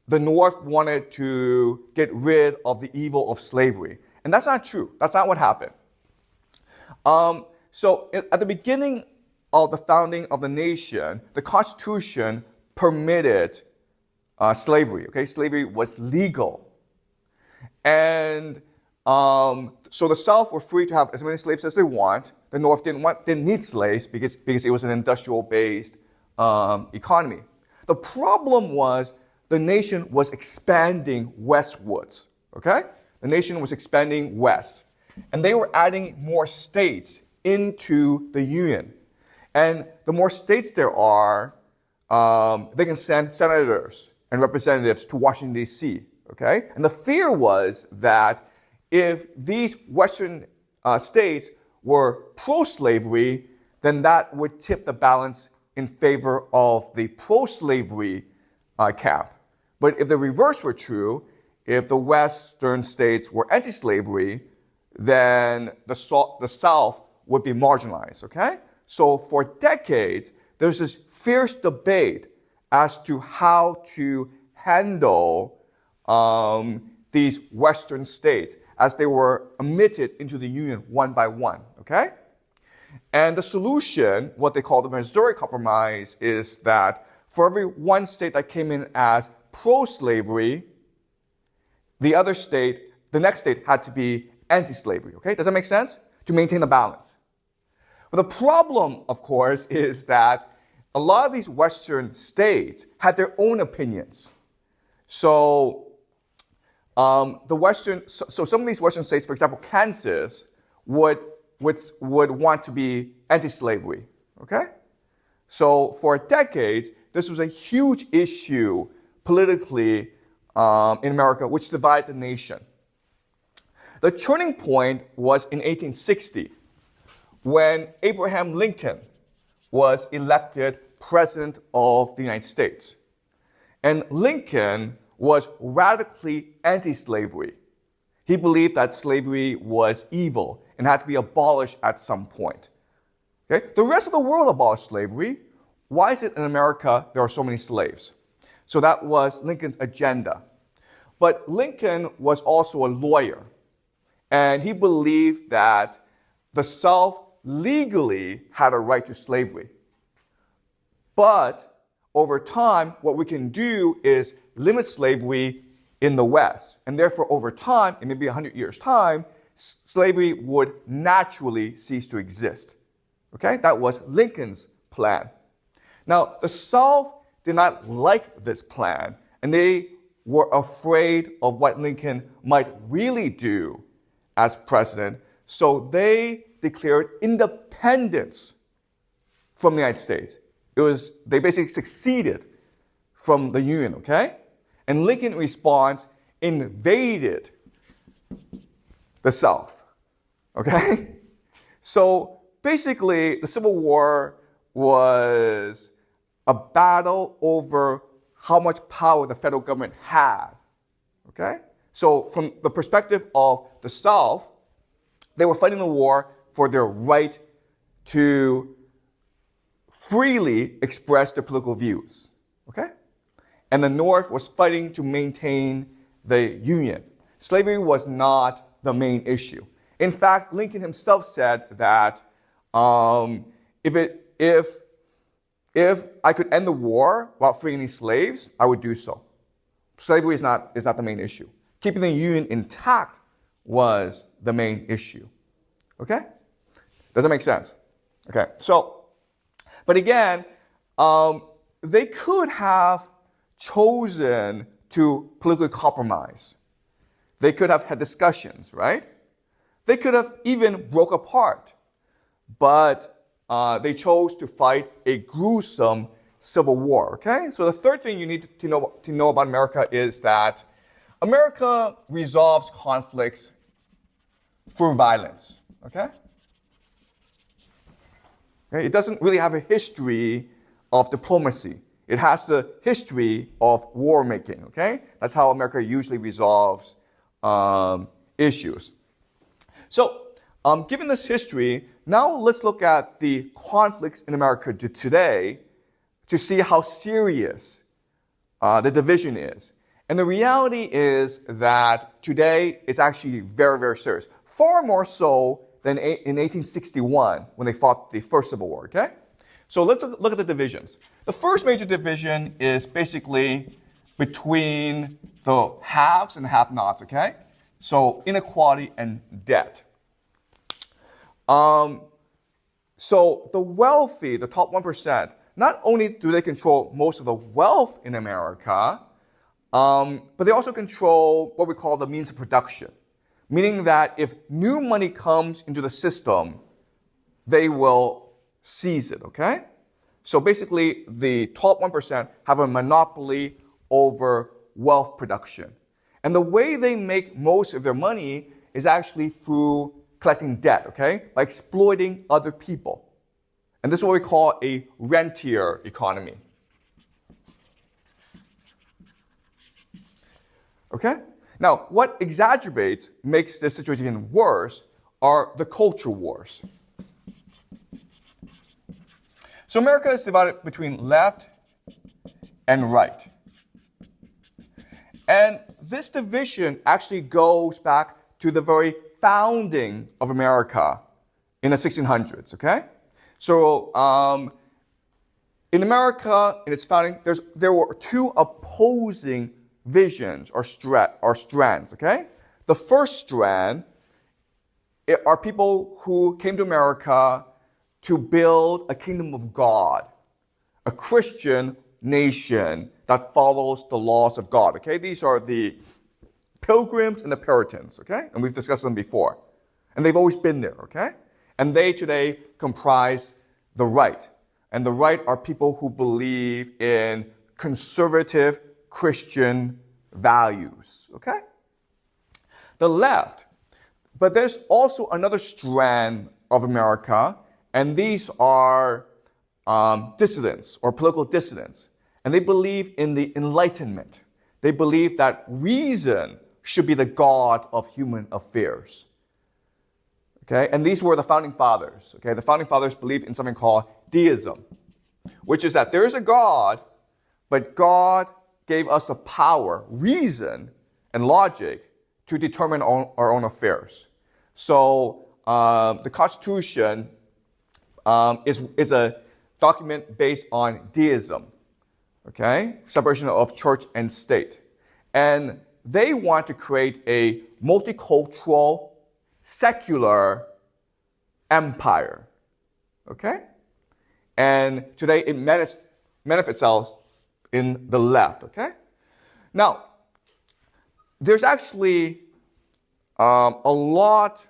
the North wanted to get rid of the evil of slavery. And that's not true. That's not what happened. So at the beginning of the founding of the nation, the Constitution permitted slavery. Okay, slavery was legal. And so the South were free to have as many slaves as they want. The North didn't need slaves because it was an industrial-based economy. The problem was the nation was expanding westwards, okay? The nation was expanding west. And they were adding more states into the Union. And the more states there are, they can send senators and representatives to Washington, D.C., okay? And the fear was that if these Western states were pro-slavery, then that would tip the balance in favor of the pro-slavery camp. But if the reverse were true, if the Western states were anti-slavery, then the South would be marginalized, okay? So for decades, there's this fierce debate as to how to handle these Western states as they were admitted into the Union one by one, okay? And the solution, what they call the Missouri Compromise, is that for every one state that came in as pro-slavery, the next state had to be anti-slavery, okay? Does that make sense? To maintain the balance. But the problem, of course, is that a lot of these Western states had their own opinions. So some of these Western states, for example, Kansas, would want to be anti-slavery, okay? So for decades, this was a huge issue politically in America, which divided the nation. The turning point was in 1860, when Abraham Lincoln was elected President of the United States. And Lincoln was radically anti-slavery. He believed that slavery was evil and had to be abolished at some point. Okay? The rest of the world abolished slavery. Why is it in America there are so many slaves? So that was Lincoln's agenda. But Lincoln was also a lawyer, and he believed that the South legally had a right to slavery. But over time, what we can do is limit slavery in the West. And therefore, over time, in maybe 100 years' time, slavery would naturally cease to exist. Okay? That was Lincoln's plan. Now, the South did not like this plan, and they were afraid of what Lincoln might really do as president, so they declared independence from the United States. They basically seceded from the Union, okay? And Lincoln, in response, invaded the South, okay? So basically, the Civil War was a battle over how much power the federal government had, okay? So from the perspective of the South, they were fighting the war for their right to freely express their political views, okay? and the North was fighting to maintain the Union. Slavery was not the main issue. In fact, Lincoln himself said that if I could end the war without freeing any slaves, I would do so. Slavery is not the main issue. Keeping the Union intact was the main issue. Okay? Does that make sense? Okay, so, but again, they could have chosen to politically compromise. They could have had discussions, right? They could have even broke apart, but they chose to fight a gruesome civil war, okay? So the third thing you need to know about America is that America resolves conflicts through violence, okay? It doesn't really have a history of diplomacy. It has a history of war making, okay? That's how America usually resolves issues. So, given this history, now let's look at the conflicts in America today to see how serious the division is. And the reality is that today it's actually very, very serious. Far more so than in 1861 when they fought the first Civil War, okay? So let's look at the divisions. The first major division is basically between the haves and have-nots, okay? So inequality and debt. So the wealthy, the top 1%, not only do they control most of the wealth in America, but they also control what we call the means of production. Meaning that if new money comes into the system, they will seize it, okay? So basically, the top 1% have a monopoly over wealth production. And the way they make most of their money is actually through collecting debt, okay? By exploiting other people. And this is what we call a rentier economy. Okay? Now, what makes this situation even worse are the culture wars. So America is divided between left and right. And this division actually goes back to the very founding of America in the 1600s, okay? So in America, in its founding, there were two opposing visions or strands, okay? The first strand are people who came to America to build a kingdom of God, a Christian nation that follows the laws of God, okay? These are the Pilgrims and the Puritans, okay? And we've discussed them before. And they've always been there, okay? And they today comprise the right. And the right are people who believe in conservative Christian values, okay? The left, but there's also another strand of America, and these are dissidents or political dissidents. And they believe in the Enlightenment. They believe that reason should be the God of human affairs. Okay? And these were the founding fathers. Okay? The founding fathers believed in something called deism, which is that there is a God, but God gave us the power, reason, and logic to determine our own affairs. So the Constitution is a document based on deism, okay? Separation of church and state. And they want to create a multicultural, secular empire, okay? And today it manifests itself in the left, okay? Now, there's actually a lot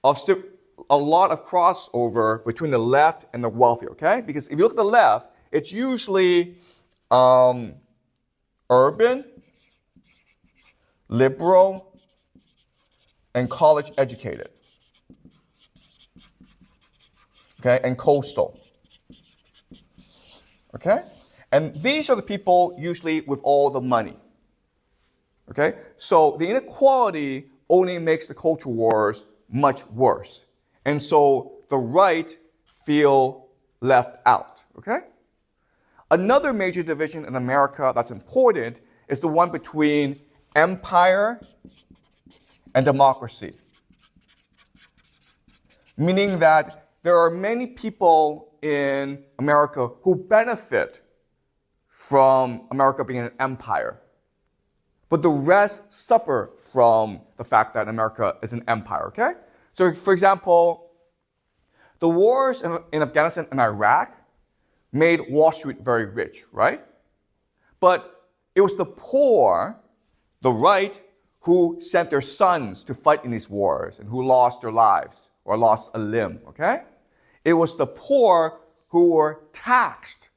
of crossover between the left and the wealthy, okay? Because if you look at the left, it's usually urban, liberal, and college educated, okay? And coastal, okay? And these are the people usually with all the money, okay? So the inequality only makes the culture wars much worse. And so the right feel left out, okay? Another major division in America that's important is the one between empire and democracy. Meaning that there are many people in America who benefit from America being an empire. But the rest suffer from the fact that America is an empire, okay? So, for example, the wars in Afghanistan and Iraq made Wall Street very rich, right? But it was the poor, the right, who sent their sons to fight in these wars and who lost their lives or lost a limb, okay? It was the poor who were taxed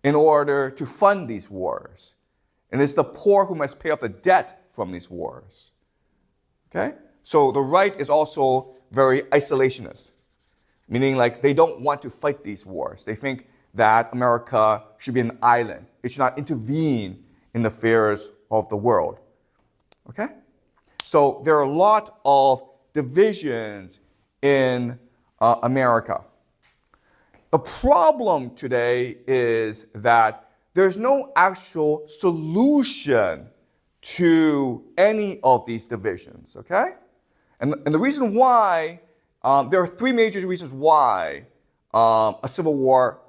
in order to fund these wars. And it's the poor who must pay off the debt from these wars, okay? So the right is also very isolationist, meaning like they don't want to fight these wars. They think that America should be an island. It should not intervene in the affairs of the world. Okay? So there are a lot of divisions in America. The problem today is that there's no actual solution to any of these divisions. Okay? And the reason why, there are three major reasons why a civil war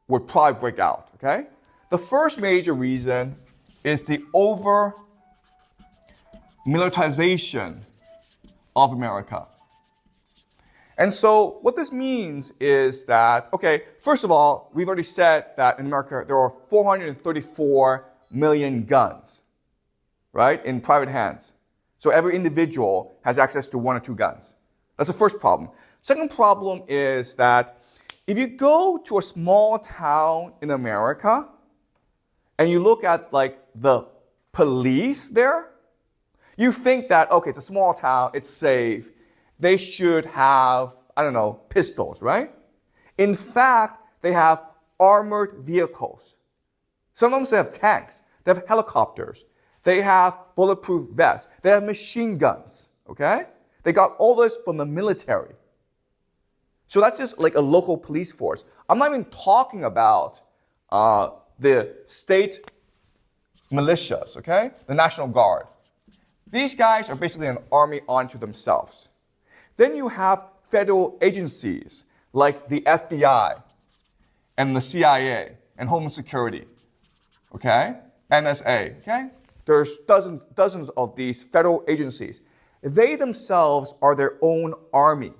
would probably break out, okay? The first major reason is the over-militarization of America. And so what this means is that, okay, first of all, we've already said that in America there are 434 million guns, right, in private hands. So every individual has access to one or two guns. That's the first problem. Second problem is that if you go to a small town in America and you look at like the police there, you think that, okay, it's a small town, it's safe. They should have, I don't know, pistols, right? In fact, they have armored vehicles. Sometimes they have tanks, they have helicopters, they have bulletproof vests, they have machine guns, okay? They got all this from the military. So that's just like a local police force. I'm not even talking about the state militias, okay? The National Guard. These guys are basically an army unto themselves. Then you have federal agencies like the FBI and the CIA and Homeland Security, okay? NSA, okay? There's dozens of these federal agencies. They themselves are their own army,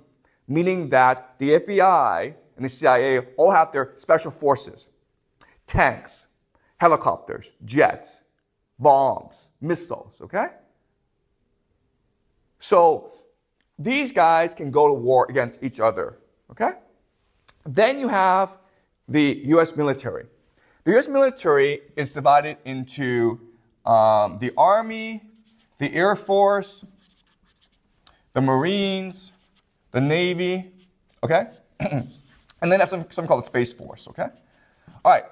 meaning that the FBI and the CIA all have their special forces, tanks, helicopters, jets, bombs, missiles, okay? So these guys can go to war against each other, okay? Then you have the US military. The US military is divided into the Army, the Air Force, the Marines, the Navy, okay? And then there's something called the Space Force, okay? All right.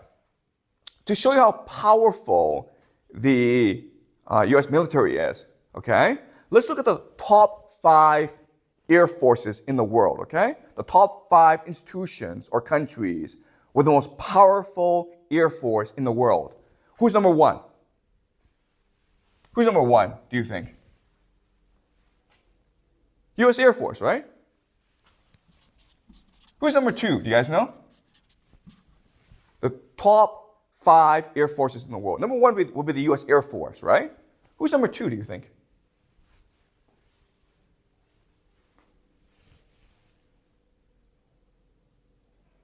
To show you how powerful the US military is, okay? Let's look at the top 5 air forces in the world, okay? The top 5 institutions or countries with the most powerful air force in the world. Who's number 1? Who's number 1, do you think? US Air Force, right? Who's number 2? Do you guys know? The top 5 air forces in the world. Number 1 would be the US Air Force, right? Who's number 2, do you think?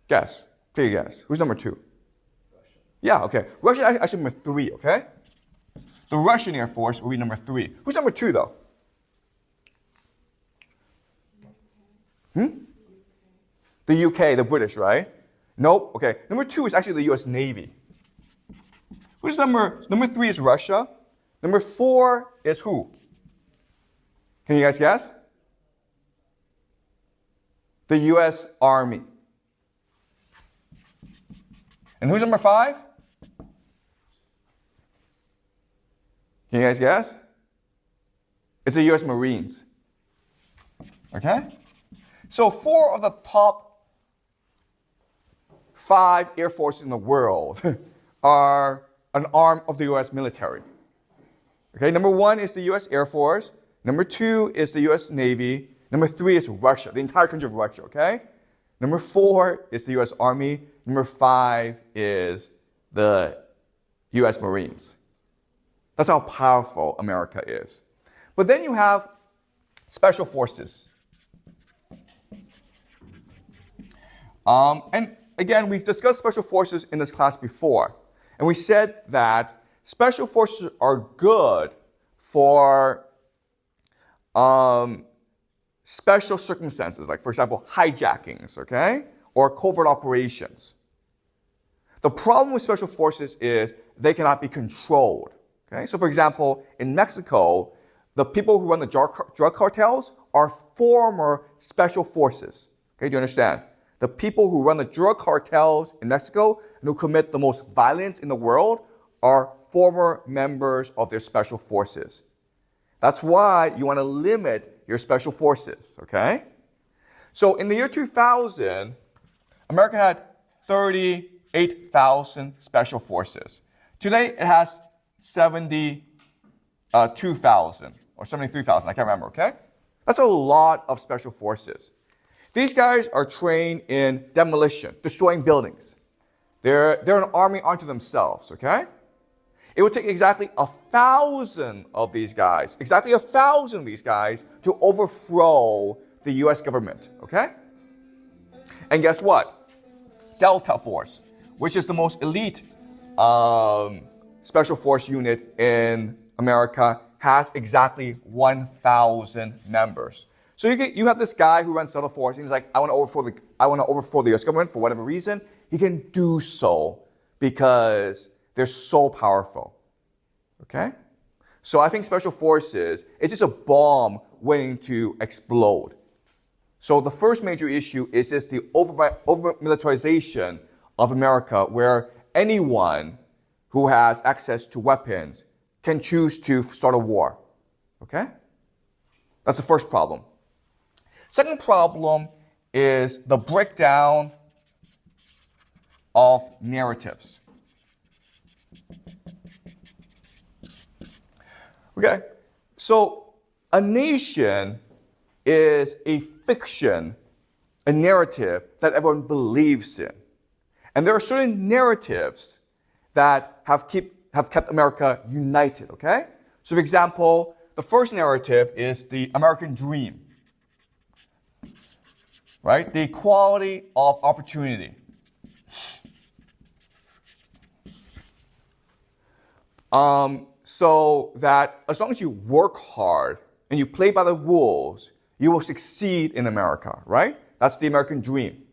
Guess. Take a guess. Who's number 2? Russia. Yeah, okay. Russia is actually number 3, okay? The Russian Air Force will be number 3. Who's number 2, though? The UK, the British, right? Nope. Okay. Number 2 is actually the US Navy. Who's number 3 is Russia. Number 4 is who? Can you guys guess? The US Army. And who's number 5? Can you guys guess? It's the US Marines. Okay? So 4 of the top 5 air forces in the world are an arm of the US military. Okay, number 1 is the US Air Force. Number 2 is the US Navy. Number 3 is Russia, the entire country of Russia, okay? Number 4 is the US Army. Number 5 is the US Marines. That's how powerful America is. But then you have special forces. And again, we've discussed special forces in this class before. And we said that special forces are good for special circumstances, like, for example, hijackings, okay? Or covert operations. The problem with special forces is they cannot be controlled, okay? So, for example, in Mexico, the people who run the drug cartels are former special forces, okay? Do you understand? The people who run the drug cartels in Mexico and who commit the most violence in the world are former members of their special forces. That's why you want to limit your special forces, okay? So in the year 2000, America had 38,000 special forces. Today, it has 72,000 or 73,000, I can't remember, okay? That's a lot of special forces. These guys are trained in demolition, destroying buildings. They're an army unto themselves, okay? It would take exactly 1,000 of these guys, to overthrow the US government, okay? And guess what? Delta Force, which is the most elite special force unit in America, has exactly 1,000 members. So you have this guy who runs Delta Force, and he's like, I want to overthrow the US government for whatever reason. He can do so because they're so powerful, okay? So I think special forces, it's just a bomb waiting to explode. So the first major issue is just the over-militarization of America, where anyone who has access to weapons can choose to start a war, okay? That's the first problem. Second problem is the breakdown of narratives. Okay, so a nation is a fiction, a narrative that everyone believes in. And there are certain narratives that have kept America united, okay? So for example, the first narrative is the American dream, right? The equality of opportunity. So that as long as you work hard and you play by the rules, you will succeed in America, right? That's the American dream.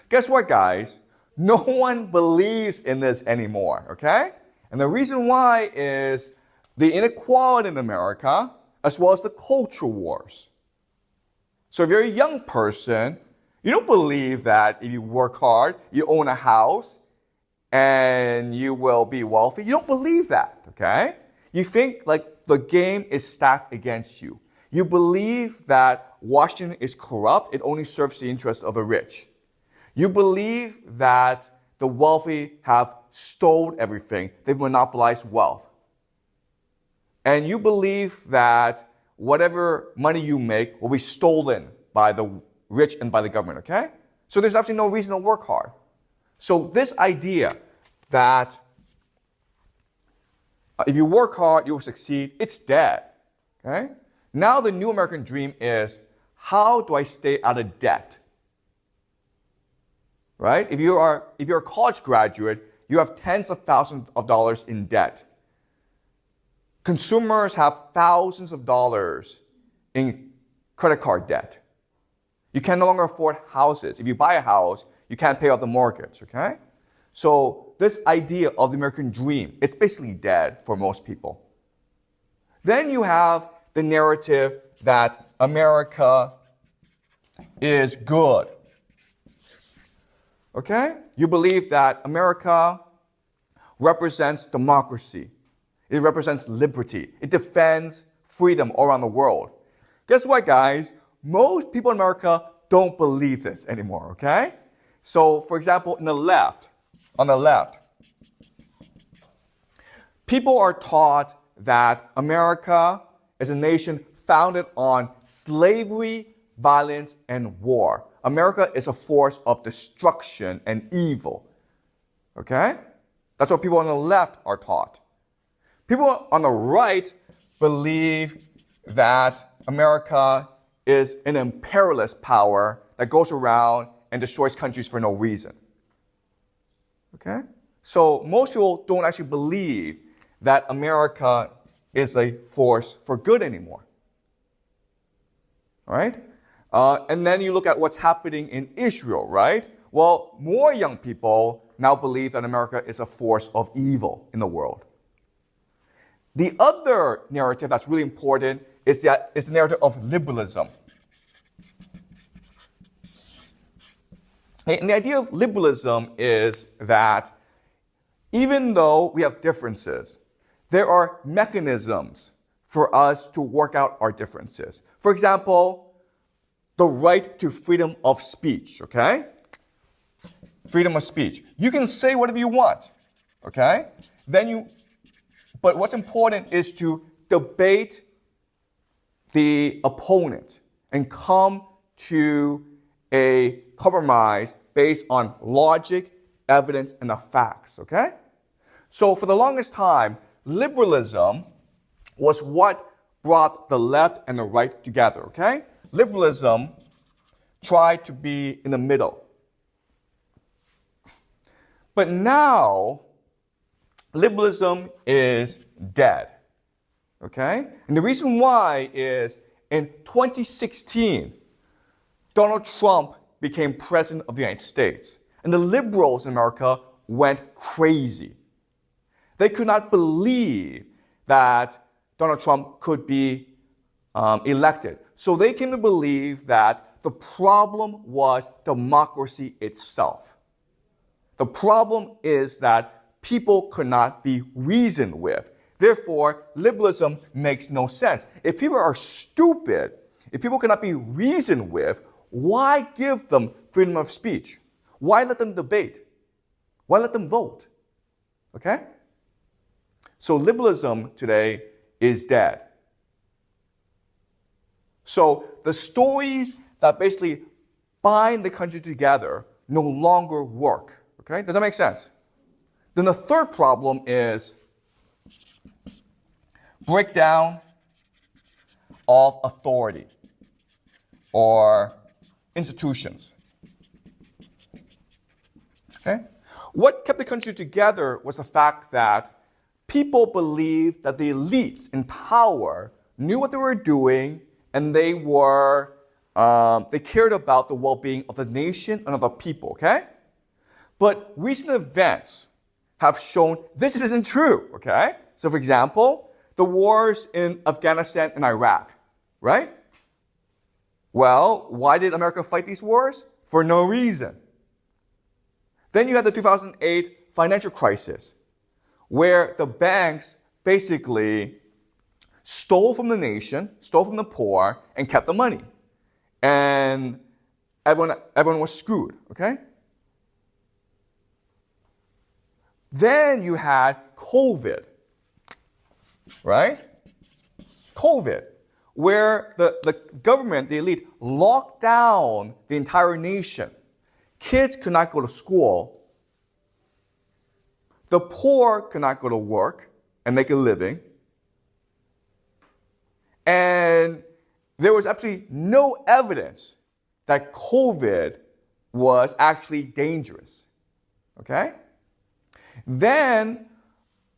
Guess what, guys? No one believes in this anymore, okay? And the reason why is the inequality in America, as well as the culture wars. So if you're a young person, you don't believe that if you work hard, you own a house, and you will be wealthy. You don't believe that, okay? You think like the game is stacked against you. You believe that Washington is corrupt. It only serves the interests of the rich. You believe that the wealthy have stolen everything. They've monopolized wealth. And you believe that whatever money you make will be stolen by the rich and by the government, okay? So there's absolutely no reason to work hard. So this idea that if you work hard, you will succeed, it's dead, okay? Now the new American dream is, how do I stay out of debt? Right? If you're a college graduate, you have tens of thousands of dollars in debt. Consumers have thousands of dollars in credit card debt. You can no longer afford houses. If you buy a house, you can't pay off the mortgage, okay? So this idea of the American dream, it's basically dead for most people. Then you have the narrative that America is good. Okay? You believe that America represents democracy. It represents liberty. It defends freedom all around the world. Guess what, guys? Most people in America don't believe this anymore, okay? So, for example, on the left, people are taught that America is a nation founded on slavery, violence, and war. America is a force of destruction and evil. Okay? That's what people on the left are taught. People on the right believe that America is an imperialist power that goes around and destroys countries for no reason. Okay? So most people don't actually believe that America is a force for good anymore. All right? And then you look at what's happening in Israel, right? Well, more young people now believe that America is a force of evil in the world. The other narrative that's really important is the narrative of liberalism. And the idea of liberalism is that even though we have differences, there are mechanisms for us to work out our differences. For example, the right to freedom of speech, okay? Freedom of speech. You can say whatever you want, okay? But what's important is to debate the opponent and come to a compromise based on logic, evidence, and the facts, okay? So for the longest time, liberalism was what brought the left and the right together, okay? Liberalism tried to be in the middle. But now, liberalism is dead, okay? And the reason why is in 2016, Donald Trump became president of the United States, and the liberals in America went crazy. They could not believe that Donald Trump could be elected. So they came to believe that the problem was democracy itself. The problem is that people could not be reasoned with. Therefore, liberalism makes no sense. If people are stupid, if people cannot be reasoned with, why give them freedom of speech? Why let them debate? Why let them vote? Okay? So liberalism today is dead. So the stories that basically bind the country together no longer work. Okay? Does that make sense? Then the third problem is breakdown of authority or institutions. Okay? What kept the country together was the fact that people believed that the elites in power knew what they were doing, and they cared about the well-being of the nation and of the people, okay? But recent events have shown this isn't true, okay? So for example, the wars in Afghanistan and Iraq, right? Well, why did America fight these wars? For no reason. Then you had the 2008 financial crisis, where the banks basically stole from the nation, stole from the poor, and kept the money. And everyone was screwed, okay? Then you had COVID, right? COVID, where the government, the elite, locked down the entire nation. Kids could not go to school. The poor could not go to work and make a living. And there was absolutely no evidence that COVID was actually dangerous. Okay? Then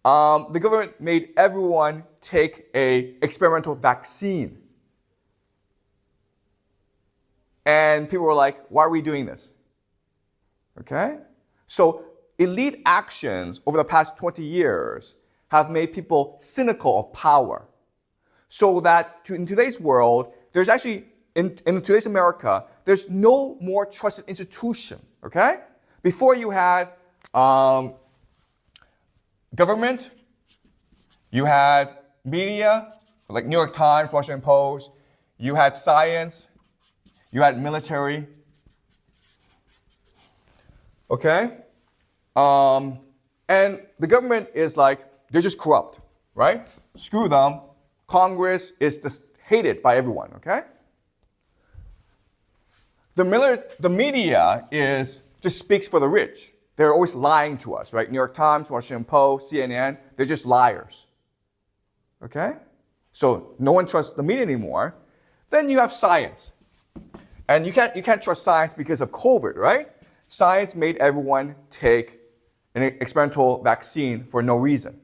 the government made everyone take an experimental vaccine. And people were like, why are we doing this? Okay? So elite actions over the past 20 years have made people cynical of power. So that in today's world, there's actually, in today's America, there's no more trusted institution, okay? Before you had government, you had media, like New York Times, Washington Post, you had science, you had military. Okay? And the government is like, they're just corrupt, right? Screw them. Congress is just hated by everyone, okay? The media just speaks for the rich. They're always lying to us, right? New York Times, Washington Post, CNN, they're just liars. Okay? So no one trusts the media anymore. Then you have science. And you can't trust science because of COVID, right? Science made everyone take an experimental vaccine for no reason.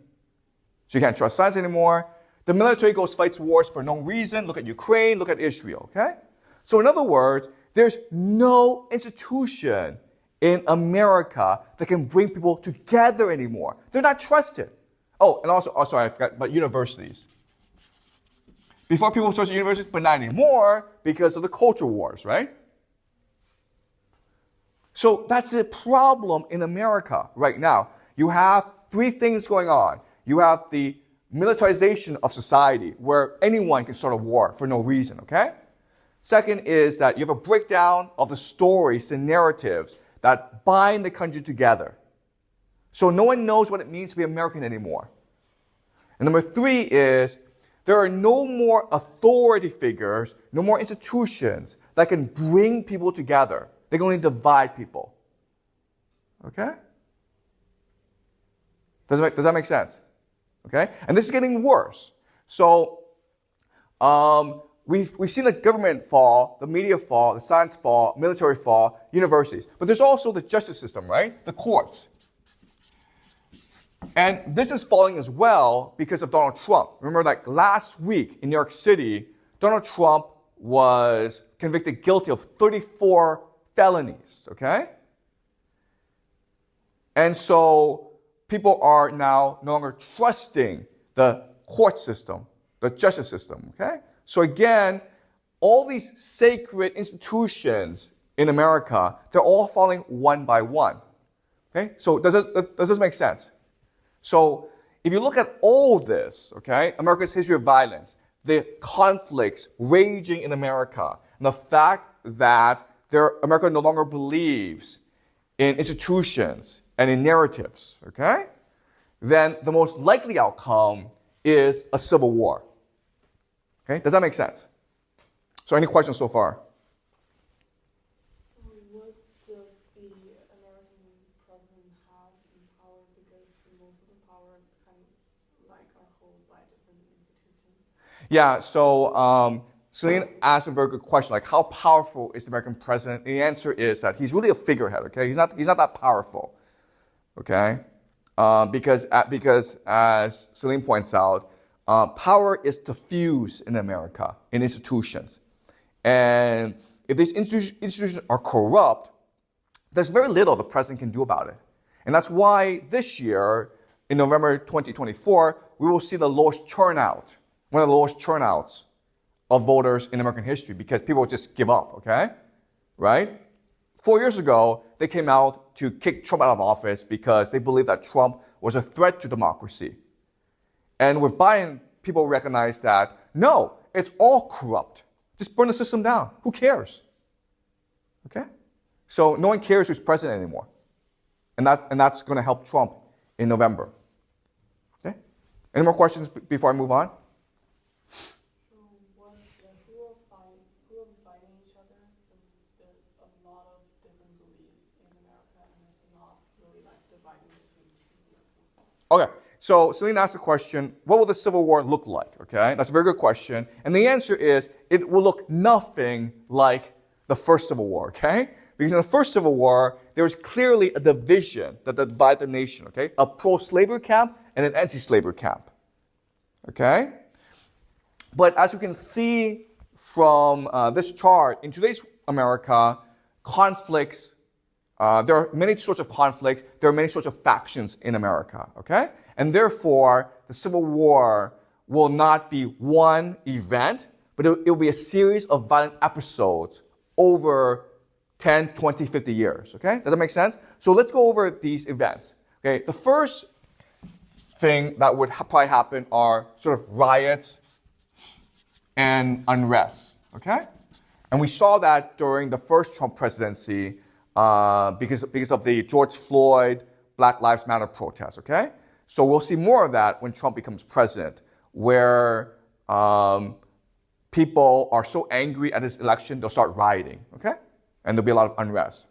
So you can't trust science anymore. The military fights wars for no reason. Look at Ukraine, look at Israel, okay? So in other words, there's no institution in America that can bring people together anymore. They're not trusted. Oh, and also I forgot about universities. Before people trusted universities, but not anymore because of the culture wars, right? So that's the problem in America right now. You have three things going on. You have the militarization of society, where anyone can start a war for no reason, okay? Second is that you have a breakdown of the stories, the narratives that bind the country together. So no one knows what it means to be American anymore. And number three is there are no more authority figures, no more institutions that can bring people together. They can only divide people. Okay? Does that make sense? Okay? And this is getting worse. So we've seen the government fall, the media fall, the science fall, military fall, universities. But there's also the justice system, right? The courts. And this is falling as well because of Donald Trump. Remember, like last week in New York City, Donald Trump was convicted guilty of 34 felonies, okay? And so people are now no longer trusting the court system, the justice system, okay? So again, all these sacred institutions in America, they're all falling one by one, okay? So does this make sense? So if you look at all this, okay, America's history of violence, the conflicts raging in America, and the fact that America no longer believes in institutions and in narratives, okay, then the most likely outcome is a civil war. Okay, does that make sense? So any questions so far? So what does the American president have in power, because most of the power kind of like are held by different institutions? Yeah, so Celine asked a very good question, like how powerful is the American president? And the answer is that he's really a figurehead, okay? He's not that powerful, okay? Because as Celine points out, power is diffused in America, in institutions. And if these institutions are corrupt, there's very little the president can do about it. And that's why this year, in November 2024, we will see the lowest turnout, one of the lowest turnouts of voters in American history, because people just give up, okay? Right? 4 years ago, they came out to kick Trump out of office because they believed that Trump was a threat to democracy. And with Biden, people recognize that, no, it's all corrupt. Just burn the system down. Who cares? Okay? So no one cares who's president anymore. And that's going to help Trump in November. Okay? Any more questions before I move on? So who are fighting each other, since there's a lot of different beliefs in America and there's not really like dividing between two? Okay. So Celine asked the question, what will the Civil War look like? Okay, that's a very good question. And the answer is, it will look nothing like the first Civil War, okay? Because in the first Civil War, there was clearly a division that divided the nation, okay? A pro-slavery camp and an anti-slavery camp, okay? But as you can see from this chart, in today's America, conflicts, there are many sorts of conflicts, there are many sorts of factions in America, okay? And therefore, the Civil War will not be one event, but it will be a series of violent episodes over 10, 20, 50 years, okay? Does that make sense? So let's go over these events, okay? The first thing that would probably happen are sort of riots and unrest, okay? And we saw that during the first Trump presidency, because of the George Floyd Black Lives Matter protests, okay? So we'll see more of that when Trump becomes president, where people are so angry at his election, they'll start rioting, okay? And there'll be a lot of unrest.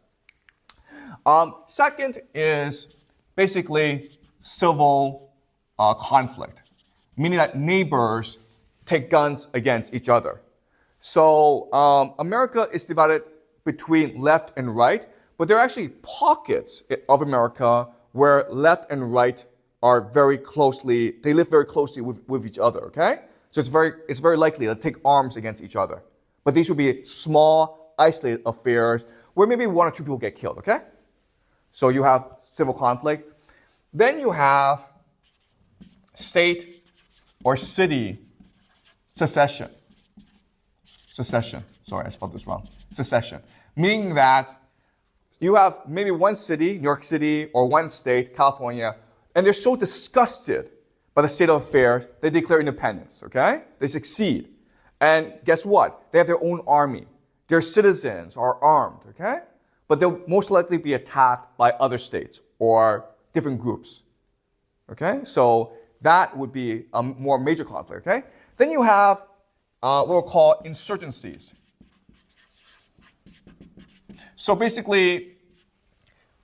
Second is basically civil conflict, meaning that neighbors take guns against each other. So America is divided between left and right, but there are actually pockets of America where left and right are very closely, they live very closely with each other, okay? So it's very likely they'll take arms against each other. But these would be small, isolated affairs where maybe one or two people get killed, okay? So you have civil conflict. Then you have state or city secession. Secession. Sorry, I spelled this wrong. Secession. Meaning that you have maybe one city, New York City, or one state, California, and they're so disgusted by the state of affairs, they declare independence, okay? They succeed. And guess what? They have their own army. Their citizens are armed, okay? But they'll most likely be attacked by other states or different groups, okay? So that would be a more major conflict, okay? Then you have what we'll call insurgencies. So basically,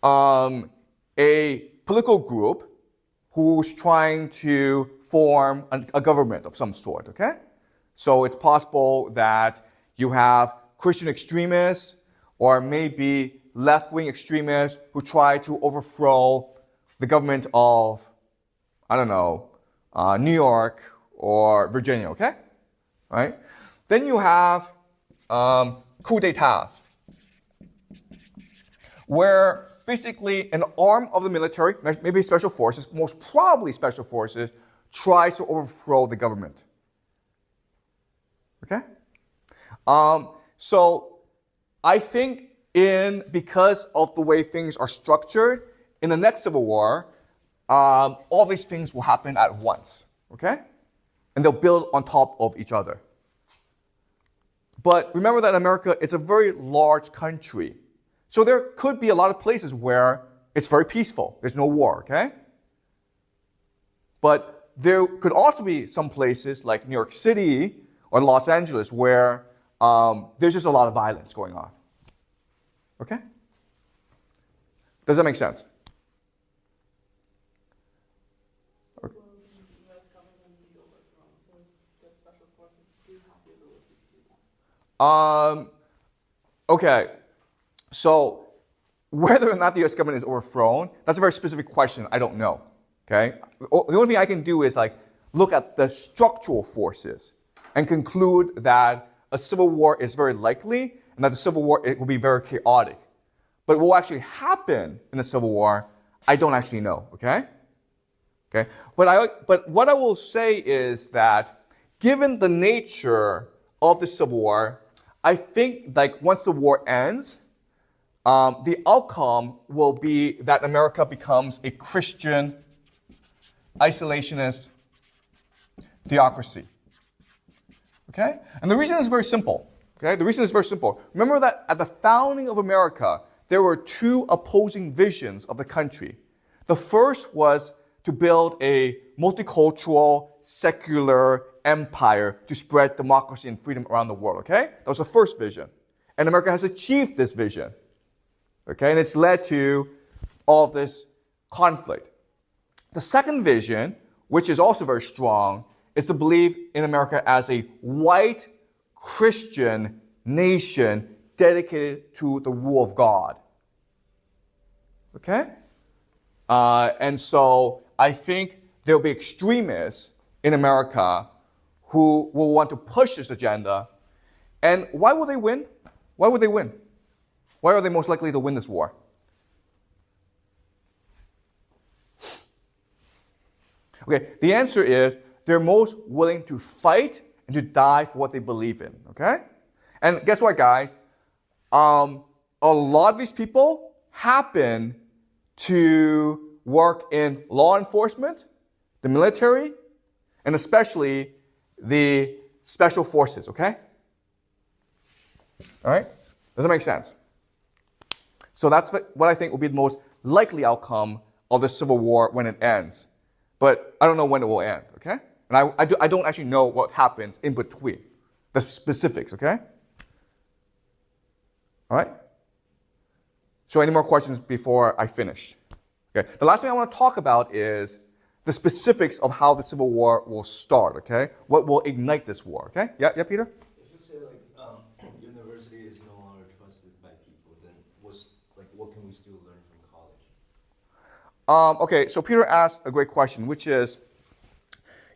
a political group who's trying to form a government of some sort, okay? So it's possible that you have Christian extremists or maybe left-wing extremists who try to overthrow the government of, I don't know, New York or Virginia, okay? Right? Then you have coup d'etats, where basically an arm of the military, maybe special forces, most probably special forces, tries to overthrow the government. Okay? So I think because of the way things are structured, in the next civil war, all these things will happen at once. Okay? And they'll build on top of each other. But remember that America is a very large country. So there could be a lot of places where it's very peaceful. There's no war, okay? But there could also be some places like New York City or Los Angeles where there's just a lot of violence going on. Okay? Does that make sense? Will the U.S. government be overthrown since the special forces do have the ability to do that? Okay. So whether or not the U.S. government is overthrown, that's a very specific question. I don't know. Okay? The only thing I can do is look at the structural forces and conclude that a civil war is very likely and that the civil war it will be very chaotic. But what will actually happen in the civil war, I don't actually know. Okay? Okay? But what I will say is that given the nature of the civil war, I think once the war ends, the outcome will be that America becomes a Christian, isolationist theocracy. Okay? And the reason is very simple. Okay? The reason is very simple. Remember that at the founding of America, there were two opposing visions of the country. The first was to build a multicultural, secular empire to spread democracy and freedom around the world. Okay? That was the first vision. And America has achieved this vision. Okay? And it's led to all of this conflict. The second vision, which is also very strong, is to believe in America as a white Christian nation dedicated to the rule of God. Okay? And so I think there will be extremists in America who will want to push this agenda. And why will they win? Why would they win? Why are they most likely to win this war? Okay, the answer is they're most willing to fight and to die for what they believe in, okay? And guess what, guys? A lot of these people happen to work in law enforcement, the military, and especially the special forces, okay? All right? Does that make sense? So that's what I think will be the most likely outcome of the Civil War when it ends. But I don't know when it will end, okay? And I don't actually know what happens in between, the specifics, okay? All right? So any more questions before I finish? Okay. The last thing I want to talk about is the specifics of how the Civil War will start, okay? What will ignite this war, okay? Yeah, Peter? If you say university is no longer trusted by people, then what can we still learn from college? Okay, so Peter asked a great question, which is,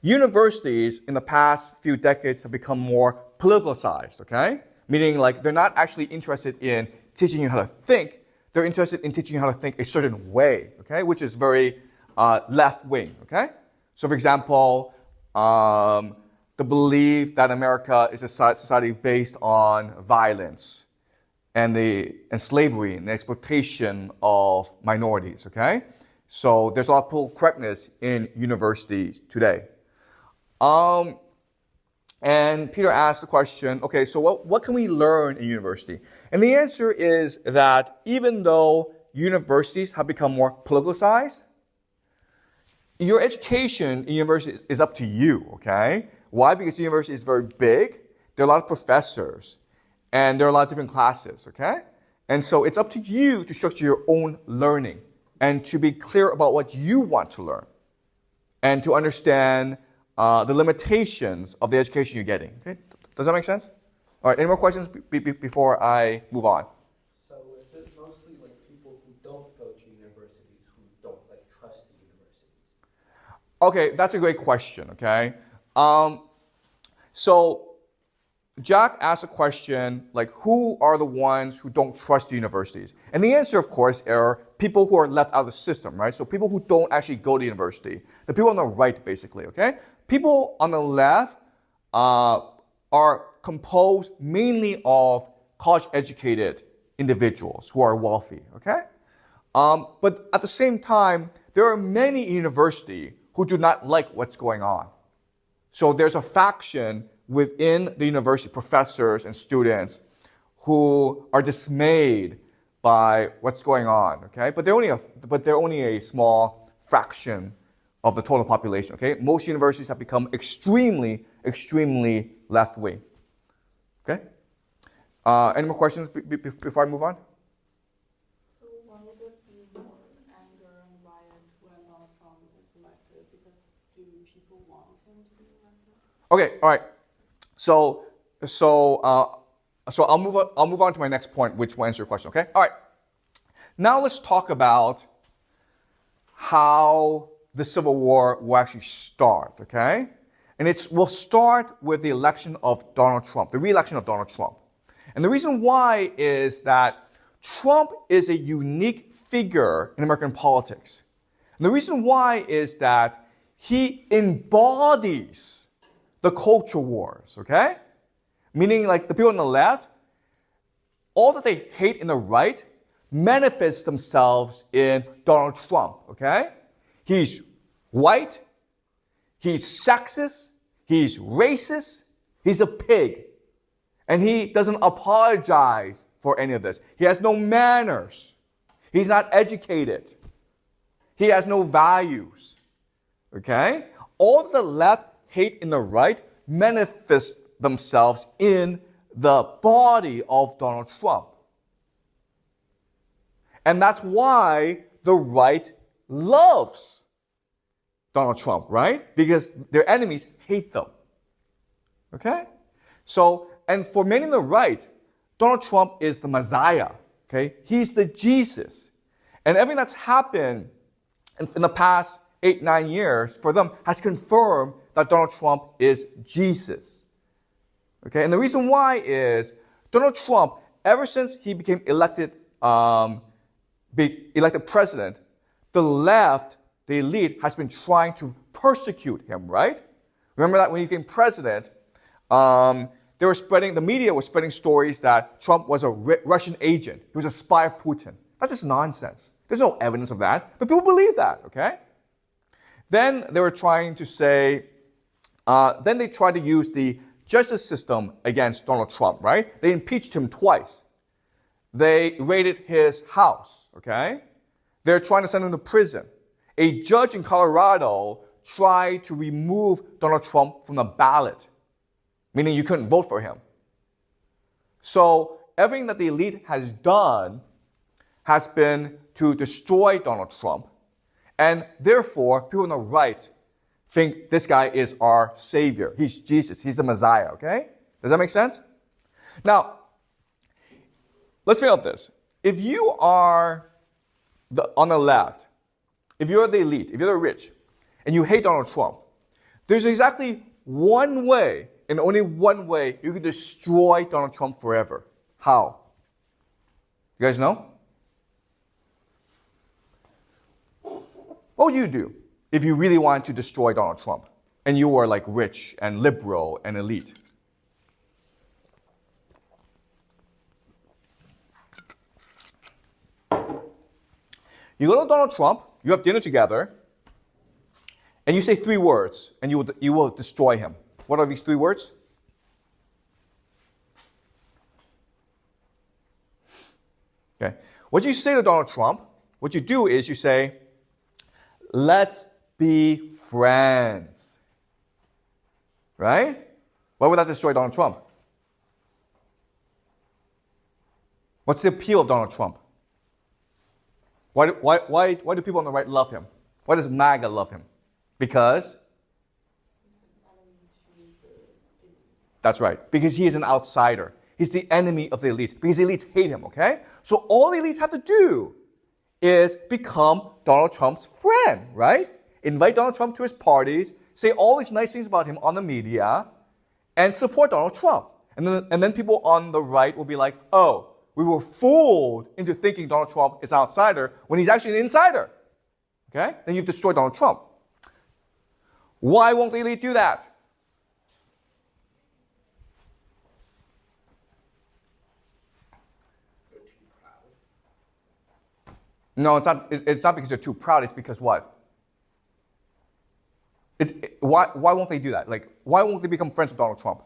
universities in the past few decades have become more politicalized, okay? Meaning like they're not actually interested in teaching you how to think, they're interested in teaching you how to think a certain way, okay? Which is very left wing, okay? So for example, the belief that America is a society based on violence and slavery and the exploitation of minorities, okay? So there's a lot of political correctness in universities today. And Peter asked the question, okay, so what can we learn in university? And the answer is that even though universities have become more politicized, your education in university is up to you, okay? Why? Because university is very big, there are a lot of professors, and there are a lot of different classes, okay? And so it's up to you to structure your own learning and to be clear about what you want to learn and to understand the limitations of the education you're getting. Okay? Does that make sense? All right, any more questions before I move on? So is it mostly like people who don't go to universities who don't like trust the universities? Okay, that's a great question, okay? So Jack asked a question like, who are the ones who don't trust the universities? And the answer, of course, are people who are left out of the system, right? So people who don't actually go to university. The people on the right, basically, okay? People on the left are composed mainly of college-educated individuals who are wealthy, okay? But at the same time, there are many universities who do not like what's going on. So there's a faction within the university, professors and students, who are dismayed by what's going on, okay? But they're only a small fraction of the total population, okay? Most universities have become extremely, extremely left-wing, okay? Any more questions before I move on? So why would there be more anger and riot when Donald Trump is elected? Because do people want him to be elected? Okay, all right. So I'll move on to my next point, which will answer your question, okay? All right. Now let's talk about how the Civil War will actually start, okay? And we'll start with the election of Donald Trump, the re-election of Donald Trump. And the reason why is that Trump is a unique figure in American politics. And the reason why is that he embodies the culture wars, okay? Meaning like the people on the left, all that they hate in the right manifests themselves in Donald Trump, okay? He's white, he's sexist, he's racist, he's a pig. And he doesn't apologize for any of this. He has no manners. He's not educated. He has no values, okay? All the left hate in the right manifest themselves in the body of Donald Trump. And that's why the right loves Donald Trump, right? Because their enemies hate them. Okay? So, and for many on the right, Donald Trump is the Messiah. Okay? He's the Jesus. And everything that's happened in the past 8-9 years for them has confirmed that Donald Trump is Jesus. Okay? And the reason why is Donald Trump, ever since he became elected president, the left, the elite, has been trying to persecute him, right? Remember that when he became president, the media was spreading stories that Trump was a Russian agent. He was a spy of Putin. That's just nonsense. There's no evidence of that, but people believe that, okay? Then they were trying to say, then they tried to use the justice system against Donald Trump, right? They impeached him twice. they raided his house, okay? They're trying to send him to prison. A judge in Colorado tried to remove Donald Trump from the ballot, meaning you couldn't vote for him. So everything that the elite has done has been to destroy Donald Trump. And therefore, people on the right think this guy is our savior. He's Jesus. He's the Messiah, okay? Does that make sense? Now, let's figure out this. If you are on the left, if you're the elite, if you're the rich, and you hate Donald Trump, there's exactly one way, and only one way, you can destroy Donald Trump forever. How? You guys know? What would you do if you really wanted to destroy Donald Trump and you were like rich and liberal and elite? You go to Donald Trump, you have dinner together, and you say 3 words, and you will destroy him. What are these 3 words? Okay. What you say to Donald Trump, what you do is you say, let's be friends. Right? Why would that destroy Donald Trump? What's the appeal of Donald Trump? Why do people on the right love him? Why does MAGA love him? Because? That's right. Because he is an outsider. He's the enemy of the elites. Because the elites hate him, okay? So all the elites have to do is become Donald Trump's friend, right? Invite Donald Trump to his parties, say all these nice things about him on the media, and support Donald Trump. And then people on the right will be like, oh, we were fooled into thinking Donald Trump is an outsider when he's actually an insider. Okay? Then you've destroyed Donald Trump. Why won't the elite do that? No, it's not because they're too proud. It's because what? Why won't they do that? Like, why won't they become friends with Donald Trump?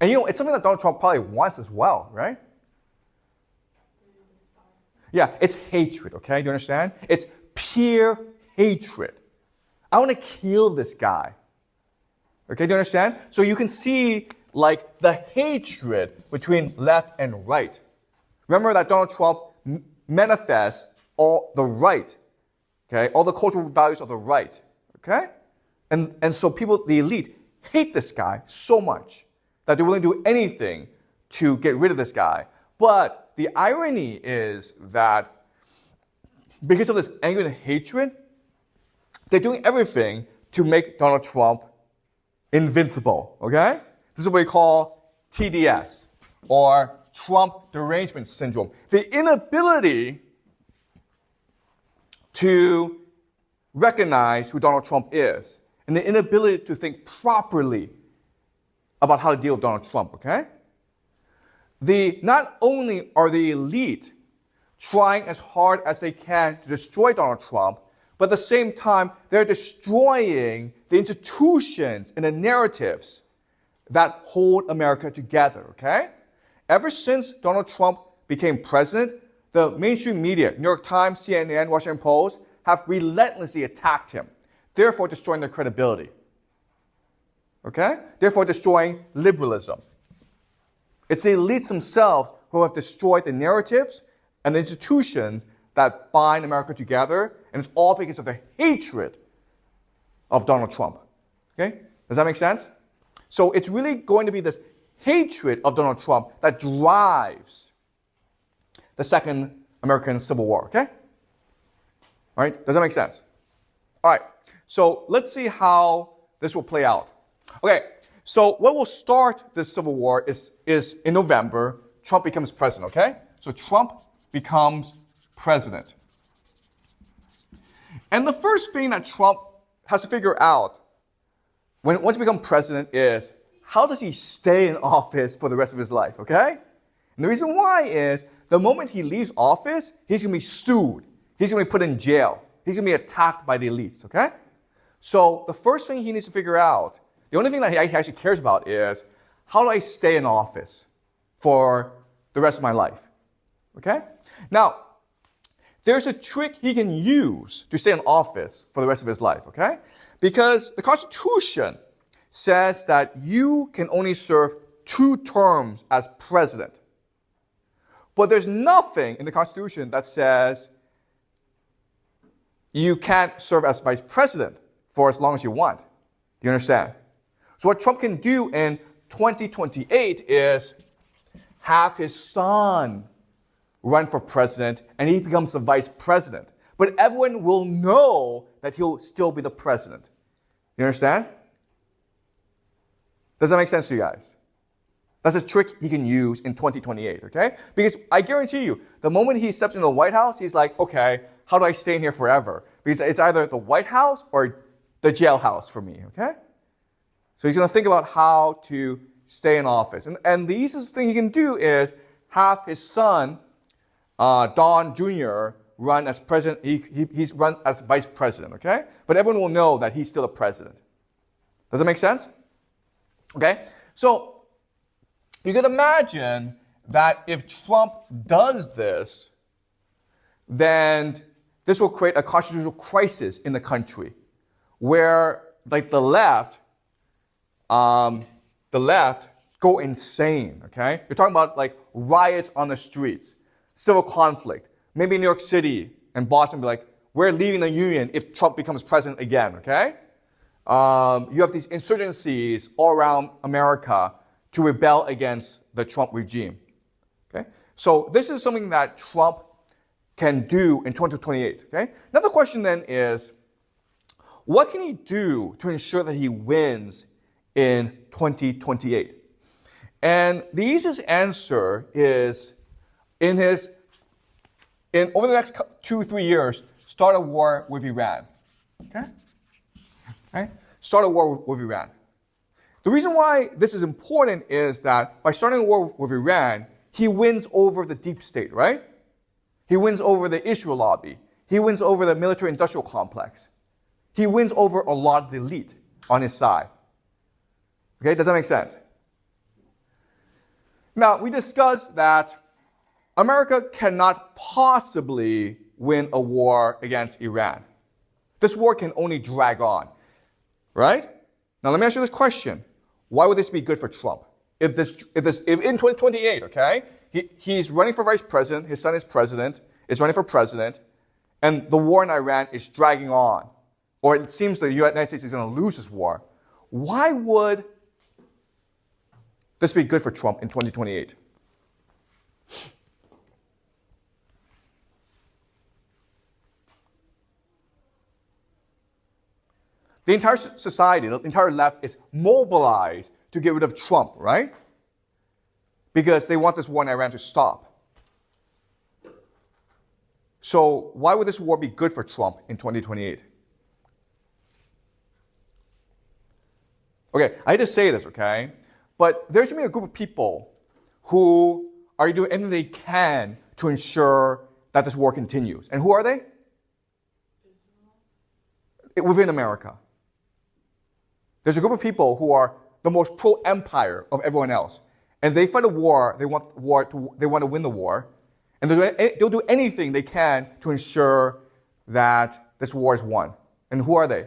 And you know, it's something that Donald Trump probably wants as well, right? Yeah, it's hatred, okay? Do you understand? It's pure hatred. I want to kill this guy. Okay, do you understand? So you can see, like, the hatred between left and right. Remember that Donald Trump manifests all the right, okay? All the cultural values of the right, okay? And so people, the elite, hate this guy so much that they're willing to do anything to get rid of this guy. But the irony is that because of this anger and hatred, they're doing everything to make Donald Trump invincible, okay? This is what we call TDS, or Trump derangement syndrome. The inability to recognize who Donald Trump is, and the inability to think properly about how to deal with Donald Trump, okay? Not only are the elite trying as hard as they can to destroy Donald Trump, but at the same time, they're destroying the institutions and the narratives that hold America together, okay? Ever since Donald Trump became president, the mainstream media, New York Times, CNN, Washington Post, have relentlessly attacked him, therefore destroying their credibility. Okay? Therefore destroying liberalism. It's the elites themselves who have destroyed the narratives and the institutions that bind America together, and it's all because of the hatred of Donald Trump. Okay? Does that make sense? So it's really going to be this hatred of Donald Trump that drives the Second American Civil War. Okay? All right? Does that make sense? All right. So let's see how this will play out. Okay. So what will start this Civil War is in November, Trump becomes president. Okay? So Trump becomes president. And the first thing that Trump has to figure out once he becomes president is, how does he stay in office for the rest of his life, okay? And the reason why is, the moment he leaves office, he's going to be sued. He's going to be put in jail. He's going to be attacked by the elites, okay? So the first thing he needs to figure out, the only thing that he actually cares about is, how do I stay in office for the rest of my life? Okay? Now, there's a trick he can use to stay in office for the rest of his life, okay? Because the Constitution says that you can only serve 2 terms as president. But there's nothing in the Constitution that says you can't serve as vice president for as long as you want. Do you understand? So what Trump can do in 2028 is have his son run for president and he becomes the vice president. But everyone will know that he'll still be the president. You understand? Does that make sense to you guys? That's a trick he can use in 2028, okay? Because I guarantee you, the moment he steps into the White House, he's like, okay, how do I stay in here forever? Because it's either the White House or the jailhouse for me, okay? So he's going to think about how to stay in office. And the easiest thing he can do is have his son, Don Jr., run as president. He's run as vice president, okay? But everyone will know that he's still the president. Does that make sense? Okay? So you can imagine that if Trump does this, then this will create a constitutional crisis in the country where, like, the left go insane, okay? You're talking about, like, riots on the streets, civil conflict. Maybe New York City and Boston be like, we're leaving the union if Trump becomes president again, okay? You have these insurgencies all around America to rebel against the Trump regime, okay? So this is something that Trump can do in 2028, okay? Now the question then is, what can he do to ensure that he wins in 2028? And the easiest answer is over the next 2-3 years, start a war with Iran. Okay? Right? Start a war with Iran. The reason why this is important is that by starting a war with Iran, he wins over the deep state, right? He wins over the Israel lobby. He wins over the military-industrial complex. He wins over a lot of the elite on his side. Okay, does that make sense? Now, we discussed that America cannot possibly win a war against Iran. This war can only drag on, right? Now, let me ask you this question. Why would this be good for Trump? If in 2028, okay, he's running for vice president, his son is running for president, and the war in Iran is dragging on, or it seems the United States is going to lose this war, why would this be good for Trump in 2028? The entire society, the entire left is mobilized to get rid of Trump, right? Because they want this war in Iran to stop. So why would this war be good for Trump in 2028? Okay, I hate to say this, okay? But there's going to be a group of people who are doing anything they can to ensure that this war continues. And who are they? Within America. There's a group of people who are the most pro-empire of everyone else. And they fight a war, they want to win the war. And they'll do anything they can to ensure that this war is won. And who are they?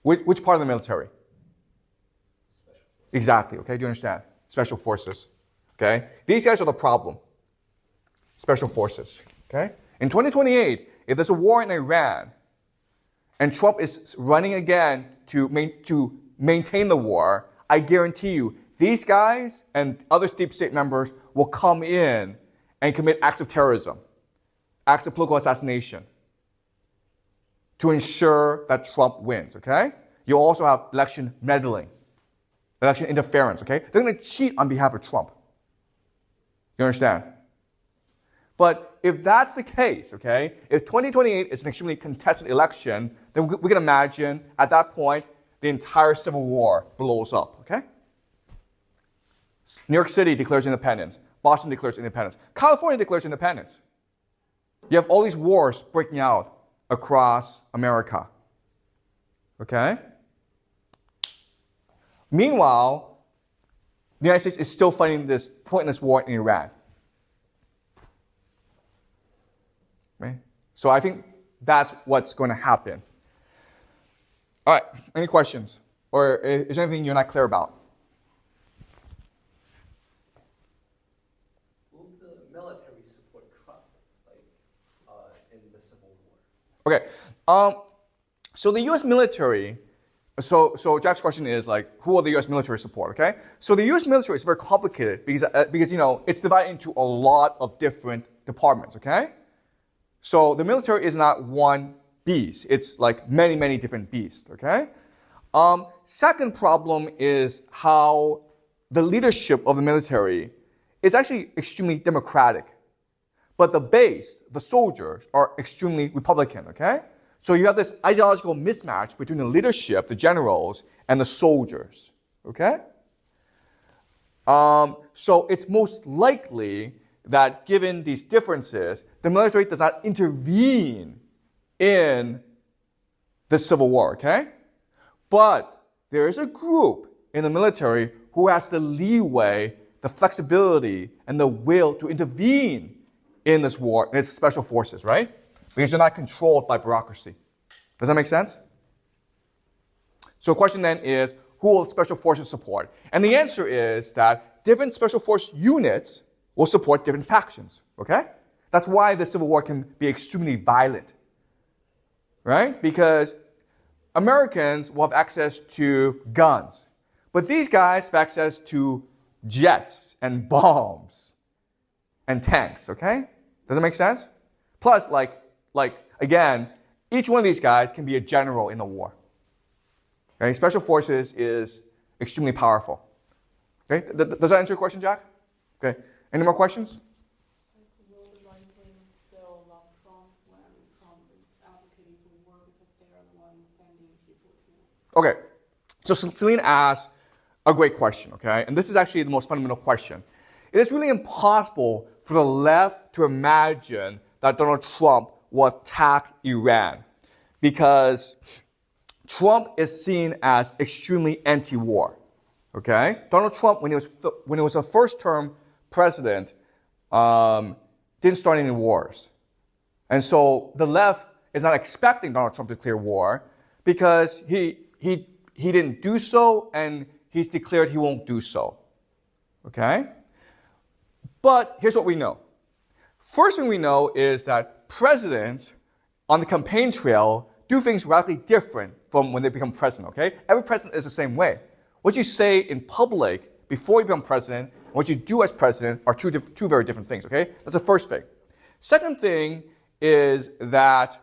Which part of the military? Exactly, okay, do you understand? Special forces, okay? These guys are the problem. Special forces, okay? In 2028, if there's a war in Iran, and Trump is running again to maintain the war, I guarantee you, these guys and other deep state members will come in and commit acts of terrorism, acts of political assassination to ensure that Trump wins, okay? You'll also have election meddling, election interference, okay? They're going to cheat on behalf of Trump. You understand? But if that's the case, okay, if 2028 is an extremely contested election, then we can imagine at that point the entire Civil War blows up, okay? New York City declares independence. Boston declares independence. California declares independence. You have all these wars breaking out across America, okay? Meanwhile, the United States is still fighting this pointless war in Iran. Right? So I think that's what's going to happen. All right, any questions? Or is there anything you're not clear about? Will the military support Trump, in the Civil War? Okay, so the U.S. military, so Jack's question is who will the U.S. military support? Okay, so the U.S. military is very complicated because it's divided into a lot of different departments. Okay, so the military is not one beast; it's like many different beasts. Okay, second problem is how the leadership of the military is actually extremely democratic, but the base, the soldiers, are extremely Republican. Okay. So you have this ideological mismatch between the leadership, the generals, and the soldiers, okay? So it's most likely that given these differences, the military does not intervene in the Civil War, okay? But there is a group in the military who has the leeway, the flexibility, and the will to intervene in this war, and it's special forces, right? Because they're not controlled by bureaucracy. Does that make sense? So the question then is, who will special forces support? And the answer is that different special force units will support different factions, okay? That's why the Civil War can be extremely violent, right? Because Americans will have access to guns, but these guys have access to jets and bombs and tanks, okay? Does that make sense? Plus, again, each one of these guys can be a general in the war. Okay? Special forces is extremely powerful. Okay? Does that answer your question, Jack? Okay. Any more questions? Will the right wing still love Trump when Trump is advocating for war because they are the ones sending people to war? Okay. So Celine asked a great question, okay? And this is actually the most fundamental question. It is really impossible for the left to imagine that Donald Trump will attack Iran because Trump is seen as extremely anti-war. Okay, Donald Trump, when he was a first-term president, didn't start any wars, and so the left is not expecting Donald Trump to declare war because he didn't do so, and he's declared he won't do so. Okay, but here's what we know. First thing we know is that presidents on the campaign trail do things radically different from when they become president, okay? Every president is the same way. What you say in public before you become president and what you do as president are two very different things, okay? That's the first thing. Second thing is that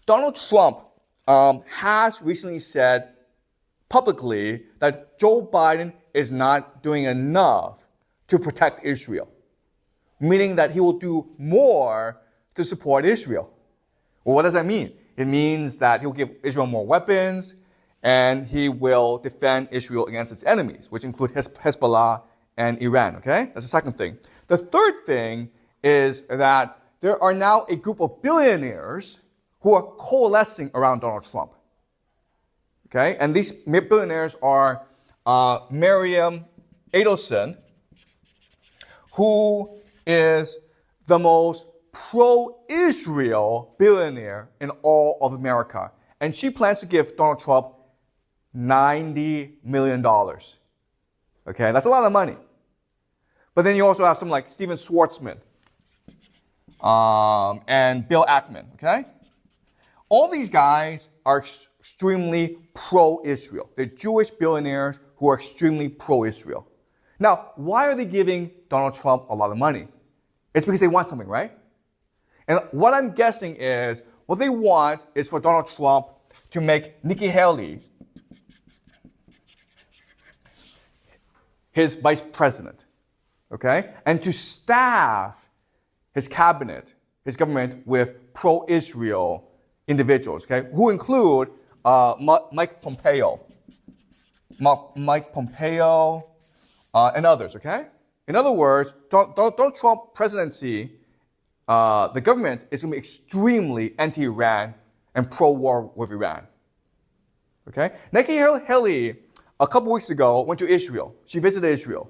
Donald Trump has recently said publicly that Joe Biden is not doing enough to protect Israel, meaning that he will do more to support Israel. Well, what does that mean? It means that he'll give Israel more weapons and he will defend Israel against its enemies, which include Hezbollah and Iran, okay? That's the second thing. The third thing is that there are now a group of billionaires who are coalescing around Donald Trump, okay? And these billionaires are Miriam Adelson, who is the most pro-Israel billionaire in all of America. And she plans to give Donald Trump $90 million. Okay, that's a lot of money. But then you also have someone like Steven Schwartzman and Bill Ackman, okay? All these guys are extremely pro-Israel. They're Jewish billionaires who are extremely pro-Israel. Now, why are they giving Donald Trump a lot of money? It's because they want something, right? And what I'm guessing is, what they want is for Donald Trump to make Nikki Haley his vice president, okay? And to staff his cabinet, his government, with pro-Israel individuals, okay? Who include Mike Pompeo, and others, okay? In other words, Donald Trump presidency, the government is going to be extremely anti-Iran and pro-war with Iran. Okay? Nikki Haley a couple weeks ago, went to Israel. She visited Israel.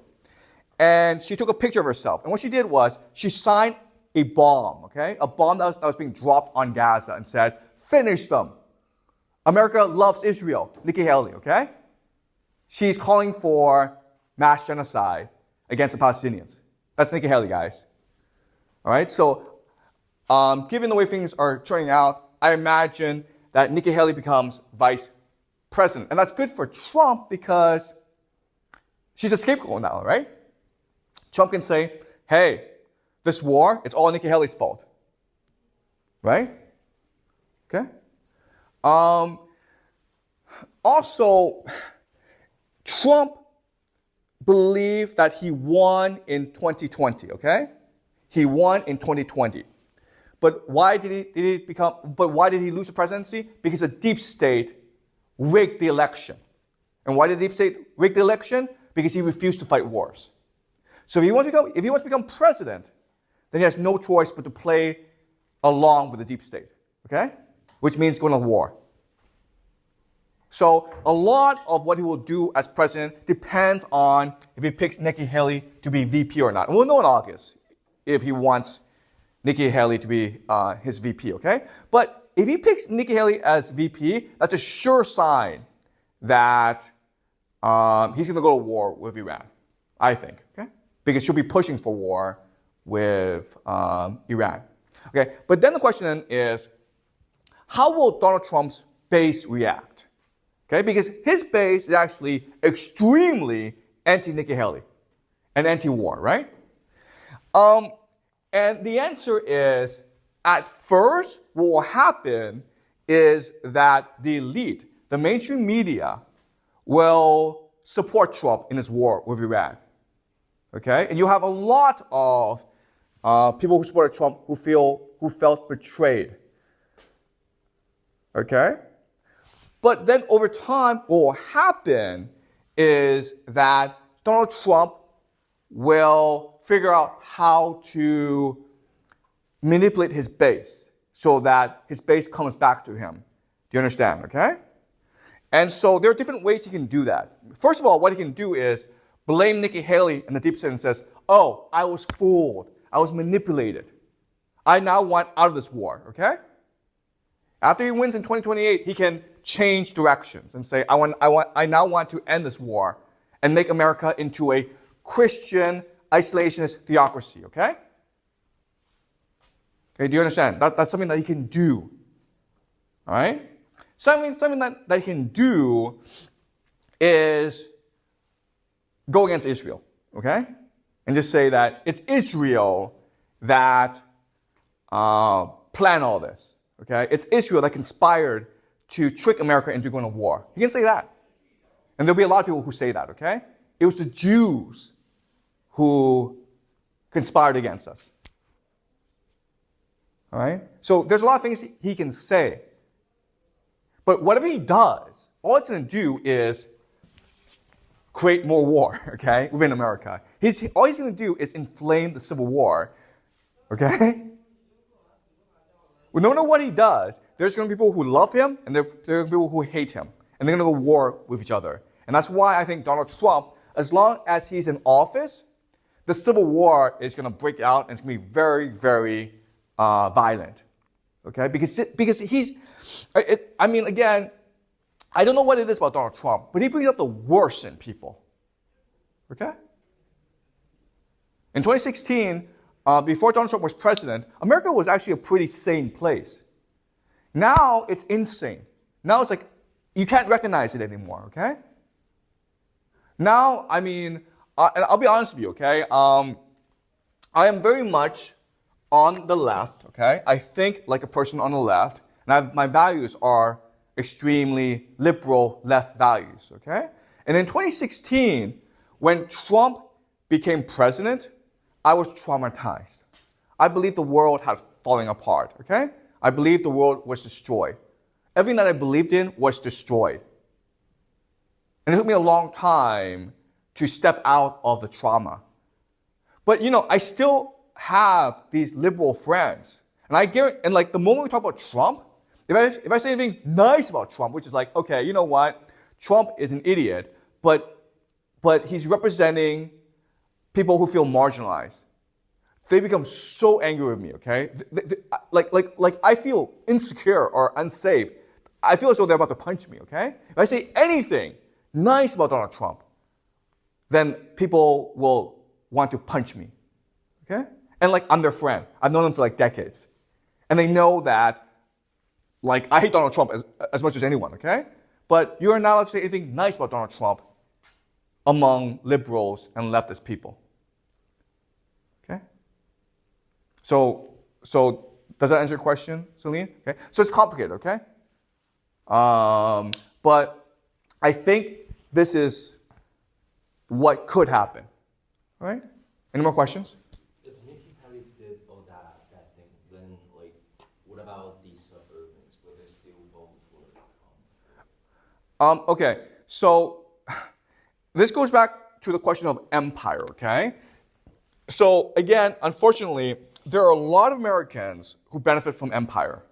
And she took a picture of herself. And what she did was she signed a bomb, okay? A bomb that was being dropped on Gaza and said, finish them. America loves Israel. Nikki Haley, okay? She's calling for mass genocide against the Palestinians. That's Nikki Haley, guys. All right, so given the way things are turning out, I imagine that Nikki Haley becomes vice president. And that's good for Trump because she's a scapegoat now, right? Trump can say, hey, this war, it's all Nikki Haley's fault. Right? Okay? Also, Trump believed that he won in 2020, okay? He won in 2020. But why did he lose the presidency? Because the deep state rigged the election. And why did the deep state rig the election? Because he refused to fight wars. So if he wants to become president, then he has no choice but to play along with the deep state, okay? Which means going to war. So a lot of what he will do as president depends on if he picks Nikki Haley to be VP or not. And we'll know in August if he wants Nikki Haley to be his VP, okay? But if he picks Nikki Haley as VP, that's a sure sign that he's going to go to war with Iran, I think, okay? Because she'll be pushing for war with Iran. Okay, but then the question then is, how will Donald Trump's base react? Okay, because his base is actually extremely anti-Nikki Haley and anti-war, right? And the answer is, at first, what will happen is that the elite, the mainstream media, will support Trump in his war with Iran. Okay, and you have a lot of people who supported Trump who felt betrayed. Okay, but then over time, what will happen is that Donald Trump will figure out how to manipulate his base so that his base comes back to him. Do you understand? Okay, and so there are different ways he can do that. First of all, what he can do is blame Nikki Haley and the deep state and says, oh, I was fooled. I was manipulated. I now want out of this war, okay? After he wins in 2028, he can change directions and say, I now want to end this war and make America into a Christian isolationist theocracy, okay? Okay, do you understand? That's something that he can do, all right? Something that he can do is go against Israel, okay? And just say that it's Israel that planned all this, okay? It's Israel that conspired to trick America into going to war. He can say that. And there'll be a lot of people who say that, okay? It was the Jews who conspired against us. All right? So there's a lot of things he can say. But whatever he does, all it's going to do is create more war, okay, within America. All he's going to do is inflame the Civil War, okay? Well, no matter what he does, there's going to be people who love him and there are going to be people who hate him. And they're going to go war with each other. And that's why I think Donald Trump, as long as he's in office, the Civil War is going to break out and it's going to be very, very violent, okay? Because he's, again, I don't know what it is about Donald Trump, but he brings out the worst in people. Okay? In 2016, before Donald Trump was president, America was actually a pretty sane place. Now it's insane. Now it's like you can't recognize it anymore, okay? Now, and I'll be honest with you, okay? I am very much on the left, okay? I think like a person on the left, and my values are extremely liberal left values, okay? And in 2016, when Trump became president, I was traumatized. I believed the world had fallen apart, okay? I believed the world was destroyed. Everything that I believed in was destroyed. And it took me a long time to step out of the trauma. But, I still have these liberal friends. And the moment we talk about Trump, if I say anything nice about Trump, which is like, okay, you know what? Trump is an idiot, but he's representing people who feel marginalized. They become so angry with me, okay? Like I feel insecure or unsafe. I feel as though they're about to punch me, okay? If I say anything nice about Donald Trump, then people will want to punch me, okay? And like I'm their friend. I've known them for like decades. And they know that like I hate Donald Trump as much as anyone, okay? But you are not allowed to say anything nice about Donald Trump among liberals and leftist people. Okay? So does that answer your question, Celine? Okay. So it's complicated, okay? But I think this is what could happen. All right? Any more questions? If Nikki Haley did all that thing, then like, what about these suburbans? Would they still vote for Trump? Okay. So this goes back to the question of empire. Okay. So again, unfortunately, there are a lot of Americans who benefit from empire.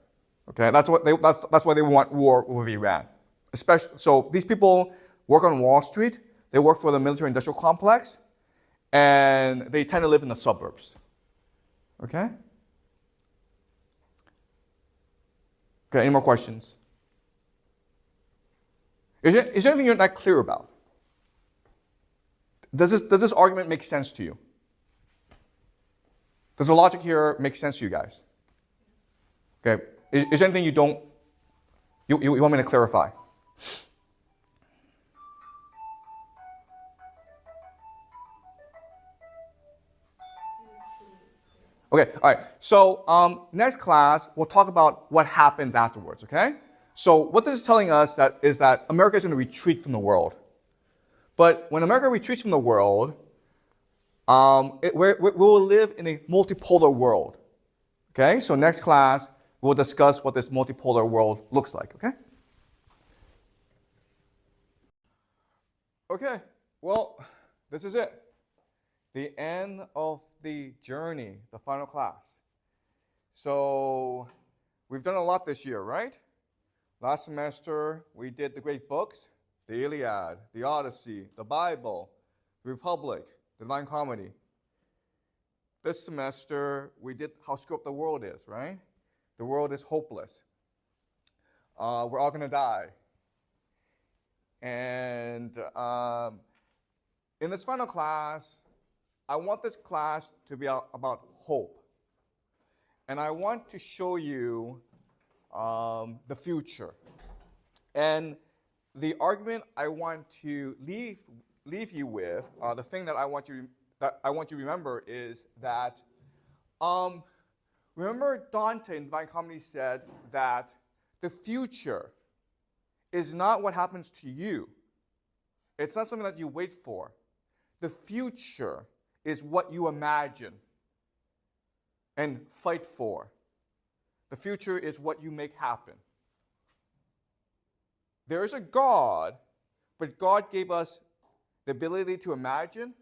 Okay, that's why they want war with Iran. Especially, so these people work on Wall Street. They work for the military-industrial complex, and they tend to live in the suburbs. Okay. Okay. Any more questions? Is there anything you're not clear about? Does this argument make sense to you? Does the logic here make sense to you guys? Okay. Is there anything you want me to clarify? Okay, all right. So next class, we'll talk about what happens afterwards, okay? So what this is telling us is that America is going to retreat from the world. But when America retreats from the world, we will live in a multipolar world. Okay, so next class, we'll discuss what this multipolar world looks like, okay? Okay, well, this is it. The end of the journey, the final class. So we've done a lot this year, right? Last semester, we did the great books, the Iliad, the Odyssey, the Bible, the Republic, the Divine Comedy. This semester, we did how screwed up the world is, right? The world is hopeless. We're all going to die. And in this final class, I want this class to be about hope. And I want to show you the future. And the argument I want to leave you with, the thing that I want you to remember is that, remember Dante in Divine Comedy said that the future is not what happens to you. It's not something that you wait for. The future is what you imagine and fight for. The future is what you make happen. There is a God, but God gave us the ability to imagine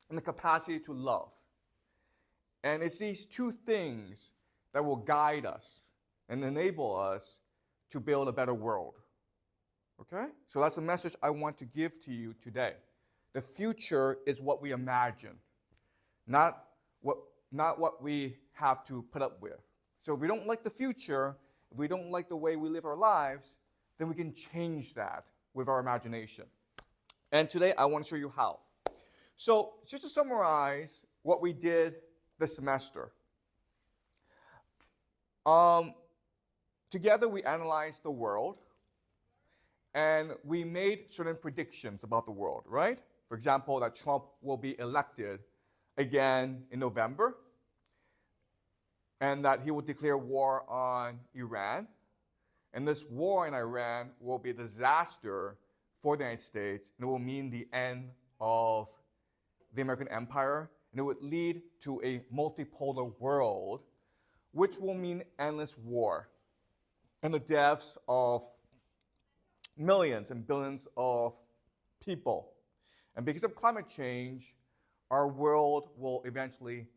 and the capacity to love. And it's these two things that will guide us and enable us to build a better world. Okay? So that's a message I want to give to you today. The future is what we imagine, not what we have to put up with. So if we don't like the future, if we don't like the way we live our lives, then we can change that with our imagination. And today I want to show you how. So just to summarize what we did this semester. Together we analyzed the world and we made certain predictions about the world, right? For example, that Trump will be elected again in November and that he will declare war on Iran. And this war in Iran will be a disaster for the United States, and it will mean the end of the American empire, and it would lead to a multipolar world, which will mean endless war and the deaths of millions and billions of people. And because of climate change, our world will eventually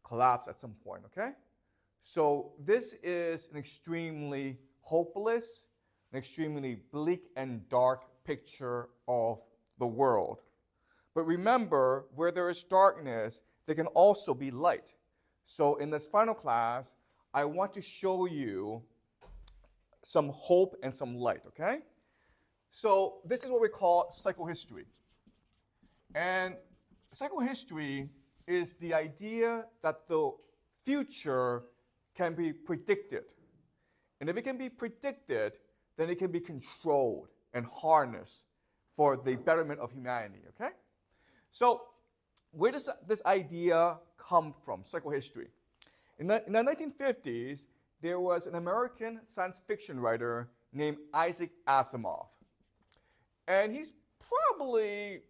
collapse at some point, okay? So this is an extremely hopeless, an extremely bleak and dark picture of the world. But remember, where there is darkness, there can also be light. So in this final class, I want to show you some hope and some light, okay? So this is what we call psychohistory. And psychohistory is the idea that the future can be predicted. And if it can be predicted, then it can be controlled and harnessed for the betterment of humanity, okay? So where does this idea come from, psychohistory? In the 1950s, there was an American science fiction writer named Isaac Asimov. And he's probably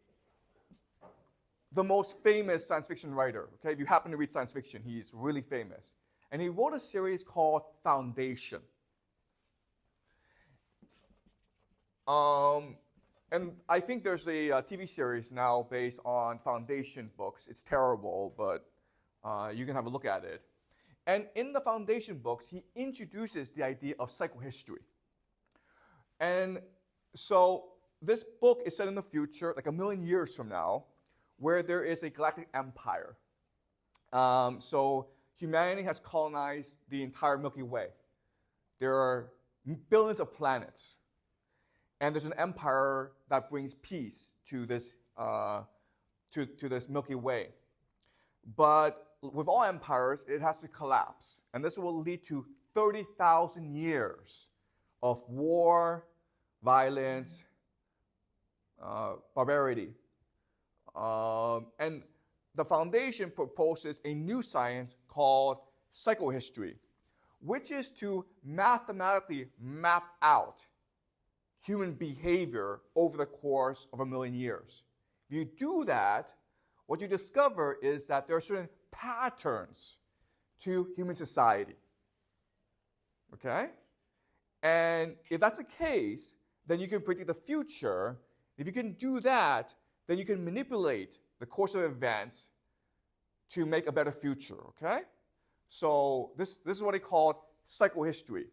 the most famous science fiction writer. Okay? If you happen to read science fiction, he's really famous. And he wrote a series called Foundation. And I think there's a TV series now based on Foundation books. It's terrible, but you can have a look at it. And in the Foundation books, he introduces the idea of psychohistory. And so this book is set in the future, like 1,000,000 years from now, where there is a galactic empire. So humanity has colonized the entire Milky Way. There are billions of planets. And there's an empire that brings peace to this, to this Milky Way. But with all empires, it has to collapse. And this will lead to 30,000 years of war, violence, barbarity. And the Foundation proposes a new science called psychohistory, which is to mathematically map out human behavior over the course of 1,000,000 years. If you do that, what you discover is that there are certain patterns to human society. Okay? And if that's the case, then you can predict the future. If you can do that, then you can manipulate the course of events to make a better future. Okay? So this is what they call psychohistory.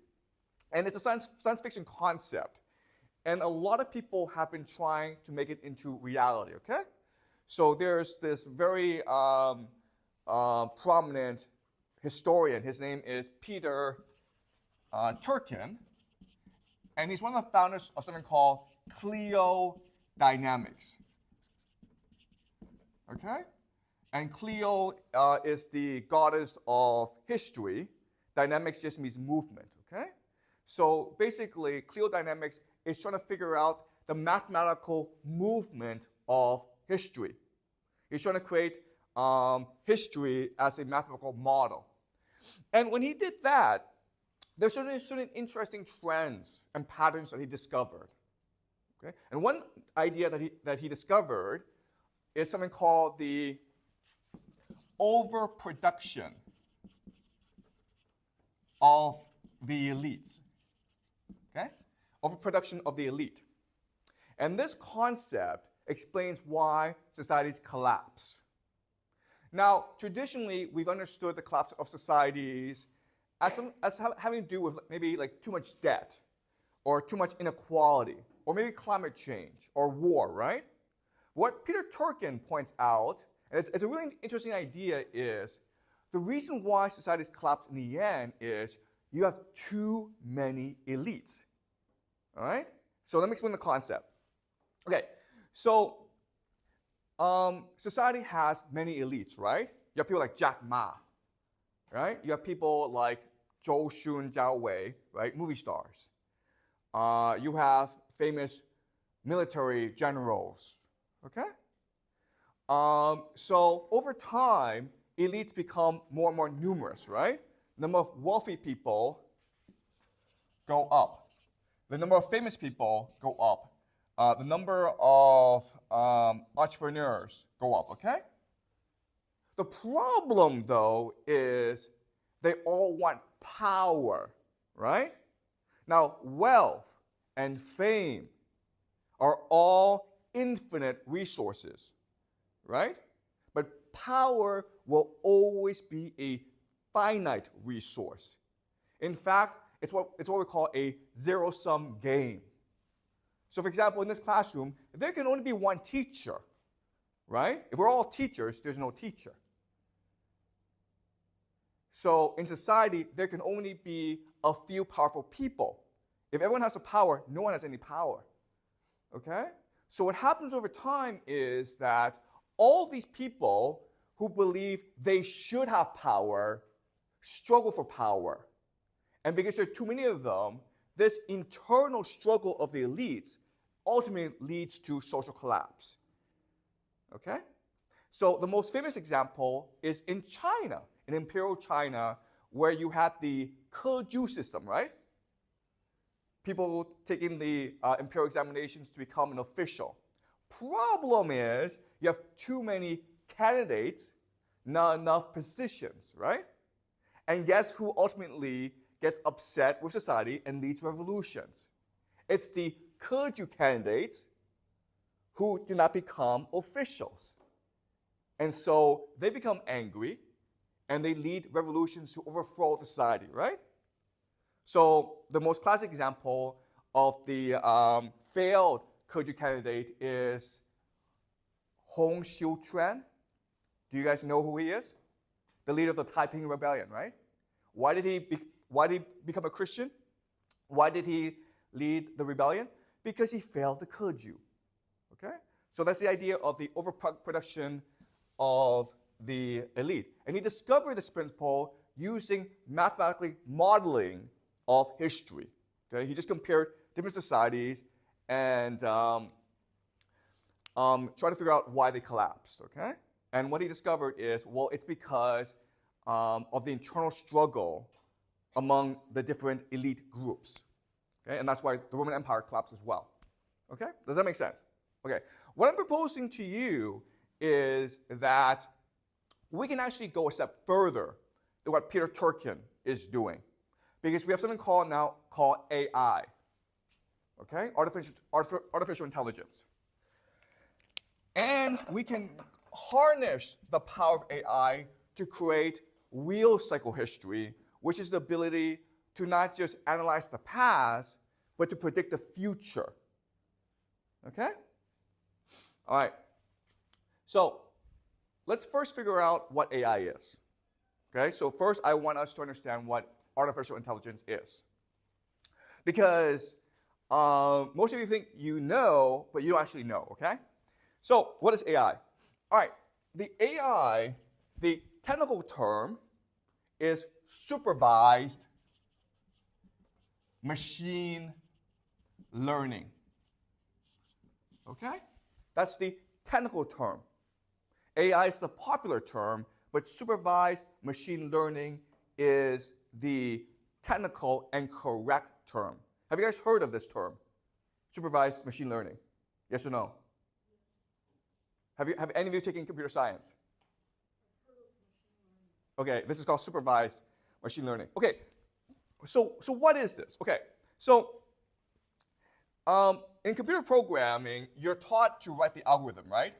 And it's a science fiction concept. And a lot of people have been trying to make it into reality, okay? So there's this very prominent historian. His name is Peter Turkin. And he's one of the founders of something called Clio Dynamics. Okay? And Clio is the goddess of history. Dynamics just means movement, okay? So basically, Clio Dynamics is trying to figure out the mathematical movement of history. He's trying to create history as a mathematical model. And when he did that, there's certain interesting trends and patterns that he discovered. Okay? And one idea that he discovered is something called the overproduction of the elites. Okay? Overproduction of the elite. And this concept explains why societies collapse. Now, traditionally, we've understood the collapse of societies as having to do with maybe like too much debt, or too much inequality, or maybe climate change, or war, right? What Peter Turkin points out, and it's a really interesting idea, is the reason why societies collapse in the end is you have too many elites. All right? So let me explain the concept. Okay, so society has many elites, right? You have people like Jack Ma, right? You have people like Zhou Xun, Zhao Wei, right? Movie stars. You have famous military generals, okay? So over time, elites become more and more numerous, right? The number of wealthy people go up. The number of famous people go up. The number of entrepreneurs go up, okay? The problem, though, is they all want power, right? Now, wealth and fame are all infinite resources, right? But power will always be a finite resource. In fact, it's what we call a zero-sum game. So for example, in this classroom, there can only be one teacher, right? If we're all teachers, there's no teacher. So in society, there can only be a few powerful people. If everyone has the power, no one has any power. Okay? So what happens over time is that all these people who believe they should have power struggle for power. And because there are too many of them, this internal struggle of the elites ultimately leads to social collapse. Okay? So the most famous example is in China, in imperial China, where you had the Keju system, right? People taking the imperial examinations to become an official. Problem is, you have too many candidates, not enough positions, right? And guess who ultimately gets upset with society and leads revolutions? It's the Keju candidates who do not become officials. And so they become angry, and they lead revolutions to overthrow the society, right? So the most classic example of the failed Keju candidate is Hong Xiuquan. Do you guys know who he is? The leader of the Taiping Rebellion, right? Why did he become a Christian? Why did he lead the rebellion? Because he failed the Keju. Okay? So that's the idea of the overproduction of the elite. And he discovered this principle using mathematically modeling of history. Okay? He just compared different societies and tried to figure out why they collapsed. Okay? And what he discovered is, well, it's because of the internal struggle among the different elite groups. Okay? And that's why the Roman Empire collapsed as well. Okay? Does that make sense? Okay. What I'm proposing to you is that we can actually go a step further than what Peter Turkin is doing. Because we have something called AI. Okay? Artificial intelligence. And we can harness the power of AI to create real psychohistory, which is the ability to not just analyze the past, but to predict the future. Okay? All right. So let's first figure out what AI is. Okay? So first, I want us to understand what artificial intelligence is. Because most of you think you know, but you don't actually know. Okay? So what is AI? All right. The AI, the technical term, is supervised machine learning. Okay? That's the technical term. AI is the popular term, but supervised machine learning is the technical and correct term. Have you guys heard of this term? Supervised machine learning? Yes or no? Have any of you taken computer science? Okay, this is called supervised machine learning. Okay, so what is this? Okay, so in computer programming, you're taught to write the algorithm, right?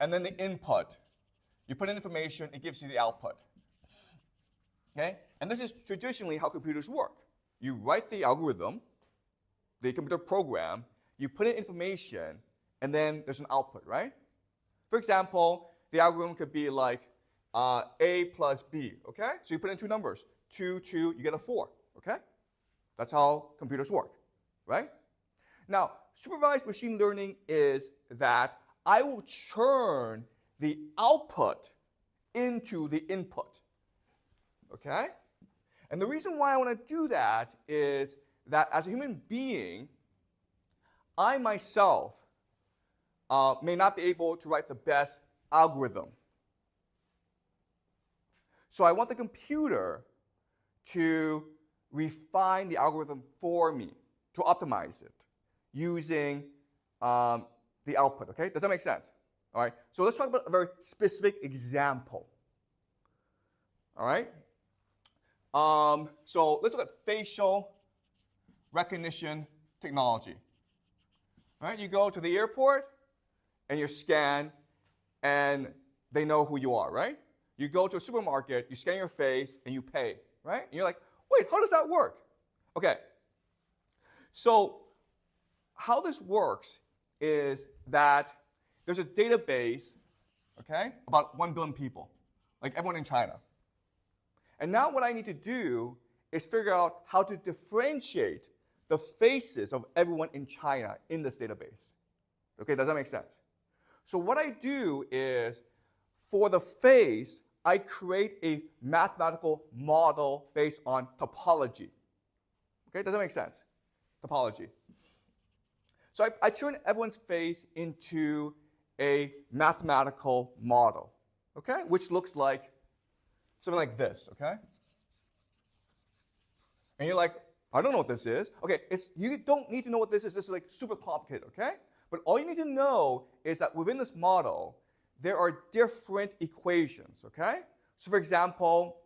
And then the input. You put in information, it gives you the output. Okay? And this is traditionally how computers work. You write the algorithm, the computer program, you put in information, and then there's an output, right? For example, the algorithm could be like A plus B, okay? So you put in two numbers, 2, 2, you get a 4, okay? That's how computers work, right? Now, supervised machine learning is that I will turn the output into the input, okay? And the reason why I want to do that is that as a human being, I myself may not be able to write the best algorithm. So I want the computer to refine the algorithm for me, to optimize it using the output, okay? Does that make sense? All right, so let's talk about a very specific example. All right? So let's look at facial recognition technology. All right, you go to the airport and you scan and they know who you are, right? You go to a supermarket, you scan your face and you pay, right? And you're like, wait, how does that work? Okay, so how this works is that there's a database, okay, about 1 billion people, like everyone in China. And now what I need to do is figure out how to differentiate the faces of everyone in China in this database. Okay, does that make sense? So what I do is, for the face, I create a mathematical model based on topology. Okay, does that make sense? Topology. So I turn everyone's face into a mathematical model, okay, which looks like something like this, okay? And you're like, I don't know what this is. Okay, you don't need to know what this is. This is like super complicated, okay? But all you need to know is that within this model, there are different equations, okay? So for example,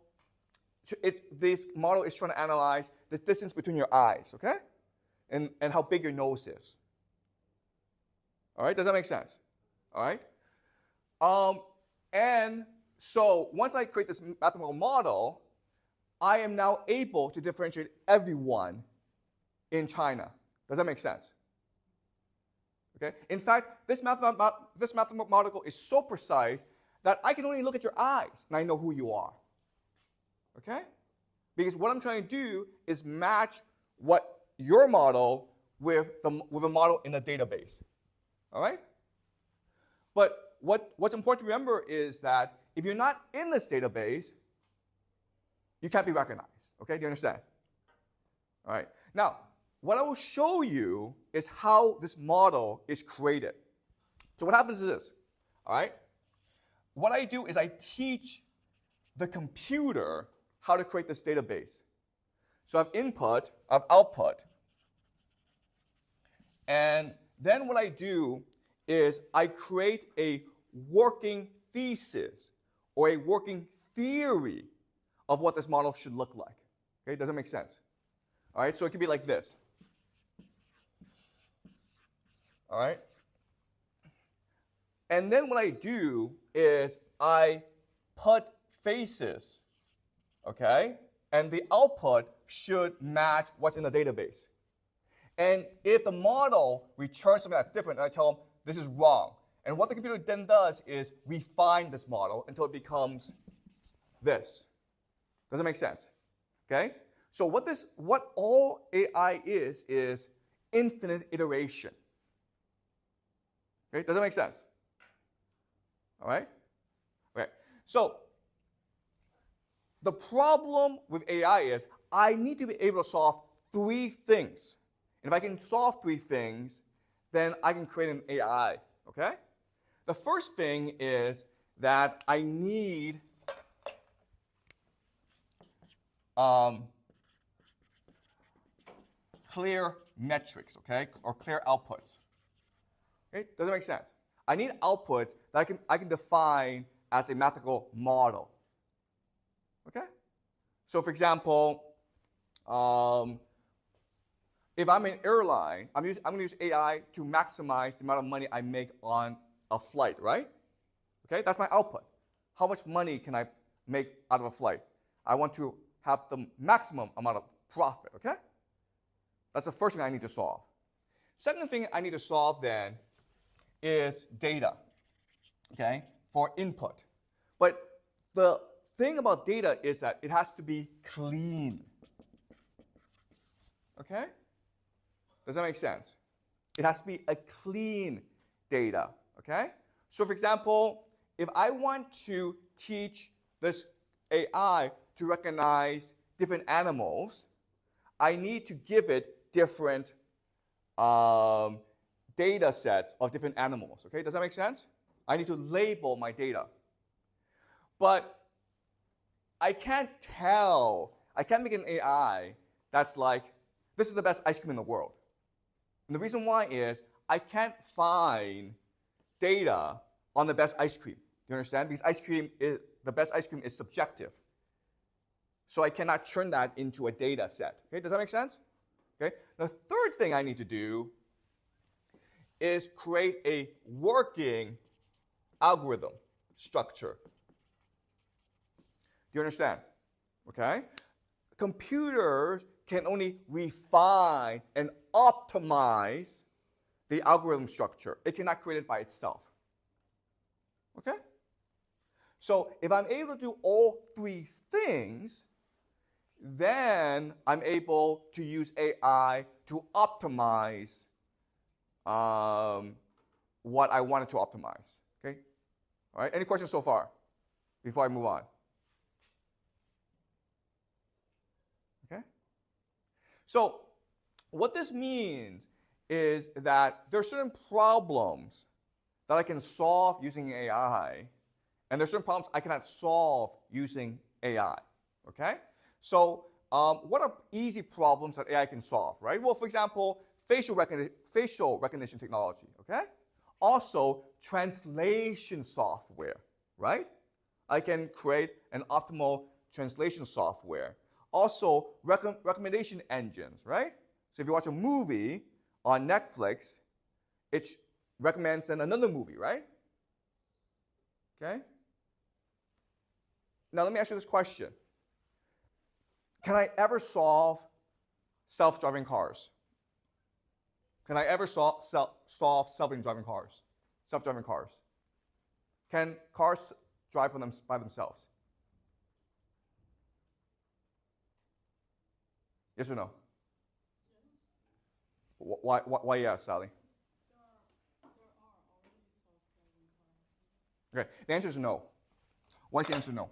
this model is trying to analyze the distance between your eyes, okay? And how big your nose is. All right, does that make sense? All right? And so once I create this mathematical model, I am now able to differentiate everyone in China. Does that make sense? Okay? In fact, this mathematical model is so precise that I can only look at your eyes and I know who you are. Okay? Because what I'm trying to do is match what your model with a model in a database. All right? But what's important to remember is that if you're not in this database, you can't be recognized. Okay? Do you understand? All right. Now, what I will show you is how this model is created. So what happens is this. All right? What I do is I teach the computer how to create this database. So I have input, I have output. And then what I do is I create a working thesis or a working theory of what this model should look like. Okay, does that make sense? All right, so it could be like this. All right? And then what I do is I put faces, okay? And the output should match what's in the database. And if the model returns something that's different, and I tell them this is wrong. And what the computer then does is refine this model until it becomes this. Does that make sense? Okay? So what all AI is infinite iteration. Okay? Does that make sense? All right? Okay. So the problem with AI is I need to be able to solve 3 things. And if I can solve 3 things, then I can create an AI. Okay? The first thing is that I need clear metrics, okay, or clear outputs. Okay? Does it make sense? I need outputs that I can define as a mathematical model. Okay? So for example, if I'm an airline, I'm going to use AI to maximize the amount of money I make on a flight, right? Okay, that's my output. How much money can I make out of a flight? I want to have the maximum amount of profit, okay? That's the first thing I need to solve. Second thing I need to solve then is data, okay, for input. But the thing about data is that it has to be clean. Okay? Does that make sense? It has to be a clean data, okay? So for example, if I want to teach this AI to recognize different animals, I need to give it different data sets of different animals, okay? Does that make sense? I need to label my data. But I can't make an AI that's like, this is the best ice cream in the world. And the reason why is I can't find data on the best ice cream. You understand? Because the best ice cream is subjective. So I cannot turn that into a data set. Okay, does that make sense? Okay. The third thing I need to do is create a working algorithm structure. Do you understand? Okay? Computers can only refine and optimize the algorithm structure. It cannot create it by itself. Okay? So if I'm able to do all three things, then I'm able to use AI to optimize what I wanted to optimize. Okay? All right, any questions so far before I move on? Okay? So what this means is that there are certain problems that I can solve using AI, and there are certain problems I cannot solve using AI. Okay? So what are easy problems that AI can solve, right? Well, for example, facial recognition technology, okay? Also, translation software, right? I can create an optimal translation software. Also, recommendation engines, right? So if you watch a movie on Netflix, it recommends another movie, right? Okay? Now let me ask you this question. Can I ever solve self-driving cars? Can I ever solve self-driving cars? Self-driving cars. Can cars drive by themselves? Yes or no? Why yes, Sally? There are already self-driving cars. Okay, the answer is no. Why is the answer no?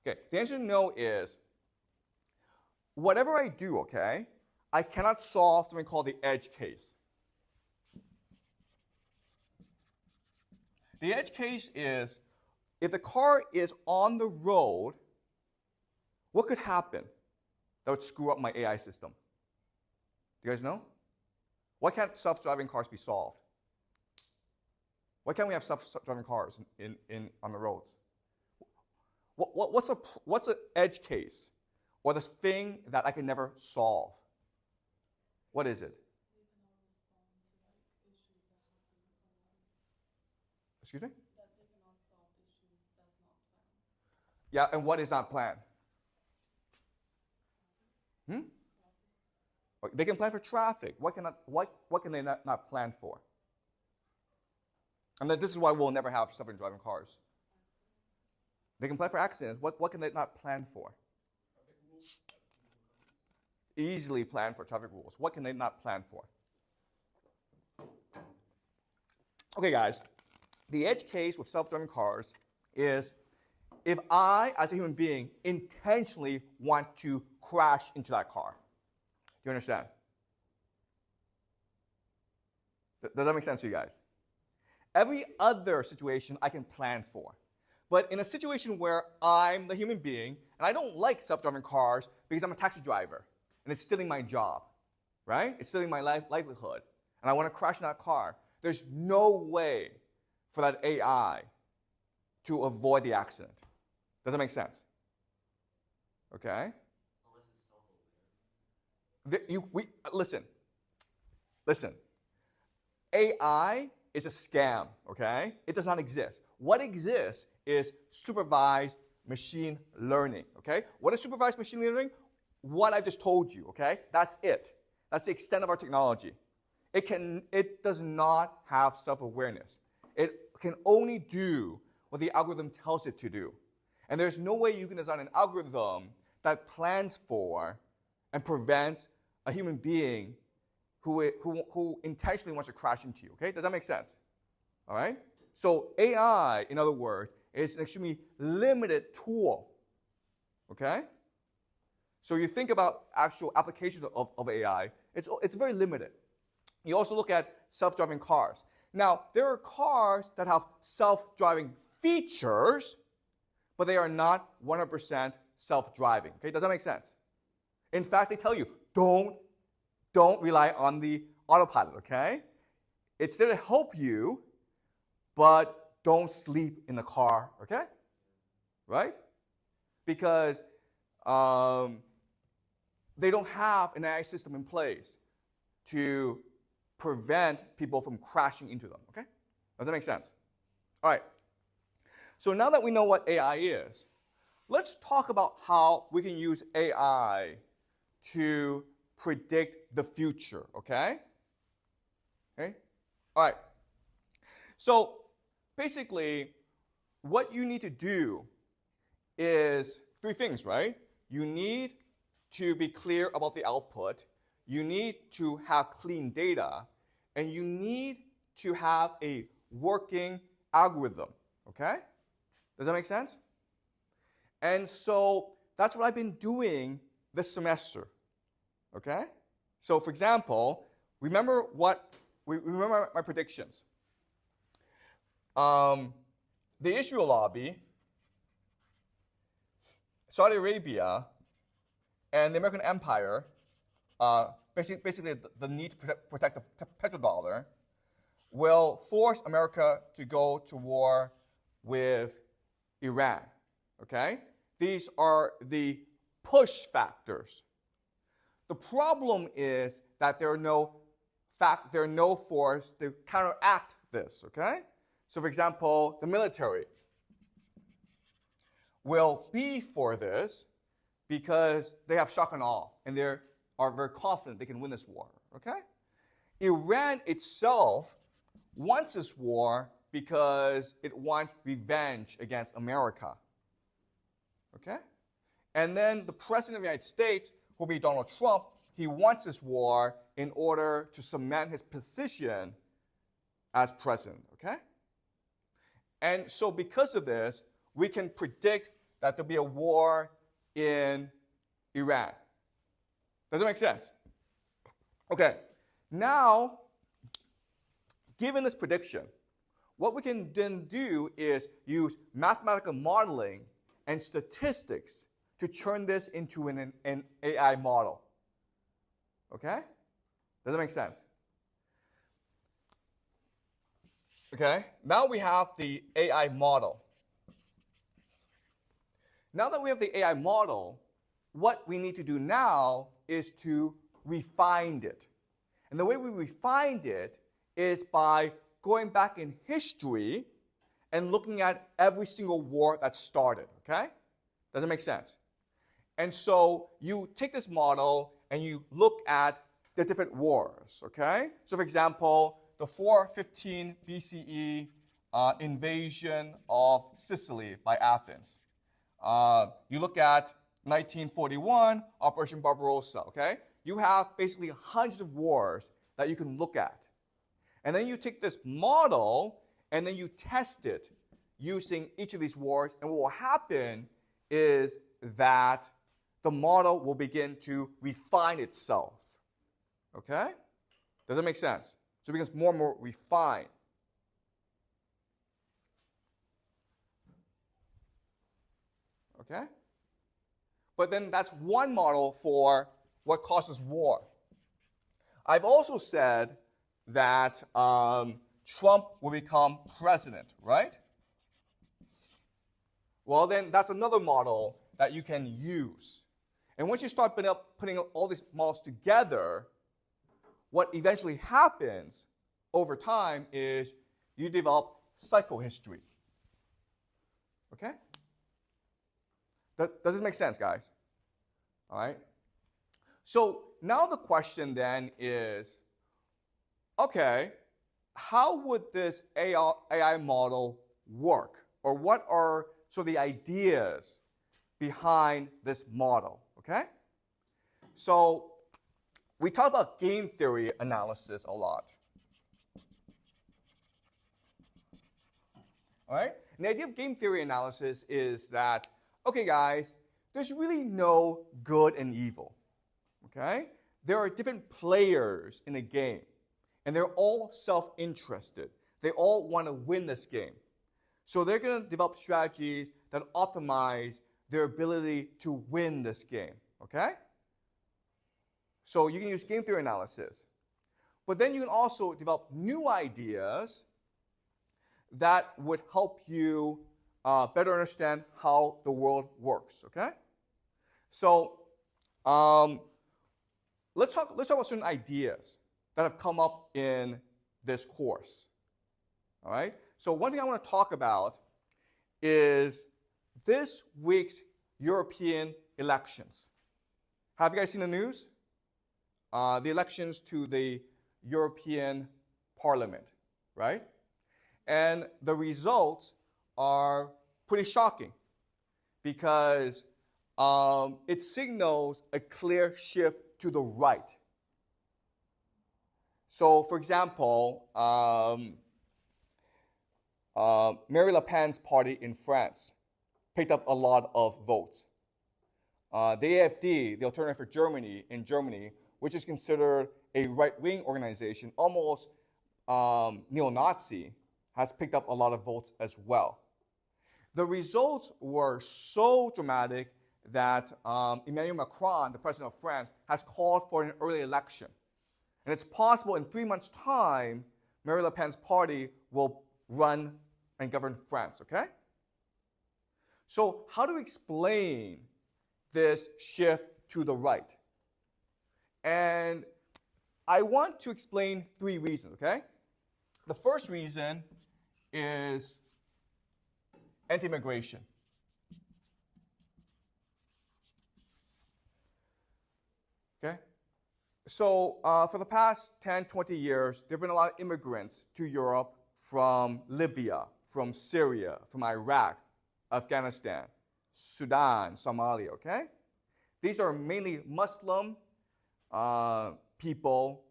Okay, the answer no is whatever I do, okay, I cannot solve something called the edge case. The edge case is if the car is on the road, what could happen that would screw up my AI system? Do you guys know? Why can't self-driving cars be solved? Why can't we have self-driving cars on the roads? What's an edge case or this thing that I can never solve? What is it? They cannot respond to like issues that happen online. Excuse me? That they cannot solve issues that's not planned. Yeah, and what is not planned? They can plan for traffic. What can they not plan for? And this is why we'll never have self-driving cars. They can plan for accidents. What can they not plan for? Easily plan for traffic rules. What can they not plan for? Okay, guys. The edge case with self-driving cars is if I, as a human being, intentionally want to crash into that car. Do you understand? Does that make sense to you guys? Every other situation I can plan for. But in a situation where I'm the human being, and I don't like self-driving cars because I'm a taxi driver, and it's stealing my job, right? It's stealing my livelihood, and I want to crash in that car, there's no way for that AI to avoid the accident. Does that make sense? Okay? Listen. AI is a scam, okay? It does not exist. What exists is supervised machine learning, okay? What is supervised machine learning? What I just told you, okay? That's it. That's the extent of our technology. It does not have self-awareness. It can only do what the algorithm tells it to do. And there's no way you can design an algorithm that plans for and prevents a human being who intentionally wants to crash into you, okay? Does that make sense? All right? So AI, in other words, is an extremely limited tool, okay? So you think about actual applications of AI, it's very limited. You also look at self-driving cars. Now, there are cars that have self-driving features, but they are not 100% self-driving, okay? Does that make sense? In fact, they tell you, don't rely on the autopilot, okay? It's there to help you, but don't sleep in the car, okay? Right? Because they don't have an AI system in place to prevent people from crashing into them, okay? Does that make sense? All right. So now that we know what AI is, let's talk about how we can use AI to predict the future, okay? Okay? All right. So basically, what you need to do is three things, right? You need to be clear about the output. You need to have clean data. And you need to have a working algorithm. Okay? Does that make sense? And so that's what I've been doing this semester. Okay? So for example, remember my predictions. The Israel lobby, Saudi Arabia, and the American empire, basically the need to protect the petrodollar, will force America to go to war with Iran. Okay? These are the push factors. The problem is that there are no force to counteract this. Okay? So, for example, the military will be for this because they have shock and awe and they are very confident they can win this war. Okay? Iran itself wants this war because it wants revenge against America. Okay? And then the president of the United States will be Donald Trump. He wants this war in order to cement his position as president. Okay? And so because of this, we can predict that there'll be a war in Iran. Does that make sense? Okay. Now, given this prediction, what we can then do is use mathematical modeling and statistics to turn this into an AI model. Okay? Does that make sense? Okay, now we have the AI model. Now that we have the AI model, what we need to do now is to refine it. And the way we refined it is by going back in history and looking at every single war that started, okay? Does that make sense? And so you take this model and you look at the different wars, okay? So for example, the 415 BCE invasion of Sicily by Athens. You look at 1941, Operation Barbarossa, okay? You have basically hundreds of wars that you can look at. And then you take this model and then you test it using each of these wars, and what will happen is that the model will begin to refine itself. Okay? Does that make sense? So it becomes more and more refined. Okay? But then that's one model for what causes war. I've also said that Trump will become president, right? Well, then that's another model that you can use. And once you start putting all these models together, what eventually happens over time is you develop psychohistory. Okay? Does this make sense, guys? All right? So now the question then is, okay, how would this AI model work? Or what are sort of the ideas behind this model? Okay? So we talk about game theory analysis a lot. All right? And the idea of game theory analysis is that, okay, guys, there's really no good and evil. Okay? There are different players in a game, and they're all self-interested. They all want to win this game. So they're going to develop strategies that optimize their ability to win this game. Okay? So you can use game theory analysis. But then you can also develop new ideas that would help you better understand how the world works. Okay? So let's talk about certain ideas that have come up in this course. All right? So one thing I want to talk about is this week's European elections. Have you guys seen the news? The elections to the European parliament, right? And the results are pretty shocking because it signals a clear shift to the right. So, for example, Marie Le Pen's party in France picked up a lot of votes. The AfD, the Alternative for Germany in Germany, which is considered a right-wing organization, almost neo-Nazi, has picked up a lot of votes as well. The results were so dramatic that Emmanuel Macron, the president of France, has called for an early election. And it's possible in 3 months' time, Marie Le Pen's party will run and govern France, okay? So how do we explain this shift to the right? And I want to explain 3 reasons, okay? The first reason is anti-immigration. Okay? So for the past 10, 20 years, there have been a lot of immigrants to Europe from Libya, from Syria, from Iraq, Afghanistan, Sudan, Somalia, okay? These are mainly Muslim people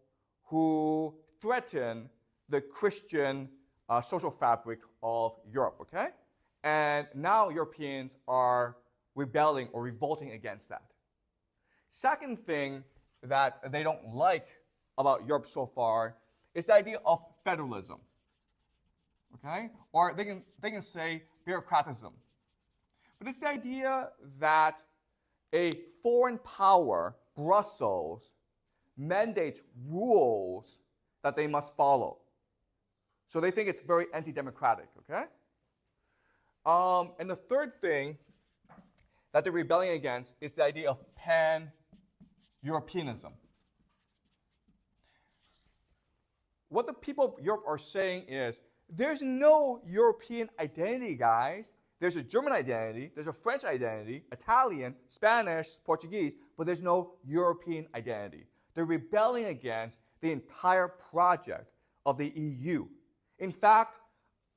who threaten the Christian social fabric of Europe, okay? And now Europeans are rebelling or revolting against that. Second thing that they don't like about Europe so far is the idea of federalism, okay? Or they can say bureaucratism. But it's the idea that a foreign power, Brussels, mandates rules that they must follow. So they think it's very anti-democratic, okay? And the third thing that they're rebelling against is the idea of pan-Europeanism. What the people of Europe are saying is, there's no European identity, guys. There's a German identity, there's a French identity, Italian, Spanish, Portuguese, but there's no European identity. They're rebelling against the entire project of the EU. In fact,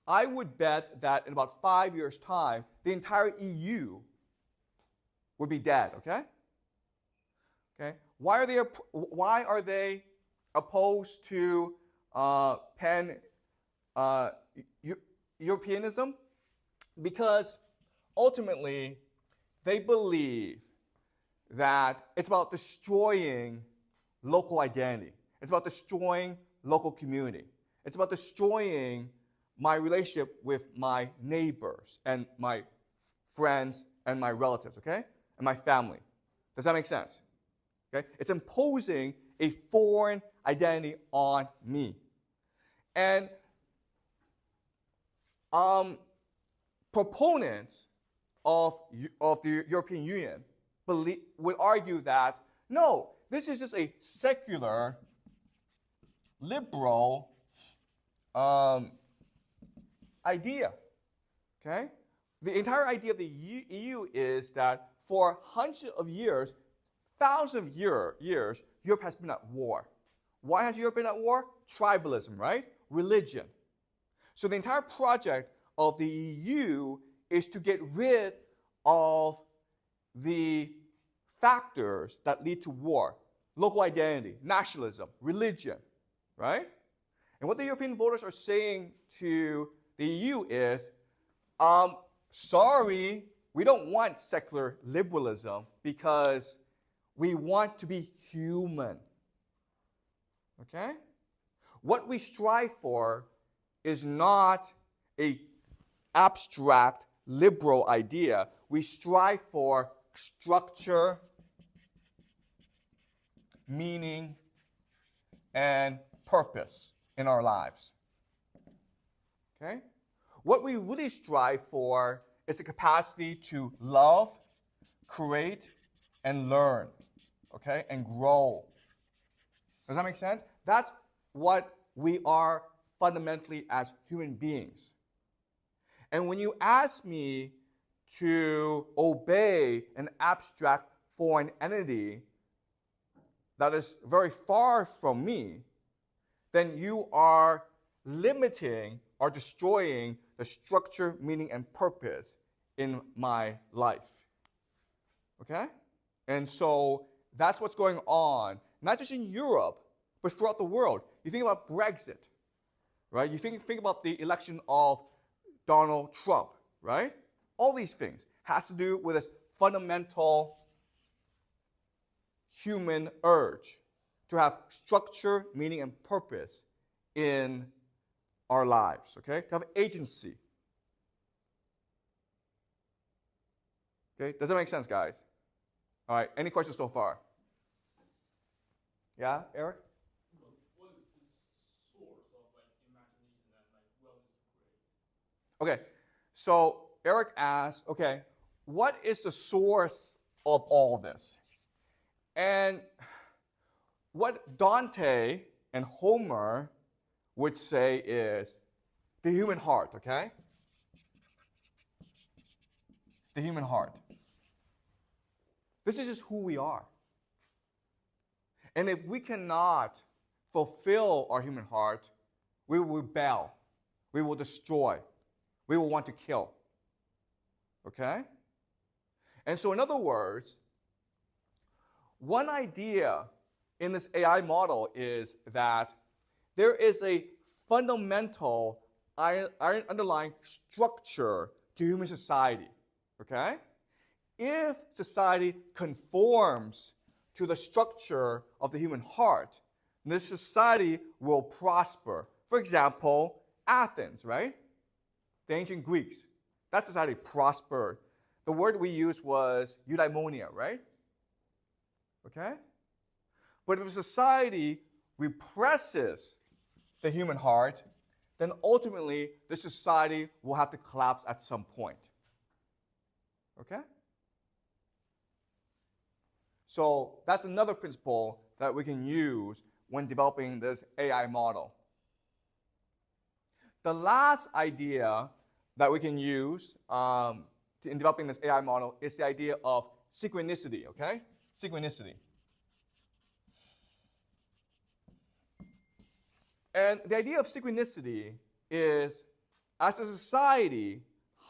I would bet that in about 5 years' time, the entire EU would be dead, okay? Okay? Why are they opposed to pan-Europeanism? Because ultimately, they believe that it's about destroying local identity. It's about destroying local community. It's about destroying my relationship with my neighbors and my friends and my relatives, okay? And my family. Does that make sense? Okay? It's imposing a foreign identity on me. And proponents of the European Union would argue that, no, this is just a secular, liberal idea, okay? The entire idea of the EU is that for hundreds of years, thousands of years, Europe has been at war. Why has Europe been at war? Tribalism, right? Religion. So the entire project of the EU is to get rid of the factors that lead to war. Local identity, nationalism, religion, right? And what the European voters are saying to the EU is, sorry, we don't want secular liberalism because we want to be human. Okay? What we strive for is not an abstract liberal idea. We strive for structure, meaning, and purpose in our lives. Okay? What we really strive for is the capacity to love, create, and learn, okay, and grow. Does that make sense? That's what we are fundamentally as human beings. And when you ask me to obey an abstract foreign entity that is very far from me, then you are limiting or destroying the structure, meaning, and purpose in my life. Okay? And so that's what's going on, not just in Europe, but throughout the world. You think about Brexit, right? You think about the election of Donald Trump, right? All these things has to do with this fundamental human urge to have structure, meaning, and purpose in our lives, okay? To have agency. Okay, does that make sense, guys? All right, any questions so far? Yeah, Eric? What is the source of like imagination and like willingness to create? Okay, so Eric asked, okay, what is the source of all this? And what Dante and Homer would say is the human heart, okay? The human heart. This is just who we are. And if we cannot fulfill our human heart, we will rebel. We will destroy. We will want to kill. Okay? And so, in other words, one idea in this AI model is that there is a fundamental underlying structure to human society. Okay? If society conforms to the structure of the human heart, this society will prosper. For example, Athens, right? The ancient Greeks. That society prospered. The word we used was eudaimonia, right? Okay? But if a society represses the human heart, then ultimately the society will have to collapse at some point. Okay? So that's another principle that we can use when developing this AI model. The last idea that we can use in developing this AI model is the idea of synchronicity, okay? Synchronicity. And the idea of synchronicity is, as a society,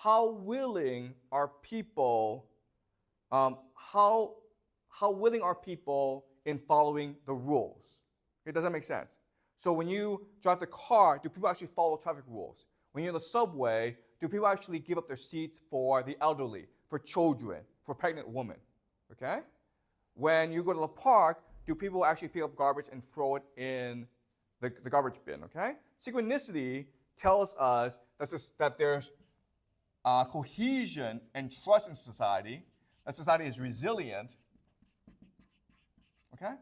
how willing are people, how willing are people in following the rules? Okay, does that make sense? So when you drive the car, do people actually follow traffic rules? When you're in the subway, do people actually give up their seats for the elderly, for children, for pregnant women? Okay? When you go to the park, do people actually pick up garbage and throw it in the garbage bin? Okay? Synchronicity tells us that there's cohesion and trust in society, that society is resilient, okay?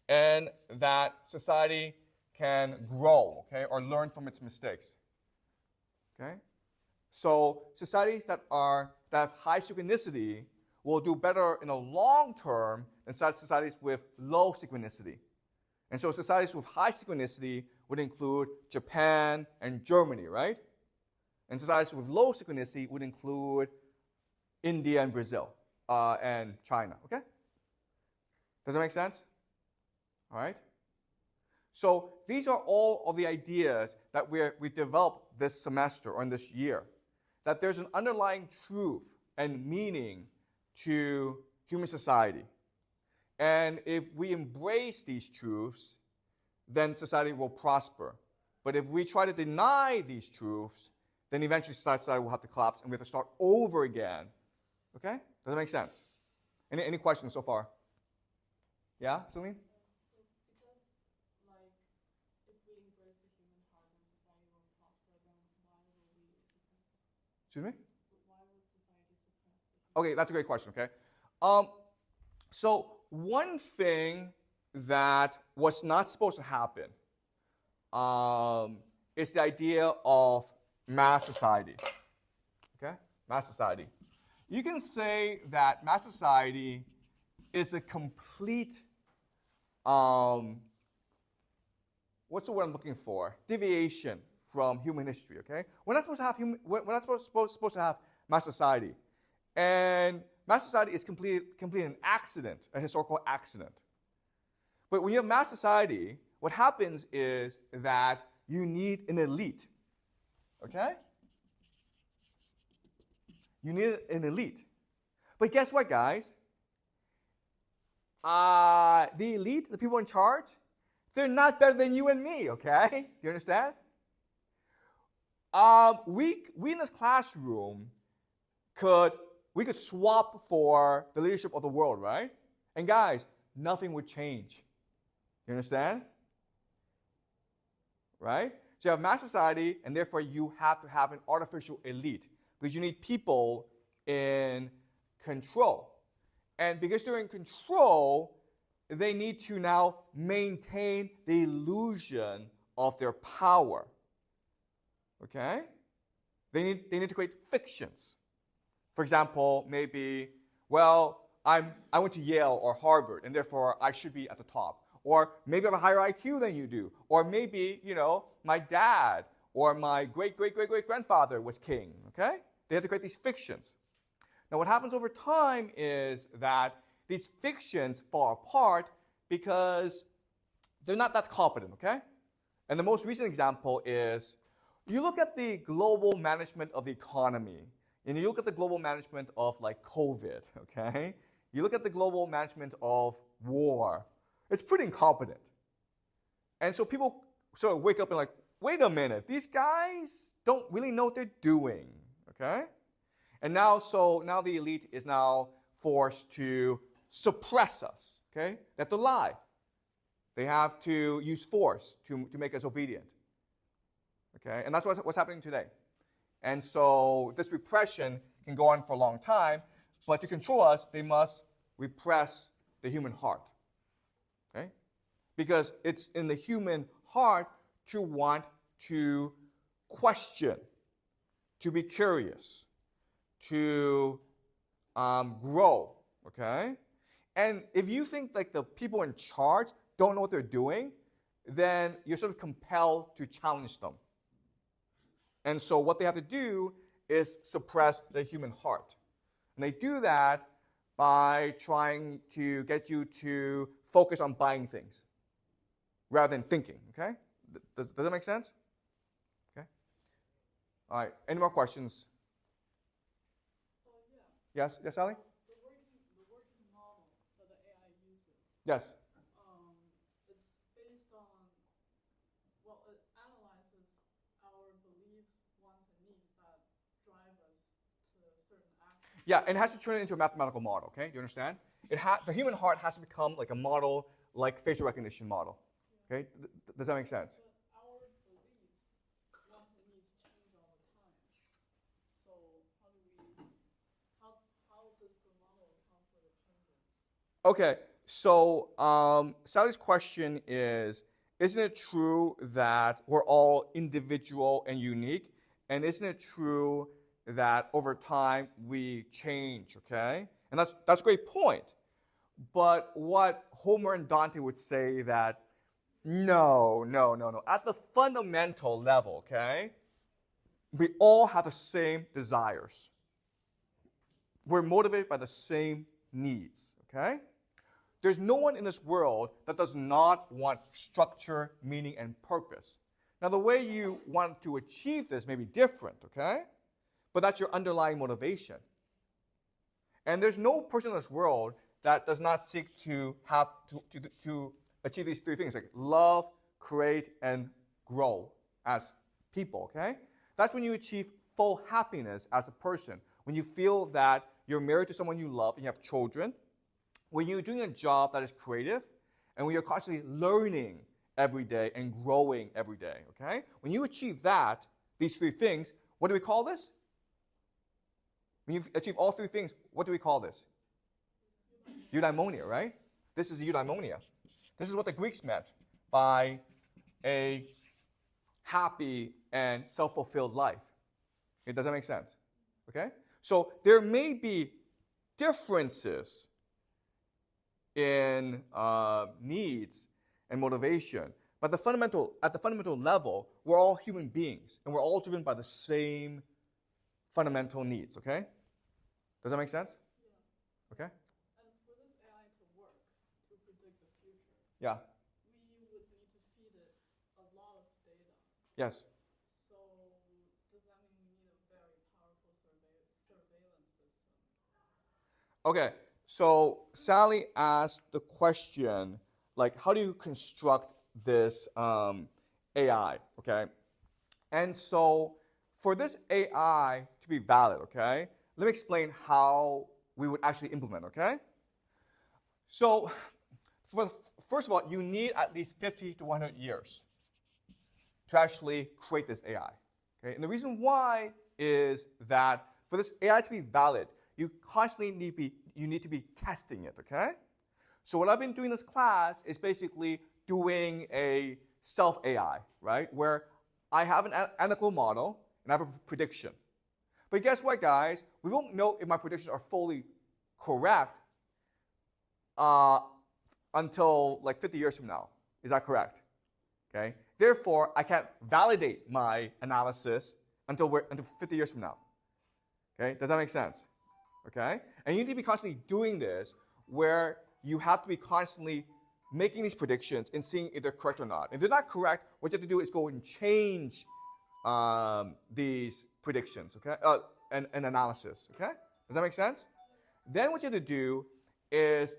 And that society can grow, okay, or learn from its mistakes. Okay? So societies that have high synchronicity will do better in the long term than societies with low synchronicity. And so societies with high synchronicity would include Japan and Germany, right? And societies with low synchronicity would include India and Brazil and China, okay? Does that make sense? All right? So these are all of the ideas that we developed this semester or in this year, that there's an underlying truth and meaning to human society. And if we embrace these truths, then society will prosper. But if we try to deny these truths, then eventually society will have to collapse and we have to start over again. Okay? Does that make sense? Any questions so far? Yeah, Celine? So because like if we embrace the human heart and society will prosper, then why will we suppress it? Excuse me? So why would society suppress the human Okay, that's a great question, okay? So one thing that was not supposed to happen is the idea of mass society, okay? Mass society. You can say that mass society is a complete, what's the word I'm looking for? Deviation from human history, okay? We're not supposed to have supposed to have mass society. And mass society is completely an accident, a historical accident. But when you have mass society, what happens is that you need an elite. Okay? You need an elite. But guess what, guys? The elite, the people in charge, they're not better than you and me, okay? Do you understand? We in this classroom we could swap for the leadership of the world, right? And guys, nothing would change. You understand? Right? So you have mass society, and therefore you have to have an artificial elite because you need people in control. And because they're in control, they need to now maintain the illusion of their power. Okay? They need to create fictions. For example, maybe, well, I went to Yale or Harvard, and therefore I should be at the top. Or maybe I have a higher IQ than you do. Or maybe, my dad or my great-great-great-great-grandfather was king. Okay? They have to create these fictions. Now, what happens over time is that these fictions fall apart because they're not that competent, okay? And the most recent example is you look at the global management of the economy, and you look at the global management of like COVID, okay? You look at the global management of war. It's pretty incompetent. And so people sort of wake up and like, wait a minute, these guys don't really know what they're doing, okay? And now the elite is now forced to suppress us, okay? They have to lie. They have to use force to make us obedient, okay? And that's what's happening today. And so this repression can go on for a long time, but to control us, they must repress the human heart, okay? Because it's in the human heart to want to question, to be curious, to grow, okay? And if you think like the people in charge don't know what they're doing, then you're sort of compelled to challenge them. And so what they have to do is suppress the human heart. And they do that by trying to get you to focus on buying things rather than thinking, okay? Does that make sense? Okay. All right, any more questions? Yes, Sally? The working model that the AI uses. Yes. It's based on, well, it analyzes our beliefs, wants, and needs that drive us to certain actions. Yeah, and it has to turn it into a mathematical model, okay? Do you understand? The human heart has to become like a model, like facial recognition model. Okay? Does that make sense? But our beliefs, wants, and needs change all the time. So how does the model account for the changes? Okay, so Sally's question is, isn't it true that we're all individual and unique? And isn't it true that over time we change, okay? And that's a great point. But what Homer and Dante would say that, no. At the fundamental level, okay, we all have the same desires. We're motivated by the same needs, okay? There's no one in this world that does not want structure, meaning, and purpose. Now, the way you want to achieve this may be different, okay? But that's your underlying motivation. And there's no person in this world that does not seek to have to achieve these three things, like love, create, and grow as people, okay? That's when you achieve full happiness as a person. When you feel that you're married to someone you love and you have children, when you're doing a job that is creative, and when you're constantly learning every day and growing every day, okay? When you achieve that, these three things, what do we call this? When you achieve all three things, what do we call this? Eudaimonia, right? This is eudaimonia. This is what the Greeks meant by a happy and self-fulfilled life. Okay, does that make sense? Okay? So there may be differences in needs and motivation, but at the fundamental level, we're all human beings, and we're all driven by the same fundamental needs, okay? Does that make sense? Yeah. Okay? And for this AI to work, to predict the future, Yeah. we would need to Yes. So does that mean we need a very powerful surveillance system? Okay, so Sally asked the question, like, how do you construct this AI, okay? And so for this AI to be valid, okay, let me explain how we would actually implement, okay? So first of all, you need at least 50 to 100 years to actually create this AI. Okay? And the reason why is that for this AI to be valid, you constantly need to be testing it, okay? So what I've been doing in this class is basically doing a self-AI, right? Where I have an analytical model and I have a prediction. But guess what, guys? We won't know if my predictions are fully correct until like 50 years from now. Is that correct? Okay. Therefore, I can't validate my analysis until 50 years from now. Okay. Does that make sense? Okay. And you need to be constantly doing this, where you have to be constantly making these predictions and seeing if they're correct or not. If they're not correct, what you have to do is go and change these predictions, okay, and analysis, okay? Does that make sense? Then what you have to do is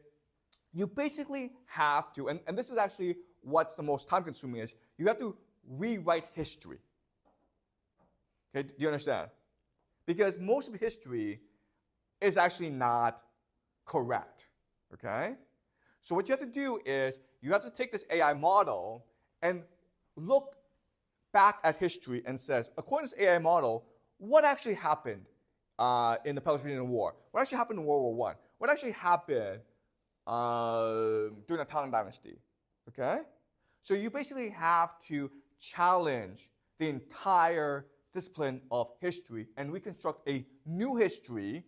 you basically have to, and this is actually what's the most time-consuming is, you have to rewrite history. Okay, do you understand? Because most of history is actually not correct, okay? So what you have to do is you have to take this AI model and look back at history and says, according to this AI model, what actually happened in the Peloponnesian War? What actually happened in World War I? What actually happened during the Tang Dynasty? Okay? So you basically have to challenge the entire discipline of history and reconstruct a new history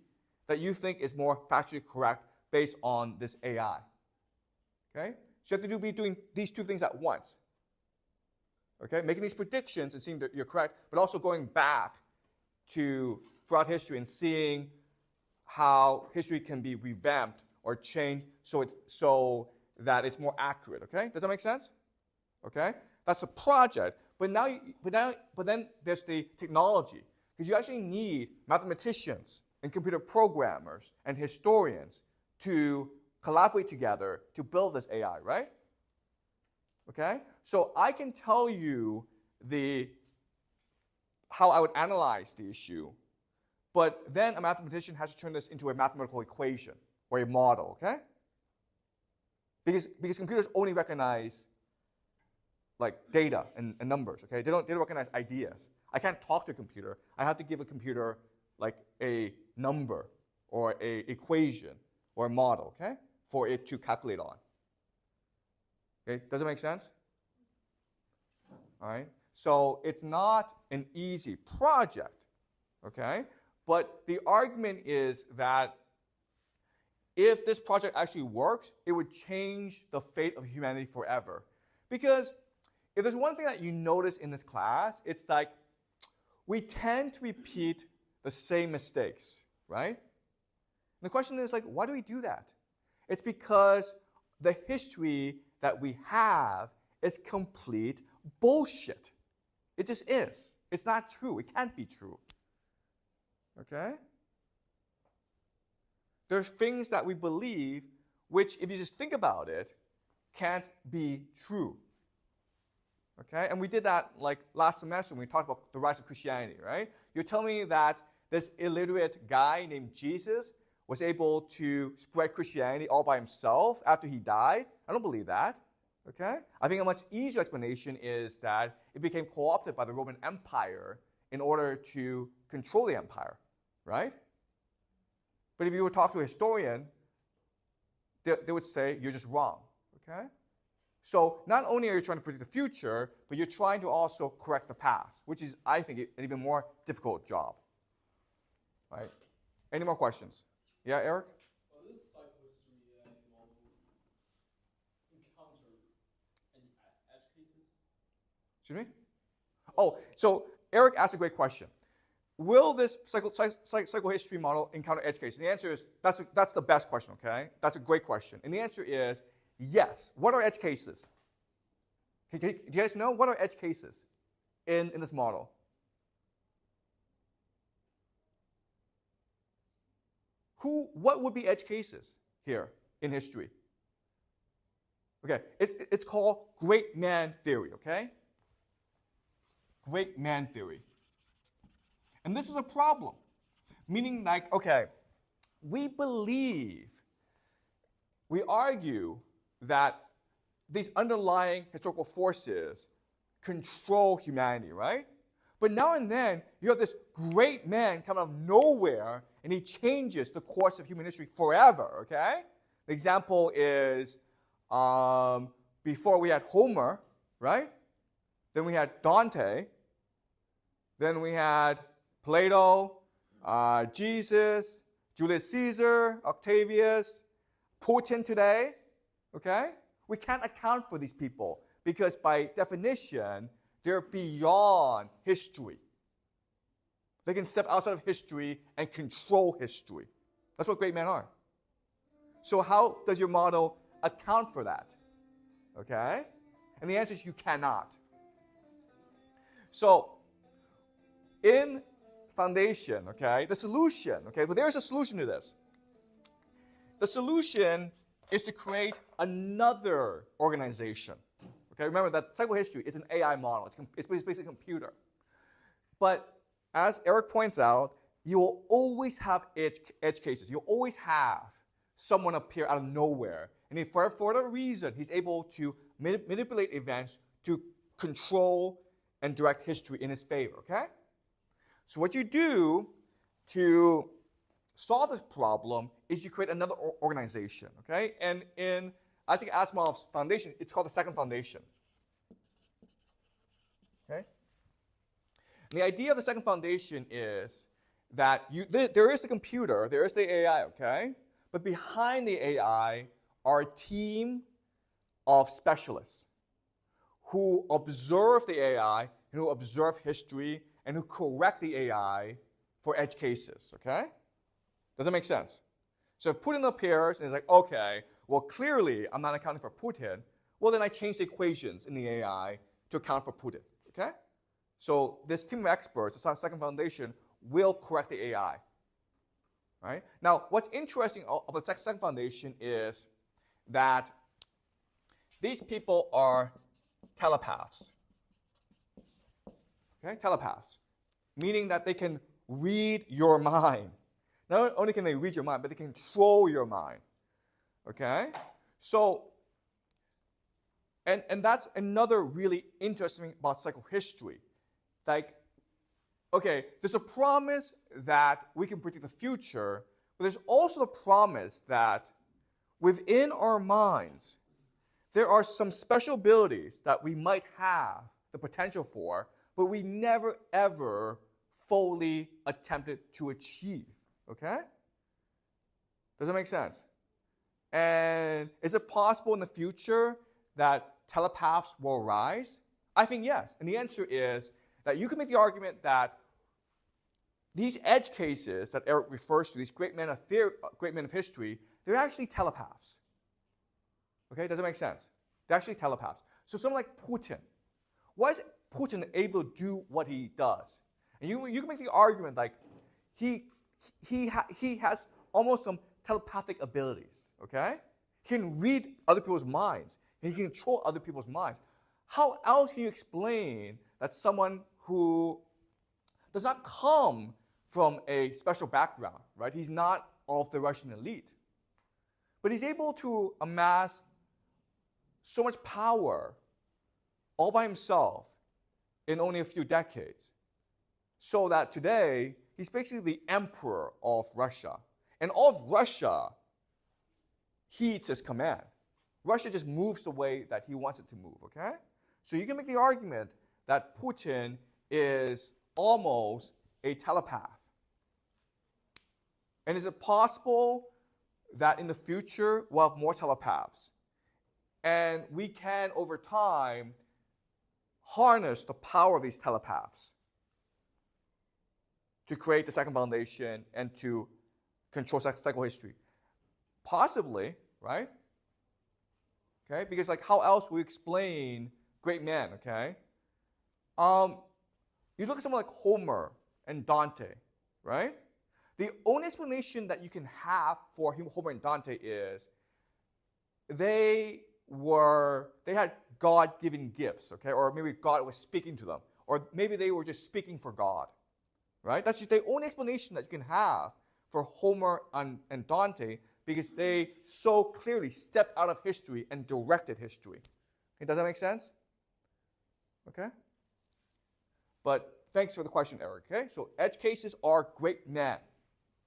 that you think is more factually correct based on this AI. Okay? So you have to be doing these two things at once. Okay? Making these predictions and seeing that you're correct, but also going back to throughout history and seeing how history can be revamped or changed so that it's more accurate. Okay? Does that make sense? Okay? That's a project. But then there's the technology, because you actually need mathematicians and computer programmers and historians to collaborate together to build this AI, right? Okay? So I can tell you how I would analyze the issue, but then a mathematician has to turn this into a mathematical equation or a model, okay? Because computers only recognize like data and numbers, okay? They don't recognize ideas. I can't talk to a computer. I have to give a computer like a number or a equation or a model, okay, for it to calculate on. Okay, does it make sense? All right. So it's not an easy project, okay? But the argument is that if this project actually works, it would change the fate of humanity forever. Because if there's one thing that you notice in this class, it's like we tend to repeat the same mistakes, right? And the question is like, why do we do that? It's because the history that we have is complete bullshit. It just is. It's not true. It can't be true. Okay? There's things that we believe which, if you just think about it, can't be true. Okay? And we did that like last semester when we talked about the rise of Christianity, right? You're telling me that this illiterate guy named Jesus was able to spread Christianity all by himself after he died? I don't believe that. Okay? I think a much easier explanation is that it became co-opted by the Roman Empire in order to control the empire, right? But if you would talk to a historian, they would say you're just wrong, okay? So not only are you trying to predict the future, but you're trying to also correct the past, which is, I think, an even more difficult job, right? Any more questions? Yeah, Eric? Well, this psychohistory model encounter any edge cases? Excuse me? Oh, so Eric asked a great question. Will this psychohistory model encounter edge cases? And the answer is, that's the best question, okay? That's a great question. And the answer is, yes. What are edge cases? Do you guys know? What are edge cases? in this model? What would be edge cases here in history? Okay, it's called great man theory, okay? Great man theory. And this is a problem, meaning like, okay, we argue that these underlying historical forces control humanity, right? But now and then, you have this great man come out of nowhere, and he changes the course of human history forever, okay? The example is before we had Homer, right? Then we had Dante. Then we had Plato, Jesus, Julius Caesar, Octavius, Putin today, okay? We can't account for these people because by definition, they're beyond history. They can step outside of history and control history. That's what great men are. So how does your model account for that? Okay? And the answer is you cannot. So in foundation, okay, the solution, okay, well, there's a solution to this. The solution is to create another organization. Okay, remember that psychohistory is an AI model. It's basically a computer. But as Eric points out, you will always have edge cases. You'll always have someone appear out of nowhere. And if for whatever reason, he's able to manipulate events to control and direct history in his favor, okay? So what you do to solve this problem is you create another organization, okay? And in Isaac Asimov's foundation, it's called the second foundation, okay? And the idea of the second foundation is that there is the computer, there is the AI, okay? But behind the AI are a team of specialists who observe the AI and who observe history and who correct the AI for edge cases, okay? Does that make sense? So if Putin appears and is like, okay, well, clearly I'm not accounting for Putin, well, then I change the equations in the AI to account for Putin, okay? So this team of experts, the second foundation, will correct the AI, right? Now, what's interesting about the second foundation is that these people are telepaths, okay? Telepaths, meaning that they can read your mind. Not only can they read your mind, but they can control your mind, okay? So, and that's another really interesting thing about psychohistory. Like, okay, there's a promise that we can predict the future, but there's also the promise that within our minds, there are some special abilities that we might have the potential for, but we never, ever fully attempted to achieve, okay? Does that make sense? And is it possible in the future that telepaths will rise? I think yes. And the answer is that you can make the argument that these edge cases that Eric refers to, these great men of history, they're actually telepaths. Okay, does that make sense? They're actually telepaths. So someone like Putin, why is Putin able to do what he does? And you can make the argument like he has almost some telepathic abilities, okay? He can read other people's minds, and he can control other people's minds. How else can you explain that someone who does not come from a special background, right? He's not of the Russian elite, but he's able to amass so much power all by himself in only a few decades, so that today he's basically the emperor of Russia. And all of Russia heeds his command. Russia just moves the way that he wants it to move, okay? So you can make the argument that Putin is almost a telepath. And is it possible that in the future we'll have more telepaths? And we can, over time, harness the power of these telepaths to create the second foundation and to control psychohistory. Possibly, right? Okay, because like how else would we explain great men, okay? you look at someone like Homer and Dante, right? The only explanation that you can have for Homer and Dante is they had God-given gifts, okay? Or maybe God was speaking to them. Or maybe they were just speaking for God, right? That's the only explanation that you can have for Homer and Dante, because they so clearly stepped out of history and directed history. Okay, does that make sense? Okay? But thanks for the question, Eric. Okay? So edge cases are great men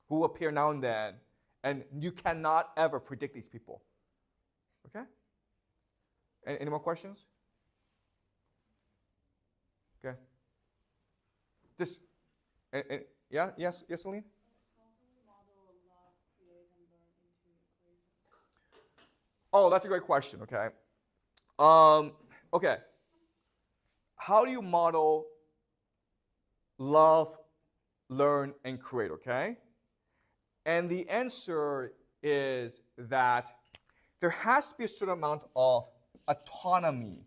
who appear now and you cannot ever predict these people. Okay? Any more questions? Okay. This, yeah, yes, Celine? How can we model love, create, and learn into equation? Oh, that's a great question. Okay. Okay. How do you model love, learn, and create? Okay. And the answer is that there has to be a certain amount of autonomy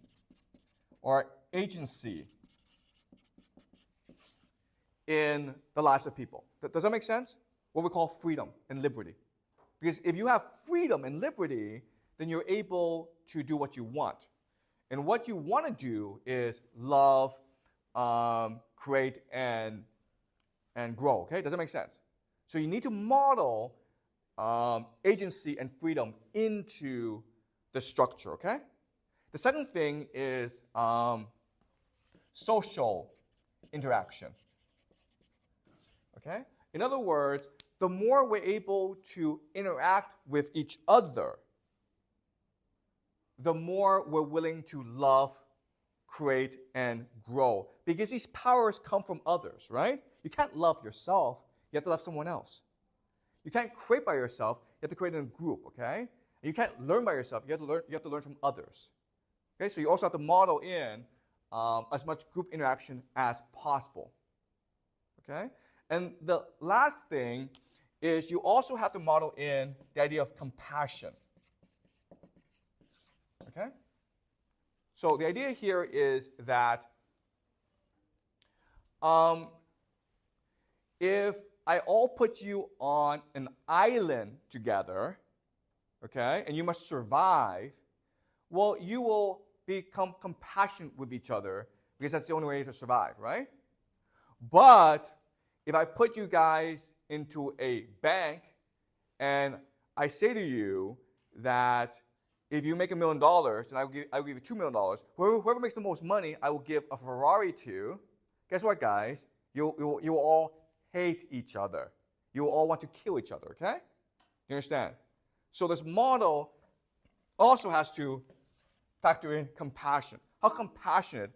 or agency in the lives of people. Does that make sense? What we call freedom and liberty. Because if you have freedom and liberty, then you're able to do what you want. And what you want to do is love, create, and grow. Okay? Does that make sense? So you need to model agency and freedom into the structure. Okay? The second thing is social interaction. Okay? In other words, the more we're able to interact with each other, the more we're willing to love, create, and grow. Because these powers come from others, right? You can't love yourself, you have to love someone else. You can't create by yourself, you have to create in a group, okay? And you can't learn by yourself, you have to learn from others. Okay, so you also have to model in as much group interaction as possible. Okay? And the last thing is you also have to model in the idea of compassion. Okay? So the idea here is that if I all put you on an island together, okay, and you must survive, well, you will become compassionate with each other because that's the only way to survive, right? But if I put you guys into a bank and I say to you that if you make $1 million, then I will give you $2 million. Whoever makes the most money, I will give a Ferrari to. Guess what, guys? You will all hate each other. You will all want to kill each other, okay? You understand? So this model also has to factor in compassion. How compassionate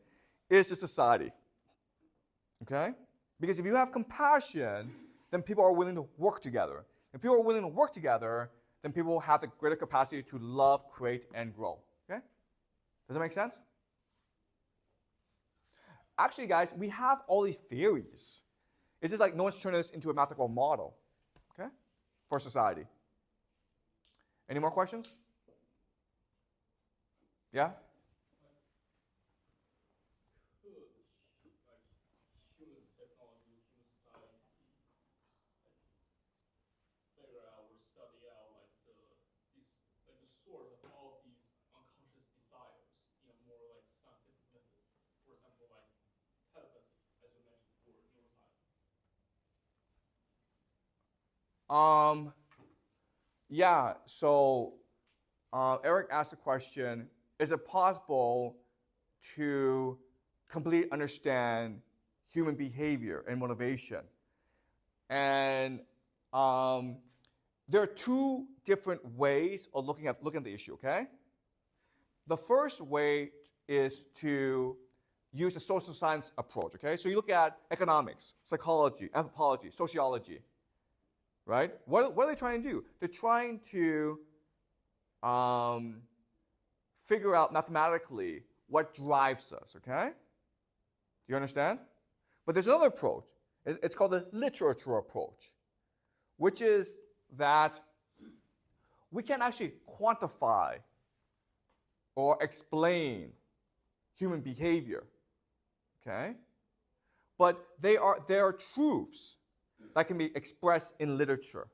is the society? Okay? Because if you have compassion, then people are willing to work together. If people are willing to work together, then people will have the greater capacity to love, create, and grow. Okay? Does that make sense? Actually, guys, we have all these theories. It's just like no one's turned this into a mathematical model, okay, for society. Any more questions? Yeah? Could like human technology, human society, like figure out or study out like the source of all of these unconscious desires in a more like scientific method? For example, like telepathy, as you mentioned before, neuroscience. Yeah, so Eric asked the question, is it possible to completely understand human behavior and motivation? And there are two different ways of looking at the issue, okay? The first way is to use the social science approach, okay? So you look at economics, psychology, anthropology, sociology, right? What are they trying to do? They're trying to figure out mathematically what drives us, okay? Do you understand? But there's another approach. It's called the literature approach, which is that we can actually quantify or explain human behavior, okay? but they are truths that can be expressed in literature.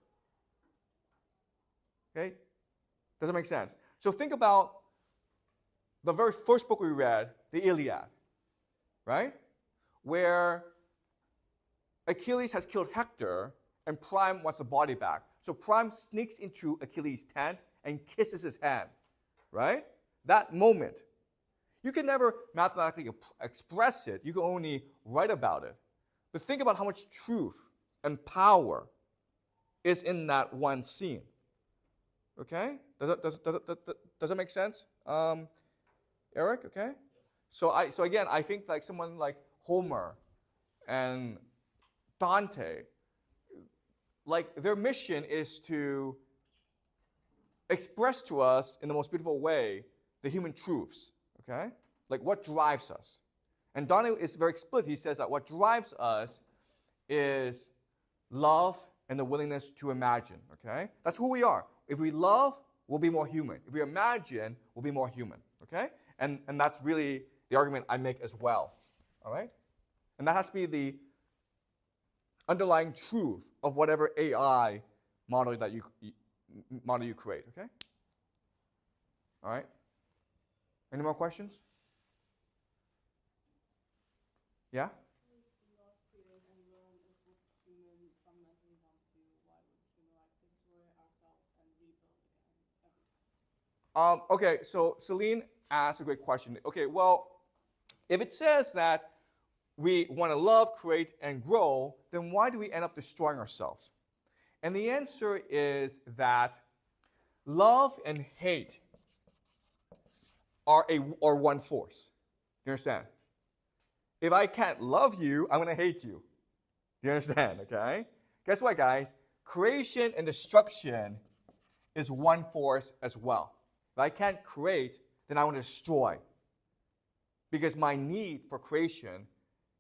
Okay? Does that make sense? So think about the very first book we read, the Iliad, right? Where Achilles has killed Hector and Priam wants the body back. So Priam sneaks into Achilles' tent and kisses his hand, right? That moment. You can never mathematically express it. You can only write about it. But think about how much truth and power is in that one scene. Okay? Does that make sense? Eric, okay? So again, I think like someone like Homer and Dante, like their mission is to express to us in the most beautiful way the human truths, okay? Like what drives us. And Dante is very explicit. He says that what drives us is love and the willingness to imagine, okay? That's who we are. If we love, we'll be more human. If we imagine, we'll be more human, okay? And that's really the argument I make as well, all right? And that has to be the underlying truth of whatever AI model that you create, okay? All right? Any more questions? Yeah? Love, create, and learn is what humans fundamentally want to do. Why would human like destroy ourselves and rebuild again every time? Okay, so Celine asked a great question. Okay, well, if it says that we want to love, create, and grow, then why do we end up destroying ourselves? And the answer is that love and hate are one force. You understand? If I can't love you, I'm going to hate you. You understand, okay? Guess what, guys? Creation and destruction is one force as well. If I can't create, then I want to destroy. Because my need for creation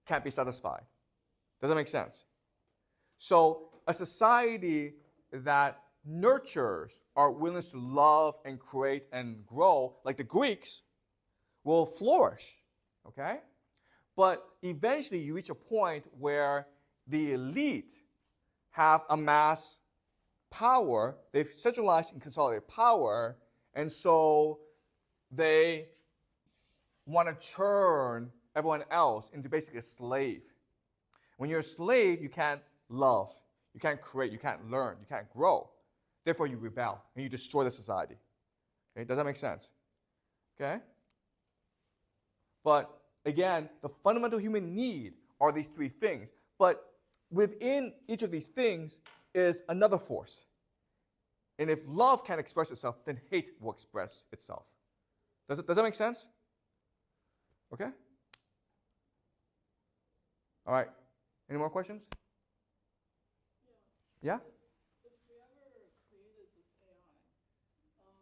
can't be satisfied. Does that make sense? So a society that nurtures our willingness to love and create and grow, like the Greeks, will flourish, okay? But eventually you reach a point where the elite have amassed power, they've centralized and consolidated power, and so they want to turn everyone else into basically a slave. When you're a slave, you can't love, you can't create, you can't learn, you can't grow. Therefore, you rebel and you destroy the society. Okay? Does that make sense? Okay? But again, the fundamental human need are these three things. But within each of these things is another force. And if love can't express itself, then hate will express itself. Does that make sense? Okay? All right. Any more questions? Yeah? If we ever created this AI, like,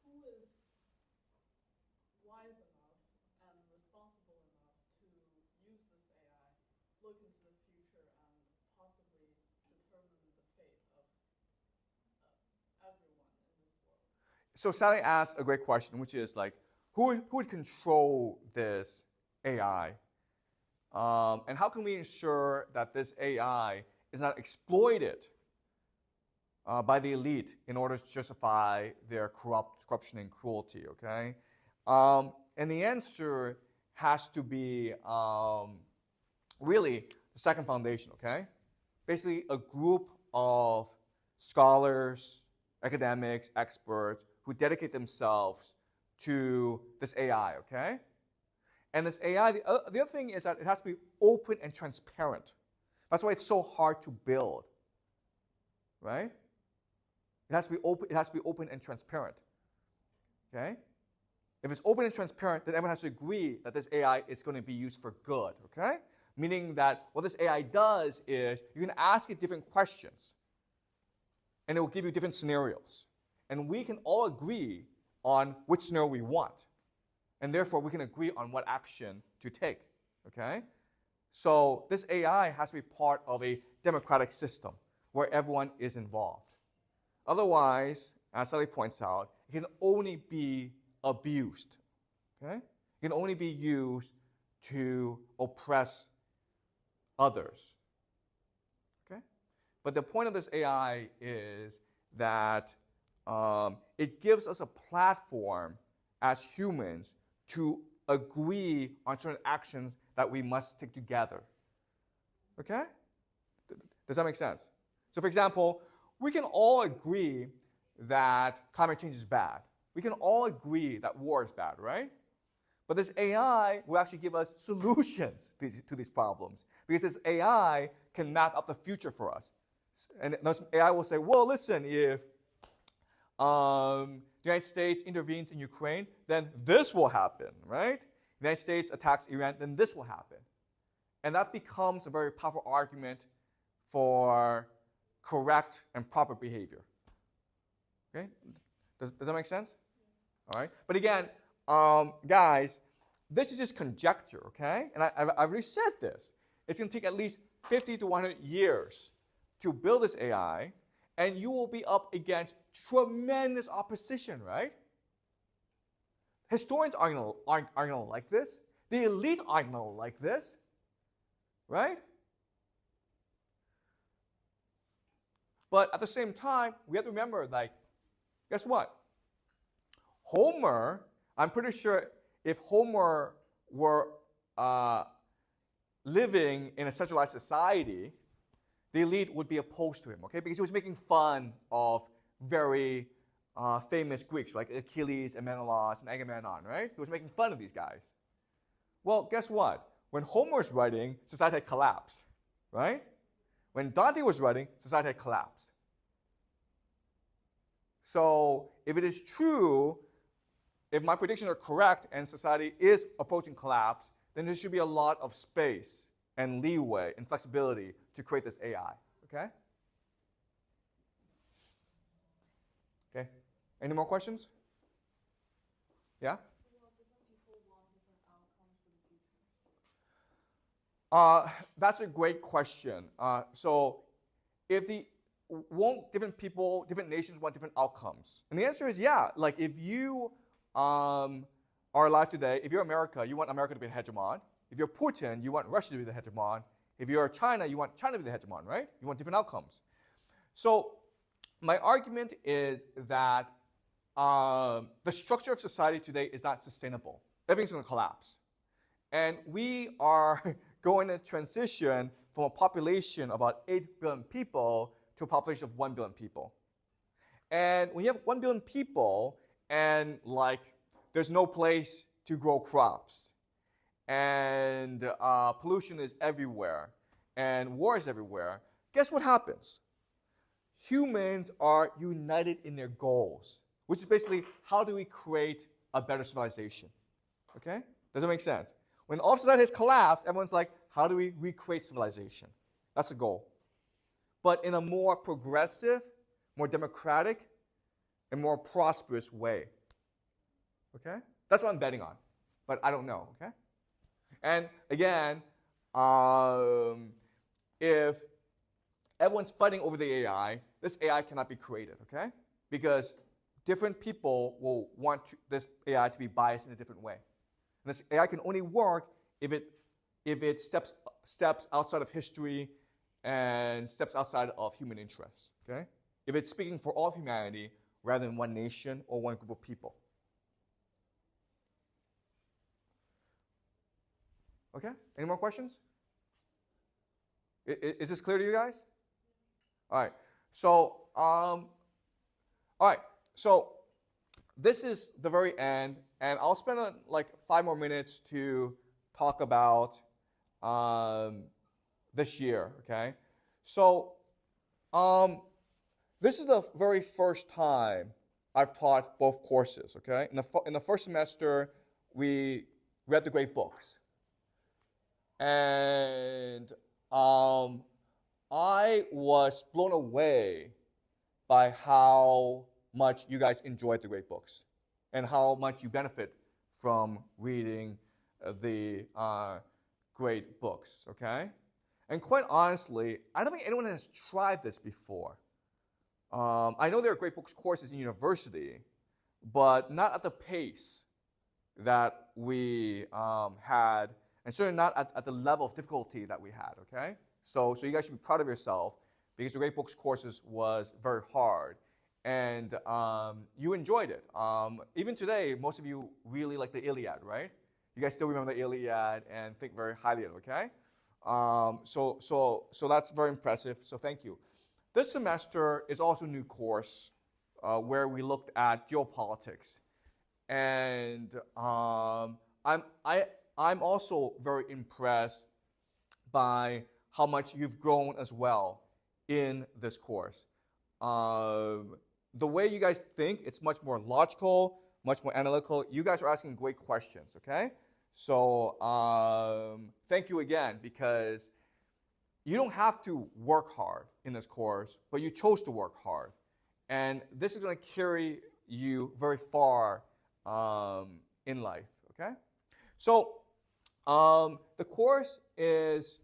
who is wise enough and responsible enough to use this AI, look into the future, and possibly determine the fate of everyone in this world? So Sally asked a great question, which is like, who would control this AI? And how can we ensure that this AI is not exploited by the elite in order to justify their corruption and cruelty, okay? And the answer has to be really the second foundation, okay? Basically a group of scholars, academics, experts who dedicate themselves to this AI, okay? And this AI, the other thing is that it has to be open and transparent. That's why it's so hard to build, right? It has to be open and transparent, okay? If it's open and transparent, then everyone has to agree that this AI is going to be used for good, okay? Meaning that what this AI does is you can ask it different questions, and it will give you different scenarios. And we can all agree on which scenario we want. And therefore, we can agree on what action to take, okay? So this AI has to be part of a democratic system where everyone is involved. Otherwise, as Sally points out, it can only be abused, okay? It can only be used to oppress others. Okay? But the point of this AI is that it gives us a platform as humans to agree on certain actions that we must take together. Okay? Does that make sense? So for example, we can all agree that climate change is bad. We can all agree that war is bad, right? But this AI will actually give us solutions to these problems, because this AI can map out the future for us. And this AI will say, well, listen, if the United States intervenes in Ukraine, then this will happen, right? The United States attacks Iran, then this will happen. And that becomes a very powerful argument for correct and proper behavior. Okay? Does that make sense? All right. But again, guys, this is just conjecture, okay? And I've already said this. It's going to take at least 50 to 100 years to build this AI, and you will be up against tremendous opposition, right? Historians aren't going to like this. The elite aren't going to like this, right? But at the same time, we have to remember, like, guess what? Homer, I'm pretty sure if Homer were living in a centralized society, the elite would be opposed to him, okay? Because he was making fun of very famous Greeks, like Achilles and Menelaus and Agamemnon, right? He was making fun of these guys. Well, guess what? When Homer was writing, society had collapsed, right? When Dante was writing, society had collapsed. So if it is true, if my predictions are correct and society is approaching collapse, then there should be a lot of space and leeway and flexibility to create this AI, okay? Okay, any more questions? Yeah? That's a great question. So if won't different people, different nations want different outcomes? And the answer is yeah. Like if you are alive today, if you're America, you want America to be the hegemon. If you're Putin, you want Russia to be the hegemon. If you're China, you want China to be the hegemon, right? You want different outcomes. So my argument is that the structure of society today is not sustainable. Everything's going to collapse. And we are going to transition from a population of about 8 billion people to a population of 1 billion people. And when you have 1 billion people and like there's no place to grow crops, and pollution is everywhere, and war is everywhere, guess what happens? Humans are united in their goals, which is basically how do we create a better civilization? Okay? Does that make sense? When all society has collapsed, everyone's like, how do we recreate civilization? That's the goal. But in a more progressive, more democratic, and more prosperous way. Okay? That's what I'm betting on. But I don't know, okay? And again, if everyone's fighting over the AI, this AI cannot be created, okay? Because different people will want this AI to be biased in a different way. And this AI can only work if it steps outside of history and steps outside of human interests, okay? If it's speaking for all of humanity rather than one nation or one group of people. Okay, any more questions? Is this clear to you guys? All right, so this is the very end, and I'll spend like 5 more minutes to talk about this year, okay? So this is the very first time I've taught both courses, okay? In the first semester, we read the great books. And I was blown away by how much you guys enjoyed the great books and how much you benefit from reading the great books, okay? And quite honestly, I don't think anyone has tried this before. I know there are great books courses in university, but not at the pace that we had and certainly not at the level of difficulty that we had, okay? So you guys should be proud of yourself because the Great Books courses was very hard, and you enjoyed it. Even today, most of you really like the Iliad, right? You guys still remember the Iliad and think very highly of it, okay? So that's very impressive, so thank you. This semester is also a new course where we looked at geopolitics. And I'm also very impressed by how much you've grown as well in this course. The way you guys think, it's much more logical, much more analytical. You guys are asking great questions, okay? So thank you again, because you don't have to work hard in this course, but you chose to work hard. And this is going to carry you very far in life, okay? So the course has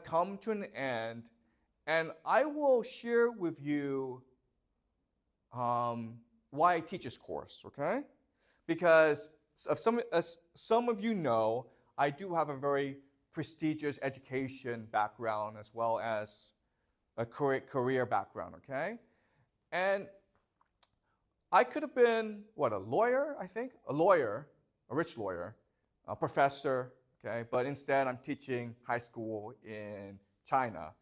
come to an end, and I will share with you why I teach this course, okay? Because as some of you know, I do have a very prestigious education background as well as a career background, okay? And I could have been, what, a lawyer, I think? A lawyer, a rich lawyer, a professor, okay? But instead, I'm teaching high school in China,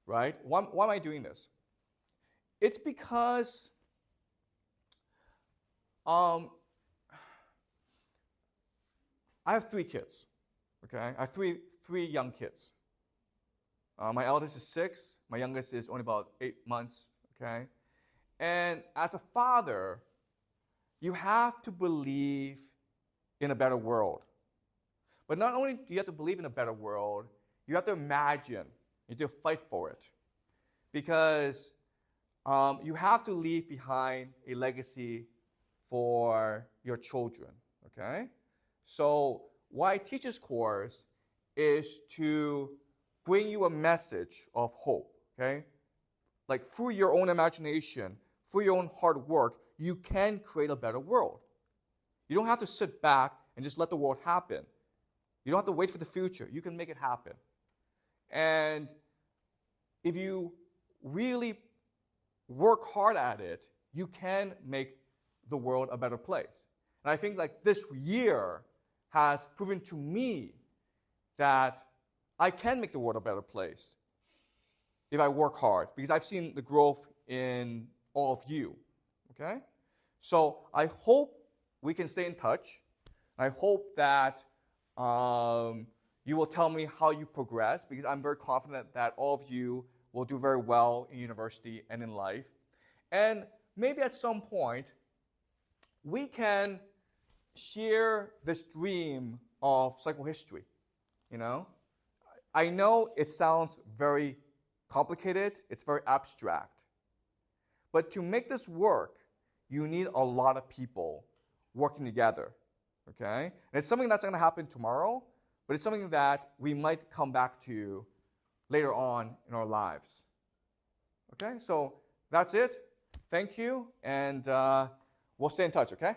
right? Why am I doing this? It's because I have 3 kids, okay? I have three young kids. My eldest is 6. My youngest is only about 8 months, okay? And as a father, you have to believe in a better world. But not only do you have to believe in a better world, you have to imagine, you have to fight for it. Because you have to leave behind a legacy for your children, okay? So why I teach this course is to bring you a message of hope, okay? Like through your own imagination, through your own hard work, you can create a better world. You don't have to sit back and just let the world happen. You don't have to wait for the future. You can make it happen. And if you really work hard at it, you can make the world a better place. And I think like this year has proven to me that I can make the world a better place if I work hard, because I've seen the growth in all of you, okay? So I hope we can stay in touch. I hope that you will tell me how you progress, because I'm very confident that all of you will do very well in university and in life. And maybe at some point, we can share this dream of psychohistory, you know? I know it sounds very complicated, it's very abstract. But to make this work, you need a lot of people working together, okay? And it's something that's going to happen tomorrow, but it's something that we might come back to later on in our lives. Okay, so that's it. Thank you, and we'll stay in touch, okay?